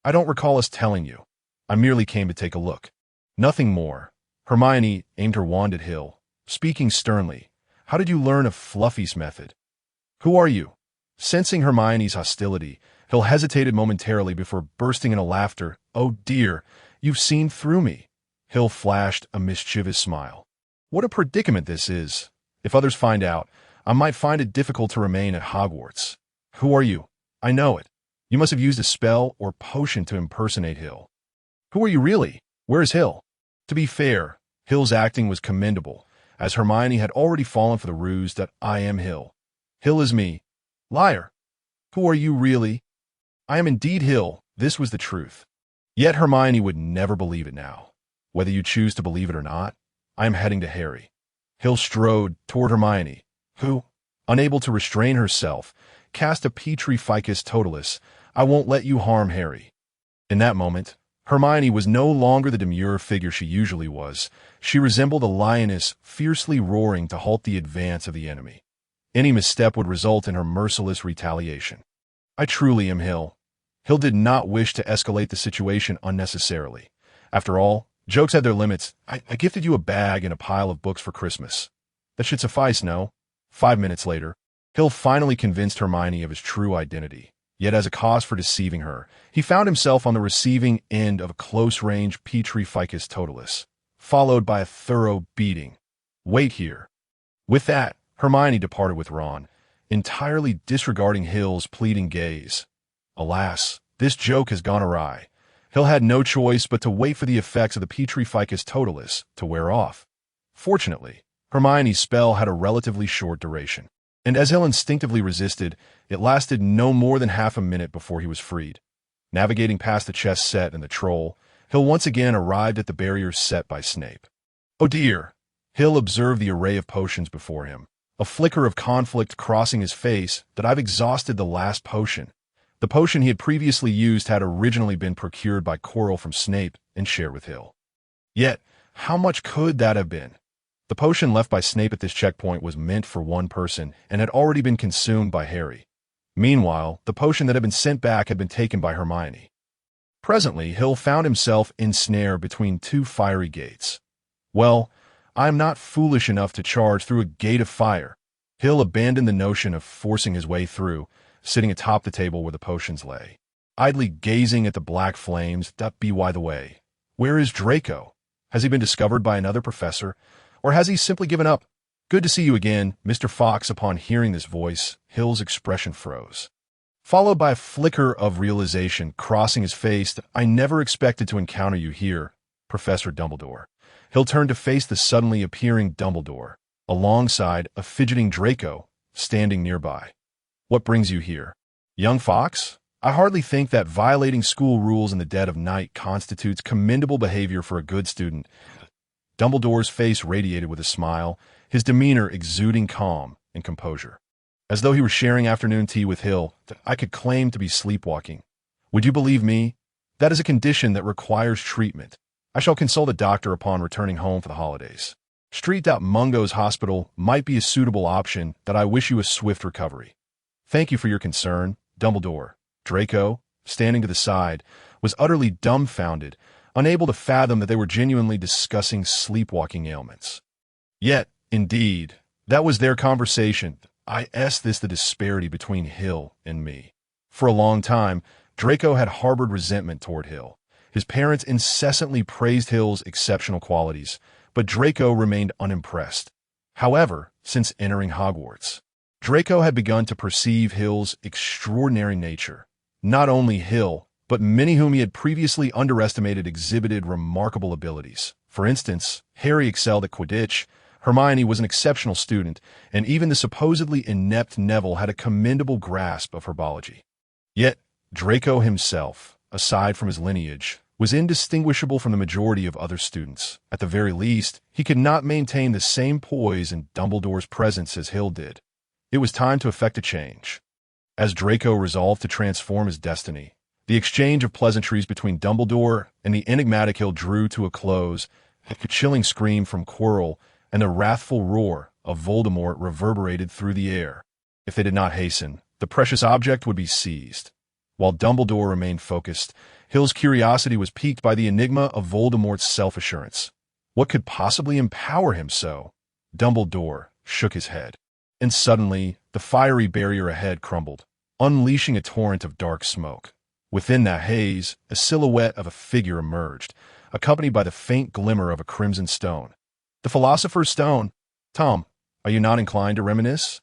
I don't recall us telling you. I merely came to take a look. Nothing more. Hermione aimed her wand at Hill, speaking sternly. How did you learn of Fluffy's method? Who are you? Sensing Hermione's hostility, Hill hesitated momentarily before bursting into laughter. Oh dear, you've seen through me. Hill flashed a mischievous smile. What a predicament this is. If others find out, I might find it difficult to remain at Hogwarts. Who are you? I know it. You must have used a spell or potion to impersonate Hill. Who are you really? Where is Hill? To be fair, Hill's acting was commendable, as Hermione had already fallen for the ruse that I am Hill. Hill is me. Liar. Who are you really? I am indeed Hill. This was the truth. Yet Hermione would never believe it now. Whether you choose to believe it or not, I am heading to Harry. Hill strode toward Hermione, who, unable to restrain herself, cast a Petri Ficus Totalis. I won't let you harm Harry. In that moment, Hermione was no longer the demure figure she usually was. She resembled a lioness fiercely roaring to halt the advance of the enemy. Any misstep would result in her merciless retaliation. I truly am Hill. Hill did not wish to escalate the situation unnecessarily. After all, Jokes had their limits. I gifted you a bag and a pile of books for Christmas. That should suffice, no? 5 minutes later, Hill finally convinced Hermione of his true identity. Yet as a cause for deceiving her, he found himself on the receiving end of a close-range Petri ficus totalis, followed by a thorough beating. Wait here. With that, Hermione departed with Ron, entirely disregarding Hill's pleading gaze. Alas, this joke has gone awry. Hill had no choice but to wait for the effects of the Petri ficus totalis to wear off. Fortunately, Hermione's spell had a relatively short duration, and as Hill instinctively resisted, it lasted no more than half a minute before he was freed. Navigating past the chess set and the troll, Hill once again arrived at the barriers set by Snape. Oh dear! Hill observed the array of potions before him, a flicker of conflict crossing his face that I've exhausted the last potion. The potion he had previously used had originally been procured by Quirrell from Snape and shared with Hill. Yet, how much could that have been? The potion left by Snape at this checkpoint was meant for one person and had already been consumed by Harry. Meanwhile, the potion that had been sent back had been taken by Hermione. Presently, Hill found himself ensnared between two fiery gates. Well, I am not foolish enough to charge through a gate of fire. Hill abandoned the notion of forcing his way through, sitting atop the table where the potions lay, idly gazing at the black flames. By the way, where is Draco? Has he been discovered by another professor? Or has he simply given up? Good to see you again, Mr. Fox. Upon hearing this voice, Hill's expression froze, followed by a flicker of realization crossing his face. I never expected to encounter you here, Professor Dumbledore. Hill turned to face the suddenly appearing Dumbledore, alongside a fidgeting Draco, standing nearby. What brings you here? Young Fox? I hardly think that violating school rules in the dead of night constitutes commendable behavior for a good student. Dumbledore's face radiated with a smile, his demeanor exuding calm and composure. As though he were sharing afternoon tea with Hill, I could claim to be sleepwalking. Would you believe me? That is a condition that requires treatment. I shall consult a doctor upon returning home for the holidays. Street Mungo's hospital might be a suitable option. That I wish you a swift recovery. Thank you for your concern, Dumbledore. Draco, standing to the side, was utterly dumbfounded, unable to fathom that they were genuinely discussing sleepwalking ailments. Yet, indeed, that was their conversation. I asked this the disparity between Hill and me. For a long time, Draco had harbored resentment toward Hill. His parents incessantly praised Hill's exceptional qualities, but Draco remained unimpressed. However, since entering Hogwarts, Draco had begun to perceive Hill's extraordinary nature. Not only Hill, but many whom he had previously underestimated exhibited remarkable abilities. For instance, Harry excelled at Quidditch, Hermione was an exceptional student, and even the supposedly inept Neville had a commendable grasp of herbology. Yet, Draco himself, aside from his lineage, was indistinguishable from the majority of other students. At the very least, he could not maintain the same poise in Dumbledore's presence as Hill did. It was time to effect a change. As Draco resolved to transform his destiny, the exchange of pleasantries between Dumbledore and the enigmatic Hill drew to a close. A chilling scream from Quirrell and the wrathful roar of Voldemort reverberated through the air. If they did not hasten, the precious object would be seized. While Dumbledore remained focused, Hill's curiosity was piqued by the enigma of Voldemort's self-assurance. What could possibly empower him so? Dumbledore shook his head. And suddenly, the fiery barrier ahead crumbled, unleashing a torrent of dark smoke. Within that haze, a silhouette of a figure emerged, accompanied by the faint glimmer of a crimson stone. The Philosopher's Stone. Tom, are you not inclined to reminisce?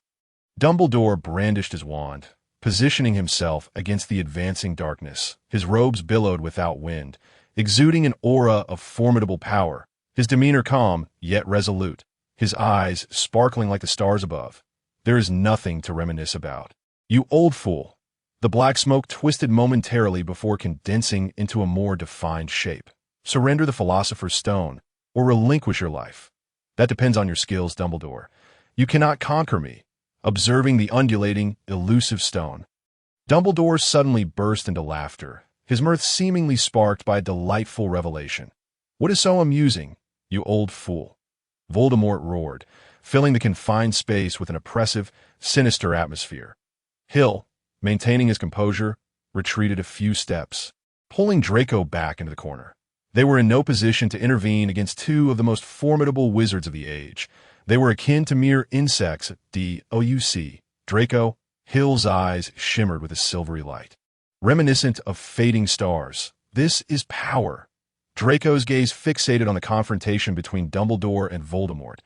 Dumbledore brandished his wand, positioning himself against the advancing darkness. His robes billowed without wind, exuding an aura of formidable power, his demeanor calm, yet resolute, his eyes sparkling like the stars above. There is nothing to reminisce about. You old fool. The black smoke twisted momentarily before condensing into a more defined shape. Surrender the Philosopher's Stone, or relinquish your life. That depends on your skills, Dumbledore. You cannot conquer me. Observing the undulating, elusive stone, Dumbledore suddenly burst into laughter, his mirth seemingly sparked by a delightful revelation. What is so amusing, you old fool? Voldemort roared, filling the confined space with an oppressive, sinister atmosphere. Hill, maintaining his composure, retreated a few steps, pulling Draco back into the corner. They were in no position to intervene against two of the most formidable wizards of the age. They were akin to mere insects. D-O-U-C. Draco. Hill's eyes shimmered with a silvery light, reminiscent of fading stars. This is power. Draco's gaze fixated on the confrontation between Dumbledore and Voldemort.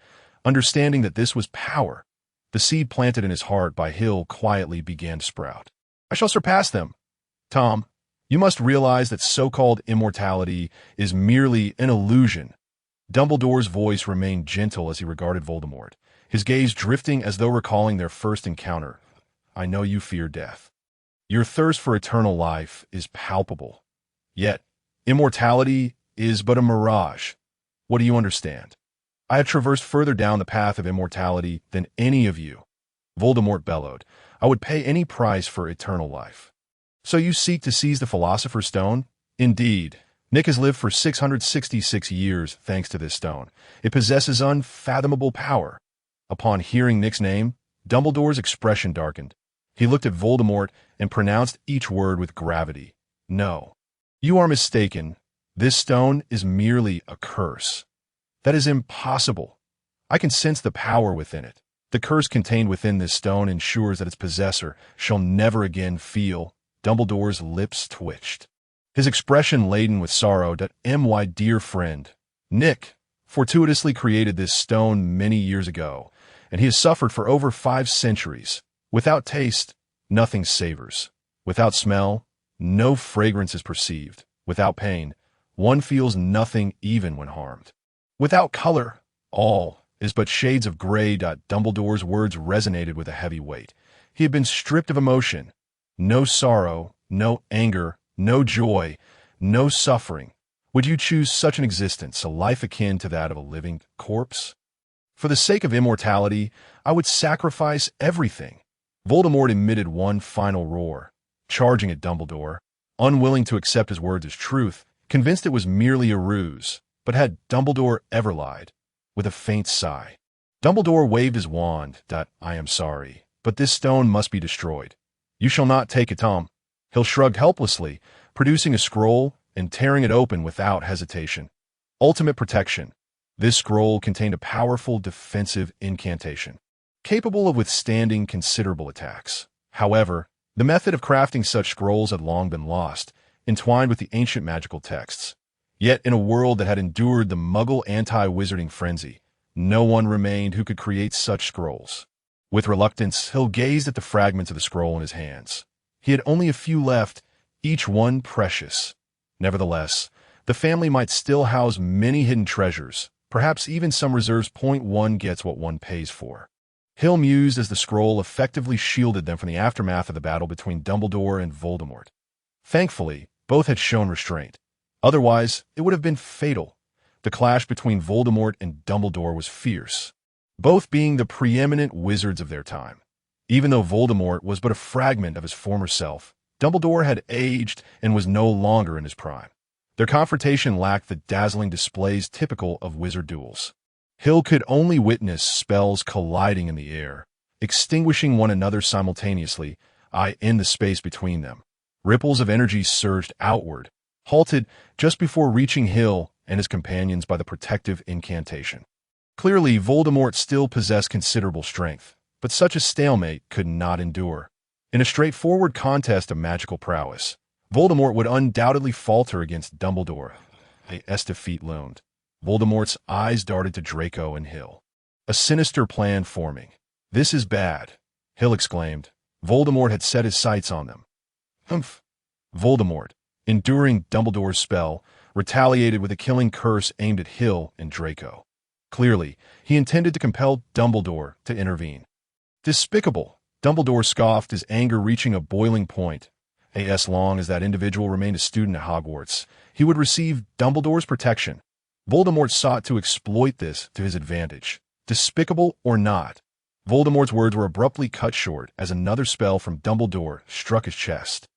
Understanding that this was power, the seed planted in his heart by Hill quietly began to sprout. I shall surpass them. Tom, you must realize that so-called immortality is merely an illusion. Dumbledore's voice remained gentle as he regarded Voldemort, his gaze drifting as though recalling their first encounter. I know you fear death. Your thirst for eternal life is palpable. Yet, immortality is but a mirage. What do you understand? I have traversed further down the path of immortality than any of you. Voldemort bellowed. I would pay any price for eternal life. So you seek to seize the Philosopher's Stone? Indeed. Nick has lived for 666 years thanks to this stone. It possesses unfathomable power. Upon hearing Nick's name, Dumbledore's expression darkened. He looked at Voldemort and pronounced each word with gravity. No. You are mistaken. This stone is merely a curse. That is impossible. I can sense the power within it. The curse contained within this stone ensures that its possessor shall never again feel. Dumbledore's lips twitched, his expression laden with sorrow. My dear friend, Nick fortuitously created this stone many years ago, and he has suffered for over 5 centuries. Without taste, nothing savors. Without smell, no fragrance is perceived. Without pain, one feels nothing even when harmed. Without color, all is but shades of gray. Dumbledore's words resonated with a heavy weight. He had been stripped of emotion. No sorrow, no anger, no joy, no suffering. Would you choose such an existence, a life akin to that of a living corpse? For the sake of immortality, I would sacrifice everything. Voldemort emitted one final roar, charging at Dumbledore, unwilling to accept his words as truth, convinced it was merely a ruse. But had Dumbledore ever lied? With a faint sigh, Dumbledore waved his wand. I am sorry, but this stone must be destroyed. You shall not take it, Tom. Hill shrugged helplessly, producing a scroll and tearing it open without hesitation. Ultimate protection. This scroll contained a powerful defensive incantation, capable of withstanding considerable attacks. However, the method of crafting such scrolls had long been lost, entwined with the ancient magical texts. Yet in a world that had endured the Muggle anti-wizarding frenzy, no one remained who could create such scrolls. With reluctance, Hill gazed at the fragments of the scroll in his hands. He had only a few left, each one precious. Nevertheless, the family might still house many hidden treasures, perhaps even some reserves. One gets what one pays for. Hill mused as the scroll effectively shielded them from the aftermath of the battle between Dumbledore and Voldemort. Thankfully, both had shown restraint. Otherwise, it would have been fatal. The clash between Voldemort and Dumbledore was fierce, both being the preeminent wizards of their time. Even though Voldemort was but a fragment of his former self, Dumbledore had aged and was no longer in his prime. Their confrontation lacked the dazzling displays typical of wizard duels. Hill could only witness spells colliding in the air, extinguishing one another simultaneously, in the space between them. Ripples of energy surged outward, halted just before reaching Hill and his companions by the protective incantation. Clearly, Voldemort still possessed considerable strength, but such a stalemate could not endure. In a straightforward contest of magical prowess, Voldemort would undoubtedly falter against Dumbledore. As defeat loomed, Voldemort's eyes darted to Draco and Hill. A sinister plan forming. This is bad, Hill exclaimed. Voldemort had set his sights on them. Humph. Voldemort, enduring Dumbledore's spell, retaliated with a killing curse aimed at Hill and Draco. Clearly, he intended to compel Dumbledore to intervene. Despicable! Dumbledore scoffed, his anger reaching a boiling point. As long as that individual remained a student at Hogwarts, he would receive Dumbledore's protection. Voldemort sought to exploit this to his advantage. Despicable or not, Voldemort's words were abruptly cut short as another spell from Dumbledore struck his chest.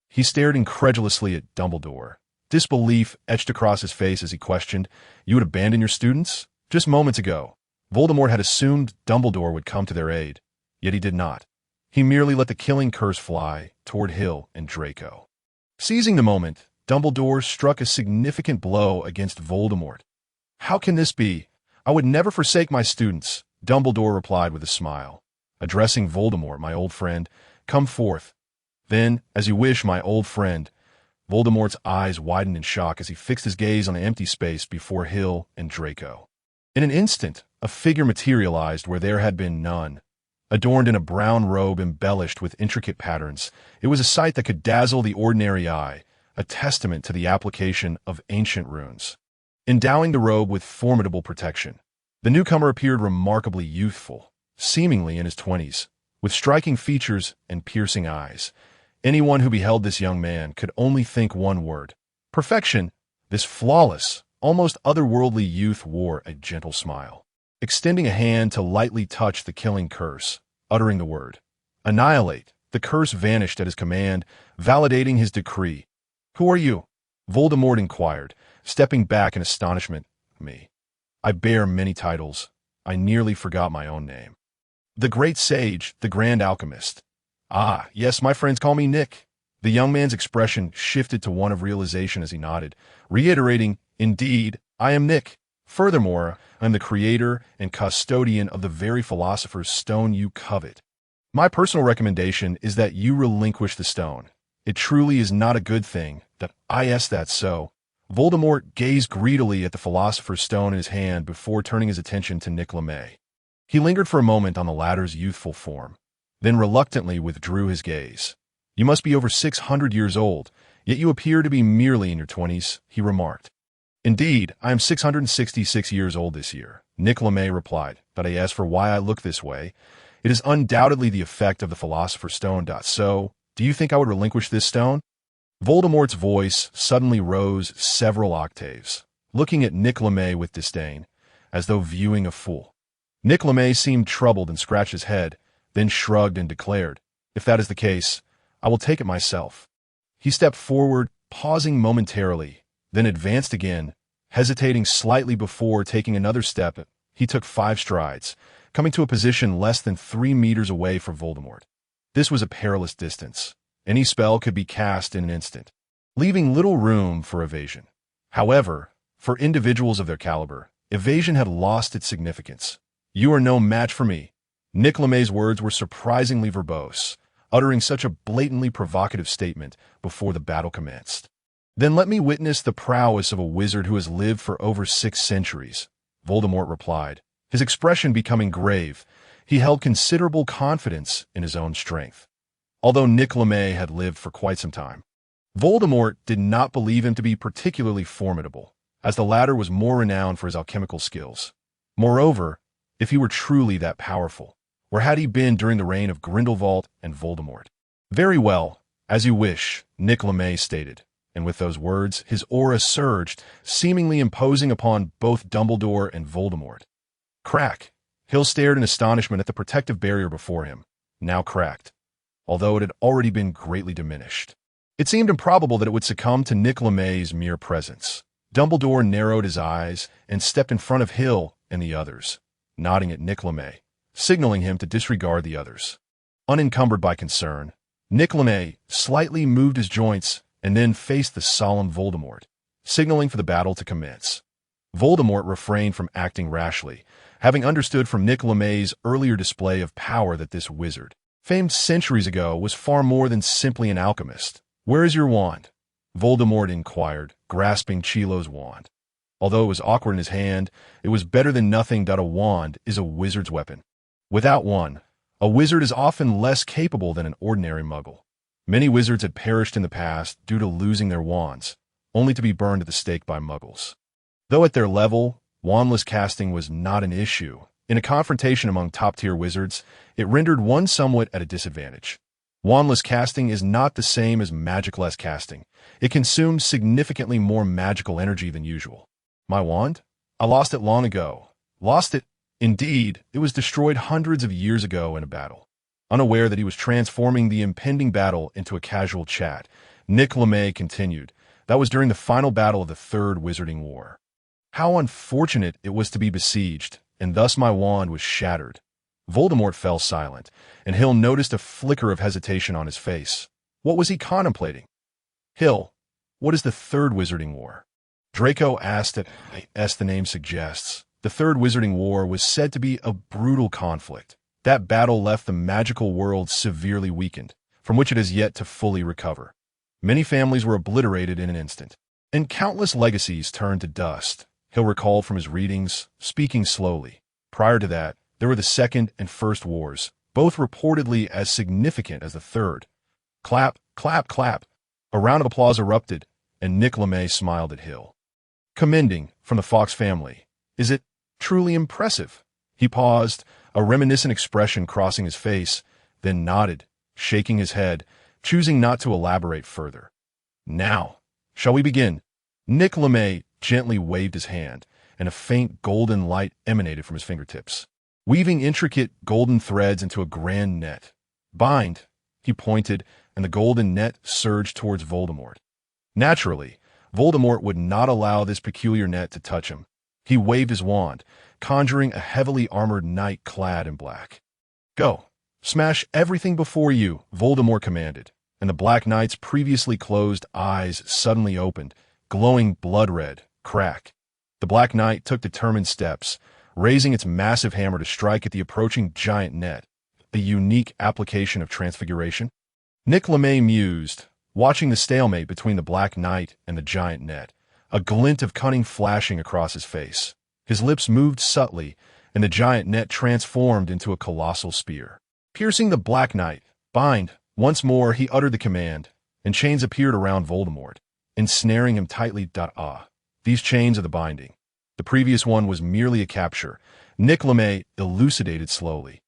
He stared incredulously at Dumbledore. Disbelief etched across his face as he questioned, "You would abandon your students?" Just moments ago, Voldemort had assumed Dumbledore would come to their aid, yet he did not. He merely let the killing curse fly toward Hill and Draco. Seizing the moment, Dumbledore struck a significant blow against Voldemort. "How can this be? I would never forsake my students," Dumbledore replied with a smile. Addressing Voldemort, "My old friend, come forth." "Then, as you wish, my old friend." Voldemort's eyes widened in shock as he fixed his gaze on the empty space before Hill and Draco. In an instant, a figure materialized where there had been none. Adorned in a brown robe embellished with intricate patterns, it was a sight that could dazzle the ordinary eye, a testament to the application of ancient runes. Endowing the robe with formidable protection, the newcomer appeared remarkably youthful, seemingly in his 20s, with striking features and piercing eyes. Anyone who beheld this young man could only think one word: perfection. This flawless, almost otherworldly youth wore a gentle smile, extending a hand to lightly touch the killing curse. Uttering the word annihilate, the curse vanished at his command, validating his decree. "Who are you?" Voldemort inquired, stepping back in astonishment. "Me. I bear many titles. I nearly forgot my own name. The great sage, the grand alchemist." "Ah, yes, my friends call me Nick." The young man's expression shifted to one of realization as he nodded, reiterating, "Indeed, I am Nick. Furthermore, I am the creator and custodian of the very philosopher's stone you covet. My personal recommendation is that you relinquish the stone. It truly is not a good thing that I ask that so." Voldemort gazed greedily at the philosopher's stone in his hand before turning his attention to Nick LeMay. He lingered for a moment on the latter's youthful form, then reluctantly withdrew his gaze. "You must be over 600 years old, yet you appear to be merely in your 20s, he remarked. "Indeed, I am 666 years old this year," Nick LeMay replied. "But I ask for why I look this way. It is undoubtedly the effect of the philosopher's stone. So, do you think I would relinquish this stone?" Voldemort's voice suddenly rose several octaves, looking at Nick LeMay with disdain, as though viewing a fool. Nick LeMay seemed troubled and scratched his head, then shrugged and declared, "If that is the case, I will take it myself." He stepped forward, pausing momentarily, then advanced again, hesitating slightly before taking another step. He took 5 strides, coming to a position less than 3 meters away from Voldemort. This was a perilous distance. Any spell could be cast in an instant, leaving little room for evasion. However, for individuals of their caliber, evasion had lost its significance. "You are no match for me." Nick LeMay's words were surprisingly verbose, uttering such a blatantly provocative statement before the battle commenced. "Then let me witness the prowess of a wizard who has lived for over 6 centuries, Voldemort replied, his expression becoming grave. He held considerable confidence in his own strength, although Nick LeMay had lived for quite some time. Voldemort did not believe him to be particularly formidable, as the latter was more renowned for his alchemical skills. Moreover, if he were truly that powerful, where had he been during the reign of Grindelwald and Voldemort? "Very well, as you wish," Nick LeMay stated, and with those words, his aura surged, seemingly imposing upon both Dumbledore and Voldemort. Crack! Hill stared in astonishment at the protective barrier before him, now cracked, although it had already been greatly diminished. It seemed improbable that it would succumb to Nick LeMay's mere presence. Dumbledore narrowed his eyes and stepped in front of Hill and the others, nodding at Nick LeMay, signaling him to disregard the others. Unencumbered by concern, Nick LeMay slightly moved his joints and then faced the solemn Voldemort, signaling for the battle to commence. Voldemort refrained from acting rashly, having understood from Nick LeMay's earlier display of power that this wizard, famed centuries ago, was far more than simply an alchemist. "Where is your wand?" Voldemort inquired, grasping Chilo's wand. Although it was awkward in his hand, it was better than nothing. A wand is a wizard's weapon. Without one, a wizard is often less capable than an ordinary muggle. Many wizards had perished in the past due to losing their wands, only to be burned at the stake by muggles. Though at their level, wandless casting was not an issue. In a confrontation among top-tier wizards, it rendered one somewhat at a disadvantage. Wandless casting is not the same as magicless casting. It consumes significantly more magical energy than usual. "My wand? I lost it long ago." "Lost it?" "Indeed, it was destroyed hundreds of years ago in a battle." Unaware that he was transforming the impending battle into a casual chat, Nick LeMay continued, "That was during the final battle of the Third Wizarding War. How unfortunate it was to be besieged, and thus my wand was shattered." Voldemort fell silent, and Hill noticed a flicker of hesitation on his face. What was he contemplating? "Hill, What is the Third Wizarding War? Draco asked as the name suggests. The Third Wizarding War was said to be a brutal conflict. That battle left the magical world severely weakened, from which it has yet to fully recover. Many families were obliterated in an instant, and countless legacies turned to dust. He'll recall from his readings, speaking slowly. Prior to that, there were the Second and First Wars, both reportedly as significant as the Third. Clap, clap, clap. A round of applause erupted, and Nick LeMay smiled at Hill. Commending from the Fox family. Is it truly impressive? He paused, a reminiscent expression crossing his face, then nodded, shaking his head, choosing not to elaborate further. Now, shall we begin? Nick LeMay gently waved his hand, and a faint golden light emanated from his fingertips, weaving intricate golden threads into a grand net. Bind, he pointed, and the golden net surged towards Voldemort. Naturally, Voldemort would not allow this peculiar net to touch him. He waved his wand, conjuring a heavily armored knight clad in black. Go, smash everything before you, Voldemort commanded, and the Black Knight's previously closed eyes suddenly opened, glowing blood-red. Crack. The Black Knight took determined steps, raising its massive hammer to strike at the approaching giant net, a unique application of transfiguration. Nick LeMay mused, watching the stalemate between the Black Knight and the giant net, a glint of cunning flashing across his face. His lips moved subtly, and the giant net transformed into a colossal spear. Piercing the Black Knight, bind. Once more he uttered the command, and chains appeared around Voldemort, ensnaring him tightly. These chains are the binding. The previous one was merely a capture. Nick LeMay elucidated slowly.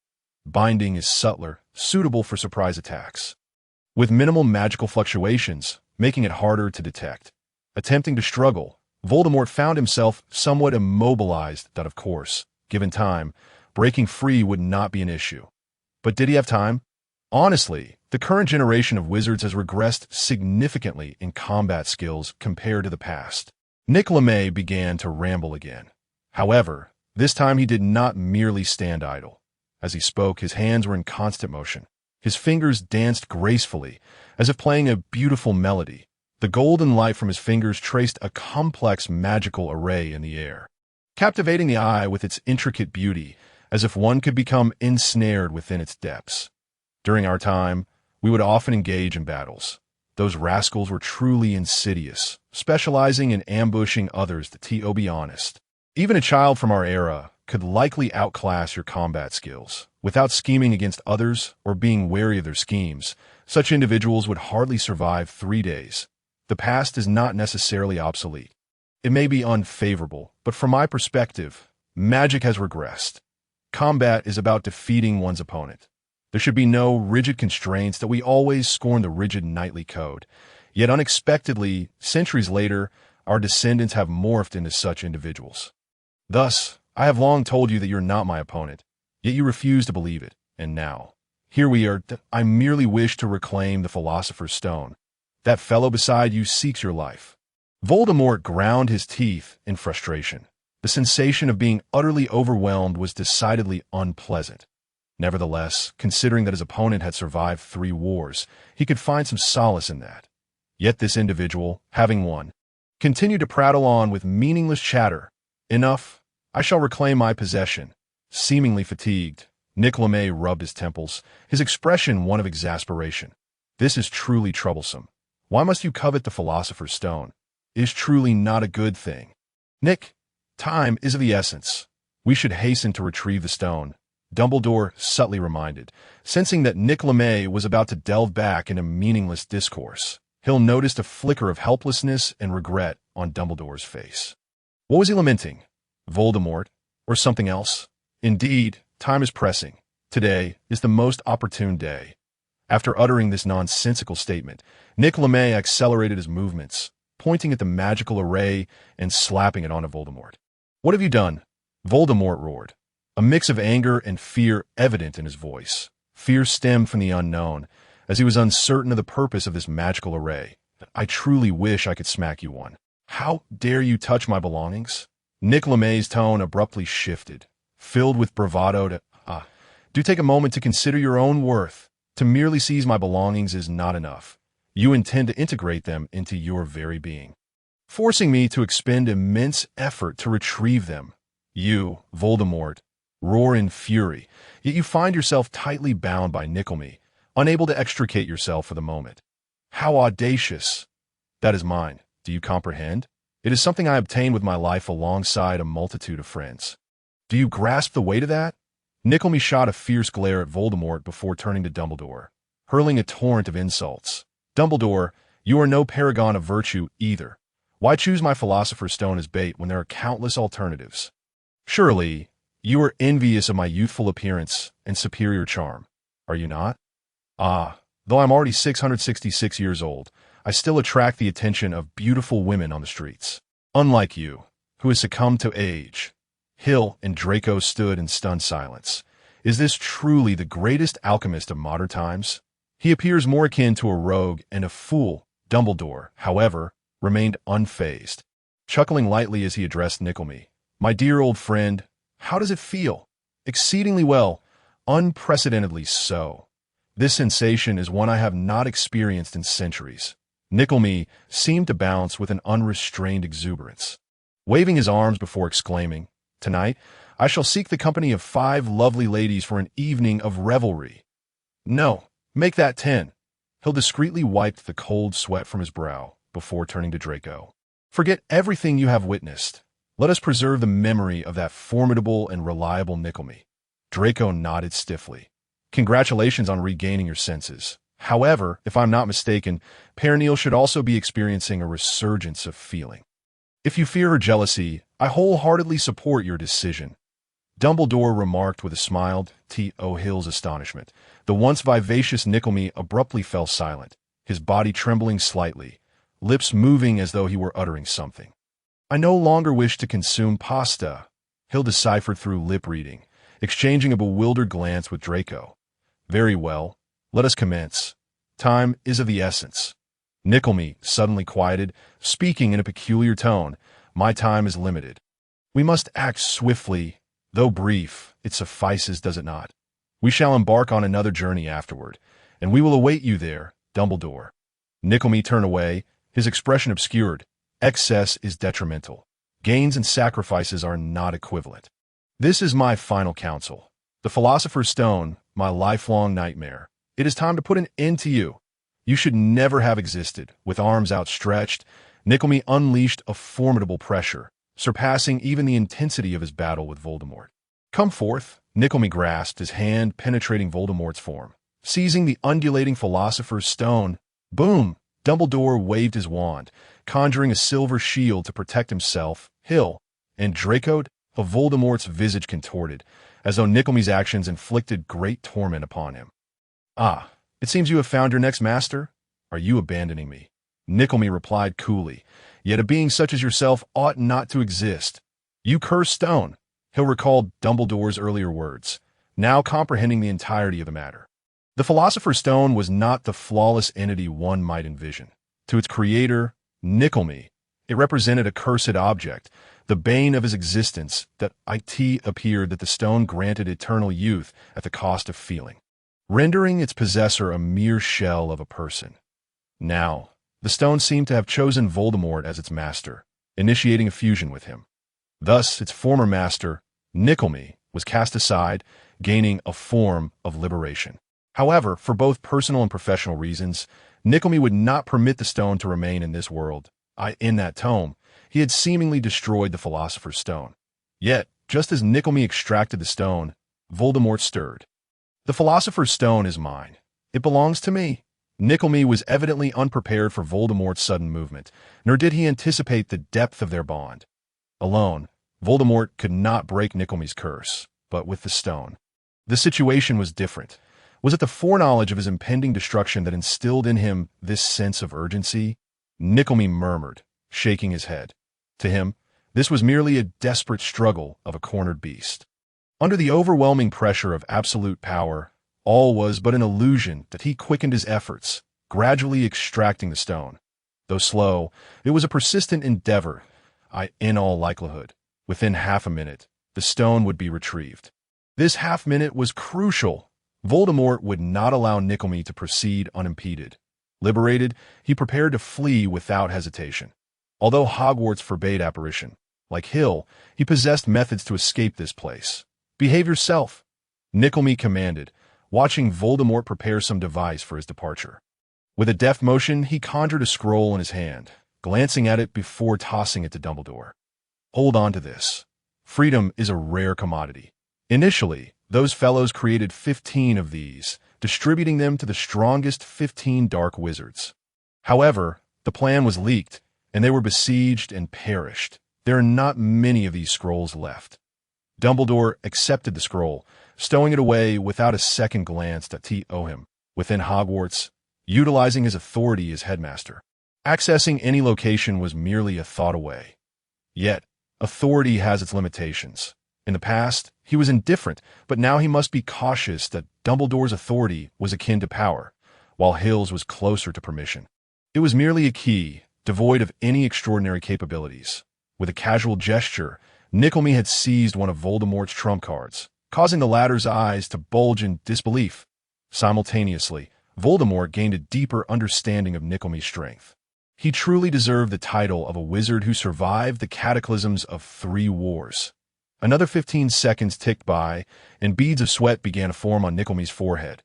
Binding is subtler, suitable for surprise attacks, with minimal magical fluctuations, making it harder to detect. Attempting to struggle, Voldemort found himself somewhat immobilized. Of course, given time, breaking free would not be an issue. But did he have time? Honestly, the current generation of wizards has regressed significantly in combat skills compared to the past. Nick LeMay began to ramble again. However, this time he did not merely stand idle. As he spoke, his hands were in constant motion. His fingers danced gracefully, as if playing a beautiful melody. The golden light from his fingers traced a complex magical array in the air, captivating the eye with its intricate beauty, as if one could become ensnared within its depths. During our time, we would often engage in battles. Those rascals were truly insidious, specializing in ambushing others, to be honest. Even a child from our era could likely outclass your combat skills. Without scheming against others or being wary of their schemes, such individuals would hardly survive 3 days. The past is not necessarily obsolete. It may be unfavorable, but from my perspective, magic has regressed. Combat is about defeating one's opponent. There should be no rigid constraints that we always scorn the rigid knightly code. Yet unexpectedly, centuries later, our descendants have morphed into such individuals. Thus, I have long told you that you're not my opponent, yet you refuse to believe it. And now, here we are. I merely wish to reclaim the Philosopher's Stone. That fellow beside you seeks your life. Voldemort ground his teeth in frustration. The sensation of being utterly overwhelmed was decidedly unpleasant. Nevertheless, considering that his opponent had survived 3 wars, he could find some solace in that. Yet this individual, having won, continued to prattle on with meaningless chatter. Enough, I shall reclaim my possession. Seemingly fatigued, Nick LeMay rubbed his temples, his expression one of exasperation. This is truly troublesome. Why must you covet the Philosopher's Stone? It is truly not a good thing. Nick, time is of the essence. We should hasten to retrieve the stone, Dumbledore subtly reminded, sensing that Nick LeMay was about to delve back into meaningless discourse. Hill noticed a flicker of helplessness and regret on Dumbledore's face. What was he lamenting? Voldemort, or something else? Indeed, time is pressing. Today is the most opportune day. After uttering this nonsensical statement, Nick LeMay accelerated his movements, pointing at the magical array and slapping it onto Voldemort. What have you done? Voldemort roared, a mix of anger and fear evident in his voice. Fear stemmed from the unknown, as he was uncertain of the purpose of this magical array. I truly wish I could smack you one. How dare you touch my belongings? Nick LeMay's tone abruptly shifted, filled with bravado. Do take a moment to consider your own worth. To merely seize my belongings is not enough. You intend to integrate them into your very being, forcing me to expend immense effort to retrieve them. You, Voldemort, roar in fury, yet you find yourself tightly bound by Nicklemy, unable to extricate yourself for the moment. How audacious! That is mine. Do you comprehend? It is something I obtained with my life alongside a multitude of friends. Do you grasp the weight of that? Nicklemy shot a fierce glare at Voldemort before turning to Dumbledore, hurling a torrent of insults. Dumbledore, you are no paragon of virtue either. Why choose my Philosopher's Stone as bait when there are countless alternatives? Surely, you are envious of my youthful appearance and superior charm, are you not? Ah, though I'm already 666 years old, I still attract the attention of beautiful women on the streets. Unlike you, who has succumbed to age. Hill and Draco stood in stunned silence. Is this truly the greatest alchemist of modern times? He appears more akin to a rogue and a fool. Dumbledore, however, remained unfazed, chuckling lightly as he addressed Nicklemy. My dear old friend, how does it feel? Exceedingly well, unprecedentedly so. This sensation is one I have not experienced in centuries. Nicklemy seemed to bounce with an unrestrained exuberance, waving his arms before exclaiming, Tonight, I shall seek the company of 5 lovely ladies for an evening of revelry. No, make that 10. Hill discreetly wiped the cold sweat from his brow before turning to Draco. Forget everything you have witnessed. Let us preserve the memory of that formidable and reliable Nicklemy. Draco nodded stiffly. Congratulations on regaining your senses. However, if I'm not mistaken, Perennial should also be experiencing a resurgence of feeling. If you fear her jealousy, I wholeheartedly support your decision. Dumbledore remarked with a smile to Hill's astonishment. The once vivacious Nicklemy abruptly fell silent, his body trembling slightly, lips moving as though he were uttering something. I no longer wish to consume pasta, Hill deciphered through lip reading, exchanging a bewildered glance with Draco. Very well, let us commence. Time is of the essence. Nicklemy suddenly quieted, speaking in a peculiar tone. My time is limited. We must act swiftly. Though brief, it suffices, does it not? We shall embark on another journey afterward, and we will await you there, Dumbledore. Nicklemy turned away, his expression obscured. Excess is detrimental. Gains and sacrifices are not equivalent. This is my final counsel. The Philosopher's Stone, my lifelong nightmare. It is time to put an end to you. You should never have existed. With arms outstretched, Nicklemy unleashed a formidable pressure, surpassing even the intensity of his battle with Voldemort. Come forth, Nicklemy grasped, his hand penetrating Voldemort's form. Seizing the undulating Philosopher's Stone, boom! Dumbledore waved his wand, conjuring a silver shield to protect himself, Hill, and Draco. Of Voldemort's visage contorted, as though Nicklemy's actions inflicted great torment upon him. Ah, it seems you have found your next master? Are you abandoning me? Nicklemy replied coolly, yet a being such as yourself ought not to exist. You cursed stone. Hill recalled Dumbledore's earlier words, now comprehending the entirety of the matter. The Philosopher's Stone was not the flawless entity one might envision. To its creator, Nicklemy, it represented a cursed object, the bane of his existence. That it appeared that the stone granted eternal youth at the cost of feeling, rendering its possessor a mere shell of a person. Now, the stone seemed to have chosen Voldemort as its master, initiating a fusion with him. Thus, its former master, Nicklemy, was cast aside, gaining a form of liberation. However, for both personal and professional reasons, Nicklemy would not permit the stone to remain in this world. In that tome, he had seemingly destroyed the Philosopher's Stone. Yet, just as Nicklemy extracted the stone, Voldemort stirred. The Philosopher's Stone is mine. It belongs to me. Nicklemy was evidently unprepared for Voldemort's sudden movement, nor did he anticipate the depth of their bond. Alone, Voldemort could not break Nicklemy's curse, but with the stone. The situation was different. Was it the foreknowledge of his impending destruction that instilled in him this sense of urgency? Nicklemy murmured, shaking his head. To him, this was merely a desperate struggle of a cornered beast. Under the overwhelming pressure of absolute power, all was but an illusion that he quickened his efforts, gradually extracting the stone. Though slow, it was a persistent endeavor. In all likelihood, within half a minute, the stone would be retrieved. This half-minute was crucial. Voldemort would not allow Nicklemy to proceed unimpeded. Liberated, he prepared to flee without hesitation. Although Hogwarts forbade apparition, like Hill, he possessed methods to escape this place. "Behave yourself," Nickelme commanded, watching Voldemort prepare some device for his departure. With a deft motion, he conjured a scroll in his hand, glancing at it before tossing it to Dumbledore. "Hold on to this. Freedom is a rare commodity." Initially, those fellows created 15 of these, distributing them to the strongest 15 dark wizards. However, the plan was leaked, and they were besieged and perished. There are not many of these scrolls left. Dumbledore accepted the scroll, stowing it away without a second glance at him. Within Hogwarts, utilizing his authority as headmaster, accessing any location was merely a thought away. Yet, authority has its limitations. In the past, he was indifferent, but now he must be cautious that Dumbledore's authority was akin to power, while Hill's was closer to permission. It was merely a key, devoid of any extraordinary capabilities. With a casual gesture, Nickelme had seized one of Voldemort's trump cards, causing the latter's eyes to bulge in disbelief. Simultaneously, Voldemort gained a deeper understanding of Nickelme's strength. He truly deserved the title of a wizard who survived the cataclysms of 3 wars. Another 15 seconds ticked by, and beads of sweat began to form on Nickelme's forehead.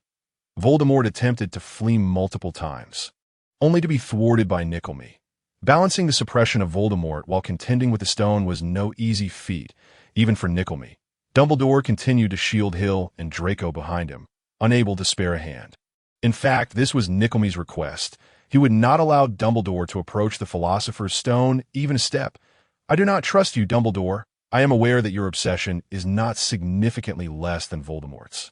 Voldemort attempted to flee multiple times, only to be thwarted by Nickelme. Balancing the suppression of Voldemort while contending with the stone was no easy feat, even for Nickelme. Dumbledore continued to shield Hill and Draco behind him, unable to spare a hand. In fact, this was Nickelme's request. He would not allow Dumbledore to approach the Philosopher's Stone even a step. "I do not trust you, Dumbledore. I am aware that your obsession is not significantly less than Voldemort's.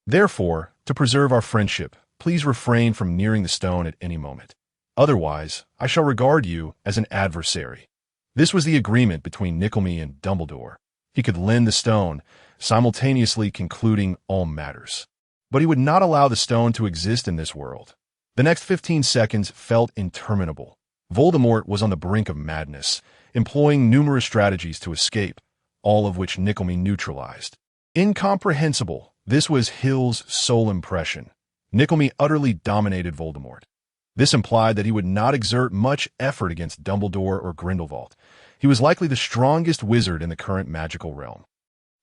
Therefore, to preserve our friendship, please refrain from nearing the stone at any moment. Otherwise, I shall regard you as an adversary." This was the agreement between Nickelme and Dumbledore. He could lend the stone, simultaneously concluding all matters. But he would not allow the stone to exist in this world. The next 15 seconds felt interminable. Voldemort was on the brink of madness, employing numerous strategies to escape, all of which Nickelme neutralized. Incomprehensible, this was Hill's sole impression. Nickelme utterly dominated Voldemort. This implied that he would not exert much effort against Dumbledore or Grindelwald. He was likely the strongest wizard in the current magical realm.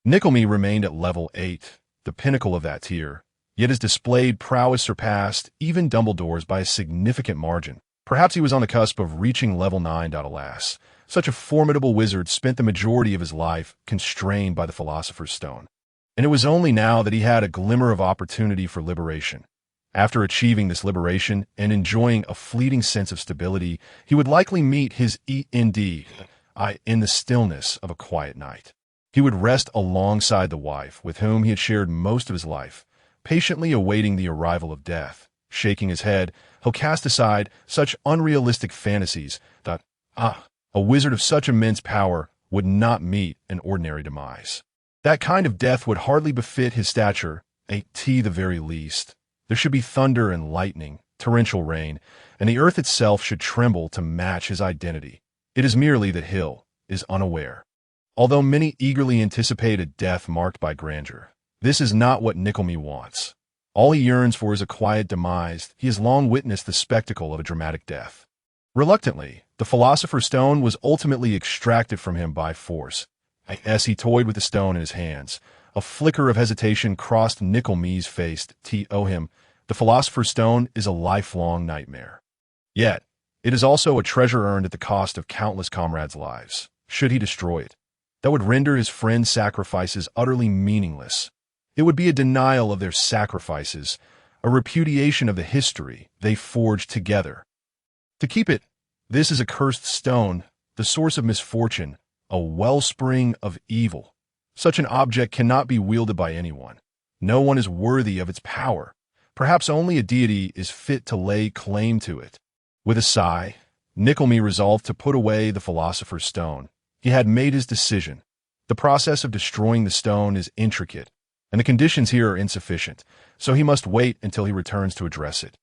Nickelme remained at level 8, the pinnacle of that tier, yet his displayed prowess surpassed even Dumbledore's by a significant margin. Perhaps he was on the cusp of reaching level 9. Alas, such a formidable wizard spent the majority of his life constrained by the Philosopher's Stone. And it was only now that he had a glimmer of opportunity for liberation. After achieving this liberation and enjoying a fleeting sense of stability, he would likely meet his end in the stillness of a quiet night. He would rest alongside the wife with whom he had shared most of his life, patiently awaiting the arrival of death. Shaking his head, he'll cast aside such unrealistic fantasies that, a wizard of such immense power would not meet an ordinary demise. That kind of death would hardly befit his stature, the very least. There should be thunder and lightning, torrential rain, and the earth itself should tremble to match his identity. It is merely that Hill is unaware. Although many eagerly anticipate a death marked by grandeur, this is not what Nickelme wants. All he yearns for is a quiet demise. He has long witnessed the spectacle of a dramatic death. Reluctantly, the Philosopher's Stone was ultimately extracted from him by force. As he toyed with the stone in his hands, a flicker of hesitation crossed Nickelme's face. The Philosopher's Stone is a lifelong nightmare. Yet, it is also a treasure earned at the cost of countless comrades' lives. Should he destroy it, that would render his friends' sacrifices utterly meaningless. It would be a denial of their sacrifices, a repudiation of the history they forged together. To keep it, this is a cursed stone, the source of misfortune, a wellspring of evil. Such an object cannot be wielded by anyone. No one is worthy of its power. Perhaps only a deity is fit to lay claim to it. With a sigh, Nickelme resolved to put away the Philosopher's Stone. He had made his decision. The process of destroying the stone is intricate, and the conditions here are insufficient, so he must wait until he returns to address it.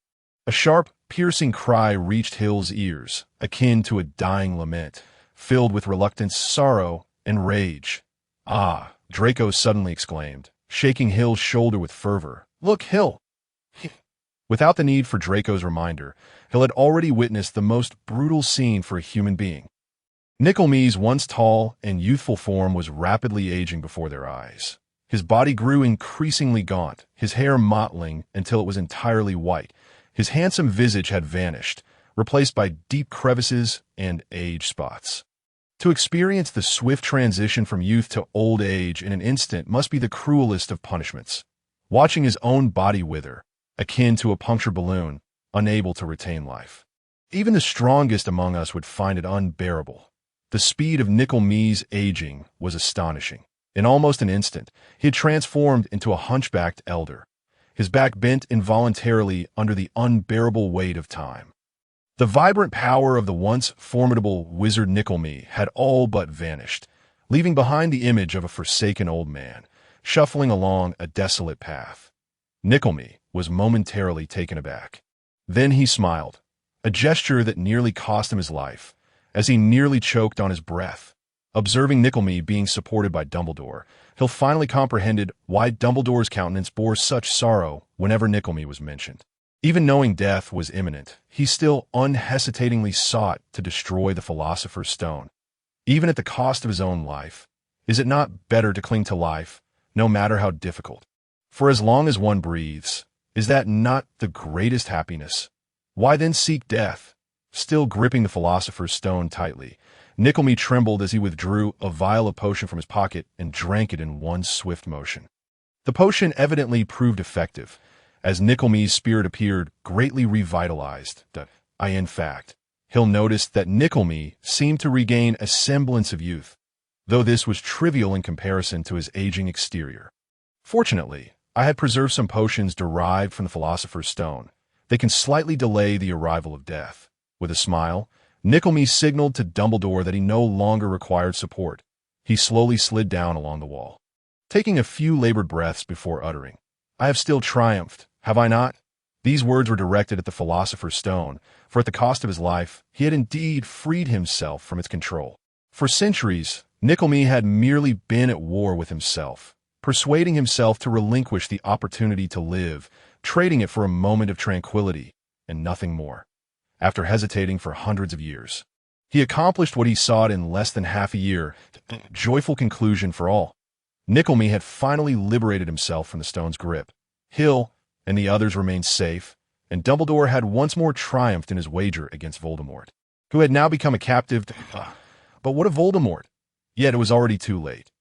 A sharp, piercing cry reached Hill's ears, akin to a dying lament, filled with reluctance, sorrow, and rage. "Ah!" Draco suddenly exclaimed, shaking Hill's shoulder with fervor. "Look, Hill! Without the need for Draco's reminder, Hill had already witnessed the most brutal scene for a human being. Nickelmee's once tall and youthful form was rapidly aging before their eyes. His body grew increasingly gaunt, his hair mottling until it was entirely white. His handsome visage had vanished, replaced by deep crevices and age spots. To experience the swift transition from youth to old age in an instant must be the cruelest of punishments. Watching his own body wither, akin to a punctured balloon, unable to retain life. Even the strongest among us would find it unbearable. The speed of Nickelmee's aging was astonishing. In almost an instant, he had transformed into a hunchbacked elder, his back bent involuntarily under the unbearable weight of time. The vibrant power of the once formidable wizard Nickelmee had all but vanished, leaving behind the image of a forsaken old man, shuffling along a desolate path. Nickelmee was momentarily taken aback. Then he smiled, a gesture that nearly cost him his life, as he nearly choked on his breath. Observing Nickelmee being supported by Dumbledore, Hill finally comprehended why Dumbledore's countenance bore such sorrow whenever Nickelmee was mentioned. Even knowing death was imminent, he still unhesitatingly sought to destroy the Philosopher's Stone. Even at the cost of his own life, is it not better to cling to life, no matter how difficult? For as long as one breathes, is that not the greatest happiness? Why then seek death? Still gripping the Philosopher's Stone tightly, Nickelmee trembled as he withdrew a vial of potion from his pocket and drank it in one swift motion. The potion evidently proved effective, as Nickelmee's spirit appeared greatly revitalized. In fact, Hill noticed that Nickelmee seemed to regain a semblance of youth, though this was trivial in comparison to his aging exterior. Fortunately, I had preserved some potions derived from the Philosopher's Stone. They can slightly delay the arrival of death. With a smile, Nickelmee signaled to Dumbledore that he no longer required support. He slowly slid down along the wall, taking a few labored breaths before uttering, "I have still triumphed, have I not?" These words were directed at the Philosopher's Stone, for at the cost of his life, he had indeed freed himself from its control. For centuries, Nickelmee had merely been at war with himself, persuading himself to relinquish the opportunity to live, trading it for a moment of tranquility, and nothing more. After hesitating for hundreds of years, he accomplished what he sought in less than half a year, a joyful conclusion for all. Nickelmee had finally liberated himself from the stone's grip. Hill and the others remained safe, and Dumbledore had once more triumphed in his wager against Voldemort, who had now become a captive. But what of Voldemort? Yet it was already too late.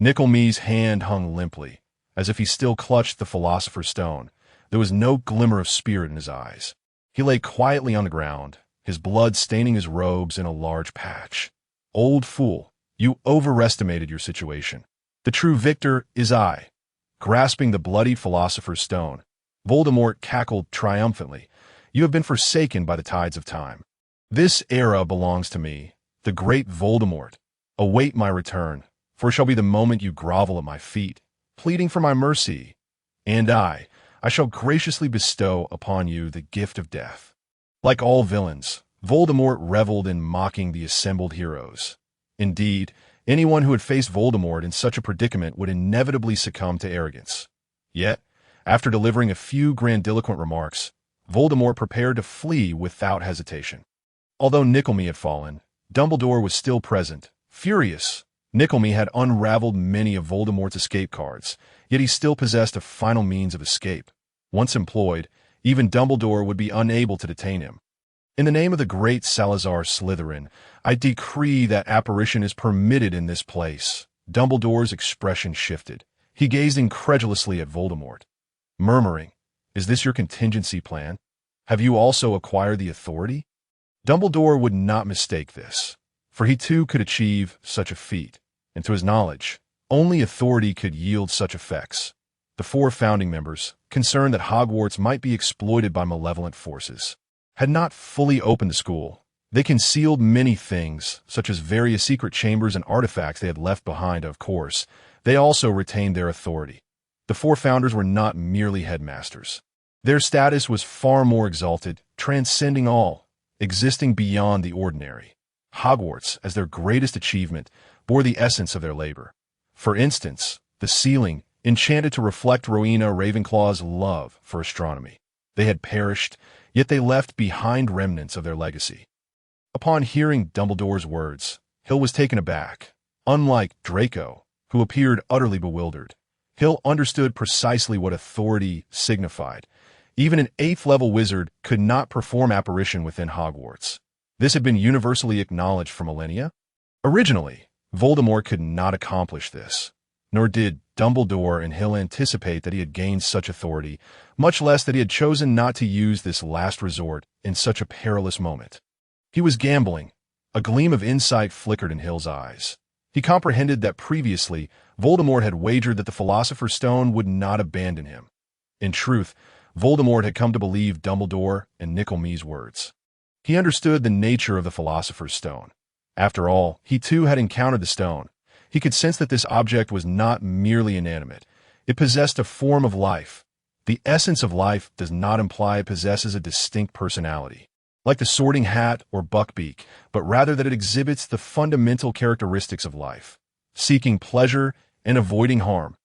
Nickelmee's hand hung limply, as if he still clutched the Philosopher's Stone. There was no glimmer of spirit in his eyes. He lay quietly on the ground, his blood staining his robes in a large patch. "Old fool, you overestimated your situation. The true victor is I." Grasping the bloodied Philosopher's Stone, Voldemort cackled triumphantly. "You have been forsaken by the tides of time. This era belongs to me, the great Voldemort. Await my return, for it shall be the moment you grovel at my feet, pleading for my mercy, and I shall graciously bestow upon you the gift of death." Like all villains, Voldemort reveled in mocking the assembled heroes. Indeed, anyone who had faced Voldemort in such a predicament would inevitably succumb to arrogance. Yet, after delivering a few grandiloquent remarks, Voldemort prepared to flee without hesitation. Although Nickelmee had fallen, Dumbledore was still present. Furious, Nickelmee had unraveled many of Voldemort's escape cards, yet he still possessed a final means of escape. Once employed, even Dumbledore would be unable to detain him. "In the name of the great Salazar Slytherin, I decree that apparition is permitted in this place." Dumbledore's expression shifted. He gazed incredulously at Voldemort, murmuring, "Is this your contingency plan? Have you also acquired the authority?" Dumbledore would not mistake this, for he too could achieve such a feat, and to his knowledge, only authority could yield such effects. The 4 founding members, concerned that Hogwarts might be exploited by malevolent forces, had not fully opened the school. They concealed many things, such as various secret chambers and artifacts they had left behind. Of course, they also retained their authority. The 4 founders were not merely headmasters. Their status was far more exalted, transcending all, existing beyond the ordinary. Hogwarts, as their greatest achievement, bore the essence of their labor. For instance, the ceiling, enchanted to reflect Rowena Ravenclaw's love for astronomy. They had perished, yet they left behind remnants of their legacy. Upon hearing Dumbledore's words, Hill was taken aback. Unlike Draco, who appeared utterly bewildered, Hill understood precisely what authority signified. Even an 8th-level wizard could not perform apparition within Hogwarts. This had been universally acknowledged for millennia. Originally, Voldemort could not accomplish this, nor did Dumbledore and Hill anticipate that he had gained such authority, much less that he had chosen not to use this last resort in such a perilous moment. He was gambling. A gleam of insight flickered in Hill's eyes. He comprehended that previously, Voldemort had wagered that the Philosopher's Stone would not abandon him. In truth, Voldemort had come to believe Dumbledore and Nickelmee's words. He understood the nature of the Philosopher's Stone. After all, he too had encountered the stone. He could sense that this object was not merely inanimate. It possessed a form of life. The essence of life does not imply it possesses a distinct personality, like the Sorting Hat or Buckbeak, but rather that it exhibits the fundamental characteristics of life, seeking pleasure and avoiding harm.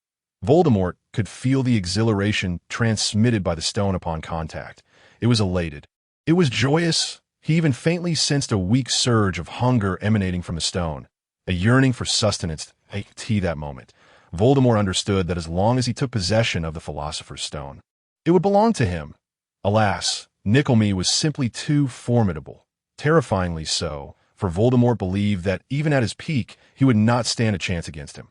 Voldemort could feel the exhilaration transmitted by the stone upon contact. It was elated. It was joyous. He even faintly sensed a weak surge of hunger emanating from the stone, a yearning for sustenance. That moment, Voldemort understood that as long as he took possession of the Philosopher's Stone, it would belong to him. Alas, Nickelmee was simply too formidable, terrifyingly so, for Voldemort believed that even at his peak, he would not stand a chance against him.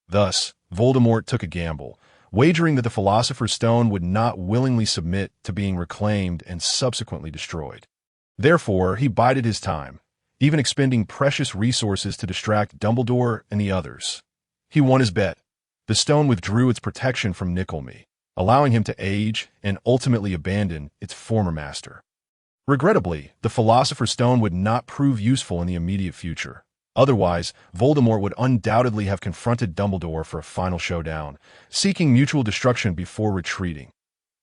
Thus, Voldemort took a gamble, wagering that the Philosopher's Stone would not willingly submit to being reclaimed and subsequently destroyed. Therefore, he bided his time, even expending precious resources to distract Dumbledore and the others. He won his bet. The stone withdrew its protection from Nickelmee, allowing him to age and ultimately abandon its former master. Regrettably, the Philosopher's Stone would not prove useful in the immediate future. Otherwise, Voldemort would undoubtedly have confronted Dumbledore for a final showdown, seeking mutual destruction before retreating.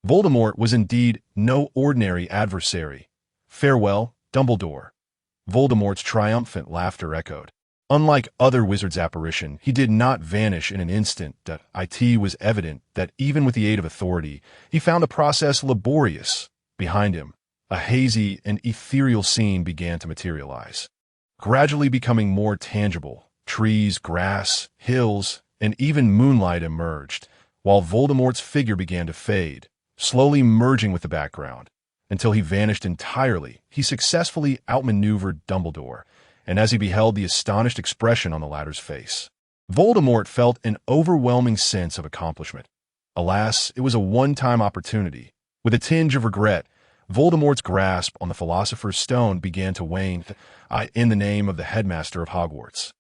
Voldemort was indeed no ordinary adversary. Farewell, Dumbledore. Voldemort's triumphant laughter echoed. Unlike other wizards' apparition, he did not vanish in an instant. It was evident that even with the aid of authority, he found the process laborious. Behind him, a hazy and ethereal scene began to materialize, gradually becoming more tangible. Trees, grass, hills, and even moonlight emerged, while Voldemort's figure began to fade, slowly merging with the background. Until he vanished entirely, he successfully outmaneuvered Dumbledore, and as he beheld the astonished expression on the latter's face, Voldemort felt an overwhelming sense of accomplishment. Alas, it was a one-time opportunity. With a tinge of regret, Voldemort's grasp on the Philosopher's Stone began to wane. In the name of the headmaster of Hogwarts,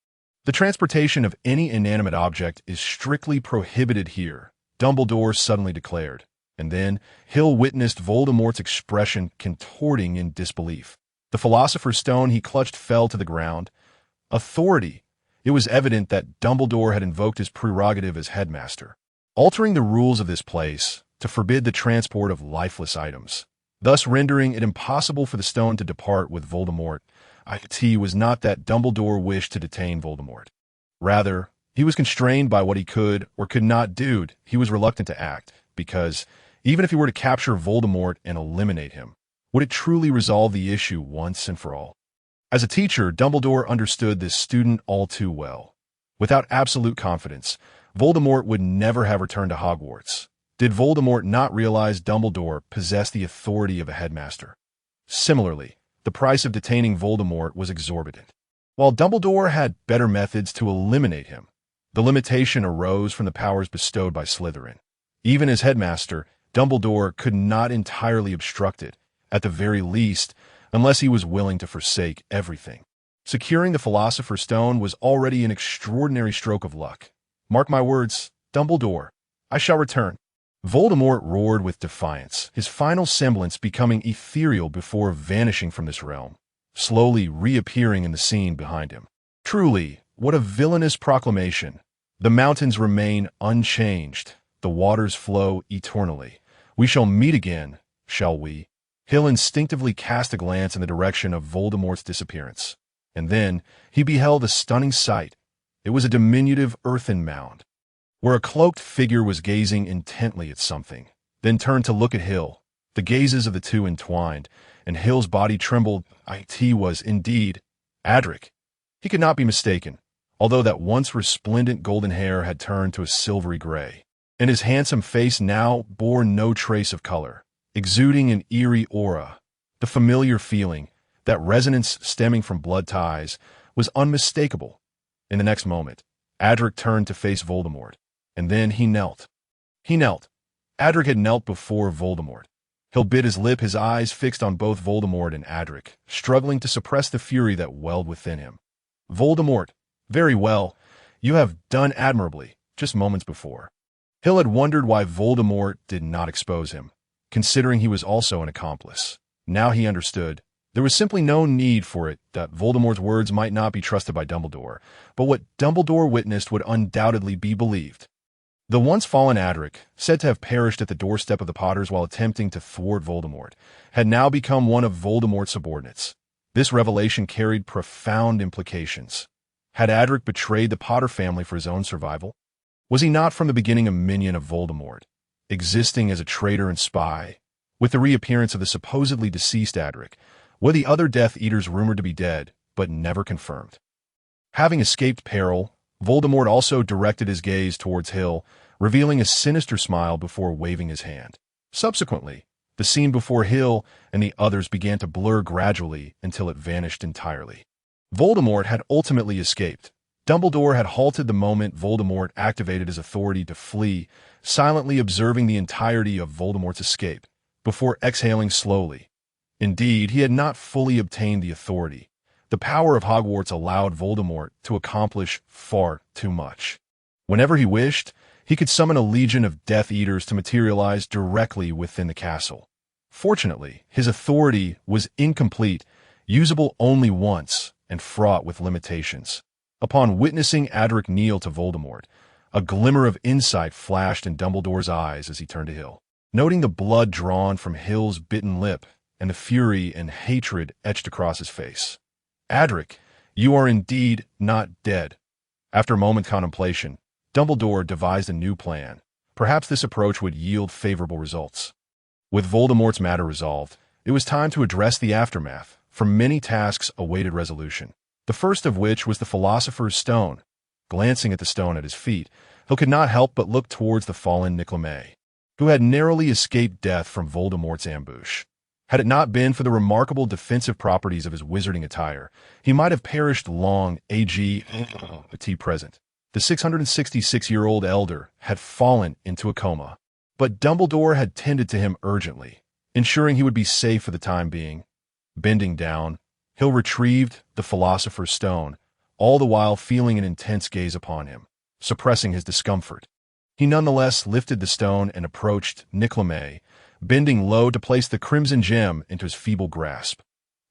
the transportation of any inanimate object is strictly prohibited here, Dumbledore suddenly declared. And then, Hill witnessed Voldemort's expression contorting in disbelief. The Philosopher's Stone he clutched fell to the ground. Authority! It was evident that Dumbledore had invoked his prerogative as headmaster, altering the rules of this place to forbid the transport of lifeless items, thus rendering it impossible for the stone to depart with Voldemort. It was not that Dumbledore wished to detain Voldemort. Rather, he was constrained by what he could or could not do. He was reluctant to act, because even if he were to capture Voldemort and eliminate him, would it truly resolve the issue once and for all? As a teacher, Dumbledore understood this student all too well. Without absolute confidence, Voldemort would never have returned to Hogwarts. Did Voldemort not realize Dumbledore possessed the authority of a headmaster? Similarly, the price of detaining Voldemort was exorbitant. While Dumbledore had better methods to eliminate him, the limitation arose from the powers bestowed by Slytherin. Even as headmaster, Dumbledore could not entirely obstruct it, at the very least, unless he was willing to forsake everything. Securing the Philosopher's Stone was already an extraordinary stroke of luck. Mark my words, Dumbledore, I shall return. Voldemort roared with defiance, his final semblance becoming ethereal before vanishing from this realm, slowly reappearing in the scene behind him. Truly, what a villainous proclamation! The mountains remain unchanged. The waters flow eternally. We shall meet again, shall we? Hill instinctively cast a glance in the direction of Voldemort's disappearance. And then he beheld a stunning sight. It was a diminutive earthen mound, where a cloaked figure was gazing intently at something, then turned to look at Hill. The gazes of the two entwined, and Hill's body trembled. It was indeed Adric. He could not be mistaken, although that once resplendent golden hair had turned to a silvery gray, and his handsome face now bore no trace of color, exuding an eerie aura. The familiar feeling, that resonance stemming from blood ties, was unmistakable. In the next moment, Adric turned to face Voldemort, and then he knelt. He knelt. Adric had knelt before Voldemort. Hill bit his lip, his eyes fixed on both Voldemort and Adric, struggling to suppress the fury that welled within him. Voldemort, very well. You have done admirably, just moments before. Hill had wondered why Voldemort did not expose him, considering he was also an accomplice. Now he understood. There was simply no need for it, that Voldemort's words might not be trusted by Dumbledore, but what Dumbledore witnessed would undoubtedly be believed. The once fallen Adric, said to have perished at the doorstep of the Potters while attempting to thwart Voldemort, had now become one of Voldemort's subordinates. This revelation carried profound implications. Had Adric betrayed the Potter family for his own survival? Was he not from the beginning a minion of Voldemort, existing as a traitor and spy? With the reappearance of the supposedly deceased Adric, were the other Death Eaters rumored to be dead, but never confirmed? Having escaped peril, Voldemort also directed his gaze towards Hill, revealing a sinister smile before waving his hand. Subsequently, the scene before Hill and the others began to blur gradually until it vanished entirely. Voldemort had ultimately escaped. Dumbledore had halted the moment Voldemort activated his authority to flee, silently observing the entirety of Voldemort's escape, before exhaling slowly. Indeed, he had not fully obtained the authority. The power of Hogwarts allowed Voldemort to accomplish far too much. Whenever he wished, he could summon a legion of Death Eaters to materialize directly within the castle. Fortunately, his authority was incomplete, usable only once, and fraught with limitations. Upon witnessing Adric kneel to Voldemort, a glimmer of insight flashed in Dumbledore's eyes as he turned to Hill. Noting the blood drawn from Hill's bitten lip and the fury and hatred etched across his face. Adric, you are indeed not dead. After a moment's contemplation, Dumbledore devised a new plan. Perhaps this approach would yield favorable results. With Voldemort's matter resolved, it was time to address the aftermath, for many tasks awaited resolution. The first of which was the Philosopher's Stone. Glancing at the stone at his feet, Hill could not help but look towards the fallen Nicolae, who had narrowly escaped death from Voldemort's ambush. Had it not been for the remarkable defensive properties of his wizarding attire, he might have perished long at present. The 666-year-old elder had fallen into a coma, but Dumbledore had tended to him urgently, ensuring he would be safe for the time being. Bending down, Hill retrieved the Philosopher's Stone, all the while feeling an intense gaze upon him, suppressing his discomfort. He nonetheless lifted the stone and approached Nicolae, bending low to place the crimson gem into his feeble grasp.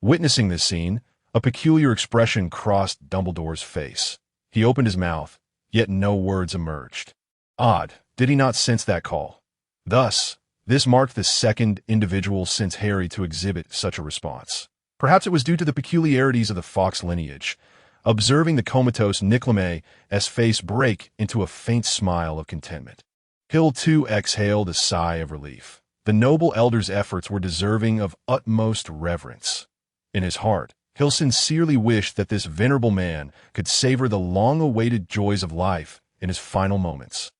Witnessing this scene, a peculiar expression crossed Dumbledore's face. He opened his mouth, yet no words emerged. Odd, did he not sense that call? Thus, this marked the second individual since Harry to exhibit such a response. Perhaps it was due to the peculiarities of the Fawkes lineage. Observing the comatose Nicolae's face break into a faint smile of contentment, Hill too exhaled a sigh of relief. The noble elder's efforts were deserving of utmost reverence. In his heart, Hill sincerely wished that this venerable man could savor the long-awaited joys of life in his final moments.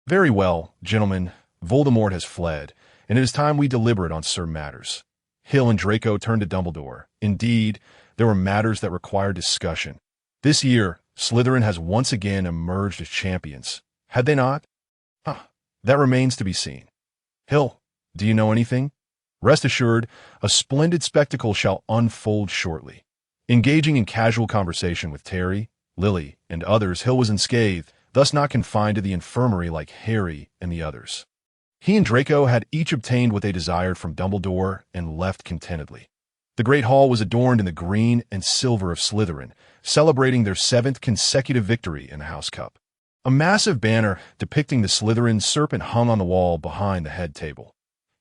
Very well, gentlemen, Voldemort has fled, and it is time we deliberate on certain matters. Hill and Draco turned to Dumbledore. Indeed, there were matters that required discussion. This year, Slytherin has once again emerged as champions. Had they not? That remains to be seen. Hill, do you know anything? Rest assured, a splendid spectacle shall unfold shortly. Engaging in casual conversation with Terry, Lily, and others, Hill was unscathed, thus not confined to the infirmary like Harry and the others. He and Draco had each obtained what they desired from Dumbledore and left contentedly. The Great Hall was adorned in the green and silver of Slytherin, celebrating their 7th consecutive victory in the House Cup. A massive banner depicting the Slytherin serpent hung on the wall behind the head table.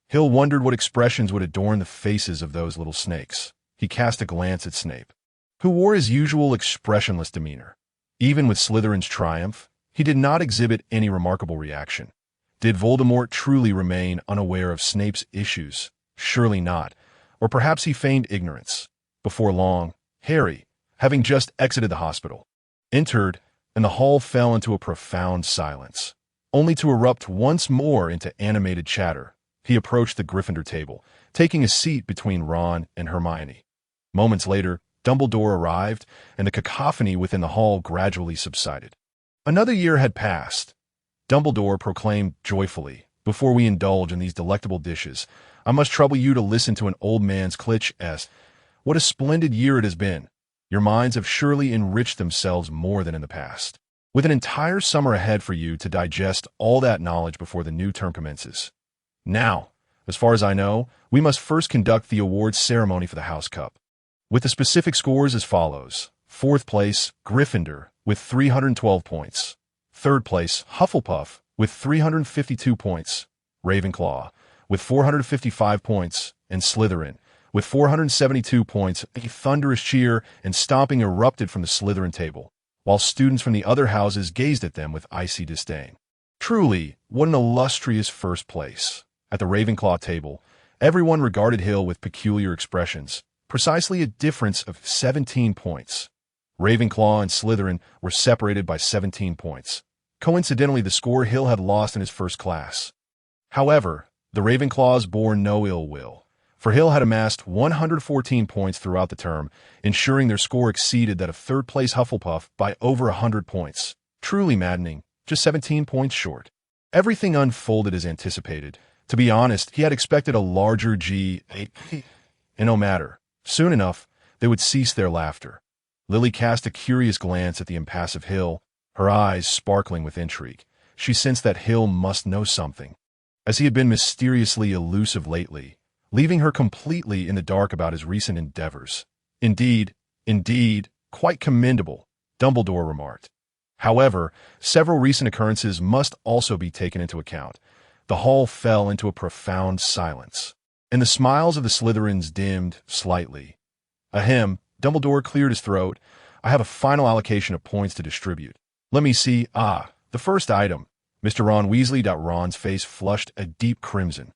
Hill wondered what expressions would adorn the faces of those little snakes. He cast a glance at Snape, who wore his usual expressionless demeanor. Even with Slytherin's triumph, he did not exhibit any remarkable reaction. Did Voldemort truly remain unaware of Snape's issues? Surely not. Or perhaps he feigned ignorance. Before long, Harry, having just exited the hospital, entered, and the hall fell into a profound silence, only to erupt once more into animated chatter. He approached the Gryffindor table, taking a seat between Ron and Hermione. Moments later, Dumbledore arrived, and the cacophony within the hall gradually subsided. Another year had passed. Dumbledore proclaimed joyfully, "Before we indulge in these delectable dishes, I must trouble you to listen to an old man's cliché. What a splendid year it has been! Your minds have surely enriched themselves more than in the past, with an entire summer ahead for you to digest all that knowledge before the new term commences. Now, as far as I know, we must first conduct the awards ceremony for the House Cup, with the specific scores as follows. 4th place, Gryffindor, with 312 points. 3rd place, Hufflepuff, with 352 points. Ravenclaw, with 455 points, and Slytherin, with 472 points. A thunderous cheer and stomping erupted from the Slytherin table, while students from the other houses gazed at them with icy disdain. Truly, what an illustrious first place. At the Ravenclaw table, everyone regarded Hill with peculiar expressions, precisely a difference of 17 points. Ravenclaw and Slytherin were separated by 17 points, coincidentally the score Hill had lost in his first class. However, the Ravenclaws bore no ill will, for Hill had amassed 114 points throughout the term, ensuring their score exceeded that of third-place Hufflepuff by over 100 points. Truly maddening, just 17 points short. Everything unfolded as anticipated. To be honest, he had expected a larger and no matter. Soon enough, they would cease their laughter. Lily cast a curious glance at the impassive Hill, her eyes sparkling with intrigue. She sensed that Hill must know something, as he had been mysteriously elusive lately, leaving her completely in the dark about his recent endeavors. Indeed, quite commendable, Dumbledore remarked. However, several recent occurrences must also be taken into account. The hall fell into a profound silence, and the smiles of the Slytherins dimmed slightly. Ahem, Dumbledore cleared his throat. I have a final allocation of points to distribute. Let me see. The first item. Mr. Ron Weasley. Ron's face flushed a deep crimson.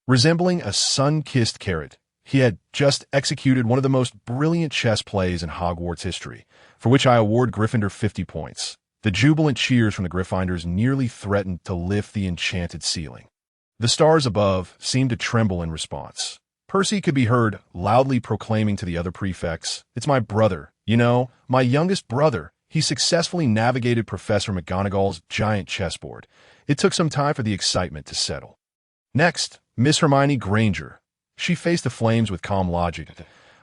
Resembling a sun-kissed carrot, he had just executed one of the most brilliant chess plays in Hogwarts history, for which I award Gryffindor 50 points. The jubilant cheers from the Gryffindors nearly threatened to lift the enchanted ceiling. The stars above seemed to tremble in response. Percy could be heard loudly proclaiming to the other prefects, "It's my brother, my youngest brother. He successfully navigated Professor McGonagall's giant chessboard." It took some time for the excitement to settle. Next, Miss Hermione Granger. She faced the flames with calm logic.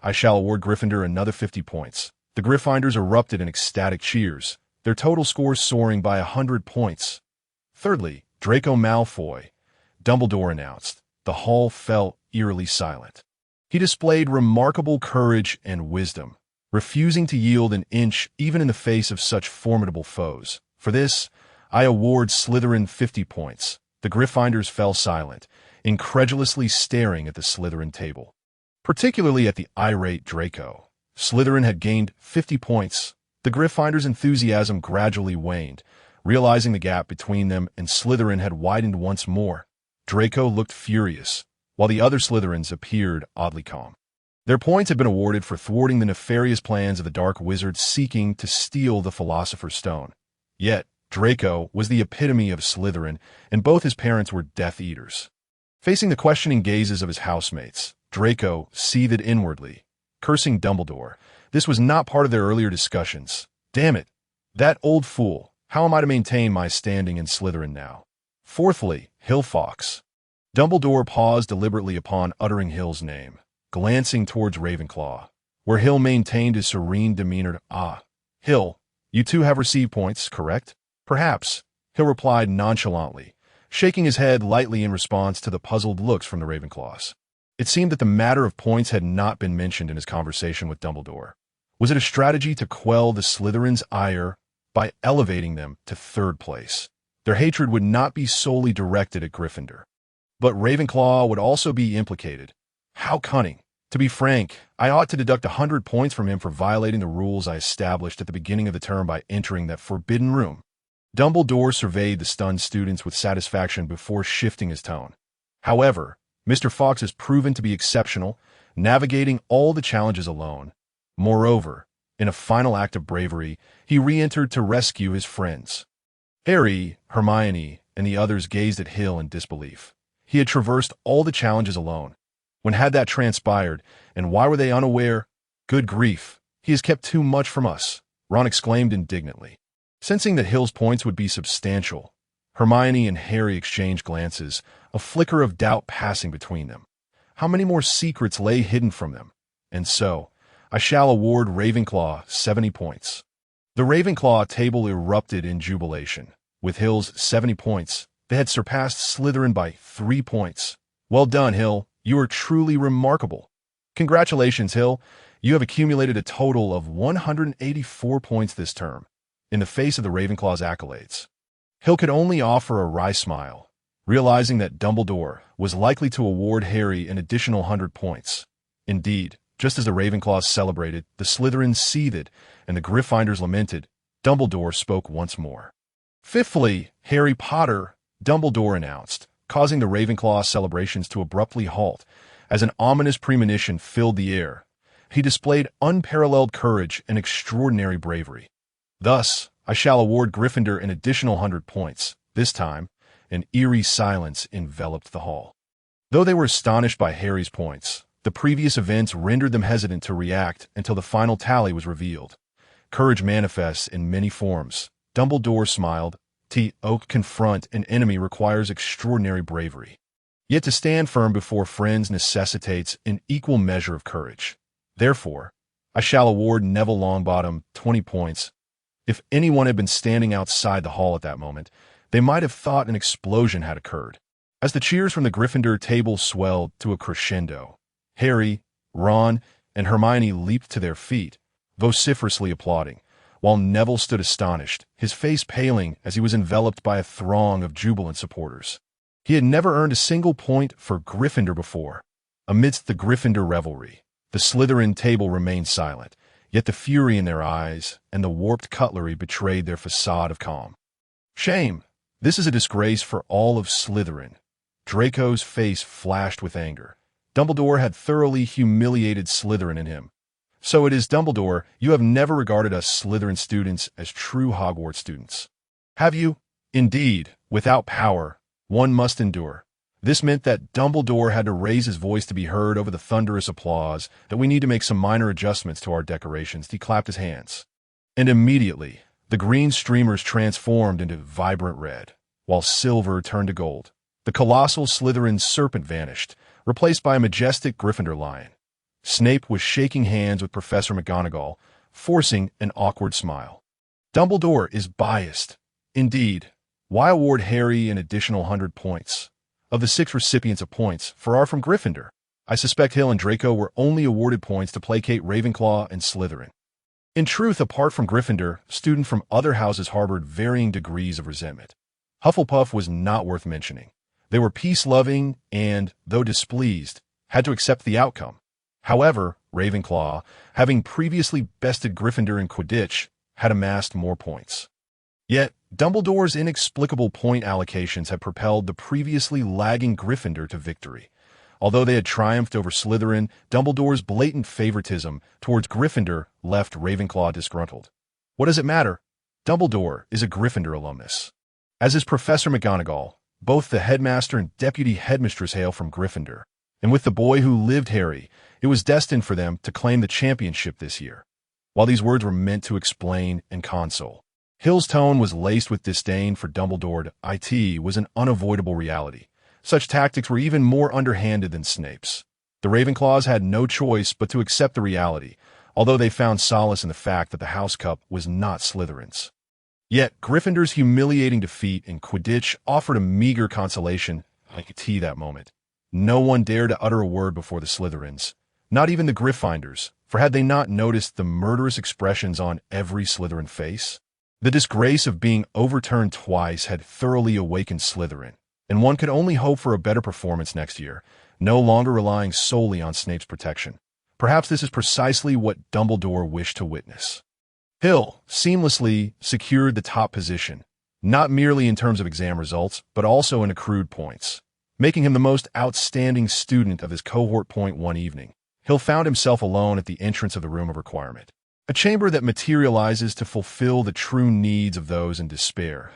"I shall award Gryffindor another 50 points." The Gryffindors erupted in ecstatic cheers, their total scores soaring by 100 points. Thirdly, Draco Malfoy. Dumbledore announced. The hall fell eerily silent. He displayed remarkable courage and wisdom, refusing to yield an inch even in the face of such formidable foes. For this, I award Slytherin 50 points. The Gryffindors fell silent, incredulously staring at the Slytherin table, particularly at the irate Draco. Slytherin had gained 50 points. The Gryffindors' enthusiasm gradually waned, realizing the gap between them and Slytherin had widened once more. Draco looked furious, while the other Slytherins appeared oddly calm. Their points had been awarded for thwarting the nefarious plans of the Dark Wizard seeking to steal the Philosopher's Stone. Yet, Draco was the epitome of Slytherin, and both his parents were Death Eaters. Facing the questioning gazes of his housemates, Draco seethed inwardly, cursing Dumbledore. This was not part of their earlier discussions. Damn it! That old fool! How am I to maintain my standing in Slytherin now? Fourthly, Hill Fawkes. Dumbledore paused deliberately upon uttering Hill's name, glancing towards Ravenclaw, where Hill maintained his serene demeanor. Hill, you too have received points, correct? Perhaps, Hill replied nonchalantly, shaking his head lightly in response to the puzzled looks from the Ravenclaws. It seemed that the matter of points had not been mentioned in his conversation with Dumbledore. Was it a strategy to quell the Slytherins' ire by elevating them to third place? Their hatred would not be solely directed at Gryffindor, but Ravenclaw would also be implicated. How cunning! To be frank, I ought to deduct 100 points from him for violating the rules I established at the beginning of the term by entering that forbidden room. Dumbledore surveyed the stunned students with satisfaction before shifting his tone. However, Mr. Fox has proven to be exceptional, navigating all the challenges alone. Moreover, in a final act of bravery, he re-entered to rescue his friends. Harry, Hermione, and the others gazed at Hill in disbelief. He had traversed all the challenges alone. When had that transpired, and why were they unaware? Good grief, he has kept too much from us, Ron exclaimed indignantly. Sensing that Hill's points would be substantial, Hermione and Harry exchanged glances, a flicker of doubt passing between them. How many more secrets lay hidden from them? And so, I shall award Ravenclaw 70 points. The Ravenclaw table erupted in jubilation. With Hill's 70 points, they had surpassed Slytherin by 3 points. Well done, Hill. You are truly remarkable. Congratulations, Hill. You have accumulated a total of 184 points this term. In the face of the Ravenclaw's accolades, Hill could only offer a wry smile, realizing that Dumbledore was likely to award Harry an additional 100 points. Indeed, just as the Ravenclaws celebrated, the Slytherins seethed, and the Gryffindors lamented, Dumbledore spoke once more. Fifthly, Harry Potter, Dumbledore announced, causing the Ravenclaw celebrations to abruptly halt, as an ominous premonition filled the air. He displayed unparalleled courage and extraordinary bravery. Thus, I shall award Gryffindor an additional 100 points. This time, an eerie silence enveloped the hall. Though they were astonished by Harry's points, the previous events rendered them hesitant to react until the final tally was revealed. Courage manifests in many forms. Dumbledore smiled. To confront an enemy requires extraordinary bravery. Yet to stand firm before friends necessitates an equal measure of courage. Therefore, I shall award Neville Longbottom 20 points. If anyone had been standing outside the hall at that moment, they might have thought an explosion had occurred. As the cheers from the Gryffindor table swelled to a crescendo, Harry, Ron, and Hermione leaped to their feet, vociferously applauding, while Neville stood astonished, his face paling as he was enveloped by a throng of jubilant supporters. He had never earned a single point for Gryffindor before. Amidst the Gryffindor revelry, the Slytherin table remained silent, yet the fury in their eyes and the warped cutlery betrayed their facade of calm. Shame! This is a disgrace for all of Slytherin. Draco's face flashed with anger. Dumbledore had thoroughly humiliated Slytherin in him. So it is, Dumbledore, you have never regarded us Slytherin students as true Hogwarts students. Have you? Indeed, without power, one must endure. This meant that Dumbledore had to raise his voice to be heard over the thunderous applause, that we need to make some minor adjustments to our decorations. He clapped his hands. And immediately, the green streamers transformed into vibrant red, while silver turned to gold. The colossal Slytherin serpent vanished, replaced by a majestic Gryffindor lion. Snape was shaking hands with Professor McGonagall, forcing an awkward smile. Dumbledore is biased. Indeed, why award Harry an additional 100 points? Of the 6 recipients of points, 4 are from Gryffindor. I suspect Hill and Draco were only awarded points to placate Ravenclaw and Slytherin. In truth, apart from Gryffindor, students from other houses harbored varying degrees of resentment. Hufflepuff was not worth mentioning. They were peace-loving and, though displeased, had to accept the outcome. However, Ravenclaw, having previously bested Gryffindor in Quidditch, had amassed more points. Yet, Dumbledore's inexplicable point allocations had propelled the previously lagging Gryffindor to victory. Although they had triumphed over Slytherin, Dumbledore's blatant favoritism towards Gryffindor left Ravenclaw disgruntled. What does it matter? Dumbledore is a Gryffindor alumnus. As is Professor McGonagall, both the headmaster and deputy headmistress hail from Gryffindor. And with the boy who lived Harry, it was destined for them to claim the championship this year. While these words were meant to explain and console, Hill's tone was laced with disdain for Dumbledore. It was an unavoidable reality. Such tactics were even more underhanded than Snape's. The Ravenclaws had no choice but to accept the reality, although they found solace in the fact that the House Cup was not Slytherin's. Yet, Gryffindor's humiliating defeat in Quidditch offered a meager consolation that moment. No one dared to utter a word before the Slytherins, not even the Gryffindors, for had they not noticed the murderous expressions on every Slytherin face? The disgrace of being overturned twice had thoroughly awakened Slytherin, and one could only hope for a better performance next year, no longer relying solely on Snape's protection. Perhaps this is precisely what Dumbledore wished to witness. Hill seamlessly secured the top position, not merely in terms of exam results, but also in accrued points. making him the most outstanding student of his cohort. One evening, Hill found himself alone at the entrance of the room of requirement, a chamber that materializes to fulfill the true needs of those in despair.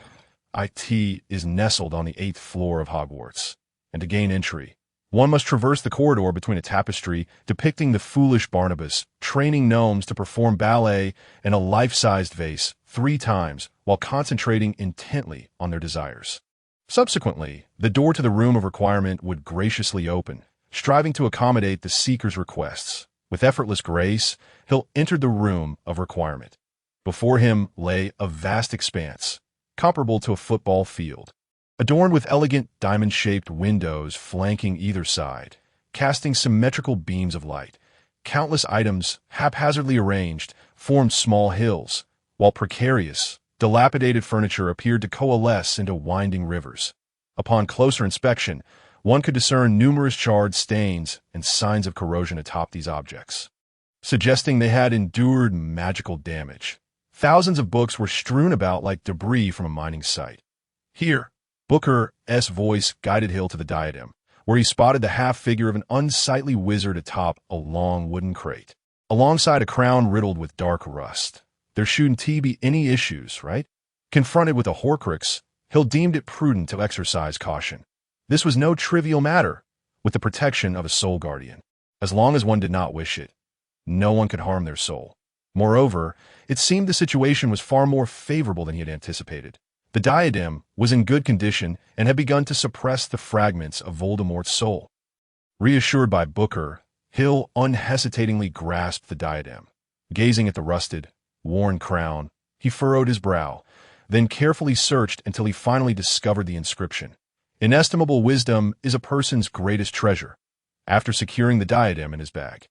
It is nestled on the 8th floor of Hogwarts, and to gain entry, one must traverse the corridor between a tapestry depicting the foolish Barnabas training gnomes to perform ballet and a life-sized vase 3 times while concentrating intently on their desires. Subsequently, the door to the room of requirement would graciously open, striving to accommodate the seeker's requests. With effortless grace, Hill entered the room of requirement. Before him lay a vast expanse, comparable to a football field, adorned with elegant diamond-shaped windows flanking either side, casting symmetrical beams of light. Countless items, haphazardly arranged, formed small hills, while precarious, dilapidated furniture appeared to coalesce into winding rivers. Upon closer inspection, one could discern numerous charred stains and signs of corrosion atop these objects, suggesting they had endured magical damage. Thousands of books were strewn about like debris from a mining site. Here, Booker's voice guided Hill to the diadem, where he spotted the half-figure of an unsightly wizard atop a long wooden crate, alongside a crown riddled with dark rust. There shouldn't be any issues, right? Confronted with a Horcrux, Hill deemed it prudent to exercise caution. This was no trivial matter, with the protection of a soul guardian. As long as one did not wish it, no one could harm their soul. Moreover, it seemed the situation was far more favorable than he had anticipated. The diadem was in good condition and had begun to suppress the fragments of Voldemort's soul. Reassured by Booker, Hill unhesitatingly grasped the diadem. Gazing at the rusted, worn crown, he furrowed his brow, then carefully searched until he finally discovered the inscription. Inestimable wisdom is a person's greatest treasure. After securing the diadem in his bag,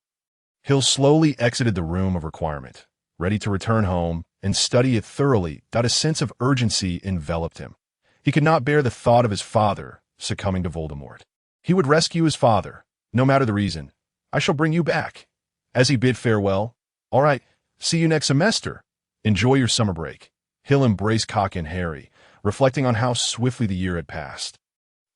Hill slowly exited the room of requirement, ready to return home and study it thoroughly. A sense of urgency enveloped him. He could not bear the thought of his father succumbing to Voldemort. He would rescue his father, no matter the reason. I shall bring you back. As he bid farewell, all right, see you next semester. Enjoy your summer break. Hill embraced Cock and Harry, reflecting on how swiftly the year had passed.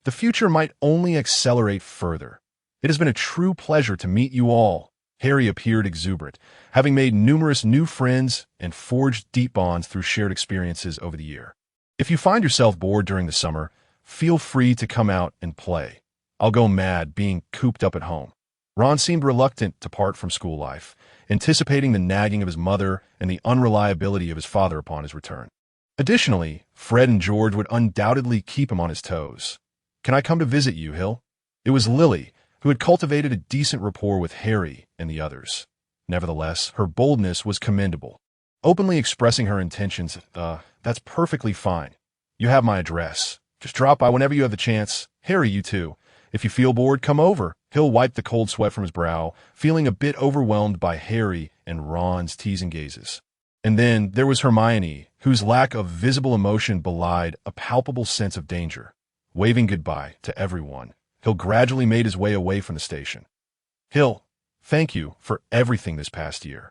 The future might only accelerate further. It has been a true pleasure to meet you all. Harry appeared exuberant, having made numerous new friends and forged deep bonds through shared experiences over the year. If you find yourself bored during the summer, feel free to come out and play. I'll go mad being cooped up at home. Ron seemed reluctant to part from school life, anticipating the nagging of his mother and the unreliability of his father upon his return. Additionally, Fred and George would undoubtedly keep him on his toes. Can I come to visit you, Hill? It was Lily, who had cultivated a decent rapport with Harry and the others. Nevertheless, her boldness was commendable. Openly expressing her intentions, that's perfectly fine. You have my address. Just drop by whenever you have the chance. Harry, you too. If you feel bored, come over. Hill wiped the cold sweat from his brow, feeling a bit overwhelmed by Harry and Ron's teasing gazes. And then there was Hermione, whose lack of visible emotion belied a palpable sense of danger. Waving goodbye to everyone, Hill gradually made his way away from the station. Hill, thank you for everything this past year.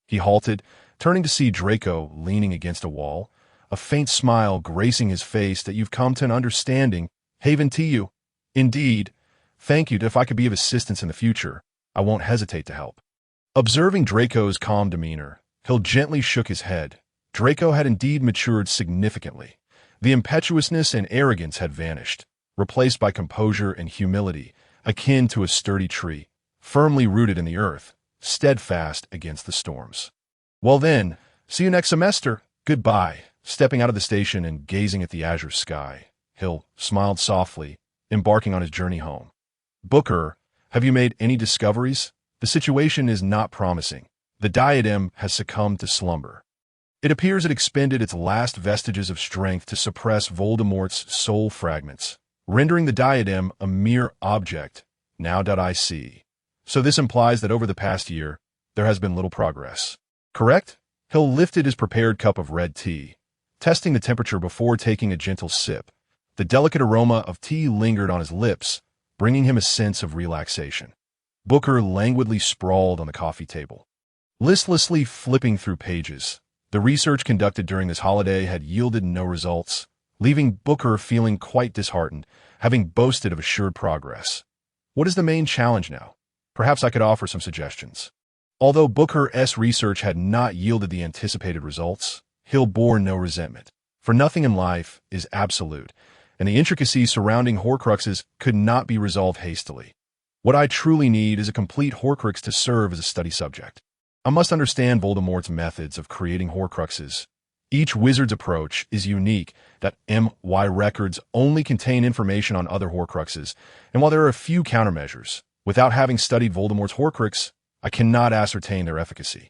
He halted, turning to see Draco leaning against a wall, a faint smile gracing his face. That you've come to an understanding. Haven to you. Indeed. Thank you. If I could be of assistance in the future, I won't hesitate to help. Observing Draco's calm demeanor, Hill gently shook his head. Draco had indeed matured significantly. The impetuousness and arrogance had vanished, replaced by composure and humility, akin to a sturdy tree, firmly rooted in the earth, steadfast against the storms. Well then, see you next semester. Goodbye. Stepping out of the station and gazing at the azure sky, Hill smiled softly, embarking on his journey home. Booker, have you made any discoveries? The situation is not promising. The diadem has succumbed to slumber. It appears it expended its last vestiges of strength to suppress Voldemort's soul fragments, rendering the diadem a mere object. Now I see. So this implies that over the past year, there has been little progress. Correct? Hill lifted his prepared cup of red tea, testing the temperature before taking a gentle sip. The delicate aroma of tea lingered on his lips, bringing him a sense of relaxation. Booker languidly sprawled on the coffee table, listlessly flipping through pages. The research conducted during this holiday had yielded no results. leaving Booker feeling quite disheartened, having boasted of assured progress. What is the main challenge now? Perhaps I could offer some suggestions. Although Booker's research had not yielded the anticipated results, Hill bore no resentment. For nothing in life is absolute, and the intricacies surrounding Horcruxes could not be resolved hastily. What I truly need is a complete Horcrux to serve as a study subject. I must understand Voldemort's methods of creating Horcruxes. Each wizard's approach is unique, that MY records only contain information on other Horcruxes, and while there are a few countermeasures, without having studied Voldemort's Horcrux, I cannot ascertain their efficacy.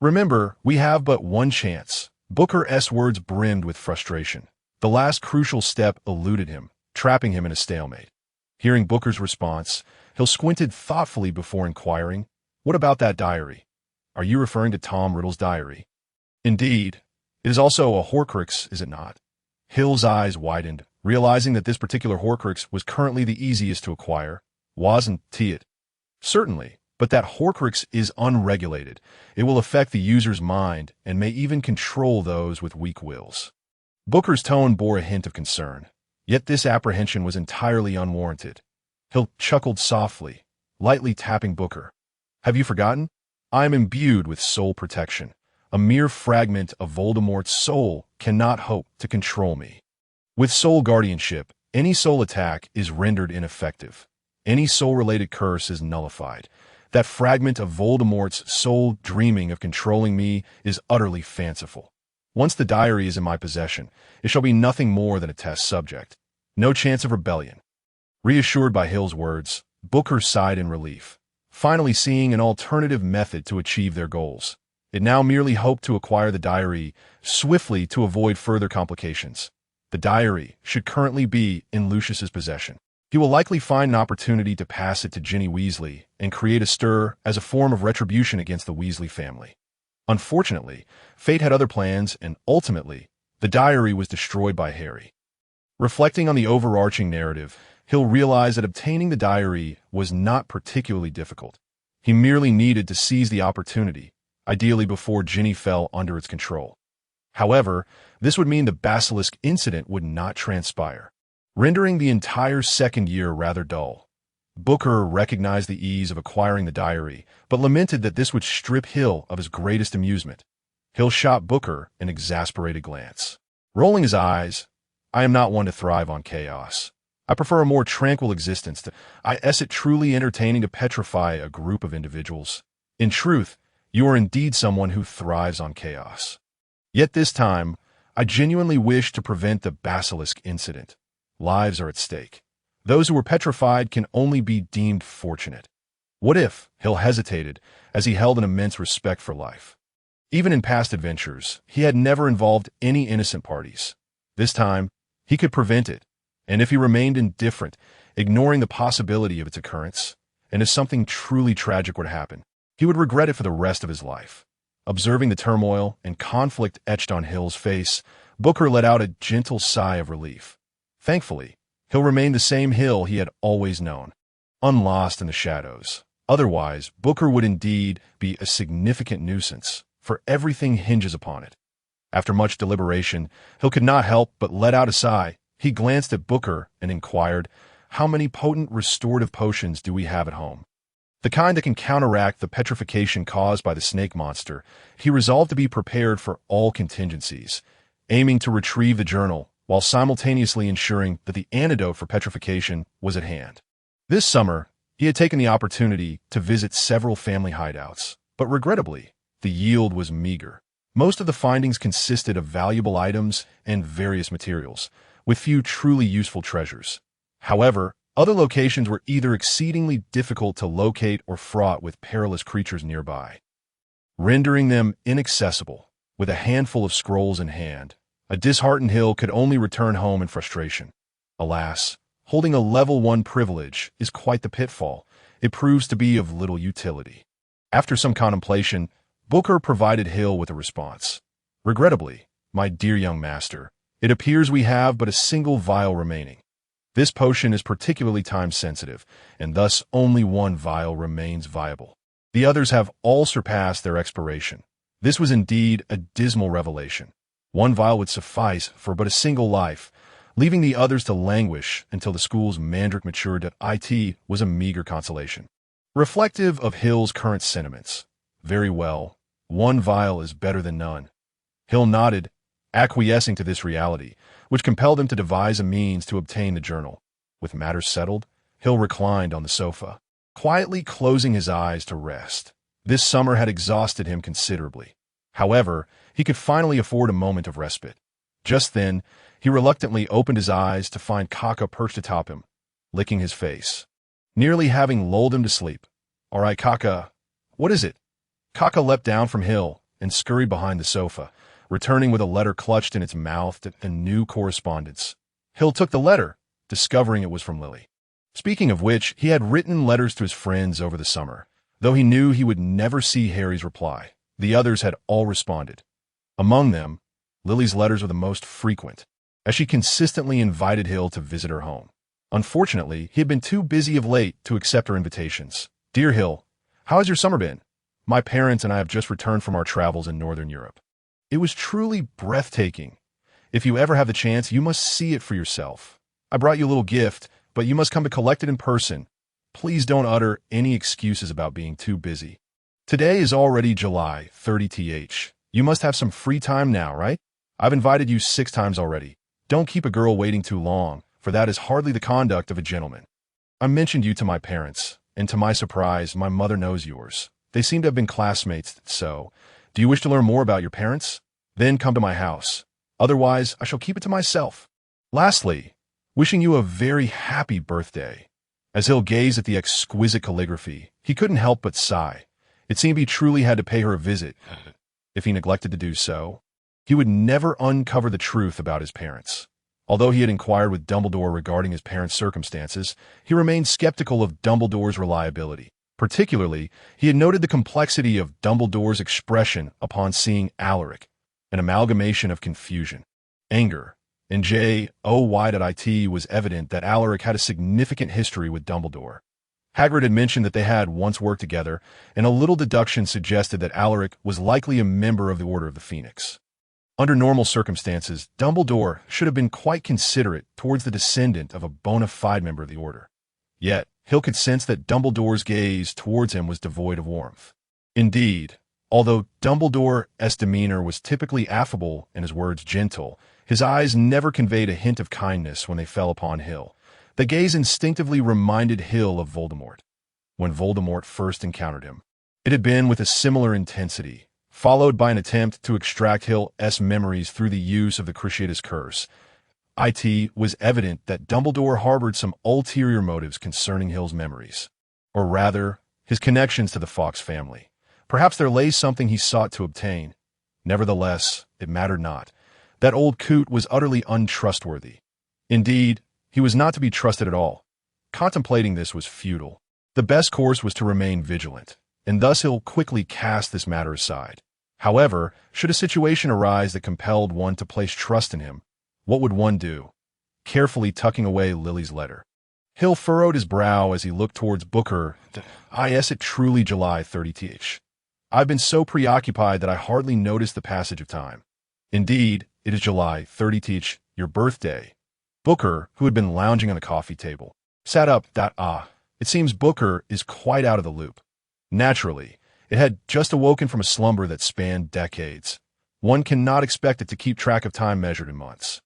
Remember, we have but one chance. Booker's words brimmed with frustration. The last crucial step eluded him, trapping him in a stalemate. Hearing Booker's response, Hill squinted thoughtfully before inquiring, "What about that diary? Are you referring to Tom Riddle's diary?" "Indeed. It is also a Horcrux, is it not?" Hill's eyes widened, realizing that this particular Horcrux was currently the easiest to acquire. "Wasn't it?" "Certainly. But that Horcrux is unregulated. It will affect the user's mind and may even control those with weak wills." Booker's tone bore a hint of concern, yet this apprehension was entirely unwarranted. Hill chuckled softly, lightly tapping Booker. "Have you forgotten? I am imbued with soul protection. A mere fragment of Voldemort's soul cannot hope to control me. With soul guardianship, any soul attack is rendered ineffective. Any soul-related curse is nullified. That fragment of Voldemort's soul dreaming of controlling me is utterly fanciful. Once the diary is in my possession, it shall be nothing more than a test subject. No chance of rebellion." Reassured by Hill's words, Booker sighed in relief, finally seeing an alternative method to achieve their goals. It now merely hoped to acquire the diary swiftly to avoid further complications. The diary should currently be in Lucius's possession. He will likely find an opportunity to pass it to Ginny Weasley and create a stir as a form of retribution against the Weasley family. Unfortunately, fate had other plans, and ultimately, the diary was destroyed by Harry. Reflecting on the overarching narrative, Hill realized that obtaining the diary was not particularly difficult. He merely needed to seize the opportunity, ideally before Ginny fell under its control. However, this would mean the basilisk incident would not transpire, rendering the entire second year rather dull. Booker recognized the ease of acquiring the diary, but lamented that this would strip Hill of his greatest amusement. Hill shot Booker an exasperated glance. Rolling his eyes, "I am not one to thrive on chaos. I prefer a more tranquil existence. Is it truly entertaining to petrify a group of individuals? In truth, you are indeed someone who thrives on chaos. Yet this time, I genuinely wish to prevent the basilisk incident. Lives are at stake. Those who were petrified can only be deemed fortunate." What if? Hill hesitated, as he held an immense respect for life. Even in past adventures, he had never involved any innocent parties. This time, he could prevent it, and if he remained indifferent, ignoring the possibility of its occurrence, and if something truly tragic would happen, he would regret it for the rest of his life. Observing the turmoil and conflict etched on Hill's face, Booker let out a gentle sigh of relief. Thankfully, Hill remained the same Hill he had always known, unlost in the shadows. Otherwise, Booker would indeed be a significant nuisance, for everything hinges upon it. After much deliberation, Hill could not help but let out a sigh. He glanced at Booker and inquired, "How many potent restorative potions do we have at home?" The kind that can counteract the petrification caused by the snake monster. He resolved to be prepared for all contingencies, aiming to retrieve the journal, while simultaneously ensuring that the antidote for petrification was at hand. This summer, he had taken the opportunity to visit several family hideouts, but regrettably, the yield was meager. Most of the findings consisted of valuable items and various materials, with few truly useful treasures. However, other locations were either exceedingly difficult to locate or fraught with perilous creatures nearby, rendering them inaccessible. With a handful of scrolls in hand, a disheartened Hill could only return home in frustration. Alas, holding a level 1 privilege is quite the pitfall. It proves to be of little utility. After some contemplation, Booker provided Hill with a response. "Regrettably, my dear young master, it appears we have but a single vial remaining. This potion is particularly time-sensitive, and thus only one vial remains viable. The others have all surpassed their expiration." This was indeed a dismal revelation. One vial would suffice for but a single life, leaving the others to languish until the school's mandrake matured. It was a meager consolation. Reflective of Hill's current sentiments. Very well, one vial is better than none. Hill nodded, acquiescing to this reality, which compelled him to devise a means to obtain the journal. With matters settled, Hill reclined on the sofa, quietly closing his eyes to rest. This summer had exhausted him considerably. However, he could finally afford a moment of respite. Just then, he reluctantly opened his eyes to find Kaka perched atop him, licking his face, nearly having lulled him to sleep. "All right, Kaka, what is it?" Kaka leapt down from Hill and scurried behind the sofa, returning with a letter clutched in its mouth and new correspondence. Hill took the letter, discovering it was from Lily. Speaking of which, he had written letters to his friends over the summer. Though he knew he would never see Harry's reply, the others had all responded. Among them, Lily's letters were the most frequent, as she consistently invited Hill to visit her home. Unfortunately, he had been too busy of late to accept her invitations. "Dear Hill, how has your summer been? My parents and I have just returned from our travels in Northern Europe. It was truly breathtaking. If you ever have the chance, you must see it for yourself. I brought you a little gift, but you must come to collect it in person. Please don't utter any excuses about being too busy. Today is already July 30th. You must have some free time now, right? I've invited you 6 times already. Don't keep a girl waiting too long, for that is hardly the conduct of a gentleman. I mentioned you to my parents, and to my surprise, my mother knows yours. They seem to have been classmates, so, do you wish to learn more about your parents? Then come to my house. Otherwise, I shall keep it to myself. Lastly, wishing you a very happy birthday." As Hill gazed at the exquisite calligraphy, he couldn't help but sigh. It seemed he truly had to pay her a visit. If he neglected to do so, he would never uncover the truth about his parents. Although he had inquired with Dumbledore regarding his parents' circumstances, he remained skeptical of Dumbledore's reliability. Particularly, he had noted the complexity of Dumbledore's expression upon seeing Alaric, an amalgamation of confusion, anger, and joy. It was evident that Alaric had a significant history with Dumbledore. Hagrid had mentioned that they had once worked together, and a little deduction suggested that Alaric was likely a member of the Order of the Phoenix. Under normal circumstances, Dumbledore should have been quite considerate towards the descendant of a bona fide member of the Order. Yet, Hill could sense that Dumbledore's gaze towards him was devoid of warmth. Indeed, although Dumbledore's demeanor was typically affable and his words gentle, his eyes never conveyed a hint of kindness when they fell upon Hill. The gaze instinctively reminded Hill of Voldemort. When Voldemort first encountered him, it had been with a similar intensity, followed by an attempt to extract Hill's memories through the use of the Cruciatus Curse. It was evident that Dumbledore harbored some ulterior motives concerning Hill's memories, or rather, his connections to the Fawkes family. Perhaps there lay something he sought to obtain. Nevertheless, it mattered not. That old coot was utterly untrustworthy. Indeed, he was not to be trusted at all. Contemplating this was futile. The best course was to remain vigilant, and thus Hill quickly cast this matter aside. However, should a situation arise that compelled one to place trust in him, what would one do? Carefully tucking away Lily's letter, Hill furrowed his brow as he looked towards Booker. Is it truly July 30th? I've been so preoccupied that I hardly noticed the passage of time. Indeed, it is July 30th, your birthday. Booker, who had been lounging on the coffee table, sat up. It seems Booker is quite out of the loop. Naturally, it had just awoken from a slumber that spanned decades. One cannot expect it to keep track of time measured in months.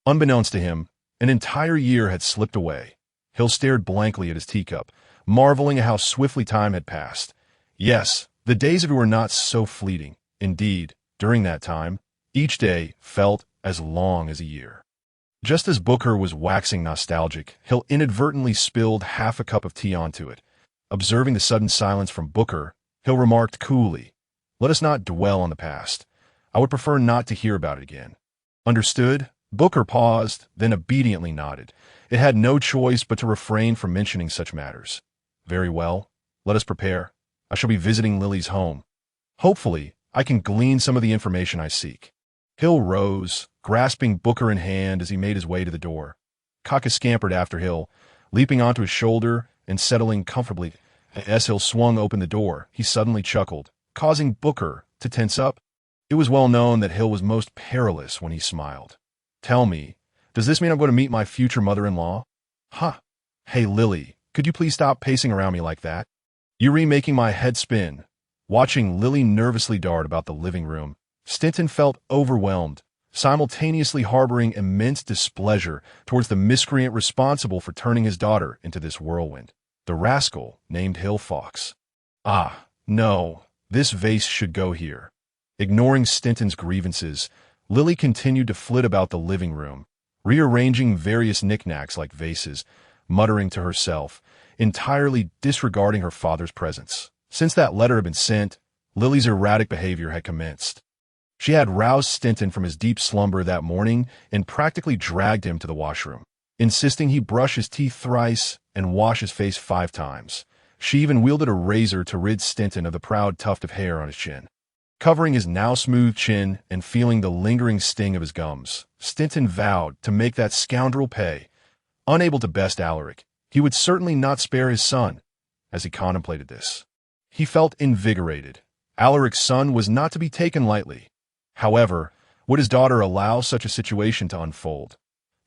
Unbeknownst to him, an entire year had slipped away. Hill stared blankly at his teacup, marveling at how swiftly time had passed. Yes, the days of it were not so fleeting. Indeed, during that time, each day felt as long as a year. Just as Booker was waxing nostalgic, Hill inadvertently spilled half a cup of tea onto it. Observing the sudden silence from Booker, Hill remarked coolly, "Let us not dwell on the past. I would prefer not to hear about it again." Understood? Booker paused, then obediently nodded. It had no choice but to refrain from mentioning such matters. "Very well. Let us prepare. I shall be visiting Lily's home. Hopefully, I can glean some of the information I seek." Hill rose, grasping Booker in hand as he made his way to the door. Kaka scampered after Hill, leaping onto his shoulder and settling comfortably. As Hill swung open the door, he suddenly chuckled, causing Booker to tense up. It was well known that Hill was most perilous when he smiled. Tell me, does this mean I'm going to meet my future mother-in-law? Huh. Hey, Lily, could you please stop pacing around me like that? You're remaking my head spin. Watching Lily nervously dart about the living room, Stinton felt overwhelmed, simultaneously harboring immense displeasure towards the miscreant responsible for turning his daughter into this whirlwind, the rascal named Hill Fox. Ah, no, this vase should go here. Ignoring Stinton's grievances, Lily continued to flit about the living room, rearranging various knickknacks like vases, muttering to herself, entirely disregarding her father's presence. Since that letter had been sent, Lily's erratic behavior had commenced. She had roused Stinton from his deep slumber that morning and practically dragged him to the washroom, insisting he brush his teeth thrice and wash his face 5 times. She even wielded a razor to rid Stinton of the proud tuft of hair on his chin. Covering his now smooth chin and feeling the lingering sting of his gums, Stinton vowed to make that scoundrel pay. Unable to best Alaric, he would certainly not spare his son. As he contemplated this, he felt invigorated. Alaric's son was not to be taken lightly. However, would his daughter allow such a situation to unfold?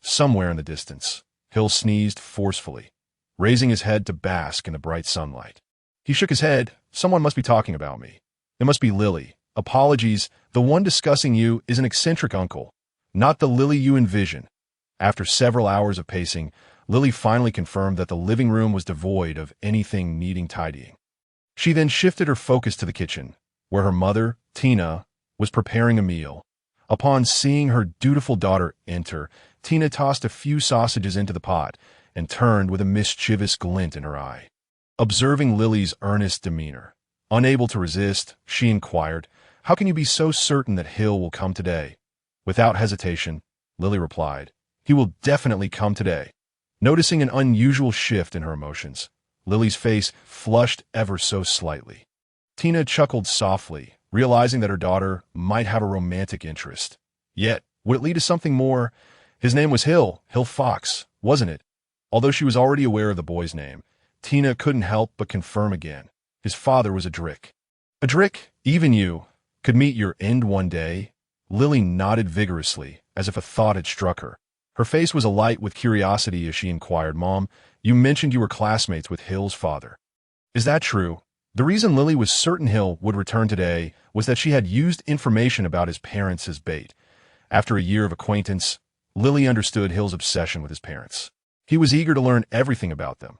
Somewhere in the distance, Hill sneezed forcefully, raising his head to bask in the bright sunlight. He shook his head. Someone must be talking about me. It must be Lily. Apologies, the one discussing you is an eccentric uncle, not the Lily you envision. After several hours of pacing, Lily finally confirmed that the living room was devoid of anything needing tidying. She then shifted her focus to the kitchen, where her mother, Tina, was preparing a meal. Upon seeing her dutiful daughter enter, Tina tossed a few sausages into the pot and turned with a mischievous glint in her eye. Observing Lily's earnest demeanor, unable to resist, she inquired, "How can you be so certain that Hill will come today?" Without hesitation, Lily replied, "He will definitely come today." Noticing an unusual shift in her emotions, Lily's face flushed ever so slightly. Tina chuckled softly, realizing that her daughter might have a romantic interest. Yet, would it lead to something more? His name was Hill Fox, wasn't it? Although she was already aware of the boy's name, Tina couldn't help but confirm again. His father was a Drick. A Drick, even you, could meet your end one day? Lily nodded vigorously, as if a thought had struck her. Her face was alight with curiosity as she inquired, "Mom, you mentioned you were classmates with Hill's father. Is that true?" The reason Lily was certain Hill would return today was that she had used information about his parents as bait. After a year of acquaintance, Lily understood Hill's obsession with his parents. He was eager to learn everything about them.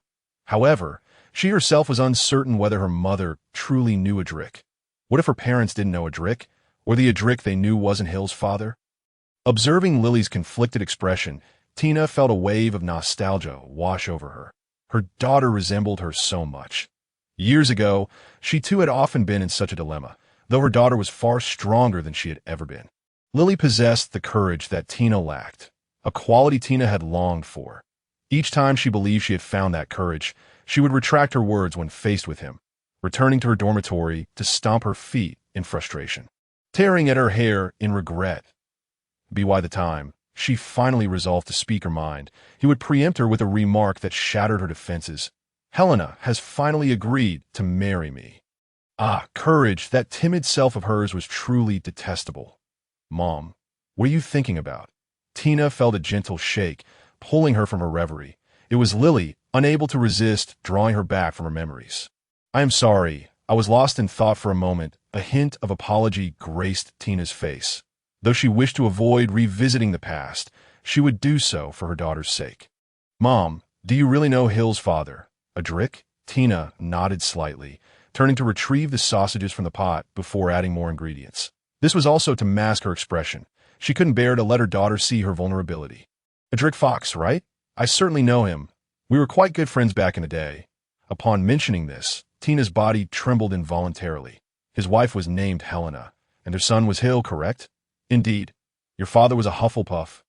However, she herself was uncertain whether her mother truly knew a Drick. What if her parents didn't know a Drick, or the Drick they knew wasn't Hill's father? Observing Lily's conflicted expression, Tina felt a wave of nostalgia wash over her. Her daughter resembled her so much. Years ago, she too had often been in such a dilemma, though her daughter was far stronger than she had ever been. Lily possessed the courage that Tina lacked, a quality Tina had longed for. Each time she believed she had found that courage, she would retract her words when faced with him, returning to her dormitory to stomp her feet in frustration, tearing at her hair in regret. By the time she finally resolved to speak her mind, he would preempt her with a remark that shattered her defenses. "Helena has finally agreed to marry me." Ah, courage, that timid self of hers was truly detestable. "Mom, what are you thinking about?" Tina felt a gentle shake, pulling her from her reverie. It was Lily, unable to resist, drawing her back from her memories. "I am sorry, I was lost in thought for a moment." A hint of apology graced Tina's face. Though she wished to avoid revisiting the past, she would do so for her daughter's sake. "Mom, do you really know Hill's father? A Drick?" Tina nodded slightly, turning to retrieve the sausages from the pot before adding more ingredients. This was also to mask her expression. She couldn't bear to let her daughter see her vulnerability. "A Drick Fox, right? I certainly know him. We were quite good friends back in the day." Upon mentioning this, Tina's body trembled involuntarily. His wife was named Helena, and their son was Hill, correct? "Indeed. Your father was a Hufflepuff,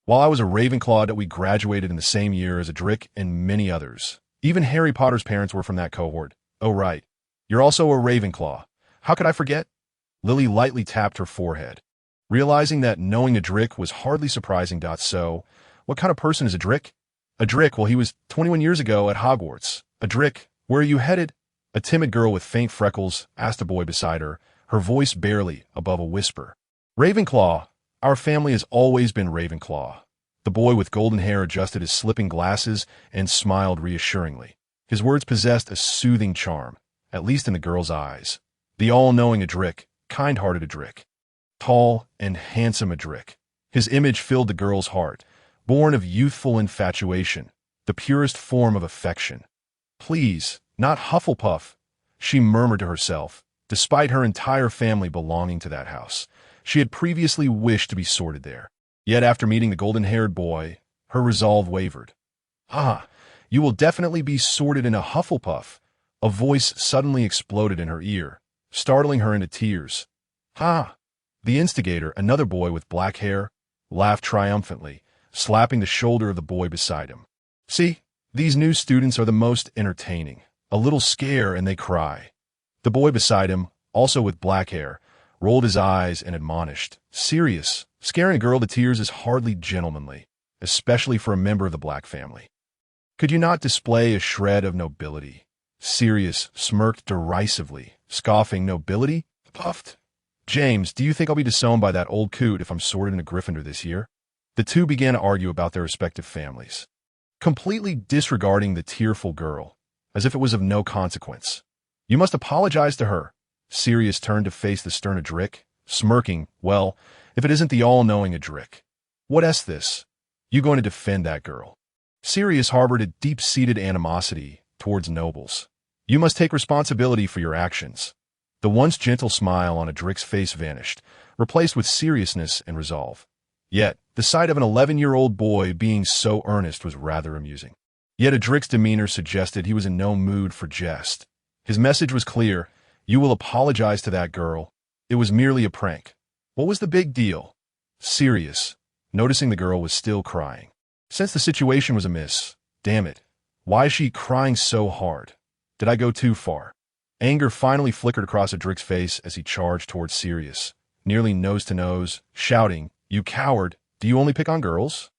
while I was a Ravenclaw that we graduated in the same year as a Drick and many others. Even Harry Potter's parents were from that cohort." "Oh, right. You're also a Ravenclaw. How could I forget?" Lily lightly tapped her forehead, realizing that knowing a Drick was hardly surprising. So, what kind of person is a Drick? "A Drick, well, he was 21 years ago at Hogwarts." "A Drick, where are you headed?" A timid girl with faint freckles asked a boy beside her, her voice barely above a whisper. Ravenclaw. Our family has always been Ravenclaw. The boy with golden hair adjusted his slipping glasses and smiled reassuringly. His words possessed a soothing charm, at least in the girl's eyes. The all-knowing Adric, kind-hearted Adric. Tall and handsome Adric. His image filled the girl's heart, born of youthful infatuation, the purest form of affection. Please, not Hufflepuff, she murmured to herself. Despite her entire family belonging to that house, she had previously wished to be sorted there. Yet after meeting the golden-haired boy, her resolve wavered. Ah, you will definitely be sorted in a Hufflepuff. A voice suddenly exploded in her ear, startling her into tears. Ha! The instigator, another boy with black hair, laughed triumphantly, slapping the shoulder of the boy beside him. See, these new students are the most entertaining. A little scare and they cry. The boy beside him, also with black hair, rolled his eyes and admonished. Sirius, scaring a girl to tears is hardly gentlemanly, especially for a member of the Black family. Could you not display a shred of nobility? Sirius smirked derisively, scoffing. Nobility? Puffed. James, do you think I'll be disowned by that old coot if I'm sorted into Gryffindor this year? The two began to argue about their respective families, completely disregarding the tearful girl, as if it was of no consequence. You must apologize to her. Sirius turned to face the stern Adric, smirking. Well, if it isn't the all-knowing Adric. What this? You going to defend that girl? Sirius harbored a deep-seated animosity towards nobles. You must take responsibility for your actions. The once gentle smile on Adric's face vanished, replaced with seriousness and resolve. Yet, the sight of an 11-year-old boy being so earnest was rather amusing. Yet Adric's demeanor suggested he was in no mood for jest. His message was clear. You will apologize to that girl. It was merely a prank. What was the big deal? Sirius, noticing the girl was still crying. Since the situation was amiss, damn it, why is she crying so hard? Did I go too far? Anger finally flickered across Adric's face as he charged towards Sirius, nearly nose to nose, shouting, You coward, do you only pick on girls?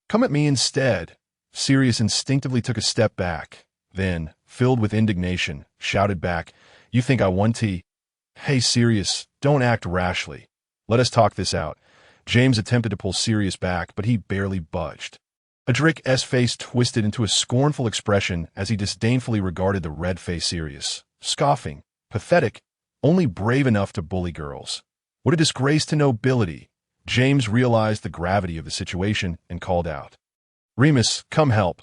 Come at me instead. Sirius instinctively took a step back, then, filled with indignation, shouted back, You think I want tea? Hey Sirius, don't act rashly. Let us talk this out. James attempted to pull Sirius back, but he barely budged. Adric's face twisted into a scornful expression as he disdainfully regarded the red-faced Sirius, scoffing, pathetic, only brave enough to bully girls. What a disgrace to nobility. James realized the gravity of the situation and called out. Remus, come help.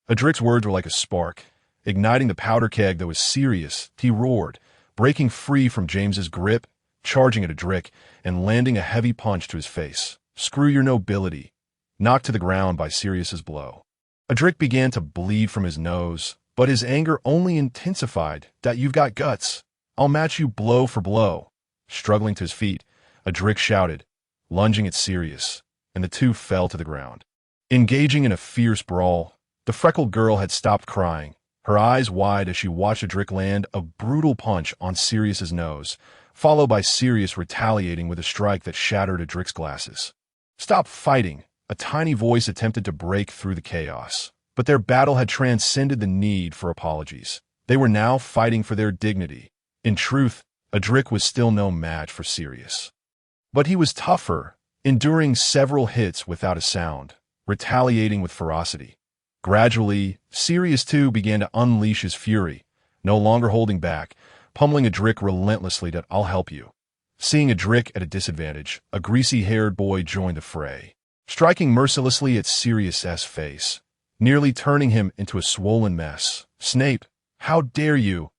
Adric's words were like a spark, igniting the powder keg that was Sirius. He roared, breaking free from James's grip, charging at Adric, and landing a heavy punch to his face. Screw your nobility. Knocked to the ground by Sirius's blow. Adric began to bleed from his nose, but his anger only intensified. That you've got guts. I'll match you blow for blow. Struggling to his feet, Adric shouted, lunging at Sirius, and the two fell to the ground. Engaging in a fierce brawl, the freckled girl had stopped crying, her eyes wide as she watched Adric land a brutal punch on Sirius's nose, followed by Sirius retaliating with a strike that shattered Adric's glasses. Stop fighting! A tiny voice attempted to break through the chaos, but their battle had transcended the need for apologies. They were now fighting for their dignity. In truth, Adric was still no match for Sirius. But he was tougher, enduring several hits without a sound, retaliating with ferocity. Gradually, Sirius too began to unleash his fury, no longer holding back, pummeling Adric relentlessly that I'll help you. Seeing Adric at a disadvantage, a greasy-haired boy joined the fray, striking mercilessly at Sirius's face, nearly turning him into a swollen mess. Snape, how dare you?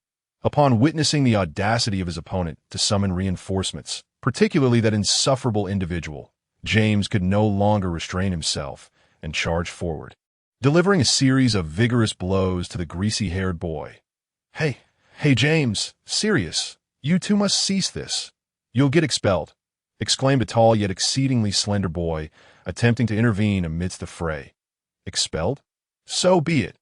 Upon witnessing the audacity of his opponent to summon reinforcements, particularly that insufferable individual, James could no longer restrain himself and charged forward, delivering a series of vigorous blows to the greasy-haired boy. Hey, James, Sirius, you two must cease this. You'll get expelled, exclaimed a tall yet exceedingly slender boy, attempting to intervene amidst the fray. Expelled? So be it,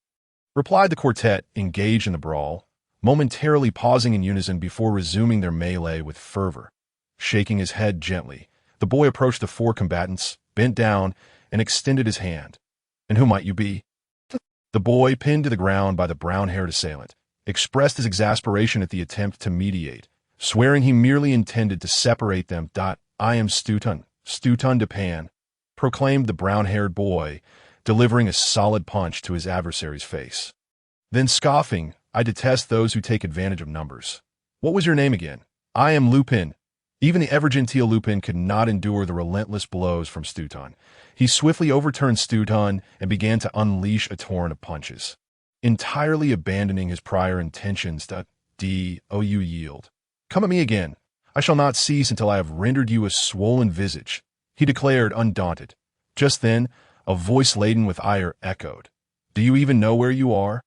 replied the quartet engaged in the brawl, momentarily pausing in unison before resuming their melee with fervor. Shaking his head gently, the boy approached the four combatants, bent down, and extended his hand. And who might you be? The boy, pinned to the ground by the brown-haired assailant, expressed his exasperation at the attempt to mediate, swearing he merely intended to separate them. I am Stutun de Pan, proclaimed the brown-haired boy, delivering a solid punch to his adversary's face. Then scoffing, I detest those who take advantage of numbers. What was your name again? I am Lupin. Even the ever-genteel Lupin could not endure the relentless blows from Stutun. He swiftly overturned Stutun and began to unleash a torrent of punches. Entirely abandoning his prior intentions, you yield. Come at me again. I shall not cease until I have rendered you a swollen visage, he declared, undaunted. Just then, a voice laden with ire echoed. Do you even know where you are?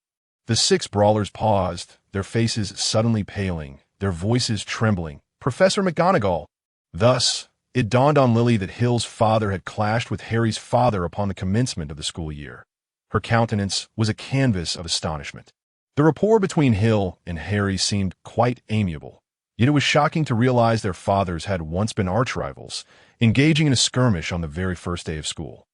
The 6 brawlers paused, their faces suddenly paling, their voices trembling. Professor McGonagall. Thus, it dawned on Lily that Hill's father had clashed with Harry's father upon the commencement of the school year. Her countenance was a canvas of astonishment. The rapport between Hill and Harry seemed quite amiable, yet it was shocking to realize their fathers had once been arch-rivals, engaging in a skirmish on the very first day of school.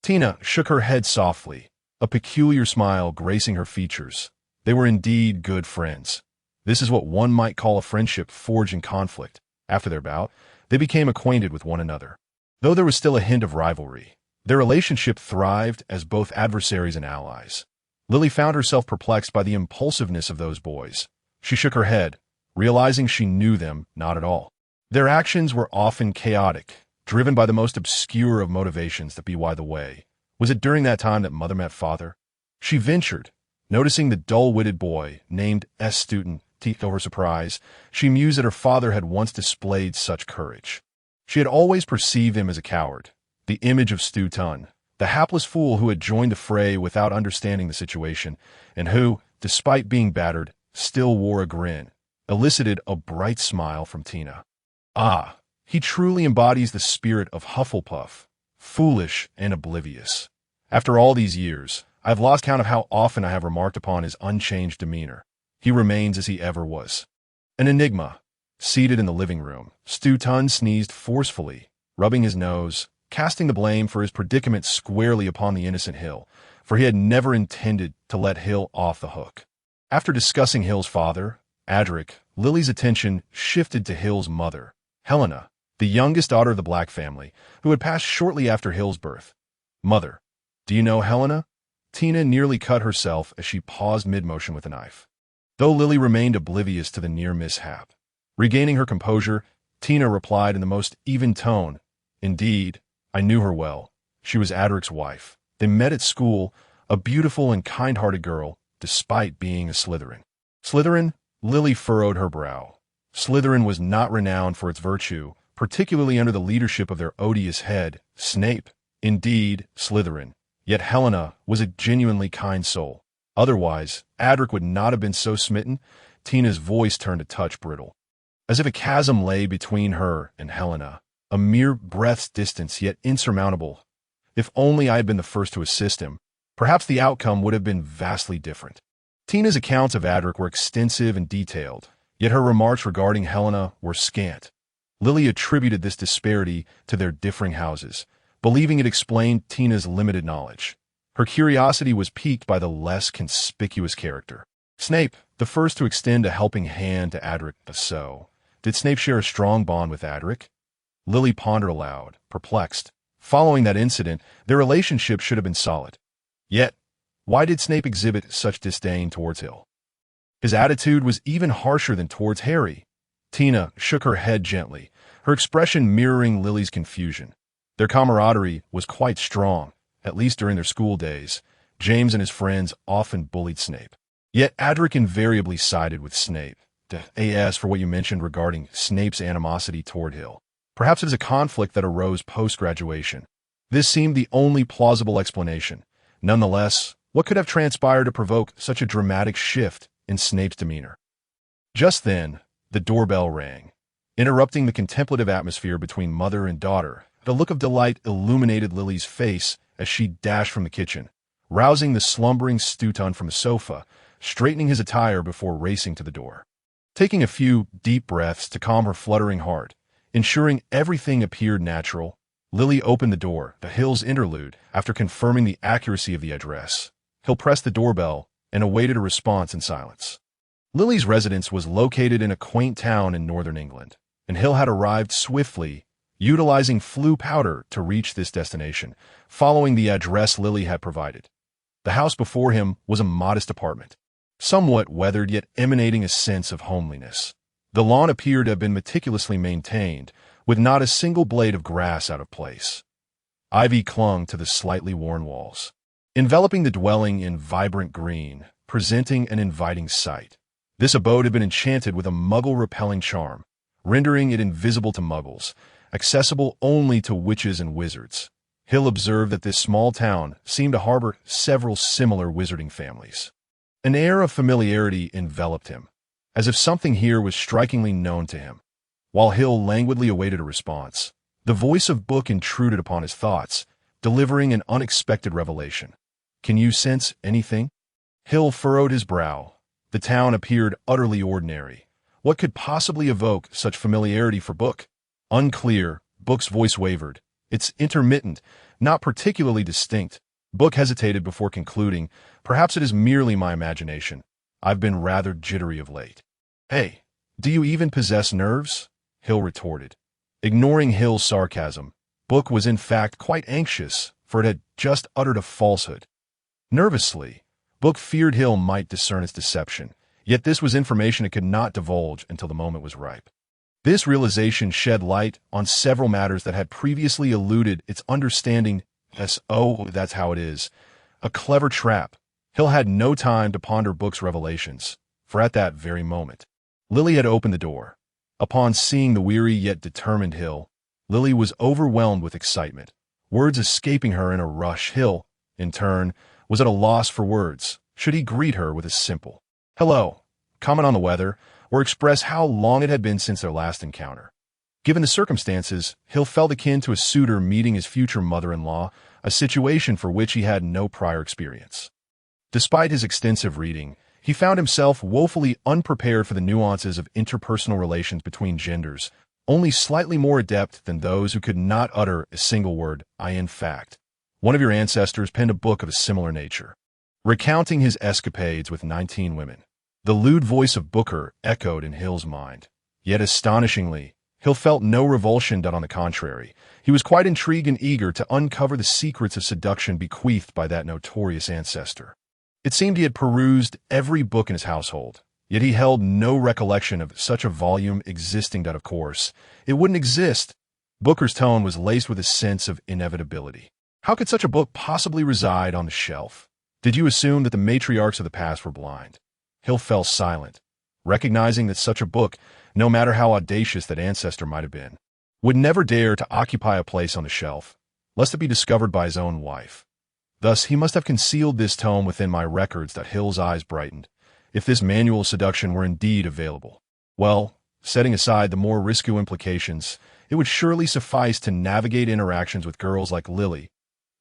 Tina shook her head softly, a peculiar smile gracing her features. They were indeed good friends. This is what one might call a friendship forged in conflict. After their bout, they became acquainted with one another. Though there was still a hint of rivalry, their relationship thrived as both adversaries and allies. Lily found herself perplexed by the impulsiveness of those boys. She shook her head, realizing she knew them not at all. Their actions were often chaotic, driven by the most obscure of motivations. By the way, was it during that time that Mother met Father? She ventured, noticing the dull-witted boy named Stutun. To her surprise, she mused that her father had once displayed such courage. She had always perceived him as a coward, the image of Stutun, the hapless fool who had joined the fray without understanding the situation, and who, despite being battered, still wore a grin, elicited a bright smile from Tina. Ah, he truly embodies the spirit of Hufflepuff, foolish and oblivious. After all these years, I have lost count of how often I have remarked upon his unchanged demeanor. He remains as he ever was. An enigma. Seated in the living room, Stutun sneezed forcefully, rubbing his nose, casting the blame for his predicament squarely upon the innocent Hill, for he had never intended to let Hill off the hook. After discussing Hill's father, Adric, Lily's attention shifted to Hill's mother, Helena, the youngest daughter of the Black family, who had passed shortly after Hill's birth. Mother, do you know Helena? Tina nearly cut herself as she paused mid-motion with a knife. Though Lily remained oblivious to the near mishap. Regaining her composure, Tina replied in the most even tone, Indeed, I knew her well. She was Adric's wife. They met at school, a beautiful and kind-hearted girl, despite being a Slytherin. Slytherin? Lily furrowed her brow. Slytherin was not renowned for its virtue, particularly under the leadership of their odious head, Snape. Indeed, Slytherin. Yet Helena was a genuinely kind soul. Otherwise, Adric would not have been so smitten. Tina's voice turned a touch brittle. As if a chasm lay between her and Helena, a mere breath's distance yet insurmountable. If only I had been the first to assist him, perhaps the outcome would have been vastly different. Tina's accounts of Adric were extensive and detailed, yet her remarks regarding Helena were scant. Lily attributed this disparity to their differing houses, believing it explained Tina's limited knowledge. Her curiosity was piqued by the less conspicuous character. Snape, the first to extend a helping hand to Adric. So, did Snape share a strong bond with Adric? Lily pondered aloud, perplexed. Following that incident, their relationship should have been solid. Yet, why did Snape exhibit such disdain towards Hill? His attitude was even harsher than towards Harry. Tina shook her head gently, her expression mirroring Lily's confusion. Their camaraderie was quite strong. At least during their school days, James and his friends often bullied Snape. Yet Adric invariably sided with Snape. As for what you mentioned regarding Snape's animosity toward Hill, perhaps it is a conflict that arose post-graduation. This seemed the only plausible explanation. Nonetheless, what could have transpired to provoke such a dramatic shift in Snape's demeanor? Just then, the doorbell rang, interrupting the contemplative atmosphere between mother and daughter. The look of delight illuminated Lily's face as she dashed from the kitchen, rousing the slumbering Stutun from the sofa, straightening his attire before racing to the door. Taking a few deep breaths to calm her fluttering heart, ensuring everything appeared natural, Lily opened the door, the Hill's interlude, after confirming the accuracy of the address. Hill pressed the doorbell and awaited a response in silence. Lily's residence was located in a quaint town in northern England, and Hill had arrived swiftly, utilizing flue powder to reach this destination, following the address Lily had provided. The house before him was a modest apartment, somewhat weathered yet emanating a sense of homeliness. The lawn appeared to have been meticulously maintained, with not a single blade of grass out of place. Ivy clung to the slightly worn walls, enveloping the dwelling in vibrant green, presenting an inviting sight. This abode had been enchanted with a Muggle-repelling charm, rendering it invisible to Muggles, accessible only to witches and wizards. Hill observed that this small town seemed to harbor several similar wizarding families. An air of familiarity enveloped him, as if something here was strikingly known to him. While Hill languidly awaited a response, the voice of Book intruded upon his thoughts, delivering an unexpected revelation. "Can you sense anything?" Hill furrowed his brow. The town appeared utterly ordinary. What could possibly evoke such familiarity for Book? Unclear. Book's voice wavered. "It's intermittent, not particularly distinct." Book hesitated before concluding, "Perhaps it is merely my imagination. I've been rather jittery of late." "Hey, do you even possess nerves?" Hill retorted. Ignoring Hill's sarcasm, Book was in fact quite anxious, for it had just uttered a falsehood. Nervously, Book feared Hill might discern its deception, yet this was information it could not divulge until the moment was ripe. This realization shed light on several matters that had previously eluded its understanding. Oh, that's how it is. A clever trap. Hill had no time to ponder Book's revelations, for at that very moment, Lily had opened the door. Upon seeing the weary yet determined Hill, Lily was overwhelmed with excitement, words escaping her in a rush. Hill, in turn, was at a loss for words. Should he greet her with a simple "hello," comment on the weather, or express how long it had been since their last encounter? Given the circumstances, Hill felt akin to a suitor meeting his future mother-in-law, a situation for which he had no prior experience. Despite his extensive reading, he found himself woefully unprepared for the nuances of interpersonal relations between genders, only slightly more adept than those who could not utter a single word. In fact, one of your ancestors penned a book of a similar nature, recounting his escapades with 19 women. The lewd voice of Booker echoed in Hill's mind. Yet astonishingly, Hill felt no revulsion. On the contrary, he was quite intrigued and eager to uncover the secrets of seduction bequeathed by that notorious ancestor. It seemed he had perused every book in his household, yet he held no recollection of such a volume existing. Of course, it wouldn't exist. Booker's tone was laced with a sense of inevitability. How could such a book possibly reside on the shelf? Did you assume that the matriarchs of the past were blind? Hill fell silent, recognizing that such a book, no matter how audacious that ancestor might have been, would never dare to occupy a place on the shelf, lest it be discovered by his own wife. Thus, he must have concealed this tome within my records. Hill's eyes brightened. If this manual of seduction were indeed available, well, setting aside the more risky implications, it would surely suffice to navigate interactions with girls like Lily.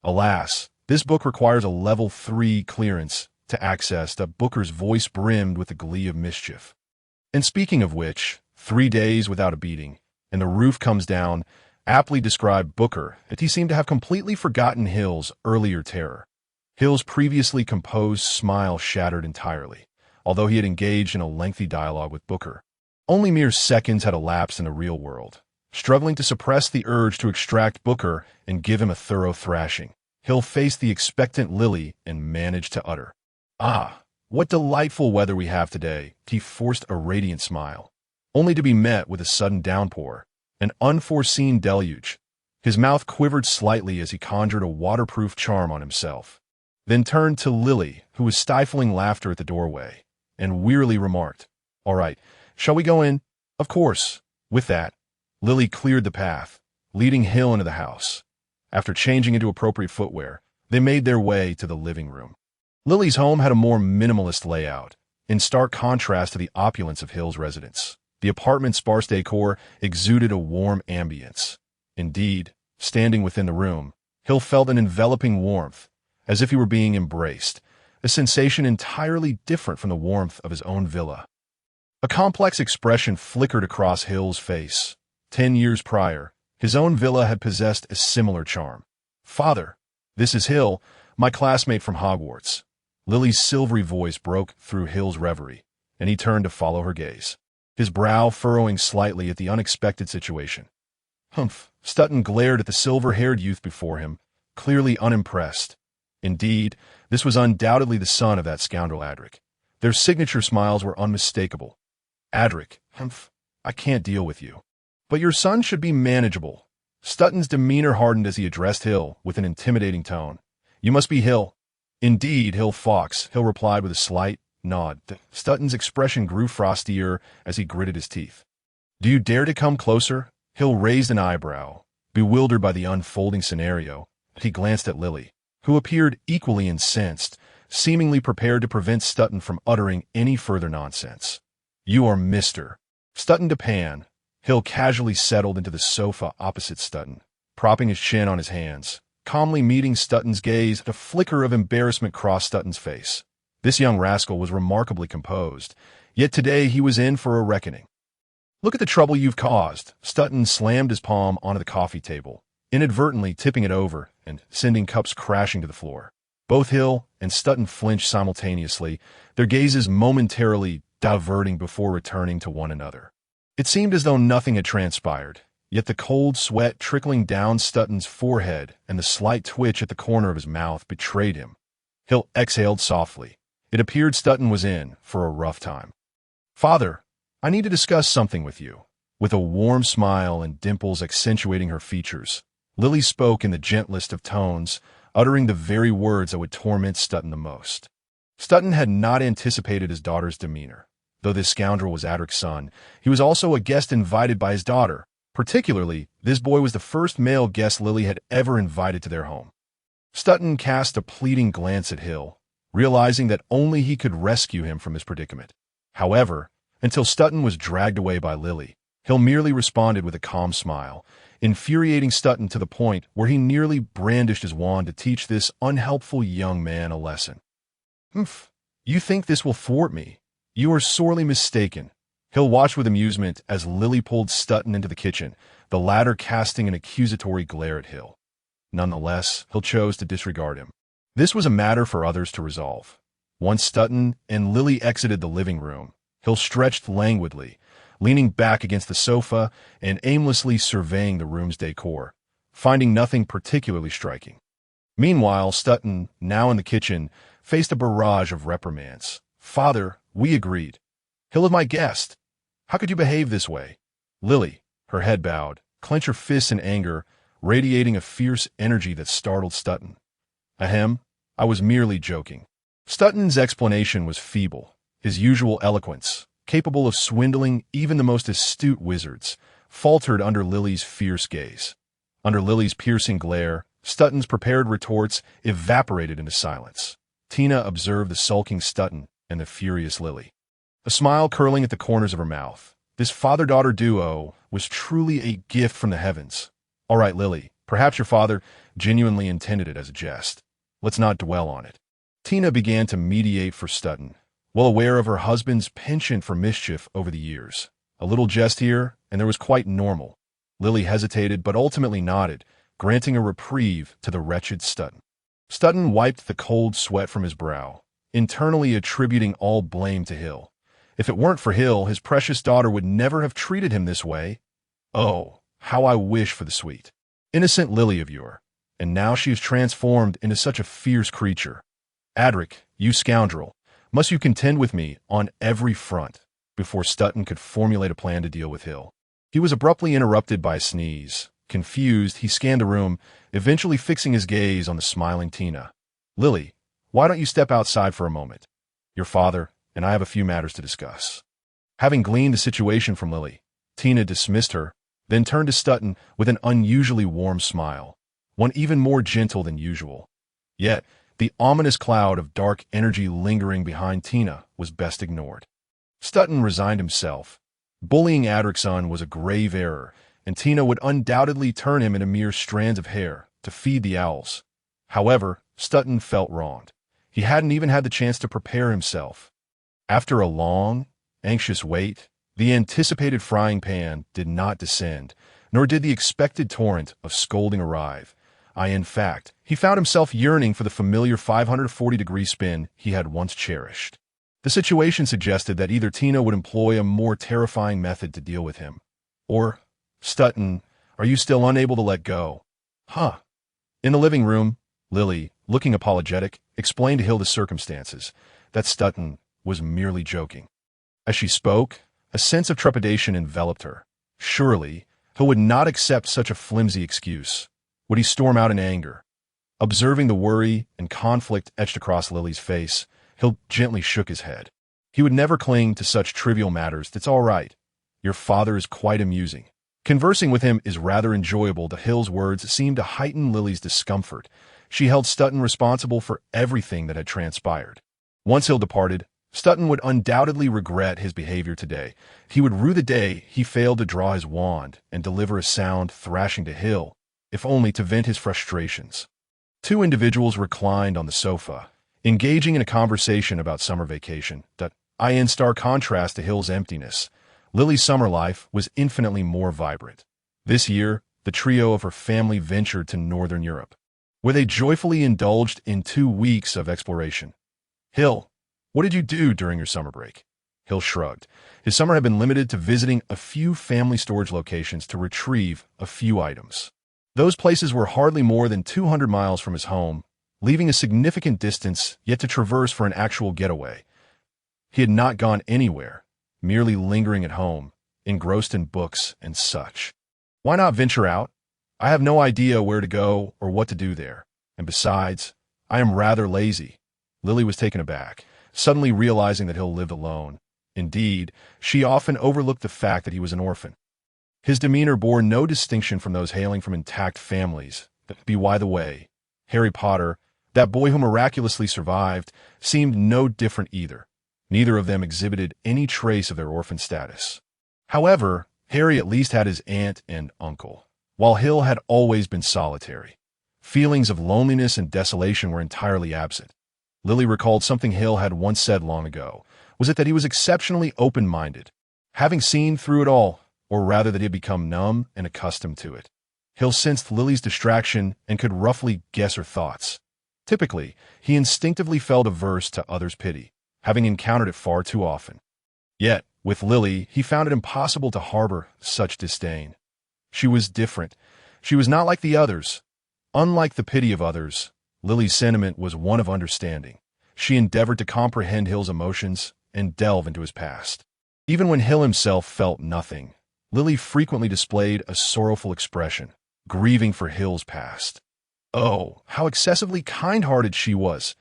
Alas, this book requires a level 3 clearance to access. Booker's voice brimmed with the glee of mischief. And speaking of which, 3 days without a beating, and the roof comes down, aptly described Booker, that he seemed to have completely forgotten Hill's earlier terror. Hill's previously composed smile shattered entirely, although he had engaged in a lengthy dialogue with Booker. Only mere seconds had elapsed in the real world. Struggling to suppress the urge to extract Booker and give him a thorough thrashing, Hill faced the expectant Lily and managed to utter, "Ah, what delightful weather we have today." He forced a radiant smile, only to be met with a sudden downpour, an unforeseen deluge. His mouth quivered slightly as he conjured a waterproof charm on himself, then turned to Lily, who was stifling laughter at the doorway, and wearily remarked, "All right, shall we go in?" "Of course." With that, Lily cleared the path, leading Hill into the house. After changing into appropriate footwear, they made their way to the living room. Lily's home had a more minimalist layout, in stark contrast to the opulence of Hill's residence. The apartment's sparse decor exuded a warm ambience. Indeed, standing within the room, Hill felt an enveloping warmth, as if he were being embraced, a sensation entirely different from the warmth of his own villa. A complex expression flickered across Hill's face. 10 years prior, his own villa had possessed a similar charm. "Father, this is Hill, my classmate from Hogwarts." Lily's silvery voice broke through Hill's reverie, and he turned to follow her gaze, his brow furrowing slightly at the unexpected situation. Humph! Stutton glared at the silver-haired youth before him, clearly unimpressed. Indeed, this was undoubtedly the son of that scoundrel Adric. Their signature smiles were unmistakable. Adric, humph, I can't deal with you. But your son should be manageable. Stutton's demeanor hardened as he addressed Hill with an intimidating tone. You must be Hill. Indeed, Hill Fox, Hill replied with a slight nod. Stutton's expression grew frostier as he gritted his teeth. Do you dare to come closer? Hill raised an eyebrow, bewildered by the unfolding scenario. He glanced at Lily, who appeared equally incensed, seemingly prepared to prevent Stutton from uttering any further nonsense. You are Mr. Stutton DePan. Hill casually settled into the sofa opposite Stutton, propping his chin on his hands, calmly meeting Stutton's gaze. A flicker of embarrassment crossed Stutton's face. This young rascal was remarkably composed, yet today he was in for a reckoning. Look at the trouble you've caused. Stutton slammed his palm onto the coffee table, inadvertently tipping it over and sending cups crashing to the floor. Both Hill and Stutton flinched simultaneously, their gazes momentarily diverting before returning to one another. It seemed as though nothing had transpired, yet the cold sweat trickling down Stutton's forehead and the slight twitch at the corner of his mouth betrayed him. Hill exhaled softly. It appeared Stutton was in for a rough time. Father, I need to discuss something with you. With a warm smile and dimples accentuating her features, Lily spoke in the gentlest of tones, uttering the very words that would torment Stutton the most. Stutton had not anticipated his daughter's demeanor. Though this scoundrel was Adric's son, he was also a guest invited by his daughter. Particularly, this boy was the first male guest Lily had ever invited to their home. Stutton cast a pleading glance at Hill, realizing that only he could rescue him from his predicament. However, until Stutton was dragged away by Lily, Hill merely responded with a calm smile, infuriating Stutton to the point where he nearly brandished his wand to teach this unhelpful young man a lesson. Humph, you think this will thwart me? You are sorely mistaken. Hill watched with amusement as Lily pulled Stutton into the kitchen, the latter casting an accusatory glare at Hill. Nonetheless, Hill chose to disregard him. This was a matter for others to resolve. Once Stutton and Lily exited the living room, Hill stretched languidly, leaning back against the sofa and aimlessly surveying the room's decor, finding nothing particularly striking. Meanwhile, Stutton, now in the kitchen, faced a barrage of reprimands. Father, we agreed. Hill is my guest. How could you behave this way? Lily, her head bowed, clenched her fists in anger, radiating a fierce energy that startled Stutton. Ahem, I was merely joking. Stutton's explanation was feeble. His usual eloquence, capable of swindling even the most astute wizards, faltered under Lily's fierce gaze. Under Lily's piercing glare, Stutton's prepared retorts evaporated into silence. Tina observed the sulking Stutton and the furious Lily, a smile curling at the corners of her mouth. This father-daughter duo was truly a gift from the heavens. All right, Lily, perhaps your father genuinely intended it as a jest. Let's not dwell on it. Tina began to mediate for Stutton, well aware of her husband's penchant for mischief over the years. A little jest here, and there was quite normal. Lily hesitated, but ultimately nodded, granting a reprieve to the wretched Stutton. Stutton wiped the cold sweat from his brow, internally attributing all blame to Hill. If it weren't for Hill, his precious daughter would never have treated him this way. Oh, how I wish for the sweet, innocent Lily of yore, and now she is transformed into such a fierce creature. Adric, you scoundrel, must you contend with me on every front? Before Stutton could formulate a plan to deal with Hill, he was abruptly interrupted by a sneeze. Confused, he scanned the room, eventually fixing his gaze on the smiling Tina. Lily, why don't you step outside for a moment? Your father and I have a few matters to discuss. Having gleaned the situation from Lily, Tina dismissed her, then turned to Stutton with an unusually warm smile, one even more gentle than usual. Yet, the ominous cloud of dark energy lingering behind Tina was best ignored. Stutton resigned himself. Bullying Adric's son was a grave error, and Tina would undoubtedly turn him into mere strands of hair to feed the owls. However, Stutton felt wronged. He hadn't even had the chance to prepare himself. After a long, anxious wait, the anticipated frying pan did not descend, nor did the expected torrent of scolding arrive. In fact, he found himself yearning for the familiar 540-degree spin he had once cherished. The situation suggested that either Tina would employ a more terrifying method to deal with him, or, Stutton, are you still unable to let go? Huh. In the living room, Lily, looking apologetic, explained to Hill the circumstances, that Stutton was merely joking. As she spoke, a sense of trepidation enveloped her. Surely, Hill would not accept such a flimsy excuse. Would he storm out in anger? Observing the worry and conflict etched across Lily's face, Hill gently shook his head. He would never cling to such trivial matters. It's all right. Your father is quite amusing. Conversing with him is rather enjoyable. The Hill's words seemed to heighten Lily's discomfort. She held Stutton responsible for everything that had transpired. Once Hill departed, Stutton would undoubtedly regret his behavior today. He would rue the day he failed to draw his wand and deliver a sound thrashing to Hill, if only to vent his frustrations. Two individuals reclined on the sofa, engaging in a conversation about summer vacation. In stark contrast to Hill's emptiness, Lily's summer life was infinitely more vibrant. This year, the trio of her family ventured to Northern Europe, where they joyfully indulged in 2 weeks of exploration. Hill, what did you do during your summer break? Hill shrugged. His summer had been limited to visiting a few family storage locations to retrieve a few items. Those places were hardly more than 200 miles from his home, leaving a significant distance yet to traverse for an actual getaway. He had not gone anywhere, merely lingering at home, engrossed in books and such. Why not venture out? I have no idea where to go or what to do there. And besides, I am rather lazy. Lily was taken aback, suddenly realizing that Hill lived alone. Indeed, she often overlooked the fact that he was an orphan. His demeanor bore no distinction from those hailing from intact families. By the way, Harry Potter, that boy who miraculously survived, seemed no different either. Neither of them exhibited any trace of their orphan status. However, Harry at least had his aunt and uncle, while Hill had always been solitary. Feelings of loneliness and desolation were entirely absent. Lily recalled something Hill had once said long ago. Was it that he was exceptionally open-minded, having seen through it all, or rather that he had become numb and accustomed to it? Hill sensed Lily's distraction and could roughly guess her thoughts. Typically, he instinctively felt averse to others' pity, having encountered it far too often. Yet, with Lily, he found it impossible to harbor such disdain. She was different. She was not like the others. Unlike the pity of others, Lily's sentiment was one of understanding. She endeavored to comprehend Hill's emotions and delve into his past. Even when Hill himself felt nothing, Lily frequently displayed a sorrowful expression, grieving for Hill's past. Oh, how excessively kind-hearted she was!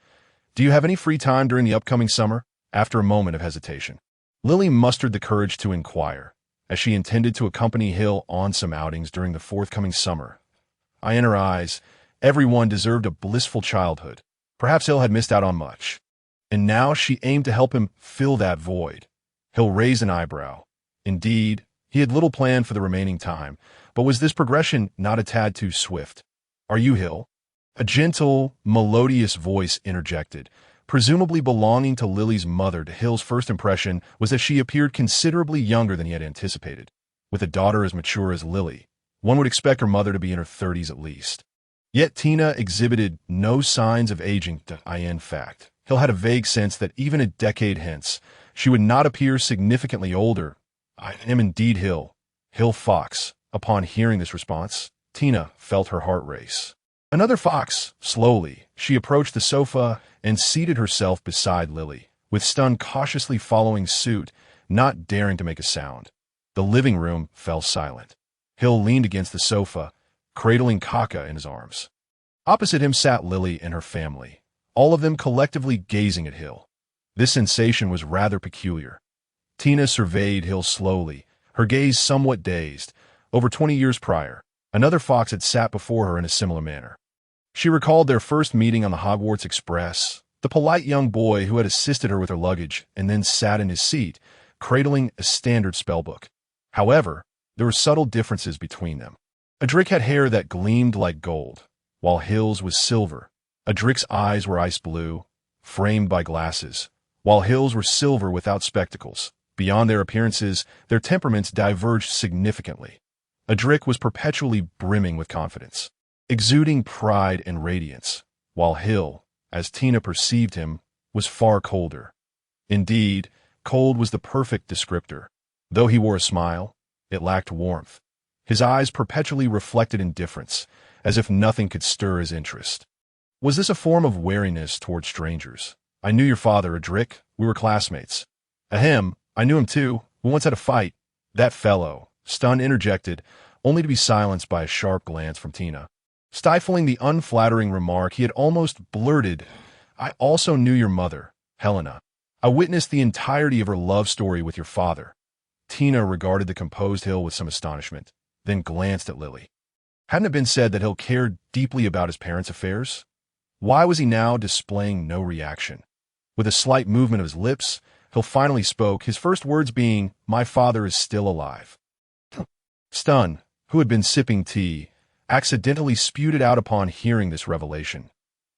Do you have any free time during the upcoming summer? After a moment of hesitation, Lily mustered the courage to inquire, as she intended to accompany Hill on some outings during the forthcoming summer. In her eyes, everyone deserved a blissful childhood. Perhaps Hill had missed out on much, and now she aimed to help him fill that void. Hill raised an eyebrow. Indeed, he had little planned for the remaining time, but was this progression not a tad too swift? Are you Hill? A gentle, melodious voice interjected, presumably belonging to Lily's mother. Hill's first impression was that she appeared considerably younger than he had anticipated. With a daughter as mature as Lily, one would expect her mother to be in her 30s at least. Yet Tina exhibited no signs of aging. In fact, Hill had a vague sense that even a decade hence, she would not appear significantly older. I am indeed Hill. Hill Fox. Upon hearing this response, Tina felt her heart race. Another fox. Slowly, she approached the sofa and seated herself beside Lily, with Stun cautiously following suit, not daring to make a sound. The living room fell silent. Hill leaned against the sofa, cradling Kaka in his arms. Opposite him sat Lily and her family, all of them collectively gazing at Hill. This sensation was rather peculiar. Tina surveyed Hill slowly, her gaze somewhat dazed. Over 20 years prior, another fox had sat before her in a similar manner. She recalled their first meeting on the Hogwarts Express, the polite young boy who had assisted her with her luggage and then sat in his seat, cradling a standard spellbook. However, there were subtle differences between them. Adric had hair that gleamed like gold, while Hill's was silver. Adric's eyes were ice blue, framed by glasses, while Hill's were silver without spectacles. Beyond their appearances, their temperaments diverged significantly. Adric was perpetually brimming with confidence, exuding pride and radiance, while Hill, as Tina perceived him, was far colder. Indeed, cold was the perfect descriptor. Though he wore a smile, it lacked warmth. His eyes perpetually reflected indifference, as if nothing could stir his interest. Was this a form of wariness toward strangers? I knew your father, Adric. We were classmates. Ahem, I knew him too. We once had a fight. That fellow, Stun interjected, only to be silenced by a sharp glance from Tina. Stifling the unflattering remark, he had almost blurted, I also knew your mother, Helena. I witnessed the entirety of her love story with your father. Tina regarded the composed Hill with some astonishment, then glanced at Lily. Hadn't it been said that Hill cared deeply about his parents' affairs? Why was he now displaying no reaction? With a slight movement of his lips, Hill finally spoke, his first words being, My father is still alive. Stun, who had been sipping tea, accidentally spewed it out upon hearing this revelation.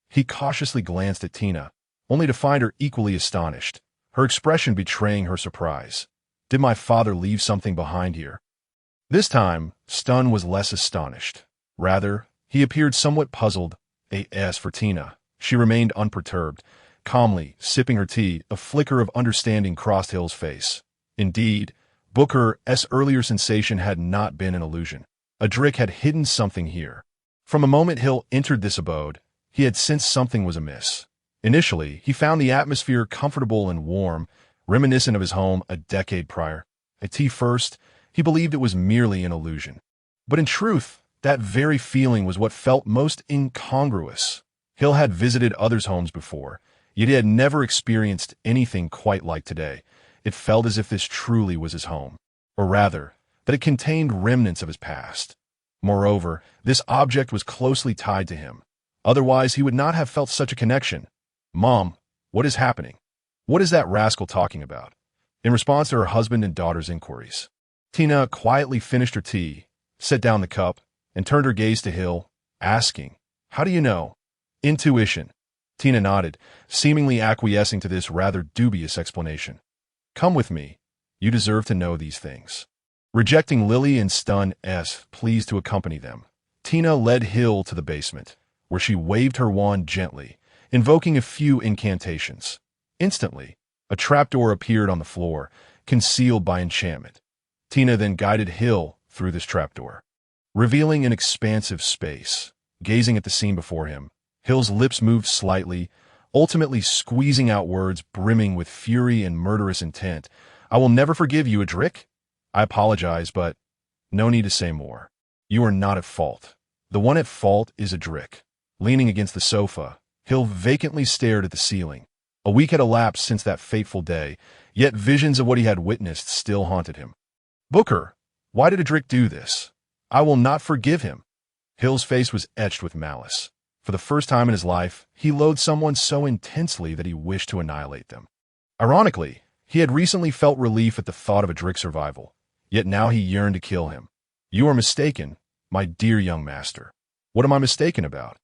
He cautiously glanced at Tina, only to find her equally astonished, her expression betraying her surprise. Did my father leave something behind here? This time, Stun was less astonished. Rather, he appeared somewhat puzzled. As for Tina, she remained unperturbed, calmly sipping her tea. A flicker of understanding crossed Hill's face. Indeed, Booker's earlier sensation had not been an illusion. Adric had hidden something here. From the moment Hill entered this abode, he had sensed something was amiss. Initially, he found the atmosphere comfortable and warm, reminiscent of his home a decade prior. At first, he believed it was merely an illusion. But in truth, that very feeling was what felt most incongruous. Hill had visited others' homes before, yet he had never experienced anything quite like today. It felt as if this truly was his home, or rather, that it contained remnants of his past. Moreover, this object was closely tied to him. Otherwise, he would not have felt such a connection. Mom, what is happening? What is that rascal talking about? In response to her husband and daughter's inquiries, Tina quietly finished her tea, set down the cup, and turned her gaze to Hill, asking, How do you know? Intuition. Tina nodded, seemingly acquiescing to this rather dubious explanation. Come with me. You deserve to know these things. Rejecting Lily and Stun-s pleased to accompany them, Tina led Hill to the basement, where she waved her wand gently, invoking a few incantations. Instantly, a trapdoor appeared on the floor, concealed by enchantment. Tina then guided Hill through this trapdoor, revealing an expansive space. Gazing at the scene before him, Hill's lips moved slightly, ultimately squeezing out words brimming with fury and murderous intent. I will never forgive you, Adric. I apologize, but no need to say more. You are not at fault. The one at fault is Adric. Leaning against the sofa, Hill vacantly stared at the ceiling. A week had elapsed since that fateful day, yet visions of what he had witnessed still haunted him. Booker, why did Adric do this? I will not forgive him. Hill's face was etched with malice. For the first time in his life, he loathed someone so intensely that he wished to annihilate them. Ironically, he had recently felt relief at the thought of Adric's survival, yet now he yearned to kill him. You are mistaken, my dear young master. What am I mistaken about?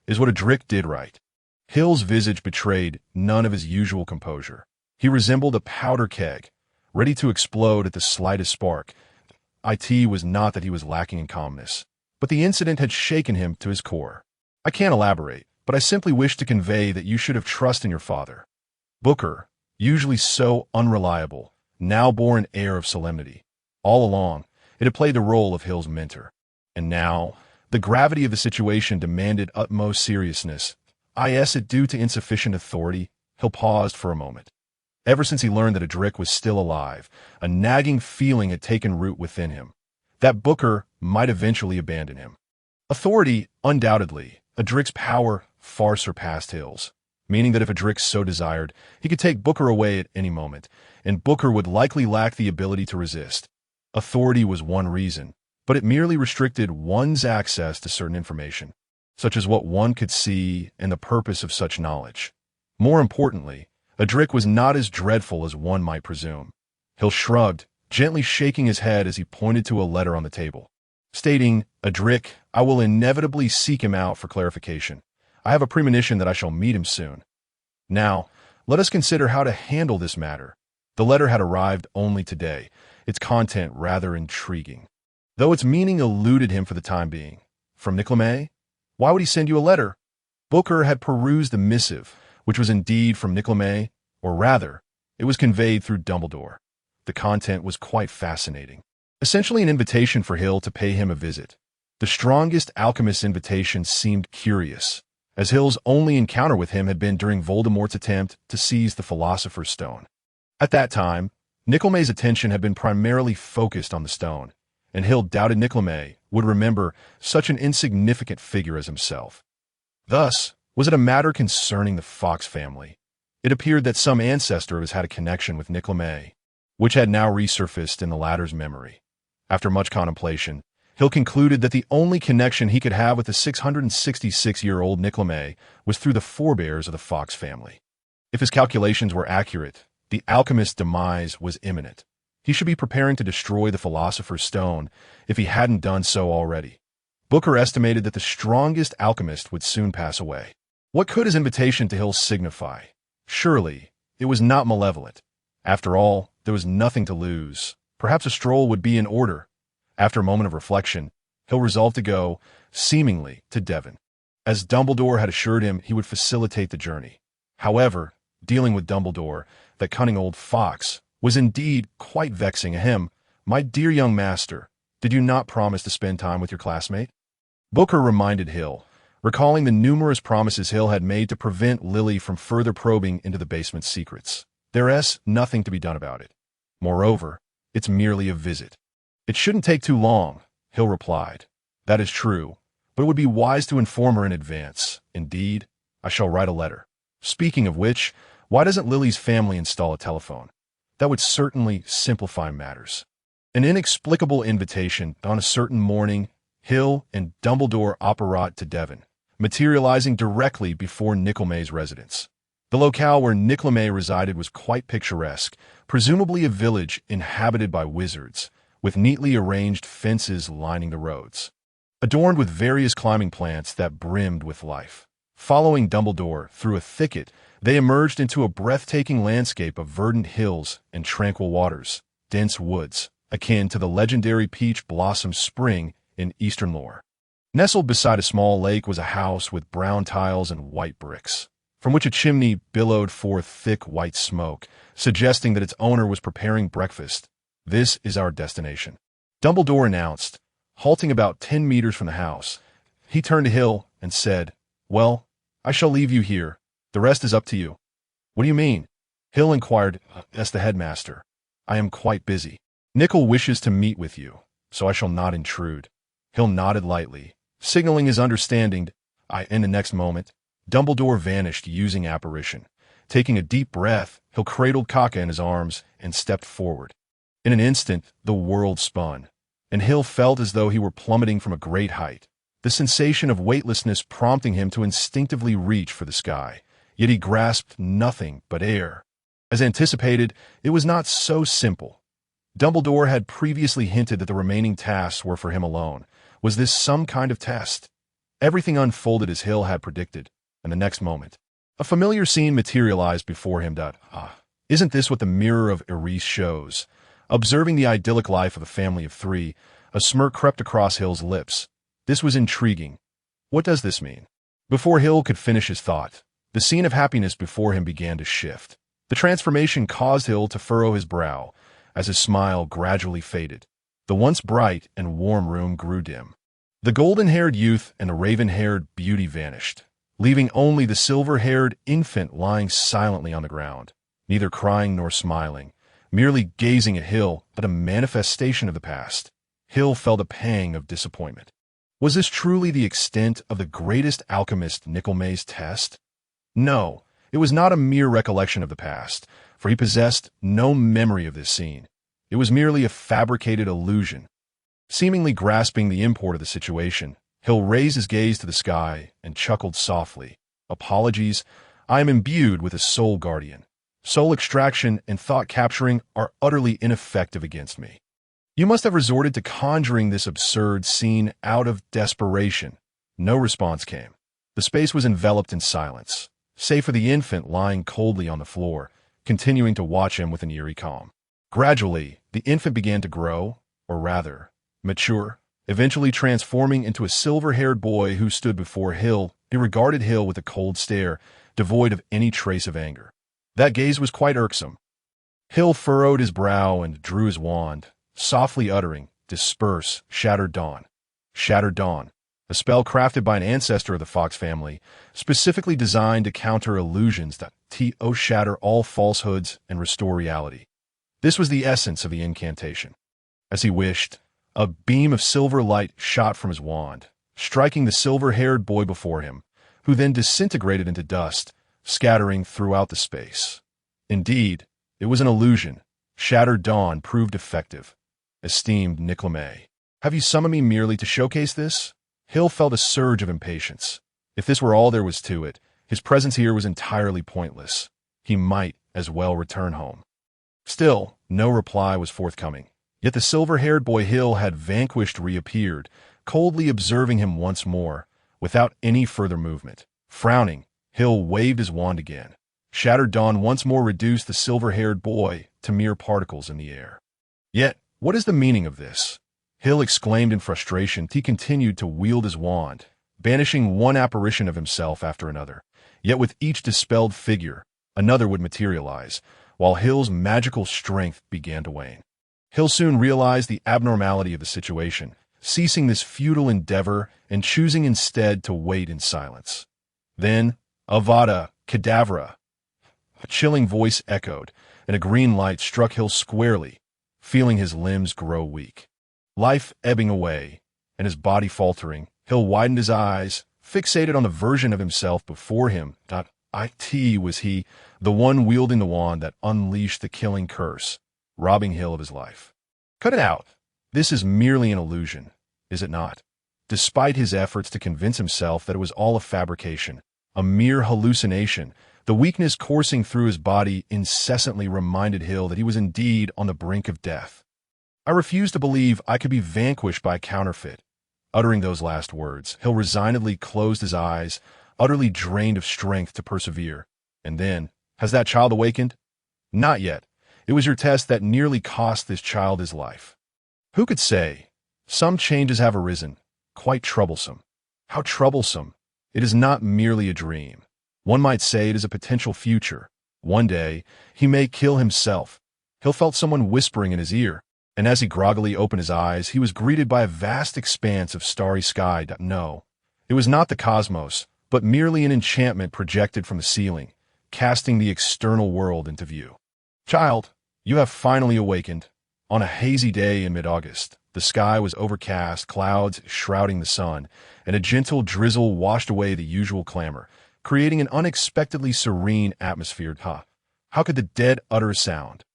Is what Adric did right. Hill's visage betrayed none of his usual composure. He resembled a powder keg, ready to explode at the slightest spark. It was not that he was lacking in calmness, but the incident had shaken him to his core. I can't elaborate, but I simply wish to convey that you should have trust in your father. Booker, usually so unreliable, now bore an air of solemnity. All along, it had played the role of Hill's mentor. And now, the gravity of the situation demanded utmost seriousness. Is it due to insufficient authority? Hill paused for a moment. Ever since he learned that Adric was still alive, a nagging feeling had taken root within him, that Booker might eventually abandon him. Authority, undoubtedly. Adric's power far surpassed Hill's, meaning that if Adric so desired, he could take Booker away at any moment, and Booker would likely lack the ability to resist. Authority was one reason, but it merely restricted one's access to certain information, such as what one could see and the purpose of such knowledge. More importantly, Adric was not as dreadful as one might presume. Hill shrugged, gently shaking his head as he pointed to a letter on the table, stating, Adric, I will inevitably seek him out for clarification. I have a premonition that I shall meet him soon. Now, let us consider how to handle this matter. The letter had arrived only today, its content rather intriguing, though its meaning eluded him for the time being. From Nicolae? Why would he send you a letter? Booker had perused the missive, which was indeed from Nicolae, or rather, It was conveyed through Dumbledore. The content was quite fascinating. Essentially an invitation for Hill to pay him a visit. The strongest alchemist's invitation seemed curious, as Hill's only encounter with him had been during Voldemort's attempt to seize the Philosopher's Stone. At that time, Nickelmay's attention had been primarily focused on the stone, and Hill doubted Nickelmay would remember such an insignificant figure as himself. Thus, was it a matter concerning the Fox family? It appeared that some ancestor of his had a connection with Nickelmay, which had now resurfaced in the latter's memory. After much contemplation, Hill concluded that the only connection he could have with the 666-year-old Nickelmay was through the forebears of the Fox family. If his calculations were accurate, the alchemist's demise was imminent. He should be preparing to destroy the Philosopher's Stone if he hadn't done so already. Booker estimated that the strongest alchemist would soon pass away. What could his invitation to Hill signify? Surely, it was not malevolent. After all, there was nothing to lose. Perhaps a stroll would be in order. After a moment of reflection, Hill resolved to go, seemingly, to Devon, as Dumbledore had assured him he would facilitate the journey. However, dealing with Dumbledore, that cunning old fox, was indeed quite vexing. Ahem, my dear young master, did you not promise to spend time with your classmate? Booker reminded Hill, recalling the numerous promises Hill had made to prevent Lily from further probing into the basement's secrets. There's nothing to be done about it. Moreover, it's merely a visit. It shouldn't take too long, Hill replied. That is true, but it would be wise to inform her in advance. Indeed, I shall write a letter. Speaking of which, why doesn't Lily's family install a telephone? That would certainly simplify matters. An inexplicable invitation on a certain morning, Hill and Dumbledore apparat to Devon, materializing directly before Nickelmay's residence. The locale where Nickelmay resided was quite picturesque, presumably a village inhabited by wizards, with neatly arranged fences lining the roads, adorned with various climbing plants that brimmed with life. Following Dumbledore through a thicket, they emerged into a breathtaking landscape of verdant hills and tranquil waters, dense woods, akin to the legendary peach blossom spring in Eastern lore. Nestled beside a small lake was a house with brown tiles and white bricks, from which a chimney billowed forth thick white smoke, suggesting that its owner was preparing breakfast. This is our destination, Dumbledore announced, halting about 10 meters from the house. He turned to Hill and said, Well, I shall leave you here. The rest is up to you. What do you mean? Hill inquired. As the headmaster, I am quite busy. Nickel wishes to meet with you, so I shall not intrude. Hill nodded lightly, signaling his understanding. In the next moment, Dumbledore vanished using apparition. Taking a deep breath, Hill cradled Kaka in his arms and stepped forward. In an instant, the world spun, and Hill felt as though he were plummeting from a great height, the sensation of weightlessness prompting him to instinctively reach for the sky. Yet he grasped nothing but air. As anticipated, it was not so simple. Dumbledore had previously hinted that the remaining tasks were for him alone. Was this some kind of test? Everything unfolded as Hill had predicted, and the next moment, a familiar scene materialized before him. Isn't this what the Mirror of Eris shows? Observing the idyllic life of a family of three, a smirk crept across Hill's lips. This was intriguing. What does this mean? Before Hill could finish his thought, the scene of happiness before him began to shift. The transformation caused Hill to furrow his brow as his smile gradually faded. The once bright and warm room grew dim. The golden-haired youth and the raven-haired beauty vanished, leaving only the silver-haired infant lying silently on the ground, neither crying nor smiling, merely gazing at Hill, but a manifestation of the past. Hill felt a pang of disappointment. Was this truly the extent of the greatest alchemist Nickelmay's test? No, it was not a mere recollection of the past, for he possessed no memory of this scene. It was merely a fabricated illusion. Seemingly grasping the import of the situation, Hill raised his gaze to the sky and chuckled softly. Apologies, I am imbued with a soul guardian. Soul extraction and thought capturing are utterly ineffective against me. You must have resorted to conjuring this absurd scene out of desperation. No response came. The space was enveloped in silence, save for the infant lying coldly on the floor, continuing to watch him with an eerie calm. Gradually, the infant began to grow, or rather, mature, eventually transforming into a silver-haired boy who stood before Hill. He regarded Hill with a cold stare, devoid of any trace of anger. That gaze was quite irksome. Hill furrowed his brow and drew his wand, softly uttering, "Disperse, shattered dawn." Shattered dawn, a spell crafted by an ancestor of the fox family, specifically designed to counter illusions that shatter all falsehoods and restore reality. This was the essence of the incantation. As he wished, a beam of silver light shot from his wand, striking the silver-haired boy before him, who then disintegrated into dust, scattering throughout the space. Indeed, it was an illusion. Shattered dawn proved effective. Esteemed Nickleme, have you summoned me merely to showcase this? Hill felt a surge of impatience. If this were all there was to it, his presence here was entirely pointless. He might as well return home. Still, no reply was forthcoming. Yet the silver-haired boy Hill had vanquished reappeared, coldly observing him once more, without any further movement. Frowning, Hill waved his wand again. Shattered dawn once more reduced the silver-haired boy to mere particles in the air. Yet, what is the meaning of this? Hill exclaimed in frustration. He continued to wield his wand, banishing one apparition of himself after another. Yet with each dispelled figure, another would materialize, while Hill's magical strength began to wane. Hill soon realized the abnormality of the situation, ceasing this futile endeavor and choosing instead to wait in silence. Then, Avada Kedavra! A chilling voice echoed, and a green light struck Hill squarely, feeling his limbs grow weak. Life ebbing away, and his body faltering, Hill widened his eyes, fixated on the version of himself before him. It was he, the one wielding the wand that unleashed the killing curse, robbing Hill of his life. Cut it out. This is merely an illusion, is it not? Despite his efforts to convince himself that it was all a fabrication, a mere hallucination, the weakness coursing through his body incessantly reminded Hill that he was indeed on the brink of death. I refuse to believe I could be vanquished by a counterfeit. Uttering those last words, Hill resignedly closed his eyes, utterly drained of strength to persevere. And then, has that child awakened? Not yet. It was your test that nearly cost this child his life. Who could say? Some changes have arisen, quite troublesome. How troublesome! It is not merely a dream. One might say it is a potential future. One day, he may kill himself. Hill felt someone whispering in his ear, and as he groggily opened his eyes, he was greeted by a vast expanse of starry sky. No, it was not the cosmos, but merely an enchantment projected from the ceiling, casting the external world into view. Child, you have finally awakened. On a hazy day in mid-August, the sky was overcast, clouds shrouding the sun, and a gentle drizzle washed away the usual clamor, creating an unexpectedly serene atmosphere. How could the dead utter a sound?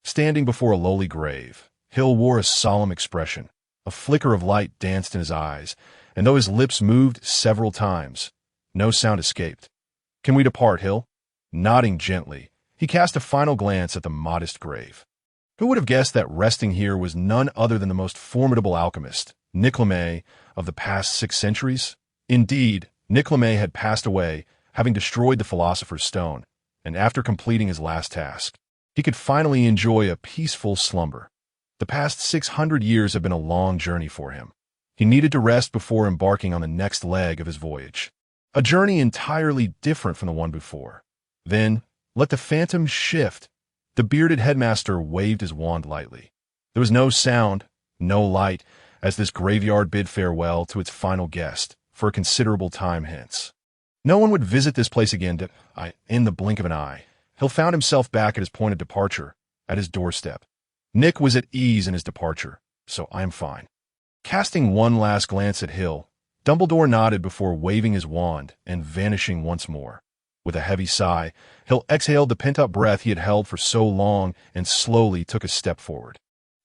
Standing before a lowly grave, Hill wore a solemn expression. A flicker of light danced in his eyes, and though his lips moved several times, no sound escaped. Can we depart, Hill? Nodding gently, he cast a final glance at the modest grave. Who would have guessed that resting here was none other than the most formidable alchemist, Nickleme, of the past 6 centuries? Indeed, Nickleme had passed away, having destroyed the Philosopher's Stone, and after completing his last task, he could finally enjoy a peaceful slumber. The past 600 years had been a long journey for him. He needed to rest before embarking on the next leg of his voyage, a journey entirely different from the one before. Then, let the phantom shift. The bearded headmaster waved his wand lightly. There was no sound, no light, as this graveyard bid farewell to its final guest for a considerable time hence. No one would visit this place again in the blink of an eye. Hill found himself back at his point of departure, at his doorstep. Nick was at ease in his departure, so I am fine. Casting one last glance at Hill, Dumbledore nodded before waving his wand and vanishing once more. With a heavy sigh, Hill exhaled the pent-up breath he had held for so long and slowly took a step forward.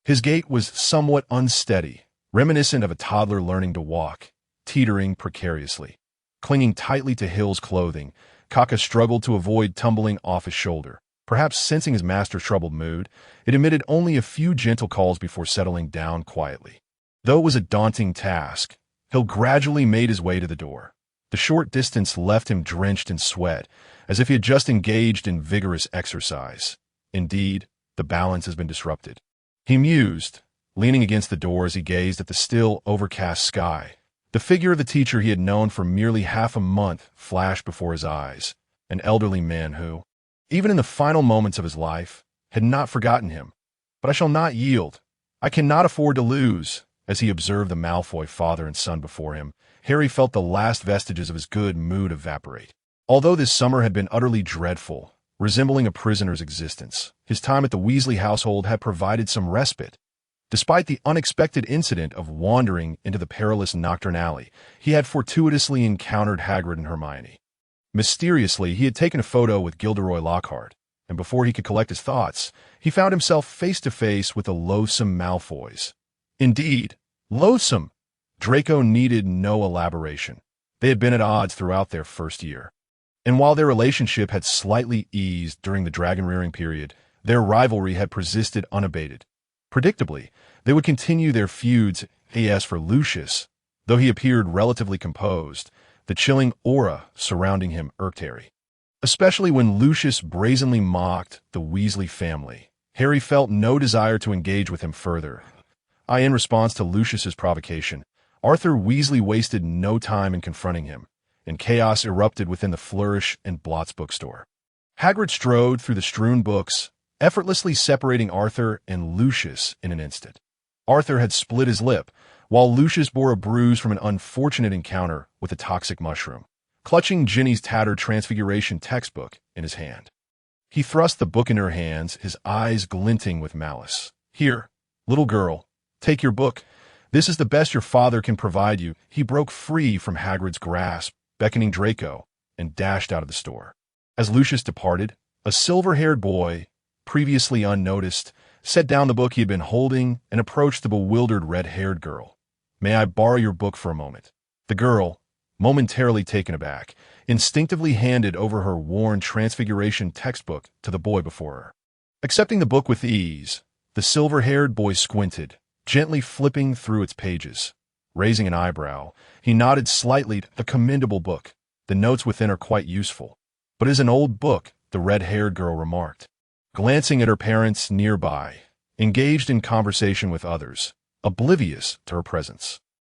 His gait was somewhat unsteady, reminiscent of a toddler learning to walk, teetering precariously. Clinging tightly to Hill's clothing, Kaka struggled to avoid tumbling off his shoulder. Perhaps sensing his master's troubled mood, it emitted only a few gentle calls before settling down quietly. Though it was a daunting task, Hill gradually made his way to the door. The short distance left him drenched in sweat, as if he had just engaged in vigorous exercise. Indeed, the balance has been disrupted. He mused, leaning against the door as he gazed at the still, overcast sky. The figure of the teacher he had known for merely half a month flashed before his eyes, an elderly man who, even in the final moments of his life, had not forgotten him. But I shall not yield. I cannot afford to lose. As he observed the Malfoy father and son before him, Harry felt the last vestiges of his good mood evaporate. Although this summer had been utterly dreadful, resembling a prisoner's existence, his time at the Weasley household had provided some respite. Despite the unexpected incident of wandering into the perilous Nocturne Alley, he had fortuitously encountered Hagrid and Hermione. Mysteriously, he had taken a photo with Gilderoy Lockhart, and before he could collect his thoughts, he found himself face to face with the loathsome Malfoys. Indeed, loathsome! Draco needed no elaboration. They had been at odds throughout their first year. And while their relationship had slightly eased during the dragon-rearing period, their rivalry had persisted unabated. Predictably, they would continue their feuds. As for Lucius, though he appeared relatively composed, the chilling aura surrounding him irked Harry. Especially when Lucius brazenly mocked the Weasley family, Harry felt no desire to engage with him further. In response to Lucius's provocation, Arthur Weasley wasted no time in confronting him, and chaos erupted within the Flourish and Blots bookstore. Hagrid strode through the strewn books, effortlessly separating Arthur and Lucius in an instant. Arthur had split his lip, while Lucius bore a bruise from an unfortunate encounter with a toxic mushroom, clutching Ginny's tattered Transfiguration textbook in his hand. He thrust the book in her hands, his eyes glinting with malice. "Here, little girl, take your book. This is the best your father can provide you." He broke free from Hagrid's grasp, beckoning Draco, and dashed out of the store. As Lucius departed, a silver-haired boy, previously unnoticed, set down the book he had been holding and approached the bewildered red-haired girl. "May I borrow your book for a moment?" The girl, momentarily taken aback, instinctively handed over her worn Transfiguration textbook to the boy before her. Accepting the book with ease, the silver-haired boy squinted, gently flipping through its pages. Raising an eyebrow, he nodded slightly. "A commendable book. The notes within are quite useful. But it is an old book," the red-haired girl remarked, glancing at her parents nearby, engaged in conversation with others, oblivious to her presence.